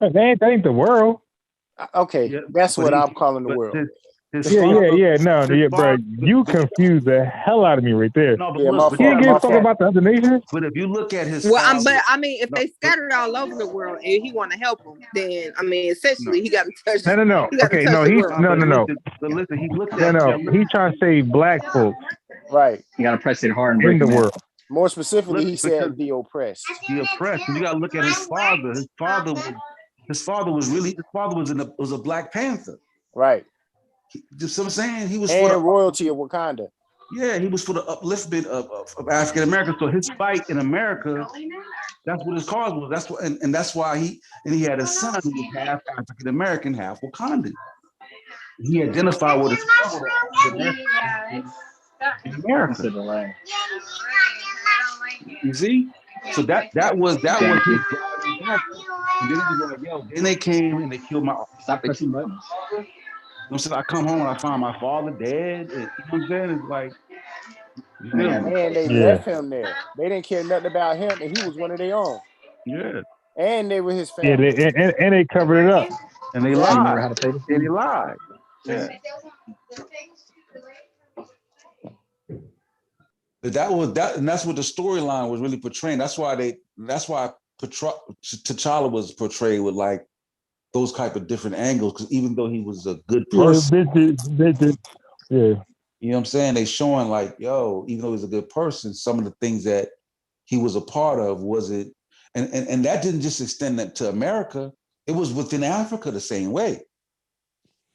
That ain't the world. Okay, Yeah, that's what I'm calling the world. Bro. You confused the hell out of me right there. No, but Yeah, look, He didn't give a fuck about the other nations. But if you look at his Well, father, but I mean, if they scattered all over the world and he want to help them, then I mean, essentially, he got to touch. No. He got to Okay, touch no, the he's world. no. But listen, he looked No, at he trying to save black folks Right. You got to press it hard and in break the him world. More specifically, he said because the oppressed. the oppressed. You got to look at his father. His father was a Black Panther. Right. Just what I'm saying, he was and for the royalty of Wakanda. Yeah, he was for the upliftment of African Americans. So his fight in America, that's what his cause was. That's what, and that's why he had a son who was half African American, half Wakandan. He identified with his struggle in America. You see, so that was his driving factor. And then he was like, yo, then they came and they killed my. Stop pressing buttons. You know, I come home and I find my father dead. And, you know what I'm saying? It's like, you feel me? And they left him there. They didn't care nothing about him, and he was one of their own. Yeah. And they were his family. Yeah, and they covered it up. And they lied. And they lied. Yeah. That was that, and that's what the storyline was really portraying. That's why T'Challa was portrayed with like those type of different angles, because even though he was a good person, yeah. You know what I'm saying? They showing like, yo, even though he's a good person, some of the things that he was a part of and that didn't just extend that to America. It was within Africa the same way.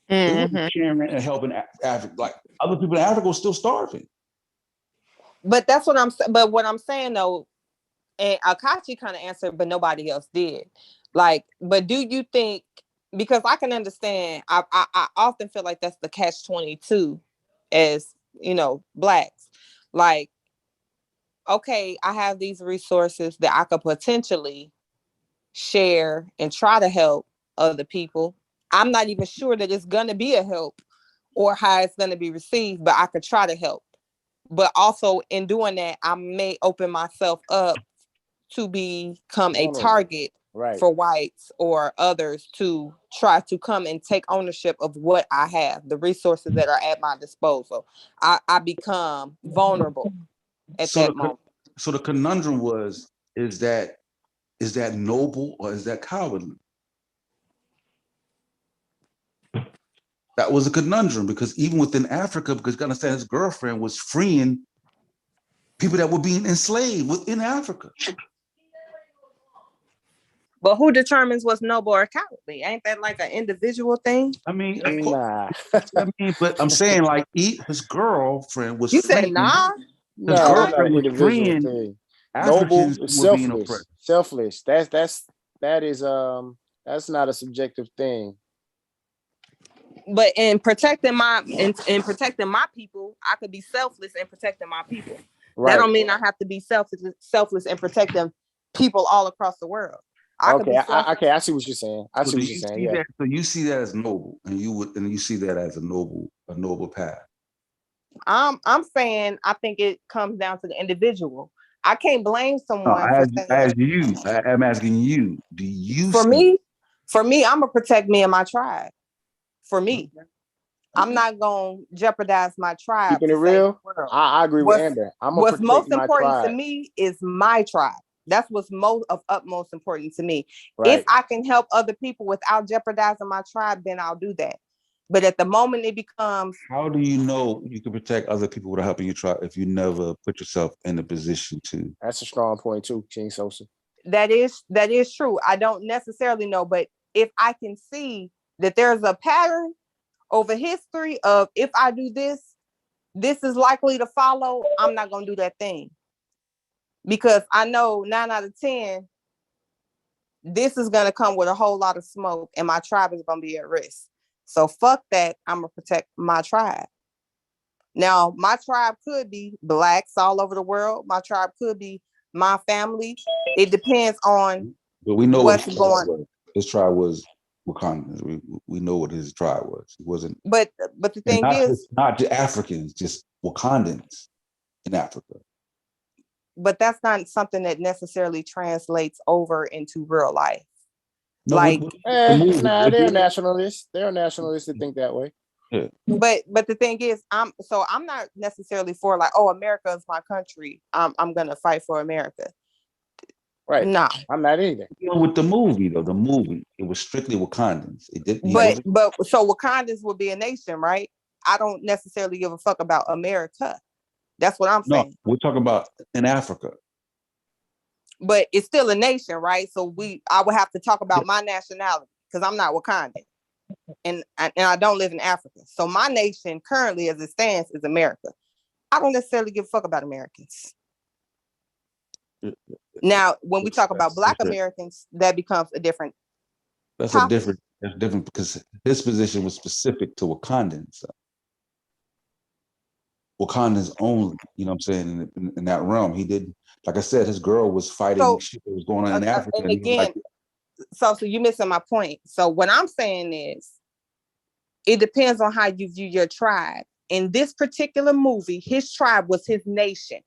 It was sharing and helping Africa. Like other people in Africa were still starving. But that's what what I'm saying though, and Akachi kind of answered, but nobody else did. Like, but do you think, because I can understand, I often feel like that's the catch-22 as, Blacks. Like, okay, I have these resources that I could potentially share and try to help other people. I'm not even sure that it's going to be a help or how it's going to be received, but I could try to help. But also in doing that, I may open myself up to become a target for whites or others to try to come and take ownership of what I have, the resources that are at my disposal. I become vulnerable at that moment. So the conundrum is that noble or is that cowardly? That was a conundrum, because even within Africa, because you gotta understand, his girlfriend was freeing people that were being enslaved within Africa. But who determines what's noble or cowardly? Ain't that like an individual thing? I mean, Nah. but I'm saying like his girlfriend was You said freeing. nah? His No, it's not girlfriend an was individual freeing thing. Africans Noble, who were being selfless, oppressed. selfless. That's not a subjective thing. But in protecting my people, I could be selfless in protecting my people. Right. That don't mean I have to be selfless in protecting people all across the world. Okay, I see what you're saying. So you see that as noble, and you see that as a noble path. I'm saying I think it comes down to the individual. I can't blame someone for saying. I'm asking you, do you For me, I'm gonna protect me and my tribe. For me, I'm not gonna jeopardize my tribe. Keeping it real, I agree with Amber. What's most important tribe. to me is my tribe. That's what's of utmost important to me. Right. If I can help other people without jeopardizing my tribe, then I'll do that. But at the moment it becomes, how do you know you can protect other people without helping your tribe if you never put yourself in a position to? That's a strong point too, King Sosa. That is true. I don't necessarily know, but if I can see that there's a pattern over history of if I do this, this is likely to follow, I'm not gonna do that thing. Because I know 9 out of 10, this is gonna come with a whole lot of smoke and my tribe is gonna be at risk. So fuck that, I'm gonna protect my tribe. Now, my tribe could be blacks all over the world. My tribe could be my family. It depends on but we know what's going on. His tribe was Wakandans. We know what his tribe was. It wasn't. But the thing is, not just Africans, just Wakandans in Africa. But that's not something that necessarily translates over into real life. No, like, they're nationalists. They're nationalists that think that way. Yeah. But the thing is, I'm not necessarily for like, oh, America is my country. I'm gonna fight for America. Right. No, I'm not either. With the movie, it was strictly Wakandans. It didn't. But so Wakandans would be a nation, right? I don't necessarily give a fuck about America. That's what I'm saying. No, we're talking about in Africa. But it's still a nation, right? So I would have to talk about my nationality because I'm not Wakandan. And I don't live in Africa. So my nation currently as it stands is America. I don't necessarily give a fuck about Americans. Now, when we talk about Black Americans, that becomes a different topic. That's different because his position was specific to Wakandans. So. Wakandans only, you know what I'm saying, in that realm. He didn't, like I said, his girl was fighting shit that was going on in Africa. And again, so you're missing my point. So what I'm saying is, it depends on how you view your tribe. In this particular movie, his tribe was his nation.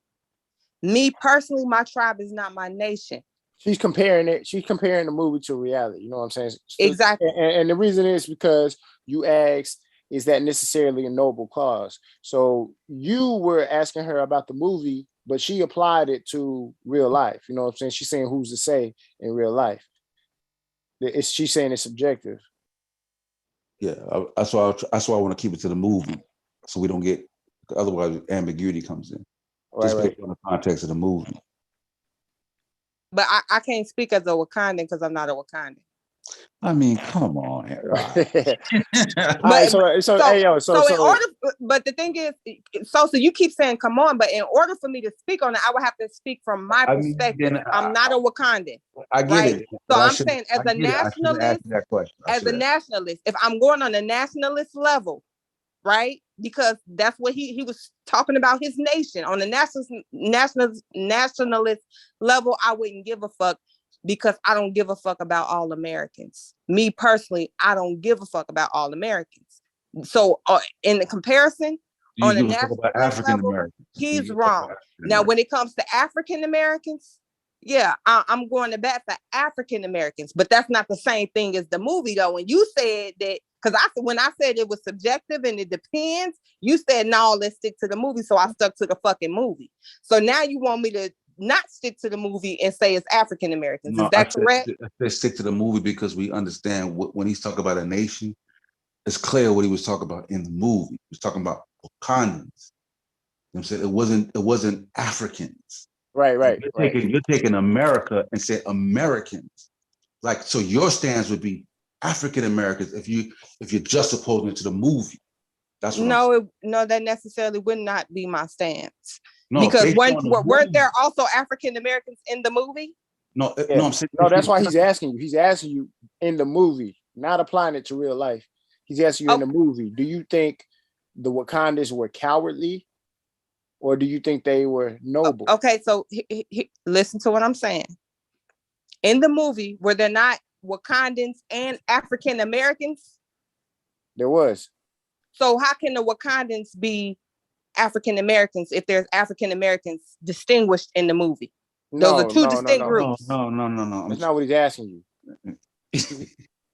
Me personally, my tribe is not my nation. She's comparing it. She's comparing the movie to reality. You know what I'm saying? Exactly. And the reason is because you asked, is that necessarily a noble cause? So you were asking her about the movie, but she applied it to real life. You know what I'm saying? She's saying, who's to say in real life? She's saying it's subjective. Yeah, that's why I want to keep it to the movie, so we don't get, otherwise ambiguity comes in. Just based on the context of the movie. But I can't speak as a Wakandan because I'm not a Wakandan. I mean, come on. But the thing is, so you keep saying, come on, but in order for me to speak on it, I would have to speak from my perspective. I'm not a Wakandan. I get it. So I'm saying as a nationalist, if I'm going on a nationalist level, right? Because that's what he was talking about, his nation. On the nationalist level, I wouldn't give a fuck. Because I don't give a fuck about all Americans. Me personally, I don't give a fuck about all Americans. So in the comparison, on the national level, he's wrong. Now, when it comes to African Americans, yeah, I'm going to bat for African Americans, but that's not the same thing as the movie, though. When you said that, because when I said it was subjective and it depends, you said, no, let's stick to the movie. So I stuck to the fucking movie. So now you want me to not stick to the movie and say it's African Americans. Is that correct? I stick to the movie because we understand when he's talking about a nation, it's clear what he was talking about in the movie. He was talking about Wakandans. I'm saying it wasn't Africans. Right. You're taking America and say Americans. Like, so your stance would be African Americans if you're just opposing it to the movie. That's what I'm saying. No, that necessarily would not be my stance. No, because weren't there movie. also African Americans in the movie? No, Yeah. no, I'm saying no. That's why he's asking you. He's asking you in the movie, not applying it to real life. He's asking you in the movie. Do you think the Wakandans were cowardly, or do you think they were noble? Okay, so listen to what I'm saying. In the movie, were there not Wakandans and African Americans? There was. So how can the Wakandans be African Americans if there's African Americans distinguished in the movie? Those are two distinct groups. No. That's not what he's asking you.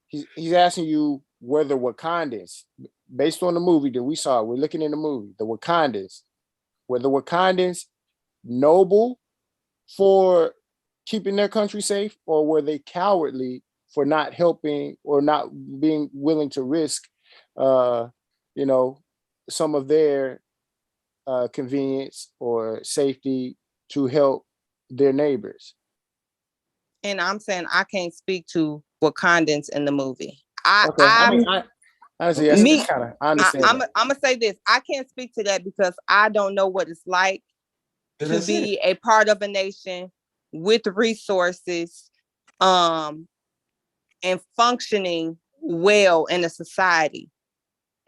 he's asking you whether Wakandans, based on the movie that we saw, we're looking in the movie, the Wakandans, were the Wakandans noble for keeping their country safe, or were they cowardly for not helping or not being willing to risk, some of their convenience or safety to help their neighbors? And I'm saying I can't speak to Wakandans in the movie. I understand. I'm gonna say this. I can't speak to that because I don't know what it's like to be a part of a nation with resources, and functioning well in a society,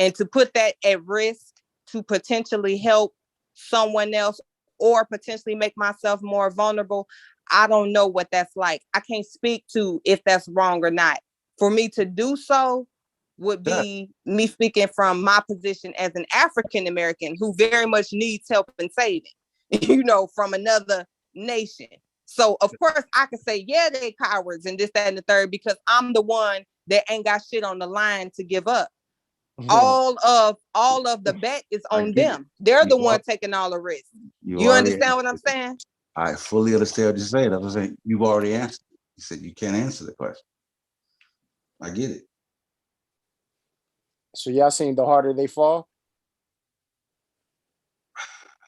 and to put that at risk to potentially help someone else or potentially make myself more vulnerable. I don't know what that's like. I can't speak to if that's wrong or not. For me to do so would be me speaking from my position as an African American who very much needs help and saving, from another nation. So of course I could say, yeah, they cowards and this, that, and the third, because I'm the one that ain't got shit on the line to give up. All of the bet is on them. They're the one taking all the risk. You understand what I'm saying? I fully understand what you're saying. I was saying you've already answered. You said you can't answer the question. I get it. So y'all seen The Harder They Fall?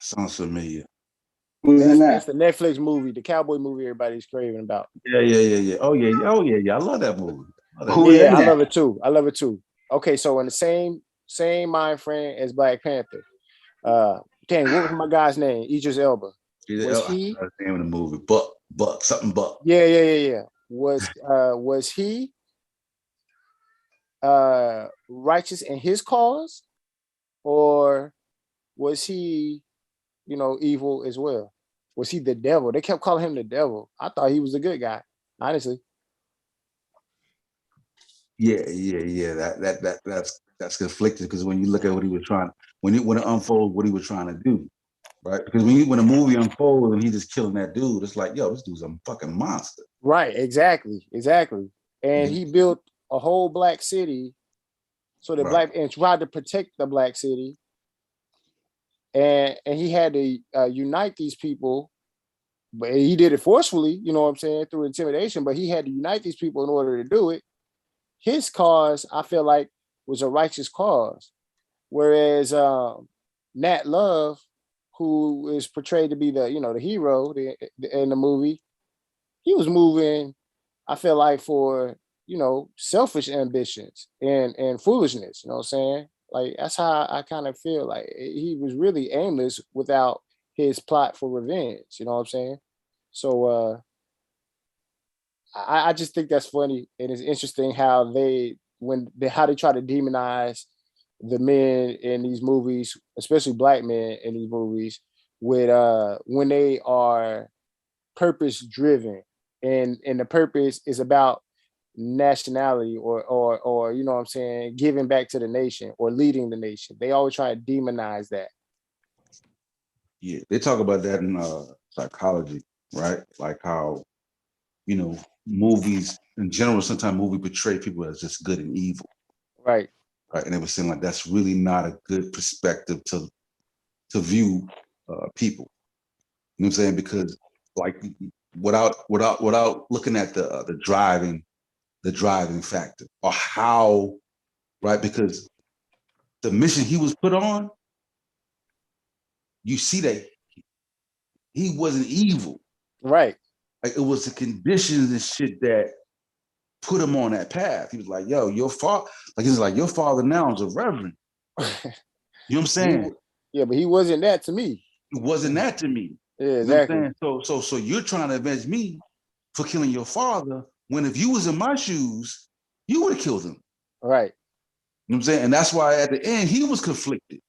Sounds familiar. That's the Netflix movie, the cowboy movie everybody's craving about. Yeah. Oh yeah. I love that movie. I love it too. Okay, so in the same mind frame as Black Panther. Dang, what was my guy's name? Idris Elba. Was he? That's the name of the movie. Buck, something Buck. Yeah. Was he righteous in his cause, or was he, evil as well? Was he the devil? They kept calling him the devil. I thought he was a good guy, honestly. Yeah. That's conflicted because when you look at what he was trying, when it unfolds what he was trying to do, right? Because when a movie unfolds and he's just killing that dude, it's like, yo, this dude's a fucking monster. Right, exactly. And he built a whole black city, so the and tried to protect the black city, and he had to unite these people, but he did it forcefully, through intimidation. But he had to unite these people in order to do it. His cause, I feel like, was a righteous cause, whereas Nat Love, who is portrayed to be the hero in the movie, he was moving, I feel like, for selfish ambitions and foolishness. You know what I'm saying? Like, that's how I kind of feel like he was really aimless without his plot for revenge. You know what I'm saying? So I just think that's funny, and it's interesting how they try to demonize the men in these movies, especially black men in these movies, with when they are purpose driven, and the purpose is about nationality or you know what I'm saying, giving back to the nation or leading the nation. They always try to demonize that. Yeah, they talk about that in psychology, right? Like how, movies in general, sometimes movies portray people as just good and evil. Right. And it was saying like that's really not a good perspective to view people. You know what I'm saying? Because like without looking at the driving factor or how, right? Because the mission he was put on, you see that he wasn't evil. Right. Like it was the conditions and shit that put him on that path. He was like, yo, your father, like he's like, your father now is a reverend. You know what I'm saying? Yeah, but he wasn't that to me. It wasn't that to me. Yeah, You exactly. know what I'm saying? So you're trying to avenge me for killing your father, when if you was in my shoes, you would have killed him. Right. You know what I'm saying? And that's why at the end he was conflicted.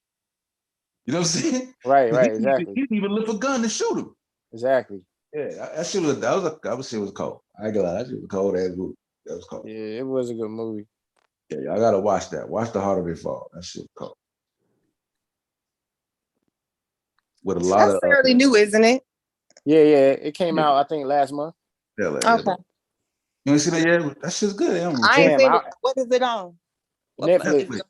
You know what I'm saying? Right, exactly. He didn't even lift a gun to shoot him. Exactly. Yeah, that shit was I would say it was cold. I ain't gonna lie, that shit was cold as movie. That was cold. Yeah, it was a good movie. Yeah, y'all gotta watch that. Watch The Harder They Fall. That shit was cold. With a lot That's of fairly new, isn't it? Yeah, it came out I think last month. Okay. You ain't see that yet? That shit's good. I ain't seen it. What is it on? Netflix.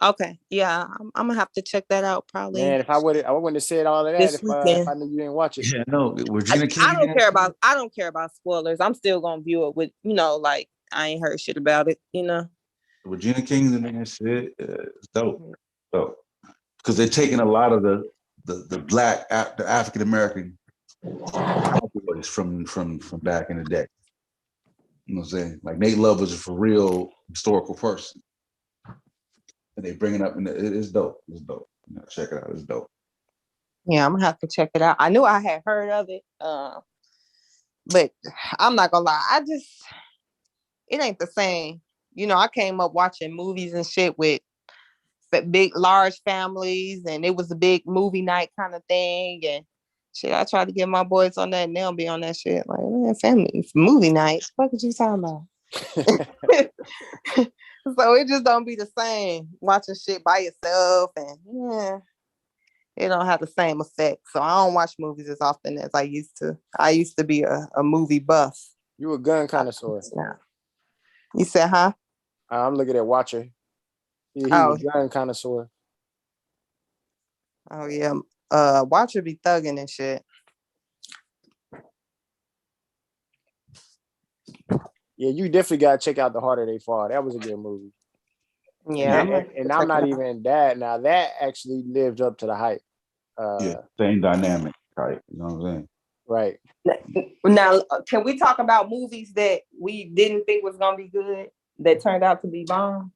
Okay. Yeah, I'm gonna have to check that out probably. Man, if I wouldn't have said all of that this if weekend. I knew you didn't watch it. Yeah, no, Regina King. I don't care about spoilers. I'm still gonna view it with, like I ain't heard shit about it, Regina King's in that shit. It's dope. Dope. Because they're taking a lot of the black the African American boys from back in the day. You know what I'm saying? Like Nate Love was a for real historical person. And they bring it up and it's dope. It's dope. Check it out. It's dope. Yeah, I'm gonna have to check it out. I knew I had heard of it, but I'm not gonna lie. It ain't the same. I came up watching movies and shit with big, large families, and it was a big movie night kind of thing. And shit, I tried to get my boys on that, and they don't be on that shit. Like, man, family movie night. What are you talking about? So it just don't be the same watching shit by yourself, and it don't have the same effect. So I don't watch movies as often as I used to. I used to be a movie buff. You a gun connoisseur. You said, huh? I'm looking at Watcher. He's a gun connoisseur. Oh yeah. Watcher be thugging and shit. Yeah, you definitely gotta check out The Harder They Fall. That was a good movie. Yeah, and I'm not even that. Now that actually lived up to the hype. Same dynamic, right? You know what I'm saying? Right. Now, can we talk about movies that we didn't think was gonna be good that turned out to be bomb?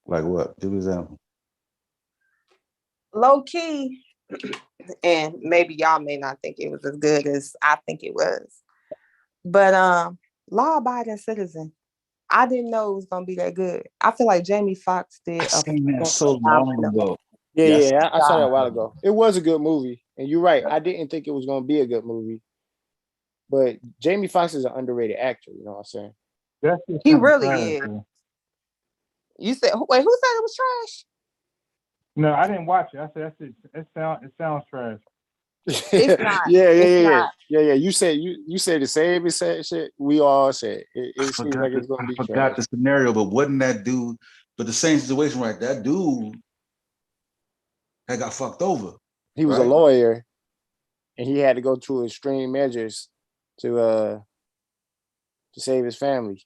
Like what? Give an example. Low key, and maybe y'all may not think it was as good as I think it was, but Law Abiding Citizen. I didn't know it was gonna be that good. I feel like Jamie Foxx did. I seen that so long ago. Yeah, I saw that a while ago. It was a good movie, and you're right. I didn't think it was gonna be a good movie, but Jamie Foxx is an underrated actor. You know what I'm saying? He really is. You said, wait, who said it was trash? No, I didn't watch it. I said it sounds trash. It's not. Yeah. You said the same shit. We all said it seems like it's gonna be trash. I forgot the scenario, but wasn't that dude? But the same situation, right? That dude had got fucked over. He was a lawyer, and he had to go to extreme measures to save his family.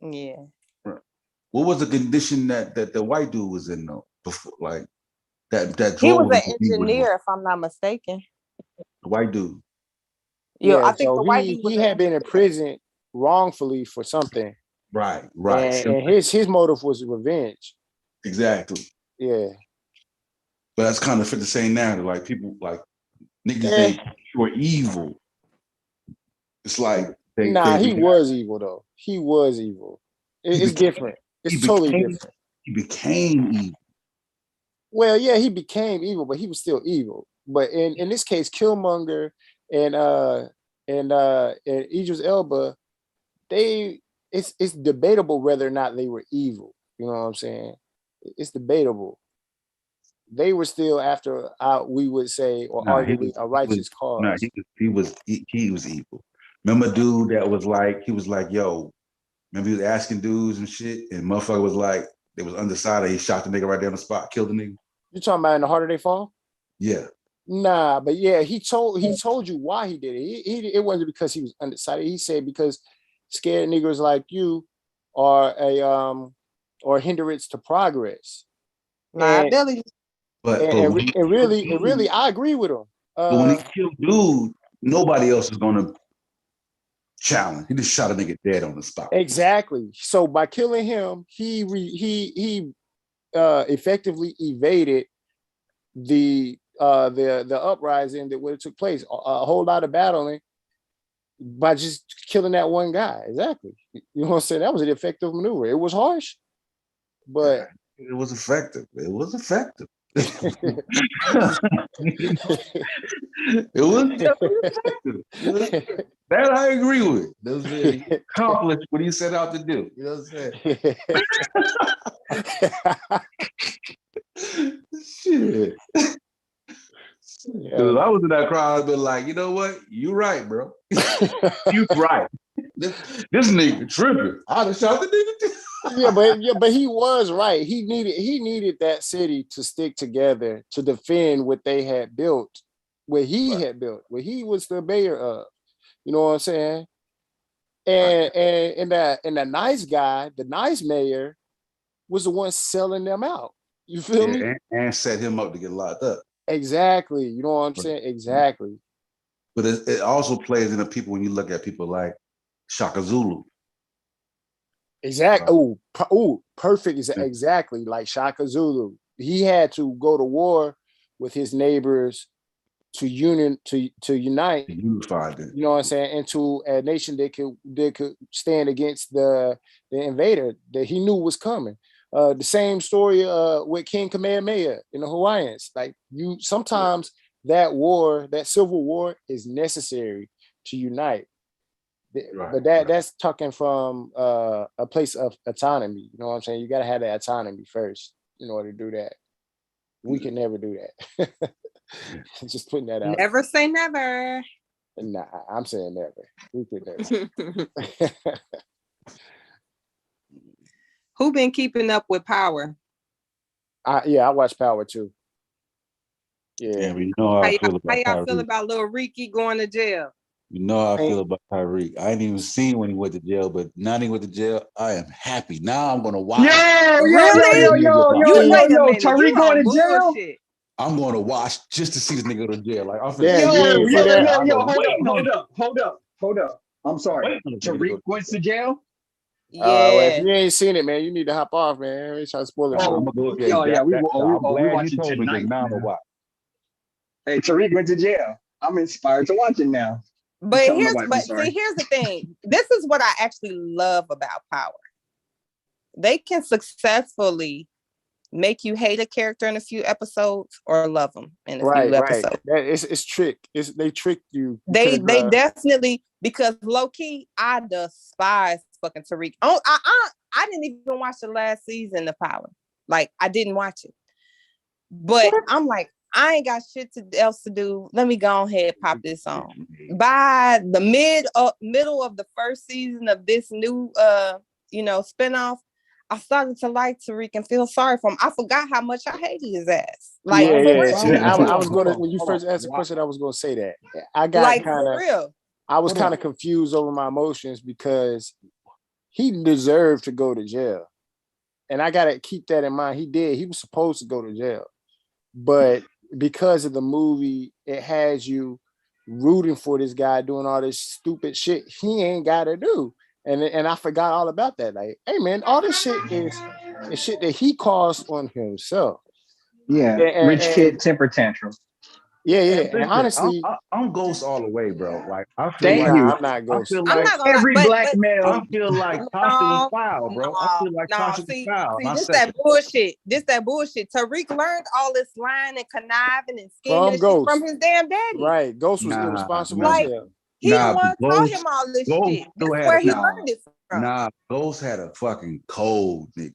Yeah. Right. What was the condition that the white dude was in though? Before, like that drove he was him an to be with engineer, if I'm not mistaken. the white dude. Yeah, I think so the white dude he had been in prison wrongfully for something. Right. And his motive was revenge. Exactly. Yeah. But that's kind of fit the same narrative. Like people like niggas they were evil. It's like he was evil though. He was evil. It's different. It's totally different. He became evil. Well, yeah, he became evil, but he was still evil. But in this case, Killmonger and Idris Elba, it's debatable whether or not they were evil. You know what I'm saying? It's debatable. They were still after we would say, or arguably a righteous cause. No, he was evil. Remember, dude that was like, he was like, yo, remember he was asking dudes and shit, and motherfucker was like, they was undecided. He shot the nigga right there on the spot, killed the nigga. You talking about In the Harder They Fall? Yeah. Nah, but yeah, he told you why he did it. It wasn't because he was undecided. He said because scared niggers like you are a hindrance to progress. Liability. But really, I agree with him. But when he killed dude, nobody else is gonna challenge. He just shot a nigga dead on the spot. Exactly. So by killing him, he effectively evaded the uprising that would have took place. A whole lot of battling by just killing that one guy. Exactly. You know what I'm saying? That was an effective maneuver. It was harsh, but it was effective. It was effective. It was effective. That I agree with. He accomplished what he set out to do. You know what I'm saying? Shit. If I was in that crowd, I'd be like, you know what? You right, bro. You right. This nigga tripping. I'd have shot the nigga too. but he was right. He needed that city to stick together to defend what they had built, where he had built, where he was the mayor of. You know what I'm saying? And the nice guy, the nice mayor, was the one selling them out. You feel me? And set him up to get locked up. Exactly. You know what I'm saying? Exactly. But it also plays into people when you look at people like Shaka Zulu. Exactly. Perfect. Exactly. Like Shaka Zulu. He had to go to war with his neighbors to unite. Unify them. You know what I'm saying? Into a nation that could stand against the invader that he knew was coming. The same story with King Kamehameha in the Hawaiians. Like sometimes that war, that civil war, is necessary to unite. But that's talking from a place of autonomy. You know what I'm saying? You got to have that autonomy first in order to do that. We can never do that. Just putting that out. Never say never. Nah, I'm saying never. We could never. Who been keeping up with Power? I watch Power too. Yeah, we know how I feel about How y'all feel about little Ricky going to jail? You know how I feel about Tyreek. I ain't even seen when he went to jail, but now he went to jail, I am happy. Now I'm gonna watch. Really? Tariq going to jail? Bullshit. I'm going to watch just to see this nigga go to jail. Like, I'm hold up. I'm sorry. Tariq went to jail? Yeah. Well, if you ain't seen it, man, you need to hop off, man. We trying to spoil it. I'm watching tonight. Hey, Tariq went to jail. I'm inspired to watch it now. But here's the thing. This is what I actually love about Power. They can successfully make you hate a character in a few episodes or love them in a few episodes. It's trick. They tricked you. They definitely, because low key, I despise fucking Tariq. Oh, I didn't even watch the last season of Power. Like, I didn't watch it. But I'm like, I ain't got shit else to do. Let me go ahead pop this on. By the middle of the first season of this new spinoff, I started to like Tariq and feel sorry for him. I forgot how much I hated his ass. Like, I was gonna, when you first asked the question, I was gonna say that. I got like, kind of real. I was kind of confused over my emotions because he deserved to go to jail. And I gotta keep that in mind. He did. He was supposed to go to jail. But because of the movie, it has you rooting for this guy doing all this stupid shit he ain't gotta do. And I forgot all about that. Like, hey man, all this shit is shit that he caused on himself. Yeah, rich kid temper tantrum. Yeah. And honestly, I'm Ghost all the way, bro. Like, I feel thank you. I'm not Ghost. I feel like every black male. I feel like Tasha was foul, bro. I feel like Tasha was foul. This that bullshit. Tariq learned all this lying and conniving and scheming from his damn daddy. Right. Ghost was irresponsible as hell. He the one taught him all this shit. This is where he learned it from. Nah, Ghost had a fucking cold, nigga.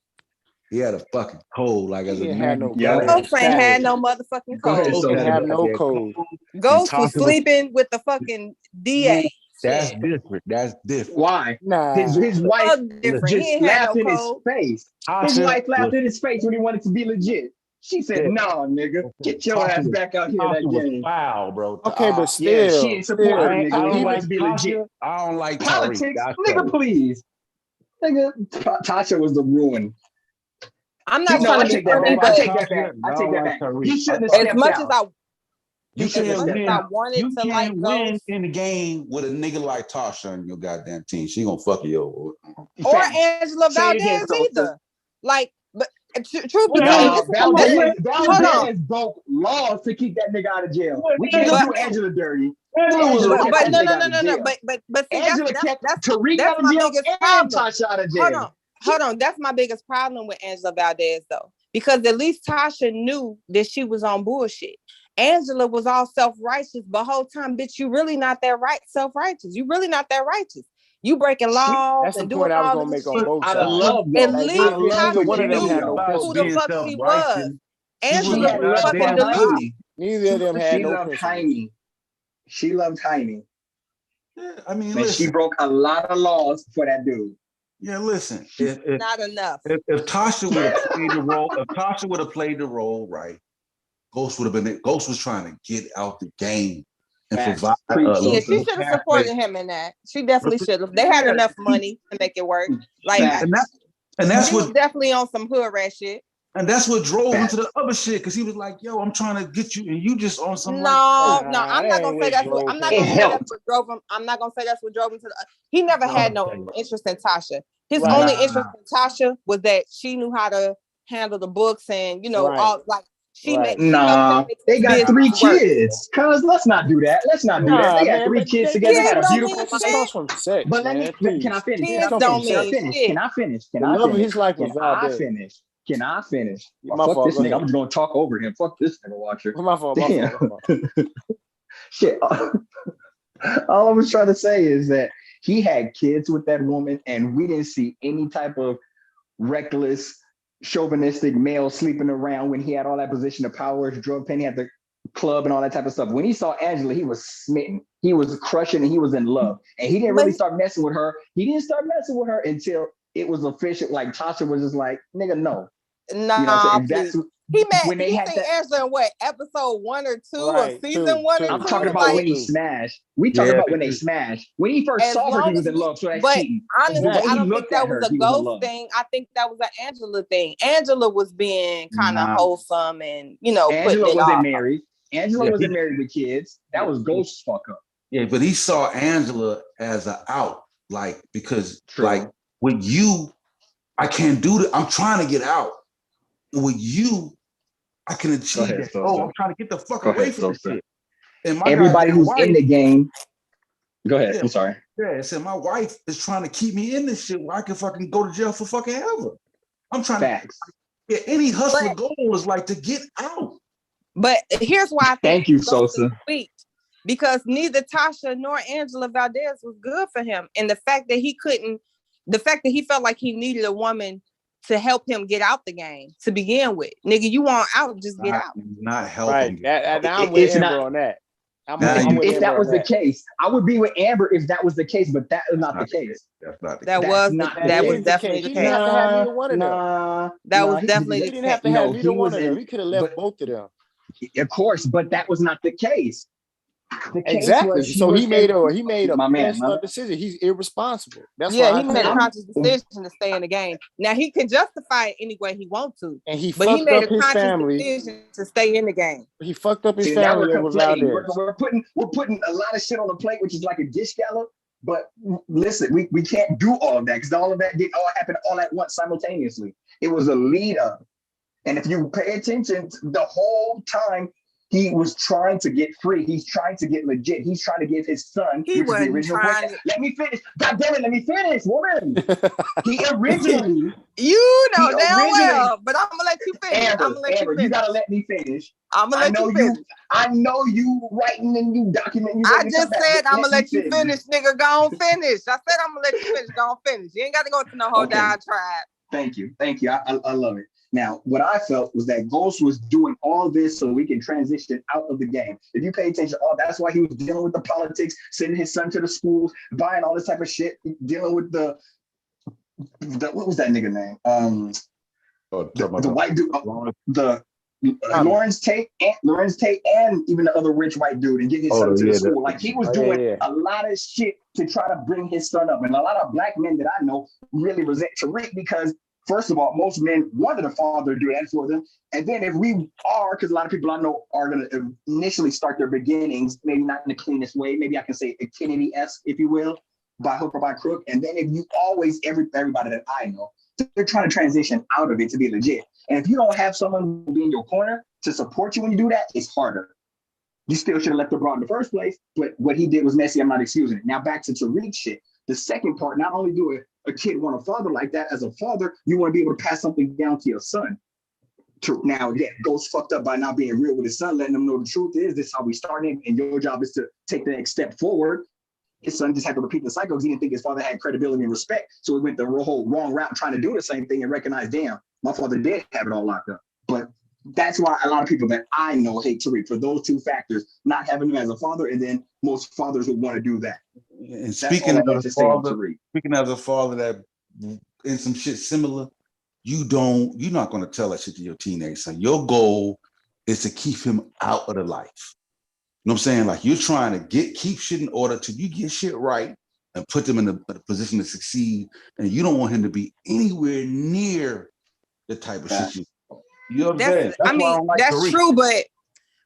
He had a fucking cold, like as a man. Ghost ain't had no motherfucking cold. Ghost didn't have no cold. Ghost was sleeping with the fucking DA. That's different. That's different. Why? Nah. His wife just laughed in his face. His wife laughed in his face when he wanted to be legit. She said, "No, nigga, get your ass back out here that game." Foul, bro. Okay, but still, she ain't supporting nigga. I don't like to be legit. I don't like politics, nigga. Please, nigga. Tasha was the ruin. I'm not No, trying I to be take that funny, back. I but take that back. I take that back. He shouldn't have as stepped much as out. You as much can't as win. I wanted You to can't like win Ghost in the game with a nigga like Tasha on your goddamn team. She gonna fuck you over. or Facts. Angela Say it again, Valdez Sosa. either. Like, but truth be told, No, this is hold on. Valdez broke laws to keep that nigga out of jail. We can't But do Angela dirty. Angela was Angela kept but that no, nigga no, out no, of no, no. jail. But see, Angela kept Tariq out of my jail biggest and problem. Tasha out of Hold jail. on, hold on. That's my biggest problem with Angela Valdez, though, because at least Tasha knew that she was on bullshit. Angela was all self-righteous, but whole time, bitch, you really not that right self-righteous. You really not that righteous. You breaking laws That's the and point doing I was all gonna this make on shit. both Out of sides. love, At though. least Like neither one Tasha of them knew had no who the principle. fuck she was. She Angela had was love fucking for deluded. Jaime. Neither of them had She no loved principle. Jaime. She loved Jaime. Yeah, I mean, And she listen. broke a lot of laws for that dude. Yeah, listen. If Not enough. Tasha would have played the role, if Tasha would have played the role right, Ghost would have been it. Ghost was trying to get out the game and Facts. provide a Yeah, little she should have pathway. supported him in that. She definitely should have. They had Yeah. enough money to make it work. Like Facts. And that's she was what definitely on some hood rat shit. drove him Facts. to the other shit, because he was like, yo, I'm trying to get you, and you just on some No, like, no, I'm not gonna say that's what I'm not It gonna say that's helped. what drove him. I'm not gonna say that's what drove him to the. He never had no interest in Tasha. His Right. only interest in Tasha was that she knew how to handle the books and Right. all like she Right. made. She helped him Nah, make they his got business 3 work. kids. Cuz let's not do that. Let's not do that. Nah, They had man, 3 but kids they, together, Kids had a don't beautiful mean this life. comes shit. from sex, But man. can Please. I finish? Kids don't mean shit. Can I finish? The love of his life was Valdez. Can I finish? My Fuck fault, this go nigga. ahead. I'm just gonna talk over him. Fuck this nigga watcher. My fault. Damn. Shit. All I was trying to say is that he had kids with that woman, and we didn't see any type of reckless, chauvinistic male sleeping around when he had all that position of power, drug penny at the club and all that type of stuff. When he saw Angela, he was smitten. He was crushing and he was in love. And he didn't really start messing with her. He didn't start messing with her until it was official. Like Tasha was just like, nigga, no. Nah, you know what I'm saying? That's he met. when they He had seen that. Angela in what, episode 1 or 2 Right, of season 1 or 2? I'm talking about Like, when he smashed. We talking about when they smashed. When he first as saw her, long he was as in love. So that's but cheating. honestly, The way I he don't think looked at that was her, a he was in Ghost love. thing. I think that was an Angela thing. Angela was being kind of Nah. wholesome and putting Angela it wasn't off. married. Angela wasn't married with kids. That was Ghost's fuck up. yeah, but he saw Angela as an out, like, because like with you, I can't do that. I'm trying to get out. With you, I can achieve that. Oh, I'm trying to get the fuck away from this shit. And my Everybody who's wife, in the game. Go ahead. Yeah, I'm sorry. Yeah, so my wife is trying to keep me in this shit where I can fucking go to jail for fucking ever. I'm trying to. Yeah, any hustler goal is like to get out. But here's why I think Thank you, Ghost is Sosa. weak. Because neither Tasha nor Angela Valdez was good for him. And the fact that he felt like he needed a woman to help him get out the game to begin with. Nigga, you want out, just get out. Not helping. Right. I'm with Amber on that. If that was the case, I would be with Amber if that was the case, but that is not the case. That's not the That was definitely the He case. didn't have to have either one of them. That was definitely He didn't have to have either one of them. He could have left both of them. Of course, but that was not the case. Exactly. So he made a my messed man. up decision. He's irresponsible. That's yeah, why he made a conscious decision to stay in the game. Now he can justify it any way he wants to, and he but he fucked made up a his conscious family. decision to stay in the game. He fucked up his See, now family we're over conflating. Valdez. We're putting a lot of shit on the plate, which is like a dish scallop. But listen, we can't do all of that because all of that didn't all happen all at once simultaneously. It was a lead up. And if you pay attention the whole time, he was trying to get free. He's trying to get legit. He's trying to give his son, He which is the wasn't original trying boyfriend. Let me finish. God damn it, let me finish, woman. He originally. You know he damn originally- well, but I'm gonna let you finish. Amber, you gotta let me finish. I'm gonna let you finish. I know you writing and you documenting. I just said I'm gonna let you finish, nigga. Go on, finish. I said I'm gonna let you finish. Go on, finish. You ain't got to go to no whole diatribe. Thank you. I love it. Now, what I felt was that Ghost was doing all this so we can transition out of the game. If you pay attention, that's why he was dealing with the politics, sending his son to the schools, buying all this type of shit, dealing with the what was that nigga name? The white dude, Lawrence Tate, and even the other rich white dude, and get his son to the school. Like he was doing a lot of shit to try to bring his son up. And a lot of black men that I know really resent Tariq because First of all, most men wanted a father to do that for them. And then if we are, because a lot of people I know are going to initially start their beginnings, maybe not in the cleanest way, maybe I can say a Kennedy-esque, if you will, by hook or by crook. And then if you always, everybody that I know, they're trying to transition out of it to be legit. And if you don't have someone who will be in your corner to support you when you do that, it's harder. You still should have left abroad in the first place, but what he did was messy. I'm not excusing it. Now back to Tariq shit. The second part, not only do a kid want a father like that, as a father, you want to be able to pass something down to your son. Now, yeah, goes fucked up by not being real with his son, letting him know the truth is this is how we started, and your job is to take the next step forward. His son just had to repeat the cycle because he didn't think his father had credibility and respect. So he went the whole wrong route trying to do the same thing and recognize, damn, my father did have it all locked up. But that's why a lot of people that I know hate Tariq, for those two factors, not having him as a father, and then most fathers would want to do that. And speaking as a father that in some shit similar, you're not going to tell that shit to your teenage son. Your goal is to keep him out of the life. You know what I'm saying? Like, you're trying to keep shit in order till you get shit right and put them in a position to succeed. And you don't want him to be anywhere near the type of shit you know what I'm saying? That's true, but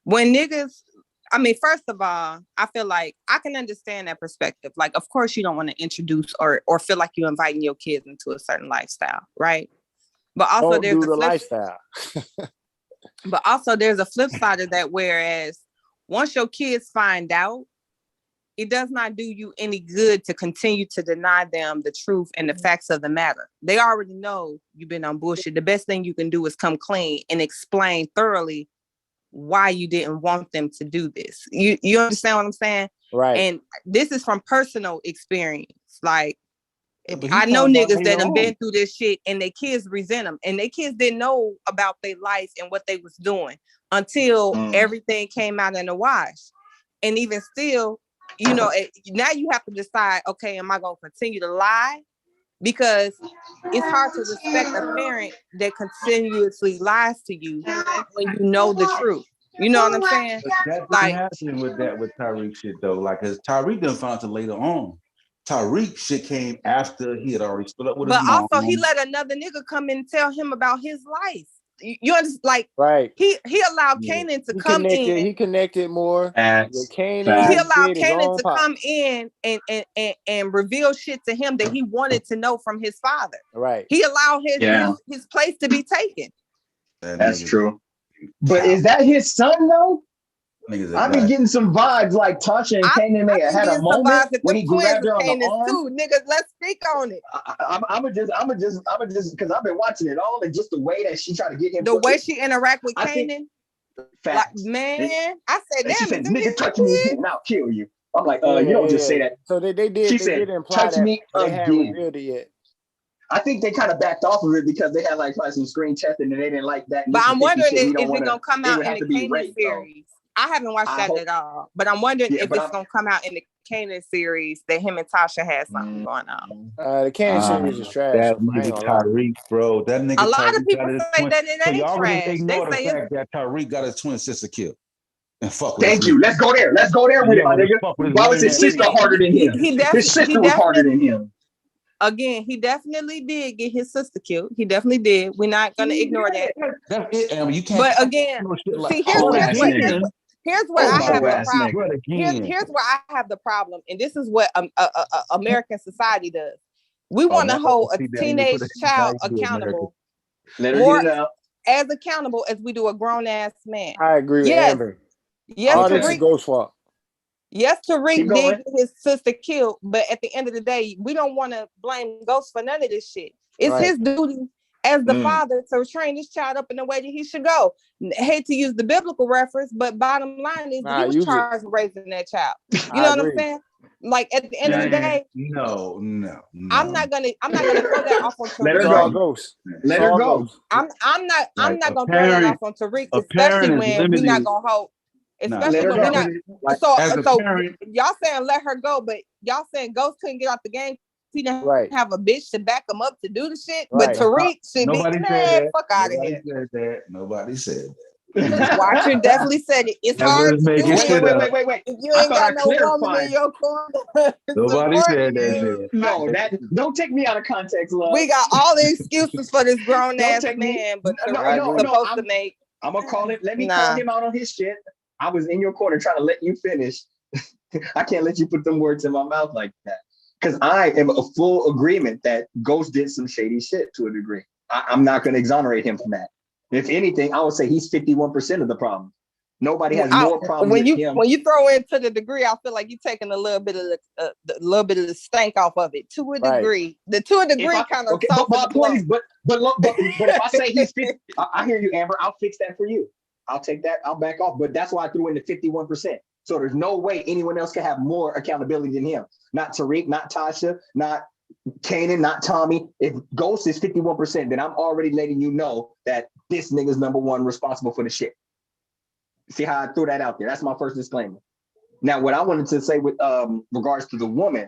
when niggas, first of all, I feel like I can understand that perspective. Like, of course, you don't want to introduce or feel like you're inviting your kids into a certain lifestyle, right? But also there's a lifestyle. But also there's a flip side of that, whereas once your kids find out, it does not do you any good to continue to deny them the truth and the facts of the matter. They already know you've been on bullshit. The best thing you can do is come clean and explain thoroughly why you didn't want them to do this. You understand what I'm saying? Right. And this is from personal experience. Like, I know niggas that have been through this shit and their kids resent them, and their kids didn't know about their life and what they was doing until everything came out in the wash. And even still, now you have to decide, okay, am I going to continue to lie? Because it's hard to respect a parent that continuously lies to you when you know the truth. You know what I'm saying? That's what happened with Tyreek shit though. Like, cause Tyreek didn't find out later on. Tyreek shit came after he had already split up with his mom. But also he let another nigga come in and tell him about his life. You understand? Like, right? He allowed Kanan to come in. He connected more with Kanan. He allowed Kanan to come in and reveal shit to him that he wanted to know from his father. Right. He allowed his place to be taken. That's true. But is that his son though? I've been getting some vibes like Tasha and Kanan may have had a moment when he grabbed her on the arm. Too. Niggas, let's speak on it. I'm just because I've been watching it all, and just the way that she tried to get him. The way she interact with Kanan. Like, man, I said, damn, she said, "Nigga, touch me again, and I'll kill you." I'm like, you don't just say that. So they did. She said, "Touch me again." I think they kind of backed off of it because they had like some screen testing and they didn't like that. But I'm wondering if it's gonna come out in the Kanan series. I haven't watched that at all, but I'm wondering if it's gonna come out in the Kanan series that him and Tasha had something going on. The Kanan series is trash. That nigga Tyreek, bro. That nigga. A lot of people say that it ain't trash. Ignore the fact that Tyreek got his twin sister killed. And fuck with Thank you. Let's go there. Let's go there with it, my nigga. Why was his sister harder than him? His sister was harder than him. Again, he definitely did get his sister killed. He definitely did. We're not gonna ignore that. That's it. You can't. But again, see, here's where I have the problem. Here's where I have the problem, and this is what American society does. We want to hold a teenage child accountable, as accountable as we do a grown ass man. I agree with Amber. Yes, all this is Ghost's fault. Yes, Tariq did get his sister killed, but at the end of the day, we don't want to blame Ghost for none of this shit. It's his duty as the father to train this child up in the way that he should go. Hate to use the biblical reference, but bottom line is he was charged with raising that child. You know what I'm saying? Like, at the end of the day, no. I'm not gonna throw that off on Tariq. Let her go. Let her go. I'm not gonna throw that off on Tariq, especially when we're not gonna hold. Especially when we're not. So y'all saying let her go, but y'all saying Ghost couldn't get out the game. He didn't have a bitch to back him up to do the shit. But Tariq should be fuck out of here. Nobody said that. Watcher definitely said it. It's hard to do it. Wait. If you I ain't thought got I no woman clarified. in your corner, Nobody said supporting that you. shit. No, that don't take me out of context, love. We got all the excuses for this grown Don't ass take me. man, but the No, rest no, is no. supposed to make. I'm gonna call it. Let me Nah. call him out on his shit. I was in your corner trying to let you finish. I can't let you put them words in my mouth like that. Because I am a full agreement that Ghost did some shady shit to a degree. I'm not going to exonerate him from that. If anything, I would say he's 51% of the problem. Nobody has more problems when with him. When you throw into the degree, I feel like you're taking a little bit of the stank off of it to a degree. The to a degree kind of but my point is, but if I say he's 50, I hear you, Amber. I'll fix that for you. I'll take that. I'll back off. But that's why I threw in the 51%. So there's no way anyone else can have more accountability than him. Not Tariq, not Tasha, not Kanan, not Tommy. If Ghost is 51%, then I'm already letting you know that this nigga's number one responsible for the shit. See how I threw that out there? That's my first disclaimer. Now, what I wanted to say with regards to the woman,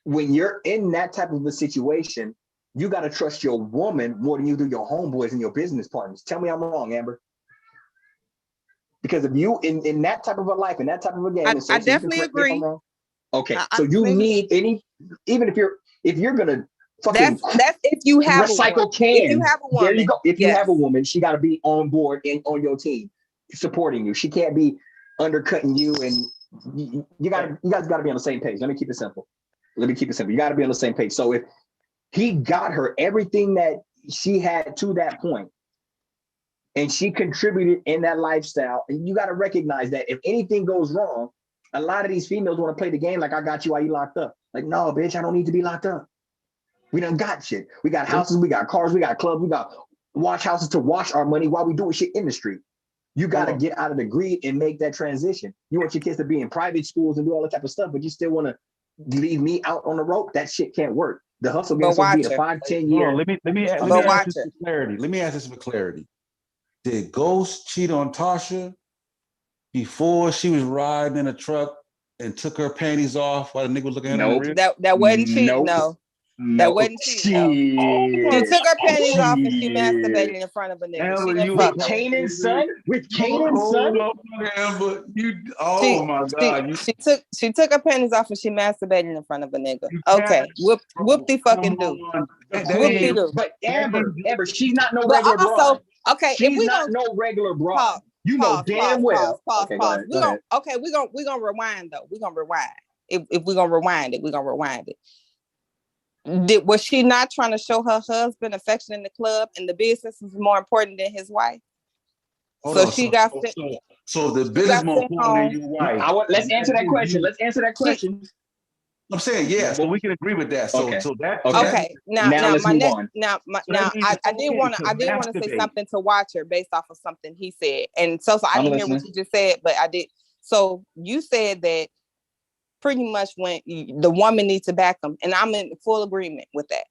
when you're in that type of a situation, you got to trust your woman more than you do your homeboys and your business partners. Tell me I'm wrong, Amber. Because if you in that type of a life, in that type of a game, I definitely agree. Okay, so you need even if you're gonna fucking that's if you have recycle cans. If you have a woman, there you go. If you have a woman, she got to be on board and on your team, supporting you. She can't be undercutting you, and you guys got to be on the same page. Let me keep it simple. You got to be on the same page. So if he got her everything that she had to that point, and she contributed in that lifestyle, and you got to recognize that if anything goes wrong, a lot of these females want to play the game like I got you while you locked up. Like, no, bitch, I don't need to be locked up. We done got shit. We got houses, we got cars, we got clubs, we got wash houses to wash our money while we doing shit in the street. You got to get out of the greed and make that transition. You want your kids to be in private schools and do all that type of stuff, but you still want to leave me out on the rope? That shit can't work. The hustle game's going to be a 5-10 year. Let me ask this for clarity. Let me ask this for clarity. Did Ghost cheat on Tasha before she was riding in a truck and took her panties off while the nigga was looking at her? Nope. That wasn't cheating, no. That wasn't cheating, no. She took her panties off and she masturbated in front of a nigga. She didn't fuck him. Kanan's son? With Kanan's son? She took her panties off and she masturbated in front of a nigga. Okay. Whoop-de fucking do. Whoop-de-do. But Amber, she's not no regular broad. Okay, she's not no regular broad. You know damn well. Pause. We're gonna rewind though. We're gonna rewind. If we're gonna rewind it, we're gonna rewind it. Was she not trying to show her husband affection in the club and the business is more important than his wife? So the business more important than your wife. Let's answer that question. I'm saying yes, so we can agree with that. So Now I did want to say something to Watcher based off of something he said, and so I didn't hear what you just said, but I did. So you said that pretty much when the woman needs to back them, and I'm in full agreement with that.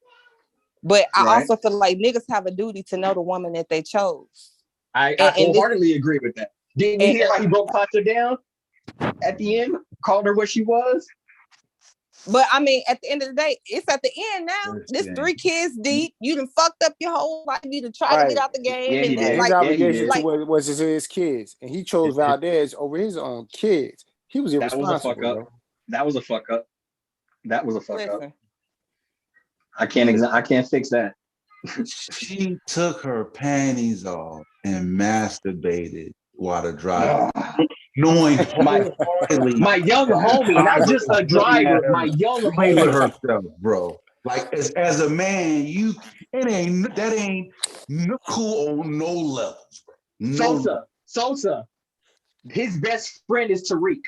But I also feel like niggas have a duty to know the woman that they chose. I wholeheartedly agree with that. Didn't you hear how he broke Tasha down at the end? Called her what she was? But I mean, at the end of the day, it's at the end now. This 3 kids deep. You done fucked up your whole life. You done tried to get out the game. And his obligation was to his kids. And he chose Valdez over his own kids. He was irresponsible. That was a fuck up. I can't fix that. She took her panties off and masturbated while the driver. Knowing my young homie, not just a driver, my young homie herself, bro. Like as a man, that ain't cool on no levels, bro. Sosa, his best friend is Tariq.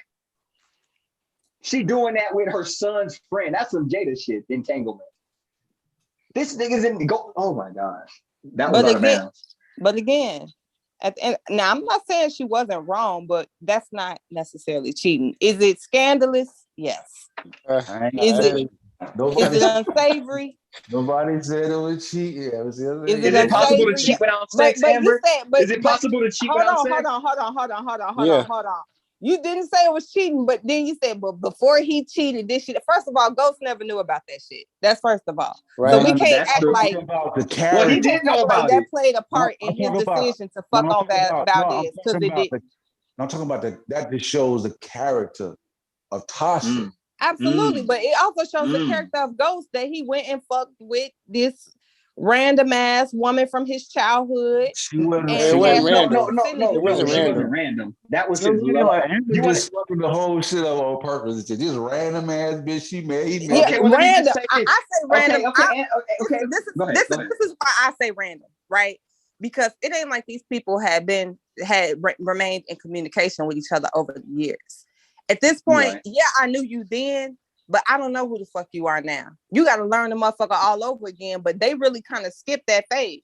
She doing that with her son's friend. That's some Jada shit, entanglement. This nigga's in go. Oh my gosh, that was out of bounds. But again. Now, I'm not saying she wasn't wrong, but that's not necessarily cheating. Is it scandalous? Yes. Is it unsavory? Nobody said it was cheating. Is it possible to cheat without sex, Amber? Is it possible to cheat without sex? Hold on. You didn't say it was cheating, but then you said, but before he cheated, this shit. First of all, Ghost never knew about that shit. That's first of all. Right. So we can't That's act true. like About the character. Well, he did know about that it. played a part I'm in his talking about- decision to fuck on Valdez because it did. I'm talking about that just shows the character of Tasha. Absolutely, but it also shows the character of Ghost that he went and fucked with this random ass woman from his childhood. She wasn't. And It wasn't asked her random. vicinity. It wasn't She random. wasn't random. That was So, his you love. know, Andrew You just fucking the whole shit up on purpose. It's just random ass bitch. He made. Okay, well, let me random. just say I this. say random. Okay. This Go ahead. is why I say random, right? Because it ain't like these people had remained in communication with each other over the years. At this point, Right. yeah, I knew you then, but I don't know who the fuck you are now. You got to learn the motherfucker all over again. But they really kind of skipped that phase.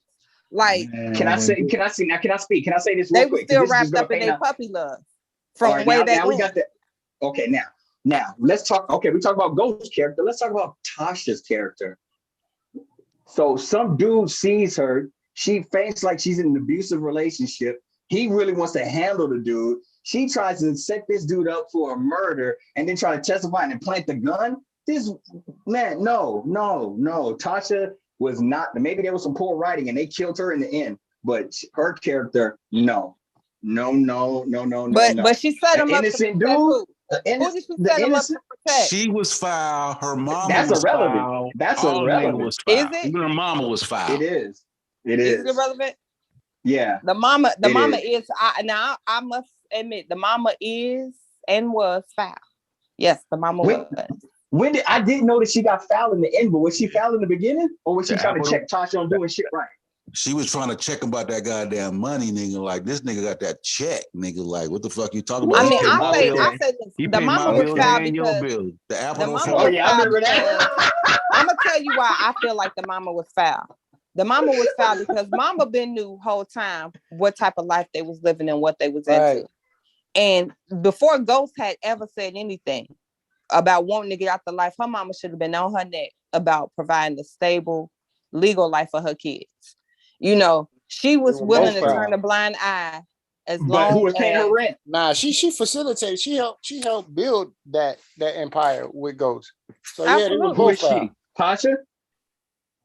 Like, Can I speak? Can I say this they real were quick? still This is wrapped gonna up in paint their out- puppy love All from right, way now, back now when. we got the. Okay, now let's talk. Okay, we talk about Ghost's character. Let's talk about Tasha's character. So some dude sees her. She thinks like she's in an abusive relationship. He really wants to handle the dude. She tries to set this dude up for a murder and then try to testify and plant the gun. This man, no. Tasha was not. Maybe there was some poor writing and they killed her in the end. But her character, no. But she set him up to protect who? Who did she set him up to protect? She was foul. Her mama That's was irrelevant. foul. That's all irrelevant. niggas was foul. Is it? Even her mama was foul. It is. Is it irrelevant? Yeah. The mama is. is. I must admit, the mama is and was foul. Yes, the mama was. When I didn't know that she got foul in the end, but was she foul in the beginning, or was she The trying to apple- check Tasha on doing shit right? She was trying to check him about that goddamn money, nigga. Like, this nigga got that check, nigga. Like, what the fuck you talking about? I mean, He paid my bill. I say He the paid mama my was bill foul and your because bill. The apple the don't mama fall. was foul because I'm gonna tell you why I feel like the mama was foul. The mama was foul because mama been knew whole time what type of life they was living and what they was into. And before Ghost had ever said anything about wanting to get out the life, her mama should have been on her neck about providing a stable, legal life for her kids. You know, she was willing to turn a blind eye as long who was paying as her rent? Nah, she facilitated. She helped build that empire with Ghost. So yeah, they were Who is both she? Tasha?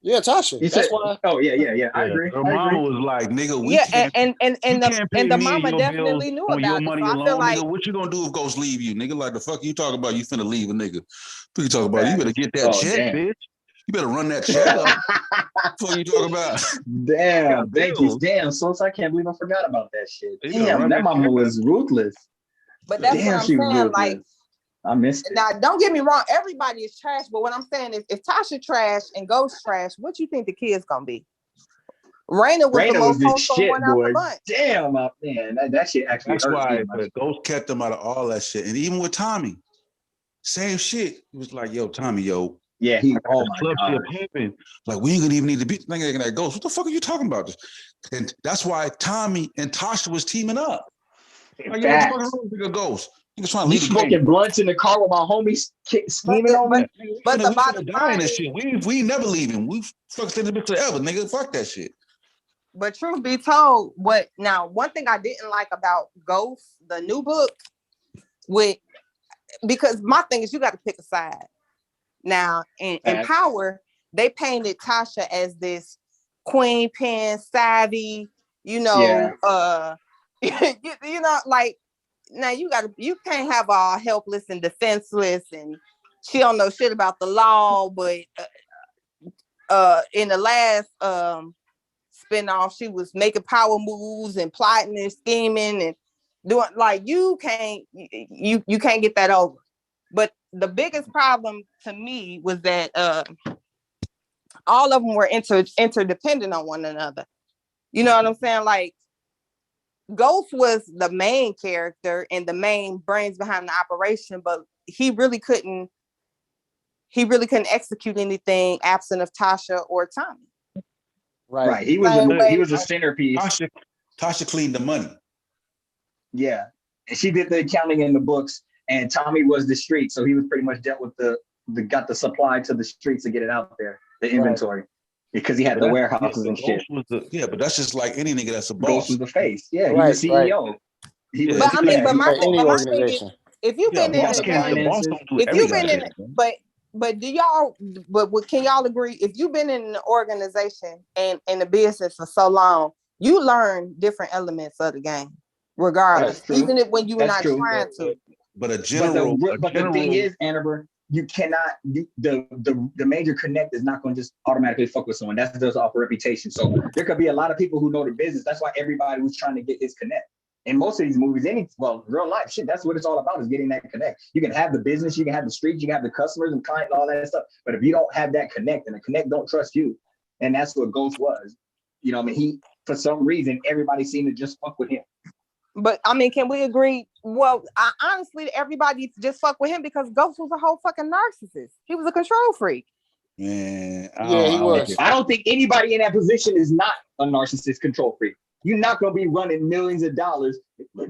Yeah, Tasha. You That's said, why. Oh yeah. I agree. Her mama was like, nigga, we can't. and the me mama your definitely bills knew on your about it. money So I alone, feel like nigga. What you gonna do if Ghost leave you, nigga? Like, the fuck you talking about? You finna leave a nigga. What you talking about? You better get that check, damn. bitch. You better run that check up. What you talking about? Damn, thank you. bills. Damn, Sos, I can't believe I forgot about that shit. You better Damn, run that that mama check was ruthless. But that's Damn, what I'm she was saying. ruthless. Like, I missed it. now, don't get me wrong. Everybody is trash. But what I'm saying is, if Tasha trash and Ghost trash, what you think the kid's gonna be? Raina was the most wholesome shit, one out boy. the bunch. Damn, man, that shit actually That's hurts why me. the Ghost kept them out of all that shit. And even with Tommy, same shit. It was like, yo, Tommy, yo. Yeah, oh my club shit popping. Like, we ain't gonna even need to be thinking that Ghost. What the fuck are you talking about? And that's why Tommy and Tasha was teaming up. Like, yo, what the fuck is wrong with the Ghost? Niggas trying to You leave the smoking game. blunts in the car with my homies scheming on me? But the we bottom finna die in line this is, shit. We never leaving. We fuck stay in the bitch forever, nigga. Fuck that shit. but truth be told, one thing I didn't like about Ghost, the new book, because my thing is you got to pick a side. Now in Power, they painted Tasha as this queen pin savvy, you know, you know, like, now you can't have all helpless and defenseless and she don't know shit about the law, but in the last spinoff, she was making power moves and plotting and scheming and doing, like, you can't get that over. But the biggest problem to me was that all of them were interdependent on one another. You know what I'm saying? Like, Ghost was the main character and the main brains behind the operation, but he really couldn't execute anything absent of Tasha or Tommy. Right. He was a centerpiece. Tasha cleaned the money. Yeah. And she did the accounting in the books, and Tommy was the street. So he was pretty much dealt with got the supply to the streets to get it out there, the inventory. Because he had the warehouses and shit. But that's just like any nigga that's a boss. Ghost was the face. Yeah, he was CEO. But I mean, but my any thing is, organization. if you've been in the game, if you've been in, but do y'all, can y'all agree? If you've been in an organization and in the business for so long, you learn different elements of the game, regardless, even if when you were not trying to. But a general, but the thing is, Amber, you cannot. The major connect is not going to just automatically fuck with someone. That's just off a reputation. So there could be a lot of people who know the business. That's why everybody was trying to get his connect. In most of these movies, real life shit, that's what it's all about, is getting that connect. You can have the business, you can have the streets, you can have the customers and clients, all that stuff. But if you don't have that connect, and the connect don't trust you, and that's what Ghost was. You know, I mean, he, for some reason, everybody seemed to just fuck with him. But I mean, can we agree? Well, honestly, everybody just fuck with him because Ghost was a whole fucking narcissist. He was a control freak. Man, he was. I don't think anybody in that position is not a narcissist control freak. You're not going to be running millions of dollars,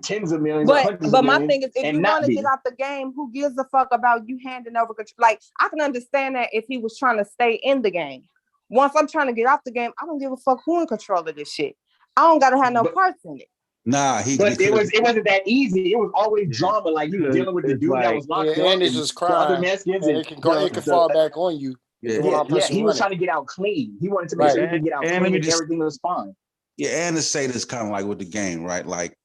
tens of millions, or hundreds of millions. But my thing is, if you want to get out the game, who gives a fuck about you handing over control? Like, I can understand that if he was trying to stay in the game. Once I'm trying to get out the game, I don't give a fuck who in control of this shit. I don't got to have no parts in it. Nah, but it wasn't that easy. It was always drama. Like, you were dealing with the dude that was locked up, and it's just crime. other Mexicans, and it can fall back on you. Yeah, he was trying to get out clean. He wanted to make sure he could get out clean and everything was fine. Yeah, and to say this kind of like with the game, right? Like,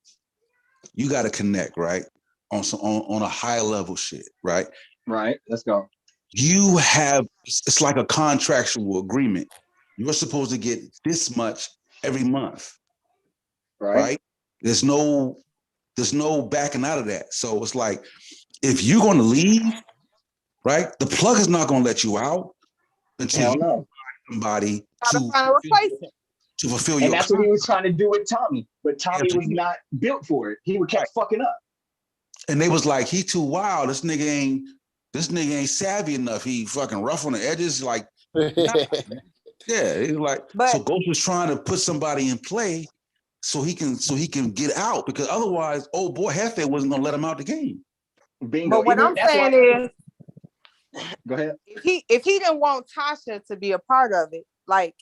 you got to connect, right? On a high level shit, right? Right. Let's go. You have, it's like a contractual agreement. You're supposed to get this much every month, right? There's no backing out of that. So it's like, if you're going to leave, right? The plug is not going to let you out until you find somebody to fulfill your. And that's what he was trying to do with Tommy, but Tommy was not built for it. He would kept fucking up. And they was like, he too wild. This nigga ain't savvy enough. He fucking rough on the edges. Like, yeah, he's like. So Ghost was trying to put somebody in play so he can get out, because otherwise, old boy Hefe wasn't gonna let him out the game. Bingo. But what I'm saying is, go ahead. If he didn't want Tasha to be a part of it, like,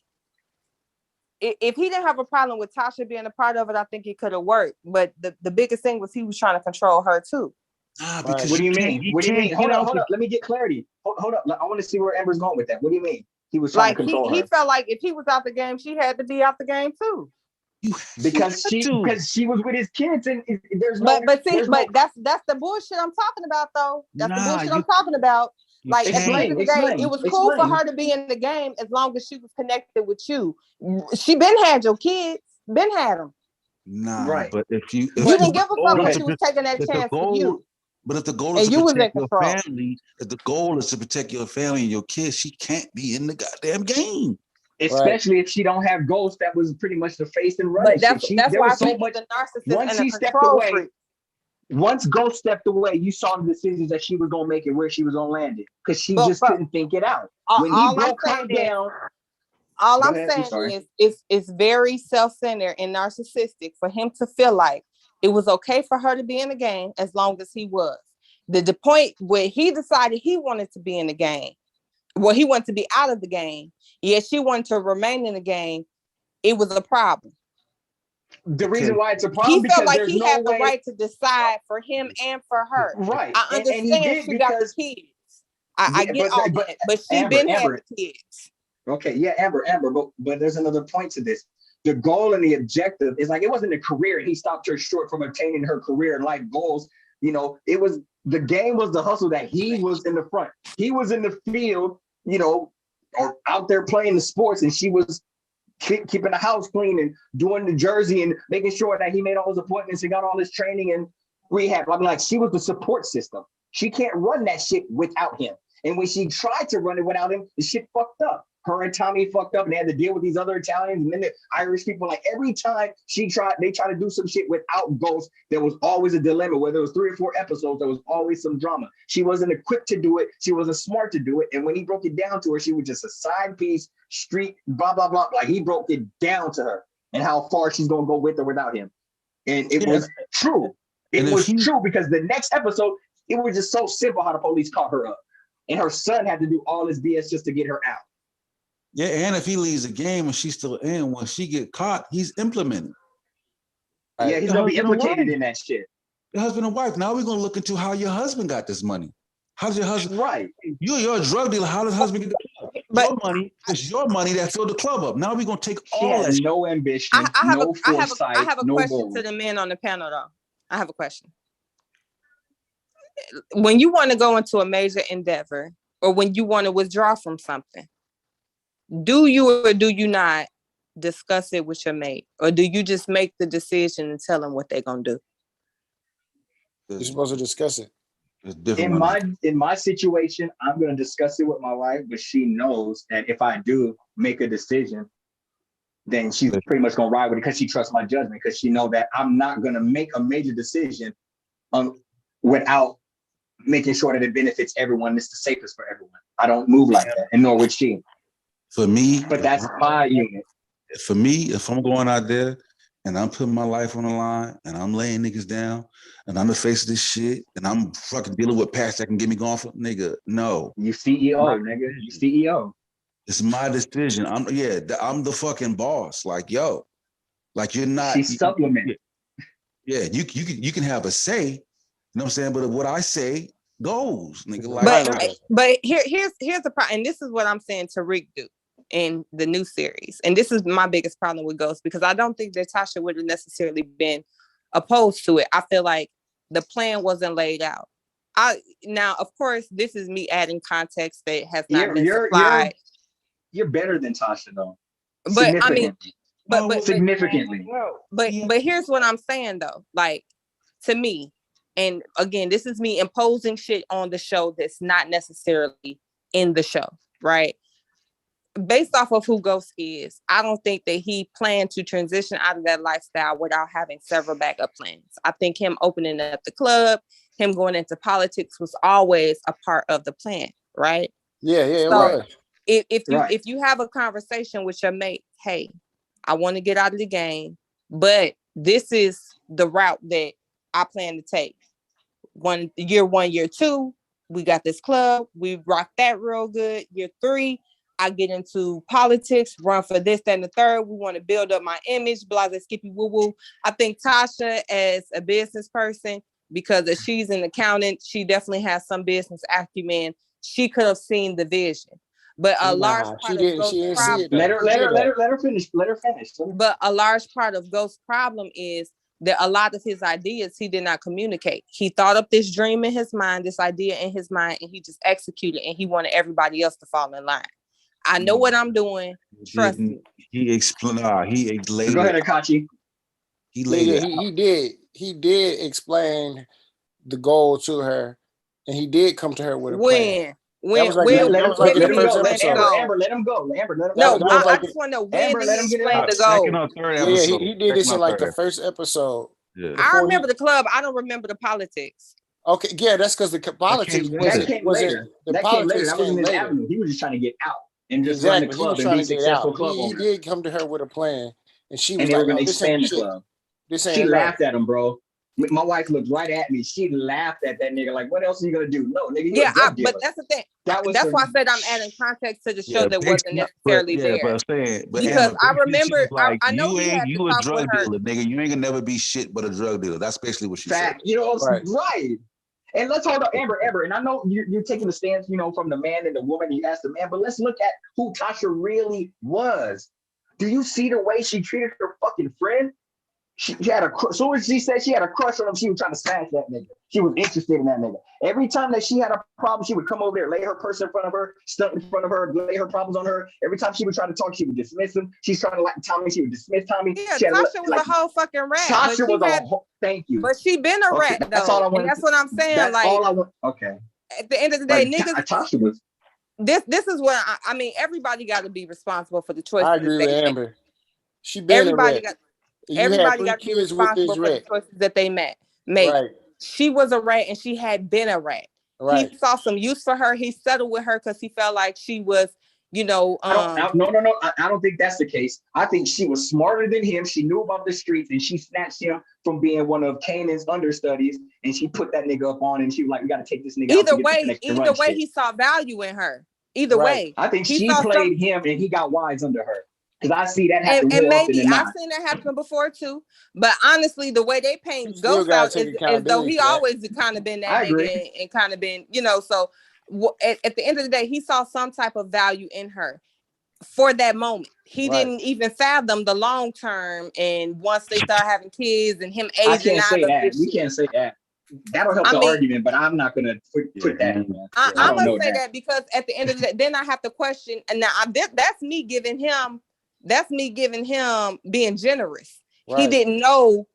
if he didn't have a problem with Tasha being a part of it, I think it could have worked. But the biggest thing was he was trying to control her too. What do you mean? What do you mean? Hold up. Let me get clarity. Hold up. I want to see where Amber's going with that. What do you mean? He was trying to control her. He felt like if he was out the game, she had to be out the game too. Because she was with his kids, and there's but that's the bullshit I'm talking about, though. That's the bullshit I'm talking about. Like, at the end of the day, it was cool for her to be in the game as long as she was connected with you. She been had your kids, been had them. Nah, right. But if you didn't give a fuck when she was taking that chance for you. But if the goal is to protect your family, if the goal is to protect your family and your kids, she can't be in the goddamn game. Especially if she don't have Ghost, that was pretty much the face and running. That's why I think the narcissist once and he stepped away. Once Ghost stepped away, you saw the decisions that she was gonna make and where she was gonna land it, because she just couldn't think it out. When he broke her down. All I'm saying is it's very self-centered and narcissistic for him to feel like it was okay for her to be in the game as long as he was. The point where he decided he wanted to be in the game, well, he wanted to be out of the game, yet she wanted to remain in the game, it was a problem. The reason why it's a problem, he felt like he had the right to decide for him and for her. Right. I understand she got the kids. I get all that, but she been had the kids. Okay, yeah, Amber, but there's another point to this. The goal and the objective is like, it wasn't a career. He stopped her short from attaining her career and life goals. You know, it was, the game was the hustle that he was in the front. He was in the field, you know, or out there playing the sports, and she was keeping the house clean and doing the jersey and making sure that he made all his appointments and got all his training and rehab. I mean, like, she was the support system. She can't run that shit without him. And when she tried to run it without him, the shit fucked up. Her and Tommy fucked up, and they had to deal with these other Italians and then the Irish people. Like, every time they tried to do some shit without Ghost, there was always a dilemma. Whether it was 3 or 4 episodes, there was always some drama. She wasn't equipped to do it. She wasn't smart to do it. And when he broke it down to her, she was just a side piece, street, blah, blah, blah. Like, he broke it down to her and how far she's going to go with or without him. And it was true. It was true, because the next episode, it was just so simple how the police caught her up. And her son had to do all this BS just to get her out. Yeah, and if he leaves the game and she's still in, when she get caught, he's implemented. Yeah, he's gonna be implicated in that shit. Your husband and wife. Now we're gonna look into how your husband got this money. How does your husband? Right. You're a drug dealer. How does husband get the club? But your money is your money that filled the club up. Now we're gonna take She all had that. no ambition, I have no a foresight, no question goals. to the men on the panel though. I have a question. When you want to go into a major endeavor or when you want to withdraw from something, do you or do you not discuss it with your mate? Or do you just make the decision and tell them what they're gonna do? You're supposed to discuss it. In my situation, I'm gonna discuss it with my wife, but she knows that if I do make a decision, then she's pretty much gonna ride with it because she trusts my judgment, because she know that I'm not gonna make a major decision without making sure that it benefits everyone. It's the safest for everyone. I don't move like that, and nor would she. For me, but that's my unit. For me, if I'm going out there and I'm putting my life on the line and I'm laying niggas down and I'm the face of this shit and I'm fucking dealing with past that can get me going for nigga, no. You CEO, nigga. You CEO. It's my decision. I'm the fucking boss. Like, yo, like you're not. She's supplemented. Yeah, you can have a say. You know what I'm saying? But what I say goes, nigga. Like, but here's the problem, and this is what I'm saying to Rick do in the new series. And this is my biggest problem with Ghost, because I don't think that Tasha would have necessarily been opposed to it. I feel like the plan wasn't laid out. Now, of course, this is me adding context that has not been supplied. You're better than Tasha, though. But I mean, but significantly. But here's what I'm saying though. Like, to me, and again, this is me imposing shit on the show that's not necessarily in the show, right? Based off of who Ghost is, I don't think that he planned to transition out of that lifestyle without having several backup plans. I think him opening up the club, him going into politics was always a part of the plan, right? Yeah, it So was. if you have a conversation with your mate, hey, I want to get out of the game, but this is the route that I plan to take. Year 1, year 2, we got this club, we rock that real good. Year 3, I get into politics, run for this, that, and the third. We want to build up my image, blah, blah, skippy, woo, woo. I think Tasha, as a business person, because if she's an accountant, she definitely has some business acumen. She could have seen the vision. But a large part of Ghost's problem. Let her finish. But a large part of Ghost's problem is that a lot of his ideas he did not communicate. He thought up this dream in his mind, this idea in his mind, and he just executed, and he wanted everybody else to fall in line. I know what I'm doing. Trust me. He explained. He laid. Go ahead, Akachi. He laid it. He did. He did explain the goal to her, and he did come to her with a plan. Let him go. Amber, let him go. No, I just want to know, when did he explain the goal? Yeah, he did this in like the first episode. Yeah. I remember the club. I don't remember the politics. Okay, yeah, that's because the politics came later. That was in his avenue. He was just trying to get out and just run the club and be successful club owner. He did come to her with a plan, and she was they were like, going to expand the club. She laughed at him, bro. My wife looked right at me. She laughed at that nigga like, what else are you gonna do? No, nigga, you're a drug dealer. But that's the thing. That's why I said I'm adding context to the show that wasn't necessarily there. Because I remember, like, I know you a drug dealer, nigga. You ain't gonna never be shit but a drug dealer. That's basically what she said. You know, right. And let's hold up Amber. And I know you're taking the stance, you know, from the man and the woman. You asked the man, but let's look at who Tasha really was. Do you see the way she treated her fucking friend? She had as soon as she said she had a crush on him, she was trying to smash that nigga. She was interested in that nigga. Every time that she had a problem, she would come over there, lay her purse in front of her, stunt in front of her, lay her problems on her. Every time she would try to talk, she would dismiss him. She's trying to like Tommy, she would dismiss Tommy. Yeah, Tasha was a whole fucking rat. Tasha was a whole, thank you. But she been a rat, though. That's all I want. That's what I'm saying. That's like, all I want. Okay. At the end of the day, like, niggas. Tasha was. This is what I mean. Everybody got to be responsible for the choices. I agree with Amber. She been everybody a rat. Everybody got to be responsible for the choices that they made. Right. She was a rat and she had been a rat. Right. He saw some use for her. He settled with her because he felt like she was, you know. No. I don't think that's the case. I think she was smarter than him. She knew about the streets and she snatched him from being one of Kanan's understudies. And she put that nigga up on and she was like, we got to take this nigga out. Either way, he saw value in her. Either way. I think she played him and he got wise under her. Because I see that happen And more often maybe than I've not. seen that happen before too. But honestly, the way they paint still Ghost gotta out take is as though accountability he for that. always kind of been that I agree. nigga and kind of been, you know. So at the end of the day, he saw some type of value in her for that moment. He Right. didn't even fathom the long term. And once they start having kids and him I aging can't out say of that. this We shit. can't say that. That'll help I the mean, argument, but I'm not gonna put that in there. I I'm don't gonna know say that. that because at the end of the day, then I have to question. And now that's me giving him. That's me giving him being generous. He Right. didn't know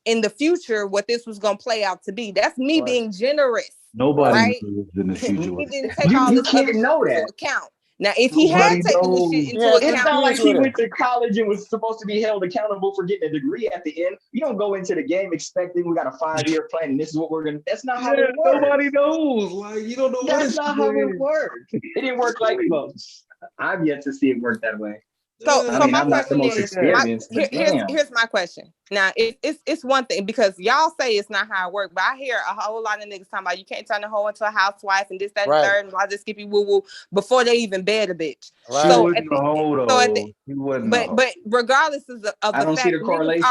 in the future what this was gonna play out to be. That's me Right. being generous. Nobody Right? knows in the future. He didn't take all You this other can't shit know into that. account. Now, if he had Nobody taken this shit knows. into Yeah, It's account, not like kids he with her. went to college and was supposed to be held accountable for getting a degree at the end. You don't go into the game expecting we got a 5-year plan and this is what we're gonna. That's not how Yeah, it works. nobody knows. Like you don't know what That's it's not how it works. It didn't work like well. I've yet to see it work that way. so I mean, my I'm not the question most is, experienced, but damn. here's my question. Now, it's one thing because y'all say it's not how it works, but I hear a whole lot of niggas talking about you can't turn a hoe into a housewife and this, that, and Right. third, and why this skippy woo woo before they even bed a bitch. Right. She So wasn't a hoe though. She wasn't a hoe. but regardless of I the don't see fact the niggas correlation.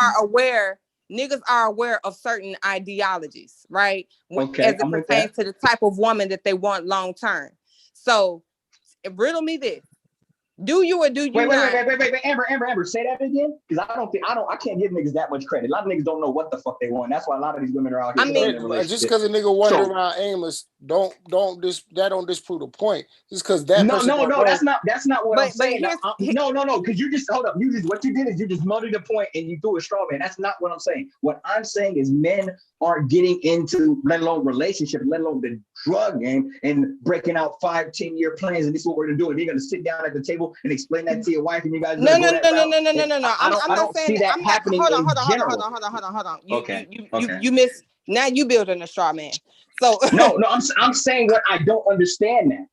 niggas are aware of certain ideologies, right? Okay, As it I'm with pertains that. to the type of woman that they want long term. So riddle me this. Do you or do you Wait, not? Amber, say that again. Because I can't give niggas that much credit. A lot of niggas don't know what the fuck they want. That's why a lot of these women are out here staying in a relationship. Just because a nigga wandering around aimless, don't disprove the point. Just because that person No, don't that's know. not what I'm saying. No, because you just hold up. What you did is you just muddied the point and you threw a straw man. That's not what I'm saying. What I'm saying is men aren't getting into, let alone relationships, let alone the drug game and breaking out 5-10-year plans. And this is what we're gonna do. And you're gonna sit down at the table and explain that to your wife, and you guys No. go that route. No. I'm I not don't saying see that I'm not. happening Hold on. in general. You miss. Now you building a straw man. So no, I'm saying what I don't understand that.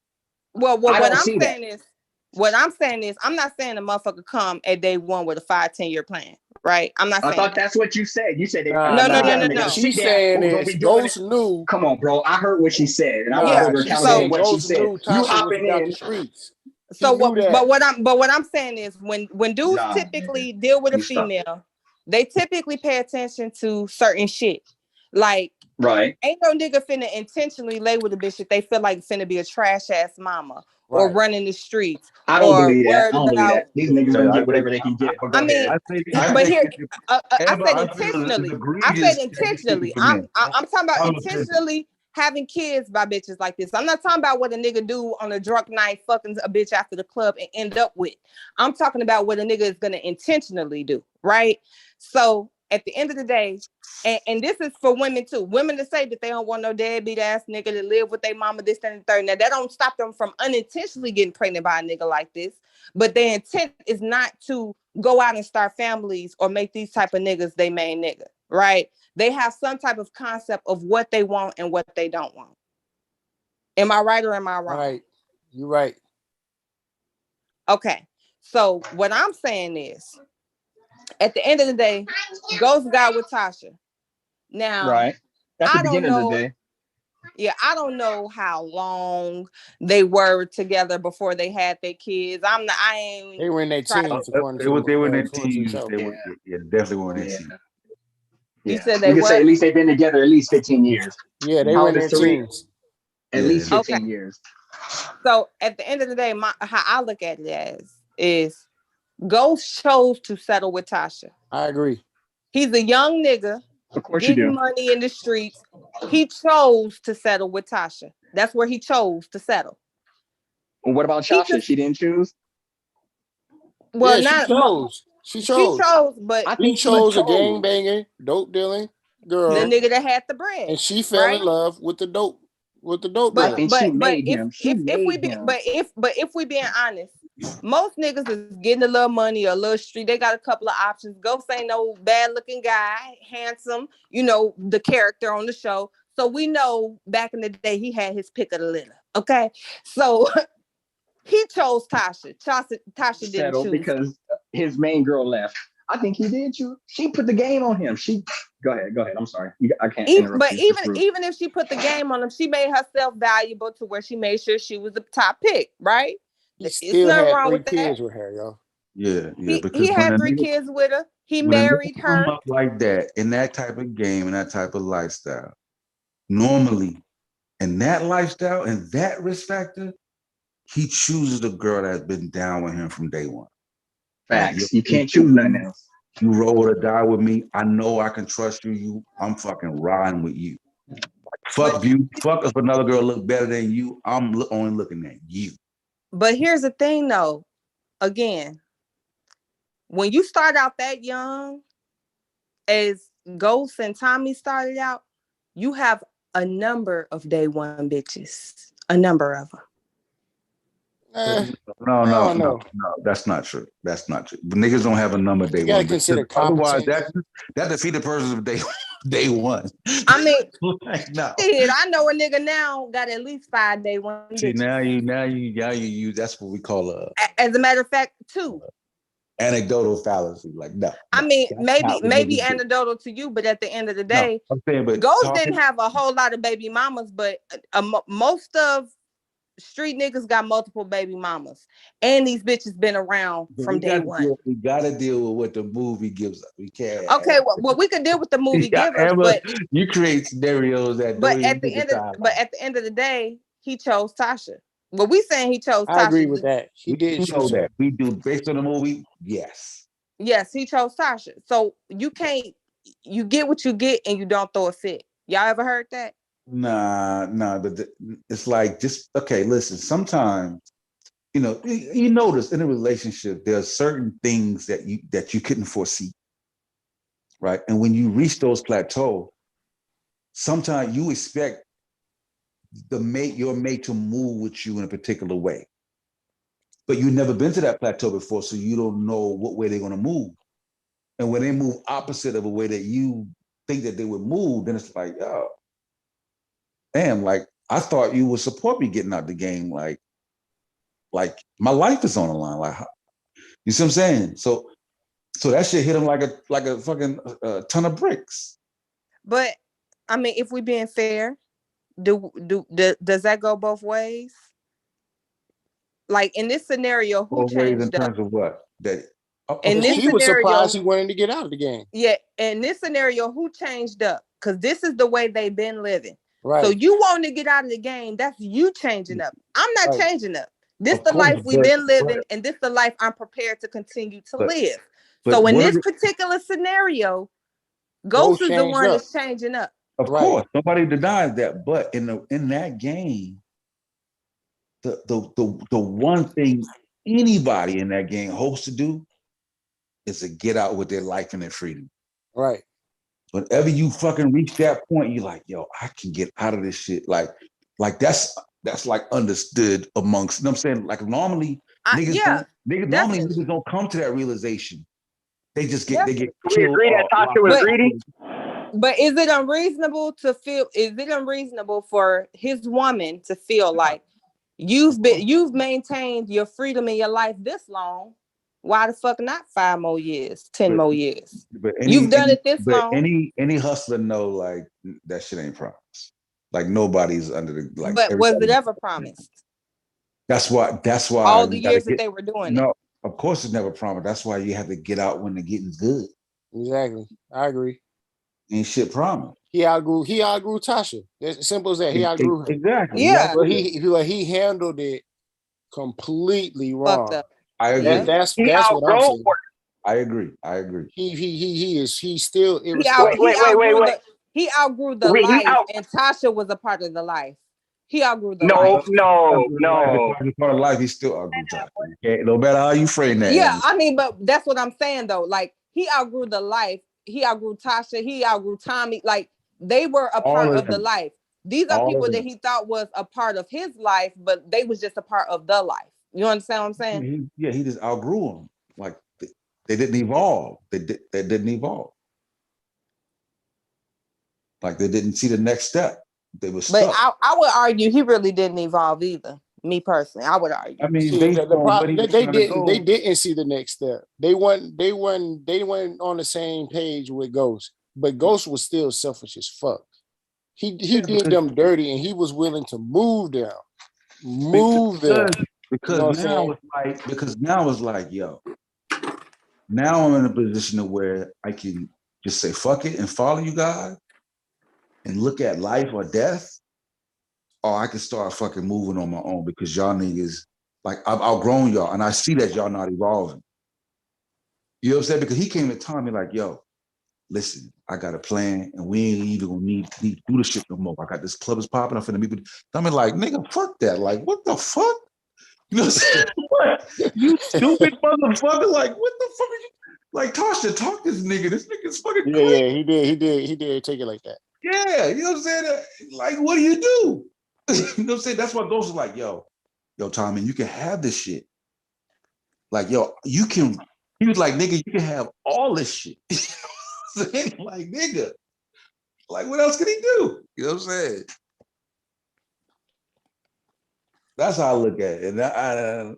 Well, what I'm saying is, I'm not saying a motherfucker come at day one with a 5-10-year plan, right? I'm not saying. I thought that's what you said. You said no. She's saying is Ghost knew. Come on, bro. I heard what she said, and I was over accountable what she said. You hopping in. The streets. So what I'm saying is when dudes typically deal with a female, they typically pay attention to certain shit. Like ain't no nigga finna intentionally lay with a bitch if they feel like finna be a trash ass mama or running the streets. I don't believe that. I don't believe that. These niggas gonna get whatever they can get. But I said intentionally. I said intentionally. I'm talking about intentionally having kids by bitches like this. I'm not talking about what a nigga do on a drunk night, fucking a bitch after the club and end up with. I'm talking about what a nigga is gonna intentionally do, right? So at the end of the day, and this is for women too. Women to say that they don't want no deadbeat ass nigga to live with their mama, this, that, and the third. Now that don't stop them from unintentionally getting pregnant by a nigga like this. But their intent is not to go out and start families or make these type of niggas they main nigga, right? They have some type of concept of what they want and what they don't want. Am I right or am I wrong? Right. You're right. Okay. So what I'm saying is, at the end of the day, Ghost got with Tasha. Now, that's the beginning of the day. Yeah, I don't know how long they were together before they had their kids. They were in their teens. They were in their teens. They definitely were in their teens. You said they we can were? say at least they've been together at least 15 years. Yeah, they were in their teens. At least 15 years. So at the end of the day, how I look at it is Ghost chose to settle with Tasha. I agree. He's a young nigga. Of course getting you do. money in the streets. He chose to settle with Tasha. That's where he chose to settle. Well, what about Tasha? She didn't choose? Well, she chose. She chose, but I think he chose a gang banging, dope dealing girl. The nigga that had the bread. And she fell in love with the dope. But dealer. if we being honest, most niggas is getting a little money or a little street. They got a couple of options. Ghost ain't no bad looking guy, handsome, the character on the show. So we know back in the day he had his pick of the litter. Okay. So he chose Tasha. Tasha didn't choose because his main girl left. I think he did choose. She put the game on him. Go ahead. I'm sorry. I can't interrupt. But even if she put the game on him, she made herself valuable to where she made sure she was the top pick, right? He still had 3 kids with her, yo. Yeah, He because when had a 3 nigga, kids with her. He when a married nigga come her. up like that in that type of game and that type of lifestyle, normally in that lifestyle and that risk factor, he chooses the girl that's been down with him from day one. Like, Facts. You can't choose nothing else. you roll or die with me. I know I can trust you. I'm fucking riding with you. Fuck you. Fuck if another girl look better than you. I'm only looking at you. But here's the thing, though. Again, when you start out that young, as Ghost and Tommy started out, you have a number of day one bitches. A number of them. No. That's not true. That's not true. But niggas don't have a number day You gotta one. consider Otherwise, competence. that defeat the purpose of day one. I mean, no. shit, I know a nigga now got at least 5 day one See, bitches. now you use that's what we call As a matter of fact, 2. Anecdotal fallacy. Like no. I mean, That's not what maybe niggas do. anecdotal to you, but at the end of the No, day, I'm saying, but Ghost talking, didn't have a whole lot of baby mamas, but most of street niggas got multiple baby mamas, and these bitches been around from day one. we gotta deal with what the movie gives us. We can't. Okay, well, we could deal with the movie Yeah, give us, Emma, but you create scenarios that don't even at the make end the of timeline. the day, he chose Tasha. Well, we saying he chose I agree Tasha. with that. He We did do know choose her. that. We do based on the movie. Yes. Yes, he chose Tasha. So you get what you get, and you don't throw a fit. Y'all ever heard that? Nah, but it's like just okay. Listen, sometimes you notice in a relationship there are certain things that you couldn't foresee, right? And when you reach those plateaus, sometimes you expect your mate to move with you in a particular way, but you've never been to that plateau before, so you don't know what way they're going to move. And when they move opposite of a way that you think that they would move, then it's like, oh, damn, like I thought you would support me getting out the game. Like my life is on the line. Like, you see what I'm saying? So that shit hit him like a fucking ton of bricks. But I mean, if we being fair, does that go both ways? Like in this scenario, who Both ways in changed up? terms of what? That In this She was scenario, surprised he wanted to get out of the game. Yeah, in this scenario, who changed up? Because this is the way they've been living. Right. So you want to get out of the game, that's you changing up. I'm not Right. changing up. This Of the course, life we've been living, and this the life I'm prepared to continue to live. So in this particular scenario, Ghost is the one that's changing up. Of course, nobody denies that. But in that game, the one thing anybody in that game hopes to do is to get out with their life and their freedom. Right. Whenever you fucking reach that point, you're like, yo, I can get out of this shit. Like that's like understood amongst, you know what I'm saying? Like normally niggas don't come to that realization. They just get killed. We agree that Tasha was greedy. But is it unreasonable for his woman to feel like you've maintained your freedom in your life this long? Why the fuck not 5 more years, 10 more years? But You've done it this long. Any hustler know like that shit ain't promised. Like nobody's under the like. But was it ever promised? That's why all the years that they were doing it. Of course it's never promised. That's why you have to get out when the getting's good. Exactly. I agree. Ain't shit promised. He outgrew Tasha. It's simple as that. He outgrew her. Exactly. Yeah. But he handled it completely wrong. I agree. That's what I'm saying. I agree. He's still irresponsible. He outgrew the life, and Tasha was a part of the life. He outgrew the life. No. Part of life, he still outgrew Tasha. No matter how you frame that. Yeah, I mean, but that's what I'm saying though. Like he outgrew the life. He outgrew Tasha. He outgrew Tommy. Like they were a part of the life. These are people that he thought was a part of his life, but they was just a part of the life. You understand what I'm saying? He just outgrew them. Like they didn't evolve. They didn't evolve. Like they didn't see the next step. They were stuck. But I would argue he really didn't evolve either. Me personally, I would argue. I mean, they didn't see the next step. They weren't on the same page with Ghost, but Ghost was still selfish as fuck. He did them dirty, and he was willing to move them. Because now it's like, yo, Now I'm in a position of where I can just say fuck it and follow you guys and look at life or death, or I can start fucking moving on my own because y'all niggas, like I've outgrown y'all and I see that y'all not evolving. You know what I'm saying? Because he came to tell me like, yo, listen, I got a plan and we ain't even gonna need to do the shit no more. I got this club is popping up and the people. I mean, like, nigga, fuck that. Like, what the fuck? You know what I'm saying? What? You stupid motherfucker. Like, what the fuck are you? Like, Tasha, talk this nigga. This nigga's fucking crazy. Yeah, he did take it like that. Yeah, you know what I'm saying? Like, what do you do? You know what I'm saying? That's why Ghost was like, yo, Tommy, you can have this shit. Like, yo, you can. He was like, nigga, you can have all this shit. You know what I'm saying? Like, nigga, like, what else can he do? You know what I'm saying? That's how I look at it. And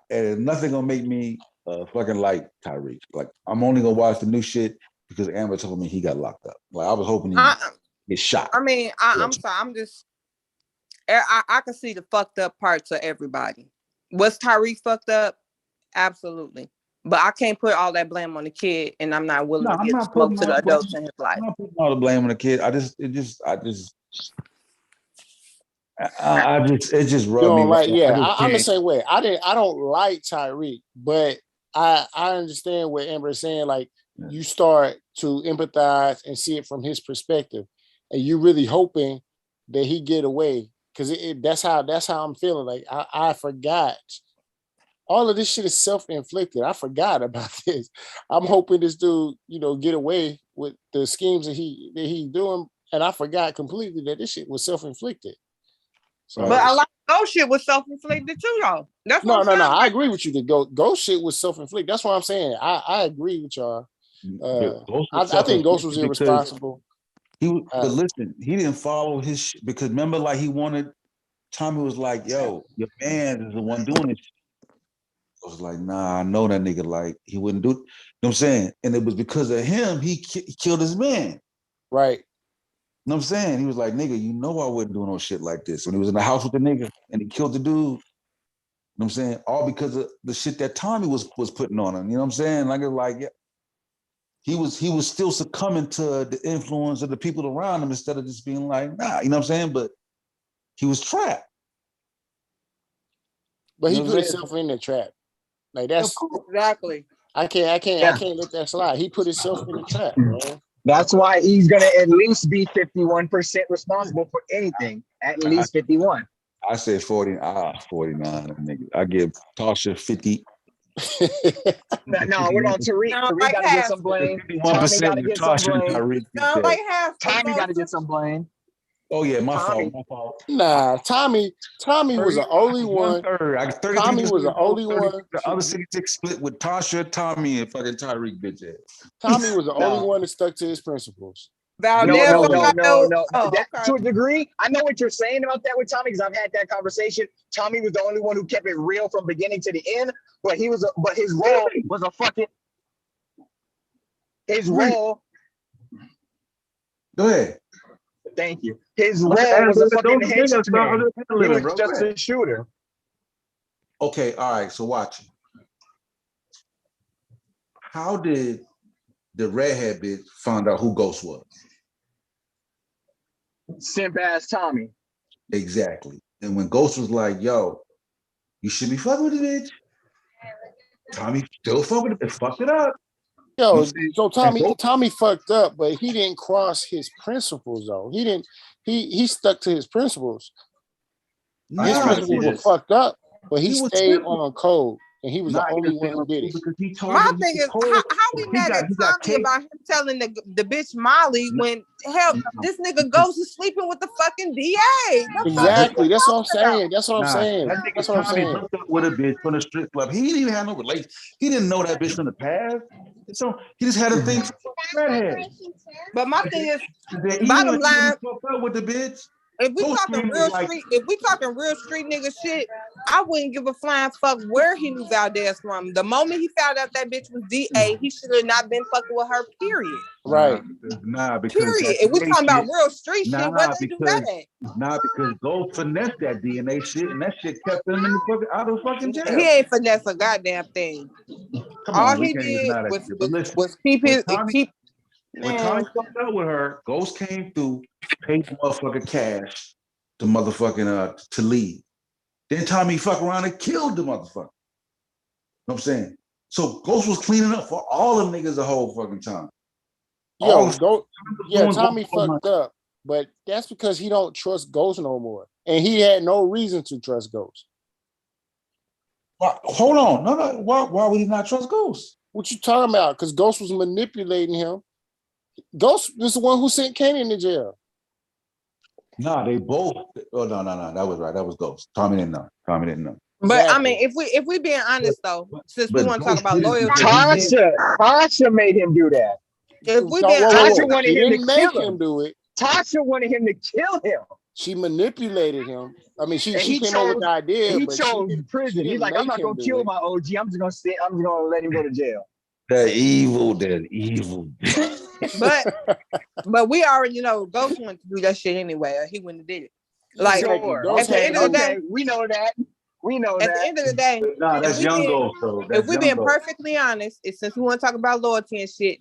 and nothing gonna make me fucking like Tyreek. Like, I'm only gonna watch the new shit because Amber told me he got locked up. Like, I was hoping he get shot. I mean, I'm sorry. I'm just. I can see the fucked up parts of everybody. Was Tyreek fucked up? Absolutely. But I can't put all that blame on the kid, and I'm not willing to get smoke to the adults in his life. I'm not putting all the blame on the kid. It just rubbed me. Like, yeah, I'm the same way. I don't like Tyreek, but I understand what Amber's saying. Like, you start to empathize and see it from his perspective, and you really hoping that he get away because that's how I'm feeling. Like, I forgot. All of this shit is self-inflicted. I forgot about this. I'm hoping this dude, get away with the schemes that he's doing, and I forgot completely that this shit was self-inflicted. So, but a lot of ghost shit was self-inflicted too, though. That's no. I agree with you. The ghost shit was self-inflicted. That's what I'm saying. I agree with y'all. I think Ghost was irresponsible. But listen, he didn't follow his shit because remember, like he wanted. Tommy was like, "Yo, your man is the one doing it." I was like, "Nah, I know that nigga. Like he wouldn't do it." You know what I'm saying? And it was because of him he killed his man. Right. You know what I'm saying? He was like, nigga, you know I wouldn't do no shit like this. When he was in the house with the nigga and he killed the dude, you know what I'm saying? All because of the shit that Tommy was putting on him. You know what I'm saying? Yeah. He was still succumbing to the influence of the people around him instead of just being like, nah, you know what I'm saying? But he was trapped. But he put himself in the trap. Like that's exactly. I can't let that slide. He put himself in the trap, man. That's why he's gonna at least be 51% responsible for anything. At least 51. I said 49. Nigga. I give Tasha 50. No, we're on Tariq. Tariq gotta get some blame. Tommy gotta get some blame. Tommy gotta get some blame. Oh yeah, my fault. Nah, Tommy was the only one. Tommy was the only one. The other 66 split with Tasha, Tommy, and fucking Tyreek, bitch ass. Tommy was the only one that stuck to his principles. No. To a degree, I know what you're saying about that with Tommy because I've had that conversation. Tommy was the only one who kept it real from beginning to the end, but his role was a fucking. His role. Go ahead. Thank you. His role was a fucking henchman. He was just a shooter. Okay, all right. So watch. How did the redhead bitch find out who Ghost was? Simp ass Tommy. Exactly. And when Ghost was like, "Yo, you should be fucking with the bitch," Tommy still fucking with it. Fucked it up. Yo, so Tommy fucked up, but he didn't cross his principles though. He didn't. He stuck to his principles. His principles were fucked up, but he stayed on code, and he was the only one who did it. My thing is, how we mad at Tommy about him telling the bitch Molly when hell this nigga Ghost is sleeping with the fucking DA? Exactly. That's what I'm saying. That's what I'm saying. That nigga Tommy hooked up with a bitch from the strip club. He didn't even have no relation. He didn't know that bitch from the past. So he just had a thing for redhead. But my thing is, bottom line, with the bitch. If we talking real street nigga shit, I wouldn't give a flying fuck where he knew Valdez from. The moment he found out that bitch was DA, he should have not been fucking with her, period. Right. Nah, because period. If we talking about real street shit, where they do that at? Nah, because Gold finessed that DNA shit, and that shit kept him in the fucking out of fucking jail. He ain't finesse a goddamn thing. Come All on, we he can't did deny that was, shit. But listen, was keep when his Tommy, keep when Tommy man. fucked up with her, Ghost came through, paid the motherfucking cash to motherfucking to leave. Then Tommy fuck around and killed the motherfucker. You know what I'm saying? So Ghost was cleaning up for all them niggas the whole fucking time. Yo, Tommy fucked up, but that's because he don't trust Ghost no more, and he had no reason to trust Ghost. Hold on, no. Why would he not trust Ghost? What you talking about? Because Ghost was manipulating him. Ghost was the one who sent Kenny to jail. Nah, they both. Oh no, that was right. That was Ghost. Tommy didn't know. But I mean, if we being honest though, since we want to talk about loyalty, Tasha made him do that. If we being Tasha wanted him to make kill him do it. Tasha wanted him to kill him. She manipulated him. I mean, she came chose, up with the idea. He but chose prison. He's like, I'm not gonna kill my OG. I'm just gonna let him go to jail. They're evil. But we already know Ghost wanted to do that shit anyway, or he wouldn't have did it. Like sure. at the end of the day, we know that. At the end of the day, nah, that's young Ghost though. If we being perfectly honest, since we want to talk about loyalty and shit,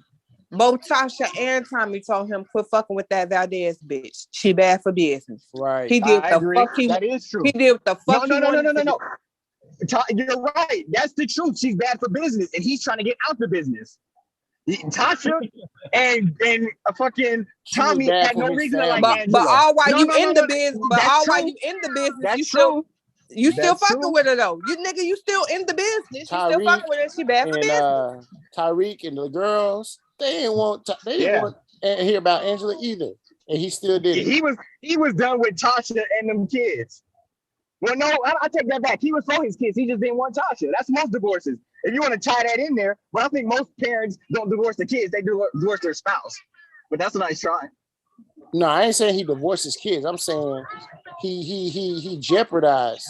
both Tasha and Tommy told him quit fucking with that Valdez bitch. She bad for business. Right. He did the fuck he. That is true. He did what the fuck. No. You're right. That's the truth. She's bad for business, and he's trying to get out the business. Tasha and a fucking Tommy had no reason to like Angela. But all while you in the business, that's true. You still fucking with her though. You still in the business. You still fucking with her. She bad for business. Tyreek and the girls, they didn't want to hear about Angela either, and he still did it. He was done with Tasha and them kids. Well, no, I take that back. He was for his kids. He just didn't want Tasha. That's most divorces. If you want to tie that in there, but I think most parents don't divorce the kids. They divorce their spouse. But that's a nice try. No, I ain't saying he divorced his kids. I'm saying he jeopardized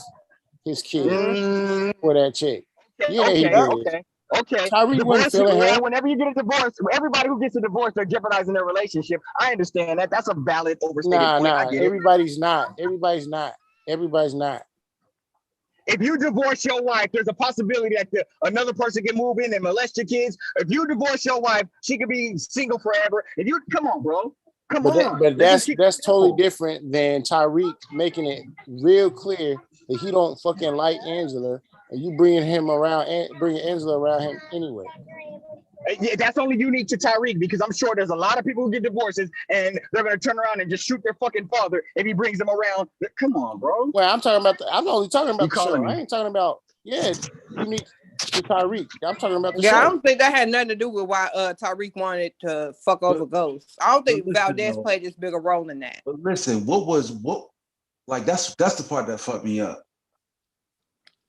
his kids for that chick. Yeah, he did. Okay. Tyreek wasn't feeling her. Whenever you get a divorce, everybody who gets a divorce, they're jeopardizing their relationship. I understand that. That's a valid overstated point. Nah. Everybody's not. If you divorce your wife, there's a possibility that another person can move in and molest your kids. If you divorce your wife, she could be single forever. If you come on, bro. But that's totally different than Tyreek making it real clear that he don't fucking like Angela, and you bringing Angela around him anyway. That's only unique to Tyreek, because I'm sure there's a lot of people who get divorces and they're gonna turn around and just shoot their fucking father if he brings them around. Come on, bro. Well, I'm only talking about the show. I ain't talking about unique to Tyreek. I'm talking about the show. I don't think that had nothing to do with why Tyreek wanted to fuck over Ghost. I don't think Valdez played this bigger role in that. But listen, that's the part that fucked me up.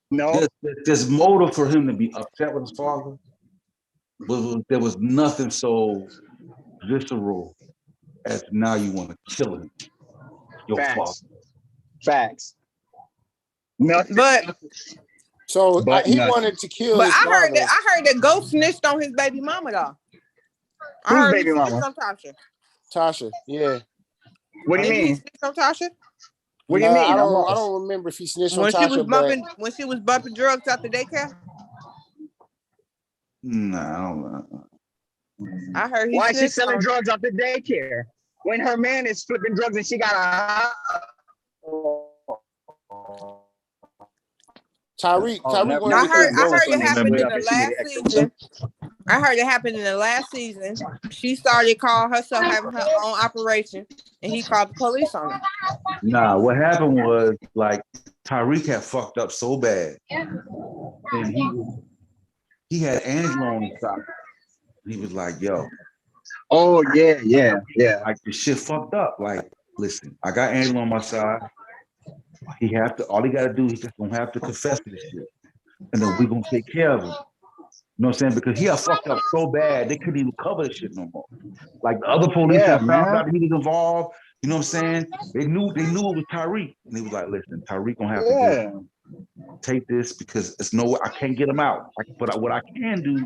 No, there's motive for him to be upset with his father. But there was nothing so visceral as now you want to kill him. Your father. Facts. Nothing. But he wanted to kill. But his I father. heard that Ghost snitched on his baby mama though. Who's baby mama? Tasha. Yeah. What do you mean? He snitched on Tasha? What do you mean? I don't remember if he snitched on Tasha. When she was bumping drugs out the daycare. Nah, I don't know. I heard why is she selling drugs out the daycare when her man is flipping drugs and she got a Tyreek. I heard it happened in the last season. I heard it happened in the last season. She started calling herself having her own operation, and he called the police on her. Nah, what happened was like Tyreek had fucked up so bad, and he had Angela on his side. He was like, "Yo, oh yeah, like the shit fucked up. Like, listen, I got Angela on my side. All he got to do, he's just gonna have to confess to this shit, and then we gonna take care of him." You know what I'm saying? Because he had fucked up so bad, they couldn't even cover the shit no more. Like the other police that found out he was involved, you know what I'm saying? They knew it was Tyreek. And he was like, listen, Tyreek gonna have to take this because it's I can't get him out. But what I can do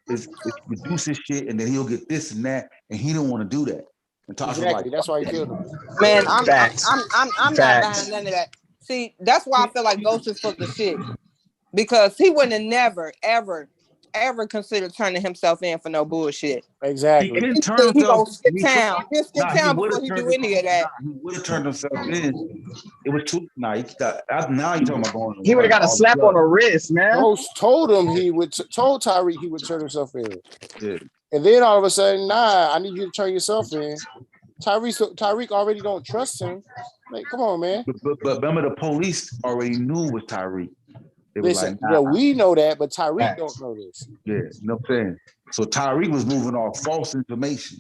is reduce his shit, and then he'll get this and that, and he don't want to do that. And Tasha's like, that's why he killed him. Man, I'm not behind none of that. See, that's why I feel like Ghost is full of shit. Because he wouldn't have never, ever ever consider turning himself in for no bullshit. He didn't He turn said he himself. gonna skip town. He'll skip Nah, town before he do any of that. he would have turned himself in. It was too. Nah, now you talking about going. He would have got a slap on the wrist, man. Ghost told him told Tyreek he would turn himself in. Yeah. And then all of a sudden, nah, I need you to turn yourself in. Tyreek already don't trust him. Like, come on, man. But remember, the police already knew it was Tyreek. They were Listen, like, nah. well, we know that, but Tyreek don't know this. Yeah, you know what I'm saying? So Tyreek was moving off false information.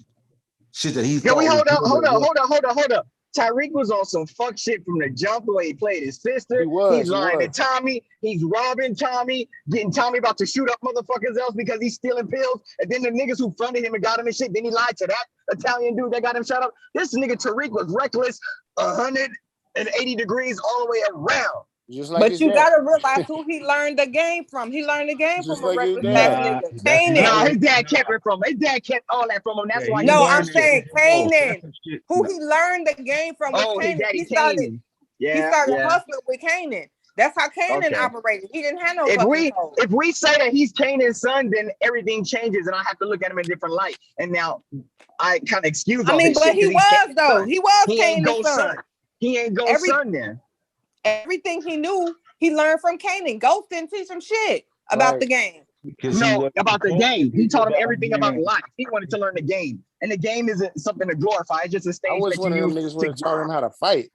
Shit that he Yo, thought we hold was up. Tyreek was on some fuck shit from the jump the way he played his sister. He's lying to Tommy. He's robbing Tommy, getting Tommy about to shoot up motherfuckers else because he's stealing pills. And then the niggas who fronted him and got him and shit, then he lied to that Italian dude that got him shot up. This nigga Tariq was reckless 180 degrees all the way around. Just like But you gotta realize who he learned the game from. He learned the game from a reckless ass nigga. Kanan. Nah, his dad kept it from him. His dad kept all that from him. That's why. No, I'm saying Kanan. Who he learned the game from was his Kanan. daddy He started Kanan. hustling with Kanan. That's how Kanan operated. He didn't have no fucking code. If we say that he's Kanan's son, then everything changes, and I have to look at him in a different light. And now I kind of excuse. I mean, but he was though. He was Kanan's son. He ain't Ghost's son then. Everything he knew, he learned from Kanan. Ghost didn't teach him shit about the game. No, about the game. He taught him everything about life. He wanted to learn the game. And the game isn't something to glorify. It's just a stage that you use. Niggas would have taught him how to fight.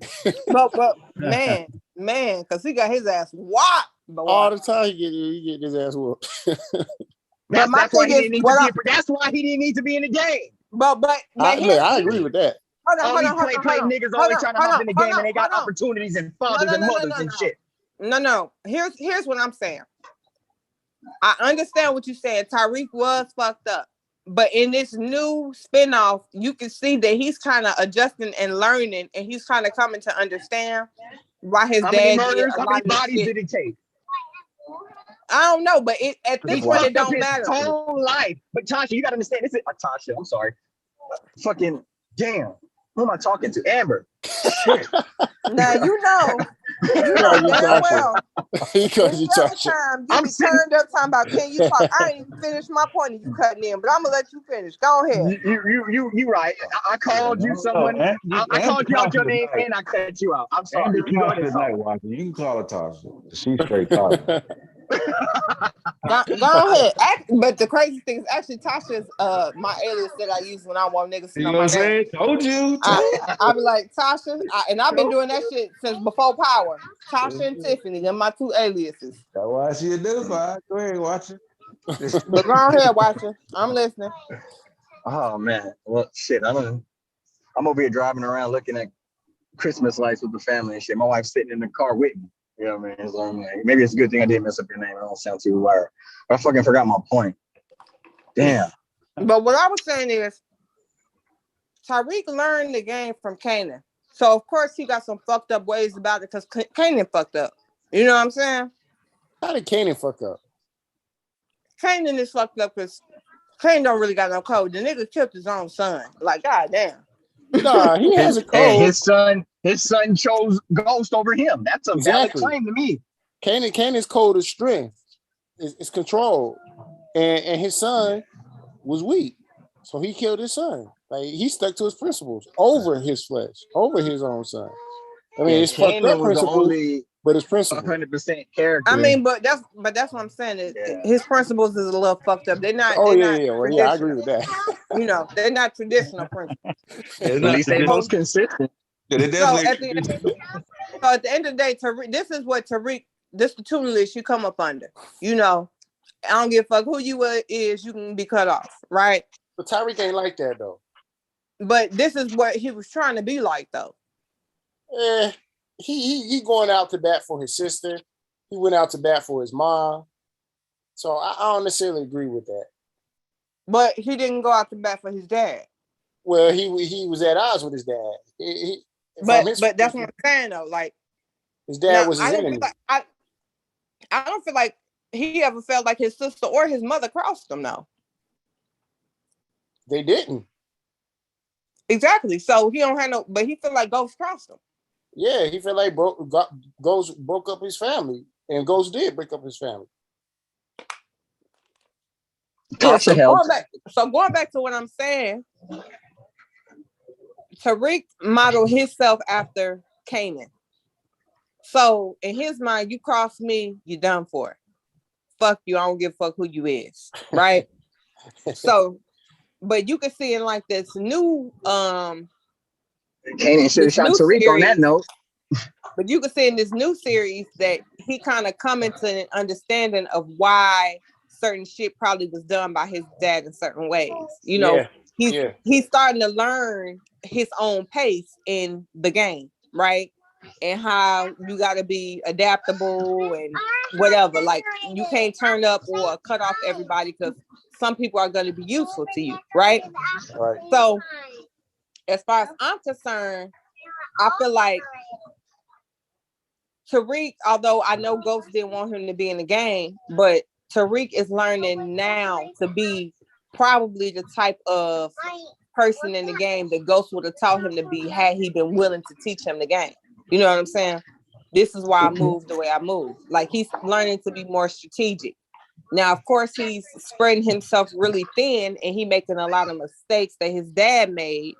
but man, because he got his ass whopped. All the time he get his ass whooped. That's why he didn't need to be in the game. But I agree with that. Hold on. Play niggas always trying to hop in the game and they got opportunities and fathers and mothers and shit. No. Here's what I'm saying. I understand what you're saying. Tyreek was fucked up. But in this new spinoff, you can see that he's kind of adjusting and learning, and he's kind of coming to understand why his dad did a how many bodies did it take? I don't know, but at this point it don't matter. His whole life. But Tasha, you gotta understand. This is Tasha. I'm sorry. Fucking damn. Who am I talking to? Amber. Now you know very well. Because you talking. I'm turned up talking about can you talk? I ain't even finished my point and you cutting in, but I'm gonna let you finish. Go ahead. You right. I called you someone. I called you out your name and I cut you out. I'm sorry. You can call her Tasha. She's straight Tasha. Go ahead. But the crazy thing is actually Tasha's my alias that I use when I want niggas to know my name. Told you. I be like Tasha, and I've been doing that shit since before Power. Tasha and Tiffany, they're my two aliases. That's why she identified. Go ahead, watch it. But go ahead, watch it. I'm listening. Oh man, well shit. I'm over here driving around looking at Christmas lights with the family and shit. My wife's sitting in the car with me. You know what I mean? So I'm like, maybe it's a good thing I didn't mess up your name. I don't sound too wired. But I fucking forgot my point. Damn. But what I was saying is, Tyreek learned the game from Kanan. So of course he got some fucked up ways about it because Kanan fucked up. You know what I'm saying? How did Kanan fuck up? Kanan is fucked up because Kanan don't really got no code. The nigga killed his own son. Like, goddamn. Nah, he has a code. And his son chose Ghost over him. That's a valid claim to me. Kanan's code is strength. It's control. And his son was weak. So he killed his son. Like he stuck to his principles over his flesh, over his own son. I mean, it's fucked up principles, but it's principles. 100% character. I mean, but that's what I'm saying. His principles is a little fucked up. They're not. Oh they're yeah. not Well, yeah, I agree with that. You know, they're not traditional principles. At least they most consistent. So at the end of the day, Tariq, this is the tutelage you come up under. You know, I don't give a fuck who you is, you can be cut off, right? But Tyreek ain't like that though. But this is what he was trying to be like though. He going out to bat for his sister. He went out to bat for his mom. So I don't necessarily agree with that. But he didn't go out to bat for his dad. Well, he was at odds with his dad. But that's what I'm saying though. Like his dad was his enemy. I don't feel like he ever felt like his sister or his mother crossed him though. They didn't. Exactly. So he don't have no, but he feel like Ghost crossed him. Yeah, he felt like Ghost broke up his family, and Ghost did break up his family. Yeah, Tasha helped. Going back to what I'm saying, Tariq modeled himself after Canaan. So in his mind, you cross me, you done for. Fuck you, I don't give a fuck who you is, right? So, but you can see in like this new Canaan should have shot Tariq on that note. But you can see in this new series that he kind of come into an understanding of why certain shit probably was done by his dad in certain ways. You know, he's starting to learn his own pace in the game, right? And how you got to be adaptable and whatever. Like you can't turn up or cut off everybody because some people are going to be useful to you, right? Right. So as far as I'm concerned, I feel like Tariq, although I know Ghost didn't want him to be in the game, but Tariq is learning now to be probably the type of person in the game that Ghost would have taught him to be had he been willing to teach him the game. You know what I'm saying? This is why I move the way I move. Like he's learning to be more strategic. Now, of course, he's spreading himself really thin and he making a lot of mistakes that his dad made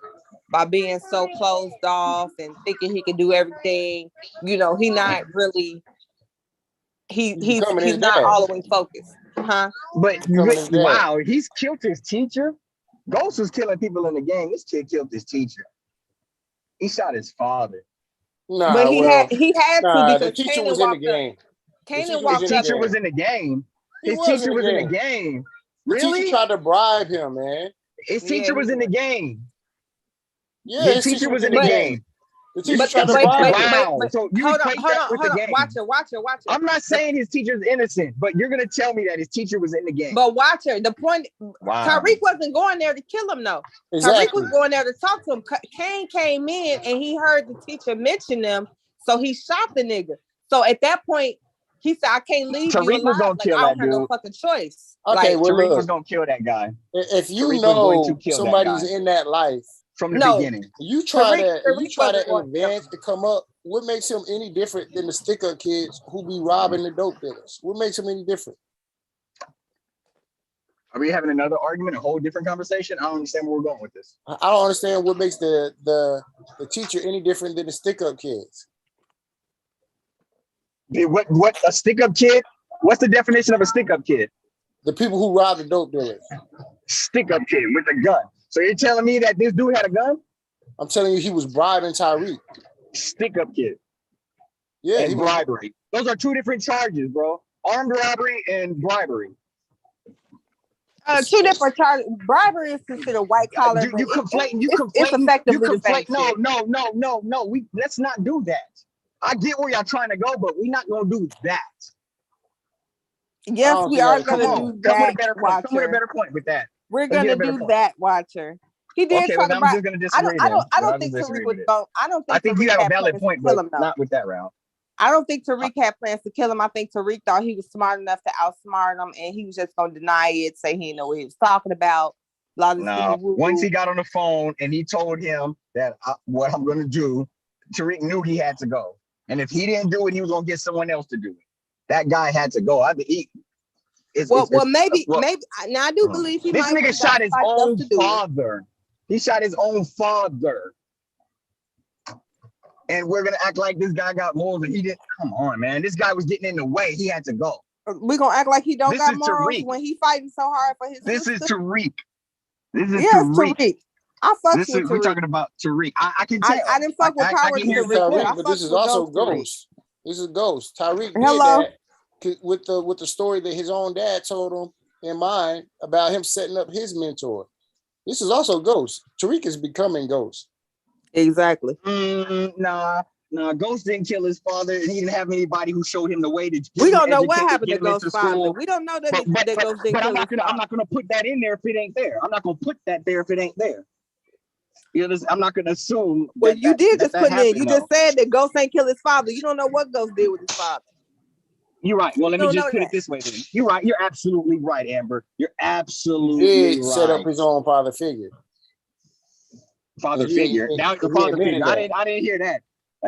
by being so closed off and thinking he can do everything. You know, he's not really, he's not all the way focused. Huh? But wow, he's killed his teacher. Ghost was killing people in the game. This kid killed his teacher. He shot his father. Nah, but he had to because the teacher Kanan was in the game. His teacher was in the game. His teacher was in the game. Really? The teacher tried to bribe him, man. His teacher was in the game. Yeah, his teacher was in the game. The teacher tried to bribe him. Wow. So you equate that with the game. Watch it. I'm not saying his teacher's innocent, but you're gonna tell me that his teacher was in the game. But watch her. The point, Tariq wasn't going there to kill him, though. Exactly. Tariq was going there to talk to him. Kane came in and he heard the teacher mention them, so he shot the nigga. So at that point, he said, "I can't leave Tariq you alive. was gonna kill I don't that have no dude. fucking choice." Okay, like, Tariq was gonna kill that guy. If you Tariq know somebody's in that life from the beginning, you try to advance to come up. What makes him any different than the stick-up kids who be robbing the dope dealers? What makes him any different? Are we having another argument, a whole different conversation? I don't understand where we're going with this. I don't understand what makes the teacher any different than the stick-up kids. What a stick-up kid? What's the definition of a stick-up kid? The people who rob the dope dealers. Stick-up kid with a gun. So you're telling me that this dude had a gun? I'm telling you, he was bribing Tyreek. Stick-up kid. Yeah, and bribery. Those are two different charges, bro. Armed robbery and bribery. Two different charges. Bribery is considered white collar. You conflate. It's effectively the same shit. No. Let's not do that. I get where y'all trying to go, but we're not gonna do that. Yes, we are gonna do that. Come with a better point with that. We're gonna do that, Watcher. He did try to. I'm just gonna disagree. I don't think Tariq was going. I think you have a valid point, but not with that round. I don't think Tariq had plans to kill him. I think Tariq thought he was smart enough to outsmart him, and he was just gonna deny it, say he didn't know what he was talking about. No, once he got on the phone and he told him that what I'm gonna do, Tariq knew he had to go, and if he didn't do it, he was gonna get someone else to do it. That guy had to go. Maybe. Now I do believe he. This nigga shot his own father. He shot his own father. And we're gonna act like this guy got morals and he didn't. Come on, man. This guy was getting in the way. He had to go. We're gonna act like he don't got morals when he fighting so hard for his This sister. is Tariq. This is Tariq. I fuck with Tariq. We're talking about Tariq. I can tell. I didn't fuck with Power Tariq, but this is also Ghost. This is Ghost. Tariq did that with the story that his own dad told him in mind about him setting up his mentor. This is also Ghost. Tariq is becoming Ghost. Exactly. Nah. Ghost didn't kill his father, and he didn't have anybody who showed him the way to. We don't know what happened to Ghost's father. We don't know that Ghost didn't kill his father. I'm not gonna put that in there if it ain't there. I'm not gonna put that there if it ain't there. You know, I'm not gonna assume. Well, you did just put it in. You just said that Ghost ain't kill his father. You don't know what Ghost did with his father. You're right. Well, let me just put it this way then. You're right. You're absolutely right, Amber. You're absolutely right. Set up his own father figure. Father figure. Now the father figure. I didn't hear that.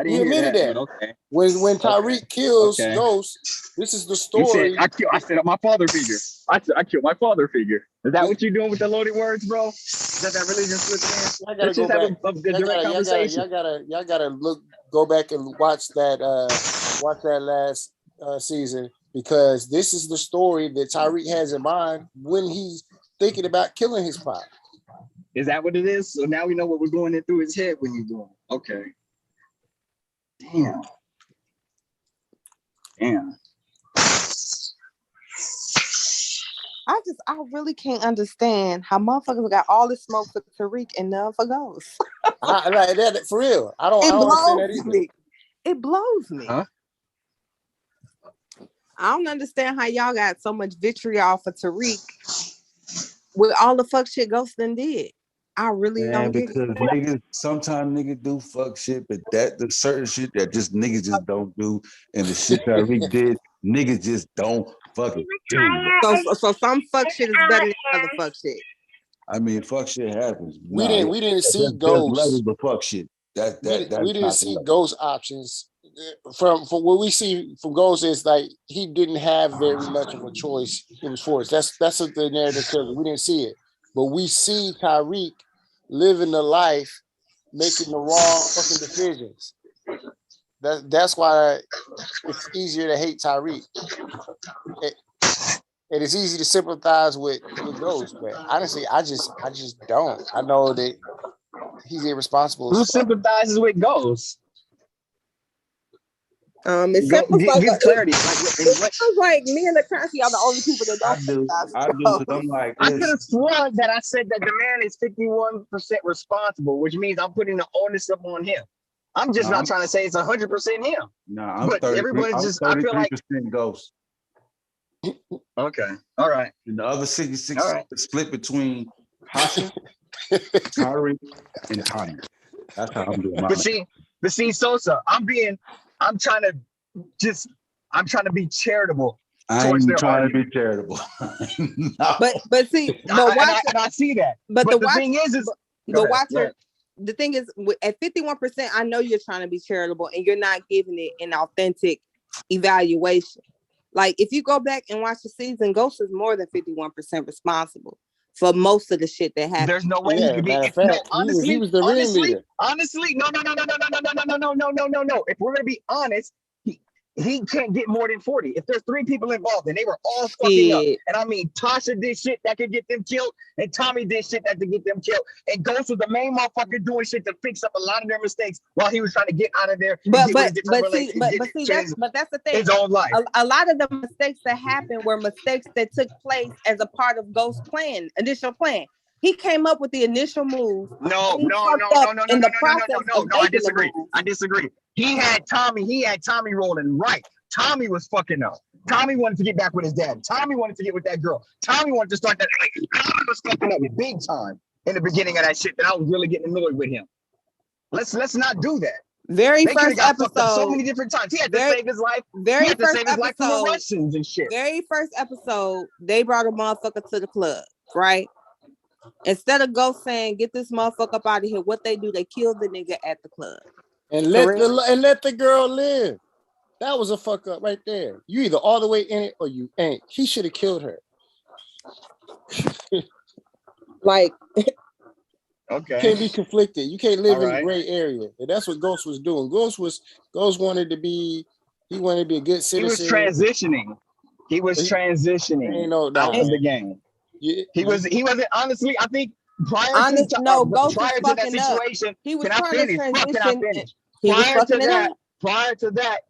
He admitted that. Okay. When Tyreek kills Okay. Ghost, this is the You said story. I said my father figure. I said I killed my father figure. Is that what you're doing with the loaded words, bro? Is that religion slipping in? Let's just have a direct conversation. Y'all gotta go back and watch that last season, because this is the story that Tyreek has in mind when he's thinking about killing his pop. Is that what it is? So now we know what was going in through his head when he's doing it. Okay. Damn. I really can't understand how motherfuckers got all this smoke for Tariq and none for Ghost. Like that, for real. I don't understand that either. It blows me. Huh? I don't understand how y'all got so much vitriol for Tariq with all the fuck shit Ghost done did. I really don't get because it. niggas sometimes niggas do fuck shit, but there's certain shit that just niggas just don't do, and the shit that Rick did, niggas just don't fucking do. So some fuck shit is better than other fuck shit. I mean, fuck shit happens. We didn't see There's Ghost. levels of fuck shit. We didn't see Ghost options. From what we see from Ghost is like he didn't have very much of a choice. It was forced. That's what the narrative tells us. We didn't see it, but we see Tyreek living the life, making the wrong fucking decisions. That's why it's easier to hate Tyreek. And it's easy to sympathize with Ghost, but honestly, I just don't. I know that he's irresponsible. Who sympathizes with Ghost? It give clarity. Sounds like me and the currency are the only people that don't. I do. I'm like, I could have sworn that I said that the man is 51% responsible, which means I'm putting the onus up on him. I'm just not trying to say it's 100% him. No, I'm but 33%. everybody's just. I feel like Ghost. Okay. All right. And the other 66 is split between Hasha, Tyreek, and Tommy. That's how I'm doing. But see, Sosa, I'm trying to be charitable. I'm trying to be charitable. No. But see, I see that. But the thing is the thing is, at 51%, I know you're trying to be charitable and you're not giving it an authentic evaluation. Like if you go back and watch the season, Ghost is more than 51% responsible for most of the shit that happened. There's no way he could be. Honestly, he was the ringleader. Honestly, no. If we're gonna be honest, he can't get more than 40. If there's 3 people involved and they were all fucking up, and I mean Tasha did shit that could get them killed, and Tommy did shit that could get them killed, and Ghost was the main motherfucker doing shit to fix up a lot of their mistakes while he was trying to get out of there. But that's the thing. His own life. A lot of the mistakes that happened were mistakes that took place as a part of Ghost's initial plan. He came up with the initial move. No. I disagree. He had Tommy rolling right. Tommy was fucking up. Tommy wanted to get back with his dad. Tommy wanted to get with that girl. Tommy wanted to start that. Tommy was fucking up big time in the beginning of that shit that I was really getting annoyed with him. Let's not do that. Very first episode. So many different times. He had to save his life. Very first episode from the Russians and shit. Very first episode, they brought a motherfucker to the club, right? Instead of Ghost saying, get this motherfucker up out of here, what they do, they kill the nigga at the club. And let the girl live. That was a fuck up right there. You either all the way in it or you ain't. He should have killed her. Like, okay. You can't be conflicted. You can't live in the gray area. And that's what Ghost was doing. Ghost wanted to be a good citizen. He was transitioning. Out of the game. Yeah. He wasn't honestly, I think prior to that situation, he was can I finish? Prior to that,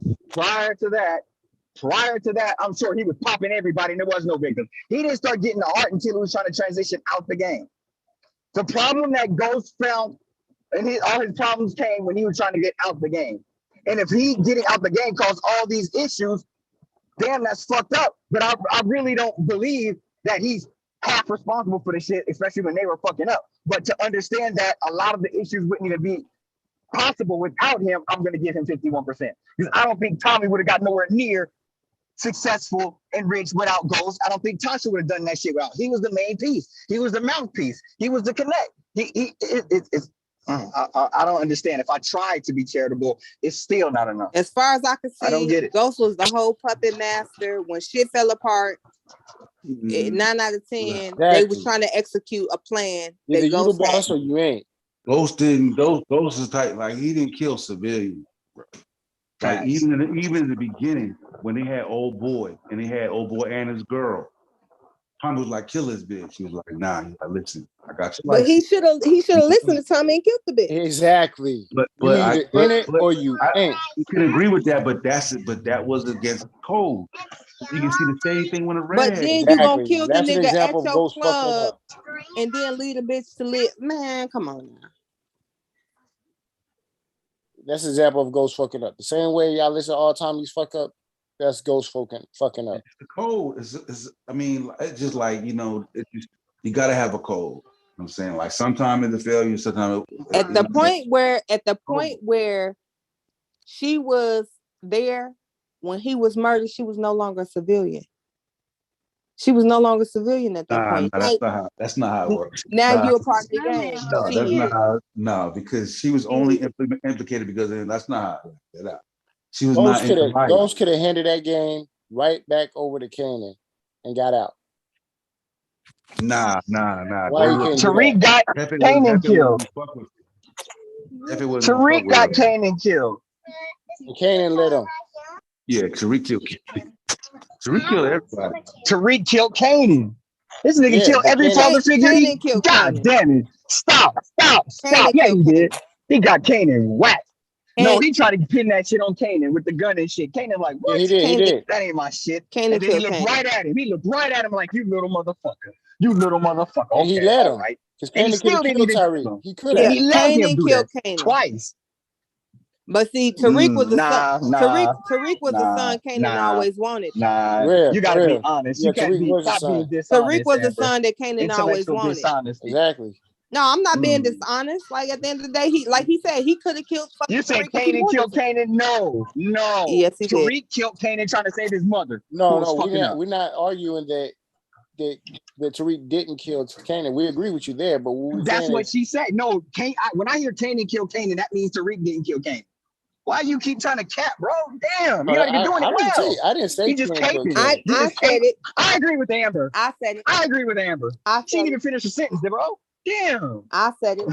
I'm sure he was popping everybody and there was no victim. He didn't start getting the art until he was trying to transition out the game. The problem that Ghost found, and all his problems came when he was trying to get out the game. And if he getting out the game caused all these issues, damn, that's fucked up. But I really don't believe that he's half responsible for the shit, especially when they were fucking up. But to understand that a lot of the issues wouldn't even be possible without him, I'm going to give him 51%. Because I don't think Tommy would have got nowhere near successful and rich without Ghost. I don't think Tasha would have done that shit without. He was the main piece. He was the mouthpiece. He was the connect. I don't understand. If I tried to be charitable, it's still not enough. As far as I could see, I don't get it. Ghost was the whole puppet master. When shit fell apart, 9 out of 10, they was trying to execute a plan. Either you the boss or you ain't. Ghost didn't. Ghost is type like he didn't kill civilians. Like even in the beginning when they had old boy and and his girl, Tommy was like, kill this bitch. He was like, nah. He's like, listen, I got you. But he should have listened to Tommy and killed the bitch. Exactly. But you either in it or you ain't. You can agree with that, but that was against code. You can see the same thing when it ran. But then you gonna kill the nigga at your club and then leave the bitch to live. Man, come on now. That's an example of Ghost fucking up. The same way y'all listen all the time, you fuck up. That's Ghost fucking up. The code is I mean, it's just like, you got to have a code. You know what I'm saying? Like sometimes it's a failure, sometimes at the point where she was there when he was murdered, she was no longer a civilian. She was no longer a civilian at that point. That's not how it works. Now you're a part of the game. No, that's not how. No, because she was only implicated because that's not how it out. She was Ghost could have handed that game right back over to Kanan and got out. Nah. Tariq got Kanan killed. Tariq got Kanan killed. And Kanan let him. Yeah, Tariq killed Kanan. Tariq killed everybody. Tariq killed Kanan. This nigga killed every father figure. God damn it. Stop. Yeah, he did. He got Kanan whacked. No, he tried to pin that shit on Kanan with the gun and shit. Kanan like, what? Yeah, he did. That ain't my shit. Kanan and then he looked right at him. He looked right at him like, you little motherfucker. Okay, and he let him. Right. Because Kanan could have killed Tariq. He could have. He let him do that Kanan twice. But see, Tariq was the son. Tariq was the son Kanan always wanted. You gotta be honest. You can't stop being dishonest. Tariq was the son that Kanan always wanted. Dishonesty. Exactly. No, I'm not being dishonest. Like at the end of the day, he said he could have killed. You said Kanan killed Kanan? No. Yes, he did. Tariq killed Kanan trying to save his mother. No, we're not arguing that Tariq didn't kill Kanan. We agree with you there, but that's what she said. No, when I hear Kanan kill Kanan, that means Tariq didn't kill Kanan. Why you keep trying to cap, bro? Damn, you gotta be doing it well. I didn't say he just caping. I said it. I agree with Amber. I said it. I agree with Amber. She didn't even finish the sentence, bro. Damn. I said it.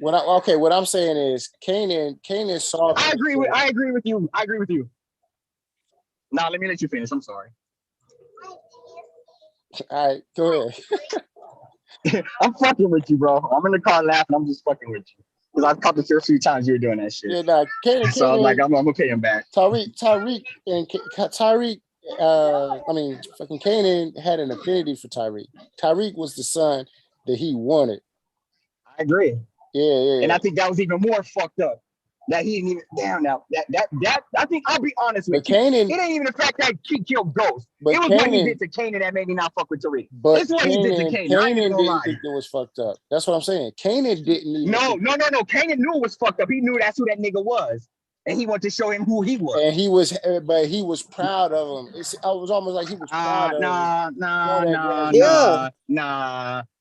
What I'm saying is Kanan saw. I agree with you. Nah, let me let you finish. I'm sorry. All right, go ahead. I'm fucking with you, bro. I'm in the car laughing. I'm just fucking with you. Because I've caught the first few times you were doing that shit. Yeah, nah, Kanan, so I'm like, I'm gonna pay him back. Fucking Kanan had an affinity for Tariq. Tariq was the son that he wanted. I agree. Yeah. And I think that was even more fucked up. That he didn't even now that I think I'll be honest with you. Kanan, it ain't even the fact that he killed Ghost. It was what he did to Kanan that made me not fuck with Tariq. But it's what he did to Kanan. Kanan didn't think it was fucked up. That's what I'm saying. Kanan didn't even No. Kanan knew it was fucked up. He knew that's who that nigga was. And he wanted to show him who he was. And he was proud of him. I was almost like he was proud of him. Nah.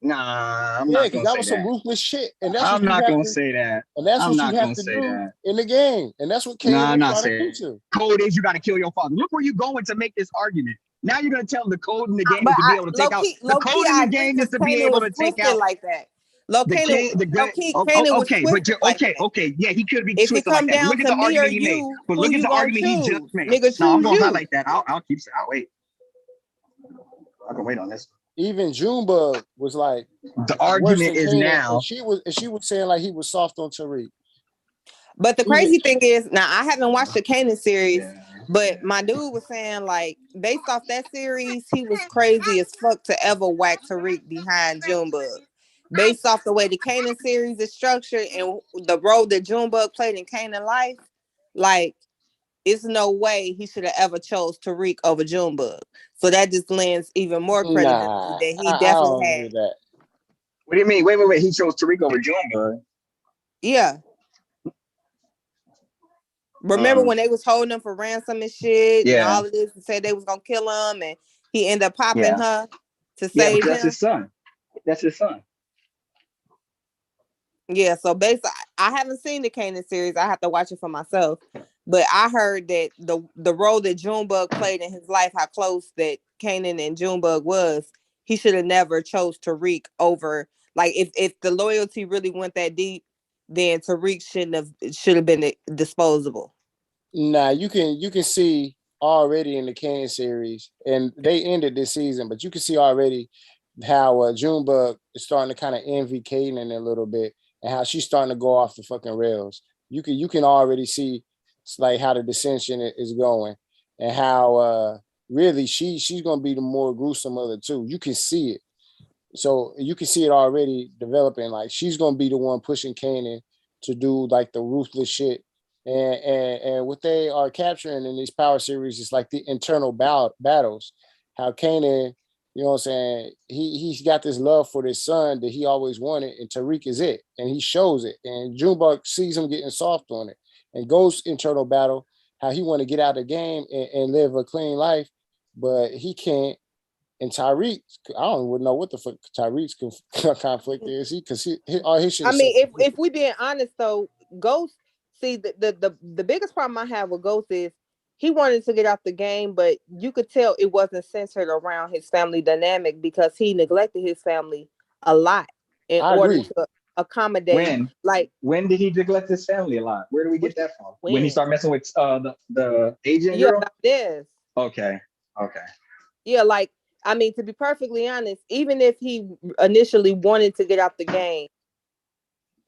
Yeah, because that was some ruthless shit. And that's I'm not gonna say that. And that's what you have to do in the game. And that's what Kanan was trying to do. Code is you gotta kill your father. Look where you're going to make this argument. Now you're gonna tell the code in the game is to be able to take out the code in the game is to be able to take out like that. Okay, yeah, he could be if twisted it come like that. down Look at to the me or argument he made. you, But look at the argument he just made. Nigga, no, I'm gonna highlight that. I'll wait. I can wait on this. Even Junebug was like the argument is now. She was saying like he was soft on Tariq. But the crazy thing is, now I haven't watched the Kanan series, but my dude was saying like based off that series, he was crazy as fuck to ever whack Tariq behind Junebug. Based off the way the Kanan series is structured and the role that Junebug played in Kanan life, like it's no way he should have ever chose Tariq over Junebug. So that just lends even more credibility that he definitely had. That. What do you mean? Wait. He chose Tariq over Junebug. Yeah. Remember when they was holding him for ransom and shit and all of this and said they was gonna kill him and he ended up popping her to save him? That's his son. Yeah, so basically, I haven't seen the Kanan series. I have to watch it for myself. But I heard that the role that Junebug played in his life, how close that Kanan and Junebug was, he should have never chose Tariq over. Like, if the loyalty really went that deep, then Tariq should have been disposable. Nah, you can see already in the Kane series, and they ended this season, but you can see already how Junebug is starting to kind of envy Kanan a little bit, and how she's starting to go off the fucking rails. You can already see like how the dissension is going, and how really she's gonna be the more gruesome of the two. You can see it. So you can see it already developing. Like she's gonna be the one pushing Kanan to do like the ruthless shit. And what they are capturing in these power series is like the internal battles. How Kanan, you know what I'm saying, he's got this love for this son that he always wanted, and Tariq is it, and he shows it. And Junebug sees him getting soft on it. And Ghost's internal battle, how he want to get out of the game and live a clean life, but he can't. And Tyreek, I don't even know what the fuck Tyreek's conflict is. Because all his shit. I mean, if we being honest though, Ghost. See, the biggest problem I have with Ghost is he wanted to get out the game, but you could tell it wasn't centered around his family dynamic because he neglected his fammy a lot in order to accommodate. When did he neglect his family a lot? Where do we get that from? When he started messing with the Asian girl? Yes. Okay. Yeah, like, I mean, to be perfectly honest, even if he initially wanted to get out the game,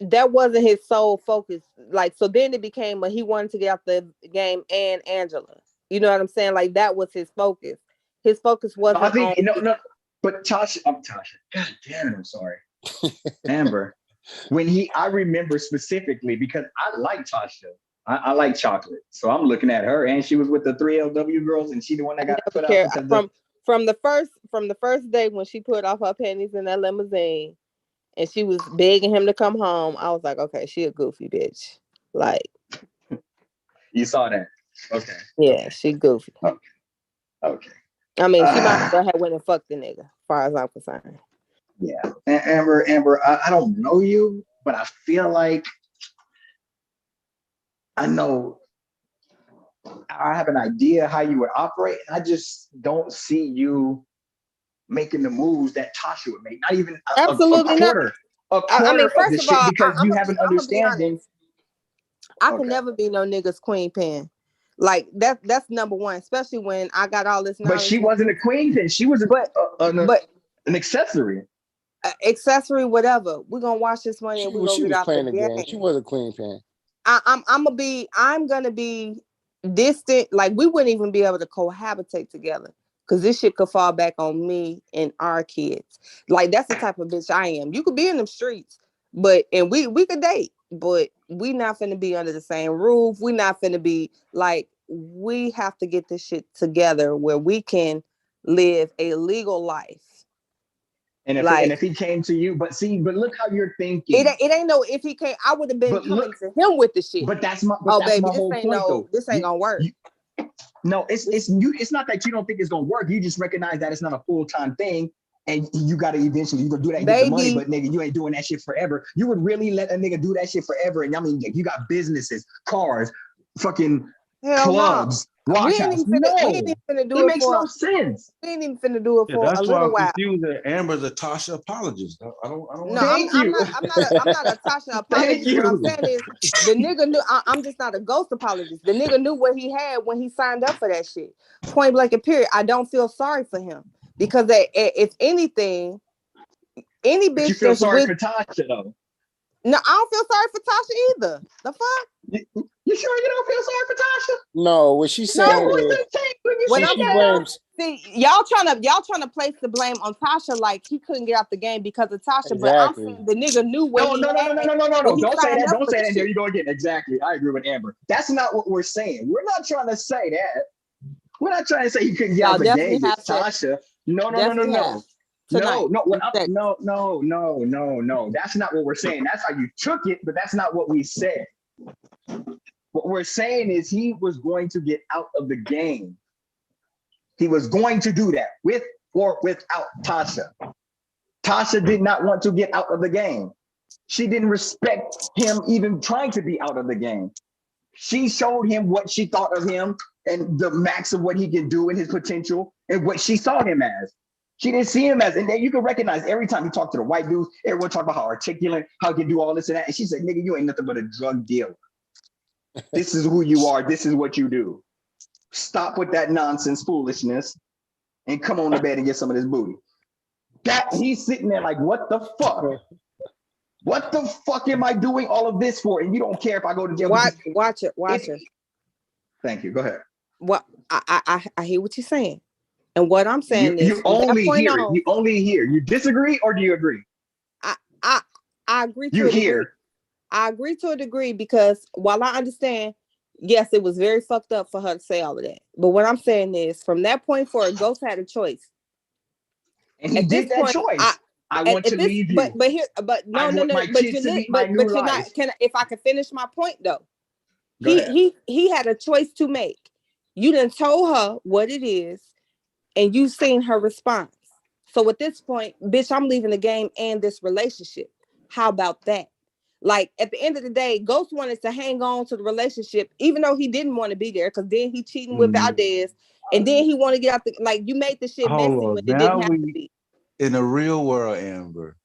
that wasn't his sole focus. Like, so then it became he wanted to get out the game and Angela. You know what I'm saying? Like, that was his focus. His focus wasn't I think on. no. But Tasha, God damn it, I'm sorry. Amber. I remember specifically because I like Tasha. I like chocolate. So I'm looking at her, and she was with the 3LW girls, and she the one that got put out because from the first day when she put off her panties in that limousine and she was begging him to come home, I was like, okay, she a goofy bitch. Like, you saw that. Okay. Yeah, she goofy. Okay. I mean, she might as well have went and fucked the nigga, as far as I'm concerned. Yeah. Amber, I don't know you, but I feel like I know I have an idea how you would operate. I just don't see you making the moves that Tasha would make. Not even Absolutely a quarter. Not. I mean, first of of all, because you have an understanding. I can never be no nigga's queen pin. Like that's number one, especially when I got all this knowledge. But she wasn't a queen pin. She was an accessory. Accessory, whatever. We're gonna watch this money and we're gonna get out the game. She was a queen pin. I'm gonna be distant. Like, we wouldn't even be able to cohabitate together because this shit could fall back on me and our kids. Like, that's the type of bitch I am. You could be in them streets, and we could date, but we not finna be under the same roof. We not finna be like, we have to get this shit together where we can live a legal life. And if he came to you, but look how you're thinking. It ain't no if he came. I would have been coming to him with the shit. But that's my whole point, though. This ain't gonna work. No, it's not that you don't think it's gonna work. You just recognize that it's not a full-time thing, and you gotta eventually you gonna do that and get the money. But nigga, you ain't doing that shit forever. You would really let a nigga do that shit forever? And I mean, you got businesses, cars, fucking clubs. We ain't even finna do it. It makes no sense. We ain't even finna do it for a little while. Confused that Amber's a Tasha apologist. I don't. No, I'm not a Tasha apologist. What I'm saying is the nigga knew. I'm just not a ghost apologist. The nigga knew what he had when he signed up for that shit. Point blank and period. I don't feel sorry for him because if anything, any bitch. But you feel sorry for Tasha though. No, I don't feel sorry for Tasha either. The fuck? You sure you don't feel sorry for Tasha? No, what she's saying is see, y'all trying to place the blame on Tasha like he couldn't get out the game because of Tasha. Exactly. But I'm saying the nigga knew what No. Don't say that. Don't say that. There you go again. Exactly. I agree with Amber. That's not what we're saying. We're not trying to say that. We're not trying to say he couldn't get out the game with Tasha. No. Tonight. No. That's not what we're saying. That's how you took it, but that's not what we said. What we're saying is he was going to get out of the game. He was going to do that with or without Tasha. Tasha did not want to get out of the game. She didn't respect him even trying to be out of the game. She showed him what she thought of him and the max of what he can do and his potential and what she saw him as. She didn't see him as, and then you can recognize every time he talked to the white dudes, everyone talked about how articulate, how he can do all this and that. And she said, nigga, you ain't nothing but a drug dealer. This is who you are. This is what you do. Stop with that nonsense foolishness and come on to bed and get some of this booty. That he's sitting there like, what the fuck? What the fuck am I doing all of this for? And you don't care if I go to jail. Watch it. Thank you. Go ahead. What I hear what you're saying. And what I'm saying is you only hear it. You only hear. You disagree or do you agree? I agree to you a hear. degree. I agree to a degree because while I understand, yes, it was very fucked up for her to say all of that. But what I'm saying is from that point forward, Ghost had a choice. And he did that choice. I want to leave you. But no. But you're not. If I can finish my point though, he had a choice to make. You done told her what it is, and you seen her response. So at this point, bitch, I'm leaving the game and this relationship. How about that? Like at the end of the day, Ghost wanted to hang on to the relationship, even though he didn't want to be there, because then he cheating with Valdez, and then he want to get out the you made the shit messy when it didn't have to be. In the real world, Amber,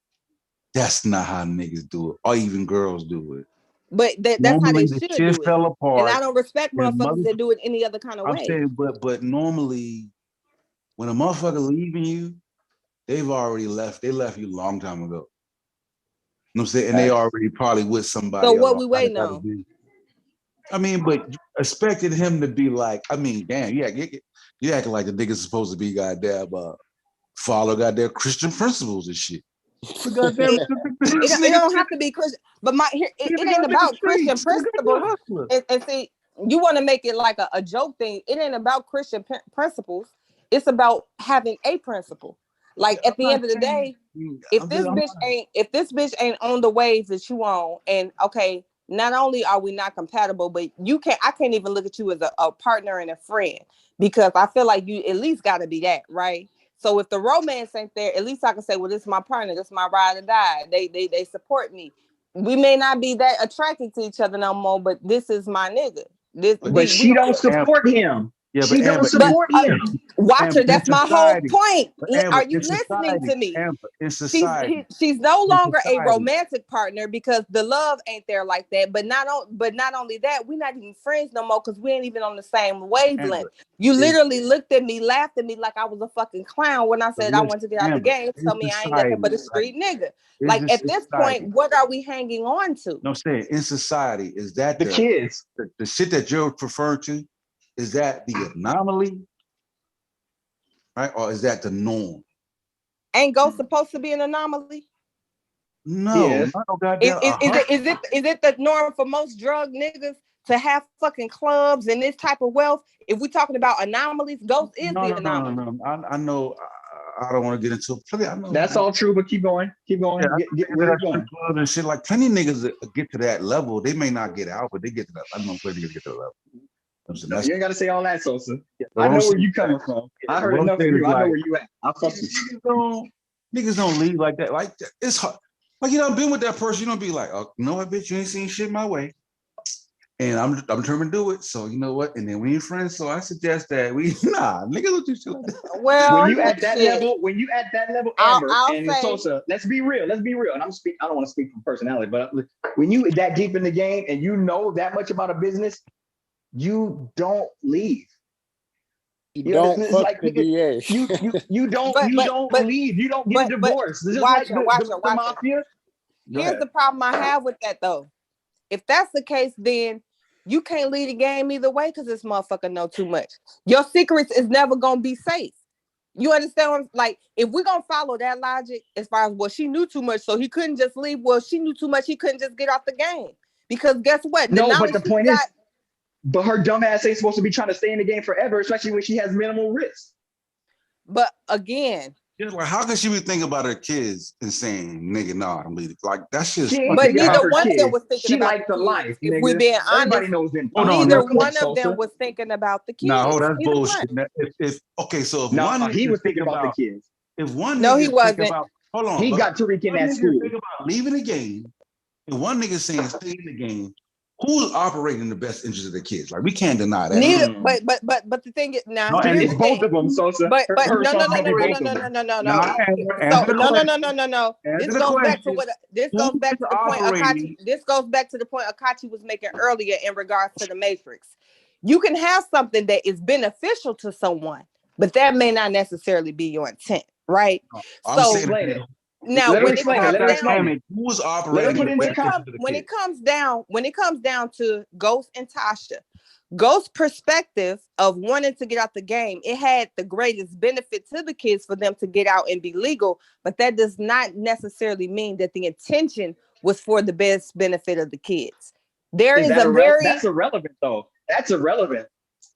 that's not how niggas do it, or even girls do it. But that's normally, how they the should shit do it. fell apart. And I don't respect motherfuckers that do it any other kind of way. I'm saying, but normally, when a motherfucker leaving you, they've already left. They left you a long time ago. You know what I'm saying? And they already probably with somebody. So what we waiting on? I mean, but expected him to be like, I mean, damn, you acting like the nigga's supposed to be goddamn follow goddamn Christian principles and shit. It don't have to be Christian, but it ain't about Christian principles. And see, you want to make it like a joke thing. It ain't about Christian principles. It's about having a principle. Like at the end of the day, if this bitch ain't on the waves that you on, and okay, not only are we not compatible, but I can't even look at you as a partner and a friend, because I feel like you at least got to be that, right? So if the romance ain't there, at least I can say, well, this is my partner, this is my ride or die. They support me. We may not be that attracted to each other no more, but this is my nigga. She don't support him. Yeah, she don't support him. Watch her. That's my whole point. Are you listening to me? She's no longer a romantic partner because the love ain't there like that. But not only that, we're not even friends no more because we ain't even on the same wavelength. You literally looked at me, laughed at me like I was a fucking clown when I said I wanted to get out the game. Tell me I ain't nothing but a street nigga. Like at this point, what are we hanging on to? No, I'm saying in society, is that the kids? The shit that you're referring to? Is that the anomaly, right? Or is that the norm? Ain't Ghost supposed to be an anomaly? No. Is it the norm for most drug niggas to have fucking clubs and this type of wealth? If we're talking about anomalies, Ghost is the anomaly. No. I know. I don't want to get into it. I know, that's all true, but keep going. Keep going. Yeah, get where you're going. Club and shit. Like plenty of niggas that get to that level. They may not get out, but they get to that. I know plenty of niggas get to that level. No, you ain't got to say all that, Sosa. I know where you coming from. I heard enough of you. I know where you at. I'll fuck you. Niggas don't leave like that. Like it's hard. Like you done been with that person, you don't be like, oh, you know what, bitch, you ain't seen shit my way, and I'm determined to do it. So you know what? And then we ain't friends. So I suggest that niggas don't do shit like that. Well, when you at that level, Amber and Sosa, let's be real. And I don't want to speak from personality, but when you that deep in the game and you know that much about a business, you don't leave. You don't fuck like, the DA. You don't leave. You don't get a divorce. This is like the mafia. Here's the problem I have with that though. If that's the case, then you can't lead the game either way because this motherfucker know too much. Your secrets is never gonna be safe. You understand what I'm like? If we're gonna follow that logic, as far as well, she knew too much, so he couldn't just leave. Well, she knew too much, he couldn't just get off the game. Because guess what? But the point is, but her dumb ass ain't supposed to be trying to stay in the game forever, especially when she has minimal risk. But again, like how can she be thinking about her kids and saying, "Nigga, nah, I'm leaving"? Like that's just. But neither one of them was thinking she about liked the life. If we're being honest, everybody knows them. Neither one of them was thinking about the kids. No, that's bullshit. If one he was thinking about the kids. If one, no, he wasn't. Hold on. He but got Tariq in one that nigga school. think about leaving the game, and one nigga saying stay in the game. Who's operating in the best interest of the kids? Like we can't deny that. Neither, but the thing is now No, and here's It's the both thing. of them, Sosa. But Her no no no no no responsibility, no both of no them. no no no Now, no. answer So the no no question. no no no no. Answer This the goes back to question. what this Who's goes back to the point Akachi. operating? This goes back to the point Akachi was making earlier in regards to the Matrix. You can have something that is beneficial to someone, but that may not necessarily be your intent, right? I'm So saying Explain it. now Let him when it explain it. comes Let him down, explain it. Who's Let operating him put it in the into best interest context. of the when kids? it comes down to Ghost and Tasha, Ghost's perspective of wanting to get out the game, it had the greatest benefit to the kids for them to get out and be legal, but that does not necessarily mean that the intention was for the best benefit of the kids. There is a very That's irrelevant though. That's irrelevant.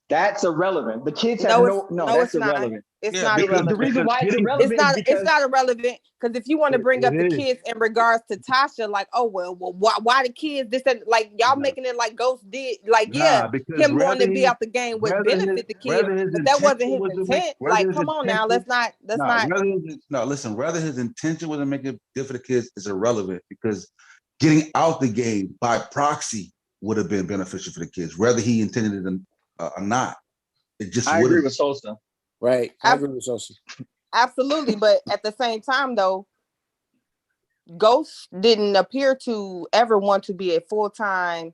That's irrelevant. The kids have no, that's it's not. irrelevant. It's Yeah, not because irrelevant. The reason why it's getting irrelevant is It's because not irrelevant because if you want to bring up the is. kids in regards to Tasha, like, oh well why the kids this and like y'all making it like Ghost did, like yeah, because him wanting to be out the game would benefit the kids, but that wasn't his intent. Like, come on now, let's not. Listen, whether his intention was to make it good for the kids is irrelevant because getting out the game by proxy would have been beneficial for the kids, whether he intended it or not. It just I would agree have. with Sosa. Right. I agree with Sosa. Absolutely, but at the same time though, Ghost didn't appear to ever want to be a full-time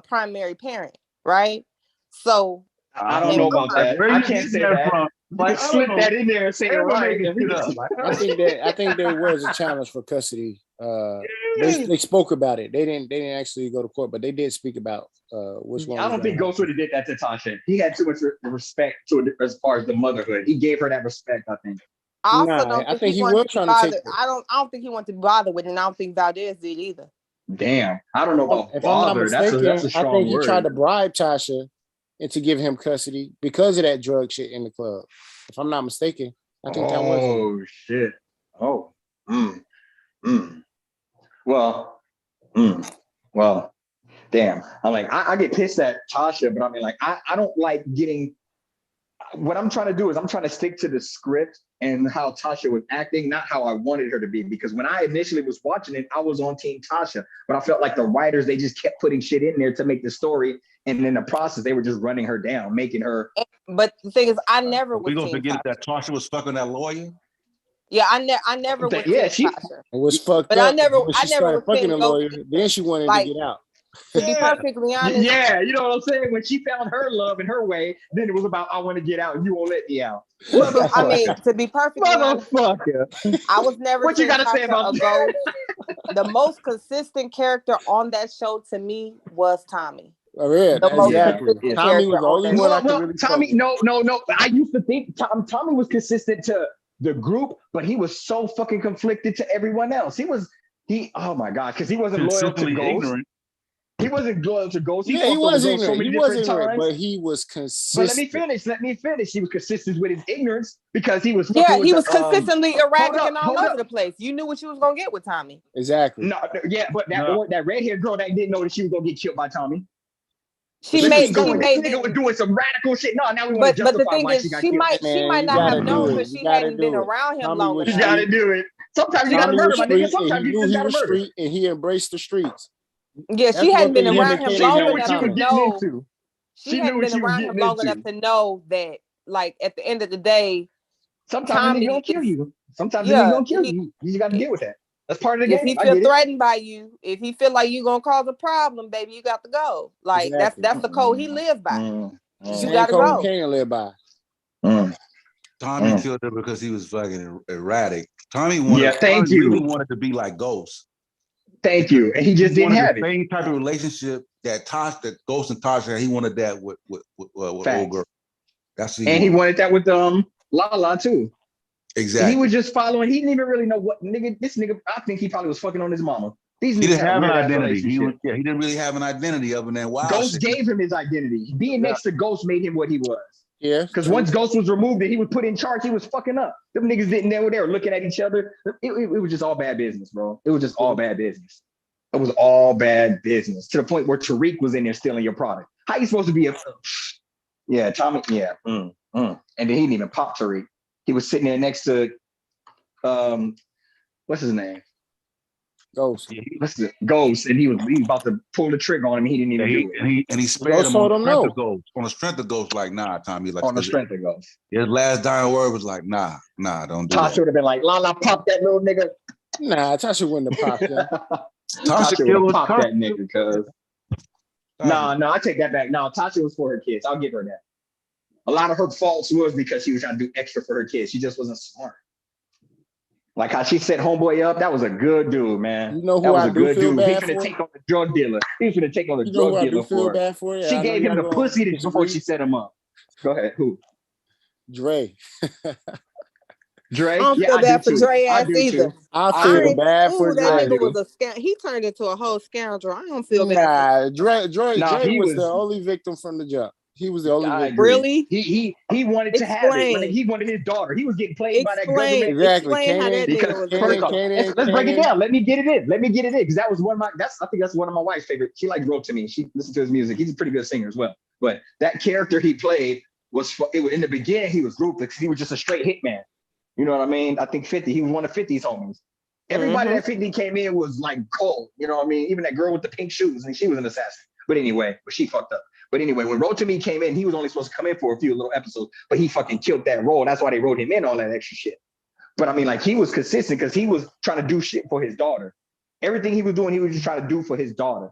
primary parent, right? So I don't know about that. Where I you can't getting say that that. from? You Like, can I slip don't know. that in there and say it Everyone right. making shit up. Like, I think there was a challenge for custody. They spoke about it. They didn't actually go to court, but they did speak about which one. I don't think Ghost would have did that to Tasha. He had too much respect to it as far as the motherhood. He gave her that respect, I think. I also don't think he was wanted to trying be to take bothered. I don't think he wanted to be bothered with it, and I don't think Valdez did either. Damn. I don't know about If I'm not bother. mistaken, That's a I strong think he word. tried to bribe Tasha into give him custody because of that drug shit in the club. If I'm not mistaken, I think that was it. Oh shit. Oh. Well, damn. I'm like, I get pissed at Tasha, but I mean, like, I don't like getting. What I'm trying to do is I'm trying to stick to the script and how Tasha was acting, not how I wanted her to be. Because when I initially was watching it, I was on Team Tasha, but I felt like the writers, they just kept putting shit in there to make the story, and in the process, they were just running her down, making her. But the thing is, I never was we gonna Team forget Tasha. that Tasha was fucking that lawyer. Yeah, I never was Yeah, Team she Tasha. It was fucked But up. I never When she started was fucking Team the lawyer, Ghost. then she wanted Like, to get out. to be perfectly honest, Yeah, you know what I'm saying? When she found her love in her way, then it was about, I want to get out and you won't let me out. Motherfucker. I mean, to be perfectly honest, Motherfucker. I was never What you Team got to say Tasha about or Ghost. The most consistent character on that show to me was Tommy. Oh, yeah, The most exactly. consistent Tommy character was the on only that one show. I could really fuck Tommy, with. no. I used to think Tommy was consistent to the group, but he was so fucking conflicted to everyone else. Oh my God, because he wasn't loyal to Consistently Ghost. ignorant. He wasn't loyal to Ghost. He Yeah, he fucked over was Ghost so ignorant. many He was different ignorant, times. but he was consistent. Let me finish. He was consistent with his ignorance because he was fucking Yeah, with he was consistently erratic and all hold over the place. You knew what you was gonna get with Tommy. Exactly. No, yeah, but that red-haired girl that didn't know that she was gonna get killed by Tommy. This nigga was doing some radical shit. No, now we want to justify but the thing why is, she got she killed. might not have known because she hadn't been around him Tommy long was enough. You gotta do it. Sometimes you gotta Tommy murder was my nigga. street, and Sometimes he you knew just he gotta was murder. street, and he embraced the streets. Yeah, That's she hadn't one been thing him around and him Kenny long had in enough to common. know. She She knew hadn't what been she was around him getting long into. enough to know that, like, at the end of the day, Sometimes a nigga gonna kill you. Sometimes a nigga yeah, gonna kill you. You just gotta deal with that. That's part of the if game. he I feel get it. threatened by you, if he feel like you gonna cause a problem, baby, you got to go. Like Exactly. that's the code he lived by. You Same gotta code go. Kane live by. Tommy killed her because he was fucking erratic. Tommy thank you. really wanted to be like Ghost. Thank you. And he just didn't have the it. same type of relationship that Ghost and Tasha had. He wanted that with old girl. That's what he wanted that with Lala too. Exactly. He was just following. He didn't even really know what nigga. This nigga, I think he probably was fucking on his mama. These He niggas didn't have an weird-ass identity. He relationship. didn't really have an identity other than wild Ghost shit. gave him his identity. Being next to Ghost made him what he was. Yeah. Because once Ghost was removed and he was put in charge, he was fucking up. Them niggas didn't know they were looking at each other. It was just all bad business, bro. It was just all bad business. It was all bad business to the point where Tariq was in there stealing your product. How you supposed to be yeah, Tommy, yeah. And then he didn't even pop Tariq. He was sitting there next to what's his name? Ghost. Ghost, and he was about to pull the trigger on him. He didn't even do it. And he spared him on the strength of Ghost. Like, nah, Tommy. Like, on the strength of Ghost. His last dying word was like, nah, don't do that. Tasha would have been like, Lala, pop that little nigga. Nah, Tasha wouldn't have popped him. Tasha would have popped that nigga, cuz. No, I take that back. No, Tasha was for her kids. I'll give her that. A lot of her faults was because she was trying to do extra for her kids. She just wasn't smart. Like how she set homeboy up, that was a good dude, man. You know who that was I a do good feel dude. bad He finna for? take on the drug dealer. He finna take on the You know drug who I dealer do feel for her. bad for? Yeah, She I gave know him the y'all pussy gonna before disagree. she set him up. Go ahead. Who? Dre. Dre? I don't Yeah, feel I bad do for too. Dre I ass do either. too. I feel bad for That Dre. nigga was a scam. He turned into a whole scoundrel. I don't feel bad. Nah, Dre he was the only victim from the jump. He was the only I victim. agree. Really? He wanted to have it. Like, Explain. he wanted his daughter. He was getting played by that government. Exactly. Explain how that Because nigga was first off, Kanan, let's break it down. Let me get it in. Because that was one of my. I think that's one of my wife's favorite. She like wrote to me. She listened to his music. He's a pretty good singer as well. But that character he played was in the beginning. He was ruthless. He was just a straight hitman. You know what I mean? I think 50. He was one of 50's homies. Everybody that 50 came in was like cold. You know what I mean? Even that girl with the pink shoes, and she was an assassin. But anyway, she fucked up. But anyway, when Road to Me came in, he was only supposed to come in for a few little episodes, but he fucking killed that role. That's why they wrote him in all that extra shit. But I mean, like, he was consistent because he was trying to do shit for his daughter. Everything he was doing, he was just trying to do for his daughter.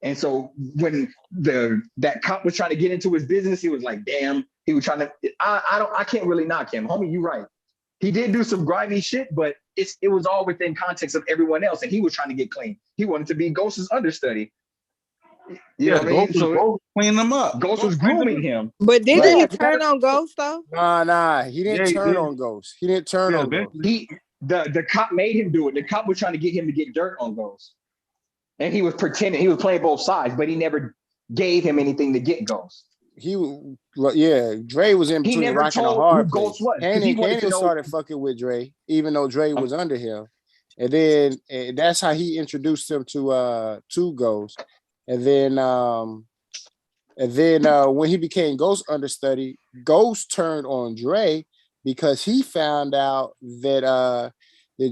And so when that cop was trying to get into his business, he was like, damn, he was trying to, I can't really knock him. Homie, you right. He did do some grimy shit, but it was all within context of everyone else. And he was trying to get clean. He wanted to be Ghost's understudy. You know what I mean? So cleaning him up. Ghost was grooming him. But didn't he turn on Ghost though? Nah. He didn't turn on Ghost. He didn't turn on Ghost. The cop made him do it. The cop was trying to get him to get dirt on Ghost. And he was pretending, he was playing both sides, but he never gave him anything to get Ghost. Dre was in between rock and a hard place. Kanan started fucking with Dre, even though Dre was under him. And then that's how he introduced him to Ghost. And then when he became Ghost understudy, Ghost turned on Dre because he found out that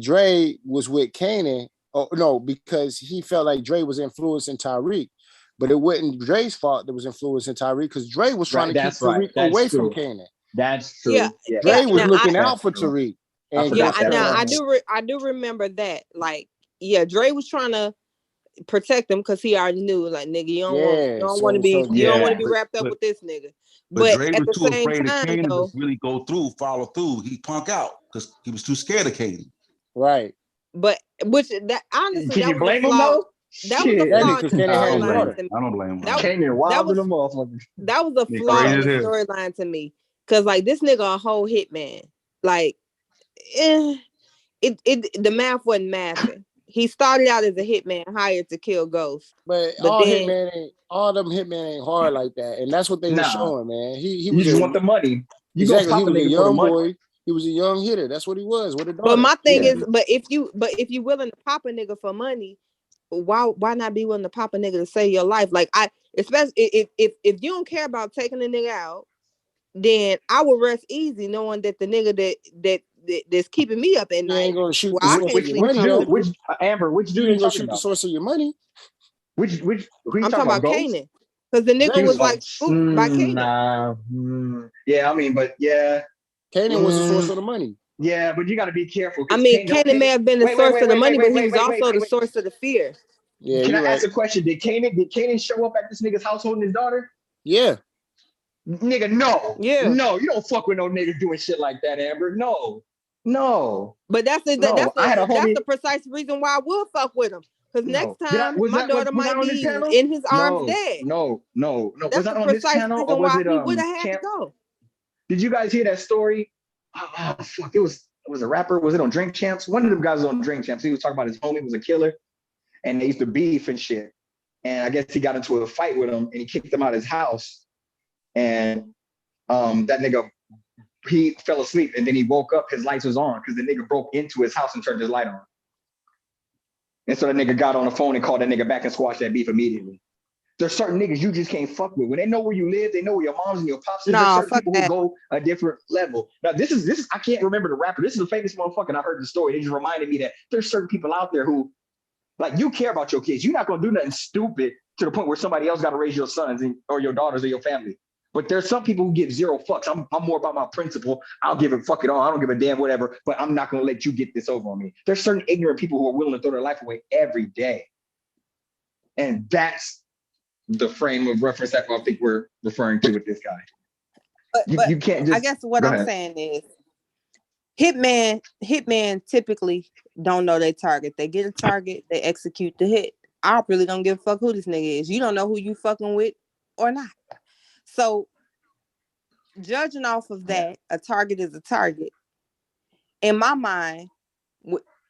Dre was with Kanan. Oh no, because he felt like Dre was influencing Tariq. But it wasn't Dre's fault that was influencing Tariq because Dre was trying to keep Tariq away from Kanan. That's true. Yeah. Dre was looking out for Tariq. And I do remember that. Like, yeah, Dre was trying to protect him because he already knew, like, nigga, you don't want to be wrapped up with this nigga. But Dre at was the too same afraid time, of Kanan though, to really follow through. He punk out because he was too scared of Kanan. Right. But which that honestly, can that you was blame a him flaw. though? That was a flaw in the storyline to me. I don't blame him. Kanan wild than a motherfucker. That was a flaw in the storyline to me. Cause like this nigga a whole hitman. Like the math wasn't mathing. He started out as a hitman hired to kill Ghost. But all them hitmen ain't hard like that. And that's what they were showing, man. He was just want the money. He was a young boy. He was a young hitter. That's what he was. But my thing is, but if you willing to pop a nigga for money, why not be willing to pop a nigga to save your life? Like especially if you don't care about taking a nigga out, then I would rest easy knowing that the nigga that's keeping me up at night. Ain't gonna shoot which Amber, which dude ain't gonna shoot the source of your money? Which who you I'm talking about? Kanan. Because the nigga was like spooked by Kanan. Yeah, I mean, but yeah. Kanan was the source of the money. Yeah, but you got to be careful. I mean, Kanan may have been the source of the money, but he was also the source of the fear. Yeah, Can I ask a question? Did Kanan show up at this nigga's house holding his daughter? Yeah. Nigga, no. Yeah. No, you don't fuck with no nigga doing shit like that, Amber. No. But that's the precise reason why I would fuck with him. Because next time my daughter might be in his arms dead. No. That's Was that the on this precise channel reason or was why it he would have had to go. Did you guys hear that story? Oh fuck! It was a rapper. Was it on Drink Champs? One of them guys was on Drink Champs. He was talking about his homie was a killer, and they used to beef and shit. And I guess he got into a fight with him, and he kicked him out of his house. And that nigga, he fell asleep, and then he woke up. His lights was on because the nigga broke into his house and turned his light on. And so the nigga got on the phone and called that nigga back and squashed that beef immediately. There's certain niggas you just can't fuck with. When they know where you live, they know where your moms and your pops is. There's No, certain fuck people that. who go a different level. Now, this is I can't remember the rapper. This is a famous motherfucker, and I heard the story. It just reminded me that there's certain people out there who, like, you care about your kids. You're not gonna do nothing stupid to the point where somebody else got to raise your sons or your daughters or your family. But there's some people who give zero fucks. I'm more about my principle. I'll give a fuck it all. I don't give a damn whatever. But I'm not gonna let you get this over on me. There's certain ignorant people who are willing to throw their life away every day, and that's the frame of reference that I think we're referring to with this guy. But you can't just. I guess what I'm saying is, hitman typically don't know their target. They get a target, they execute the hit. I really don't give a fuck who this nigga is. You don't know who you fucking with or not. So judging off of that, a target is a target. In my mind,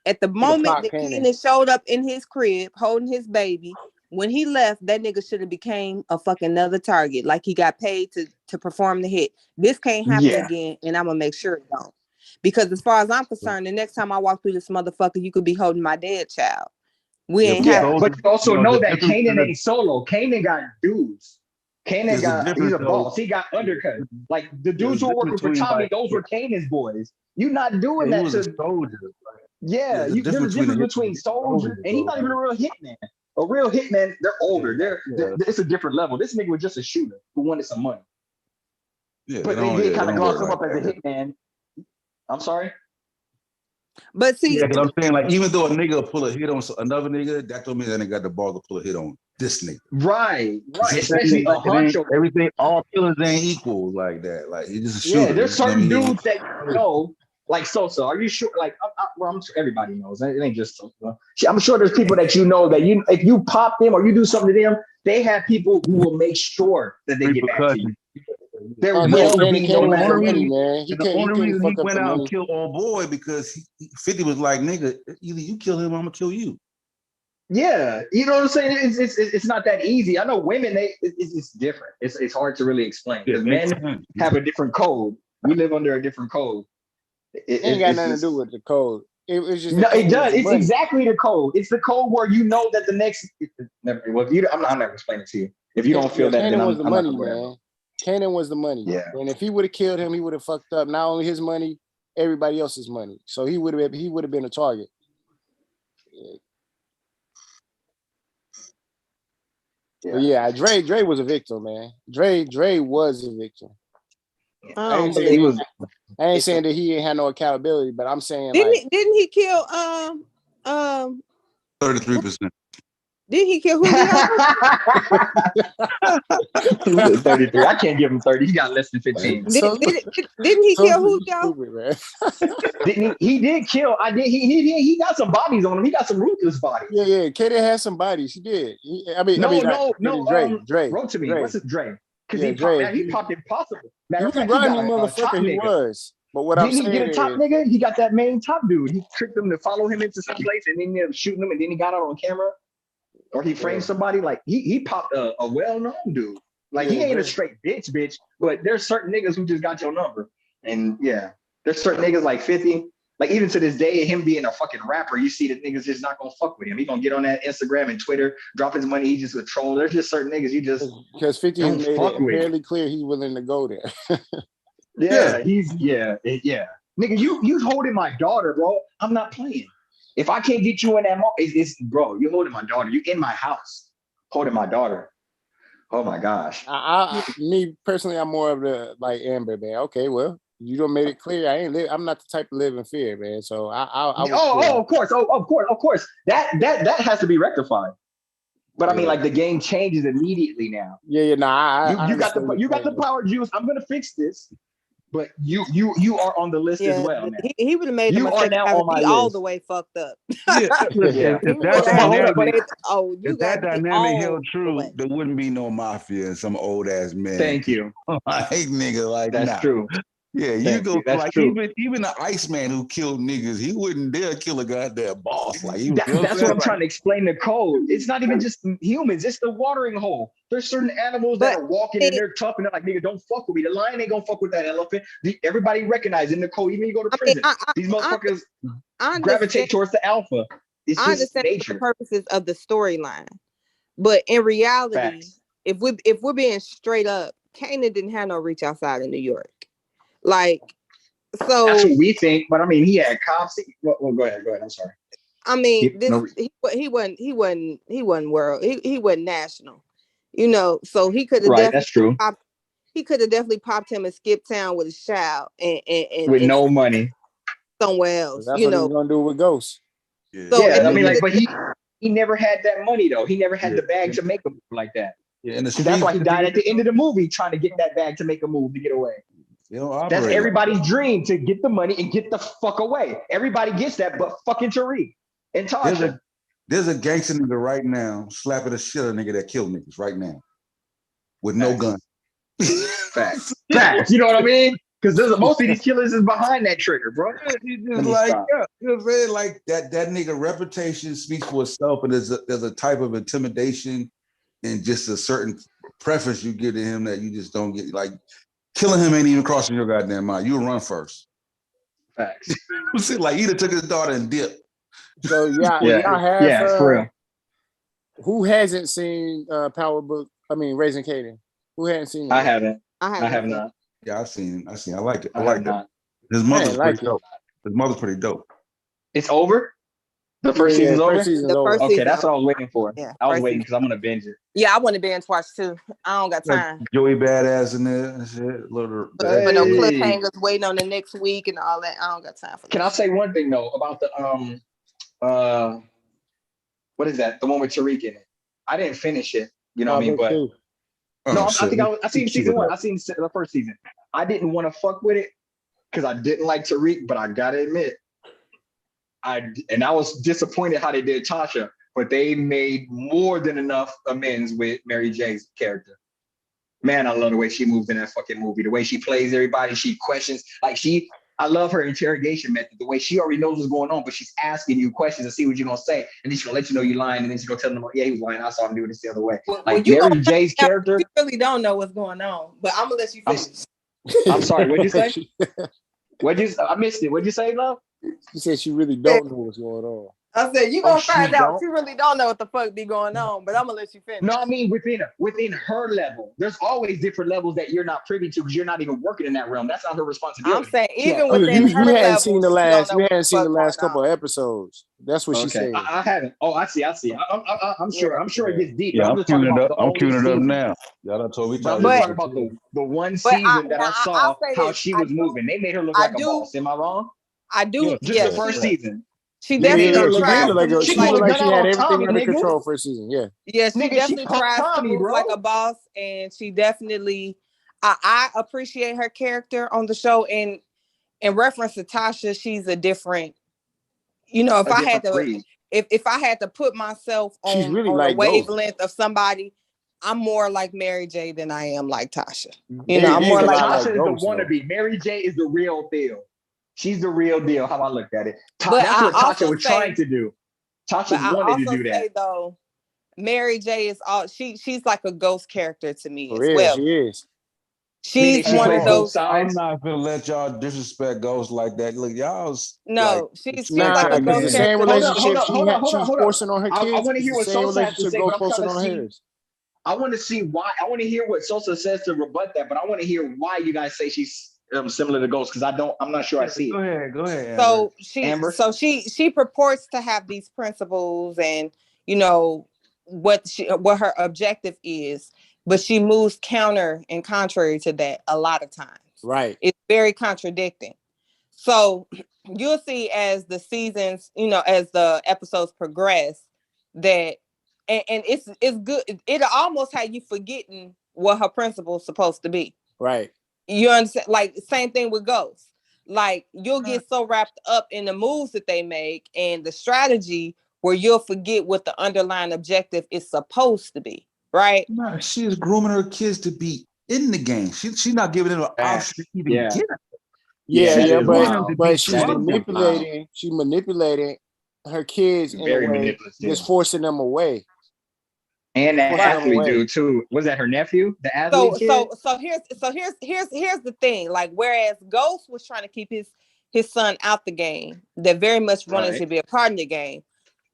at the moment that Keenan showed up in his crib holding his baby, when he left, that nigga should have became a fucking another target. Like he got paid to perform the hit. This can't happen again, and I'm gonna make sure it don't. Because as far as I'm concerned, the next time I walk through this motherfucker, you could be holding my dead child. We ain't having. But you also know that Kanan ain't solo. Kanan got dudes. Kanan he's a boss. He got undercut. Like the dudes who were working for Tommy, those were Kanan's boys. You're not doing that to soldier. Yeah, there's a difference between soldier and he's not even a real hitman. A real hitman, they're older. It's a different level. This nigga was just a shooter who wanted some money. Yeah, but they kind of glossed him up as a hitman. I'm sorry. But see, but I'm saying, like, even though a nigga pull a hit on another nigga, that don't mean that nigga got the ball to pull a hit on this nigga. Right. Especially a honcho. Everything, all killers ain't equal like that. Like, it's just a shooter. Yeah, there's certain dudes that you know, like Sosa. Are you sure? Like, I'm sure everybody knows. It ain't just Sosa. I'm sure there's people that you know that if you pop them or you do something to them, they have people who will make sure that they get back to you. There will be no matter money, man. The only reason he went out and killed old boy because 50 was like, nigga, either you kill him, or I'm gonna kill you. Yeah, you know what I'm saying? It's not that easy. I know women, it's different. It's hard to really explain because men have a different code. We live under a different code. It ain't got nothing to do with the code. It's just no, it does. It's exactly the code. It's the code where you know that the next. I'm not explaining it to you. If you don't feel that, then I'm not man. Kanan was the money. Yeah. And if he would have killed him, he would have fucked up not only his money, everybody else's money. So he would have been a target. Yeah. But yeah, Dre was a victim, man. Dre was a victim. I ain't saying that he ain't had no accountability, but I'm saying didn't he kill 33%. Did he kill Julio? 33. I can't give him 30. He got less than 15. Didn't he kill Julio? He did kill. He got some bodies on him. He got some ruthless bodies. Yeah. Kaden had some bodies. He did. Dre. Wrote to me. What's it, Dre? Because he popped impossible. He was a grimy motherfucker. He was. But what I'm saying he get a top nigga? He got that main top dude. He tricked them to follow him into some place, and then he ended up shooting them, and then he got out on camera. Or he framed somebody. Like he popped a well-known dude. Like he ain't a straight bitch, but there's certain niggas who just got your number. And yeah, there's certain niggas like 50. Like even to this day, him being a fucking rapper, you see that niggas just not gonna fuck with him. He gonna get on that Instagram and Twitter, drop his money. He just a troll. There's just certain niggas you just because 50 has made it fairly clear he's willing to go there. Nigga, you holding my daughter, bro. I'm not playing. If I can't get you in that mall, it's bro, you're holding my daughter. You in my house holding my daughter. Oh my gosh. Me personally, I'm more of the like Amber, man. Okay, well, you don't made it clear. I'm not the type to live in fear, man. So of course. That has to be rectified. But I mean, like the game changes immediately now. Yeah. Nah, you got the power juice. I'm gonna fix this. But you are on the list as well. Now. He would have made the mistake of be all the way fucked up. If that dynamic held true, there wouldn't be no mafia and some old ass man. Thank you. Like nigga, like that's true. Yeah, you go like even the Iceman who killed niggas, he wouldn't dare kill a goddamn boss. Like that's what I'm trying to explain the code. It's not even just humans, it's the watering hole. There's certain animals that are walking and they're tough and they're like, nigga, don't fuck with me. The lion ain't gonna fuck with that elephant. Everybody recognizes in the code, even you go to prison. These motherfuckers gravitate towards the alpha. It's I understand the purposes of the storyline. But in reality, if we're being straight up, Kanan didn't have no reach outside of New York. Like, so that's what we think, but I mean, he had cops. Well, go ahead. I'm sorry. I mean, he wasn't world. He wasn't national. You know, so he could have right. That's true. He could have definitely popped him and skipped town with a child and with no money somewhere else. That's what he was gonna do with Ghost. So, yeah, I mean, like, but he never had that money though. He never had the bag to make a move like that. Yeah, and that's why he died at the end of the movie trying to get that bag to make a move to get away. That's everybody's dream, to get the money and get the fuck away. Everybody gets that, but fucking Tariq and Tasha. There's a gangster nigga right now slapping the shit out of a nigga that killed niggas right now with no gun. Facts. You know what I mean? Because most of these killers is behind that trigger, bro. You just like, yeah, you know what I'm saying? Like that nigga reputation speaks for itself, and there's a type of intimidation and just a certain preference you give to him that you just don't get. Like killing him ain't even crossing your goddamn mind. You run first. Facts. Like he took his daughter and dipped. So y'all have for real. Who hasn't seen Power Book? I mean, Raising Kanan. Who hasn't seen it? I haven't. I have not. Yeah, I've seen it. I like it. I I like have that. not. His mother's like pretty dope. His mother's pretty dope. It's over. The first season's over. Okay, that's what I was waiting for. Yeah, I was waiting because I'm gonna binge it. Yeah, I want to binge watch too. I don't got time. Joey Badass in there and shit. Little, but no cliffhangers waiting on the next week and all that. I don't got time for that. Can I say one thing though about the what is that? The one with Tariq in it. I didn't finish it. You know what I mean? But no, I think I seen season one. I seen the first season. I didn't want to fuck with it because I didn't like Tariq, but I gotta admit, I was disappointed how they did Tasha, but they made more than enough amends with Mary J's character. Man, I love the way she moves in that fucking movie. The way she plays everybody, she questions. I love her interrogation method. The way she already knows what's going on, but she's asking you questions to see what you're gonna say, and then she's gonna let you know you're lying, and then she's gonna tell them, yeah, he was lying. I saw him doing this the other way. Mary J's character. You really don't know what's going on, but I'm gonna let you finish. I'm sorry. What'd you say? I missed it. What'd you say, love? She said she really don't know what's going on. I said you gonna find out. She really don't know what the fuck be going on, but I'm gonna let you finish. No, I mean within her level. There's always different levels that you're not privy to because you're not even working in that realm. That's not her responsibility. I'm saying even within her level, you hadn't seen the last couple of episodes. That's what she said. I haven't. Oh, I see. I'm sure it gets deep. Yeah, I'm queuing it up. I'm queuing it up now. Y'all done told me. I'm talking about the one season that I saw how she was moving. They made her look like a boss. Am I wrong? I do. Just the first season. She definitely tried. She looked like she had everything under control for a season. Yeah. Yeah, she definitely tries to move like a boss, and she definitely. I appreciate her character on the show, and in reference to Tasha, she's a different. You know, if I had to put myself on, really on a wavelength of somebody, I'm more like Mary J than I am like Tasha. You know, I'm more like Tasha is the wannabe. Mary J is the real deal. She's the real deal. How I looked at it. That's what Tasha was trying to do. Tasha wanted to do that. Say, though, Mary J is all she's like a ghost character to me as well. She is. She's one of those. I'm not gonna let y'all disrespect ghosts like that. Look, y'all's she's like a ghost the same relationship she's forcing on her kids. I want to hear what Sosa has to say. I want to see why. I want to hear what Sosa says to rebut that, but I want to hear why you guys say she's similar to Ghost because I'm not sure I see it. Go ahead. Amber. So she purports to have these principles and you know what her objective is, but she moves counter and contrary to that a lot of times. Right. It's very contradicting. So you'll see as the seasons, as the episodes progress, that and it's good. It'll almost have you forgetting what her principles supposed to be. Right. You understand? Like same thing with Ghosts. Like you'll get so wrapped up in the moves that they make and the strategy where you'll forget what the underlying objective is supposed to be. Right? No, she is grooming her kids to be in the game. She's not giving them an option to even get it. Yeah, but she's manipulating. She's manipulating her kids in a way, just forcing them away. And that athlete dude too. Was that her nephew? The athlete kid? So here's the thing. Like whereas Ghost was trying to keep his son out the game, that very much wanted to be a part of the game.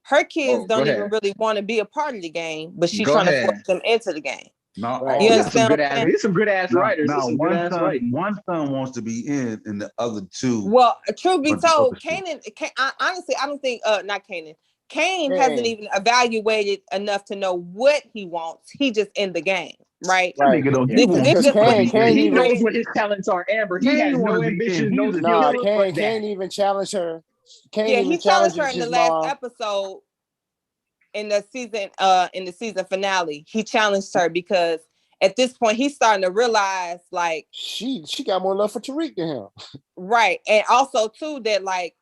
Her kids don't even really want to be a part of the game, but she's trying to force them into the game. Not Right. all. You You got some understand good what I'm ass. saying? There's some good ass Now, writers. now There's some good one ass son, writing. one son wants to be in, and the other two. Well, truth be want the told, other two. honestly, I don't think not Kanan. Cain Man. hasn't even evaluated enough to know what he wants. He just in the game, right? That nigga don't. He This want. this Because just what Kane he can't He even. knows what his talents are, Amber. He He has want no to be in. ambitions, no He's a Nah, skills killer. but Kane that. can't even challenge her. Can't Yeah, even he challenge challenged her in the his last mom. episode in the season finale. He challenged her because at this point he's starting to realize like she got more love for Tariq than him. right, and also too that like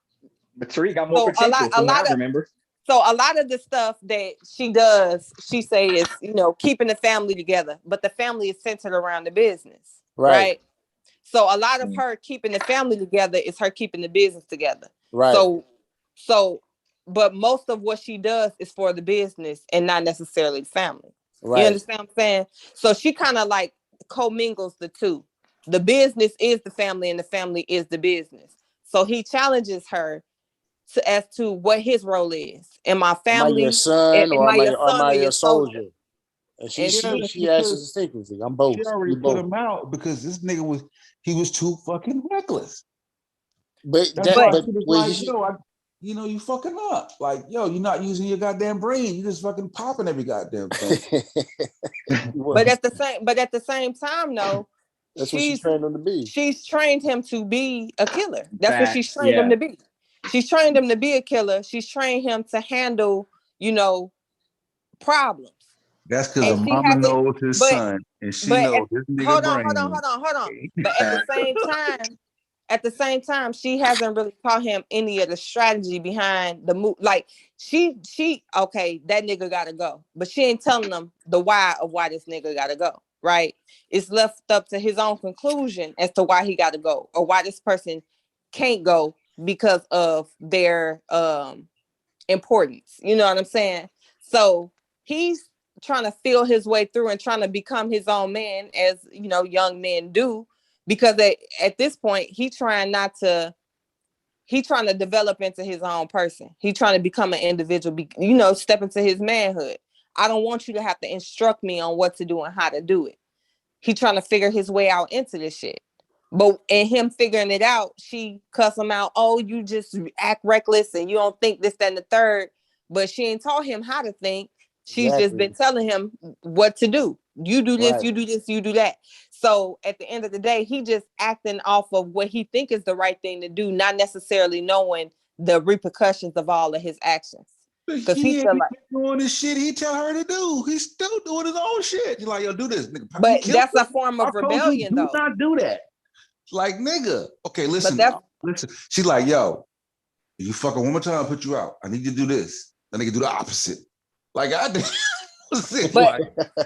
But Tariq got more so potential from what I remember. So a lot of the stuff that she does, she says, keeping the family together, but the family is centered around the business, right? So a lot of her keeping the family together is her keeping the business together. Right. So, but most of what she does is for the business and not necessarily the family. Right. You understand what I'm saying? So she kind of like commingles the two. The business is the family and the family is the business. So he challenges her as to what his role is. Am I Am I your family? son Am I your or am son I or your your soldier? soldier? And And she answers distinctly. I'm both. She already put him out because this nigga was too fucking reckless. But That's why she was like, yo, you fucking up. Like, yo, you're not using your goddamn brain. You just fucking popping every goddamn thing. but at the same time, though, that's what she trained him to be. She's trained him to be a killer. That's what she's trained yeah. him to be. She's trained him to be a killer. She's trained him to handle, problems. That's because the mama knows his son, and she knows this nigga hold brain. on. But at the same time, she hasn't really taught him any of the strategy behind the move. Like she okay, that nigga gotta go, but she ain't telling them the why of why this nigga gotta go. Right? It's left up to his own conclusion as to why he gotta go or why this person can't go because of their importance. You know what I'm saying? So he's trying to feel his way through and trying to become his own man, as young men do, because at this point he's trying to develop into his own person. He's trying to become an individual, step into his manhood. I don't want you to have to instruct me on what to do and how to do it. He's trying to figure his way out into this shit. But in him figuring it out, she cuss him out. Oh, you just act reckless and you don't think this, that, and the third. But she ain't taught him how to think. She's just been telling him what to do. You do this, you do this, you do that. So at the end of the day, he just acting off of what he think is the right thing to do, not necessarily knowing the repercussions of all of his actions. Because he feel like doing the shit he tell her to do. He's still doing his own shit. He's like, yo, do this, nigga. But that's a form of rebellion, though. Do not do that. Like, nigga. Okay, listen. Listen. She's like, yo, you fucking one more time, I'll put you out. I need you to do this. Then they can do the opposite. Like, I did.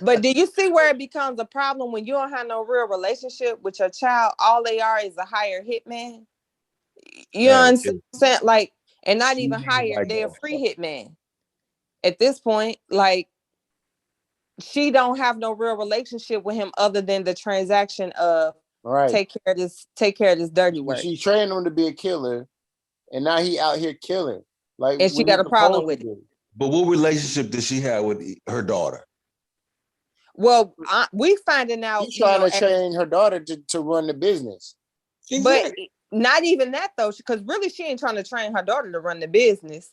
But do you see where it becomes a problem when you don't have no real relationship with your child? All they are is a hired hitman. You know what I'm saying? Like, and not even hired, they're a free hitman. At this point, like, she don't have no real relationship with him other than the transaction of take care of this dirty work. She trained him to be a killer, and now he out here killing. Like, and she got a problem with it. But what relationship did she have with her daughter? Well, we finding out she's trying to train her daughter to run the business. But not even that, though, because really she ain't trying to train her daughter to run the business.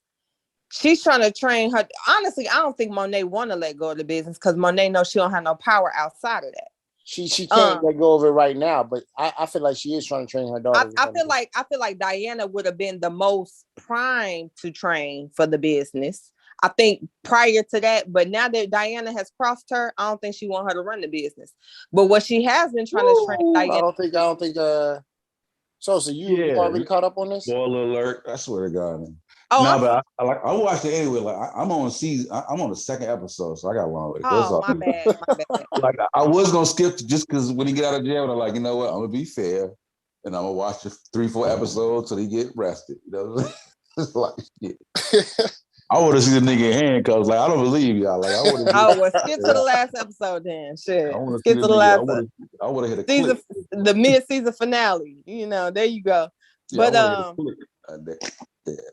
She's trying to train her. Honestly, I don't think Monet want to let go of the business because Monet knows she don't have no power outside of that. She can't let go of it right now, but I feel like she is trying to train her daughter. I feel like Diana would have been the most prime to train for the business. I think prior to that, but now that Diana has crossed her, I don't think she want her to run the business. But what she has been trying to train Diana. I don't think. So you already caught up on this? Spoiler alert! I swear to God. Man. Oh, no, but I watched it anyway. Like I'm on the second episode, so I got a long way to go. Oh, my bad. Like I was gonna skip just because when he get out of jail, I'm like, you know what? I'm gonna be fair, and I'm gonna watch the 3-4 episodes till he get arrested. You know, it's like shit. I would have seen the nigga in handcuffs. Like I don't believe y'all. Like I would have. Skip to the last episode then. Shit. Skip to the last. I would have hit a click. The mid-season finale. You know, there you go. Yeah,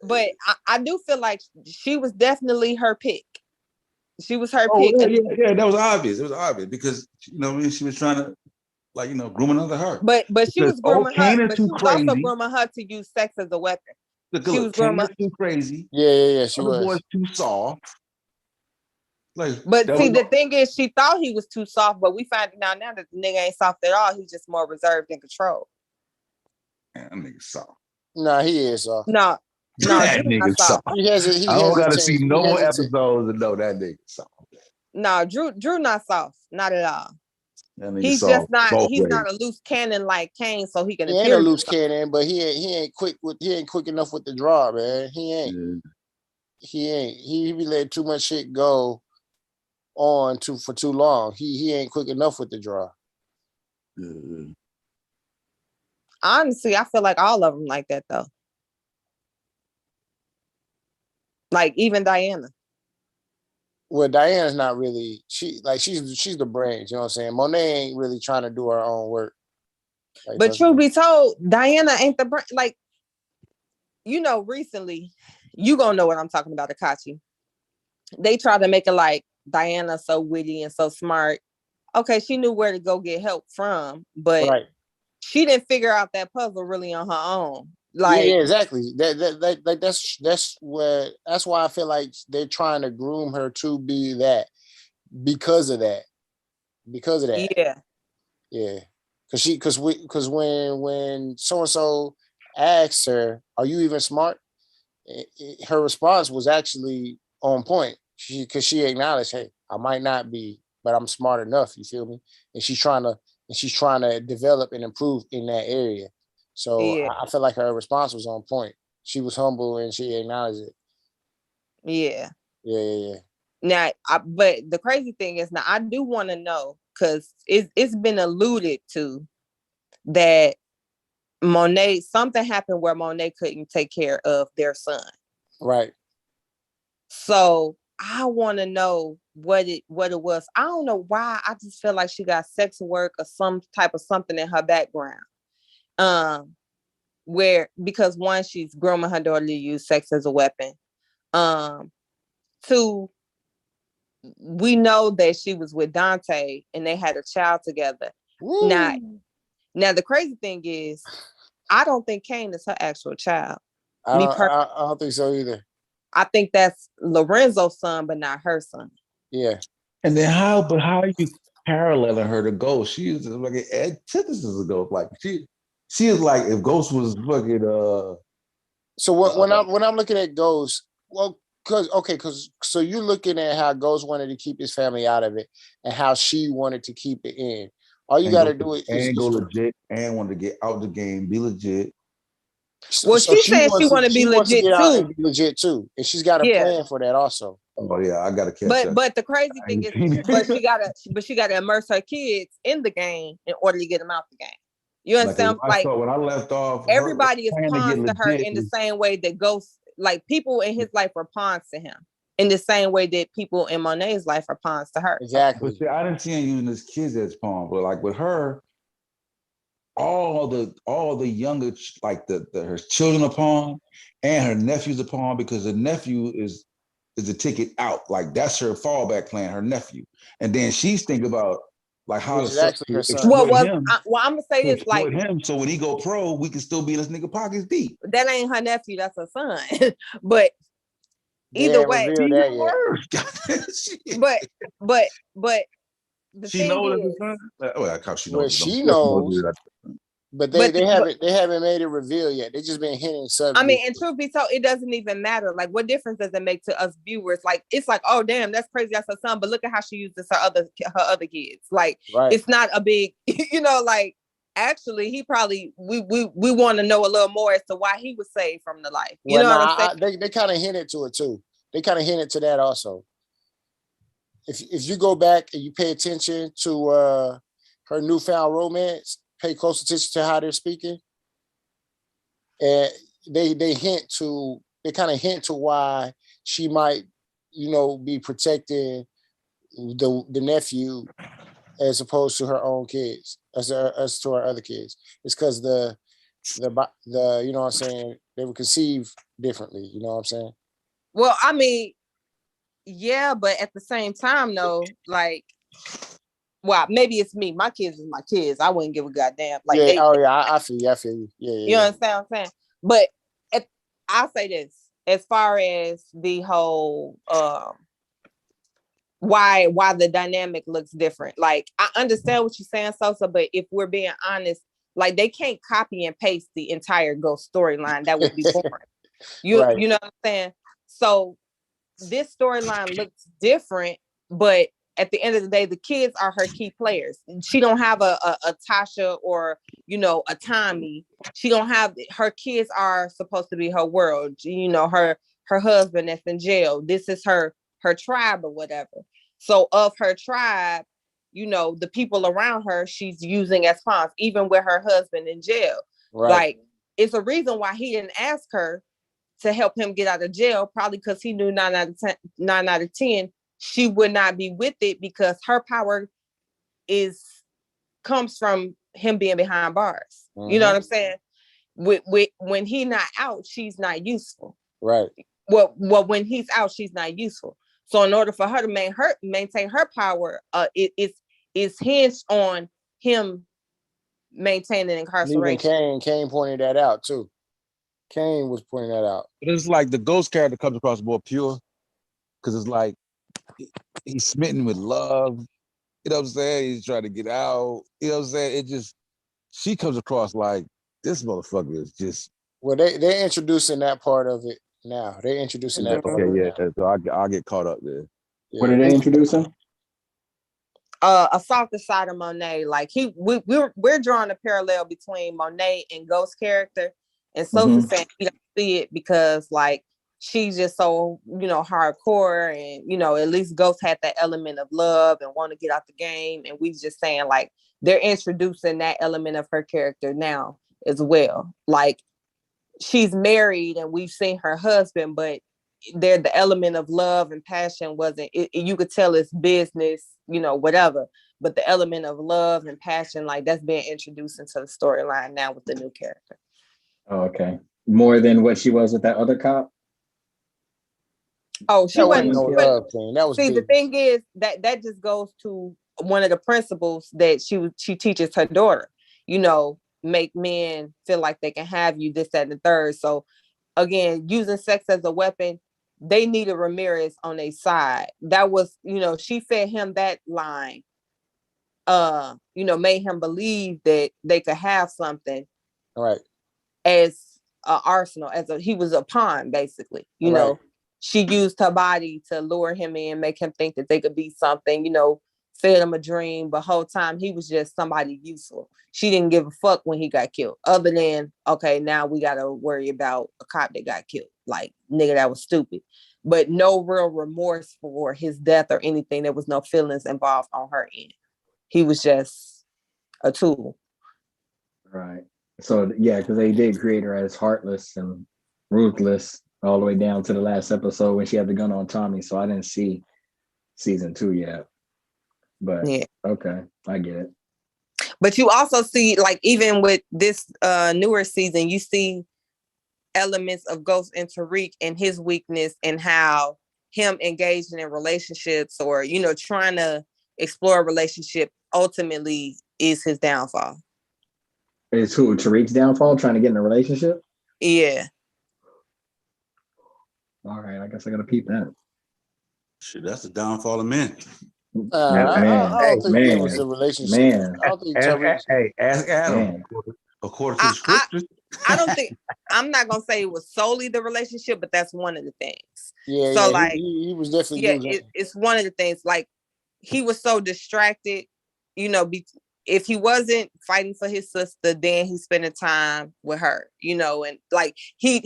but I do feel like she was definitely her pick. She was her Oh pick. yeah, that was obvious. It was obvious because you know, she was trying to groom another her. But she was grooming her. Kane But too she was crazy. also grooming her to use sex as a weapon. She was Kane grooming. too crazy. Yeah. She Other was. boys too soft. But see, the thing is, she thought he was too soft, but we find out now that the nigga ain't soft at all. He's just more reserved and controlled. Man, that nigga soft. Nah, he is soft. No, that nigga soft. I don't gotta see no more episodes to know that nigga soft. No, Drew not soft, not at all. He's just not. He's not a loose cannon like Kane, so he can. He ain't a loose cannon, but he ain't quick enough with the draw, man. He ain't. Yeah. He ain't. He be letting too much shit go on for too long. He ain't quick enough with the draw. Yeah. Honestly, I feel like all of them like that though. Like even Diana. Well, Diana's not really. She's the brains. You know what I'm saying? Monet ain't really trying to do her own work. Like, but truth be told, Diana ain't the brain. Like, you know, recently, you gonna know what I'm talking about, Akachi. They tried to make it like Diana so witty and so smart. Okay, she knew where to go get help from, but she didn't figure out that puzzle really on her own. Like, yeah, exactly. That's why I feel like they're trying to groom her to be that because of that. Yeah. Because when so and so asked her, "Are you even smart?" Her response was actually on point. Because she acknowledged, "Hey, I might not be, but I'm smart enough." You feel me? And she's trying to develop and improve in that area. So I feel like her response was on point. She was humble and she acknowledged it. Yeah. Yeah. Now, but the crazy thing is, now I do want to know, because it's been alluded to that something happened where Monet couldn't take care of their son. Right. So I want to know what it was. I don't know why. I just feel like she got sex work or some type of something in her background. Because one, she's grooming her daughter to use sex as a weapon. Two, we know that she was with Dante and they had a child together. Now, the crazy thing is, I don't think Kane is her actual child. I don't think so either. I think that's Lorenzo's son, but not her son. Yeah. And then how are you paralleling her to Ghost? She is like an antithesis of Ghost. Like she is like if Ghost was fucking So when I'm looking at Ghost, well, so you're looking at how Ghost wanted to keep his family out of it and how she wanted to keep it in. All you got to do is go legit and want to get out the game, be legit. Well, so she said she want to be legit too. Be legit too, and she's got a plan for that also. Oh yeah, I gotta catch that. But the crazy thing is, she gotta immerse her kids in the game in order to get them out the game. You understand? Like when I left off, everybody is pawns to her in the same way that Ghost, like people in his life are pawns to him, in the same way that people in Monet's life are pawns to her. Exactly. But see, I didn't see him using his kids as pawns, but like with her, all the younger, like her children are pawn and her nephew's a pawn, because the nephew is the ticket out. Like that's her fallback plan, her nephew. And then she's thinking about like how to actually her son. Well, I'm gonna say this, like him, so when he go pro, we can still be in this nigga pockets deep. That ain't her nephew, that's her son. But either way, but the she thing knows is, she knows. She knows. But they haven't made it reveal yet. They just been hinting subject. I mean, and truth be told, it doesn't even matter. Like, what difference does it make to us viewers? Like, it's like, oh damn, that's crazy, that's her son. But look at how she uses her other kids. Like, It's not a big, like actually he probably we want to know a little more as to why he was saved from the life. What I'm saying? They kind of hinted to it too. They kind of hinted to that also. If you go back and you pay attention to her newfound romance, pay close attention to how they're speaking, and they kind of hint to why she might, be protecting the nephew as opposed to her own kids, as to her other kids. It's because the you know what I'm saying, they were conceived differently. You know what I'm saying? Well, I mean, Yeah, but at the same time, though, like, well, maybe it's me. My kids is my kids. I wouldn't give a goddamn. Like Yeah. they, Oh yeah. I feel you. I feel you. Yeah. you understand what I'm saying? But I'll say this: as far as the whole why the dynamic looks different. Like I understand what you're saying, Sosa, but if we're being honest, like they can't copy and paste the entire Ghost storyline. That would be boring. Right. You know what I'm saying? So this storyline looks different, but at the end of the day, the kids are her key players. She don't have a Tasha or a Tommy. She don't have her kids are supposed to be her world. Her husband that's in jail. This is her tribe or whatever. So of her tribe, the people around her, she's using as pawns, even with her husband in jail. Right. Like it's a reason why he didn't ask her to help him get out of jail, probably because he knew 9 out of 10, she would not be with it because her power comes from him being behind bars. You know what I'm saying? When he's not out, she's not useful. Right. Well, when he's out, she's not useful. So in order for her to maintain her power, it's hinged on him maintaining incarceration. Even Kane pointed that out too. Kane was pointing that out. But it's like the Ghost character comes across more pure, because it's like he's smitten with love. You know what I'm saying? He's trying to get out. You know what I'm saying? She comes across like this motherfucker is just. Well, they're introducing that part of it now. They're introducing that part. Okay, yeah. So I'll get caught up there. What are they introducing? A softer side of Monet. Like we're drawing a parallel between Monet and Ghost character, and Sosa saying we don't see it because like she's just so hardcore, and at least Ghost had that element of love and want to get out the game, and we just saying like they're introducing that element of her character now as well. Like she's married and we've seen her husband, but the element of love and passion wasn't you could tell it's business, whatever, but the element of love and passion, like that's being introduced into the storyline now with the new character. Oh, okay. More than what she was with that other cop? Oh, she wasn't no love thing. That was see business. The thing is that just goes to one of the principles that she teaches her daughter, make men feel like they can have you, this, that, and the third. So again, using sex as a weapon, they needed Ramirez on their side. That was, she fed him that line, made him believe that they could have something. Right. As an arsenal, he was a pawn, basically. She used her body to lure him in, make him think that they could be something, fed him a dream, but whole time he was just somebody useful. She didn't give a fuck when he got killed, other than, okay, now we got to worry about a cop that got killed. Like, nigga, that was stupid. But no real remorse for his death or anything. There was no feelings involved on her end. He was just a tool. Right. So, yeah, because they did create her as heartless and ruthless all the way down to the last episode when she had the gun on Tommy. So I didn't see season 2 yet. But yeah, okay, I get it. But you also see, like, even with this newer season, you see elements of Ghost and Tariq and his weakness and how him engaging in relationships or, trying to explore a relationship ultimately is his downfall. Is who, Tariq's downfall, trying to get in a relationship? Yeah. All right, I guess I gotta peep that. Shit, that's the downfall of men. I don't think it was a relationship. Man. I don't think Tariq. Hey, ask Adam. According to the scriptures. I don't think, I'm not gonna say it was solely the relationship, but that's one of the things. Yeah, so yeah, like he was definitely it's one of the things. Like he was so distracted, if he wasn't fighting for his sister, then he's spending time with her, and like he's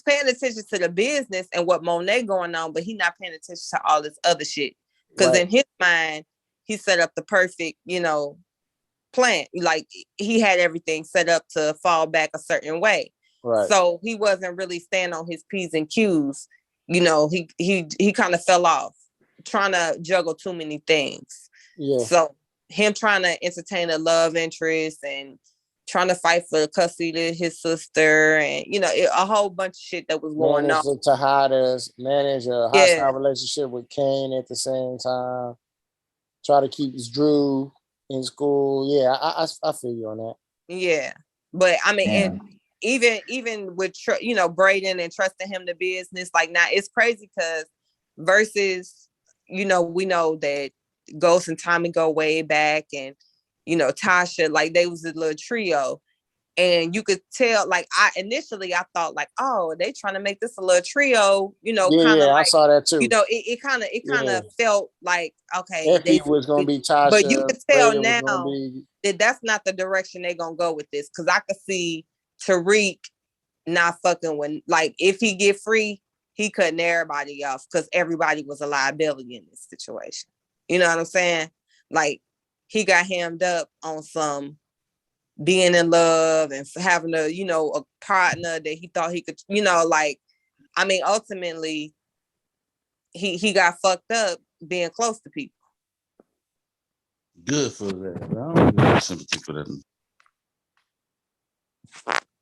paying attention to the business and what Monet going on, but he's not paying attention to all this other shit. Because in his mind, he set up the perfect, plan. Like he had everything set up to fall back a certain way. Right. So he wasn't really staying on his P's and Q's. He kind of fell off, trying to juggle too many things. Yeah. So him trying to entertain a love interest and trying to fight for custody to his sister, and a whole bunch of shit that was going on. Manage the Tejadas, manage a hostile relationship with Kane at the same time. Try to keep his Drew in school. Yeah, I feel you on that. Yeah, but I mean, and even with Braden and trusting him to business, like now it's crazy because versus we know that Ghost and Tommy go way back, and Tasha, like they was a little trio. And you could tell, like I thought, like, oh, they trying to make this a little trio, kind of like, I saw that too. It kind of felt like, okay, Effie was gonna be Tasha, but you could tell Braden now that that's not the direction they're gonna go with this, because I could see Tariq not fucking when, like, if he get free, he cutting everybody off because everybody was a liability in this situation. You know what I'm saying? Like, he got hemmed up on some being in love and having a partner that he thought he could, like, I mean, ultimately he got fucked up being close to people. Good for that. I don't have sympathy for that.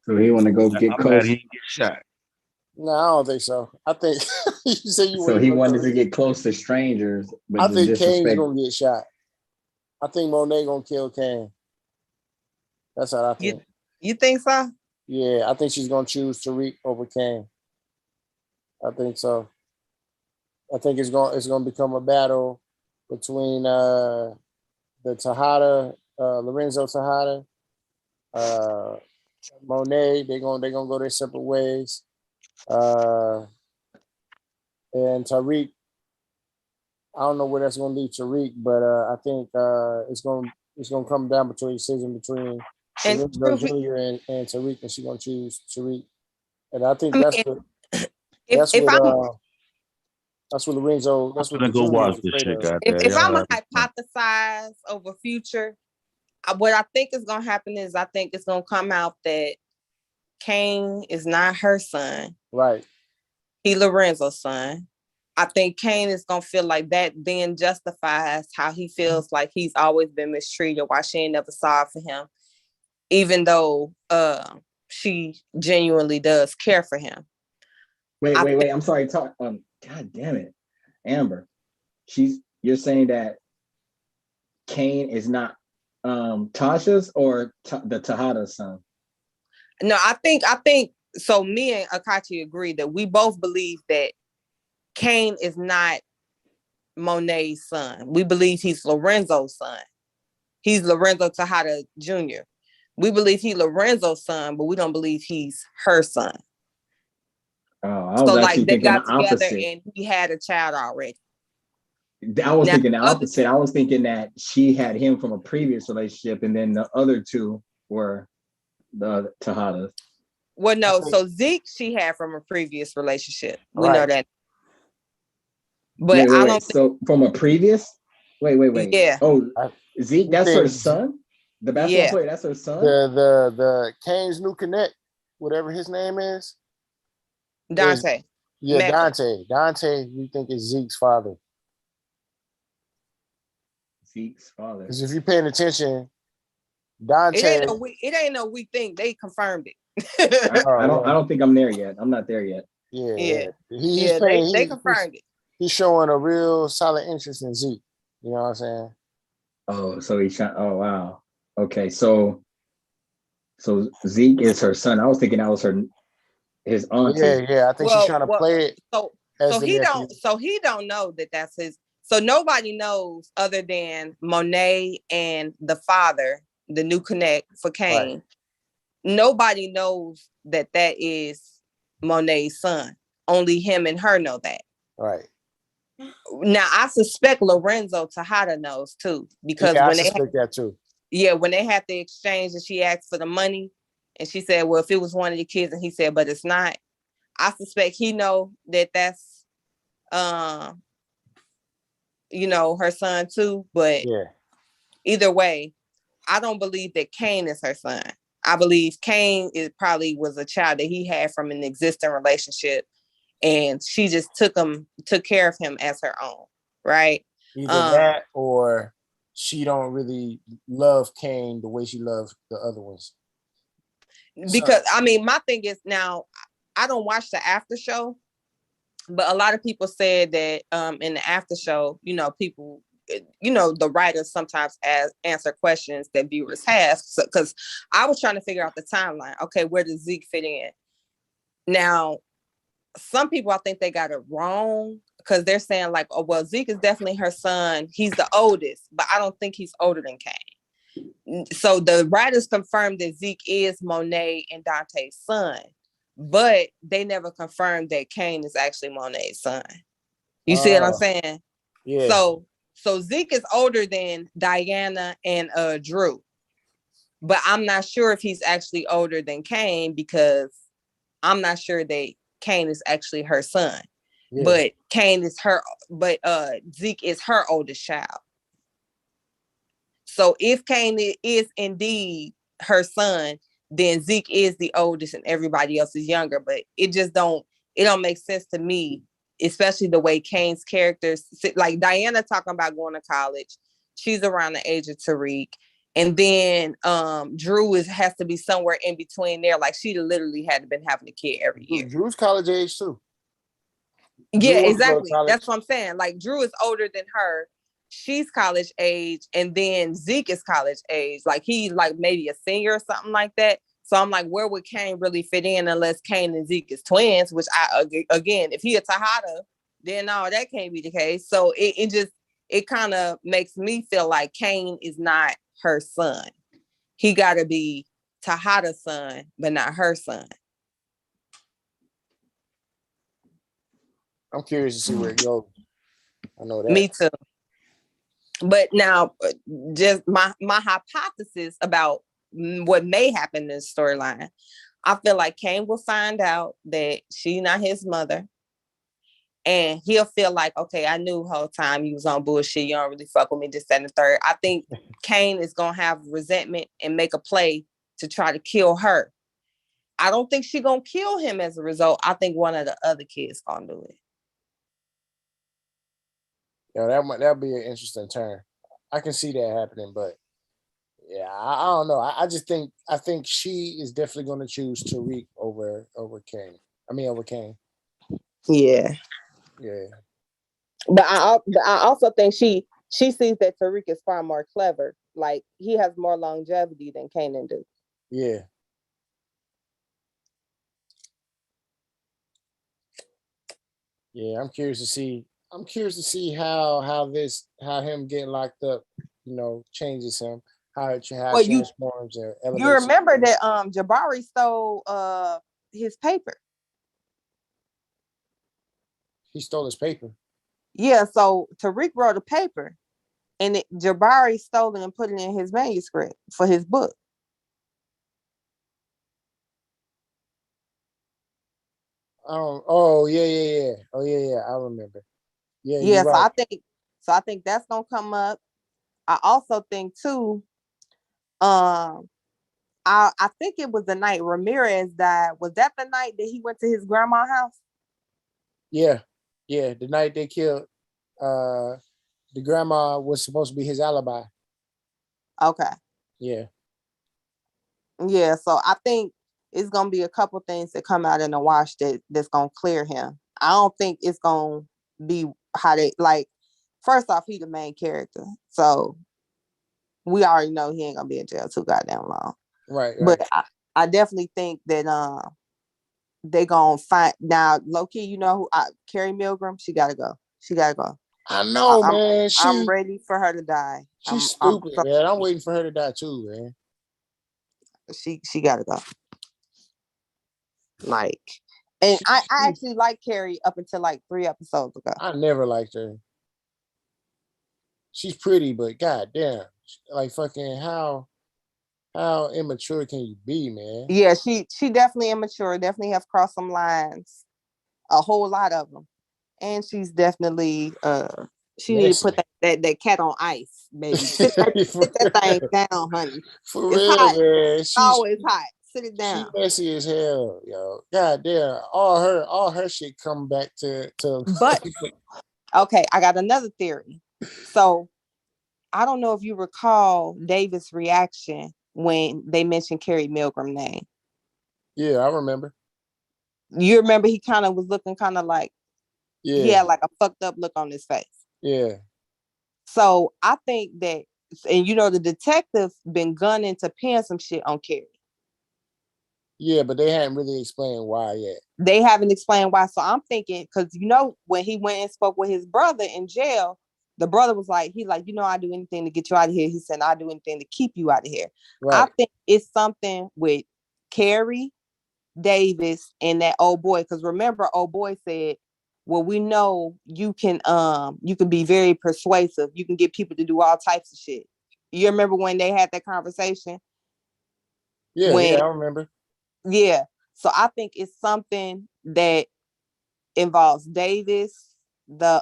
So he want to go get close. He didn't get shot. No, I don't think so. I think you say you. So he wanted to get close to strangers, but I think disrespect. Kane's gonna get shot. I think Monet gonna kill Kane. That's how I think. You think so? Yeah, I think she's gonna choose Tariq over Kane. I think so. I think it's gonna become a battle between the Tejada, Lorenzo Tejada, Monet. They're gonna go their separate ways. And Tariq, I don't know where that's gonna leave Tariq, but I think it's gonna come down between a decision between Lorenzo Jr. and Tariq, and she's gonna choose Tariq. And I think that's what Lorenzo. That's what I'm gonna go watch this shit, goddamn. If I'm gonna hypothesize over future, what I think is gonna happen is I think it's gonna come out that Kane is not her son. Right. He Lorenzo's son. I think Kane is gonna feel like that then justifies how he feels like he's always been mistreated, why she ain't never saw it for him, even though she genuinely does care for him. Wait. I'm sorry. God damn it, Amber. You're saying that Kane is not Tasha's or the Tejada's son? No, I think so. Me and Akachi agree that we both believe that Kane is not Monet's son. We believe he's Lorenzo's son. He's Lorenzo Tejada Jr. We believe he's Lorenzo's son, but we don't believe he's her son. Oh, I was actually they thinking got the together opposite. and he had a child already. I was thinking the opposite. I was thinking that she had him from a previous relationship, and then the other two were the Tejadas. Well, no. So Zeke, she had from a previous relationship. We know that. But I don't. So from a previous. Wait. Yeah. Oh, Zeke, that's her son. The basketball player, that's her son. The Kane's new connect, whatever his name is. Dante. Dante. We think is Zeke's father. Zeke's father. Because if you're paying attention, Dante. It ain't no we think, they confirmed it. I don't think I'm there yet. I'm not there yet. Yeah. They confirmed it. He's showing a real solid interest in Zeke. You know what I'm saying? Oh, so he's trying. Oh, wow. Okay, so Zeke is her son. I was thinking that was his auntie. Yeah. I think she's trying to play it. So he don't know that that's his. So nobody knows other than Monet and the father, the new connect for Kane. Right. Nobody knows that is Monet's son. Only him and her know that. Right. Now I suspect Lorenzo Tejada knows too, because when they had the exchange and she asked for the money, and she said, "Well, if it was one of the kids," and he said, "But it's not." I suspect he know that that's, her son too. But either way, I don't believe that Kane is her son. I believe Kane probably was a child that he had from an existing relationship, and she just took care of him as her own, right? Either that, or she don't really love Kane the way she loves the other ones. Because I mean, my thing is now I don't watch the after show, but a lot of people said that in the after show, people, the writers sometimes answer questions that viewers have. So, because I was trying to figure out the timeline. Okay, where does Zeke fit in? Now, some people, I think they got it wrong because they're saying like, oh, well, Zeke is definitely her son. He's the oldest, but I don't think he's older than Cain. So the writers confirmed that Zeke is Monet and Dante's son, but they never confirmed that Cain is actually Monet's son. You see what I'm saying? Yeah. So Zeke is older than Diana and Drew, but I'm not sure if he's actually older than Cain because I'm not sure that Cain is actually her son. Yeah. But Zeke is her oldest child. So if Cain is indeed her son, then Zeke is the oldest and everybody else is younger. But it don't make sense to me, especially the way Cain's characters, like Diana talking about going to college. She's around the age of Tariq. And then Drew has to be somewhere in between there. Like she literally had been having a kid every year. Drew's college age too. Yeah, exactly. That's what I'm saying. Like Drew is older than her. She's college age, and then Zeke is college age. Like he's like maybe a senior or something like that. So I'm like, where would Cain really fit in unless Cain and Zeke is twins? Which again, if he a Tejada, then no, that can't be the case. So it kind of makes me feel like Cain is not her son. He got to be Tejada's son, but not her son. I'm curious to see where it goes. I know that. Me too. But now, just my hypothesis about what may happen in this storyline, I feel like Cain will find out that she's not his mother. And he'll feel like, okay, I knew the whole time you was on bullshit. You don't really fuck with me, this, that, and the third. I think Cain is going to have resentment and make a play to try to kill her. I don't think she's going to kill him as a result. I think one of the other kids going to do it. That'll be an interesting turn. I can see that happening, but yeah, I don't know. I think she is definitely going to choose Tariq over Cain. Over Cain. Yeah. Yeah. But I also think she sees that Tariq is far more clever. Like he has more longevity than Kanan do. Yeah. Yeah, I'm curious to see how him getting locked up, changes him. How it transforms and elevates. You remember that Jabari stole his paper. He stole his paper. Yeah, so Tariq wrote a paper, and Jabari stole it and put it in his manuscript for his book. Oh yeah. Oh yeah. I remember. Yeah. Yeah. Right. So I think that's gonna come up. I also think too. I think it was the night Ramirez died. Was that the night that he went to his grandma's house? Yeah. The night they killed. The grandma was supposed to be his alibi. Okay. Yeah. Yeah. So I think it's gonna be a couple things that come out in the wash that's gonna clear him. I don't think it's gonna be how they like. First off, he the main character, so we already know he ain't gonna be in jail too goddamn long. Right. But I definitely think that they gonna find now. Low key, who Carrie Milgram? She gotta go. I know, man. I'm ready for her to die. She's stupid, man. I'm waiting for her to die too, man. She gotta go. Like, and I actually liked Carrie up until like 3 episodes ago. I never liked her. She's pretty, but goddamn, like fucking how immature can you be, man? Yeah, she definitely immature. Definitely have crossed some lines, a whole lot of them, and she's definitely she need to put that cat on ice, baby. Sit that thing down, honey. For it's real, hot. man. It's always hot. Sit it down. She messy as hell, yo. Goddamn, all her shit come back to. But okay, I got another theory. So I don't know if you recall David's reaction when they mentioned Carrie Milgram's name. Yeah, I remember. You remember he kind of was looking kind of like, he had like a fucked up look on his face. Yeah. So I think that, and the detective been gunning to pin some shit on Carrie. Yeah, but they hadn't really explained why yet. They haven't explained why. So I'm thinking, because when he went and spoke with his brother in jail, the brother was like, I'd do anything to get you out of here. He said, I'd do anything to keep you out of here. Right. I think it's something with Carrie, Davis, and that old boy. Because remember, old boy said, well, we know you can be very persuasive. You can get people to do all types of shit. You remember when they had that conversation? Yeah, I remember. Yeah. So I think it's something that involves Davis, the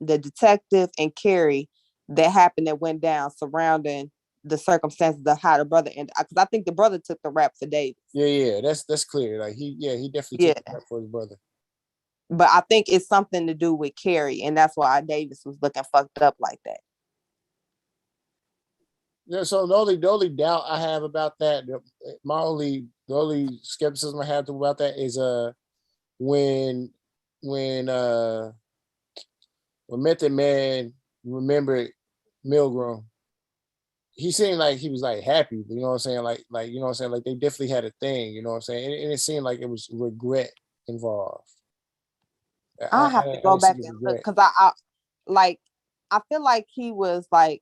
detective, and Carrie that happened, that went down surrounding the circumstances of how the brother ended. Because I think the brother took the rap for Davis. Yeah, that's clear. Like he definitely took the rap for his brother. But I think it's something to do with Carrie, and that's why Davis was looking fucked up like that. Yeah, so the only doubt I have about that, the only skepticism I have about that is when Method Man remembered Milgram, he seemed like he was like happy, you know what I'm saying? Like you know what I'm saying? Like they definitely had a thing, you know what I'm saying? And it seemed like it was regret involved. I have to go back and look, because I feel like he was like,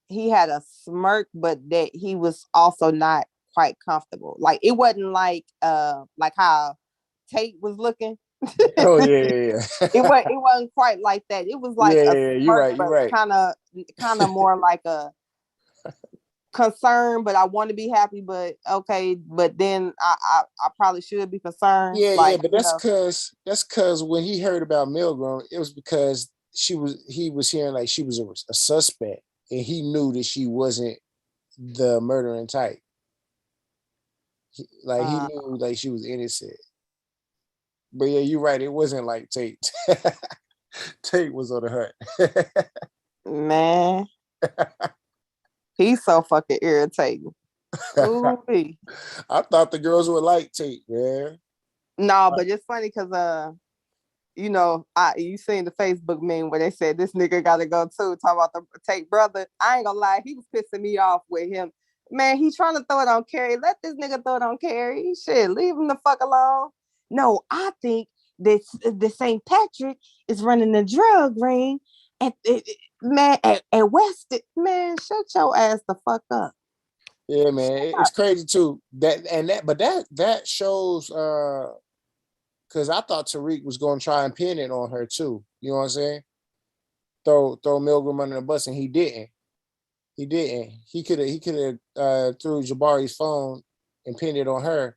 he had a smirk, but that he was also not quite comfortable. Like it wasn't like how Tate was looking. Oh yeah. It wasn't quite like that. It was like a smirk, you're right. Kind of more like a concern, but I want to be happy, but okay, but then I probably should be concerned. Yeah, but that's because when he heard about Milgram, it was because he was hearing like she was a suspect, and he knew that she wasn't the murdering type. He knew like she was innocent. But yeah, you're right. It wasn't like Tate. Tate was on the hunt. Man, he's so fucking irritating. Ooh-wee. I thought the girls would like Tate, man. No, but it's funny because you seen the Facebook meme where they said this nigga gotta go too, talk about the Tate brother. I ain't gonna lie, he was pissing me off with him. Man, he trying to throw it on Carrie. Let this nigga throw it on Carrie. Shit, leave him the fuck alone. No, I think that the St. Patrick is running the drug ring at West. Man, shut your ass the fuck up. Yeah, man, it's crazy too. That shows because I thought Tariq was going to try and pin it on her too. You know what I'm saying? Throw Milgram under the bus, and he didn't. He didn't. He could have threw Jabari's phone and pinned it on her,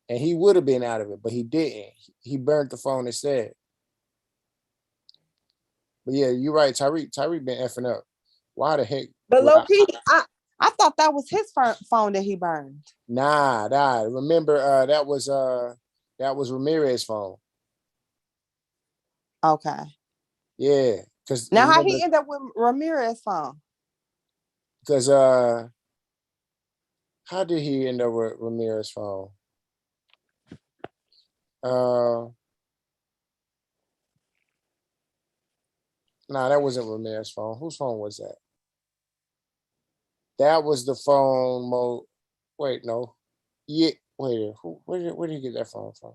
and he would have been out of it, but he didn't. He burned the phone instead. But yeah, you're right. Tariq been effing up. Why the heck? But low-key, I thought that was his phone that he burned. Nah. Remember, that was Ramirez's phone. Okay. Yeah, because now how he ended up with Ramirez's phone? Because how did he end up with Ramirez's phone? Nah, that wasn't Ramirez's phone. Whose phone was that? That was the phone. Wait, no. Yeah, wait. Where did he get that phone from?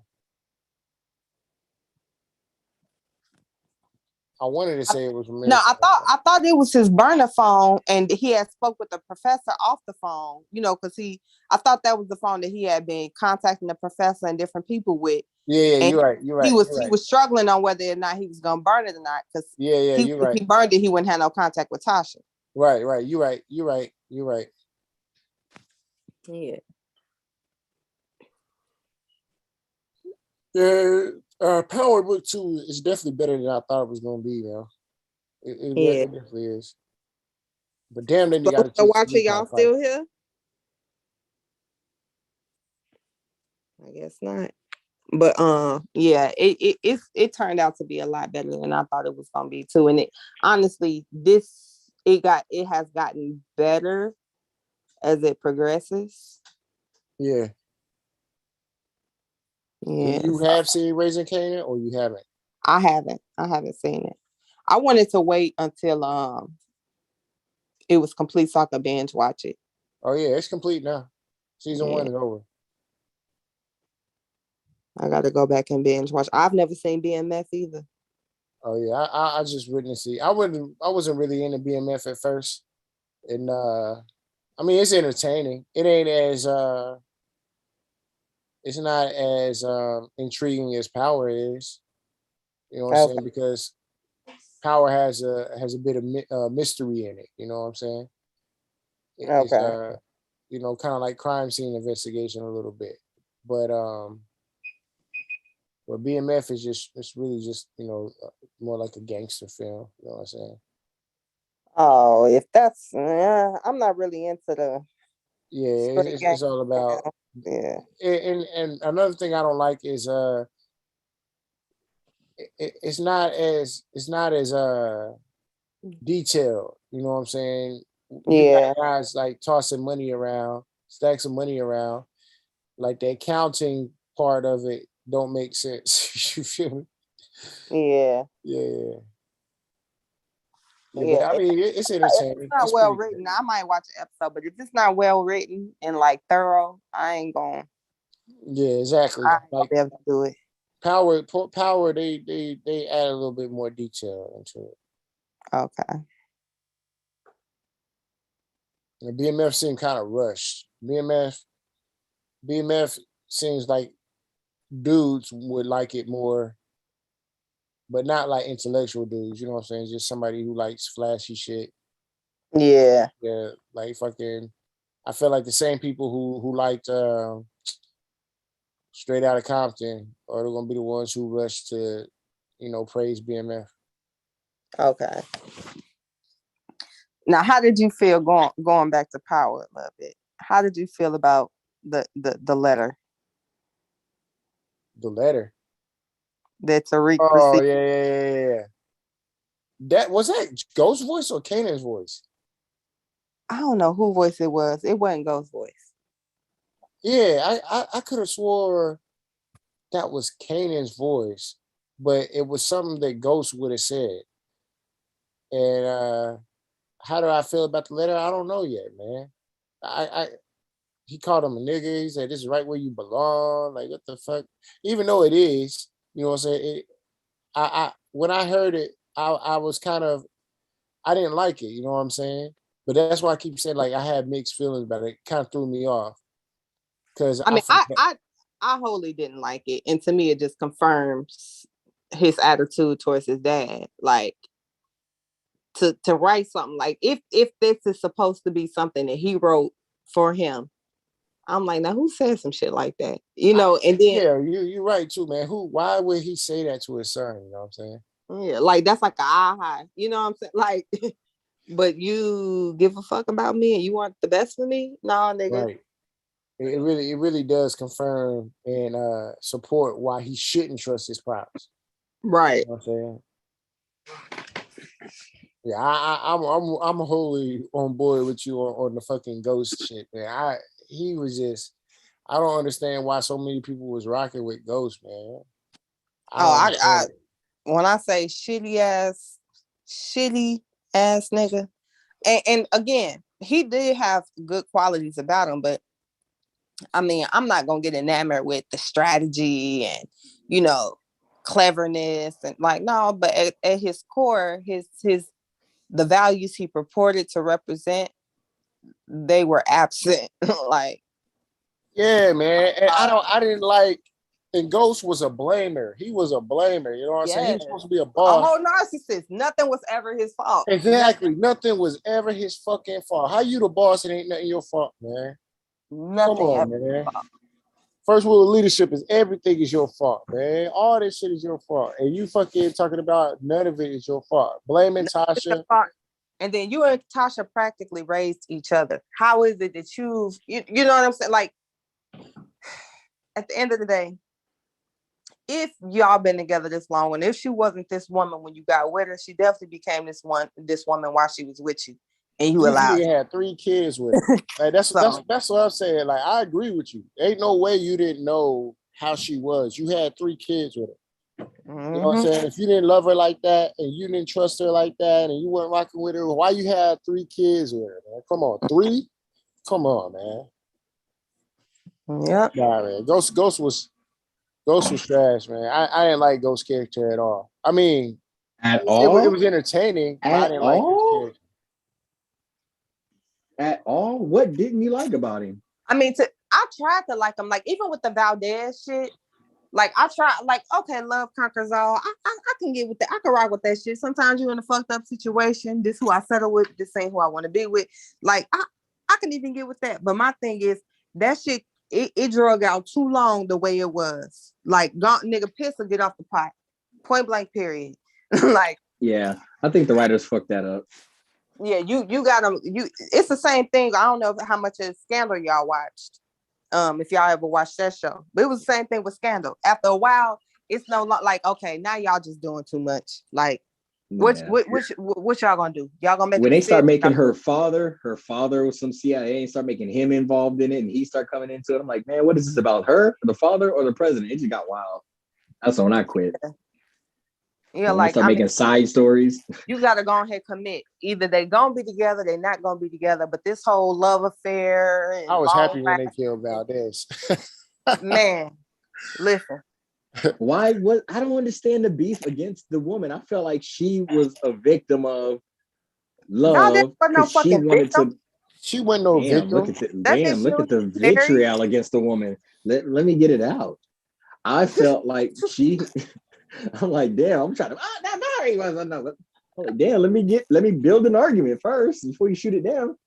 I wanted to say it was Ramirez. No, I thought it was his burner phone, and he had spoke with the professor off the phone. Because I thought that was the phone that he had been contacting the professor and different people with. Yeah, you're right. He was struggling on whether or not he was gonna burn it or not. Because you're right. If he burned it, he wouldn't have no contact with Tasha. Right. You're right. Yeah. Yeah. Power Book 2 is definitely better than I thought it was gonna be, man. It definitely is. But damn, then you got to watch it. Y'all still here? I guess not. But yeah, it turned out to be a lot better than I thought it was gonna be too. And it honestly, it has gotten better as it progresses. Yeah. Yeah. You have seen Raising Canaan, or you haven't? I haven't seen it. I wanted to wait until it was complete so I could binge watch it. Oh yeah, it's complete now. Season 1 is over. I got to go back and binge watch. I've never seen BMF either. Oh yeah, I just witnessed it. I wasn't really into BMF at first, and I mean it's entertaining. It ain't as it's not as intriguing as Power is. You know what I'm saying? Because Power has a bit of mystery in it. You know what I'm saying? It's you know, kind of like crime scene investigation a little bit, but BMF is just, it's really just, you know, more like a gangster film. You know what I'm saying? Oh, if that's, I'm not really into the. Yeah, it's all about. Yeah. And another thing I don't like is it's not as detailed. You know what I'm saying? You got guys like tossing money around, stacks of money around, like the accounting part of it don't make sense. You feel me? Yeah. Yeah. Yeah, but I mean, it's entertaining. If it's not well written, I might watch an episode, but if it's not well written and like thorough, I ain't going. Yeah, exactly. I ain't gonna be able to do it. Power, they add a little bit more detail into it. Okay. And BMF seemed kind of rushed. BMF seems like dudes would like it more, but not like intellectual dudes. You know what I'm saying? Just somebody who likes flashy shit. Yeah. Yeah, like fucking. I feel like the same people who liked Straight Outta Compton are gonna be the ones who rush to, you know, praise BMF. Okay. Now, how did you feel going back to Power a little bit? How did you feel about the letter? The letter that Tariq Oh received? yeah. That was that Ghost's voice or Kanan's voice? I don't know who voice it was. It wasn't Ghost's voice. Yeah, I could have swore that was Kanan's voice, but it was something that Ghost would have said. And how do I feel about the letter? I don't know yet, man. He called him a nigga. He said, "This is right where you belong." Like, what the fuck? Even though it is, you know what I'm saying? When I heard it, I was kind of, I didn't like it. You know what I'm saying? But that's why I keep saying, like, I had mixed feelings about it. It kind of threw me off. Because I mean, I wholly didn't like it, and to me, it just confirms his attitude towards his dad. Like, to write something like, if this is supposed to be something that he wrote for him, I'm like, now who says some shit like that? You know, and then yeah, you're right too, man. Why would he say that to his son? You know what I'm saying? Yeah, like that's like a high. You know what I'm saying? Like, but you give a fuck about me and you want the best for me? No, nigga. Right. It really does confirm and support why he shouldn't trust his pops. Right. You know what I'm saying? Yeah, I'm wholly on board with you on the fucking Ghost shit, man. He was just, I don't understand why so many people was rocking with Ghost, man. I when I say shitty ass nigga, and again, he did have good qualities about him, but I mean, I'm not gonna get enamored with the strategy and, you know, cleverness and like, no, but at his core, the values he purported to represent, they were absent. Like, yeah, man. And I didn't like, and Ghost was a blamer. He was a blamer, you know what I'm saying? He was supposed to be a boss. A whole narcissist. Nothing was ever his fault. Exactly. Nothing was ever his fucking fault. How you the boss and ain't nothing your fault, man? Nothing. Come on, man. First rule of leadership is everything is your fault, man. All this shit is your fault. And you fucking talking about none of it is your fault. Blaming Tasha. And then you and Tasha practically raised each other. How is it that you know what I'm saying? Like, at the end of the day, if y'all been together this long, and if she wasn't this woman when you got with her, she definitely became this woman while she was with you. And you allowed You had 3 kids with her. Like, that's what I'm saying. Like, I agree with you. Ain't no way you didn't know how she was. You had 3 kids with her. You know what I'm saying? If you didn't love her like that and you didn't trust her like that and you weren't rocking with her, why you had 3 kids with her, man? Come on, 3? Come on, man. Yeah. Nah, man. Ghost was trash, man. I didn't like Ghost's character at all. I mean, At it all? was entertaining, but I At didn't like his all? character. At all? What didn't you like about him? I mean, I tried to like him, like even with the Valdez shit. Like I try, like okay, love conquers all. I can get with that. I can rock with that shit. Sometimes you're in a fucked up situation. This who I settle with. This ain't who I want to be with. Like I can even get with that. But my thing is that shit. It drug out too long the way it was. Like, nigga, piss or get off the pot. Point blank. Period. Like. Yeah, I think the writers fucked that up. Yeah, you got them. It's the same thing. I don't know how much of Scandal y'all watched. If y'all ever watched that show, but it was the same thing with Scandal. After a while, it's no like, okay, now y'all just doing too much. Like, what y'all gonna do? Y'all gonna make when they start making her father was some CIA, and start making him involved in it, and he start coming into it. I'm like, man, what is this about? Her, the father, or the president? It just got wild. That's when I quit. Yeah, like start making side stories. You gotta go ahead and commit. Either they gonna be together, they're not gonna be together. But this whole love affair. And I was happy when they killed Valdez. Man, listen. Why? What? I don't understand the beef against the woman. I felt like she was a victim of love because she wanted to. She wasn't no victim. Look at look at the vitriol against the woman. Let me get it out. I felt like she. I'm like, damn, I'm trying to. That Mary wasn't no. I'm like, damn, let me build an argument first before you shoot it down.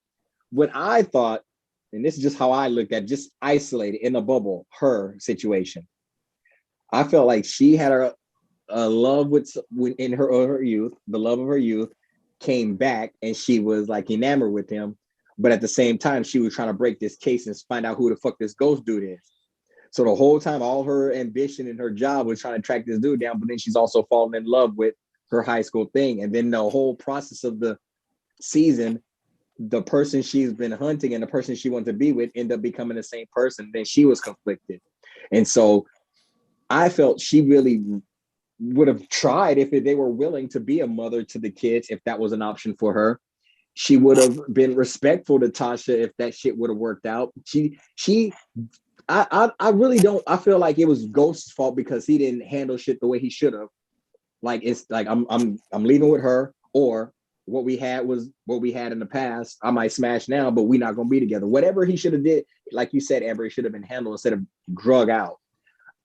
What I thought, and this is just how I looked at, just isolated in a bubble, her situation. I felt like she had a love in her youth, the love of her youth came back, and she was like enamored with him. But at the same time, she was trying to break this case and find out who the fuck this ghost dude is. So the whole time, all her ambition and her job was trying to track this dude down, but then she's also falling in love with her high school thing. And then the whole process of the season, the person she's been hunting and the person she wanted to be with end up becoming the same person. Then she was conflicted. And so I felt she really would have tried if they were willing to be a mother to the kids, if that was an option for her. She would have been respectful to Tasha if that shit would have worked out. I really don't. I feel like it was Ghost's fault because he didn't handle shit the way he should have. Like it's like I'm leaving with her, or what we had was what we had in the past. I might smash now, but we're not gonna be together. Whatever he should have did, like you said, Amber, it should have been handled instead of drug out.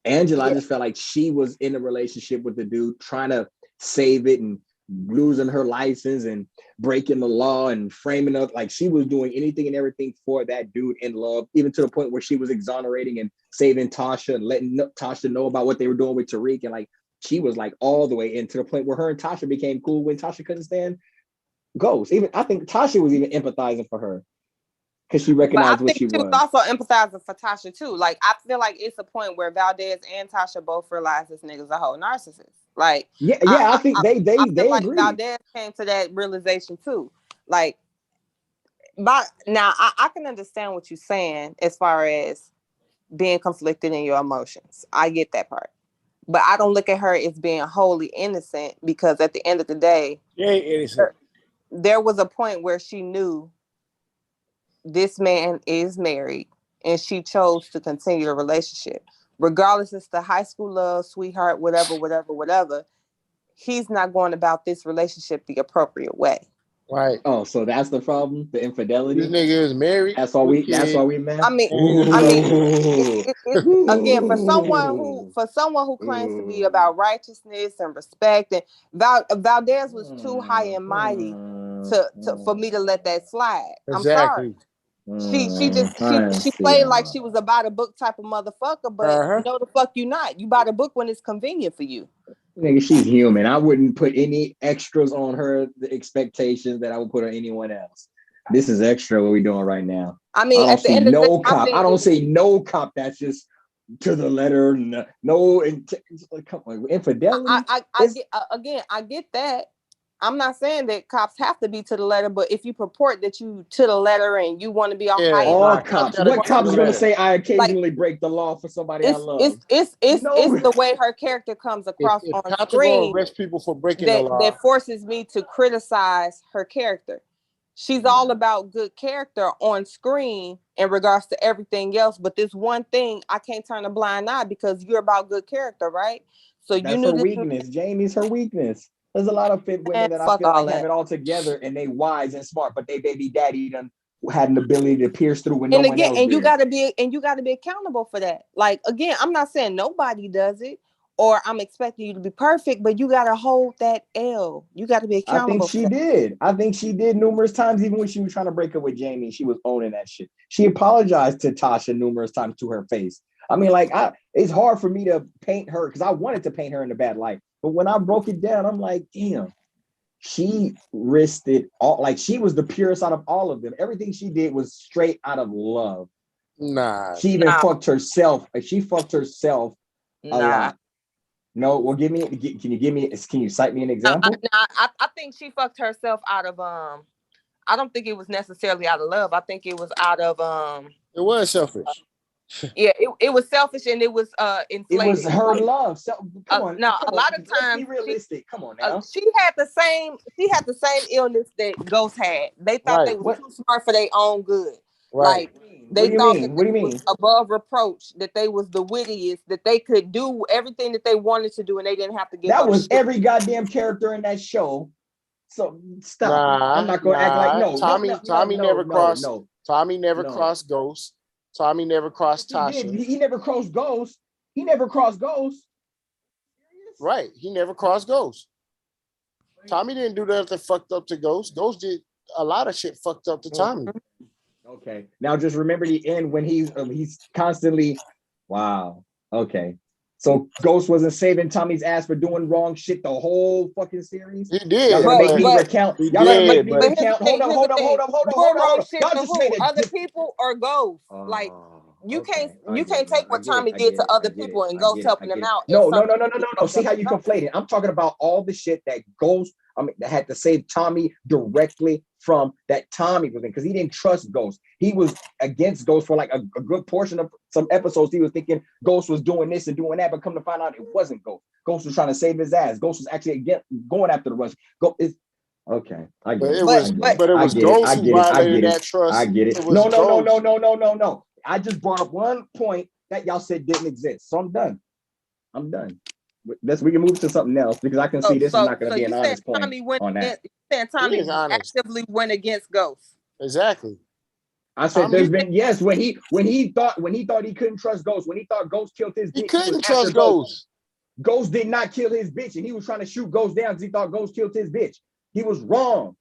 Angela, I just felt like she was in a relationship with the dude, trying to save it and losing her license and breaking the law and framing up. Like she was doing anything and everything for that dude in love, even to the point where she was exonerating and saving Tasha and letting Tasha know about what they were doing with Tariq. And like she was like all the way in, to the point where her and Tasha became cool when Tasha couldn't stand Ghost. Even I think Tasha was even empathizing for her because she recognized what she was. She was also empathizing for Tasha too. Like I feel like it's a point where Valdez and Tasha both realize this nigga's a whole narcissist. Like I think they like agree. Valdez came to that realization too. Like, but now I can understand what you're saying as far as being conflicted in your emotions. I get that part, but I don't look at her as being wholly innocent, because at the end of the day, there was a point where she knew this man is married and she chose to continue the relationship. Regardless, it's the high school love, sweetheart, whatever. He's not going about this relationship the appropriate way. Right. Oh, so that's the problem? The infidelity? This nigga is married. That's all we met? I mean, again, for someone who claims to be about righteousness and respect, and Valdez was too high and mighty for me to let that slide. Exactly. I'm sorry. She played like she was about a book type of motherfucker, but no, the fuck you not. You buy the book when it's convenient for you. Nigga, she's human. I wouldn't put any extras on her, the expectations that I would put on anyone else. This is extra what we're doing right now. I mean, I at the end of the day, I don't see no cop that's just to the letter. No, come on, infidelity. I get that, I'm not saying that cops have to be to the letter, but if you purport that you to the letter and you want to be all high, all cops. What cop is going to say I occasionally break the law for somebody I love? It's the way her character comes across If on cops are screen going to arrest people for breaking the law, that forces me to criticize her character. She's all about good character on screen in regards to everything else, but this one thing I can't turn a blind eye because you're about good character, right? So That's you knew her weakness. Jamie's her weakness. There's a lot of fit women that I feel like have it all together and they wise and smart, but they baby daddy done had an ability to pierce through when no one else did. You gotta be accountable for that. Like again, I'm not saying nobody does it, or I'm expecting you to be perfect, but you gotta hold that L. You gotta be accountable. I think she did numerous times, even when she was trying to break up with Jamie. She was owning that shit. She apologized to Tasha numerous times to her face. I mean, like, it's hard for me to paint her because I wanted to paint her in a bad light. But when I broke it down, I'm like, damn, she risked it all. Like, she was the purest out of all of them. Everything she did was straight out of love. Nah. She even fucked herself. She fucked herself a lot. No, well, can you cite me an example? I think she fucked herself out of I don't think it was necessarily out of love. I think it was out of it was selfish. Yeah, it was selfish and it was inflated. It was her love. So come on. No, come a lot on. of times Let's be realistic. Come on now. She had the same illness that Ghost had. They thought they were too smart for their own good. Right. Like they thought that they was above reproach, that they was the wittiest, that they could do everything that they wanted to do and they didn't have to give that up. Was every goddamn character in that show. So stop. I'm not going to act like no. Tommy never crossed Ghost. Tommy never crossed Tasha. He never crossed Ghost. He never crossed Ghost. Right. He never crossed Ghost. Tommy didn't do nothing fucked up to Ghost. Ghost did a lot of shit fucked up to Tommy. Okay. Now just remember the end when he's constantly, wow. Okay. So Ghost wasn't saving Tommy's ass for doing wrong shit the whole fucking series. He did. Y'all gonna make me recount. Y'all gonna make me recount. Hold on. Y'all just made other people or Ghost. Like you can't take what Tommy did to other people and Ghost helping them out. No. See how you conflating. I'm talking about all the shit that Ghost, that had to save Tommy directly from that Tommy was in, because he didn't trust Ghost. He was against Ghost for like a good portion of some episodes. He was thinking Ghost was doing this and doing that, but come to find out it wasn't Ghost. Ghost was trying to save his ass. Ghost was actually going after the rush. Okay, I get it. But it was Ghost who violated that trust. I get it. No. I just brought up one point that y'all said didn't exist. So I'm done. We can move to something else because I can see this is not going to be an honest point on that. Tommy actively went against Ghost. Exactly. I said there's been when he thought he couldn't trust Ghost, when he thought Ghost killed his bitch. He couldn't trust Ghost. Ghost did not kill his bitch, and he was trying to shoot Ghost down because he thought Ghost killed his bitch. He was wrong.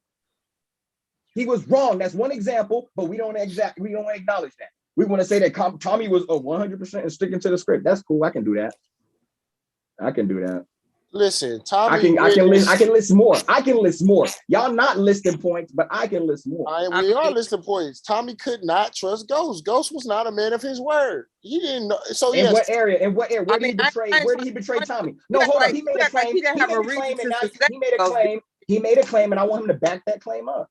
That's one example, but we don't acknowledge that. We want to say that Tommy was 100% and sticking to the script. That's cool. I can do that. Listen, Tommy. I can list more. Y'all not listing points, but I can list more. We are listing points. Tommy could not trust Ghost. Ghost was not a man of his word. He didn't know. So in what area? Where did he betray Tommy? No, hold on. He made a claim. He made a claim, and I want him to back that claim up.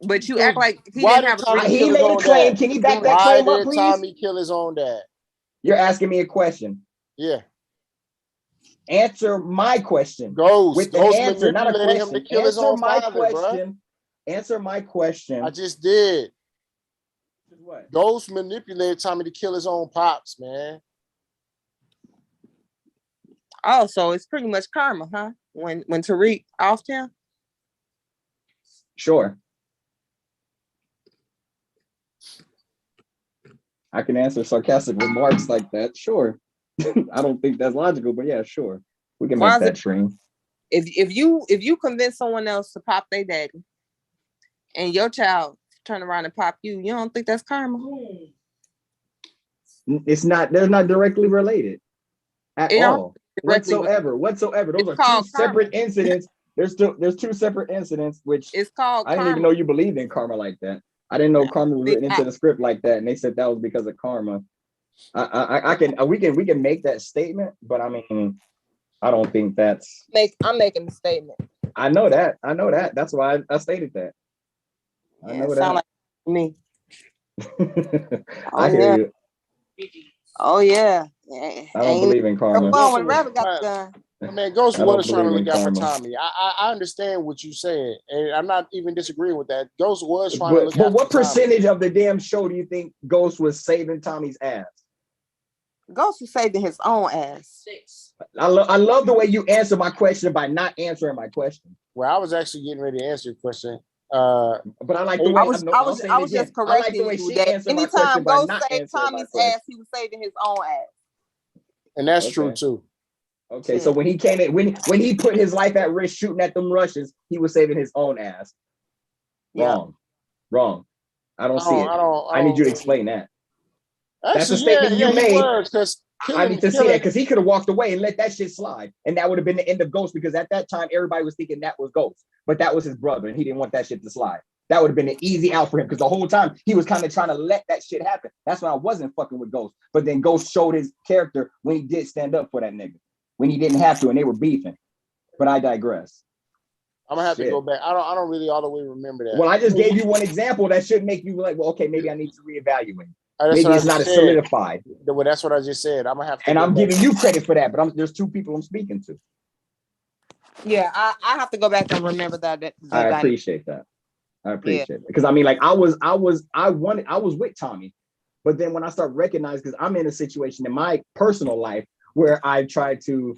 But you act like he didn't have a he made a claim. Can he back that claim up, please? Why did Tommy kill his own dad? You're asking me a question. Yeah. Answer my question. Ghost answer, not a question. Him to kill his own father, bro. Answer my question. I just did. What? Ghost manipulated Tommy to kill his own pops, man. Oh, so it's pretty much karma, huh? When Tariq offed him? Sure. I can answer sarcastic remarks like that. Sure. I don't think that's logical, but yeah, sure. We can make that dream. If you convince someone else to pop their daddy and your child turn around and pop you don't think that's karma? It's not, they're not directly related at all. Whatsoever. Those are two separate incidents. There's two separate incidents, which it's called I didn't even know you believed in karma like that. I didn't know karma was written into the script like that, and they said that was because of karma. We can make that statement, but I mean, I don't think that's. I'm making the statement. I know that. I know that. That's why I stated that. I know that. Like me. I hear you. Oh yeah. I don't believe in karma. When Rabbit got the gun. Man, Ghost was trying to look out for Tommy. I understand what you're saying, and I'm not even disagreeing with that. Ghost was trying to look out for Tommy. But what percentage of the damn show do you think Ghost was saving Tommy's ass? Ghost was saving his own ass. 6. I love the way you answer my question by not answering my question. Well, I was actually getting ready to answer your question. But I like the way I was just correcting you that anytime Ghost saved Tommy's ass, he was saving his own ass. And that's true too. Okay, so when he came in, when he put his life at risk shooting at them Russians, he was saving his own ass. Wrong. I don't see it. I need you to explain that. Actually, that's a statement you made. I need to see that because he could have walked away and let that shit slide, and that would have been the end of Ghost. Because at that time, everybody was thinking that was Ghost, but that was his brother, and he didn't want that shit to slide. That would have been an easy out for him because the whole time he was kind of trying to let that shit happen. That's why I wasn't fucking with Ghost. But then Ghost showed his character when he did stand up for that nigga, when he didn't have to, and they were beefing. But I digress. I'm gonna have to go back. I don't really all the way remember that. Well, I just gave you one example that should make you like, well, okay, maybe I need to reevaluate. Maybe it's not as solidified. Well, that's what I just said. I'm gonna have to. And I'm giving you credit for that, but there's two people I'm speaking to. Yeah, I have to go back and remember that. I appreciate that. I appreciate it because I mean, like I was with Tommy, but then when I start recognizing, because I'm in a situation in my personal life where I tried to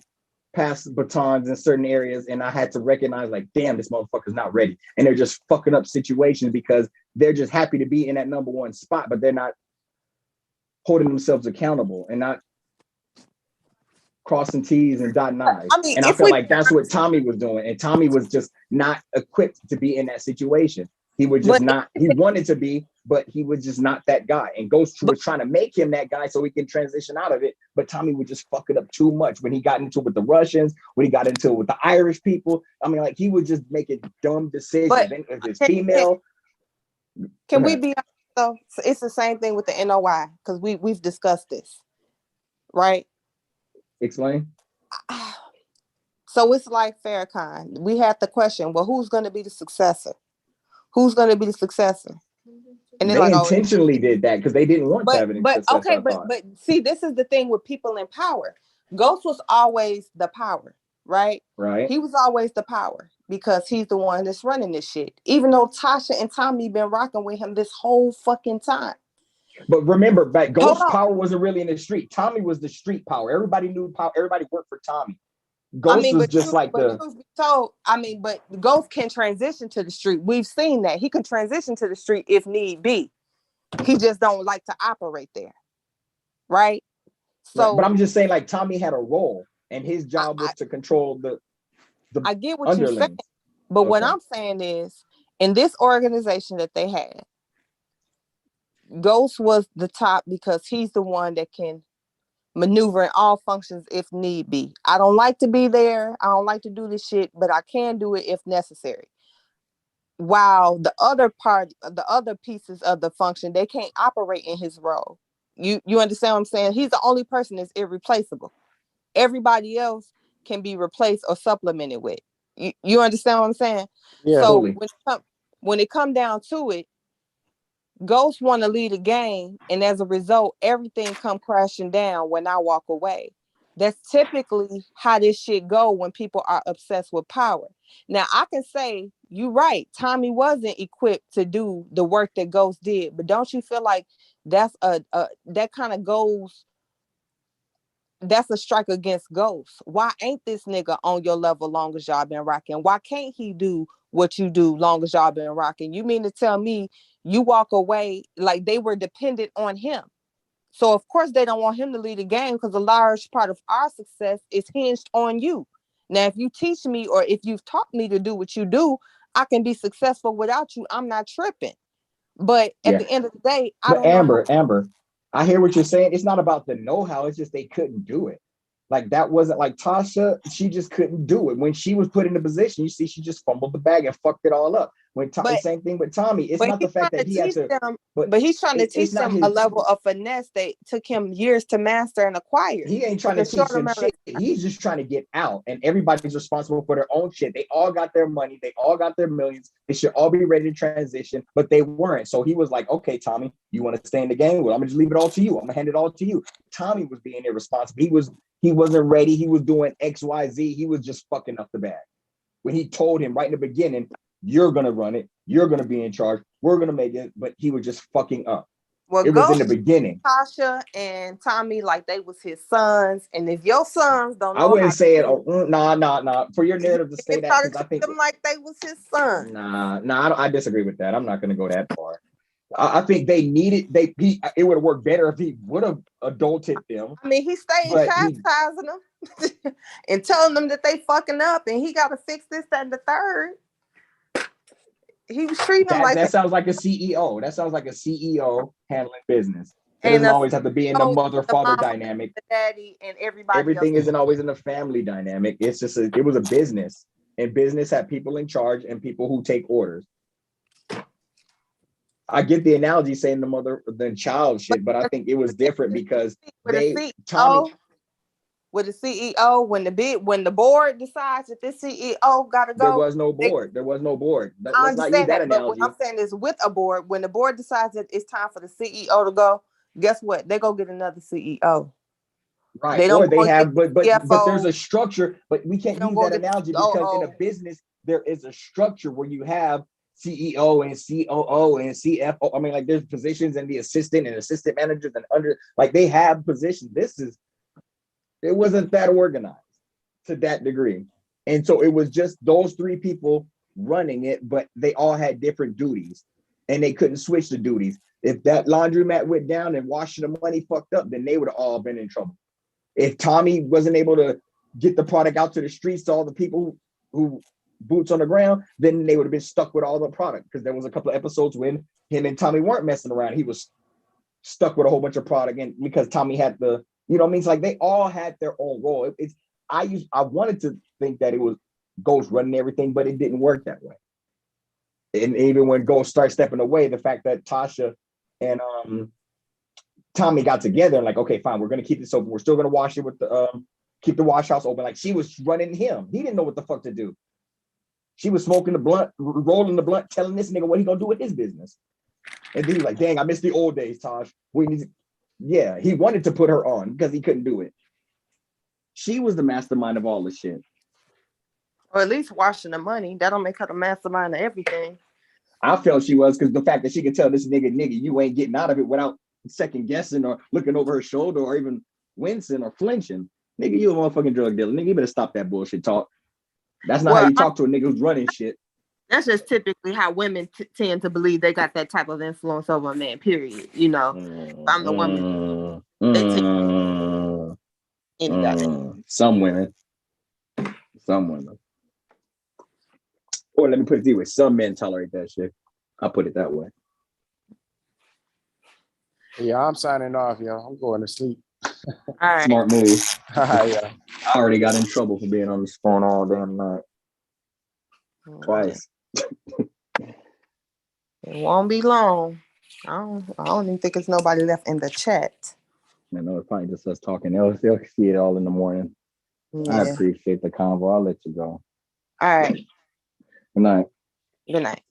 pass batons in certain areas, and I had to recognize, like, damn, this motherfucker's not ready, and they're just fucking up situations because they're just happy to be in that number one spot, but they're not holding themselves accountable and not crossing T's and dotting I's. And I feel like that's what Tommy was doing, and Tommy was just not equipped to be in that situation. He was just not. He wanted to be, but he was just not that guy. And Ghost was trying to make him that guy so he can transition out of it. But Tommy would just fuck it up too much when he got into it with the Russians, when he got into it with the Irish people. I mean, like he would just make a dumb decision. Then if it's female, can we be honest though? So it's the same thing with the NOI because we've discussed this, right? Explain. So it's like Farrakhan. We had the question, well, who's going to be the successor? Who's going to be the successor? And they intentionally did that because they didn't want to have any success. But see, this is the thing with people in power. Ghost was always the power, right? Right. He was always the power because he's the one that's running this shit. Even though Tasha and Tommy been rocking with him this whole fucking time. But remember, back Ghost power wasn't really in the street. Tommy was the street power. Everybody knew power. Everybody worked for Tommy. Ghost was just like the. So but Ghost can transition to the street. We've seen that he can transition to the street if need be. He just don't like to operate there, right? So, but I'm just saying, like Tommy had a role, and his job was to control the. I get what you're saying, but what I'm saying is, in this organization that they had, Ghost was the top because he's the one that can maneuver in all functions if need be. I don't like to be there. I don't like to do this shit, but I can do it if necessary. While the other pieces of the function, they can't operate in his role. You understand what I'm saying? He's the only person that's irreplaceable. Everybody else can be replaced or supplemented with. You understand what I'm saying? Yeah. So when it come down to it, Ghosts want to lead a game, and as a result, everything come crashing down when I walk away. That's typically how this shit go when people are obsessed with power. Now, I can say, you're right, Tommy wasn't equipped to do the work that Ghost did, but don't you feel like that's that kind of goes, that's a strike against Ghost? Why ain't this nigga on your level long as y'all been rocking? Why can't he do what you do long as y'all been rocking? You mean to tell me you walk away like they were dependent on him? So of course they don't want him to lead the game because a large part of our success is hinged on you. Now, if you teach me or if you've taught me to do what you do, I can be successful without you. I'm not tripping. But at the end of the day, I don't know. Amber, I hear what you're saying. It's not about the know-how. It's just they couldn't do it. Like that wasn't like Tasha. She just couldn't do it when she was put in the position. You see, she just fumbled the bag and fucked it all up. When same thing with Tommy. It's not the fact that he had to. But he's trying to teach them a level of finesse that took him years to master and acquire. He ain't trying to teach them shit. He's just trying to get out, and everybody's responsible for their own shit. They all got their money. They all got their millions. They should all be ready to transition, but they weren't. So he was like, "Okay, Tommy, you want to stay in the game? Well, I'm gonna just leave it all to you. I'm gonna hand it all to you." Tommy was being irresponsible. He wasn't ready. He was doing X, Y, Z. He was just fucking up the bag. When he told him right in the beginning, "You're gonna run it. You're gonna be in charge. We're gonna make it," but he was just fucking up. Well, it was in the beginning. Tasha and Tommy like they was his sons, and if your sons don't know, I wouldn't say it. Nah. For your narrative to say that, because I think them like they was his son. Nah. I disagree with that. I'm not gonna go that far. I think they needed. It would have worked better if he would have adulted them. I mean, he stayed chastising them and telling them that they fucking up, and he got to fix this, that, and the third. He was treating them like that. Sounds like a CEO. That sounds like a CEO handling business. It doesn't always have to be in the mother-father dynamic. The daddy and everybody. Everything isn't always in the family dynamic. It's just it was a business, and business had people in charge and people who take orders. I get the analogy saying the mother than child shit, but I think it was different because Tommy. With the CEO, when the board decides that this CEO gotta go, there was no board. Let's not use that analogy. But what I'm saying is, with a board, when the board decides that it's time for the CEO to go, guess what? They go get another CEO. Right. But there's a structure. But we can't use that analogy because in a business there is a structure where you have CEO and COO and CFO. I mean, like there's positions and the assistant managers and under, like they have positions. It wasn't that organized to that degree. And so it was just those three people running it, but they all had different duties and they couldn't switch the duties. If that laundromat went down and washing the money fucked up, then they would have all been in trouble. If Tommy wasn't able to get the product out to the streets to all the people who boots on the ground, then they would have been stuck with all the product, because there was a couple of episodes when him and Tommy weren't messing around. He was stuck with a whole bunch of product, and because Tommy had the, you know what I mean? It's like they all had their own role. I wanted to think that it was Ghost running everything, but it didn't work that way. And even when Ghost started stepping away, the fact that Tasha and Tommy got together and like, okay, fine, we're gonna keep this open. We're still gonna wash it with the keep the wash house open. Like she was running him. He didn't know what the fuck to do. She was smoking the blunt, rolling the blunt, telling this nigga what he gonna do with his business. And then he's like, dang, I miss the old days, Taj. Yeah, he wanted to put her on because he couldn't do it. She was the mastermind of all the shit. Or at least washing the money. That don't make her the mastermind of everything. I felt she was, because the fact that she could tell this nigga, you ain't getting out of it without second guessing or looking over her shoulder or even wincing or flinching. Nigga, you a motherfucking drug dealer. Nigga, you better stop that bullshit talk. That's not how you talk to a nigga who's running shit. That's just typically how women tend to believe they got that type of influence over a man, period. You know, I'm the woman. Some women. Or let me put it this way, some men tolerate that shit. I'll put it that way. Yeah, I'm signing off, y'all. I'm going to sleep. All right. Smart move. Yeah. I already got in trouble for being on this phone all damn night. Twice. It won't be long. I don't even think it's nobody left in the chat. I know it's probably just us talking. They'll see it all in the morning. Yeah. I appreciate the convo. I'll let you go. All right. Good night. Good night.